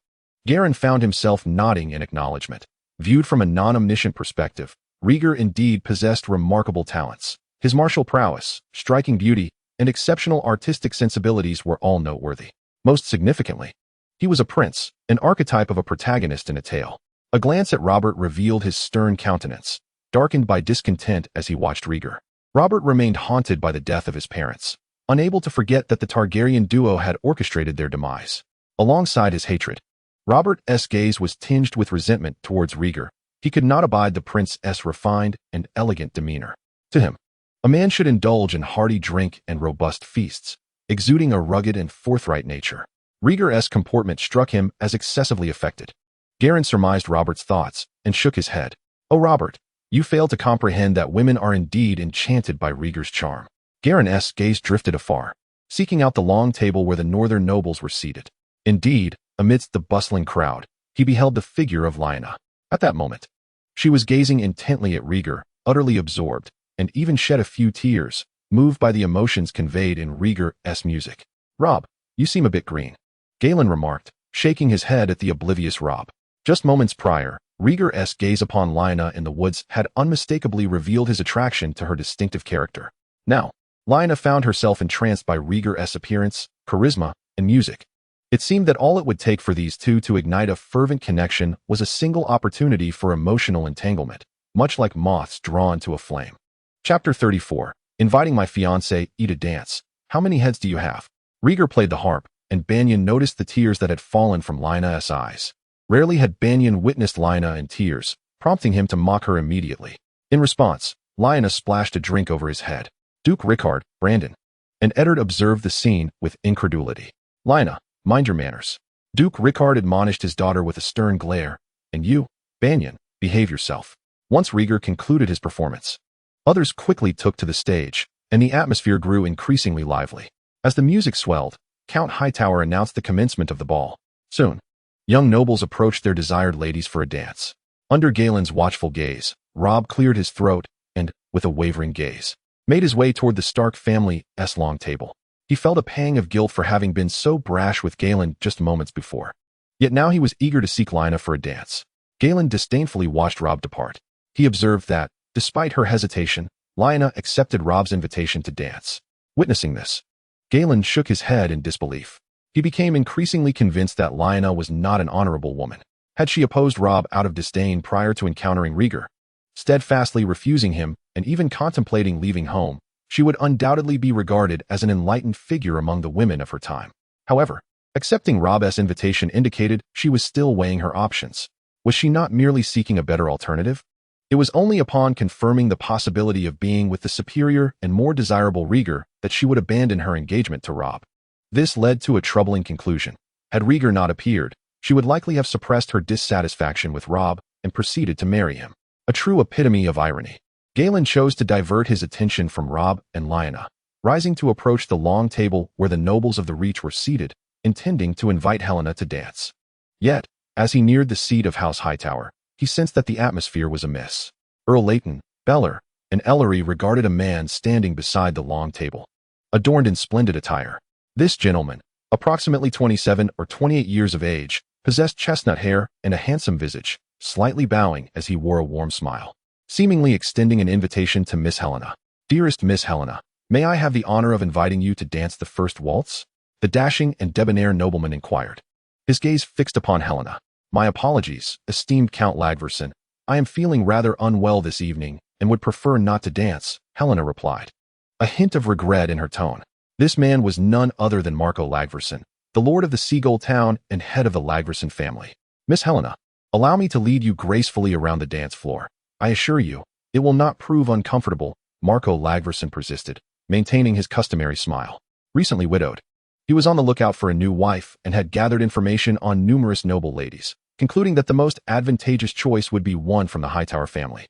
Garren found himself nodding in acknowledgement. Viewed from a non-omniscient perspective, Rhaegar indeed possessed remarkable talents. His martial prowess, striking beauty, and exceptional artistic sensibilities were all noteworthy. Most significantly, he was a prince, an archetype of a protagonist in a tale. A glance at Robert revealed his stern countenance, darkened by discontent as he watched Rhaegar. Robert remained haunted by the death of his parents, unable to forget that the Targaryen duo had orchestrated their demise. Alongside his hatred, Robert's gaze was tinged with resentment towards Rhaegar. He could not abide the prince's refined and elegant demeanor. To him, a man should indulge in hearty drink and robust feasts, exuding a rugged and forthright nature. Rhaegar's comportment struck him as excessively affected. Garren surmised Robert's thoughts and shook his head. "Oh, Robert, you fail to comprehend that women are indeed enchanted by Rhaegar's charm." Garren's gaze drifted afar, seeking out the long table where the northern nobles were seated. Indeed, amidst the bustling crowd, he beheld the figure of Lyanna. At that moment, she was gazing intently at Rhaegar, utterly absorbed, and even shed a few tears, moved by the emotions conveyed in Rhaegar's music. "Rob, you seem a bit green," Galen remarked, shaking his head at the oblivious Rob. Just moments prior, Rhaegar's gaze upon Lyanna in the woods had unmistakably revealed his attraction to her distinctive character. Now, Lyanna found herself entranced by Rhaegar's appearance, charisma, and music. It seemed that all it would take for these two to ignite a fervent connection was a single opportunity for emotional entanglement, much like moths drawn to a flame. Chapter 34. Inviting my fiancé to dance. How many heads do you have? Rhaegar played the harp, and Banyan noticed the tears that had fallen from Lyanna's eyes. Rarely had Banyan witnessed Lyanna in tears, prompting him to mock her immediately. In response, Lyanna splashed a drink over his head. Duke Rickard, Brandon, and Eddard observed the scene with incredulity. "Lyanna, mind your manners." Duke Rickard admonished his daughter with a stern glare. "And you, Banyan, behave yourself." Once Rhaegar concluded his performance, others quickly took to the stage, and the atmosphere grew increasingly lively. As the music swelled, Count Hightower announced the commencement of the ball. Soon, young nobles approached their desired ladies for a dance. Under Galen's watchful gaze, Rob cleared his throat and, with a wavering gaze, made his way toward the Stark family's long table. He felt a pang of guilt for having been so brash with Galen just moments before. Yet now he was eager to seek Lyanna for a dance. Galen disdainfully watched Robb depart. He observed that, despite her hesitation, Lyanna accepted Robb's invitation to dance. Witnessing this, Galen shook his head in disbelief. He became increasingly convinced that Lyanna was not an honorable woman. Had she opposed Robb out of disdain prior to encountering Rhaegar, steadfastly refusing him and even contemplating leaving home, she would undoubtedly be regarded as an enlightened figure among the women of her time. However, accepting Robb's invitation indicated she was still weighing her options. Was she not merely seeking a better alternative? It was only upon confirming the possibility of being with the superior and more desirable Rhaegar that she would abandon her engagement to Robb. This led to a troubling conclusion. Had Rhaegar not appeared, she would likely have suppressed her dissatisfaction with Robb and proceeded to marry him. A true epitome of irony. Galen chose to divert his attention from Robb and Lyanna, rising to approach the long table where the nobles of the Reach were seated, intending to invite Helaena to dance. Yet, as he neared the seat of House Hightower, he sensed that the atmosphere was amiss. Earl Leighton, Beller, and Ellery regarded a man standing beside the long table, adorned in splendid attire. This gentleman, approximately 27 or 28 years of age, possessed chestnut hair and a handsome visage, slightly bowing as he wore a warm smile, seemingly extending an invitation to Miss Helaena. "Dearest Miss Helaena, may I have the honor of inviting you to dance the first waltz?" The dashing and debonair nobleman inquired, his gaze fixed upon Helaena. "My apologies, esteemed Count Lagverson. I am feeling rather unwell this evening and would prefer not to dance," Helaena replied, a hint of regret in her tone. This man was none other than Marco Lagverson, the lord of the Seagull town and head of the Lagverson family. "Miss Helaena, allow me to lead you gracefully around the dance floor. I assure you, it will not prove uncomfortable," Marco Lagverson persisted, maintaining his customary smile. Recently widowed, he was on the lookout for a new wife and had gathered information on numerous noble ladies, concluding that the most advantageous choice would be one from the Hightower family.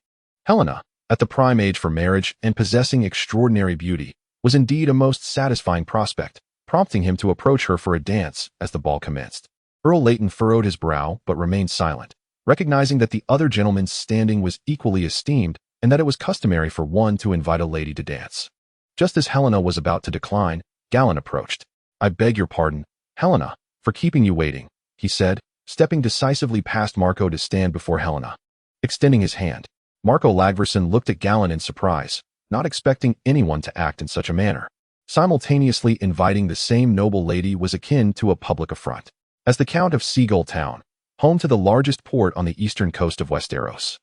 Helaena, at the prime age for marriage and possessing extraordinary beauty, was indeed a most satisfying prospect, prompting him to approach her for a dance as the ball commenced. Earl Leighton furrowed his brow but remained silent, recognizing that the other gentleman's standing was equally esteemed and that it was customary for one to invite a lady to dance. Just as Helaena was about to decline, Galen approached. "I beg your pardon, Helaena, for keeping you waiting," he said, stepping decisively past Marco to stand before Helaena. Extending his hand, Marco Lagverson looked at Galen in surprise, not expecting anyone to act in such a manner. Simultaneously inviting the same noble lady was akin to a public affront. As the Count of Seagull Town, home to the largest port on the eastern coast of Westeros,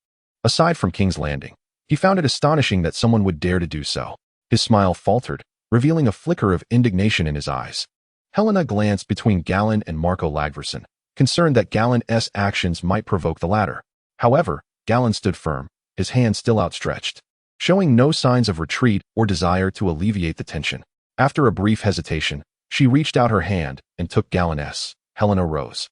aside from King's Landing, he found it astonishing that someone would dare to do so. His smile faltered, revealing a flicker of indignation in his eyes. Helaena glanced between Galen and Marco Lagverson, concerned that Galen's actions might provoke the latter. However, Galen stood firm, his hand still outstretched, showing no signs of retreat or desire to alleviate the tension. After a brief hesitation, she reached out her hand and took Galen's. Helaena rose,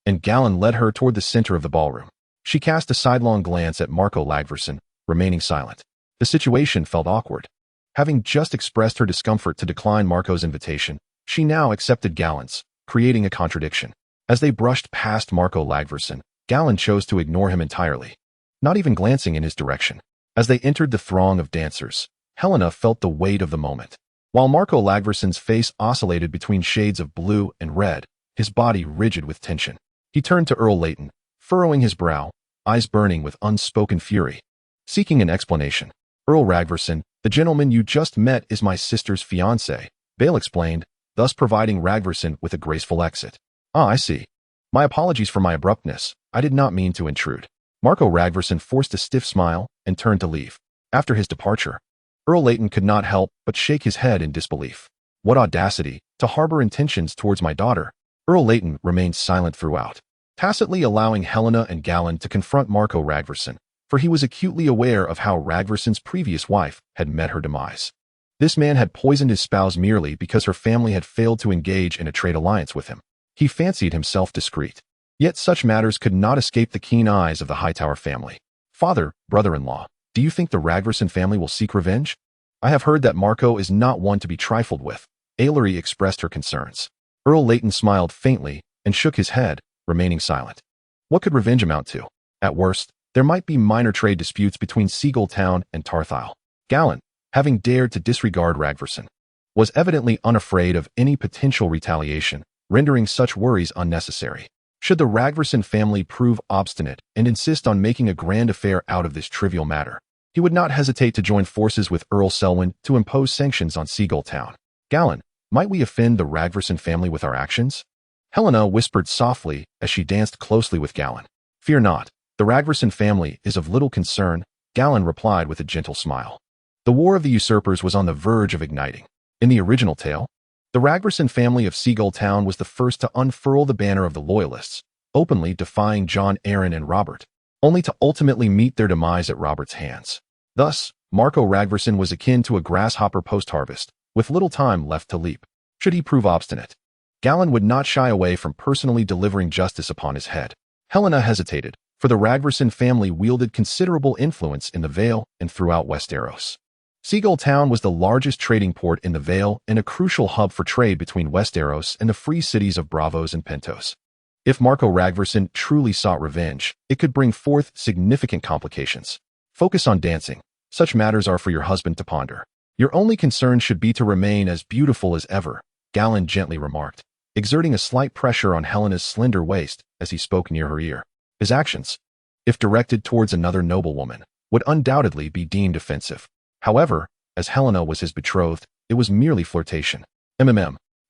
and Galen led her toward the center of the ballroom. She cast a sidelong glance at Marco Lagverson, remaining silent. The situation felt awkward. Having just expressed her discomfort to decline Marco's invitation, she now accepted Galen's, creating a contradiction. As they brushed past Marco Lagverson, Galen chose to ignore him entirely, not even glancing in his direction. As they entered the throng of dancers, Helaena felt the weight of the moment. While Marco Lagverson's face oscillated between shades of blue and red, his body rigid with tension, he turned to Earl Leighton, furrowing his brow, eyes burning with unspoken fury. Seeking an explanation, "Earl Ragverson, the gentleman you just met is my sister's fiancé," Bale explained, thus providing Ragverson with a graceful exit. "Ah, I see. My apologies for my abruptness. I did not mean to intrude." Marco Ragverson forced a stiff smile and turned to leave. After his departure, Earl Leighton could not help but shake his head in disbelief. What audacity, to harbor intentions towards my daughter. Earl Leighton remained silent throughout, tacitly allowing Helaena and Galen to confront Marco Ragverson, for he was acutely aware of how Ragverson's previous wife had met her demise. This man had poisoned his spouse merely because her family had failed to engage in a trade alliance with him. He fancied himself discreet. Yet such matters could not escape the keen eyes of the Hightower family. "Father, brother-in-law, do you think the Ragverson family will seek revenge? I have heard that Marco is not one to be trifled with." Ellery expressed her concerns. Earl Leighton smiled faintly and shook his head, remaining silent. What could revenge amount to? At worst, there might be minor trade disputes between Seagull Town and Tarth Isle. "Galen, having dared to disregard Ragnarsson, was evidently unafraid of any potential retaliation, rendering such worries unnecessary. Should the Ragnarsson family prove obstinate and insist on making a grand affair out of this trivial matter, he would not hesitate to join forces with Earl Selwyn to impose sanctions on Seagull Town. Gallan, might we offend the Ragnarsson family with our actions? Helena whispered softly as she danced closely with Gallan. Fear not, the Ragnarsson family is of little concern, Gallan replied with a gentle smile. The War of the Usurpers was on the verge of igniting. In the original tale, the Ragnarsson family of Seagull Town was the first to unfurl the banner of the Loyalists, openly defying Jon Arryn and Robert, only to ultimately meet their demise at Robert's hands. Thus, Marco Ragnarsson was akin to a grasshopper post-harvest, with little time left to leap. Should he prove obstinate, Gallan would not shy away from personally delivering justice upon his head. Helena hesitated, for the Ragnarsson family wielded considerable influence in the Vale and throughout Westeros. Seagull Town was the largest trading port in the Vale and a crucial hub for trade between Westeros and the free cities of Braavos and Pentos. If Marco Ragnarsson truly sought revenge, it could bring forth significant complications. Focus on dancing. Such matters are for your husband to ponder. Your only concern should be to remain as beautiful as ever, Gallan gently remarked, exerting a slight pressure on Helena's slender waist as he spoke near her ear. His actions, if directed towards another noblewoman, would undoubtedly be deemed offensive. However, as Helena was his betrothed, it was merely flirtation.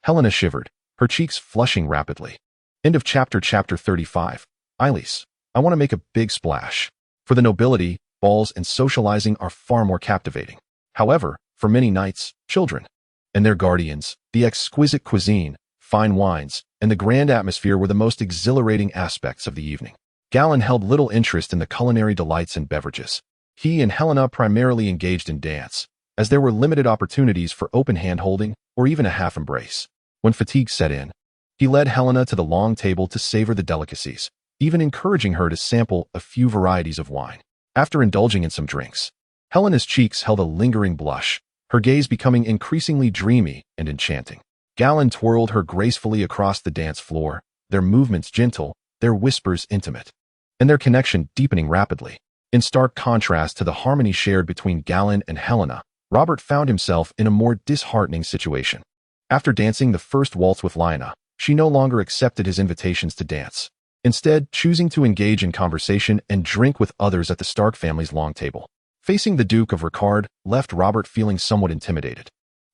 Helena shivered, her cheeks flushing rapidly. End of chapter 35. Eilis, I want to make a big splash. For the nobility, balls and socializing are far more captivating. However, for many knights, children, and their guardians, the exquisite cuisine, fine wines, and the grand atmosphere were the most exhilarating aspects of the evening. Gallan held little interest in the culinary delights and beverages. He and Helena primarily engaged in dance, as there were limited opportunities for open hand-holding or even a half embrace. When fatigue set in, he led Helena to the long table to savor the delicacies, even encouraging her to sample a few varieties of wine. After indulging in some drinks, Helena's cheeks held a lingering blush, her gaze becoming increasingly dreamy and enchanting. Gallan twirled her gracefully across the dance floor, their movements gentle, their whispers intimate, and their connection deepening rapidly. In stark contrast to the harmony shared between Gallan and Helena, Robert found himself in a more disheartening situation. After dancing the first waltz with Lyanna, she no longer accepted his invitations to dance, instead choosing to engage in conversation and drink with others at the Stark family's long table. Facing the Duke of Ricard left Robert feeling somewhat intimidated,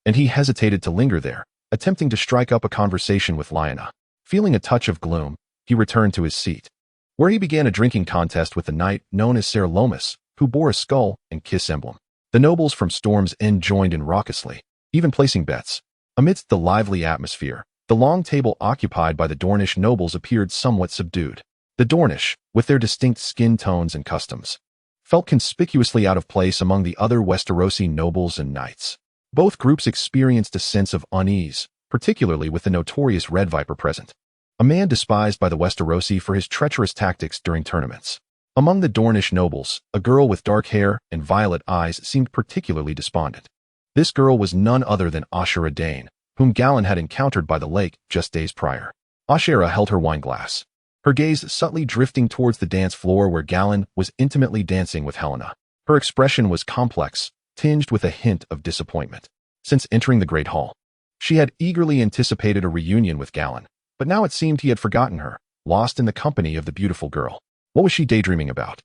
and he hesitated to linger there, attempting to strike up a conversation with Lyanna. Feeling a touch of gloom, he returned to his seat, where he began a drinking contest with the knight known as Ser Lomas, who bore a skull and kiss emblem. The nobles from Storm's End joined in raucously, even placing bets. Amidst the lively atmosphere, the long table occupied by the Dornish nobles appeared somewhat subdued. The Dornish, with their distinct skin tones and customs, felt conspicuously out of place among the other Westerosi nobles and knights. Both groups experienced a sense of unease, particularly with the notorious Red Viper present, a man despised by the Westerosi for his treacherous tactics during tournaments. Among the Dornish nobles, a girl with dark hair and violet eyes seemed particularly despondent. This girl was none other than Ashera Dane, whom Gallan had encountered by the lake just days prior. Ashera held her wineglass, her gaze subtly drifting towards the dance floor where Gallan was intimately dancing with Helena. Her expression was complex, tinged with a hint of disappointment. Since entering the Great Hall, she had eagerly anticipated a reunion with Gallan, but now it seemed he had forgotten her, lost in the company of the beautiful girl. What was she daydreaming about?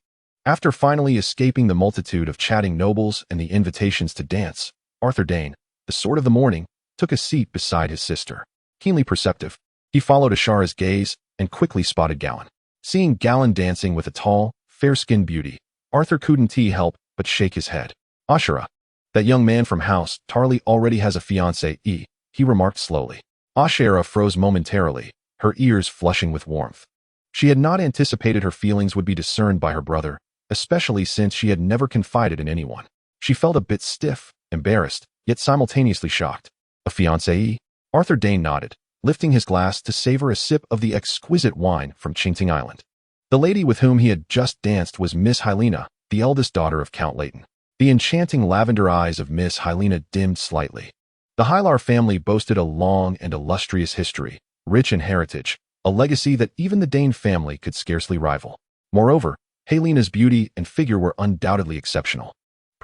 After finally escaping the multitude of chatting nobles and the invitations to dance, Arthur Dane, the Sword of the Morning, took a seat beside his sister. Keenly perceptive, he followed Ashera's gaze and quickly spotted Gallan. Seeing Gallan dancing with a tall, fair-skinned beauty, Arthur couldn't help but shake his head. Ashera, that young man from House Tarly already has a fiancée, he remarked slowly. Ashera froze momentarily, her ears flushing with warmth. She had not anticipated her feelings would be discerned by her brother, especially since she had never confided in anyone. She felt a bit stiff, embarrassed, yet simultaneously shocked. A fiancée? Arthur Dane nodded, lifting his glass to savor a sip of the exquisite wine from Chinting Island. The lady with whom he had just danced was Miss Hylena, the eldest daughter of Count Leighton. The enchanting lavender eyes of Miss Hylena dimmed slightly. The Hylar family boasted a long and illustrious history, rich in heritage, a legacy that even the Dane family could scarcely rival. Moreover, Helena's beauty and figure were undoubtedly exceptional.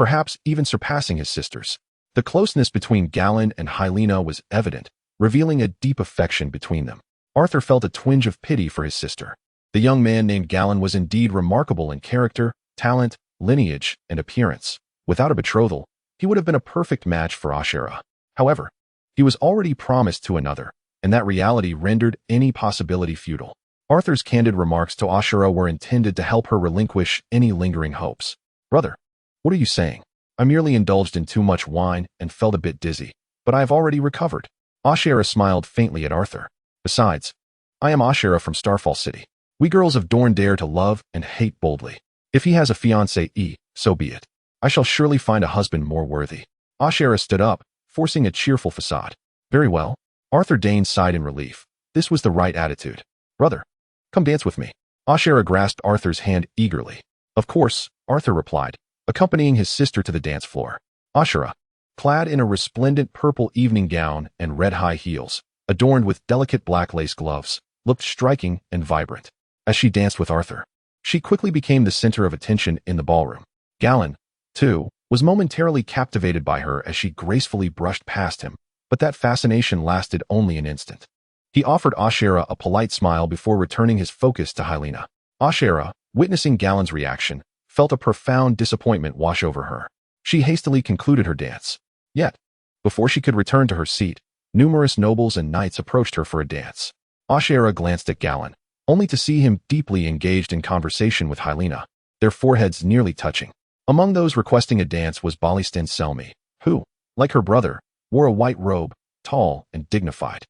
perhaps even surpassing his sisters. The closeness between Galladon and Hylena was evident, revealing a deep affection between them. Arthur felt a twinge of pity for his sister. The young man named Galladon was indeed remarkable in character, talent, lineage, and appearance. Without a betrothal, he would have been a perfect match for Ashera. However, he was already promised to another, and that reality rendered any possibility futile. Arthur's candid remarks to Ashera were intended to help her relinquish any lingering hopes. "Brother, what are you saying? I merely indulged in too much wine and felt a bit dizzy, but I have already recovered." Ashera smiled faintly at Arthur. "Besides, I am Ashera from Starfall City. We girls of Dorne dare to love and hate boldly. If he has a fiancée, so be it. I shall surely find a husband more worthy." Ashera stood up, forcing a cheerful facade. "Very well." Arthur Dane sighed in relief. This was the right attitude. "Brother, come dance with me." Ashera grasped Arthur's hand eagerly. "Of course," Arthur replied, accompanying his sister to the dance floor. Ashera, clad in a resplendent purple evening gown and red high heels, adorned with delicate black lace gloves, looked striking and vibrant. As she danced with Arthur, she quickly became the center of attention in the ballroom. Galladon, too, was momentarily captivated by her as she gracefully brushed past him, but that fascination lasted only an instant. He offered Ashera a polite smile before returning his focus to Hylena. Ashera, witnessing Galladon's reaction, felt a profound disappointment wash over her. She hastily concluded her dance. Yet, before she could return to her seat, numerous nobles and knights approached her for a dance. Ashera glanced at Galladon, only to see him deeply engaged in conversation with Hylena, their foreheads nearly touching. Among those requesting a dance was Balistan Selmy, who, like her brother, wore a white robe, tall and dignified.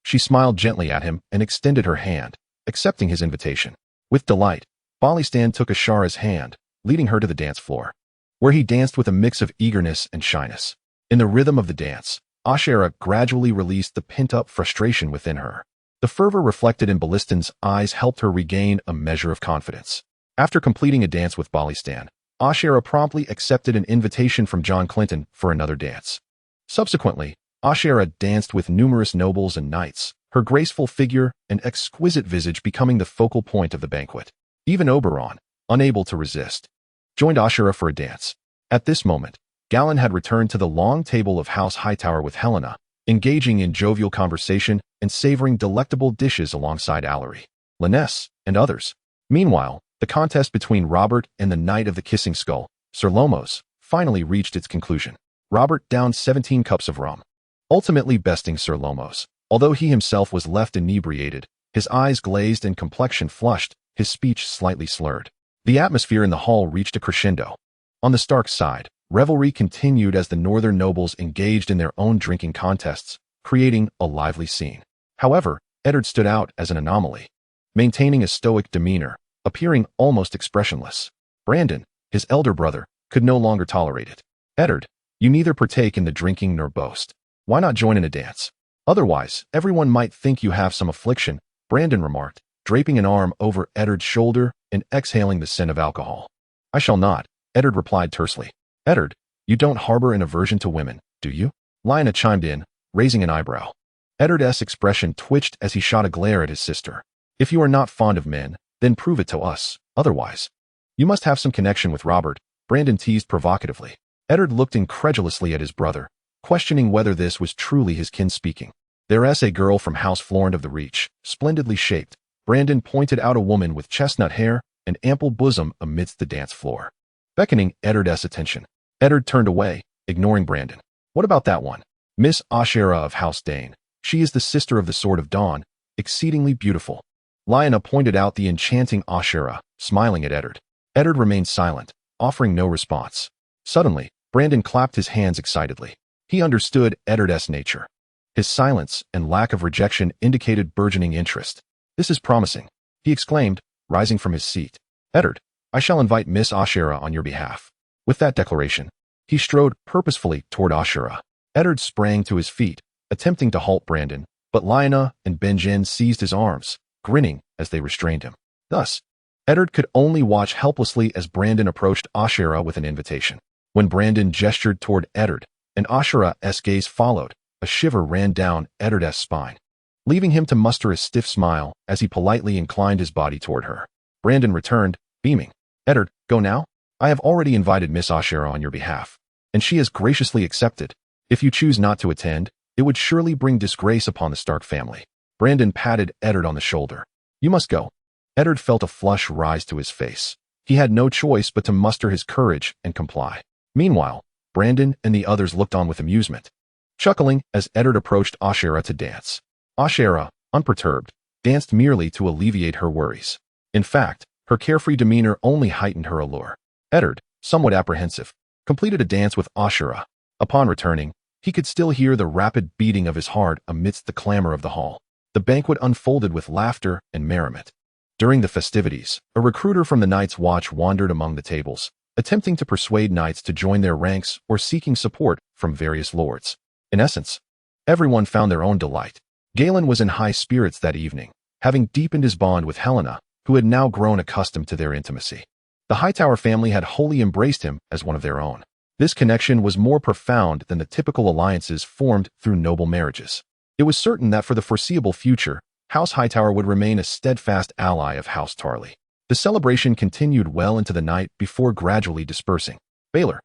She smiled gently at him and extended her hand, accepting his invitation. With delight, Balistan took Ashera's hand, leading her to the dance floor, where he danced with a mix of eagerness and shyness. In the rhythm of the dance, Ashera gradually released the pent-up frustration within her. The fervor reflected in Balistan's eyes helped her regain a measure of confidence. After completing a dance with Balistan, Ashera promptly accepted an invitation from John Clinton for another dance. Subsequently, Ashera danced with numerous nobles and knights, her graceful figure and exquisite visage becoming the focal point of the banquet. Even Oberon, unable to resist, joined Ashera for a dance. At this moment, Galladon had returned to the long table of House Hightower with Helena, engaging in jovial conversation and savoring delectable dishes alongside Allery, Lyness, and others. Meanwhile, the contest between Robert and the Knight of the Kissing Skull, Sir Lomos, finally reached its conclusion. Robert downed 17 cups of rum, ultimately besting Sir Lomos. Although he himself was left inebriated, his eyes glazed and complexion flushed, his speech slightly slurred. The atmosphere in the hall reached a crescendo. On the Stark side, revelry continued as the northern nobles engaged in their own drinking contests, creating a lively scene. However, Eddard stood out as an anomaly, maintaining a stoic demeanor, appearing almost expressionless. Brandon, his elder brother, could no longer tolerate it. "Eddard, you neither partake in the drinking nor boast. Why not join in a dance? Otherwise, everyone might think you have some affliction," Brandon remarked, draping an arm over Eddard's shoulder and exhaling the scent of alcohol. "I shall not," Eddard replied tersely. "Eddard, you don't harbor an aversion to women, do you?" Lyanna chimed in, raising an eyebrow. Eddard's expression twitched as he shot a glare at his sister. "If you are not fond of men, then prove it to us, otherwise. You must have some connection with Robert," Brandon teased provocatively. Eddard looked incredulously at his brother, questioning whether this was truly his kin speaking. "There's a girl from House Florent of the Reach, splendidly shaped." Brandon pointed out a woman with chestnut hair and ample bosom amidst the dance floor, beckoning Eddard's attention. Eddard turned away, ignoring Brandon. "What about that one? Miss Ashera of House Dane. She is the sister of the Sword of Dawn, exceedingly beautiful." Lyanna pointed out the enchanting Ashera, smiling at Eddard. Eddard remained silent, offering no response. Suddenly, Brandon clapped his hands excitedly. He understood Eddard's nature. His silence and lack of rejection indicated burgeoning interest. "This is promising," he exclaimed, rising from his seat. "Eddard, I shall invite Miss Ashera on your behalf." With that declaration, he strode purposefully toward Ashera. Eddard sprang to his feet, attempting to halt Brandon, but Lyanna and Benjen seized his arms, grinning as they restrained him. Thus, Eddard could only watch helplessly as Brandon approached Ashera with an invitation. When Brandon gestured toward Eddard, and Ashera's gaze followed, a shiver ran down Eddard's spine, leaving him to muster a stiff smile as he politely inclined his body toward her. Brandon returned, beaming. "Eddard, go now?" I have already invited Miss Ashera on your behalf, and she has graciously accepted. If you choose not to attend, it would surely bring disgrace upon the Stark family. Brandon patted Eddard on the shoulder. You must go. Eddard felt a flush rise to his face. He had no choice but to muster his courage and comply. Meanwhile, Brandon and the others looked on with amusement, chuckling as Eddard approached Ashera to dance. Ashera, unperturbed, danced merely to alleviate her worries. In fact, her carefree demeanor only heightened her allure. Eddard, somewhat apprehensive, completed a dance with Ashera. Upon returning, he could still hear the rapid beating of his heart amidst the clamor of the hall. The banquet unfolded with laughter and merriment. During the festivities, a recruiter from the Night's Watch wandered among the tables, attempting to persuade knights to join their ranks or seeking support from various lords. In essence, everyone found their own delight. Galen was in high spirits that evening, having deepened his bond with Helena, who had now grown accustomed to their intimacy. The Hightower family had wholly embraced him as one of their own. This connection was more profound than the typical alliances formed through noble marriages. It was certain that for the foreseeable future, House Hightower would remain a steadfast ally of House Tarly. The celebration continued well into the night before gradually dispersing. Baelor,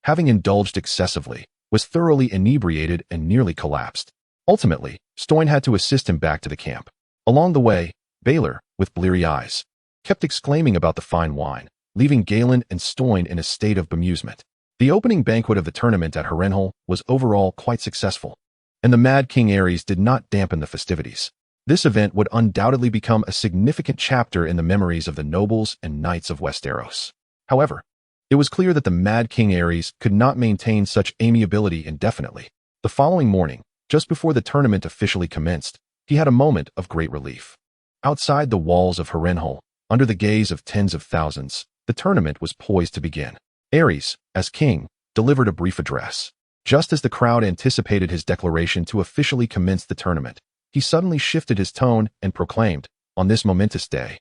having indulged excessively, was thoroughly inebriated and nearly collapsed. Ultimately, Stoyne had to assist him back to the camp. Along the way, Baelor, with bleary eyes, kept exclaiming about the fine wine, leaving Galen and Stoyne in a state of bemusement. The opening banquet of the tournament at Harrenhal was overall quite successful, and the Mad King Aerys did not dampen the festivities. This event would undoubtedly become a significant chapter in the memories of the nobles and knights of Westeros. However, it was clear that the Mad King Aerys could not maintain such amiability indefinitely. The following morning, just before the tournament officially commenced, he had a moment of great relief. Outside the walls of Harrenhal, under the gaze of tens of thousands, the tournament was poised to begin. Aerys, as king, delivered a brief address. Just as the crowd anticipated his declaration to officially commence the tournament, he suddenly shifted his tone and proclaimed, "On this momentous day,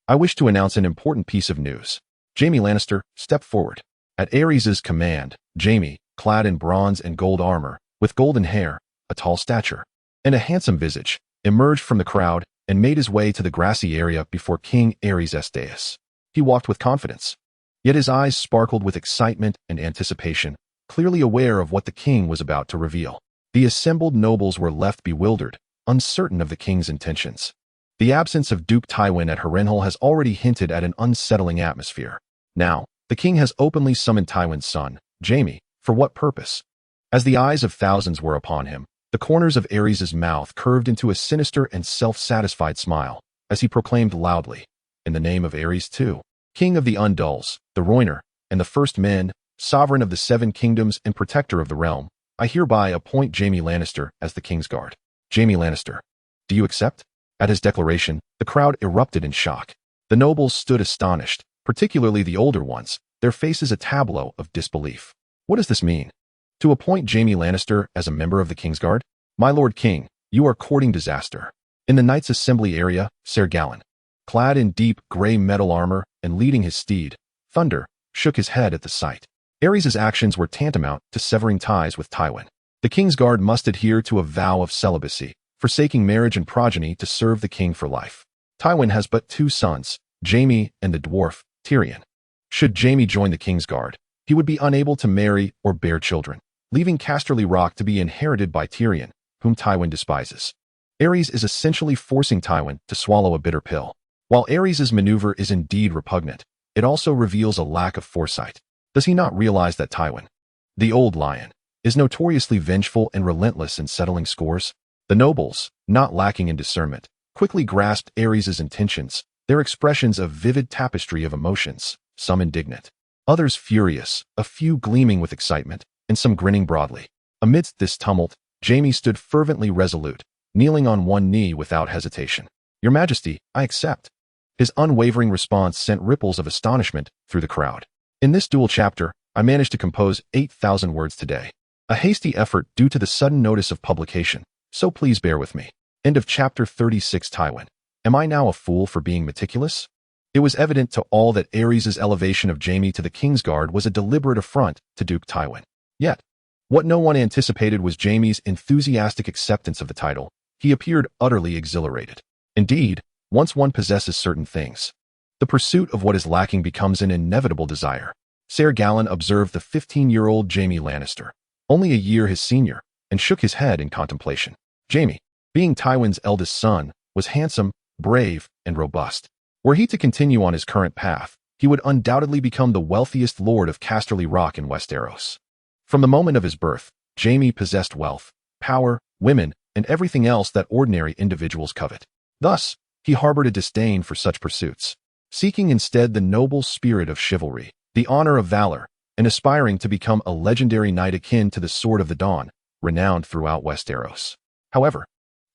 I wish to announce an important piece of news." Jaime Lannister stepped forward. At Aerys's command, Jaime, clad in bronze and gold armor, with golden hair, a tall stature, and a handsome visage, emerged from the crowd and made his way to the grassy area before King Aerys' dais. He walked with confidence, yet his eyes sparkled with excitement and anticipation, clearly aware of what the king was about to reveal. The assembled nobles were left bewildered, uncertain of the king's intentions. The absence of Duke Tywin at Harrenhal has already hinted at an unsettling atmosphere. Now, the king has openly summoned Tywin's son, Jaime, for what purpose? As the eyes of thousands were upon him, the corners of Aerys' mouth curved into a sinister and self-satisfied smile, as he proclaimed loudly, "In the name of Aerys II, King of the Undulls, the Rhoynar, and the First Men, Sovereign of the Seven Kingdoms and Protector of the Realm, I hereby appoint Jaime Lannister as the King's Guard." Jaime Lannister, do you accept? At his declaration, the crowd erupted in shock. The nobles stood astonished, particularly the older ones, their faces a tableau of disbelief. What does this mean? To appoint Jaime Lannister as a member of the Kingsguard? My Lord King, you are courting disaster. In the Knights' Assembly area, Ser Gallen, clad in deep gray metal armor and leading his steed, Thunder, shook his head at the sight. Aerys' actions were tantamount to severing ties with Tywin. The Kingsguard must adhere to a vow of celibacy, forsaking marriage and progeny to serve the king for life. Tywin has but two sons, Jaime and the dwarf, Tyrion. Should Jaime join the Kingsguard, he would be unable to marry or bear children, leaving Casterly Rock to be inherited by Tyrion, whom Tywin despises. Aerys is essentially forcing Tywin to swallow a bitter pill. While Aerys' maneuver is indeed repugnant, it also reveals a lack of foresight. Does he not realize that Tywin, the old lion, is notoriously vengeful and relentless in settling scores? The nobles, not lacking in discernment, quickly grasped Aerys' intentions, their expressions a vivid tapestry of emotions, some indignant, others furious, a few gleaming with excitement, and some grinning broadly. Amidst this tumult, Jaime stood fervently resolute, kneeling on one knee without hesitation. "Your Majesty, I accept." His unwavering response sent ripples of astonishment through the crowd. In this dual chapter, I managed to compose 8,000 words today. A hasty effort due to the sudden notice of publication, so please bear with me. End of chapter 36. Tywin. Am I now a fool for being meticulous? It was evident to all that Aerys' elevation of Jaime to the Kingsguard was a deliberate affront to Duke Tywin. Yet, what no one anticipated was Jaime's enthusiastic acceptance of the title. He appeared utterly exhilarated. Indeed, once one possesses certain things, the pursuit of what is lacking becomes an inevitable desire. Ser Gallen observed the 15-year-old Jaime Lannister, only a year his senior, and shook his head in contemplation. Jaime, being Tywin's eldest son, was handsome, brave, and robust. Were he to continue on his current path, he would undoubtedly become the wealthiest lord of Casterly Rock in Westeros. From the moment of his birth, Jaime possessed wealth, power, women, and everything else that ordinary individuals covet. Thus, he harbored a disdain for such pursuits, seeking instead the noble spirit of chivalry, the honor of valor, and aspiring to become a legendary knight akin to the Sword of the Dawn, renowned throughout Westeros. However,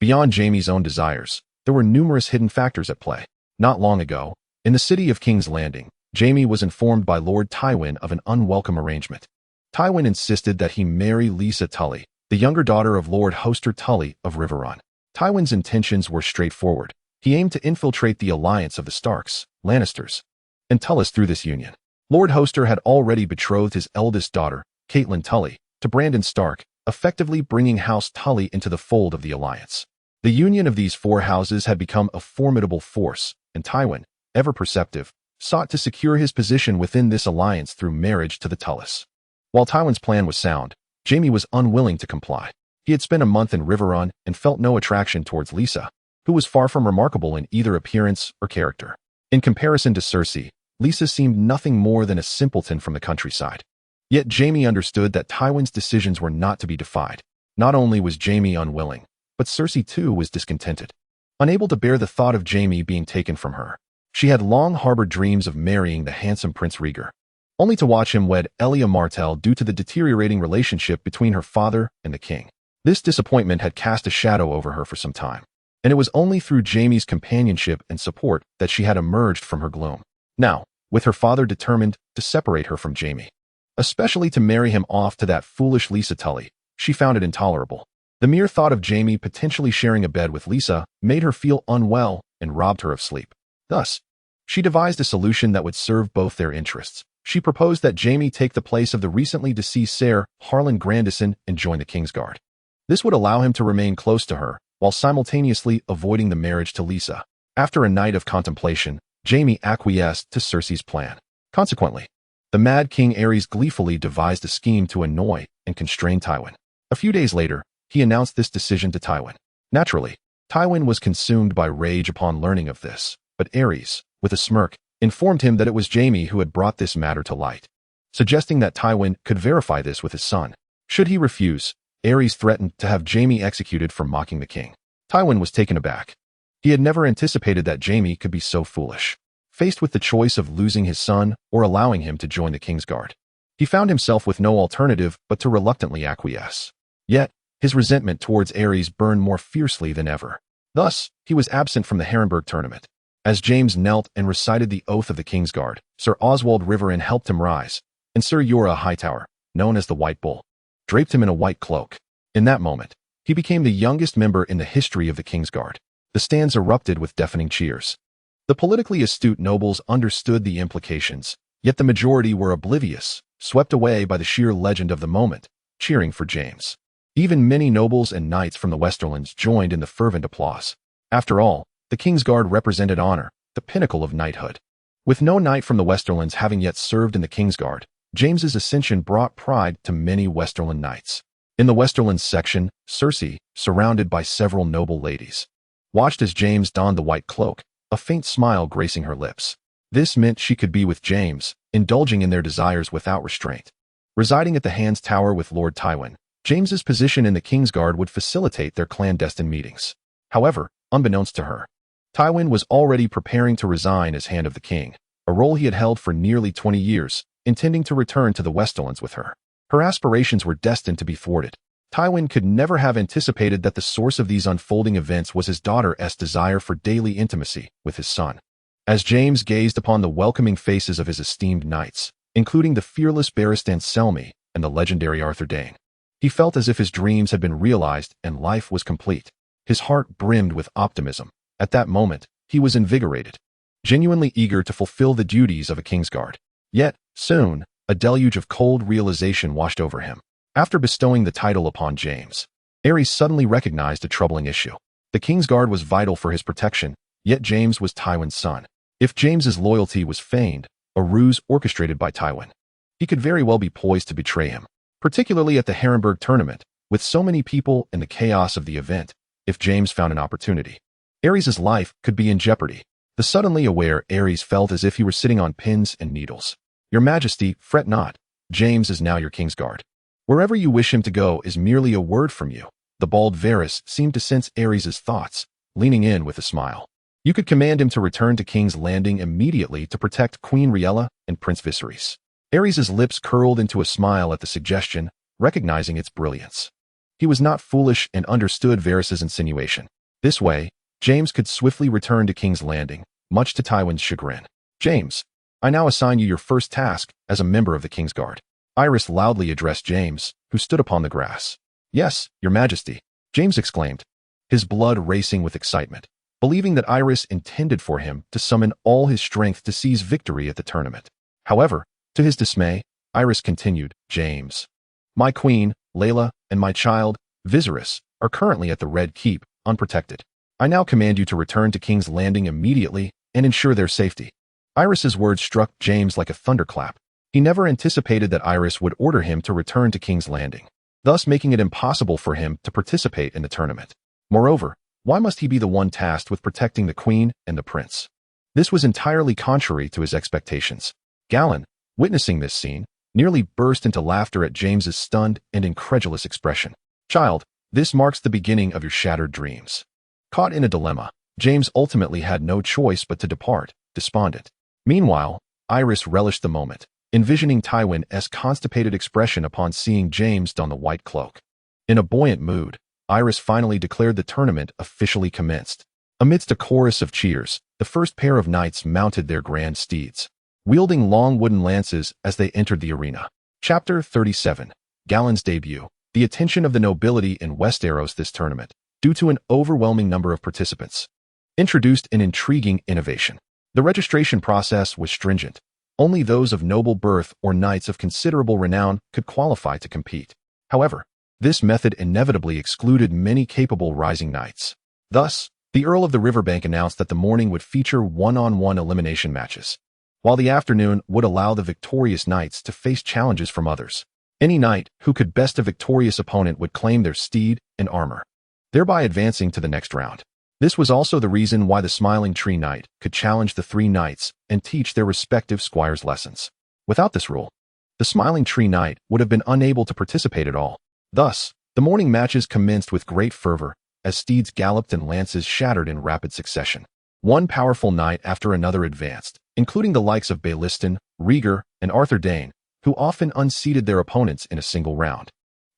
beyond Jaime's own desires, there were numerous hidden factors at play. Not long ago, in the city of King's Landing, Jaime was informed by Lord Tywin of an unwelcome arrangement. Tywin insisted that he marry Lysa Tully, the younger daughter of Lord Hoster Tully of Riverrun. Tywin's intentions were straightforward. He aimed to infiltrate the alliance of the Starks, Lannisters, and Tullys through this union. Lord Hoster had already betrothed his eldest daughter, Catelyn Tully, to Brandon Stark, effectively bringing House Tully into the fold of the alliance. The union of these four houses had become a formidable force, and Tywin, ever perceptive, sought to secure his position within this alliance through marriage to the Tullys. While Tywin's plan was sound, Jaime was unwilling to comply. He had spent a month in Riverrun and felt no attraction towards Lysa, who was far from remarkable in either appearance or character. In comparison to Cersei, Lysa seemed nothing more than a simpleton from the countryside. Yet Jaime understood that Tywin's decisions were not to be defied. Not only was Jaime unwilling, but Cersei too was discontented. Unable to bear the thought of Jaime being taken from her, she had long harbored dreams of marrying the handsome Prince Rhaegar, only to watch him wed Elia Martell due to the deteriorating relationship between her father and the king. This disappointment had cast a shadow over her for some time, and it was only through Jaime's companionship and support that she had emerged from her gloom. Now, with her father determined to separate her from Jaime, especially to marry him off to that foolish Lysa Tully, she found it intolerable. The mere thought of Jaime potentially sharing a bed with Lysa made her feel unwell and robbed her of sleep. Thus, she devised a solution that would serve both their interests. She proposed that Jaime take the place of the recently deceased Ser Harlan Grandison and join the Kingsguard. This would allow him to remain close to her, while simultaneously avoiding the marriage to Lysa. After a night of contemplation, Jaime acquiesced to Cersei's plan. Consequently, the Mad King Aerys gleefully devised a scheme to annoy and constrain Tywin. A few days later, he announced this decision to Tywin. Naturally, Tywin was consumed by rage upon learning of this, but Aerys, with a smirk, informed him that it was Jaime who had brought this matter to light, suggesting that Tywin could verify this with his son. Should he refuse, Aerys threatened to have Jaime executed for mocking the king. Tywin was taken aback. He had never anticipated that Jaime could be so foolish. Faced with the choice of losing his son or allowing him to join the Kingsguard, he found himself with no alternative but to reluctantly acquiesce. Yet, his resentment towards Aerys burned more fiercely than ever. Thus, he was absent from the Harrenhal tournament. As James knelt and recited the oath of the Kingsguard, Sir Oswald Riverrun helped him rise, and Sir Jorah Hightower, known as the White Bull, draped him in a white cloak. In that moment, he became the youngest member in the history of the Kingsguard. The stands erupted with deafening cheers. The politically astute nobles understood the implications, yet the majority were oblivious, swept away by the sheer legend of the moment, cheering for James. Even many nobles and knights from the Westerlands joined in the fervent applause. After all, the Kingsguard represented honor, the pinnacle of knighthood. With no knight from the Westerlands having yet served in the Kingsguard, James's ascension brought pride to many Westerland knights. In the Westerlands section, Cersei, surrounded by several noble ladies, watched as James donned the white cloak, a faint smile gracing her lips. This meant she could be with James, indulging in their desires without restraint. Residing at the Hands Tower with Lord Tywin, James's position in the Kingsguard would facilitate their clandestine meetings. However, unbeknownst to her, Tywin was already preparing to resign as Hand of the King, a role he had held for nearly 20 years, intending to return to the Westerlands with her. Her aspirations were destined to be thwarted. Tywin could never have anticipated that the source of these unfolding events was his daughter's desire for daily intimacy with his son. As James gazed upon the welcoming faces of his esteemed knights, including the fearless Barristan Selmy and the legendary Arthur Dayne, he felt as if his dreams had been realized and life was complete. His heart brimmed with optimism. At that moment, he was invigorated, genuinely eager to fulfill the duties of a Kingsguard. Yet, soon, a deluge of cold realization washed over him. After bestowing the title upon James, Aerys suddenly recognized a troubling issue. The Kingsguard was vital for his protection, yet James was Tywin's son. If James's loyalty was feigned, a ruse orchestrated by Tywin, he could very well be poised to betray him, particularly at the Harrenhal tournament, with so many people and the chaos of the event. If James found an opportunity, Aerys' life could be in jeopardy. The suddenly aware Aerys felt as if he were sitting on pins and needles. Your Majesty, fret not. James is now your Kingsguard. Wherever you wish him to go is merely a word from you. The bald Varys seemed to sense Aerys' thoughts, leaning in with a smile. You could command him to return to King's Landing immediately to protect Queen Rhaella and Prince Viserys. Aerys' lips curled into a smile at the suggestion, recognizing its brilliance. He was not foolish and understood Varys' insinuation. This way, James could swiftly return to King's Landing, much to Tywin's chagrin. James, I now assign you your first task as a member of the Kingsguard. Aerys loudly addressed James, who stood upon the grass. Yes, your Majesty, James exclaimed, his blood racing with excitement, believing that Aerys intended for him to summon all his strength to seize victory at the tournament. However, to his dismay, Aerys continued, James, my queen, Layla, and my child, Viserys, are currently at the Red Keep, unprotected. I now command you to return to King's Landing immediately and ensure their safety. Aerys' words struck James like a thunderclap. He never anticipated that Aerys would order him to return to King's Landing, thus making it impossible for him to participate in the tournament. Moreover, why must he be the one tasked with protecting the queen and the prince? This was entirely contrary to his expectations. Galladon, witnessing this scene, nearly burst into laughter at James's stunned and incredulous expression. Child, this marks the beginning of your shattered dreams. Caught in a dilemma, James ultimately had no choice but to depart, despondent. Meanwhile, Aerys relished the moment, envisioning Tywin's constipated expression upon seeing James don the white cloak. In a buoyant mood, Aerys finally declared the tournament officially commenced. Amidst a chorus of cheers, the first pair of knights mounted their grand steeds, wielding long wooden lances as they entered the arena. Chapter 37. Galladon's debut. The attention of the nobility in Westeros this tournament, due to an overwhelming number of participants, introduced an intriguing innovation. The registration process was stringent. Only those of noble birth or knights of considerable renown could qualify to compete. However, this method inevitably excluded many capable rising knights. Thus, the Earl of the Riverbank announced that the morning would feature one-on-one elimination matches, while the afternoon would allow the victorious knights to face challenges from others. Any knight who could best a victorious opponent would claim their steed and armor, thereby advancing to the next round. This was also the reason why the Smiling Tree Knight could challenge the three knights and teach their respective squires lessons. Without this rule, the Smiling Tree Knight would have been unable to participate at all. Thus, the morning matches commenced with great fervor, as steeds galloped and lances shattered in rapid succession. One powerful knight after another advanced, including the likes of Baelistan, Rhaegar, and Arthur Dayne, who often unseated their opponents in a single round,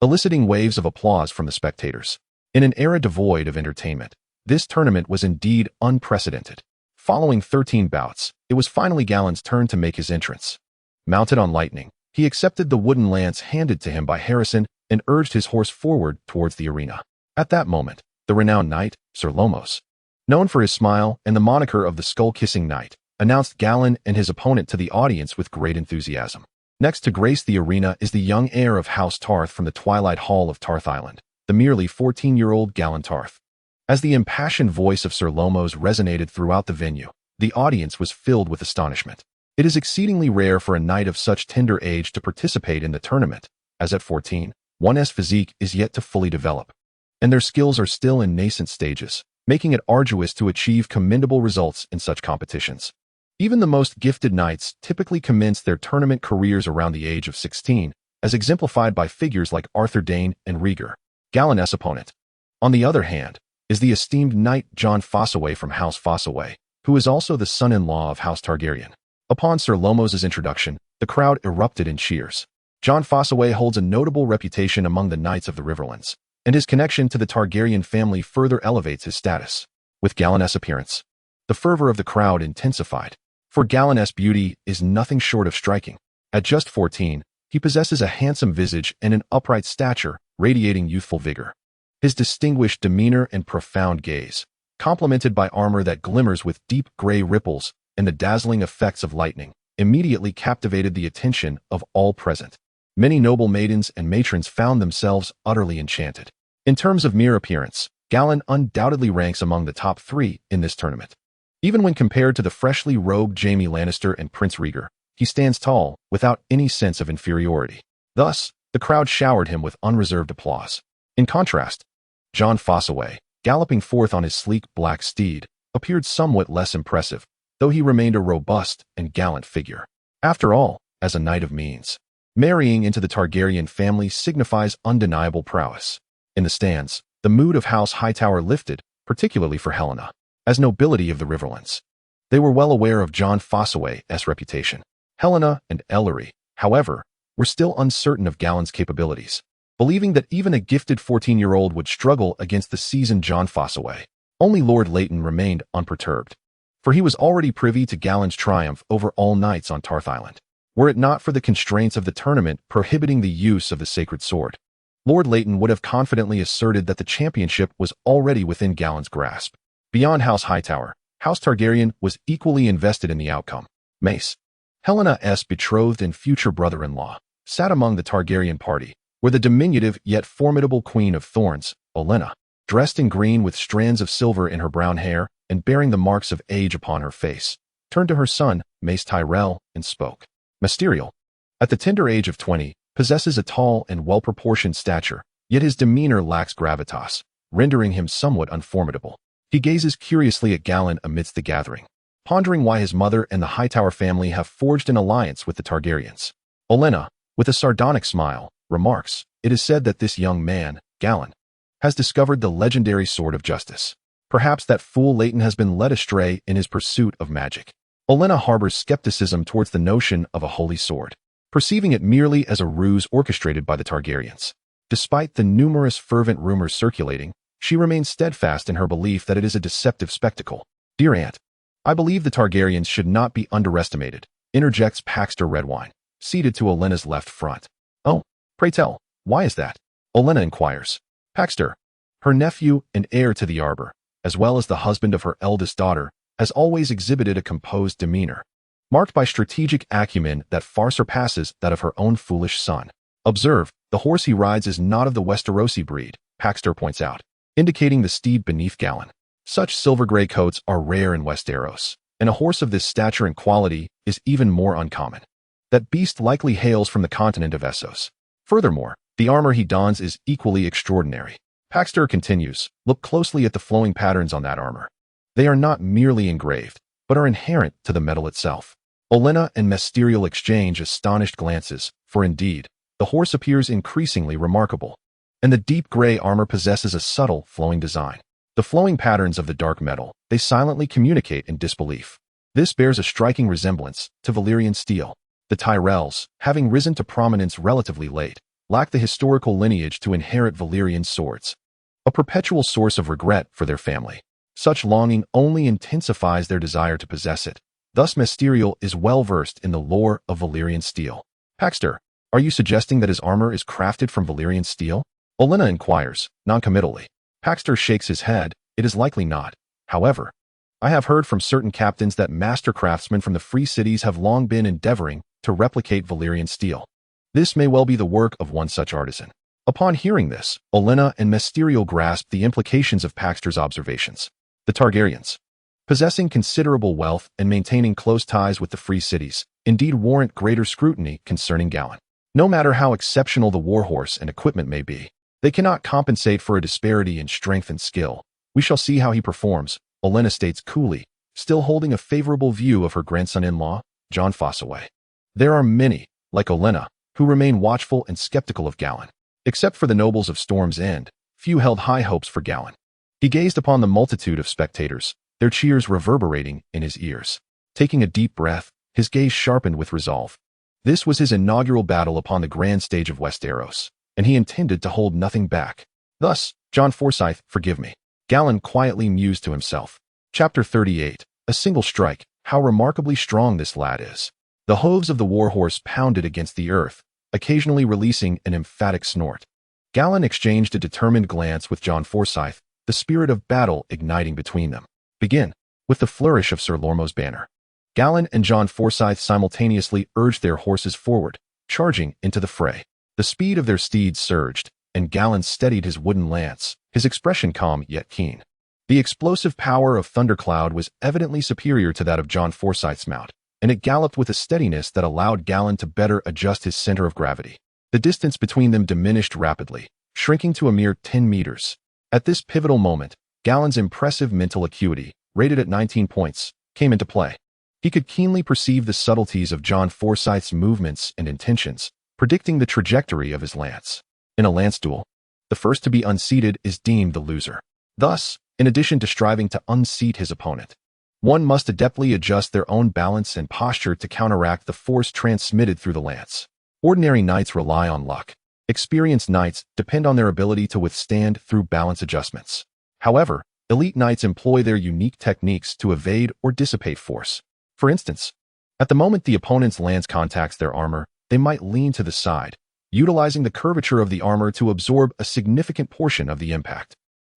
eliciting waves of applause from the spectators. In an era devoid of entertainment, this tournament was indeed unprecedented. Following 13 bouts, it was finally Galladon's turn to make his entrance. Mounted on Lightning, he accepted the wooden lance handed to him by Harrison and urged his horse forward towards the arena. At that moment, the renowned knight, Sir Lomos, known for his smile and the moniker of the Skull-Kissing Knight, announced Galladon and his opponent to the audience with great enthusiasm. Next to grace the arena is the young heir of House Tarth from the Twilight Hall of Tarth Island, the merely 14-year-old Galladon Tarth. As the impassioned voice of Sir Lomos resonated throughout the venue, the audience was filled with astonishment. It is exceedingly rare for a knight of such tender age to participate in the tournament, as at 14, one's physique is yet to fully develop, and their skills are still in nascent stages, making it arduous to achieve commendable results in such competitions. Even the most gifted knights typically commence their tournament careers around the age of 16, as exemplified by figures like Arthur Dayne and Rhaegar. Galladon's opponent, on the other hand, is the esteemed knight Jon Fossaway from House Fossaway, who is also the son-in-law of House Targaryen. Upon Sir Lomos' introduction, the crowd erupted in cheers. Jon Fossaway holds a notable reputation among the knights of the Riverlands, and his connection to the Targaryen family further elevates his status. With Galladon's appearance, the fervor of the crowd intensified, for Galladon's beauty is nothing short of striking. At just 14, he possesses a handsome visage and an upright stature, radiating youthful vigor. His distinguished demeanor and profound gaze, complemented by armor that glimmers with deep gray ripples and the dazzling effects of lightning, immediately captivated the attention of all present. Many noble maidens and matrons found themselves utterly enchanted. In terms of mere appearance, Galladon undoubtedly ranks among the top 3 in this tournament. Even when compared to the freshly robed Jaime Lannister and Prince Rhaegar, He stands tall, without any sense of inferiority. Thus, the crowd showered him with unreserved applause. In contrast, Jon Fossaway, galloping forth on his sleek black steed, appeared somewhat less impressive, though he remained a robust and gallant figure. After all, as a knight of means, marrying into the Targaryen family signifies undeniable prowess. In the stands, the mood of House Hightower lifted, particularly for Helena, as nobility of the Riverlands. They were well aware of Jon Fossaway's reputation. Helena and Ellery, however, were still uncertain of Gallan's capabilities, believing that even a gifted 14-year-old would struggle against the seasoned Jon Fossaway. Only Lord Leighton remained unperturbed, for he was already privy to Gallan's triumph over all knights on Tarth Island. Were it not for the constraints of the tournament prohibiting the use of the sacred sword, Lord Leighton would have confidently asserted that the championship was already within Gallan's grasp. Beyond House Hightower, House Targaryen was equally invested in the outcome. Mace, Helena's betrothed and future brother-in-law, sat among the Targaryen party, where the diminutive yet formidable Queen of Thorns, Olenna, dressed in green with strands of silver in her brown hair and bearing the marks of age upon her face, turned to her son, Mace Tyrell, and spoke. Mysterial, at the tender age of 20, possesses a tall and well-proportioned stature, yet his demeanor lacks gravitas, rendering him somewhat unformidable. He gazes curiously at Gallan amidst the gathering, pondering why his mother and the Hightower family have forged an alliance with the Targaryens. Olenna, with a sardonic smile, remarks, "It is said that this young man, Gallan, has discovered the legendary Sword of Justice. Perhaps that fool Leighton has been led astray in his pursuit of magic." Olenna harbors skepticism towards the notion of a holy sword, perceiving it merely as a ruse orchestrated by the Targaryens. Despite the numerous fervent rumors circulating, she remains steadfast in her belief that it is a deceptive spectacle. "Dear Aunt, I believe the Targaryens should not be underestimated," interjects Paxter Redwine, seated to Olenna's left front. "Oh, pray tell, why is that?" Olenna inquires. Paxter, her nephew and heir to the arbor, as well as the husband of her eldest daughter, has always exhibited a composed demeanor, marked by strategic acumen that far surpasses that of her own foolish son. "Observe, the horse he rides is not of the Westerosi breed," Paxter points out, indicating the steed beneath Gallan. "Such silver-gray coats are rare in Westeros, and a horse of this stature and quality is even more uncommon. That beast likely hails from the continent of Essos. Furthermore, the armor he dons is equally extraordinary." Paxter continues, "Look closely at the flowing patterns on that armor. They are not merely engraved, but are inherent to the metal itself." Olenna and Mysterial exchange astonished glances, for indeed, the horse appears increasingly remarkable, and the deep gray armor possesses a subtle, flowing design. The flowing patterns of the dark metal, they silently communicate in disbelief. This bears a striking resemblance to Valyrian steel. The Tyrells, having risen to prominence relatively late, lack the historical lineage to inherit Valyrian swords, a perpetual source of regret for their family. Such longing only intensifies their desire to possess it. Thus Mysterial is well versed in the lore of Valyrian steel. "Paxter, are you suggesting that his armor is crafted from Valyrian steel?" Olenna inquires, noncommittally. Paxter shakes his head. "It is likely not. However, I have heard from certain captains that master craftsmen from the free cities have long been endeavoring to replicate Valyrian steel. This may well be the work of one such artisan." Upon hearing this, Olenna and Mysterial grasp the implications of Paxter's observations. The Targaryens, possessing considerable wealth and maintaining close ties with the free cities, indeed warrant greater scrutiny concerning Gallan. No matter how exceptional the warhorse and equipment may be, they cannot compensate for a disparity in strength and skill. "We shall see how he performs," Olenna states coolly, still holding a favorable view of her grandson-in-law, Jon Fossaway. There are many, like Olenna, who remain watchful and skeptical of Gallan. Except for the nobles of Storm's End, few held high hopes for Gallan. He gazed upon the multitude of spectators, their cheers reverberating in his ears. Taking a deep breath, his gaze sharpened with resolve. This was his inaugural battle upon the grand stage of Westeros, and he intended to hold nothing back. "Thus, John Forsyth, forgive me," Gallan quietly mused to himself. Chapter 38. A single strike. How remarkably strong this lad is. The hooves of the warhorse pounded against the earth, occasionally releasing an emphatic snort. Gallan exchanged a determined glance with John Forsyth, the spirit of battle igniting between them. "Begin." With the flourish of Sir Lormo's banner, Gallan and John Forsyth simultaneously urged their horses forward, charging into the fray. The speed of their steeds surged, and Gallan steadied his wooden lance, his expression calm yet keen. The explosive power of Thundercloud was evidently superior to that of John Forsyth's mount. and it galloped with a steadiness that allowed Galladon to better adjust his center of gravity. The distance between them diminished rapidly, shrinking to a mere 10 meters. At this pivotal moment, Galladon's impressive mental acuity, rated at 19 points, came into play. He could keenly perceive the subtleties of Jon Forsyth's movements and intentions, predicting the trajectory of his lance. In a lance duel, the first to be unseated is deemed the loser. Thus, in addition to striving to unseat his opponent, one must adeptly adjust their own balance and posture to counteract the force transmitted through the lance. Ordinary knights rely on luck. Experienced knights depend on their ability to withstand through balance adjustments. However, elite knights employ their unique techniques to evade or dissipate force. For instance, at the moment the opponent's lance contacts their armor, they might lean to the side, utilizing the curvature of the armor to absorb a significant portion of the impact.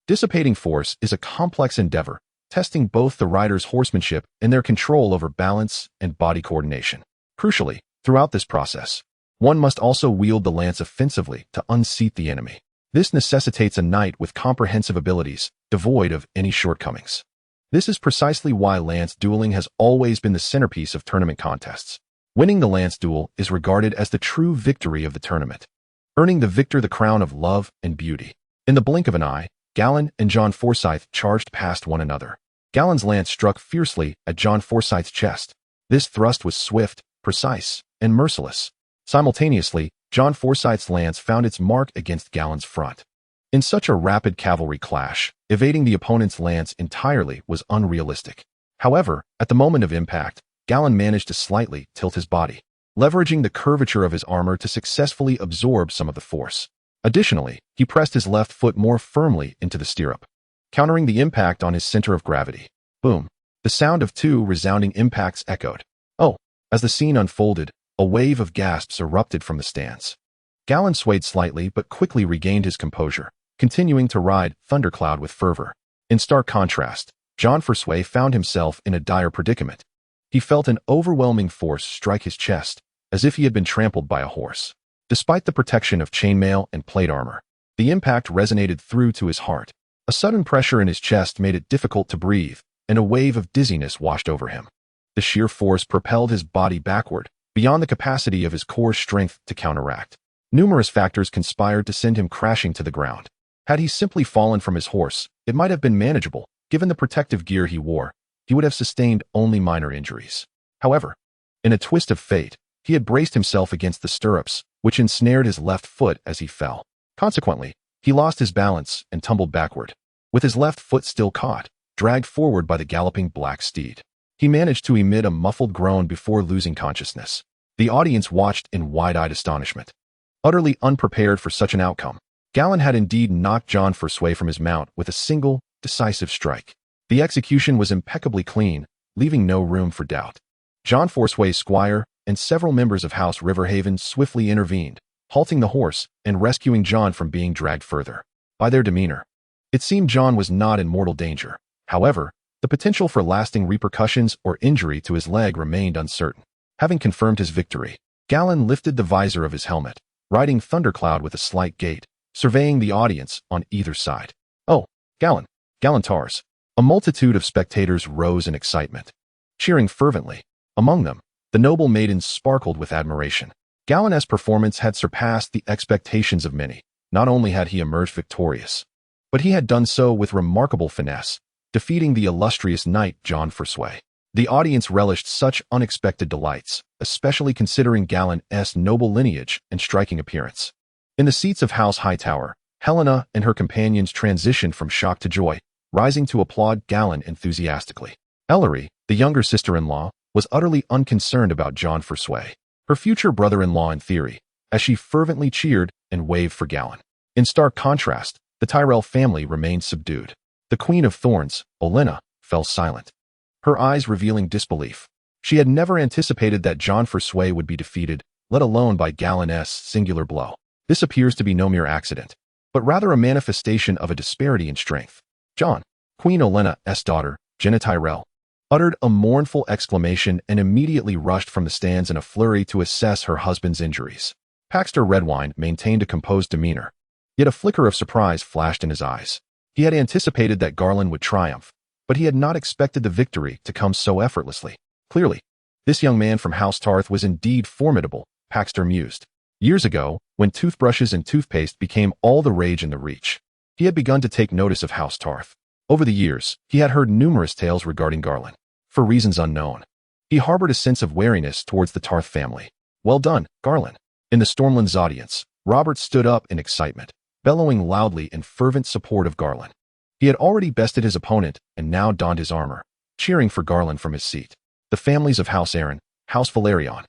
Dissipating force is a complex endeavor, testing both the rider's horsemanship and their control over balance and body coordination. Crucially, throughout this process, one must also wield the lance offensively to unseat the enemy. This necessitates a knight with comprehensive abilities, devoid of any shortcomings. This is precisely why lance dueling has always been the centerpiece of tournament contests. Winning the lance duel is regarded as the true victory of the tournament, earning the victor the crown of love and beauty. In the blink of an eye, Galladon and Jon Forsyth charged past one another. Galladon's lance struck fiercely at Jon Forsyth's chest. This thrust was swift, precise, and merciless. Simultaneously, Jon Forsyth's lance found its mark against Galladon's front. In such a rapid cavalry clash, evading the opponent's lance entirely was unrealistic. However, at the moment of impact, Galladon managed to slightly tilt his body, leveraging the curvature of his armor to successfully absorb some of the force. Additionally, he pressed his left foot more firmly into the stirrup, countering the impact on his center of gravity. Boom! The sound of two resounding impacts echoed. Oh! As the scene unfolded, a wave of gasps erupted from the stands. Galladon swayed slightly but quickly regained his composure, continuing to ride Thundercloud with fervor. In stark contrast, Jon Forsyth found himself in a dire predicament. He felt an overwhelming force strike his chest, as if he had been trampled by a horse. Despite the protection of chainmail and plate armor, the impact resonated through to his heart. A sudden pressure in his chest made it difficult to breathe, and a wave of dizziness washed over him. The sheer force propelled his body backward, beyond the capacity of his core strength to counteract. Numerous factors conspired to send him crashing to the ground. Had he simply fallen from his horse, it might have been manageable. Given the protective gear he wore, he would have sustained only minor injuries. However, in a twist of fate, he had braced himself against the stirrups, which ensnared his left foot as he fell. Consequently, he lost his balance and tumbled backward, with his left foot still caught, dragged forward by the galloping black steed. He managed to emit a muffled groan before losing consciousness. The audience watched in wide-eyed astonishment. Utterly unprepared for such an outcome, Galladon had indeed knocked Jon Forsyth from his mount with a single, decisive strike. The execution was impeccably clean, leaving no room for doubt. Jon Forsyth's squire and several members of House Riverhaven swiftly intervened, halting the horse and rescuing Jon from being dragged further. By their demeanor, it seemed Jon was not in mortal danger. However, the potential for lasting repercussions or injury to his leg remained uncertain. Having confirmed his victory, Galladon lifted the visor of his helmet, riding Thundercloud with a slight gait, surveying the audience on either side. Oh, Galladon Tarth. A multitude of spectators rose in excitement, cheering fervently. Among them, the noble maidens sparkled with admiration. Galladon's performance had surpassed the expectations of many. Not only had he emerged victorious, but he had done so with remarkable finesse, defeating the illustrious knight Jon Forsyth. The audience relished such unexpected delights, especially considering Galladon's noble lineage and striking appearance. In the seats of House Hightower, Helena and her companions transitioned from shock to joy, rising to applaud Galladon enthusiastically. Ellery, the younger sister-in-law, was utterly unconcerned about Jon Forsyth, her future brother-in-law in theory, as she fervently cheered and waved for Galladon. In stark contrast, the Tyrell family remained subdued. The Queen of Thorns, Olenna, fell silent, her eyes revealing disbelief. She had never anticipated that Jon Forsyth would be defeated, let alone by Galladon's singular blow. This appears to be no mere accident, but rather a manifestation of a disparity in strength. Jon, Queen Olenna's daughter, Jenna Tyrell, uttered a mournful exclamation and immediately rushed from the stands in a flurry to assess her husband's injuries. Paxter Redwine maintained a composed demeanor, yet a flicker of surprise flashed in his eyes. He had anticipated that Garland would triumph, but he had not expected the victory to come so effortlessly. Clearly, This young man from House Tarth was indeed formidable, Paxter mused. Years ago, when toothbrushes and toothpaste became all the rage in the Reach, he had begun to take notice of House Tarth. Over the years, he had heard numerous tales regarding Garland. For reasons unknown, he harbored a sense of wariness towards the Tarth family. Well done, Garland. In the Stormlands audience, Robert stood up in excitement, bellowing loudly in fervent support of Garland. He had already bested his opponent and now donned his armor, cheering for Garland from his seat. The families of House Arryn, House Velaryon,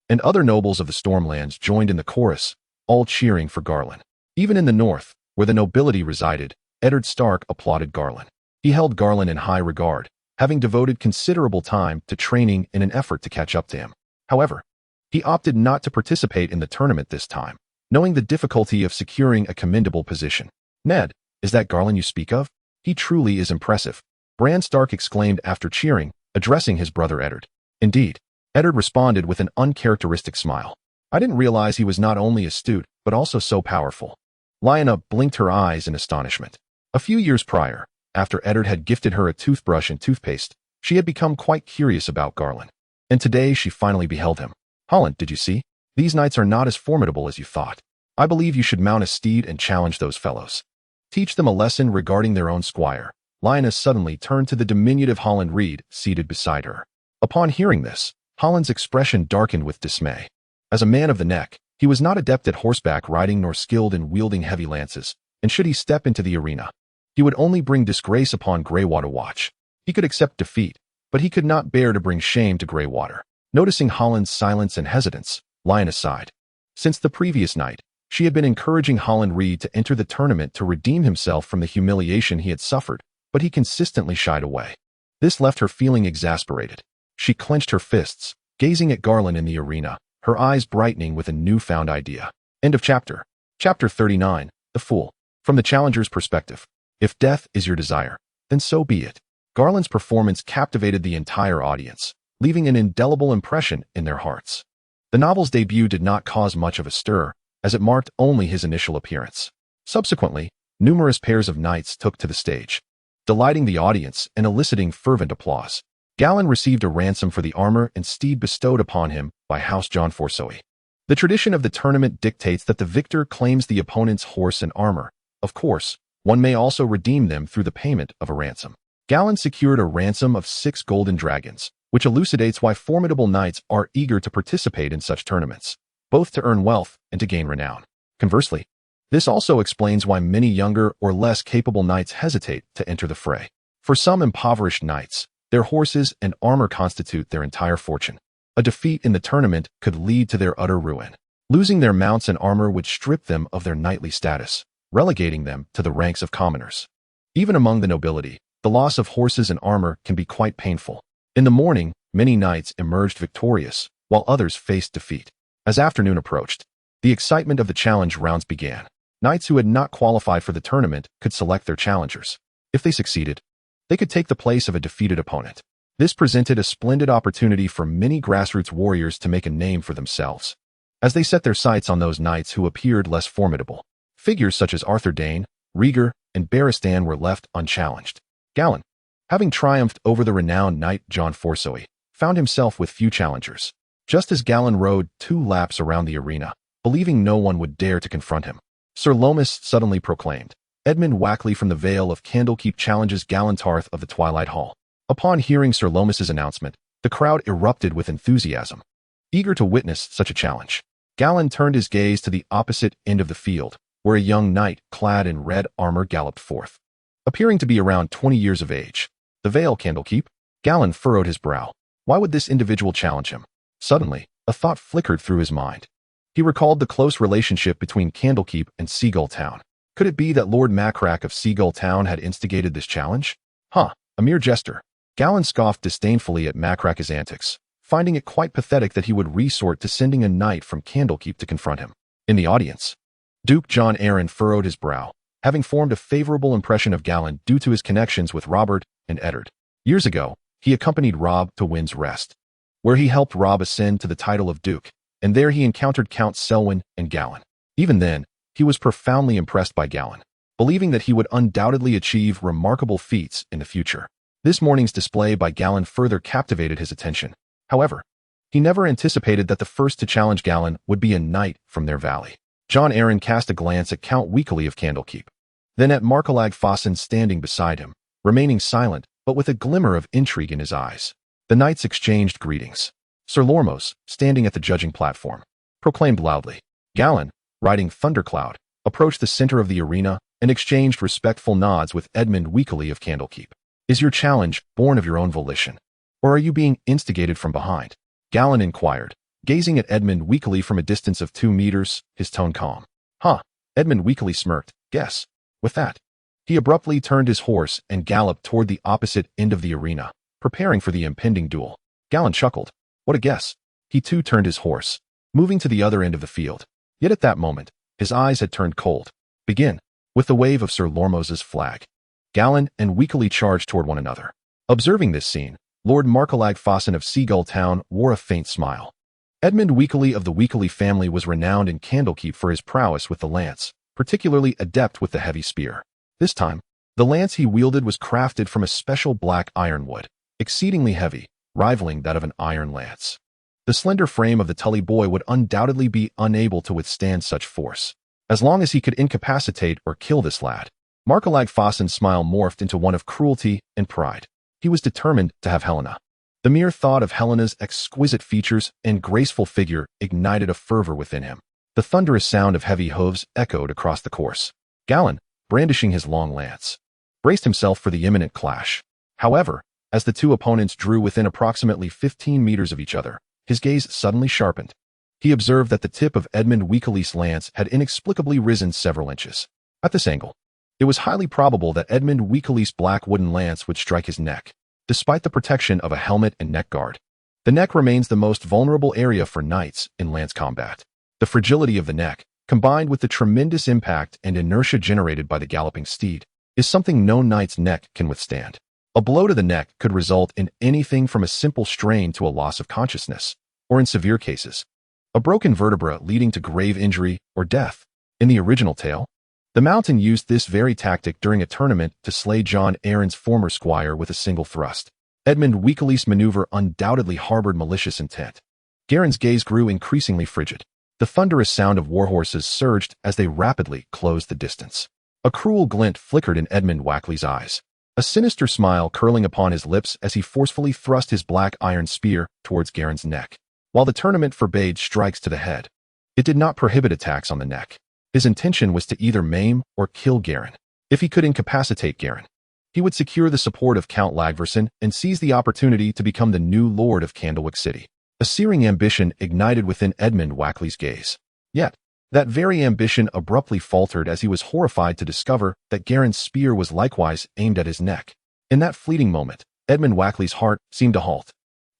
and other nobles of the Stormlands joined in the chorus, all cheering for Garland. Even in the north, where the nobility resided, Eddard Stark applauded Garland. He held Garland in high regard, having devoted considerable time to training in an effort to catch up to him. However, he opted not to participate in the tournament this time, knowing the difficulty of securing a commendable position. Ned, is that Garland you speak of? He truly is impressive, Bran Stark exclaimed after cheering, addressing his brother Eddard. Indeed, Eddard responded with an uncharacteristic smile. I didn't realize he was not only astute, but also so powerful. Lyanna blinked her eyes in astonishment. A few years prior, after Eddard had gifted her a toothbrush and toothpaste, she had become quite curious about Garland. And today she finally beheld him. Holland, did you see? These knights are not as formidable as you thought. I believe you should mount a steed and challenge those fellows. Teach them a lesson regarding their own squire. Lyanna suddenly turned to the diminutive Holland Reed, seated beside her. Upon hearing this, Holland's expression darkened with dismay. As a man of the neck, he was not adept at horseback riding nor skilled in wielding heavy lances, and should he step into the arena, he would only bring disgrace upon Greywater Watch. He could accept defeat, but he could not bear to bring shame to Greywater. Noticing Holland's silence and hesitance, Lyanna sighed. Since the previous night, she had been encouraging Holland Reed to enter the tournament to redeem himself from the humiliation he had suffered, but he consistently shied away. This left her feeling exasperated. She clenched her fists, gazing at Garland in the arena, her eyes brightening with a newfound idea. End of chapter. Chapter 39, The Fool. From the challenger's perspective. If death is your desire, then so be it. Garland's performance captivated the entire audience, leaving an indelible impression in their hearts. The novel's debut did not cause much of a stir, as it marked only his initial appearance. Subsequently, numerous pairs of knights took to the stage, delighting the audience and eliciting fervent applause. Galland received a ransom for the armor and steed bestowed upon him by House John Forsoy. The tradition of the tournament dictates that the victor claims the opponent's horse and armor. Of course, one may also redeem them through the payment of a ransom. Galland secured a ransom of 6 golden dragons, which elucidates why formidable knights are eager to participate in such tournaments, both to earn wealth and to gain renown. Conversely, this also explains why many younger or less capable knights hesitate to enter the fray. For some impoverished knights, their horses and armor constitute their entire fortune. A defeat in the tournament could lead to their utter ruin. Losing their mounts and armor would strip them of their knightly status, relegating them to the ranks of commoners. Even among the nobility, the loss of horses and armor can be quite painful. In the morning, many knights emerged victorious, while others faced defeat. As afternoon approached, the excitement of the challenge rounds began. Knights who had not qualified for the tournament could select their challengers. If they succeeded, they could take the place of a defeated opponent. This presented a splendid opportunity for many grassroots warriors to make a name for themselves, as they set their sights on those knights who appeared less formidable. Figures such as Arthur Dane, Rhaegar, and Barristan were left unchallenged. Galland, having triumphed over the renowned knight John Forsoy, found himself with few challengers. Just as Galland rode 2 laps around the arena, believing no one would dare to confront him, Sir Lomas suddenly proclaimed, Edmund Wackley from the Vale of Candlekeep challenges Galladon Tarth of the Twilight Hall. Upon hearing Sir Lomas's announcement, the crowd erupted with enthusiasm, eager to witness such a challenge. Galland turned his gaze to the opposite end of the field, where a young knight clad in red armor galloped forth. Appearing to be around 20 years of age, the Vale Candlekeep, Galland furrowed his brow. Why would this individual challenge him? Suddenly, a thought flickered through his mind. He recalled the close relationship between Candlekeep and Seagull Town. Could it be that Lord Macrack of Seagull Town had instigated this challenge? A mere jester. Galland scoffed disdainfully at Macrack's antics, finding it quite pathetic that he would resort to sending a knight from Candlekeep to confront him. In the audience, Duke John Arryn furrowed his brow, having formed a favorable impression of Galland due to his connections with Robert and Eddard. Years ago, he accompanied Robb to Wind's Rest, where he helped Robb ascend to the title of Duke, and there he encountered Count Selwyn and Galland. Even then, he was profoundly impressed by Galland, believing that he would undoubtedly achieve remarkable feats in the future. This morning's display by Galland further captivated his attention. However, He never anticipated that the first to challenge Galladon would be a knight from their valley. Jon Arryn cast a glance at Count Weekly of Candlekeep, then at Markalag Fossen standing beside him, remaining silent but with a glimmer of intrigue in his eyes. The knights exchanged greetings. Sir Lormos, standing at the judging platform, proclaimed loudly. Galladon, riding Thundercloud, approached the center of the arena and exchanged respectful nods with Edmund Weekly of Candlekeep. Is your challenge born of your own volition, or are you being instigated from behind? Galladon inquired, gazing at Edmund Weekly from a distance of 2 meters, his tone calm. Huh, Edmund Weekly smirked, guess. With that, he abruptly turned his horse and galloped toward the opposite end of the arena, preparing for the impending duel. Galladon chuckled. What a guess. He too turned his horse, moving to the other end of the field. Yet at that moment, his eyes had turned cold. Begin. With the wave of Sir Lormos's flag, Galladon and Weekly charged toward one another. Observing this scene, Lord Markalag Fossen of Seagull Town wore a faint smile. Edmund Weekly of the Weekly family was renowned in Candlekeep for his prowess with the lance, particularly adept with the heavy spear. This time, the lance he wielded was crafted from a special black ironwood, exceedingly heavy, rivaling that of an iron lance. The slender frame of the Tully boy would undoubtedly be unable to withstand such force. As long as he could incapacitate or kill this lad, Markalag Fossen's smile morphed into one of cruelty and pride. He was determined to have Helena. The mere thought of Helena's exquisite features and graceful figure ignited a fervor within him. The thunderous sound of heavy hooves echoed across the course. Galladon, brandishing his long lance, braced himself for the imminent clash. However, as the two opponents drew within approximately 15 meters of each other, his gaze suddenly sharpened. He observed that the tip of Edmund Weekly's lance had inexplicably risen several inches. At this angle, it was highly probable that Edmund Weekly's black wooden lance would strike his neck, despite the protection of a helmet and neck guard. The neck remains the most vulnerable area for knights in lance combat. The fragility of the neck, combined with the tremendous impact and inertia generated by the galloping steed, is something no knight's neck can withstand. A blow to the neck could result in anything from a simple strain to a loss of consciousness, or in severe cases, a broken vertebra leading to grave injury or death. In the original tale, the Mountain used this very tactic during a tournament to slay Jon Arryn's former squire with a single thrust. Edmund Weekly's maneuver undoubtedly harbored malicious intent. Garren's gaze grew increasingly frigid. The thunderous sound of warhorses surged as they rapidly closed the distance. A cruel glint flickered in Edmund Weekly's eyes, a sinister smile curling upon his lips as he forcefully thrust his black iron spear towards Garren's neck. While the tournament forbade strikes to the head, it did not prohibit attacks on the neck. His intention was to either maim or kill Galladon. If he could incapacitate Galladon, he would secure the support of Count Lagverson and seize the opportunity to become the new lord of Candlewick City. A searing ambition ignited within Edmund Weekly's gaze. Yet, that very ambition abruptly faltered as he was horrified to discover that Galladon's spear was likewise aimed at his neck. In that fleeting moment, Edmund Weekly's heart seemed to halt.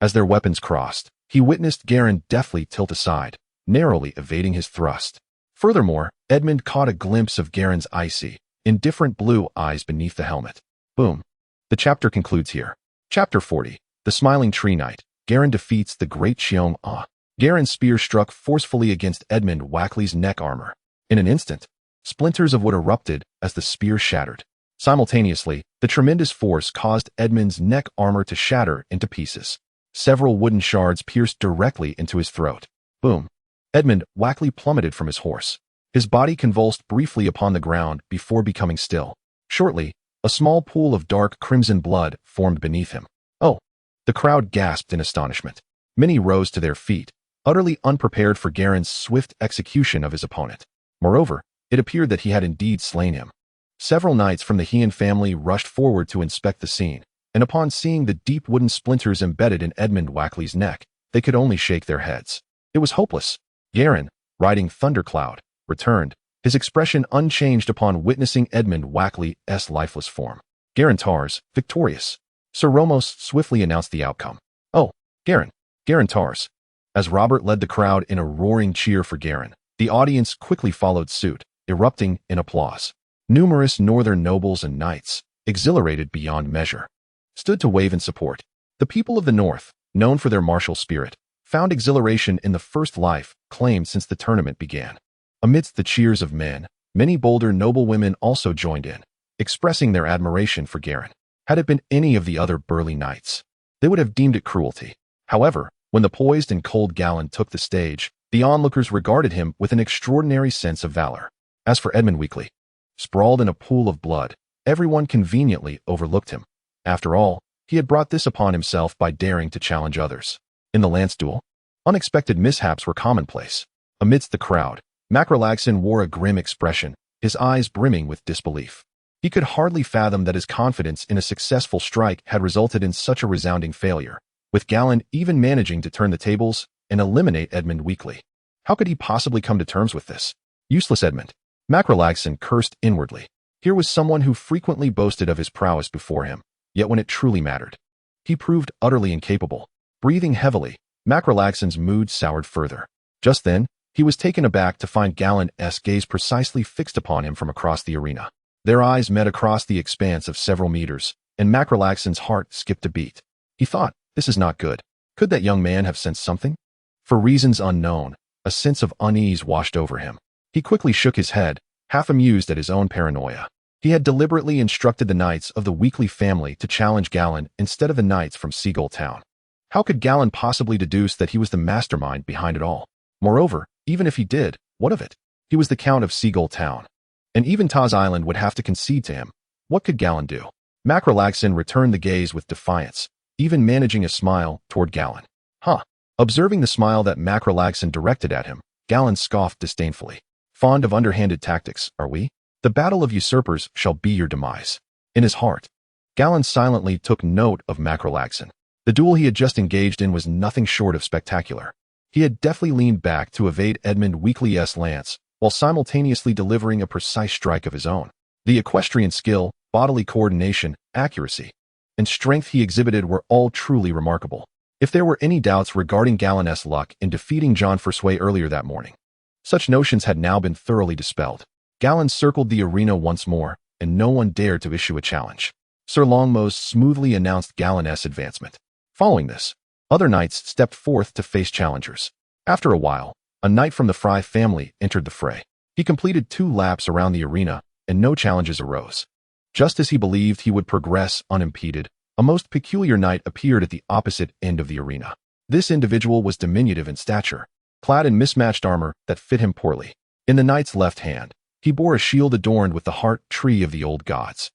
As their weapons crossed, he witnessed Galladon deftly tilt aside, narrowly evading his thrust. Furthermore, Edmund caught a glimpse of Galladon's icy, indifferent blue eyes beneath the helmet. Boom. The chapter concludes here. Chapter 40. The Smiling Tree Knight. Galladon defeats the Great Cheong Ah. Galladon's spear struck forcefully against Edmund Weekly's neck armor. In an instant, splinters of wood erupted as the spear shattered. Simultaneously, the tremendous force caused Edmund's neck armor to shatter into pieces. Several wooden shards pierced directly into his throat. Boom. Edmund Weekly plummeted from his horse. His body convulsed briefly upon the ground before becoming still. Shortly, a small pool of dark crimson blood formed beneath him. Oh! The crowd gasped in astonishment. Many rose to their feet, utterly unprepared for Galladon's swift execution of his opponent. Moreover, it appeared that he had indeed slain him. Several knights from the Heian family rushed forward to inspect the scene, and upon seeing the deep wooden splinters embedded in Edmund Weekly's neck, they could only shake their heads. It was hopeless. Galladon, riding Thundercloud, returned, his expression unchanged upon witnessing Edmund Weekly's lifeless form. Galladon Tarth, victorious. Sir Romos swiftly announced the outcome. Oh, Galladon Tarth. As Robert led the crowd in a roaring cheer for Galladon, the audience quickly followed suit, erupting in applause. Numerous northern nobles and knights, exhilarated beyond measure, stood to wave in support. The people of the north, known for their martial spirit, found exhilaration in the first life claimed since the tournament began. Amidst the cheers of men, many bolder noblewomen also joined in, expressing their admiration for Galladon. Had it been any of the other burly knights, they would have deemed it cruelty. However, When the poised and cold Galladon took the stage, the onlookers regarded him with an extraordinary sense of valor. As for Edmund Weekly, sprawled in a pool of blood, everyone conveniently overlooked him. After all, he had brought this upon himself by daring to challenge others. In the lance duel, unexpected mishaps were commonplace. Amidst the crowd, Macrolagson wore a grim expression, his eyes brimming with disbelief. He could hardly fathom that his confidence in a successful strike had resulted in such a resounding failure, with Galladon even managing to turn the tables and eliminate Edmund Weekly. How could he possibly come to terms with this? Useless Edmund. Macrolagson cursed inwardly. Here was someone who frequently boasted of his prowess before him, yet when it truly mattered, he proved utterly incapable. Breathing heavily, Macrolagson's mood soured further. Just then, he was taken aback to find Galladon's gaze precisely fixed upon him from across the arena. Their eyes met across the expanse of several meters, and Macrolagson's heart skipped a beat. He thought, this is not good. Could that young man have sensed something? For reasons unknown, a sense of unease washed over him. He quickly shook his head, half amused at his own paranoia. He had deliberately instructed the knights of the Weekly family to challenge Galladon instead of the knights from Seagull Town. How could Galladon possibly deduce that he was the mastermind behind it all? Moreover, even if he did, what of it? He was the Count of Seagull Town. And even Taz Island would have to concede to him. What could Galladon do? Macrolagson returned the gaze with defiance, even managing a smile toward Galladon. Huh. Observing the smile that Macrolagson directed at him, Galladon scoffed disdainfully. Fond of underhanded tactics, are we? The battle of usurpers shall be your demise. In his heart, Galladon silently took note of Macrolagson. The duel he had just engaged in was nothing short of spectacular. He had deftly leaned back to evade Edmund Weekly's lance, while simultaneously delivering a precise strike of his own. The equestrian skill, bodily coordination, accuracy, and strength he exhibited were all truly remarkable. If there were any doubts regarding Galladon's luck in defeating John Forsway earlier that morning, such notions had now been thoroughly dispelled. Galladon circled the arena once more, and no one dared to issue a challenge. Sir Longmose smoothly announced Galladon's advancement. Following this, other knights stepped forth to face challengers. After a while, a knight from the Fry family entered the fray. He completed 2 laps around the arena, and no challenges arose. Just as he believed he would progress unimpeded, a most peculiar knight appeared at the opposite end of the arena. This individual was diminutive in stature, clad in mismatched armor that fit him poorly. In the knight's left hand, he bore a shield adorned with the heart tree of the old gods,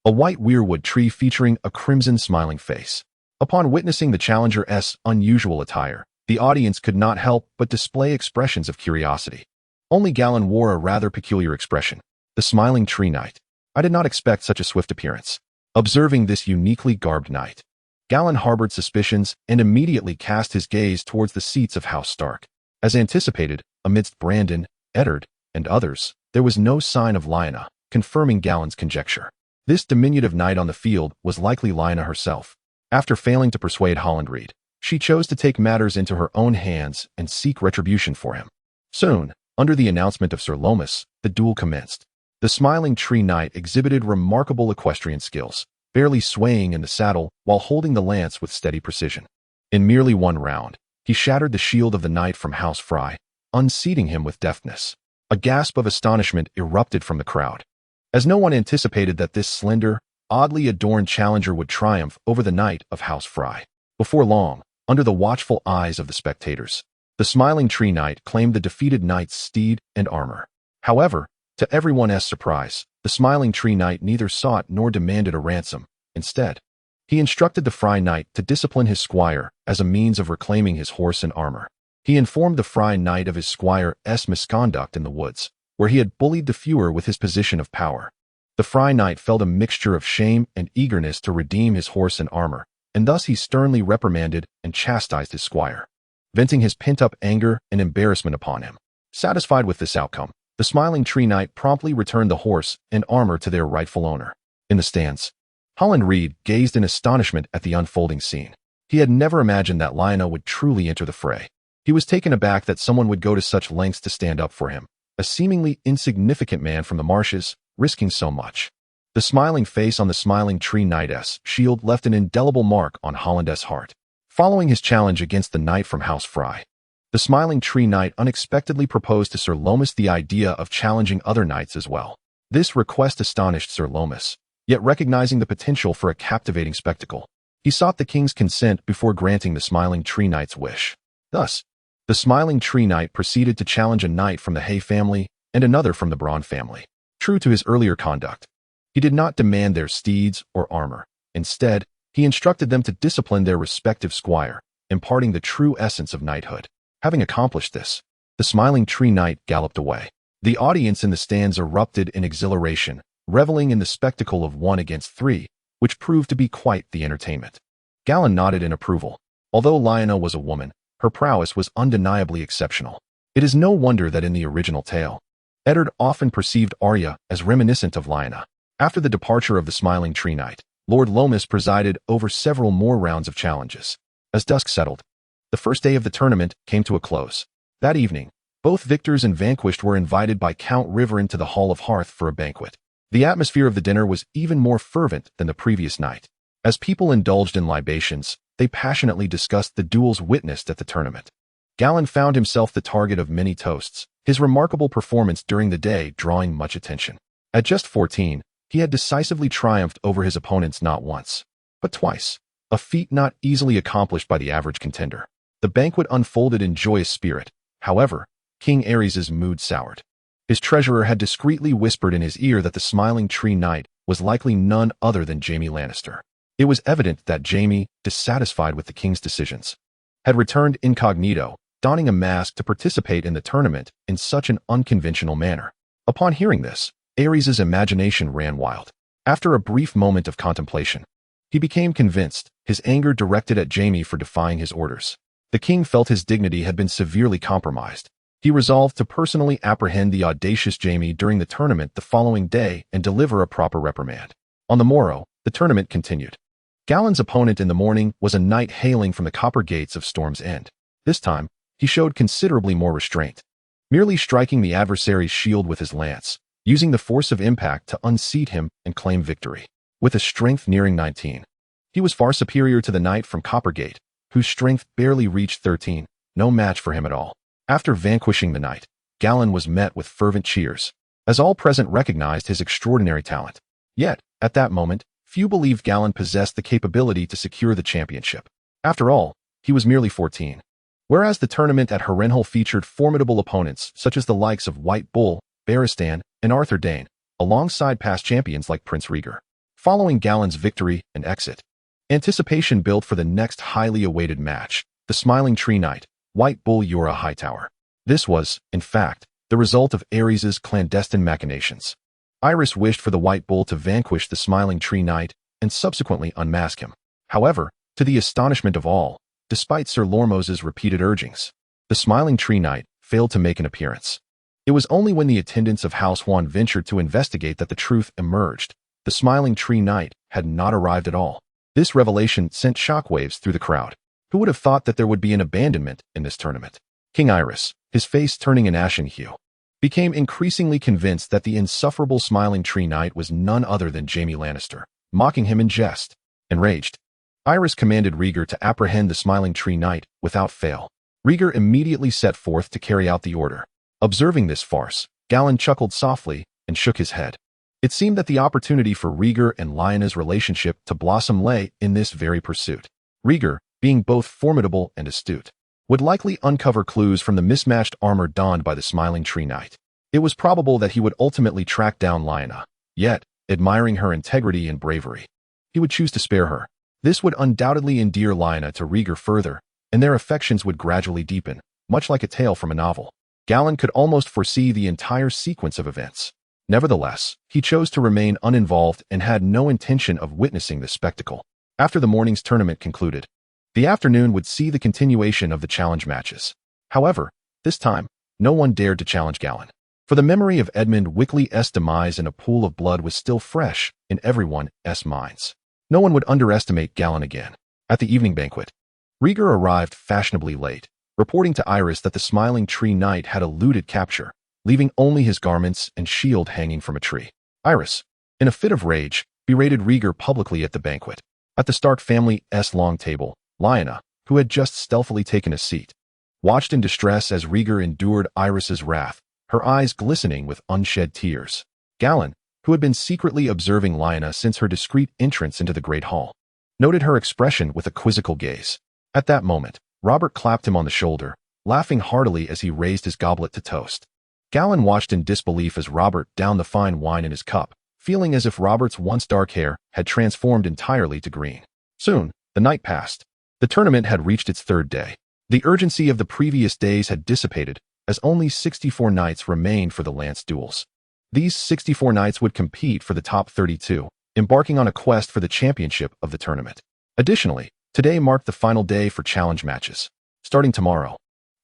a white weirwood tree featuring a crimson smiling face. Upon witnessing the challenger's unusual attire, the audience could not help but display expressions of curiosity. Only Galladon wore a rather peculiar expression. The smiling tree knight. I did not expect such a swift appearance. Observing this uniquely garbed knight, Galladon harbored suspicions and immediately cast his gaze towards the seats of House Stark. As anticipated, amidst Brandon, Eddard, and others, there was no sign of Lyanna, confirming Galladon's conjecture. This diminutive knight on the field was likely Lyanna herself. After failing to persuade Hollandreed, she chose to take matters into her own hands and seek retribution for him. Soon, under the announcement of Sir Lomas, the duel commenced. The smiling tree knight exhibited remarkable equestrian skills, barely swaying in the saddle while holding the lance with steady precision. In merely 1 round, he shattered the shield of the knight from House Fry, unseating him with deftness. A gasp of astonishment erupted from the crowd, as no one anticipated that this slender, oddly adorned challenger would triumph over the knight of House Fry. Before long, under the watchful eyes of the spectators, the smiling tree knight claimed the defeated knight's steed and armor. However, to everyone's surprise, the smiling tree knight neither sought nor demanded a ransom. Instead, he instructed the Fry knight to discipline his squire as a means of reclaiming his horse and armor. He informed the Fry knight of his squire's misconduct in the woods, where he had bullied the fewer with his position of power. The Fry knight felt a mixture of shame and eagerness to redeem his horse and armor, and thus he sternly reprimanded and chastised his squire, venting his pent-up anger and embarrassment upon him. Satisfied with this outcome, the smiling tree knight promptly returned the horse and armor to their rightful owner. In the stands, Hollandreed gazed in astonishment at the unfolding scene. He had never imagined that Lyanna would truly enter the fray. He was taken aback that someone would go to such lengths to stand up for him, a seemingly insignificant man from the marshes, risking so much. The smiling face on the smiling tree knight's shield left an indelible mark on Holland's heart. Following his challenge against the knight from House Fry, the smiling tree knight unexpectedly proposed to Sir Lomas the idea of challenging other knights as well. This request astonished Sir Lomas, yet recognizing the potential for a captivating spectacle, He sought the king's consent before granting the Smiling Tree Knight's wish. Thus, the Smiling Tree Knight proceeded to challenge a knight from the Hay family and another from the Braun family. True to his earlier conduct, he did not demand their steeds or armor. Instead, he instructed them to discipline their respective squire, imparting the true essence of knighthood. Having accomplished this, the Smiling Tree Knight galloped away. The audience in the stands erupted in exhilaration, reveling in the spectacle of 1 against 3, which proved to be quite the entertainment. Galladon nodded in approval. Although Lyanna was a woman, her prowess was undeniably exceptional. It is no wonder that in the original tale, Eddard often perceived Arya as reminiscent of Lyanna. After the departure of the Smiling Tree Knight, Lord Lomas presided over several more rounds of challenges. As dusk settled, the first day of the tournament came to a close. That evening, both victors and vanquished were invited by Count Riverine to the Hall of Hearth for a banquet. The atmosphere of the dinner was even more fervent than the previous night. As people indulged in libations, they passionately discussed the duels witnessed at the tournament. Galladon found himself the target of many toasts, his remarkable performance during the day drawing much attention. At just 14, he had decisively triumphed over his opponents not once, but twice, a feat not easily accomplished by the average contender. The banquet unfolded in joyous spirit. However, King Aerys' mood soured. His treasurer had discreetly whispered in his ear that the Smiling Tree Knight was likely none other than Jaime Lannister. It was evident that Jaime, dissatisfied with the king's decisions, had returned incognito, donning a mask to participate in the tournament in such an unconventional manner. Upon hearing this, Aerys' imagination ran wild. After a brief moment of contemplation, he became convinced, his anger directed at Jaime for defying his orders. The king felt his dignity had been severely compromised. He resolved to personally apprehend the audacious Jaime during the tournament the following day and deliver a proper reprimand. On the morrow, the tournament continued. Galladon's opponent in the morning was a knight hailing from the copper gates of Storm's End. This time, he showed considerably more restraint, merely striking the adversary's shield with his lance, using the force of impact to unseat him and claim victory. With a strength nearing 19, he was far superior to the knight from Coppergate, whose strength barely reached 13, no match for him at all. After vanquishing the knight, Galladon was met with fervent cheers, as all present recognized his extraordinary talent. Yet, at that moment, few believed Galladon possessed the capability to secure the championship. After all, he was merely 14. Whereas the tournament at Harrenhal featured formidable opponents such as the likes of White Bull, Barristan, and Arthur Dayne, alongside past champions like Prince Rhaegar. Following Galladon's victory and exit, anticipation built for the next highly awaited match, the Smiling Tree Knight, White Bull Uriah Hightower. This was, in fact, the result of Aerys' clandestine machinations. Aerys wished for the White Bull to vanquish the Smiling Tree Knight and subsequently unmask him. However, to the astonishment of all, despite Sir Lormos's repeated urgings, the Smiling Tree Knight failed to make an appearance. It was only when the attendants of House Juan ventured to investigate that the truth emerged. The Smiling Tree Knight had not arrived at all. This revelation sent shockwaves through the crowd. Who would have thought that there would be an abandonment in this tournament? King Aerys, his face turning an ashen hue, became increasingly convinced that the insufferable Smiling Tree Knight was none other than Jaime Lannister, mocking him in jest. Enraged, Aerys commanded Rhaegar to apprehend the Smiling Tree Knight without fail. Rhaegar immediately set forth to carry out the order. Observing this farce, Galladon chuckled softly and shook his head. It seemed that the opportunity for Rhaegar and Lyanna's relationship to blossom lay in this very pursuit. Rhaegar, being both formidable and astute, would likely uncover clues from the mismatched armor donned by the Smiling Tree Knight. It was probable that he would ultimately track down Lyanna. Yet, admiring her integrity and bravery, he would choose to spare her. This would undoubtedly endear Lyanna to Rhaegar further, and their affections would gradually deepen, much like a tale from a novel. Galladon could almost foresee the entire sequence of events. Nevertheless, he chose to remain uninvolved and had no intention of witnessing the spectacle. After the morning's tournament concluded, the afternoon would see the continuation of the challenge matches. However, this time, no one dared to challenge Galladon, for the memory of Edmund Wickley's demise in a pool of blood was still fresh in everyone's minds. No one would underestimate Galladon again. At the evening banquet, Rhaegar arrived fashionably late, reporting to Aerys that the Smiling Tree Knight had eluded capture, leaving only his garments and shield hanging from a tree. Aerys, in a fit of rage, berated Rhaegar publicly at the banquet. At the Stark family's long table, Lyanna, who had just stealthily taken a seat, watched in distress as Rhaegar endured Aerys' wrath, her eyes glistening with unshed tears. Galladon, who had been secretly observing Lyanna since her discreet entrance into the Great Hall, noted her expression with a quizzical gaze. At that moment, Robert clapped him on the shoulder, laughing heartily as he raised his goblet to toast. Gallan watched in disbelief as Robert downed the fine wine in his cup, feeling as if Robert's once dark hair had transformed entirely to green. Soon, the night passed. The tournament had reached its third day. The urgency of the previous days had dissipated, as only 64 knights remained for the lance duels. These 64 knights would compete for the top 32, embarking on a quest for the championship of the tournament. Additionally, today marked the final day for challenge matches. Starting tomorrow,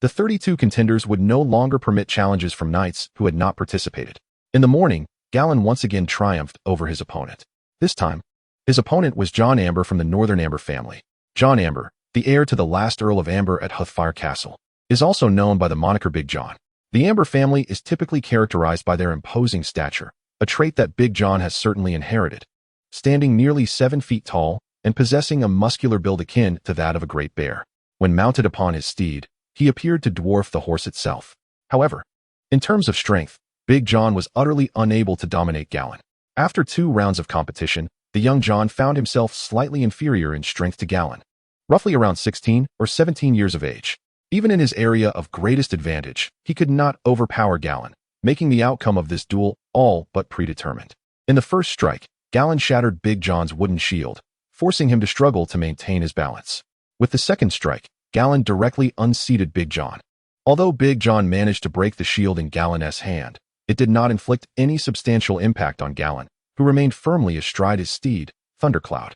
the 32 contenders would no longer permit challenges from knights who had not participated. In the morning, Gallan once again triumphed over his opponent. This time, his opponent was Jon Amber from the Northern Amber family. Jon Amber, the heir to the last Earl of Amber at Hoothfire Castle, is also known by the moniker Big Jon. The Amber family is typically characterized by their imposing stature, a trait that Big Jon has certainly inherited. Standing nearly 7 feet tall and possessing a muscular build akin to that of a great bear. When mounted upon his steed, he appeared to dwarf the horse itself. However, in terms of strength, Big Jon was utterly unable to dominate Gallan. After 2 rounds of competition, the young Jon found himself slightly inferior in strength to Gallan, roughly around 16 or 17 years of age. Even in his area of greatest advantage, he could not overpower Gallan, making the outcome of this duel all but predetermined. In the first strike, Gallan shattered Big Jon's wooden shield, forcing him to struggle to maintain his balance. With the second strike, Gallan directly unseated Big Jon. Although Big Jon managed to break the shield in Gallan's hand, it did not inflict any substantial impact on Gallan, who remained firmly astride his steed, Thundercloud.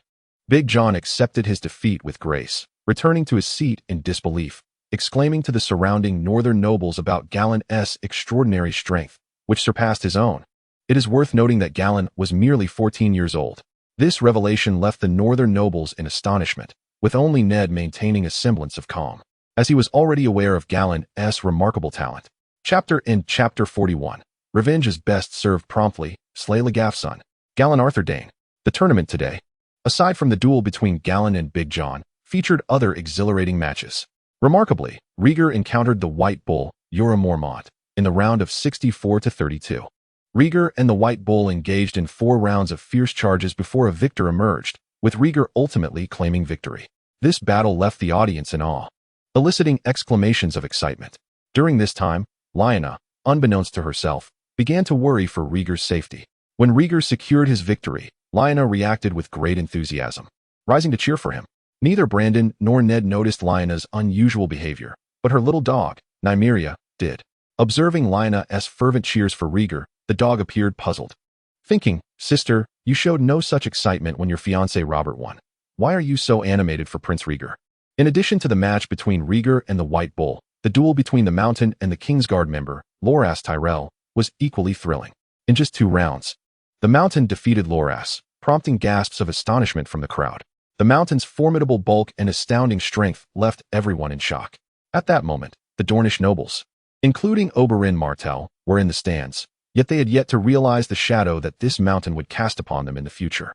Big Jon accepted his defeat with grace, returning to his seat in disbelief, exclaiming to the surrounding northern nobles about Gallan's extraordinary strength, which surpassed his own. It is worth noting that Gallan was merely 14 years old. This revelation left the northern nobles in astonishment, with only Ned maintaining a semblance of calm, as he was already aware of Gallan's remarkable talent. Chapter 41. Revenge is best served promptly. Slay Lagav's son. Gallan Arthur Dane. The tournament today, aside from the duel between Gallan and Big Jon, featured other exhilarating matches. Remarkably, Rhaegar encountered the White Bull, Jorah Mormont, in the round of 64-32. Rhaegar and the White Bull engaged in 4 rounds of fierce charges before a victor emerged, with Rhaegar ultimately claiming victory. This battle left the audience in awe, eliciting exclamations of excitement. During this time, Lyanna, unbeknownst to herself, began to worry for Rhaegar's safety. When Rhaegar secured his victory, Lyanna reacted with great enthusiasm, rising to cheer for him. Neither Brandon nor Ned noticed Lyanna's unusual behavior, but her little dog, Nymeria, did. Observing Lyanna's fervent cheers for Rhaegar, the dog appeared puzzled. Thinking, "Sister, you showed no such excitement when your fiancé Robert won. Why are you so animated for Prince Rhaegar?" In addition to the match between Rhaegar and the White Bull, the duel between the Mountain and the Kingsguard member, Loras Tyrell, was equally thrilling. In just 2 rounds, the Mountain defeated Loras, prompting gasps of astonishment from the crowd. The Mountain's formidable bulk and astounding strength left everyone in shock. At that moment, the Dornish nobles, including Oberyn Martell, were in the stands, yet they had yet to realize the shadow that this Mountain would cast upon them in the future.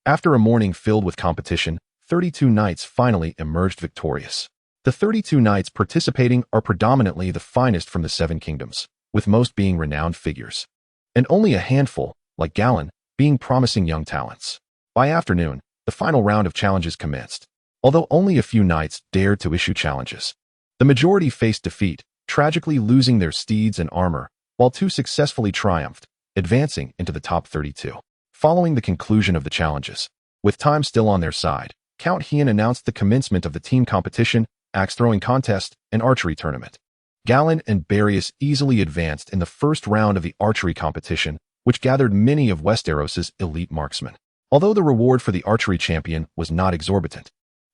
After a morning filled with competition, 32 knights finally emerged victorious. The 32 knights participating are predominantly the finest from the 7 kingdoms, with most being renowned figures, and only a handful, like Gallan, being promising young talents. By afternoon, the final round of challenges commenced. Although only a few knights dared to issue challenges, the majority faced defeat, tragically losing their steeds and armor, while 2 successfully triumphed, advancing into the top 32. Following the conclusion of the challenges, with time still on their side, Count Hien announced the commencement of the team competition, axe-throwing contest, and archery tournament. Gallan and Barrius easily advanced in the first round of the archery competition, which gathered many of Westeros's elite marksmen. Although the reward for the archery champion was not exorbitant,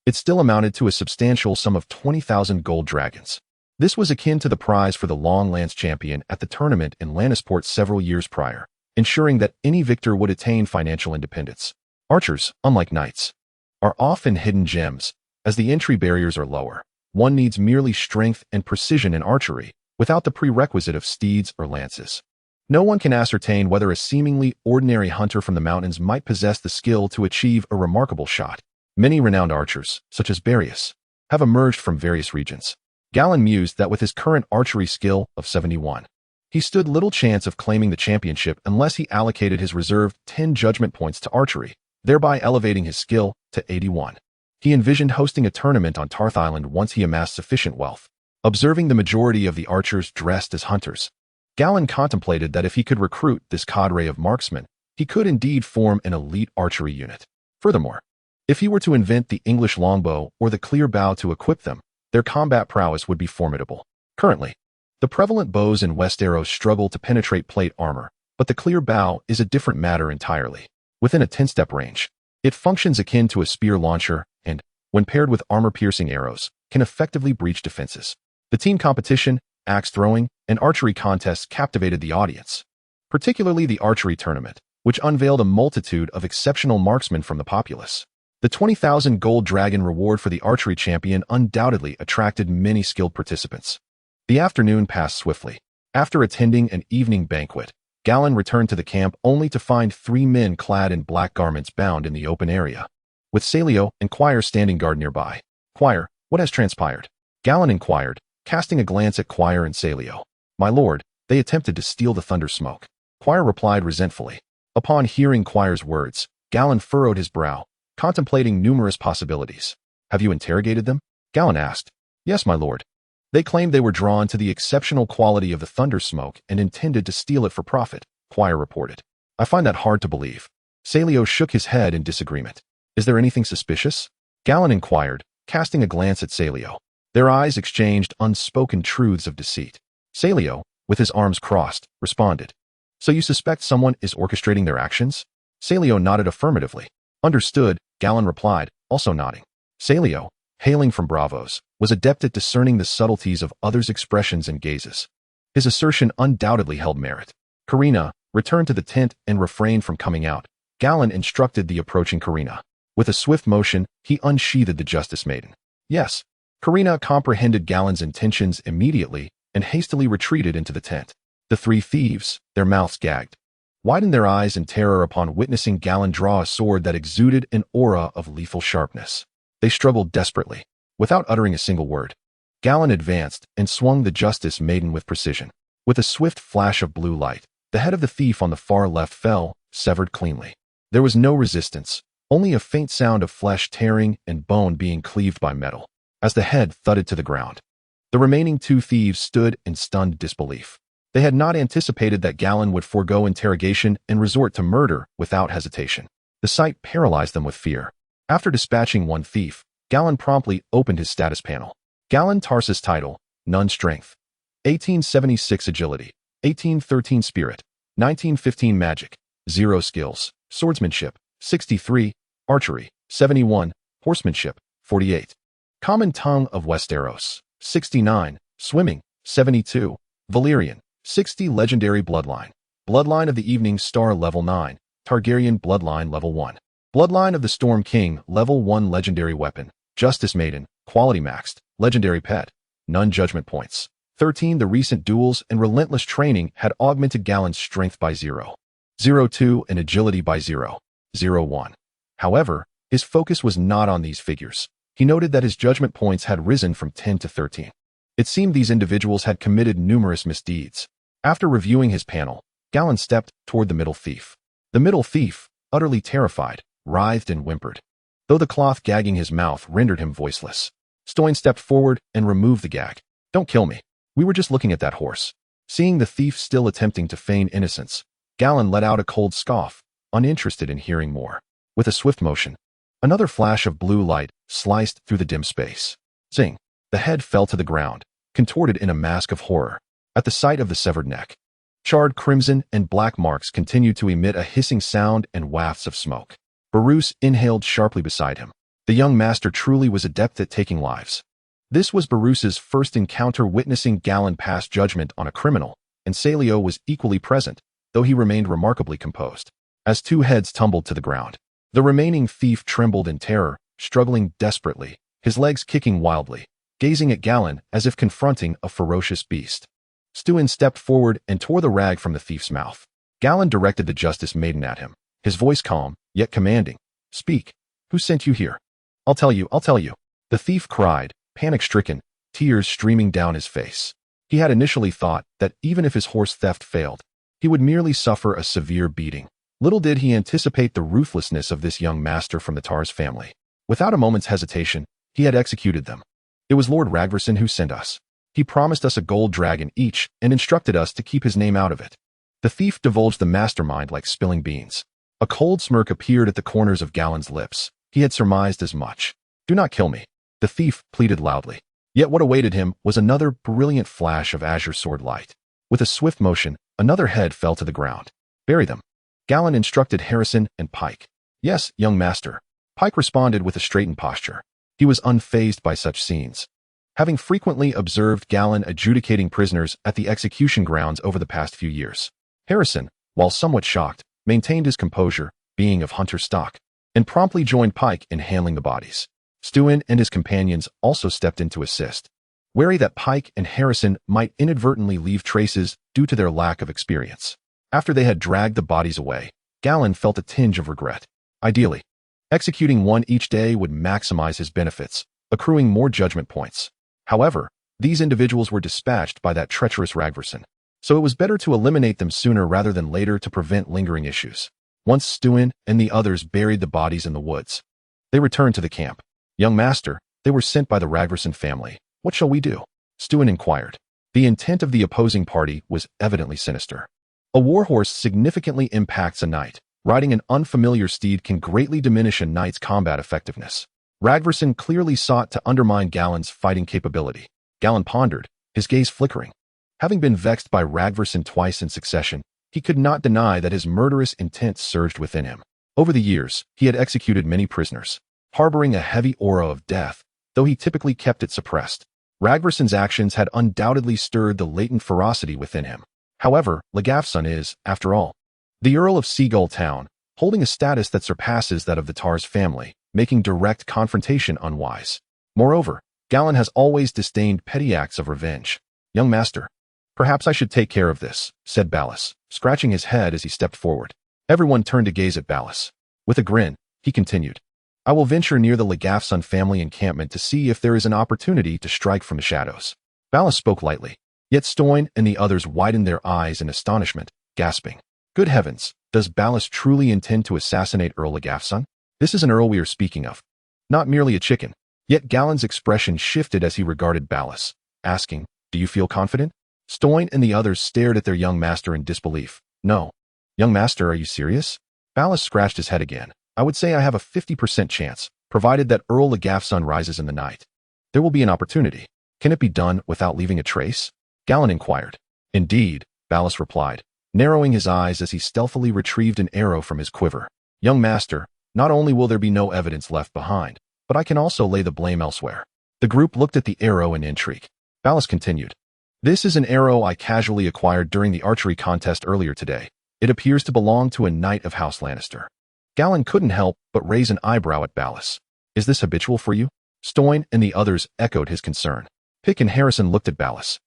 it still amounted to a substantial sum of 20,000 gold dragons. This was akin to the prize for the long lance champion at the tournament in Lannisport several years prior, ensuring that any victor would attain financial independence. Archers, unlike knights, are often hidden gems, as the entry barriers are lower. One needs merely strength and precision in archery, without the prerequisite of steeds or lances. No one can ascertain whether a seemingly ordinary hunter from the mountains might possess the skill to achieve a remarkable shot. Many renowned archers, such as Barrius, have emerged from various regions. Gallan mused that with his current archery skill of 71, he stood little chance of claiming the championship unless he allocated his reserved 10 judgment points to archery, thereby elevating his skill to 81. He envisioned hosting a tournament on Tarth Island once he amassed sufficient wealth. Observing the majority of the archers dressed as hunters, Galladon contemplated that if he could recruit this cadre of marksmen, he could indeed form an elite archery unit. Furthermore, if he were to invent the English longbow or the clear bow to equip them, their combat prowess would be formidable. Currently, the prevalent bows in Westeros struggle to penetrate plate armor, but the clear bow is a different matter entirely. Within a 10-step range, it functions akin to a spear launcher and, when paired with armor-piercing arrows, can effectively breach defenses. The team competition, axe throwing, and archery contests captivated the audience, particularly the archery tournament, which unveiled a multitude of exceptional marksmen from the populace. The 20,000 gold dragon reward for the archery champion undoubtedly attracted many skilled participants. The afternoon passed swiftly. After attending an evening banquet, Galladon returned to the camp only to find 3 men clad in black garments bound in the open area, with Salio and Quire standing guard nearby. "Quire, what has transpired?" Galladon inquired, casting a glance at Quire and Salio. "My lord, they attempted to steal the thunder smoke." Quire replied resentfully. Upon hearing Quire's words, Galladon furrowed his brow, contemplating numerous possibilities. "Have you interrogated them?" Galladon asked. "Yes, my lord. They claimed they were drawn to the exceptional quality of the thunder smoke and intended to steal it for profit," Quire reported. "I find that hard to believe." Salio shook his head in disagreement. "Is there anything suspicious?" Galladon inquired, casting a glance at Salio. Their eyes exchanged unspoken truths of deceit. Salio, with his arms crossed, responded. "So you suspect someone is orchestrating their actions?" Salio nodded affirmatively. "Understood," Galladon replied, also nodding. Salio, hailing from Bravos, was adept at discerning the subtleties of others' expressions and gazes. His assertion undoubtedly held merit. Carina returned to the tent and refrained from coming out. Galladon instructed the approaching Carina. With a swift motion, he unsheathed the Justice Maiden. Yes, Carina comprehended Galladon's intentions immediately and hastily retreated into the tent. The 3 thieves, their mouths gagged, widened their eyes in terror upon witnessing Galladon draw a sword that exuded an aura of lethal sharpness. They struggled desperately. Without uttering a single word, Galladon advanced and swung the Justice Maiden with precision. With a swift flash of blue light, the head of the thief on the far left fell, severed cleanly. There was no resistance, only a faint sound of flesh tearing and bone being cleaved by metal, as the head thudded to the ground. The remaining 2 thieves stood in stunned disbelief. They had not anticipated that Galladon would forego interrogation and resort to murder without hesitation. The sight paralyzed them with fear. After dispatching 1 thief, Galladon promptly opened his status panel. Galladon Tarth's title, none strength, 1876 agility, 1813 spirit, 1915 magic, 0 skills, swordsmanship, 63, archery, 71, horsemanship, 48. Common tongue of Westeros, 69, swimming, 72, Valyrian, 60 legendary bloodline. Bloodline of the Evening Star level 9, Targaryen bloodline level 1. Bloodline of the Storm King level 1 legendary weapon, Justice Maiden, quality maxed, legendary pet, none judgment points. 13 The recent duels and relentless training had augmented Galladon's strength by 0. 0.2 and agility by 0. 0.1. However, his focus was not on these figures. He noted that his judgment points had risen from 10 to 13. It seemed these individuals had committed numerous misdeeds. After reviewing his panel, Galladon stepped toward the middle thief. The middle thief, utterly terrified, writhed and whimpered, though the cloth gagging his mouth rendered him voiceless. Stoyne stepped forward and removed the gag. "Don't kill me. We were just looking at that horse." Seeing the thief still attempting to feign innocence, Galladon let out a cold scoff, uninterested in hearing more. With a swift motion, another flash of blue light sliced through the dim space. Zing! The head fell to the ground, contorted in a mask of horror. At the sight of the severed neck, charred crimson and black marks continued to emit a hissing sound and wafts of smoke. Barroos inhaled sharply beside him. The young master truly was adept at taking lives. This was Barroos's first encounter witnessing Galladon pass judgment on a criminal, and Salio was equally present, though he remained remarkably composed. As 2 heads tumbled to the ground, the remaining thief trembled in terror, struggling desperately, his legs kicking wildly, gazing at Galladon as if confronting a ferocious beast. Stoyne stepped forward and tore the rag from the thief's mouth. Galladon directed the Justice Maiden at him, his voice calm, yet commanding. "Speak. Who sent you here?" I'll tell you. The thief cried, panic-stricken, tears streaming down his face. He had initially thought that even if his horse theft failed, he would merely suffer a severe beating. Little did he anticipate the ruthlessness of this young master from the Tar's family. Without a moment's hesitation, he had executed them. It was Lord Ragverson who sent us. He promised us a gold dragon each and instructed us to keep his name out of it. The thief divulged the mastermind like spilling beans. A cold smirk appeared at the corners of Gallan's lips. He had surmised as much. "Do not kill me," the thief pleaded loudly. Yet what awaited him was another brilliant flash of azure sword light. With a swift motion, another head fell to the ground. "Bury them," Gallan instructed Harrison and Pike. "Yes, young master," Pike responded with a straightened posture. He was unfazed by such scenes. Having frequently observed Gallan adjudicating prisoners at the execution grounds over the past few years, Harrison, while somewhat shocked, maintained his composure, being of hunter stock, and promptly joined Pike in handling the bodies. Stewin and his companions also stepped in to assist, wary that Pike and Harrison might inadvertently leave traces due to their lack of experience. After they had dragged the bodies away, Gallan felt a tinge of regret. Ideally, executing one each day would maximize his benefits, accruing more judgment points. However, these individuals were dispatched by that treacherous Ragverson, so it was better to eliminate them sooner rather than later to prevent lingering issues. Once Stewin and the others buried the bodies in the woods, they returned to the camp. "Young master, they were sent by the Ragverson family. What shall we do?" Stewin inquired. The intent of the opposing party was evidently sinister. A warhorse significantly impacts a knight. Riding an unfamiliar steed can greatly diminish a knight's combat effectiveness. Ragverson clearly sought to undermine Gallan's fighting capability. Gallan pondered, his gaze flickering. Having been vexed by Ragverson twice in succession, he could not deny that his murderous intent surged within him. Over the years, he had executed many prisoners, harboring a heavy aura of death, though he typically kept it suppressed. Ragverson's actions had undoubtedly stirred the latent ferocity within him. However, Legafson is, after all, the Earl of Seagull Town, holding a status that surpasses that of the Tar's family, making direct confrontation unwise. Moreover, Gallan has always disdained petty acts of revenge. "Young master, perhaps I should take care of this," said Ballas, scratching his head as he stepped forward. Everyone turned to gaze at Ballas. With a grin, he continued, "I will venture near the Legafson family encampment to see if there is an opportunity to strike from the shadows." Ballas spoke lightly, yet Stewin and the others widened their eyes in astonishment, gasping. "Good heavens, does Ballas truly intend to assassinate Earl Legafson? This is an earl we are speaking of, not merely a chicken." Yet Gallan's expression shifted as he regarded Ballas, asking, "Do you feel confident?" Stewin and the others stared at their young master in disbelief. "No. Young master, are you serious?" Ballas scratched his head again. "I would say I have a 50% chance, provided that Earl Legafson rises in the night. There will be an opportunity. Can it be done without leaving a trace?" Gallan inquired. "Indeed," Ballas replied, narrowing his eyes as he stealthily retrieved an arrow from his quiver. "Young master, not only will there be no evidence left behind, but I can also lay the blame elsewhere." The group looked at the arrow in intrigue. Ballas continued, "This is an arrow I casually acquired during the archery contest earlier today. It appears to belong to a knight of House Lannister." Gallan couldn't help but raise an eyebrow at Ballas. "Is this habitual for you?" Stewin and the others echoed his concern. Pick and Harrison looked at Ballas,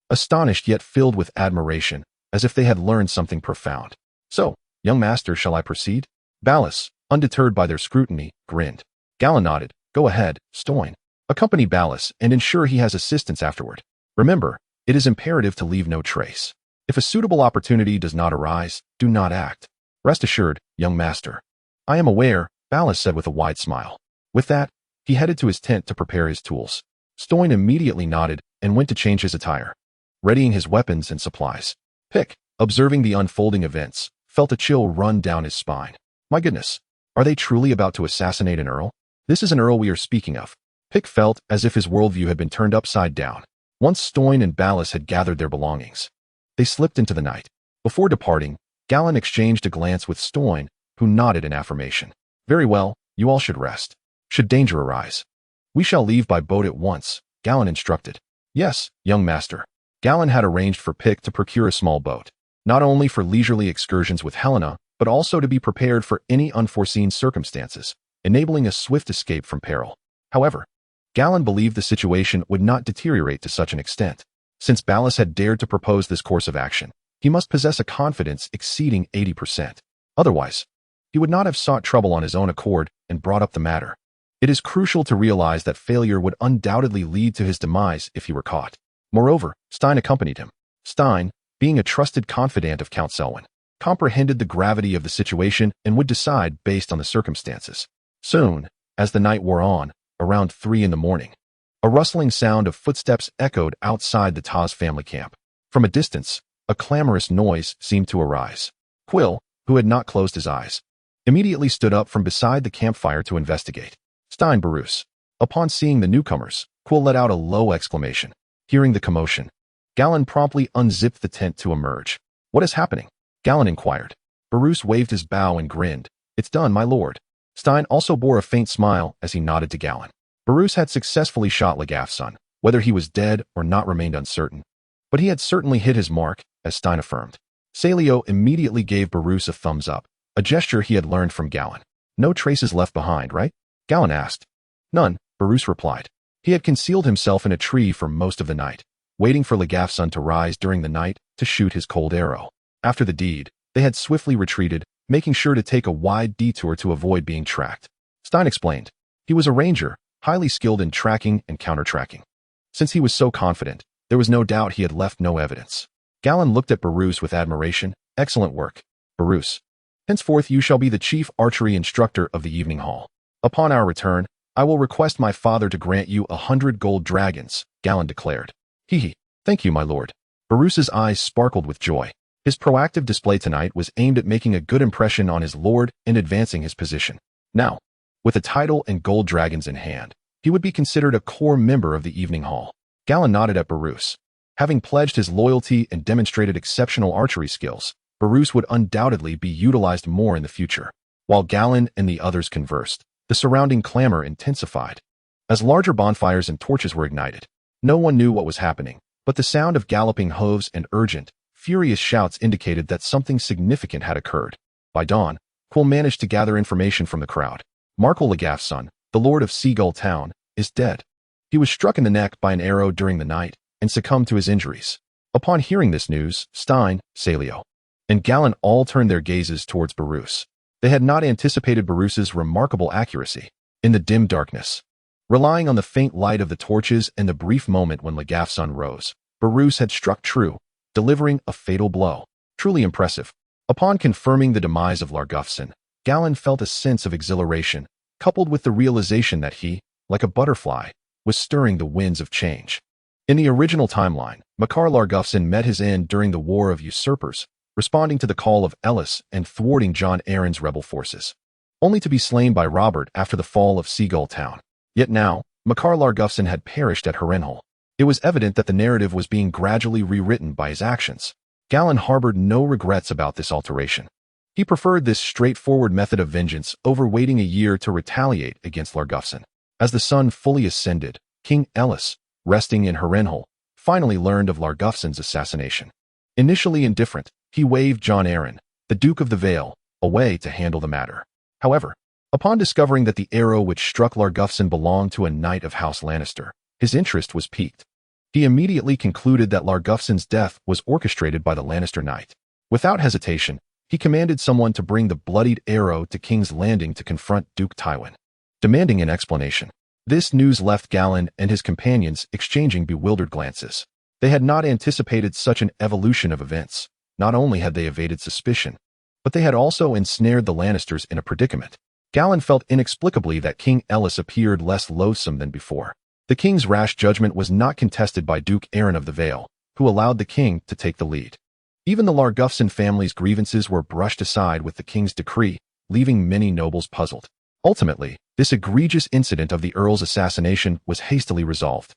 astonished yet filled with admiration, as if they had learned something profound. "So, young master, shall I proceed?" Ballas, undeterred by their scrutiny, grinned. Gallan nodded. "Go ahead, Stewin. Accompany Ballas and ensure he has assistance afterward. Remember, it is imperative to leave no trace. If a suitable opportunity does not arise, do not act. Rest assured, young master." "I am aware," Ballas said with a wide smile. With that, he headed to his tent to prepare his tools. Stewin immediately nodded and went to change his attire, readying his weapons and supplies. Pick, observing the unfolding events, felt a chill run down his spine. My goodness, are they truly about to assassinate an earl? This is an earl we are speaking of. Pick felt as if his worldview had been turned upside down. Once Stewin and Ballas had gathered their belongings, they slipped into the night. Before departing, Gallan exchanged a glance with Stewin, who nodded in affirmation. "Very well, you all should rest. Should danger arise, we shall leave by boat at once," Gallan instructed. "Yes, young master." Gallan had arranged for Pick to procure a small boat, not only for leisurely excursions with Helena, but also to be prepared for any unforeseen circumstances, enabling a swift escape from peril. However, Gallan believed the situation would not deteriorate to such an extent. Since Ballas had dared to propose this course of action, he must possess a confidence exceeding 80%. Otherwise, he would not have sought trouble on his own accord and brought up the matter. It is crucial to realize that failure would undoubtedly lead to his demise if he were caught. Moreover, Stein accompanied him. Stein, being a trusted confidant of Count Selwyn, comprehended the gravity of the situation and would decide based on the circumstances. Soon, As the night wore on, around 3 in the morning, a rustling sound of footsteps echoed outside the Taz family camp. From a distance, a clamorous noise seemed to arise. Quill, who had not closed his eyes, immediately stood up from beside the campfire to investigate. Stein Barrows. Upon seeing the newcomers, Quill let out a low exclamation. Hearing the commotion, Galladon promptly unzipped the tent to emerge. "What is happening?" Galladon inquired. Barrows waved his bow and grinned. "It's done, my lord." Stein also bore a faint smile as he nodded to Galladon. Barrows had successfully shot Lagav's son. Whether he was dead or not remained uncertain, but he had certainly hit his mark, as Stein affirmed. Salio immediately gave Barrows a thumbs up, a gesture he had learned from Galladon. "No traces left behind, right?" Galladon asked. "None," Barrows replied. He had concealed himself in a tree for most of the night, waiting for Lagav's son to rise during the night to shoot his cold arrow. After the deed, they had swiftly retreated, making sure to take a wide detour to avoid being tracked. Stein explained. He was a ranger, highly skilled in tracking and counter-tracking. Since he was so confident, there was no doubt he had left no evidence. Galladon looked at Barrows with admiration. "Excellent work, Barrows. Henceforth you shall be the chief archery instructor of the evening hall. Upon our return, I will request my father to grant you 100 gold dragons," Galladon declared. "Hee. Thank you, my lord." Barrows's eyes sparkled with joy. His proactive display tonight was aimed at making a good impression on his lord and advancing his position. Now, with a title and gold dragons in hand, he would be considered a core member of the evening hall. Galladon nodded at Barrows. Having pledged his loyalty and demonstrated exceptional archery skills, Barrows would undoubtedly be utilized more in the future. While Galladon and the others conversed, the surrounding clamor intensified. As larger bonfires and torches were ignited, no one knew what was happening, but the sound of galloping hooves and urgent, furious shouts indicated that something significant had occurred. By dawn, Quill managed to gather information from the crowd. Markle Lagav's son, the lord of Seagull Town, is dead. He was struck in the neck by an arrow during the night and succumbed to his injuries. Upon hearing this news, Stein, Salio, and Galladon all turned their gazes towards Barrows. They had not anticipated Barrows's remarkable accuracy. In the dim darkness, relying on the faint light of the torches and the brief moment when Lagav's son rose, Barrows had struck true, delivering a fatal blow. Truly impressive. Upon confirming the demise of Largufson, Galladon felt a sense of exhilaration, coupled with the realization that he, like a butterfly, was stirring the winds of change. In the original timeline, Makar Largufson met his end during the War of Usurpers, responding to the call of Ellis and thwarting Jon Arryn's rebel forces, only to be slain by Robert after the fall of Seagull Town. Yet now, Makar Largufson had perished at Harrenhal. It was evident that the narrative was being gradually rewritten by his actions. Galladon harbored no regrets about this alteration. He preferred this straightforward method of vengeance over waiting a year to retaliate against Largufson. As the sun fully ascended, King Ellis, resting in Harrenhal, finally learned of Largufson's assassination. Initially indifferent, he waved Jon Arryn, the Duke of the Vale, away to handle the matter. However, upon discovering that the arrow which struck Largufson belonged to a knight of House Lannister, his interest was piqued. He immediately concluded that Largufson's death was orchestrated by the Lannister knight. Without hesitation, he commanded someone to bring the bloodied arrow to King's Landing to confront Duke Tywin, demanding an explanation. This news left Galladon and his companions exchanging bewildered glances. They had not anticipated such an evolution of events. Not only had they evaded suspicion, but they had also ensnared the Lannisters in a predicament. Galladon felt inexplicably that King Ellis appeared less loathsome than before. The king's rash judgment was not contested by Duke Arryn of the Vale, who allowed the king to take the lead. Even the Largufson family's grievances were brushed aside with the king's decree, leaving many nobles puzzled. Ultimately, this egregious incident of the earl's assassination was hastily resolved.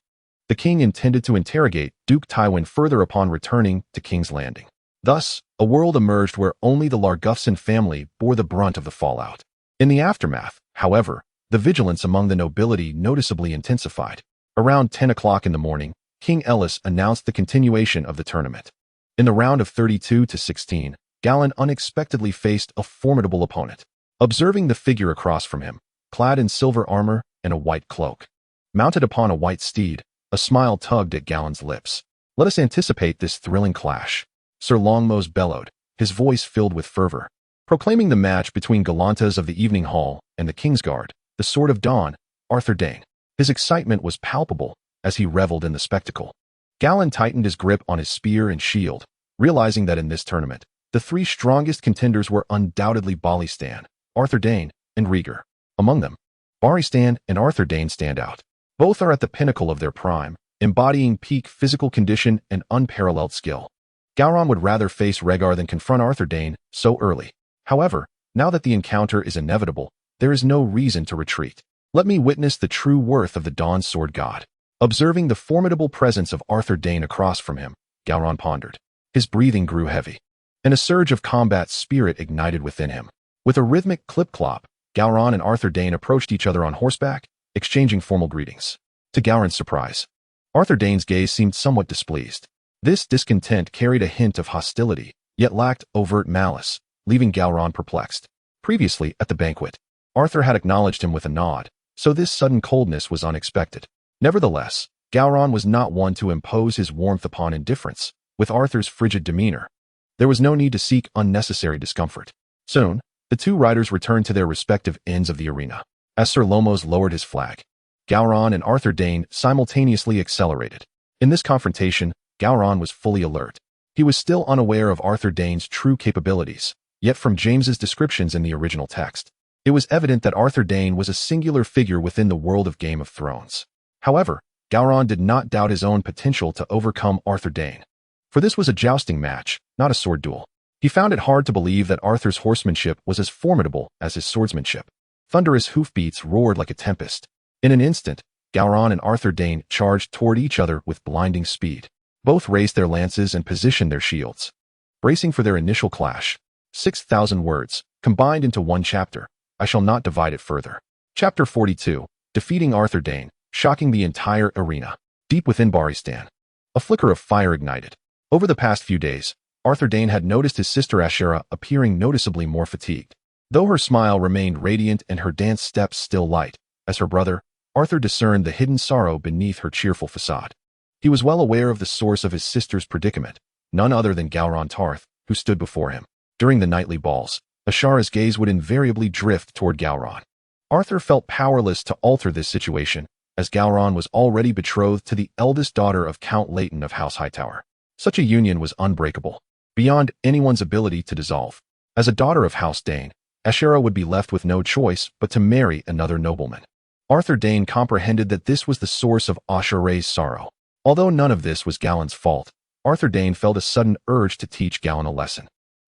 The king intended to interrogate Duke Tywin further upon returning to King's Landing. Thus, a world emerged where only the Largufson family bore the brunt of the fallout. In the aftermath, however, the vigilance among the nobility noticeably intensified. Around 10 o'clock in the morning, King Ellis announced the continuation of the tournament. In the round of 32 to 16, Galladon unexpectedly faced a formidable opponent. Observing the figure across from him, clad in silver armor and a white cloak, mounted upon a white steed, a smile tugged at Galladon's lips. "Let us anticipate this thrilling clash," Sir Longmose bellowed, his voice filled with fervor. Proclaiming the match between Galantas of the Evening Hall and the Kingsguard, the Sword of Dawn, Arthur Dane. His excitement was palpable as he reveled in the spectacle. Galladon tightened his grip on his spear and shield, realizing that in this tournament, the three strongest contenders were undoubtedly Balistan, Arthur Dane, and Rhaegar. Among them, Baratheon and Arthur Dayne stand out. Both are at the pinnacle of their prime, embodying peak physical condition and unparalleled skill. Galron would rather face Rhaegar than confront Arthur Dayne so early. However, now that the encounter is inevitable, there is no reason to retreat. Let me witness the true worth of the Dawn Sword God. Observing the formidable presence of Arthur Dayne across from him, Galron pondered. His breathing grew heavy, and a surge of combat spirit ignited within him. With a rhythmic clip-clop, Galron and Arthur Dayne approached each other on horseback, exchanging formal greetings. To Galron's surprise, Arthur Dayne's gaze seemed somewhat displeased. This discontent carried a hint of hostility, yet lacked overt malice, leaving Galron perplexed. Previously, at the banquet, Arthur had acknowledged him with a nod, so this sudden coldness was unexpected. Nevertheless, Galron was not one to impose his warmth upon indifference. With Arthur's frigid demeanor, there was no need to seek unnecessary discomfort. Soon, the two riders returned to their respective ends of the arena. As Sir Lomos lowered his flag, Galron and Arthur Dayne simultaneously accelerated. In this confrontation, Galron was fully alert. He was still unaware of Arthur Dayne's true capabilities, yet from James's descriptions in the original text, it was evident that Arthur Dayne was a singular figure within the world of Game of Thrones. However, Galron did not doubt his own potential to overcome Arthur Dayne. For this was a jousting match, not a sword duel. He found it hard to believe that Arthur's horsemanship was as formidable as his swordsmanship. Thunderous hoofbeats roared like a tempest. In an instant, Galron and Arthur Dayne charged toward each other with blinding speed. Both raised their lances and positioned their shields, bracing for their initial clash. 6,000 words, combined into one chapter. I shall not divide it further. Chapter 42, Defeating Arthur Dayne, shocking the entire arena. Deep within Baratheon, a flicker of fire ignited. Over the past few days, Arthur Dayne had noticed his sister Ashera appearing noticeably more fatigued. Though her smile remained radiant and her dance steps still light, as her brother, Arthur discerned the hidden sorrow beneath her cheerful facade. He was well aware of the source of his sister's predicament, none other than Galladon Tarth, who stood before him. During the nightly balls, Ashera's gaze would invariably drift toward Galron. Arthur felt powerless to alter this situation, as Galron was already betrothed to the eldest daughter of Count Leighton of House Hightower. Such a union was unbreakable, beyond anyone's ability to dissolve. As a daughter of House Dayne, Ashera would be left with no choice but to marry another nobleman. Arthur Dayne comprehended that this was the source of Ashera's sorrow. Although none of this was Gallen's fault, Arthur Dayne felt a sudden urge to teach Gallen a lesson.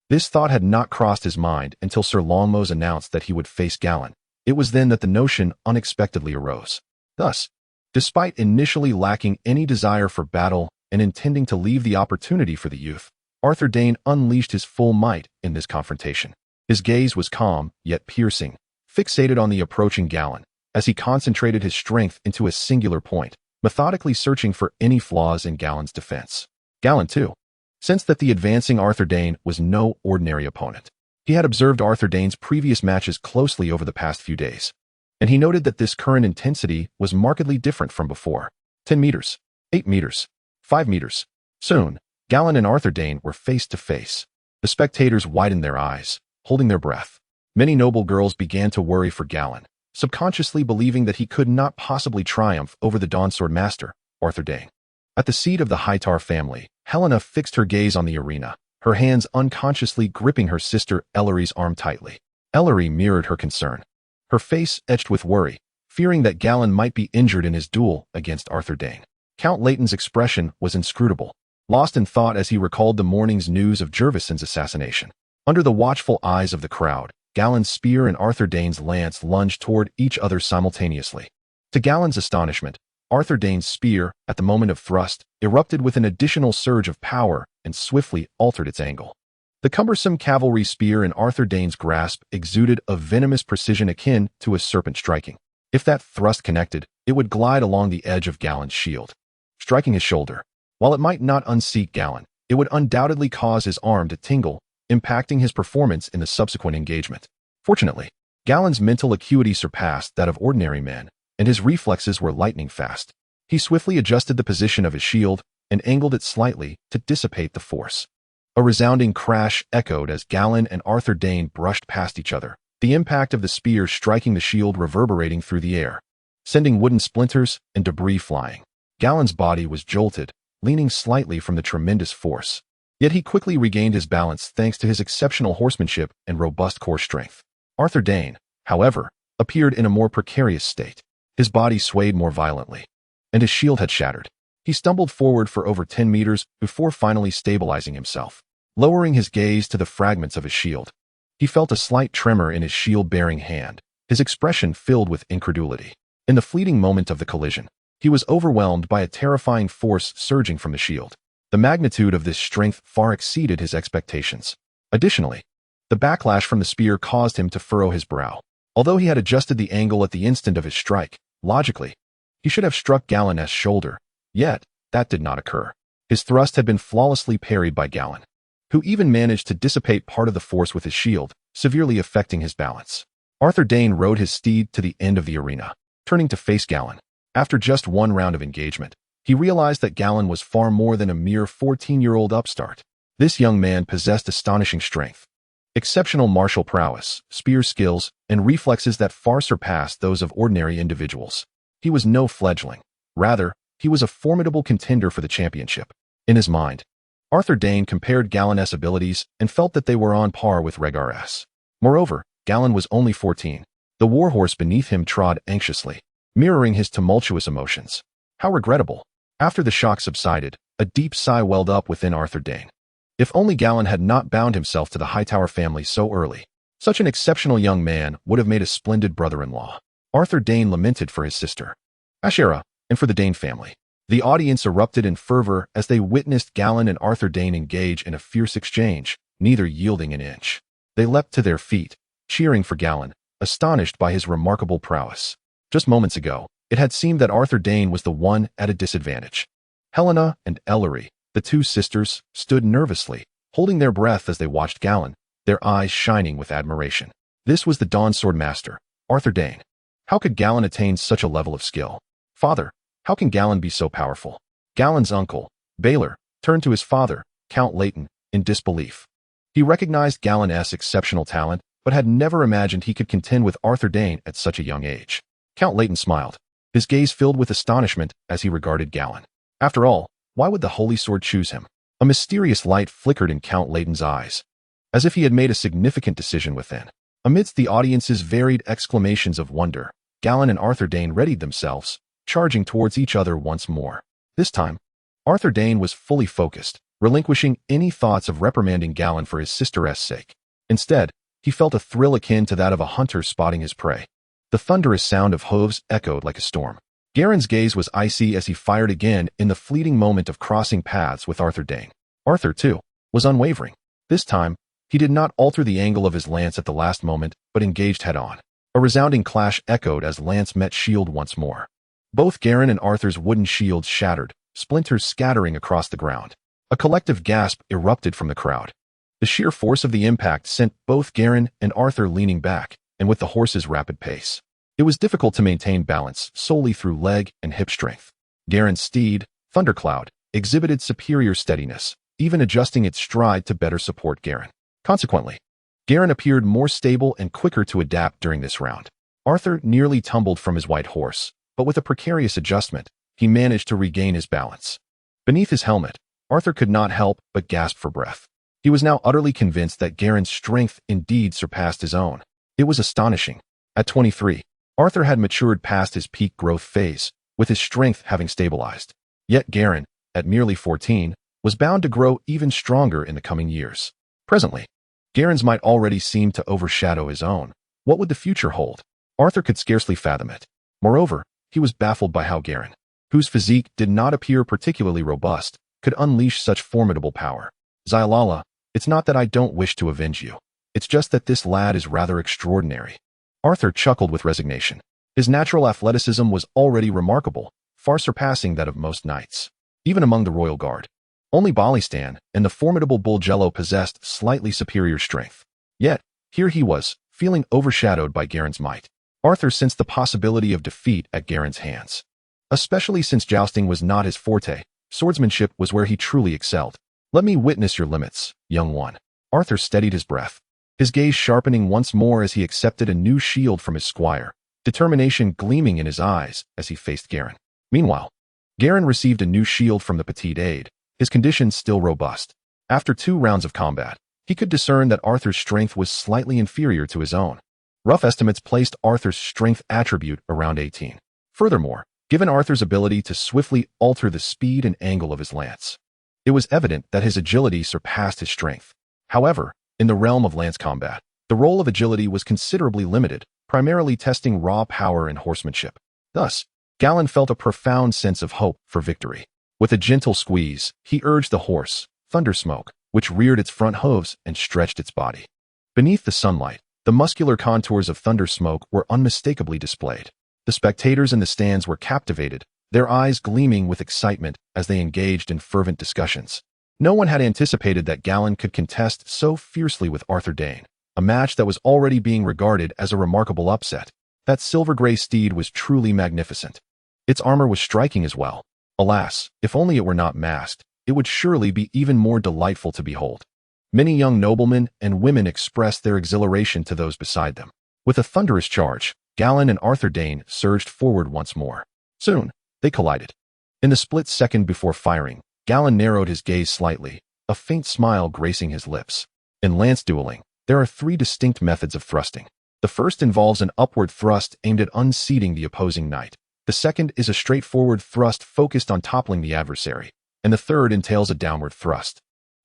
This thought had not crossed his mind until Sir Longmos announced that he would face Gallen. It was then that the notion unexpectedly arose. Thus, despite initially lacking any desire for battle and intending to leave the opportunity for the youth, Arthur Dayne unleashed his full might in this confrontation. His gaze was calm, yet piercing, fixated on the approaching Gallen, as he concentrated his strength into a singular point, methodically searching for any flaws in Gallen's defense. Gallen, too, sensed that the advancing Arthur Dayne was no ordinary opponent. He had observed Arthur Dayne's previous matches closely over the past few days, and he noted that this current intensity was markedly different from before. 10 meters, 8 meters, 5 meters. Soon, Gallen and Arthur Dayne were face to face. The spectators widened their eyes, holding their breath. Many noble girls began to worry for Gallen, subconsciously believing that he could not possibly triumph over the Dawnsword Master, Arthur Dayne. At the seat of the Hightower family, Helena fixed her gaze on the arena, her hands unconsciously gripping her sister Ellery's arm tightly. Ellery mirrored her concern, her face etched with worry, fearing that Gallen might be injured in his duel against Arthur Dayne. Count Leighton's expression was inscrutable, lost in thought as he recalled the morning's news of Gervison's assassination. Under the watchful eyes of the crowd, Gallen's spear and Arthur Dayne's lance lunged toward each other simultaneously. To Gallen's astonishment, Arthur Dayne's spear, at the moment of thrust, erupted with an additional surge of power and swiftly altered its angle. The cumbersome cavalry spear in Arthur Dayne's grasp exuded a venomous precision akin to a serpent striking. If that thrust connected, it would glide along the edge of Gallen's shield, striking his shoulder. While it might not unseat Gallen, it would undoubtedly cause his arm to tingle, impacting his performance in the subsequent engagement. Fortunately, Gallen's mental acuity surpassed that of ordinary men, and his reflexes were lightning fast. He swiftly adjusted the position of his shield and angled it slightly to dissipate the force. A resounding crash echoed as Gallen and Arthur Dayne brushed past each other, the impact of the spear striking the shield reverberating through the air, sending wooden splinters and debris flying. Gallen's body was jolted, leaning slightly from the tremendous force. Yet he quickly regained his balance thanks to his exceptional horsemanship and robust core strength. Arthur Dayne, however, appeared in a more precarious state. His body swayed more violently, and his shield had shattered. He stumbled forward for over 10 meters before finally stabilizing himself. Lowering his gaze to the fragments of his shield, he felt a slight tremor in his shield-bearing hand, his expression filled with incredulity. In the fleeting moment of the collision, he was overwhelmed by a terrifying force surging from the shield. The magnitude of this strength far exceeded his expectations. Additionally, the backlash from the spear caused him to furrow his brow. Although he had adjusted the angle at the instant of his strike, logically, he should have struck Galladon's shoulder, yet that did not occur. His thrust had been flawlessly parried by Galladon, who even managed to dissipate part of the force with his shield, severely affecting his balance. Arthur Dayne rode his steed to the end of the arena, turning to face Galladon. After just one round of engagement, he realized that Galladon was far more than a mere 14-year-old upstart. This young man possessed astonishing strength, exceptional martial prowess, spear skills, and reflexes that far surpassed those of ordinary individuals. He was no fledgling. Rather, he was a formidable contender for the championship. In his mind, Arthur Dayne compared Galladon's abilities and felt that they were on par with Rhaegar's. Moreover, Galladon was only 14. The warhorse beneath him trod anxiously, mirroring his tumultuous emotions. How regrettable. After the shock subsided, a deep sigh welled up within Arthur Dayne. If only Galladon had not bound himself to the Hightower family so early. Such an exceptional young man would have made a splendid brother-in-law. Arthur Dayne lamented for his sister, Ashera, and for the Dayne family. The audience erupted in fervor as they witnessed Galladon and Arthur Dayne engage in a fierce exchange, neither yielding an inch. They leapt to their feet, cheering for Galladon, astonished by his remarkable prowess. Just moments ago, it had seemed that Arthur Dayne was the one at a disadvantage. Helena and Ellery, the two sisters, stood nervously, holding their breath as they watched Galladon, their eyes shining with admiration. This was the Dawn Sword Master, Arthur Dayne. How could Galladon attain such a level of skill? Father, how can Galladon be so powerful? Galladon's uncle, Baelor, turned to his father, Count Leighton, in disbelief. He recognized Galladon's exceptional talent, but had never imagined he could contend with Arthur Dayne at such a young age. Count Leighton smiled, his gaze filled with astonishment as he regarded Galladon. After all, why would the Holy Sword choose him? A mysterious light flickered in Count Leighton's eyes, as if he had made a significant decision within. Amidst the audience's varied exclamations of wonder, Galladon and Arthur Dayne readied themselves, charging towards each other once more. This time, Arthur Dayne was fully focused, relinquishing any thoughts of reprimanding Galladon for his sister's sake. Instead, he felt a thrill akin to that of a hunter spotting his prey. The thunderous sound of hooves echoed like a storm. Garen's gaze was icy as he fired again in the fleeting moment of crossing paths with Arthur Dayne. Arthur, too, was unwavering. This time, he did not alter the angle of his lance at the last moment, but engaged head-on. A resounding clash echoed as lance met shield once more. Both Garen and Arthur's wooden shields shattered, splinters scattering across the ground. A collective gasp erupted from the crowd. The sheer force of the impact sent both Garen and Arthur leaning back, and with the horse's rapid pace, it was difficult to maintain balance solely through leg and hip strength. Garen's steed, Thundercloud, exhibited superior steadiness, even adjusting its stride to better support Garen. Consequently, Garen appeared more stable and quicker to adapt during this round. Arthur nearly tumbled from his white horse, but with a precarious adjustment, he managed to regain his balance. Beneath his helmet, Arthur could not help but gasp for breath. He was now utterly convinced that Garen's strength indeed surpassed his own. It was astonishing. At 23, Arthur had matured past his peak growth phase, with his strength having stabilized. Yet Garen, at merely 14, was bound to grow even stronger in the coming years. Presently, Garen's might already seemed to overshadow his own. What would the future hold? Arthur could scarcely fathom it. Moreover, he was baffled by how Garen, whose physique did not appear particularly robust, could unleash such formidable power. Xylala, it's not that I don't wish to avenge you. It's just that this lad is rather extraordinary. Arthur chuckled with resignation. His natural athleticism was already remarkable, far surpassing that of most knights. Even among the royal guard, only Balistan and the formidable Bulgello possessed slightly superior strength. Yet, here he was, feeling overshadowed by Garen's might. Arthur sensed the possibility of defeat at Garen's hands. Especially since jousting was not his forte, swordsmanship was where he truly excelled. Let me witness your limits, young one. Arthur steadied his breath, his gaze sharpening once more as he accepted a new shield from his squire, determination gleaming in his eyes as he faced Garen. Meanwhile, Garen received a new shield from the petite aide, his condition still robust. After 2 rounds of combat, he could discern that Arthur's strength was slightly inferior to his own. Rough estimates placed Arthur's strength attribute around 18. Furthermore, given Arthur's ability to swiftly alter the speed and angle of his lance, it was evident that his agility surpassed his strength. However, in the realm of lance combat, the role of agility was considerably limited, primarily testing raw power and horsemanship. Thus, Galladon felt a profound sense of hope for victory. With a gentle squeeze, he urged the horse, Thundersmoke, which reared its front hooves and stretched its body. Beneath the sunlight, the muscular contours of Thundersmoke were unmistakably displayed. The spectators in the stands were captivated, their eyes gleaming with excitement as they engaged in fervent discussions. No one had anticipated that Galladon could contest so fiercely with Arthur Dayne, a match that was already being regarded as a remarkable upset. That silver-gray steed was truly magnificent. Its armor was striking as well. Alas, if only it were not masked, it would surely be even more delightful to behold. Many young noblemen and women expressed their exhilaration to those beside them. With a thunderous charge, Galladon and Arthur Dayne surged forward once more. Soon, they collided. In the split second before firing, Galladon narrowed his gaze slightly, a faint smile gracing his lips. In lance dueling, there are 3 distinct methods of thrusting. The first involves an upward thrust aimed at unseating the opposing knight. The second is a straightforward thrust focused on toppling the adversary, and the third entails a downward thrust,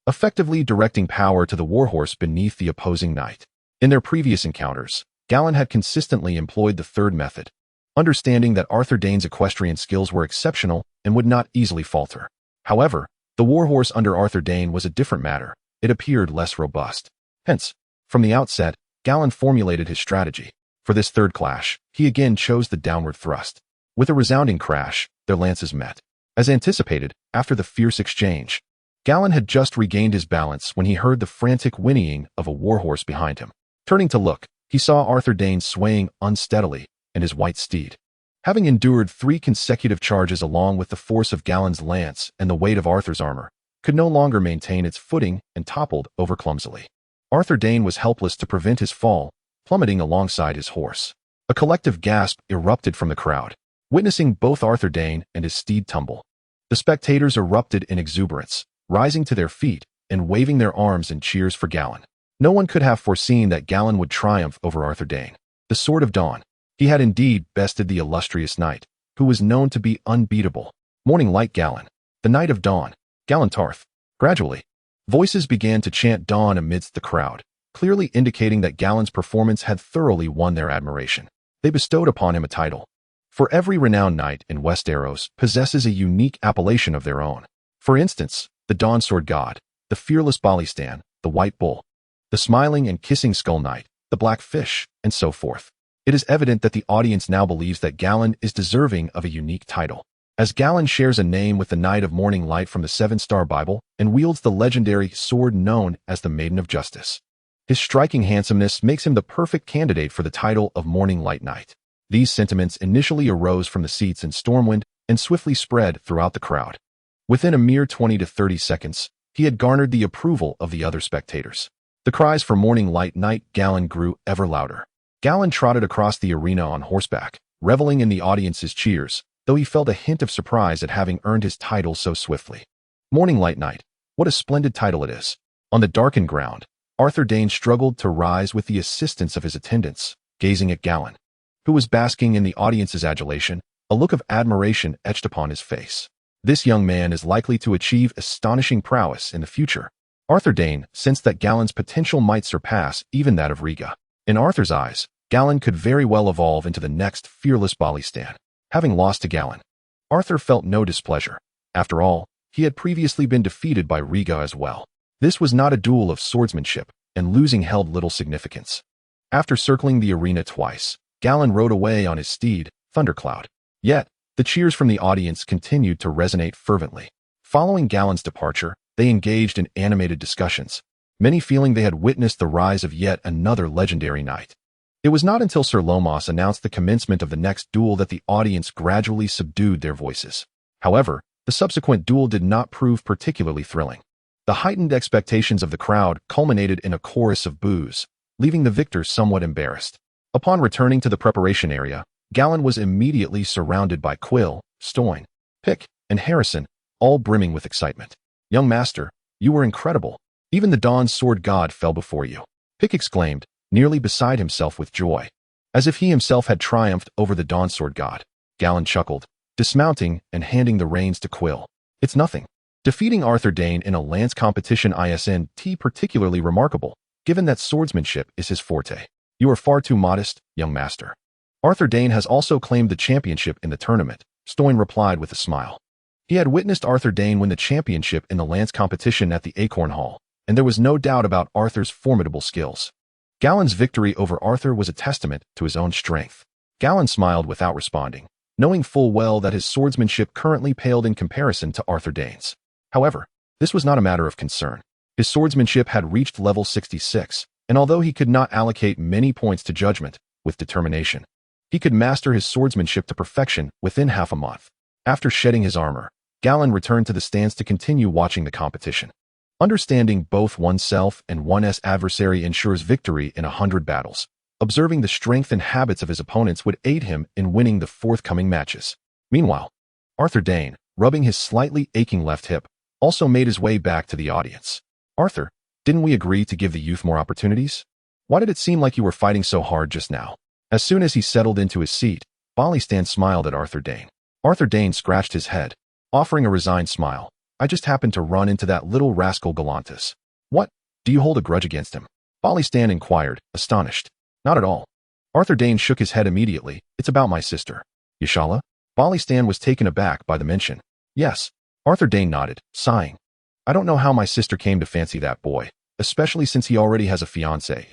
effectively directing power to the warhorse beneath the opposing knight. In their previous encounters, Galladon had consistently employed the third method, understanding that Arthur Dayne's equestrian skills were exceptional and would not easily falter. However, the warhorse under Arthur Dayne was a different matter. It appeared less robust. Hence, from the outset, Galladon formulated his strategy. For this third clash, he again chose the downward thrust. With a resounding crash, their lances met. As anticipated, after the fierce exchange, Galladon had just regained his balance when he heard the frantic whinnying of a warhorse behind him. Turning to look, he saw Arthur Dayne swaying unsteadily, and his white steed, having endured 3 consecutive charges along with the force of Galladon's lance and the weight of Arthur's armor, could no longer maintain its footing and toppled over clumsily. Arthur Dayne was helpless to prevent his fall, plummeting alongside his horse. A collective gasp erupted from the crowd, witnessing both Arthur Dayne and his steed tumble. The spectators erupted in exuberance, rising to their feet and waving their arms in cheers for Galladon. No one could have foreseen that Galladon would triumph over Arthur Dayne, the Sword of Dawn. He had indeed bested the illustrious knight, who was known to be unbeatable. Morninglight Galladon, the Knight of Dawn, Galladon Tarth. Gradually, voices began to chant dawn amidst the crowd, clearly indicating that Galladon's performance had thoroughly won their admiration. They bestowed upon him a title. For every renowned knight in Westeros possesses a unique appellation of their own. For instance, the Dawn Sword God, the Fearless Balistan, the White Bull, the Smiling and Kissing Skull Knight, the Black Fish, and so forth. It is evident that the audience now believes that Galladon is deserving of a unique title, as Galladon shares a name with the Knight of Morninglight from the 7-Star Bible and wields the legendary sword known as the Maiden of Justice. His striking handsomeness makes him the perfect candidate for the title of Morninglight Knight. These sentiments initially arose from the seats in Stormwind and swiftly spread throughout the crowd. Within a mere 20 to 30 seconds, he had garnered the approval of the other spectators. The cries for Morninglight Knight Galladon grew ever louder. Galladon trotted across the arena on horseback, reveling in the audience's cheers, though he felt a hint of surprise at having earned his title so swiftly. Morninglight Knight, what a splendid title it is. On the darkened ground, Arthur Dayne struggled to rise with the assistance of his attendants, gazing at Galladon, who was basking in the audience's adulation, a look of admiration etched upon his face. This young man is likely to achieve astonishing prowess in the future. Arthur Dayne sensed that Galladon's potential might surpass even that of Riga. In Arthur's eyes, Galladon could very well evolve into the next fearless Balistan. Having lost to Galladon, Arthur felt no displeasure. After all, he had previously been defeated by Riga as well. This was not a duel of swordsmanship, and losing held little significance. After circling the arena twice, Galladon rode away on his steed, Thundercloud. Yet, the cheers from the audience continued to resonate fervently. Following Galladon's departure, they engaged in animated discussions, many feeling they had witnessed the rise of yet another legendary knight. It was not until Sir Lomas announced the commencement of the next duel that the audience gradually subdued their voices. However, the subsequent duel did not prove particularly thrilling. The heightened expectations of the crowd culminated in a chorus of boos, leaving the victors somewhat embarrassed. Upon returning to the preparation area, Galladon was immediately surrounded by Quill, Stoyne, Pick, and Harrison, all brimming with excitement. "Young master, you were incredible. Even the Dawn Sword God fell before you," Pick exclaimed, nearly beside himself with joy, as if he himself had triumphed over the Dawnsword god. Galladon chuckled, dismounting and handing the reins to Quill. It's nothing. Defeating Arthur Dayne in a lance competition isn't particularly remarkable, given that swordsmanship is his forte. You are far too modest, young master. Arthur Dayne has also claimed the championship in the tournament, Stoyne replied with a smile. He had witnessed Arthur Dayne win the championship in the lance competition at the Acorn Hall, and there was no doubt about Arthur's formidable skills. Galladon's victory over Arthur was a testament to his own strength. Galladon smiled without responding, knowing full well that his swordsmanship currently paled in comparison to Arthur Dayne's. However, this was not a matter of concern. His swordsmanship had reached level 66, and although he could not allocate many points to judgment, with determination, he could master his swordsmanship to perfection within half a month. After shedding his armor, Galladon returned to the stands to continue watching the competition. Understanding both oneself and one's adversary ensures victory in 100 battles. Observing the strength and habits of his opponents would aid him in winning the forthcoming matches. Meanwhile, Arthur Dayne, rubbing his slightly aching left hip, also made his way back to the audience. Arthur, didn't we agree to give the youth more opportunities? Why did it seem like you were fighting so hard just now? As soon as he settled into his seat, Ballystan smiled at Arthur Dayne. Arthur Dayne scratched his head, offering a resigned smile. I just happened to run into that little rascal Galantis. What? Do you hold a grudge against him? Ballystan inquired, astonished. Not at all. Arthur Dayne shook his head immediately. It's about my sister. Yshala? Ballystan was taken aback by the mention. Yes. Arthur Dayne nodded, sighing. I don't know how my sister came to fancy that boy, especially since he already has a fiancée.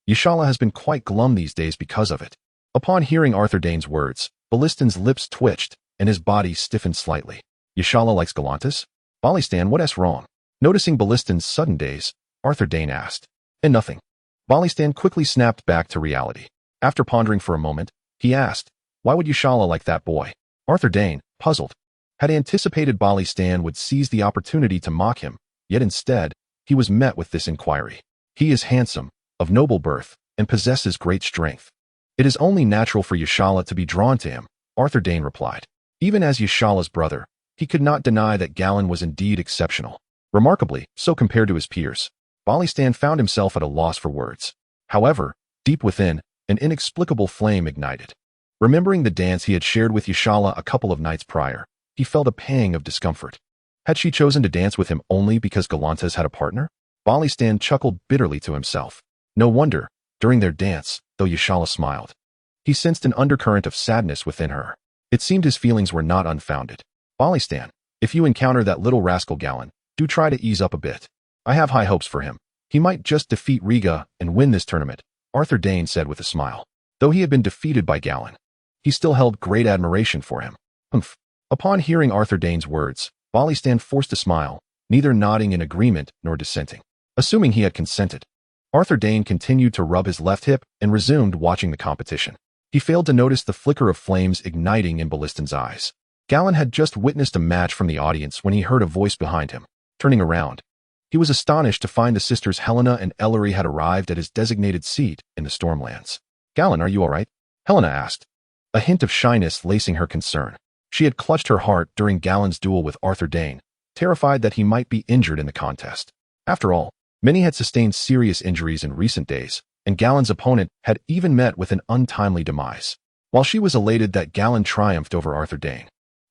Yshala has been quite glum these days because of it. Upon hearing Arthur Dayne's words, Ballistan's lips twitched, and his body stiffened slightly. Yshala likes Galantis? Ballystan, what's wrong? Noticing Ballistan's sudden daze, Arthur Dayne asked. And nothing. Ballystan quickly snapped back to reality. After pondering for a moment, he asked, why would Yshala like that boy? Arthur Dayne, puzzled, had anticipated Ballystan would seize the opportunity to mock him, yet instead, he was met with this inquiry. He is handsome, of noble birth, and possesses great strength. It is only natural for Yshala to be drawn to him, Arthur Dayne replied. Even as Yashala's brother, he could not deny that Galladon was indeed exceptional. Remarkably, so compared to his peers. Ballystan found himself at a loss for words. However, deep within, an inexplicable flame ignited. Remembering the dance he had shared with Yshala a couple of nights prior, he felt a pang of discomfort. Had she chosen to dance with him only because Galantis had a partner? Ballystan chuckled bitterly to himself. No wonder, during their dance, though Yshala smiled, he sensed an undercurrent of sadness within her. It seemed his feelings were not unfounded. Ballystan, if you encounter that little rascal Galladon, do try to ease up a bit. I have high hopes for him. He might just defeat Riga and win this tournament, Arthur Dayne said with a smile. Though he had been defeated by Galladon, he still held great admiration for him. Humph. Upon hearing Arthur Dayne's words, Ballystan forced a smile, neither nodding in agreement nor dissenting. Assuming he had consented, Arthur Dayne continued to rub his left hip and resumed watching the competition. He failed to notice the flicker of flames igniting in Ballistan's eyes. Galladon had just witnessed a match from the audience when he heard a voice behind him. Turning around, he was astonished to find the sisters Helena and Ellery had arrived at his designated seat in the Stormlands. Galladon, are you all right? Helena asked, a hint of shyness lacing her concern. She had clutched her heart during Galladon's duel with Arthur Dayne, terrified that he might be injured in the contest. After all, many had sustained serious injuries in recent days, and Galladon's opponent had even met with an untimely demise. While she was elated that Galladon triumphed over Arthur Dayne,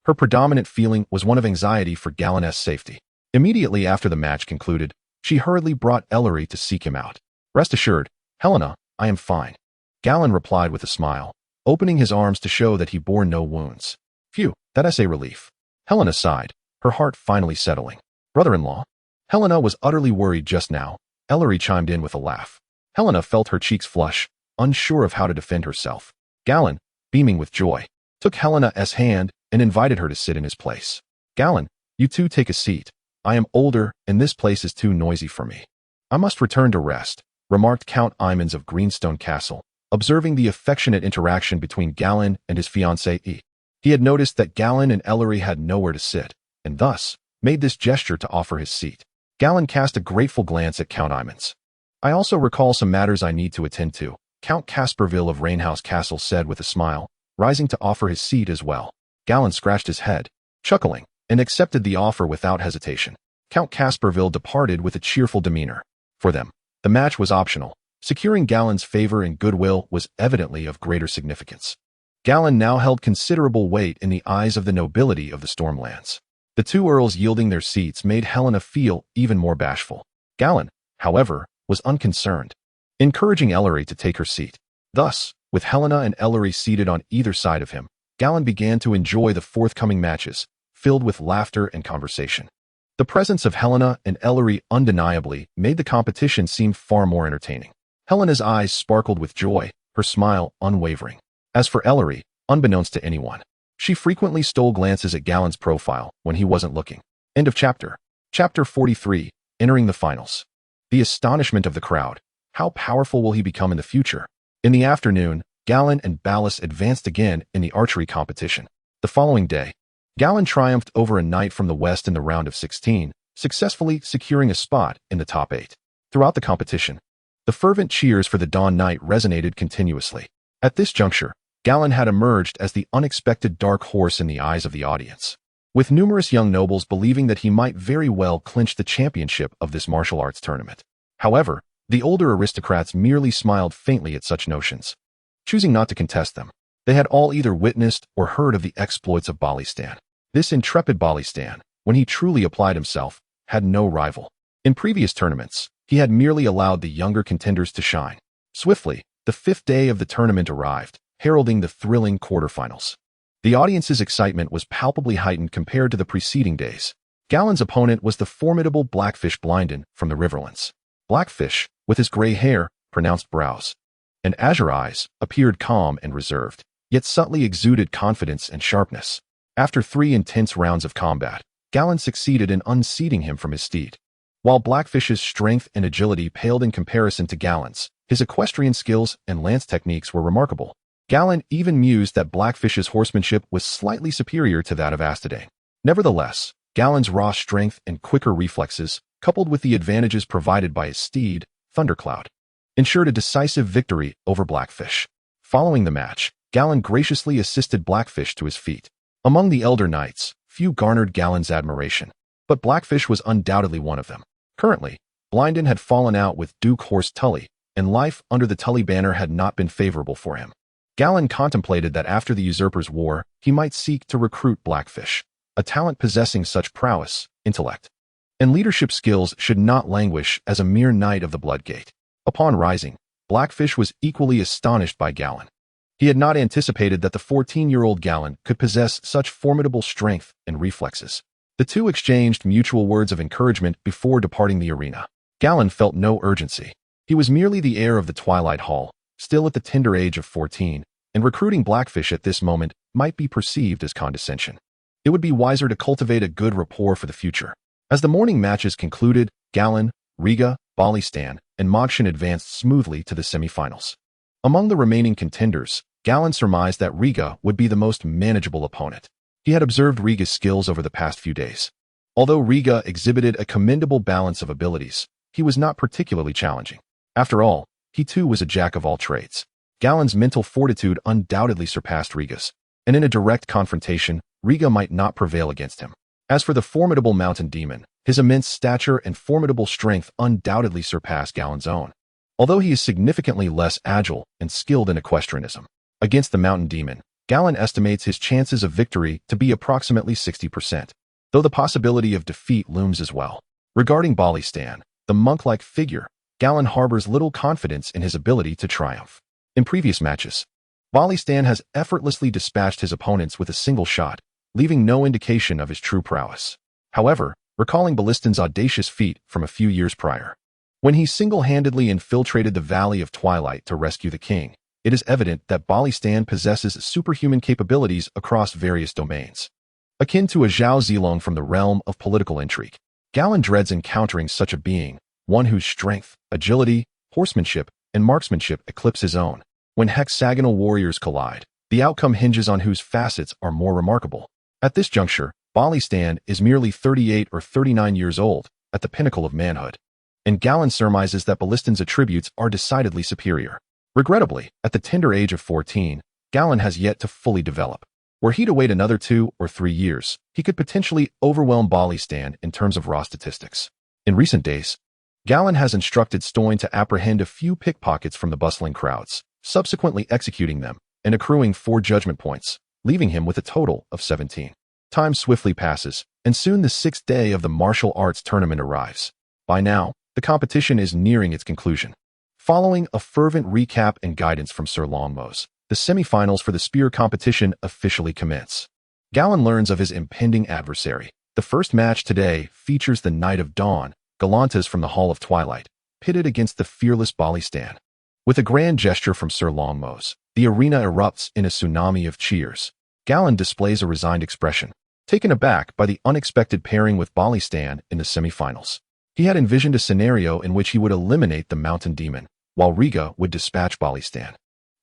her predominant feeling was one of anxiety for Galladon's safety. Immediately after the match concluded, she hurriedly brought Ellery to seek him out. Rest assured, Helena, I am fine. Galladon replied with a smile, opening his arms to show that he bore no wounds. Phew, that's a relief. Helena sighed, her heart finally settling. Brother-in-law? Helena was utterly worried just now. Ellery chimed in with a laugh. Helena felt her cheeks flush, unsure of how to defend herself. Galladon, beaming with joy, took Helena's hand and invited her to sit in his place. Galladon, you two take a seat. I am older, and this place is too noisy for me. I must return to rest, remarked Count Aemons of Greenstone Castle, observing the affectionate interaction between Galladon and his fiancée. He had noticed that Galladon and Ellery had nowhere to sit, and thus made this gesture to offer his seat. Galladon cast a grateful glance at Count Aemons. I also recall some matters I need to attend to, Count Casperville of Rainhouse Castle said with a smile, rising to offer his seat as well. Galladon scratched his head, chuckling, and accepted the offer without hesitation. Count Casperville departed with a cheerful demeanor. For them, the match was optional, Securing Gallen's favor and goodwill was evidently of greater significance. Gallen now held considerable weight in the eyes of the nobility of the Stormlands. The two earls yielding their seats made Helena feel even more bashful. Gallen, however, was unconcerned, encouraging Ellery to take her seat. Thus, with Helena and Ellery seated on either side of him, Gallen began to enjoy the forthcoming matches, filled with laughter and conversation. The presence of Helena and Ellery undeniably made the competition seem far more entertaining. Helena's eyes sparkled with joy, her smile unwavering. As for Ellery, unbeknownst to anyone, she frequently stole glances at Gallen's profile when he wasn't looking. End of chapter. Chapter 43, entering the finals. The astonishment of the crowd. How powerful will he become in the future? In the afternoon, Gallen and Ballas advanced again in the archery competition. The following day, Gallen triumphed over a knight from the west in the round of 16, successfully securing a spot in the top 8. Throughout the competition, the fervent cheers for the Dawn Knight resonated continuously. At this juncture, Gallen had emerged as the unexpected dark horse in the eyes of the audience, with numerous young nobles believing that he might very well clinch the championship of this martial arts tournament. However, the older aristocrats merely smiled faintly at such notions, choosing not to contest them. They had all either witnessed or heard of the exploits of Balistan. This intrepid Balistan, when he truly applied himself, had no rival. In previous tournaments, he had merely allowed the younger contenders to shine. Swiftly, the 5th day of the tournament arrived, heralding the thrilling quarterfinals. The audience's excitement was palpably heightened compared to the preceding days. Gallen's opponent was the formidable Blackfish Blinden from the Riverlands. Blackfish, with his gray hair, pronounced brows, and azure eyes, appeared calm and reserved, yet subtly exuded confidence and sharpness. After 3 intense rounds of combat, Gallen succeeded in unseating him from his steed. While Blackfish's strength and agility paled in comparison to Gallen's, his equestrian skills and lance techniques were remarkable. Gallen even mused that Blackfish's horsemanship was slightly superior to that of Astadane. Nevertheless, Gallen's raw strength and quicker reflexes, coupled with the advantages provided by his steed, Thundercloud, ensured a decisive victory over Blackfish. Following the match, Gallen graciously assisted Blackfish to his feet. Among the elder knights, few garnered Gallen's admiration, but Blackfish was undoubtedly one of them. Currently, Blinden had fallen out with Duke Horse Tully, and life under the Tully banner had not been favorable for him. Gallen contemplated that after the Usurper's War, he might seek to recruit Blackfish, a talent possessing such prowess, intellect, and leadership skills should not languish as a mere knight of the Bloodgate. Upon rising, Blackfish was equally astonished by Gallen. He had not anticipated that the 14-year-old Gallen could possess such formidable strength and reflexes. The two exchanged mutual words of encouragement before departing the arena. Gallen felt no urgency. He was merely the heir of the Twilight Hall, still at the tender age of 14, and recruiting Blackfish at this moment might be perceived as condescension. It would be wiser to cultivate a good rapport for the future. As the morning matches concluded, Gallen, Riga, Balistan, and Mogshan advanced smoothly to the semifinals. Among the remaining contenders, Gallen surmised that Riga would be the most manageable opponent. He had observed Riga's skills over the past few days. Although Riga exhibited a commendable balance of abilities, he was not particularly challenging. After all, he too was a jack of all trades. Gallen's mental fortitude undoubtedly surpassed Riga's, and in a direct confrontation, Riga might not prevail against him. As for the formidable mountain demon, his immense stature and formidable strength undoubtedly surpass Gallen's own, although he is significantly less agile and skilled in equestrianism. Against the mountain demon, Gallen estimates his chances of victory to be approximately 60%, though the possibility of defeat looms as well. Regarding Balistan, the monk-like figure, Gallen harbors little confidence in his ability to triumph. In previous matches, Balistan has effortlessly dispatched his opponents with a single shot, leaving no indication of his true prowess. However, recalling Balistan's audacious feat from a few years prior, when he single-handedly infiltrated the Valley of Twilight to rescue the king, it is evident that Balistan possesses superhuman capabilities across various domains. Akin to a Zhao Zilong from the realm of political intrigue, Gallen dreads encountering such a being, one whose strength, agility, horsemanship, and marksmanship eclipse his own. When hexagonal warriors collide, the outcome hinges on whose facets are more remarkable. At this juncture, Balistan is merely 38 or 39 years old, at the pinnacle of manhood, and Gallen surmises that Balistan's attributes are decidedly superior. Regrettably, at the tender age of 14, Gallen has yet to fully develop. Were he to wait another 2 or 3 years, he could potentially overwhelm Balistan in terms of raw statistics. In recent days, Gallan has instructed Stoyne to apprehend a few pickpockets from the bustling crowds, subsequently executing them and accruing 4 judgment points, leaving him with a total of 17. Time swiftly passes, and soon the 6th day of the martial arts tournament arrives. By now, the competition is nearing its conclusion. Following a fervent recap and guidance from Sir Longmose, the semifinals for the spear competition officially commence. Gallan learns of his impending adversary. The first match today features the Knight of Dawn, Galantas from the Hall of Twilight, pitted against the fearless Balistan. With a grand gesture from Sir Longmose, the arena erupts in a tsunami of cheers. Gallan displays a resigned expression, taken aback by the unexpected pairing with Balistan in the semifinals. He had envisioned a scenario in which he would eliminate the Mountain Demon, while Riga would dispatch Balistan,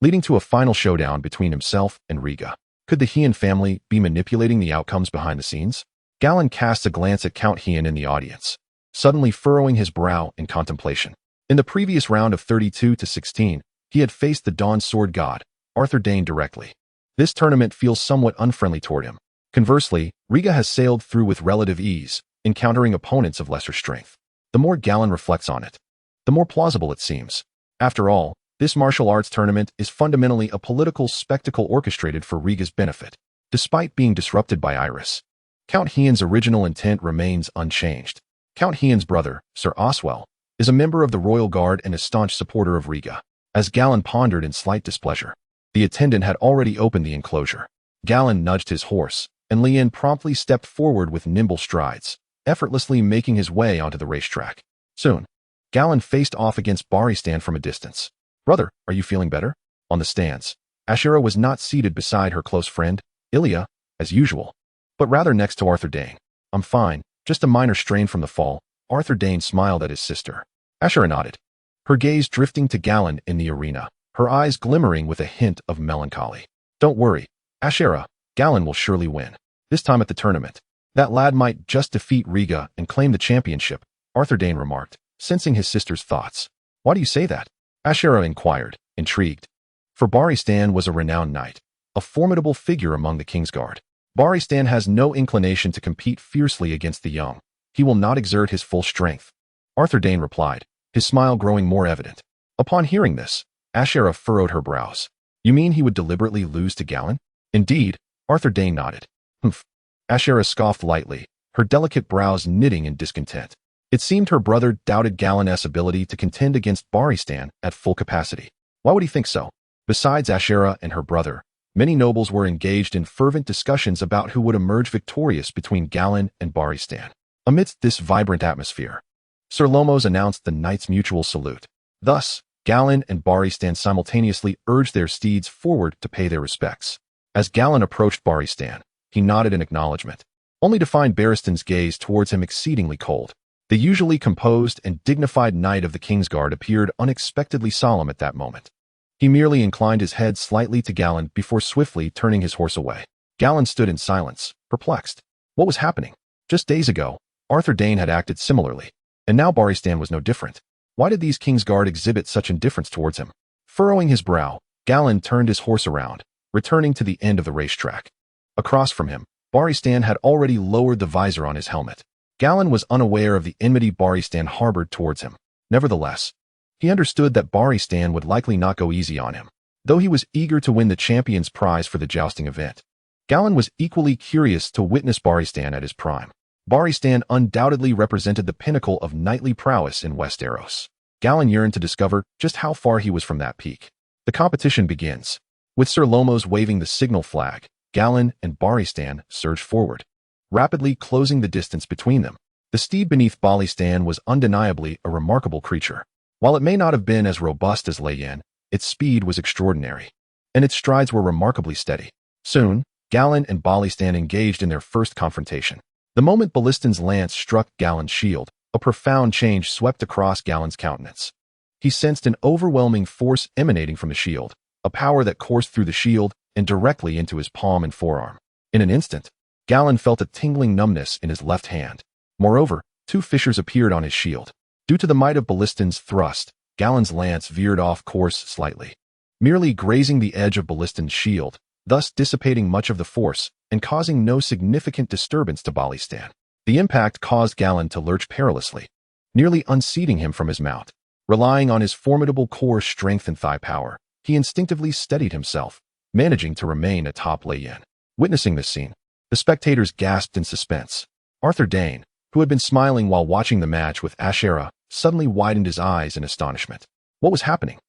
leading to a final showdown between himself and Riga. Could the Hien family be manipulating the outcomes behind the scenes? Gallan casts a glance at Count Hien in the audience, suddenly furrowing his brow in contemplation. In the previous round of 32-16, he had faced the Dawn Sword God, Arthur Dayne, directly. This tournament feels somewhat unfriendly toward him. Conversely, Riga has sailed through with relative ease, encountering opponents of lesser strength. The more Gallan reflects on it, the more plausible it seems. After all, this martial arts tournament is fundamentally a political spectacle orchestrated for Riga's benefit, despite being disrupted by Aerys. Count Hien's original intent remains unchanged. Count Hien's brother, Sir Oswell, is a member of the Royal Guard and a staunch supporter of Riga. As Gallan pondered in slight displeasure, the attendant had already opened the enclosure. Gallan nudged his horse, and Lien promptly stepped forward with nimble strides, effortlessly making his way onto the racetrack. Soon, Gallan faced off against Balistan from a distance. "Brother, are you feeling better?" On the stands, Ashera was not seated beside her close friend, Ilya, as usual, but rather next to Arthur Dayne. "I'm fine, just a minor strain from the fall." Arthur Dayne smiled at his sister. Ashera nodded, her gaze drifting to Gallan in the arena, her eyes glimmering with a hint of melancholy. "Don't worry, Ashera, Gallan will surely win. This time at the tournament. That lad might just defeat Riga and claim the championship," Arthur Dayne remarked, sensing his sister's thoughts. "Why do you say that?" Ashera inquired, intrigued. For Balistan was a renowned knight, a formidable figure among the Kingsguard. Balistan has no inclination to compete fiercely against the young. He will not exert his full strength, Arthur Dayne replied, his smile growing more evident. Upon hearing this, Ashera furrowed her brows. "You mean he would deliberately lose to Gallan?" "Indeed," Arthur Dayne nodded. "Humph." Ashera scoffed lightly, her delicate brows knitting in discontent. It seemed her brother doubted Gallan's ability to contend against Balistan at full capacity. Why would he think so? Besides Ashera and her brother, many nobles were engaged in fervent discussions about who would emerge victorious between Gallan and Balistan. Amidst this vibrant atmosphere, Sir Lomos announced the Knight's mutual salute. Thus, Gallan and Balistan simultaneously urged their steeds forward to pay their respects. As Gallan approached Balistan, he nodded in acknowledgement, only to find Barristan's gaze towards him exceedingly cold. The usually composed and dignified knight of the Kingsguard appeared unexpectedly solemn at that moment. He merely inclined his head slightly to Gallan before swiftly turning his horse away. Gallan stood in silence, perplexed. What was happening? Just days ago, Arthur Dayne had acted similarly, and now Balistan was no different. Why did these Kingsguard exhibit such indifference towards him? Furrowing his brow, Gallan turned his horse around, returning to the end of the racetrack. Across from him, Balistan had already lowered the visor on his helmet. Gallan was unaware of the enmity Balistan harbored towards him. Nevertheless, he understood that Balistan would likely not go easy on him, though he was eager to win the champion's prize for the jousting event. Gallan was equally curious to witness Balistan at his prime. Balistan undoubtedly represented the pinnacle of knightly prowess in Westeros. Gallan yearned to discover just how far he was from that peak. The competition begins. With Sir Lomos waving the signal flag, Gallan and Balistan surged forward, rapidly closing the distance between them. The steed beneath Balistan was undeniably a remarkable creature. While it may not have been as robust as Leyen, its speed was extraordinary, and its strides were remarkably steady. Soon, Gallan and Balistan engaged in their first confrontation. The moment Ballistan's lance struck Gallan's shield, a profound change swept across Gallan's countenance. He sensed an overwhelming force emanating from the shield, a power that coursed through the shield and directly into his palm and forearm. In an instant, Gallan felt a tingling numbness in his left hand. Moreover, 2 fissures appeared on his shield. Due to the might of Ballistan's thrust, Gallan's lance veered off course slightly, merely grazing the edge of Ballistan's shield, thus dissipating much of the force and causing no significant disturbance to Balistan. The impact caused Gallan to lurch perilously, nearly unseating him from his mount. Relying on his formidable core strength and thigh power, he instinctively steadied himself, managing to remain atop lay-in. Witnessing this scene, the spectators gasped in suspense. Arthur Dayne, who had been smiling while watching the match with Ashera, suddenly widened his eyes in astonishment. What was happening?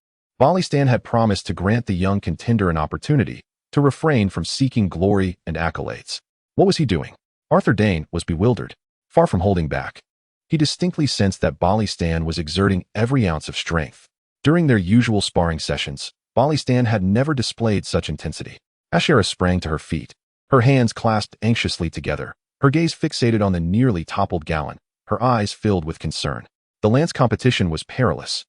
Balistan had promised to grant the young contender an opportunity to refrain from seeking glory and accolades. What was he doing? Arthur Dayne was bewildered, far from holding back. He distinctly sensed that Balistan was exerting every ounce of strength. During their usual sparring sessions, Balistan had never displayed such intensity. Ashera sprang to her feet, her hands clasped anxiously together, her gaze fixated on the nearly toppled Galladon, her eyes filled with concern. The lance competition was perilous.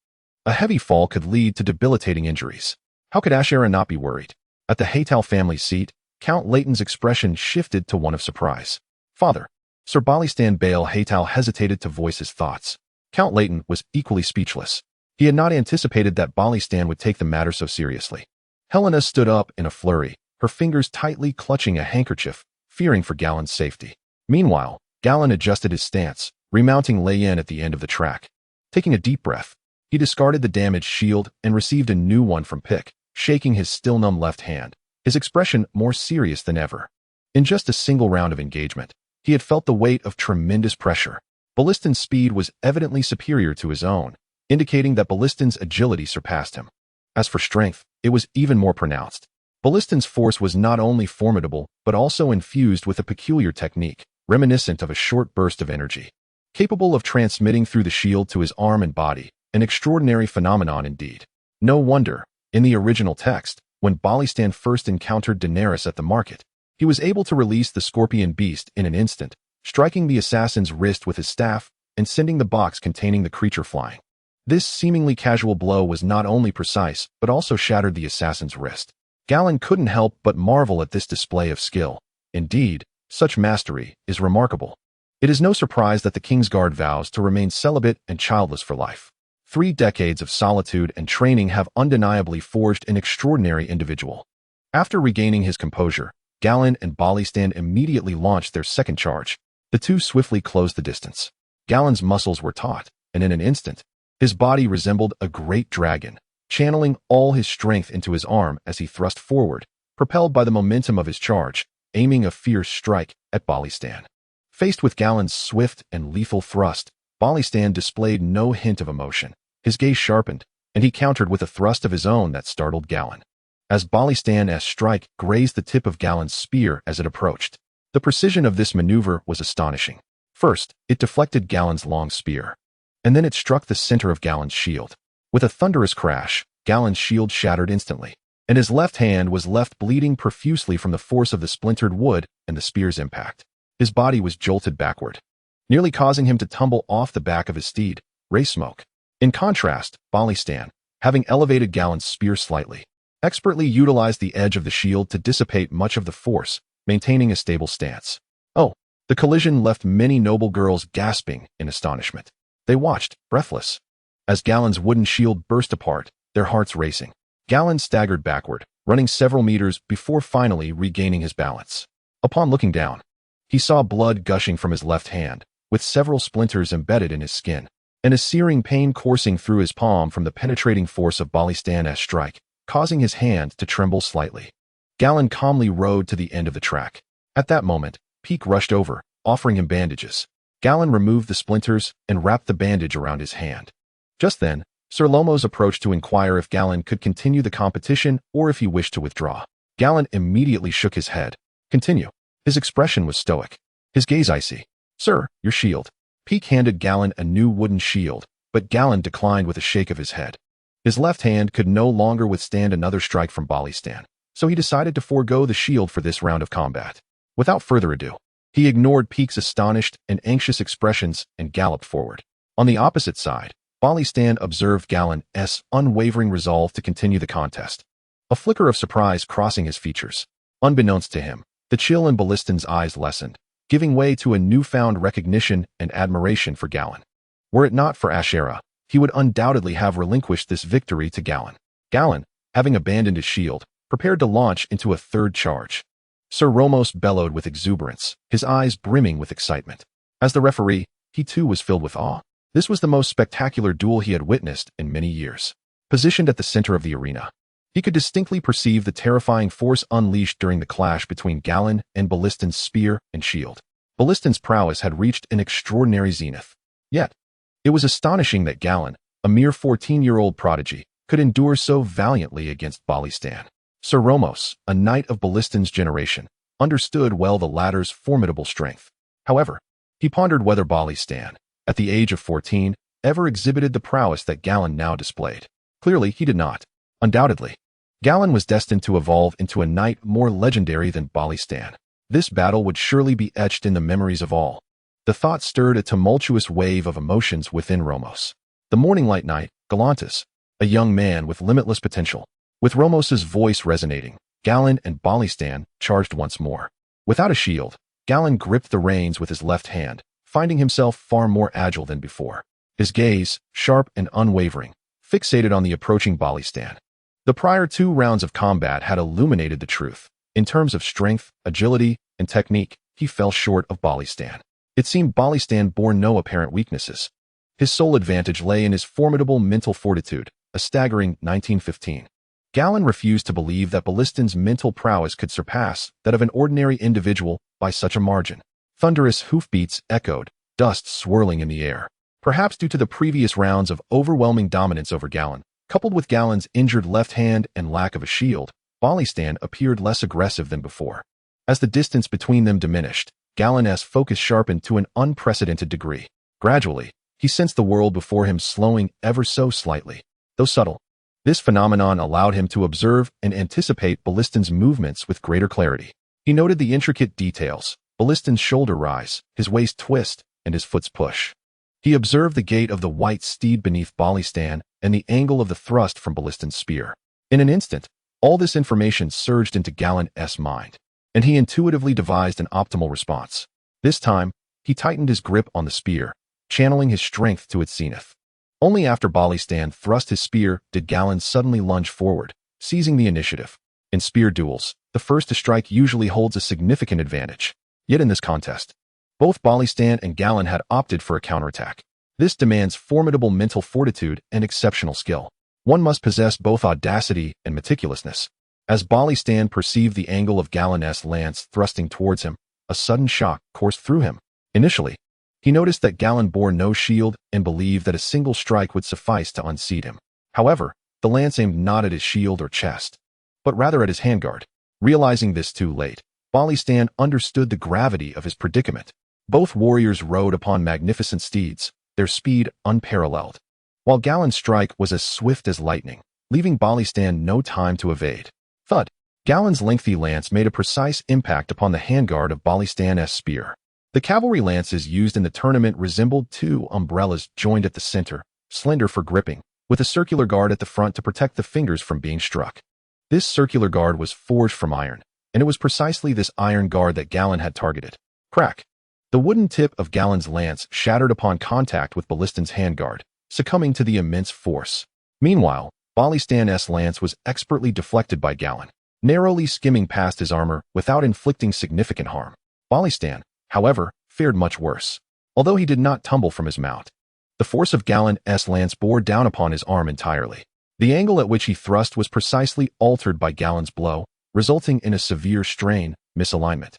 A heavy fall could lead to debilitating injuries. How could Ashera not be worried? At the Harrenhal family seat, Count Layton's expression shifted to one of surprise. Father, Sir Balistan Bale Harrenhal hesitated to voice his thoughts. Count Layton was equally speechless. He had not anticipated that Balistan would take the matter so seriously. Helena stood up in a flurry, her fingers tightly clutching a handkerchief, fearing for Galladon's safety. Meanwhile, Galladon adjusted his stance, remounting lay-in at the end of the track. Taking a deep breath, he discarded the damaged shield and received a new one from Pick, shaking his still-numb left hand, his expression more serious than ever. In just a single round of engagement, he had felt the weight of tremendous pressure. Ballistan's speed was evidently superior to his own, indicating that Ballistan's agility surpassed him. As for strength, it was even more pronounced. Ballistan's force was not only formidable, but also infused with a peculiar technique, reminiscent of a short burst of energy. Capable of transmitting through the shield to his arm and body, an extraordinary phenomenon indeed. No wonder, in the original text, when Balistan first encountered Daenerys at the market, he was able to release the scorpion beast in an instant, striking the assassin's wrist with his staff and sending the box containing the creature flying. This seemingly casual blow was not only precise, but also shattered the assassin's wrist. Galladon couldn't help but marvel at this display of skill. Indeed, such mastery is remarkable. It is no surprise that the Kingsguard vows to remain celibate and childless for life. 3 decades of solitude and training have undeniably forged an extraordinary individual. After regaining his composure, Galladon and Balistan immediately launched their second charge. The two swiftly closed the distance. Galladon's muscles were taut, and in an instant, his body resembled a great dragon, channeling all his strength into his arm as he thrust forward, propelled by the momentum of his charge, aiming a fierce strike at Balistan. Faced with Galladon's swift and lethal thrust, Balistan displayed no hint of emotion. His gaze sharpened, and he countered with a thrust of his own that startled Galladon. As Balistan's strike grazed the tip of Galladon's spear as it approached, the precision of this maneuver was astonishing. First, it deflected Galladon's long spear, and then it struck the center of Galladon's shield. With a thunderous crash, Galladon's shield shattered instantly, and his left hand was left bleeding profusely from the force of the splintered wood and the spear's impact. His body was jolted backward, nearly causing him to tumble off the back of his steed, Reshaped. In contrast, Balistan, having elevated Galladon's spear slightly, expertly utilized the edge of the shield to dissipate much of the force, maintaining a stable stance. Oh, the collision left many noble girls gasping in astonishment. They watched, breathless, as Galladon's wooden shield burst apart, their hearts racing. Galladon staggered backward, running several meters before finally regaining his balance. Upon looking down, he saw blood gushing from his left hand, with several splinters embedded in his skin, and a searing pain coursing through his palm from the penetrating force of Balistan's strike, causing his hand to tremble slightly. Galladon calmly rode to the end of the track. At that moment, Peake rushed over, offering him bandages. Galladon removed the splinters and wrapped the bandage around his hand. Just then, Sir Lomos approached to inquire if Galladon could continue the competition or if he wished to withdraw. Galladon immediately shook his head. Continue. His expression was stoic, his gaze icy. Sir, your shield. Peake handed Galladon a new wooden shield, but Galladon declined with a shake of his head. His left hand could no longer withstand another strike from Balistan, so he decided to forego the shield for this round of combat. Without further ado, he ignored Peake's astonished and anxious expressions and galloped forward. On the opposite side, Balistan observed Galladon's unwavering resolve to continue the contest, a flicker of surprise crossing his features. Unbeknownst to him, the chill in Ballistan's eyes lessened, giving way to a newfound recognition and admiration for Galladon. Were it not for Ashera, he would undoubtedly have relinquished this victory to Galladon. Galladon, having abandoned his shield, prepared to launch into a third charge. Sir Romos bellowed with exuberance, his eyes brimming with excitement. As the referee, he too was filled with awe. This was the most spectacular duel he had witnessed in many years. Positioned at the center of the arena, he could distinctly perceive the terrifying force unleashed during the clash between Galladon and Balliston's spear and shield. Balliston's prowess had reached an extraordinary zenith. Yet, it was astonishing that Galladon, a mere 14-year-old prodigy, could endure so valiantly against Balistan. Sir Romos, a knight of Balliston's generation, understood well the latter's formidable strength. However, he pondered whether Balistan, at the age of 14, ever exhibited the prowess that Galladon now displayed. Clearly, he did not. Undoubtedly, Galladon was destined to evolve into a knight more legendary than Balistan. This battle would surely be etched in the memories of all. The thought stirred a tumultuous wave of emotions within Romos. The Morninglight Knight, Galantis, a young man with limitless potential. With Romos's voice resonating, Galladon and Balistan charged once more. Without a shield, Galladon gripped the reins with his left hand, finding himself far more agile than before. His gaze, sharp and unwavering, fixated on the approaching Balistan. The prior 2 rounds of combat had illuminated the truth. In terms of strength, agility, and technique, he fell short of Balistan. It seemed Balistan bore no apparent weaknesses. His sole advantage lay in his formidable mental fortitude, a staggering 1915. Galladon refused to believe that Balliston's mental prowess could surpass that of an ordinary individual by such a margin. Thunderous hoofbeats echoed, dust swirling in the air. Perhaps due to the previous rounds of overwhelming dominance over Galladon, coupled with Galladon's injured left hand and lack of a shield, Balistan appeared less aggressive than before. As the distance between them diminished, Galladon's focus sharpened to an unprecedented degree. Gradually, he sensed the world before him slowing ever so slightly. Though subtle, this phenomenon allowed him to observe and anticipate Balliston's movements with greater clarity. He noted the intricate details, Balliston's shoulder rise, his waist twist, and his foot's push. He observed the gait of the white steed beneath Balistan and the angle of the thrust from Balliston's spear. In an instant, all this information surged into Galladon's mind, and he intuitively devised an optimal response. This time, he tightened his grip on the spear, channeling his strength to its zenith. Only after Balistan thrust his spear did Galladon suddenly lunge forward, seizing the initiative. In spear duels, the first to strike usually holds a significant advantage. Yet in this contest, both Balistan and Galladon had opted for a counterattack. This demands formidable mental fortitude and exceptional skill. One must possess both audacity and meticulousness. As Balistan perceived the angle of Galladon's lance thrusting towards him, a sudden shock coursed through him. Initially, he noticed that Galladon bore no shield and believed that a single strike would suffice to unseat him. However, the lance aimed not at his shield or chest, but rather at his handguard. Realizing this too late, Balistan understood the gravity of his predicament. Both warriors rode upon magnificent steeds, their speed unparalleled, while Galladon's strike was as swift as lightning, leaving Balistan no time to evade. Thud! Galladon's lengthy lance made a precise impact upon the handguard of Balistan's spear. The cavalry lances used in the tournament resembled 2 umbrellas joined at the center, slender for gripping, with a circular guard at the front to protect the fingers from being struck. This circular guard was forged from iron, and it was precisely this iron guard that Galladon had targeted. Crack! The wooden tip of Galladon's lance shattered upon contact with Balliston's handguard, succumbing to the immense force. Meanwhile, Balistan's lance was expertly deflected by Galladon, narrowly skimming past his armor without inflicting significant harm. Balistan, however, fared much worse. Although he did not tumble from his mount, the force of Galladon's lance bore down upon his arm entirely. The angle at which he thrust was precisely altered by Galladon's blow, resulting in a severe strain, misalignment,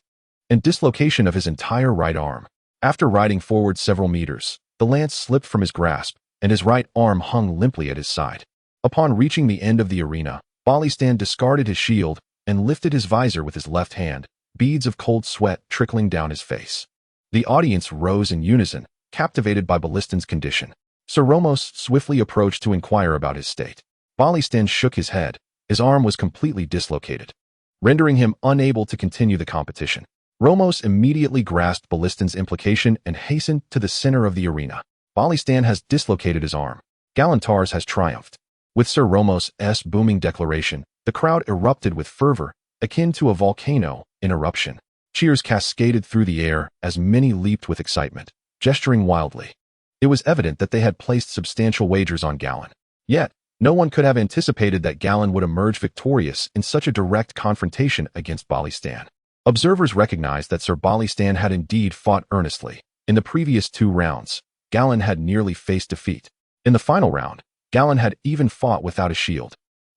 and dislocation of his entire right arm. After riding forward several meters, the lance slipped from his grasp, and his right arm hung limply at his side. Upon reaching the end of the arena, Balistan discarded his shield and lifted his visor with his left hand, beads of cold sweat trickling down his face. The audience rose in unison, captivated by Ballistan's condition. Sir Romos swiftly approached to inquire about his state. Balistan shook his head. His arm was completely dislocated, rendering him unable to continue the competition. Romos immediately grasped Ballistan's implication and hastened to the center of the arena. Balistan has dislocated his arm. Galladon Tarth has triumphed. With Sir Romos's booming declaration, the crowd erupted with fervor, akin to a volcano in eruption. Cheers cascaded through the air as many leaped with excitement, gesturing wildly. It was evident that they had placed substantial wagers on Galladon. Yet, no one could have anticipated that Galladon would emerge victorious in such a direct confrontation against Balistan. Observers recognized that Sir Balistan had indeed fought earnestly. In the previous 2 rounds, Galladon had nearly faced defeat. In the final round, Galladon had even fought without a shield.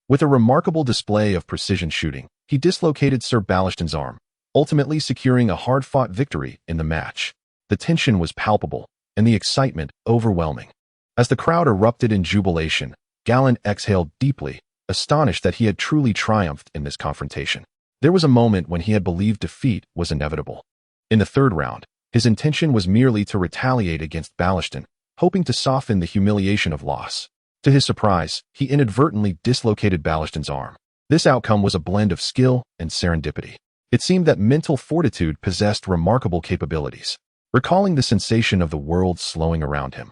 With a remarkable display of precision shooting, he dislocated Sir Ballaston's arm, ultimately securing a hard-fought victory in the match. The tension was palpable, and the excitement overwhelming. As the crowd erupted in jubilation, Galladon exhaled deeply, astonished that he had truly triumphed in this confrontation. There was a moment when he had believed defeat was inevitable. In the third round, his intention was merely to retaliate against Ballaston, hoping to soften the humiliation of loss. To his surprise, he inadvertently dislocated Ballaston's arm. This outcome was a blend of skill and serendipity. It seemed that mental fortitude possessed remarkable capabilities. Recalling the sensation of the world slowing around him,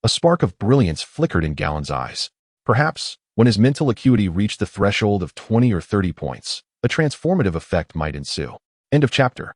a spark of brilliance flickered in Galladon's eyes. Perhaps, when his mental acuity reached the threshold of 20 or 30 points, a transformative effect might ensue. End of chapter.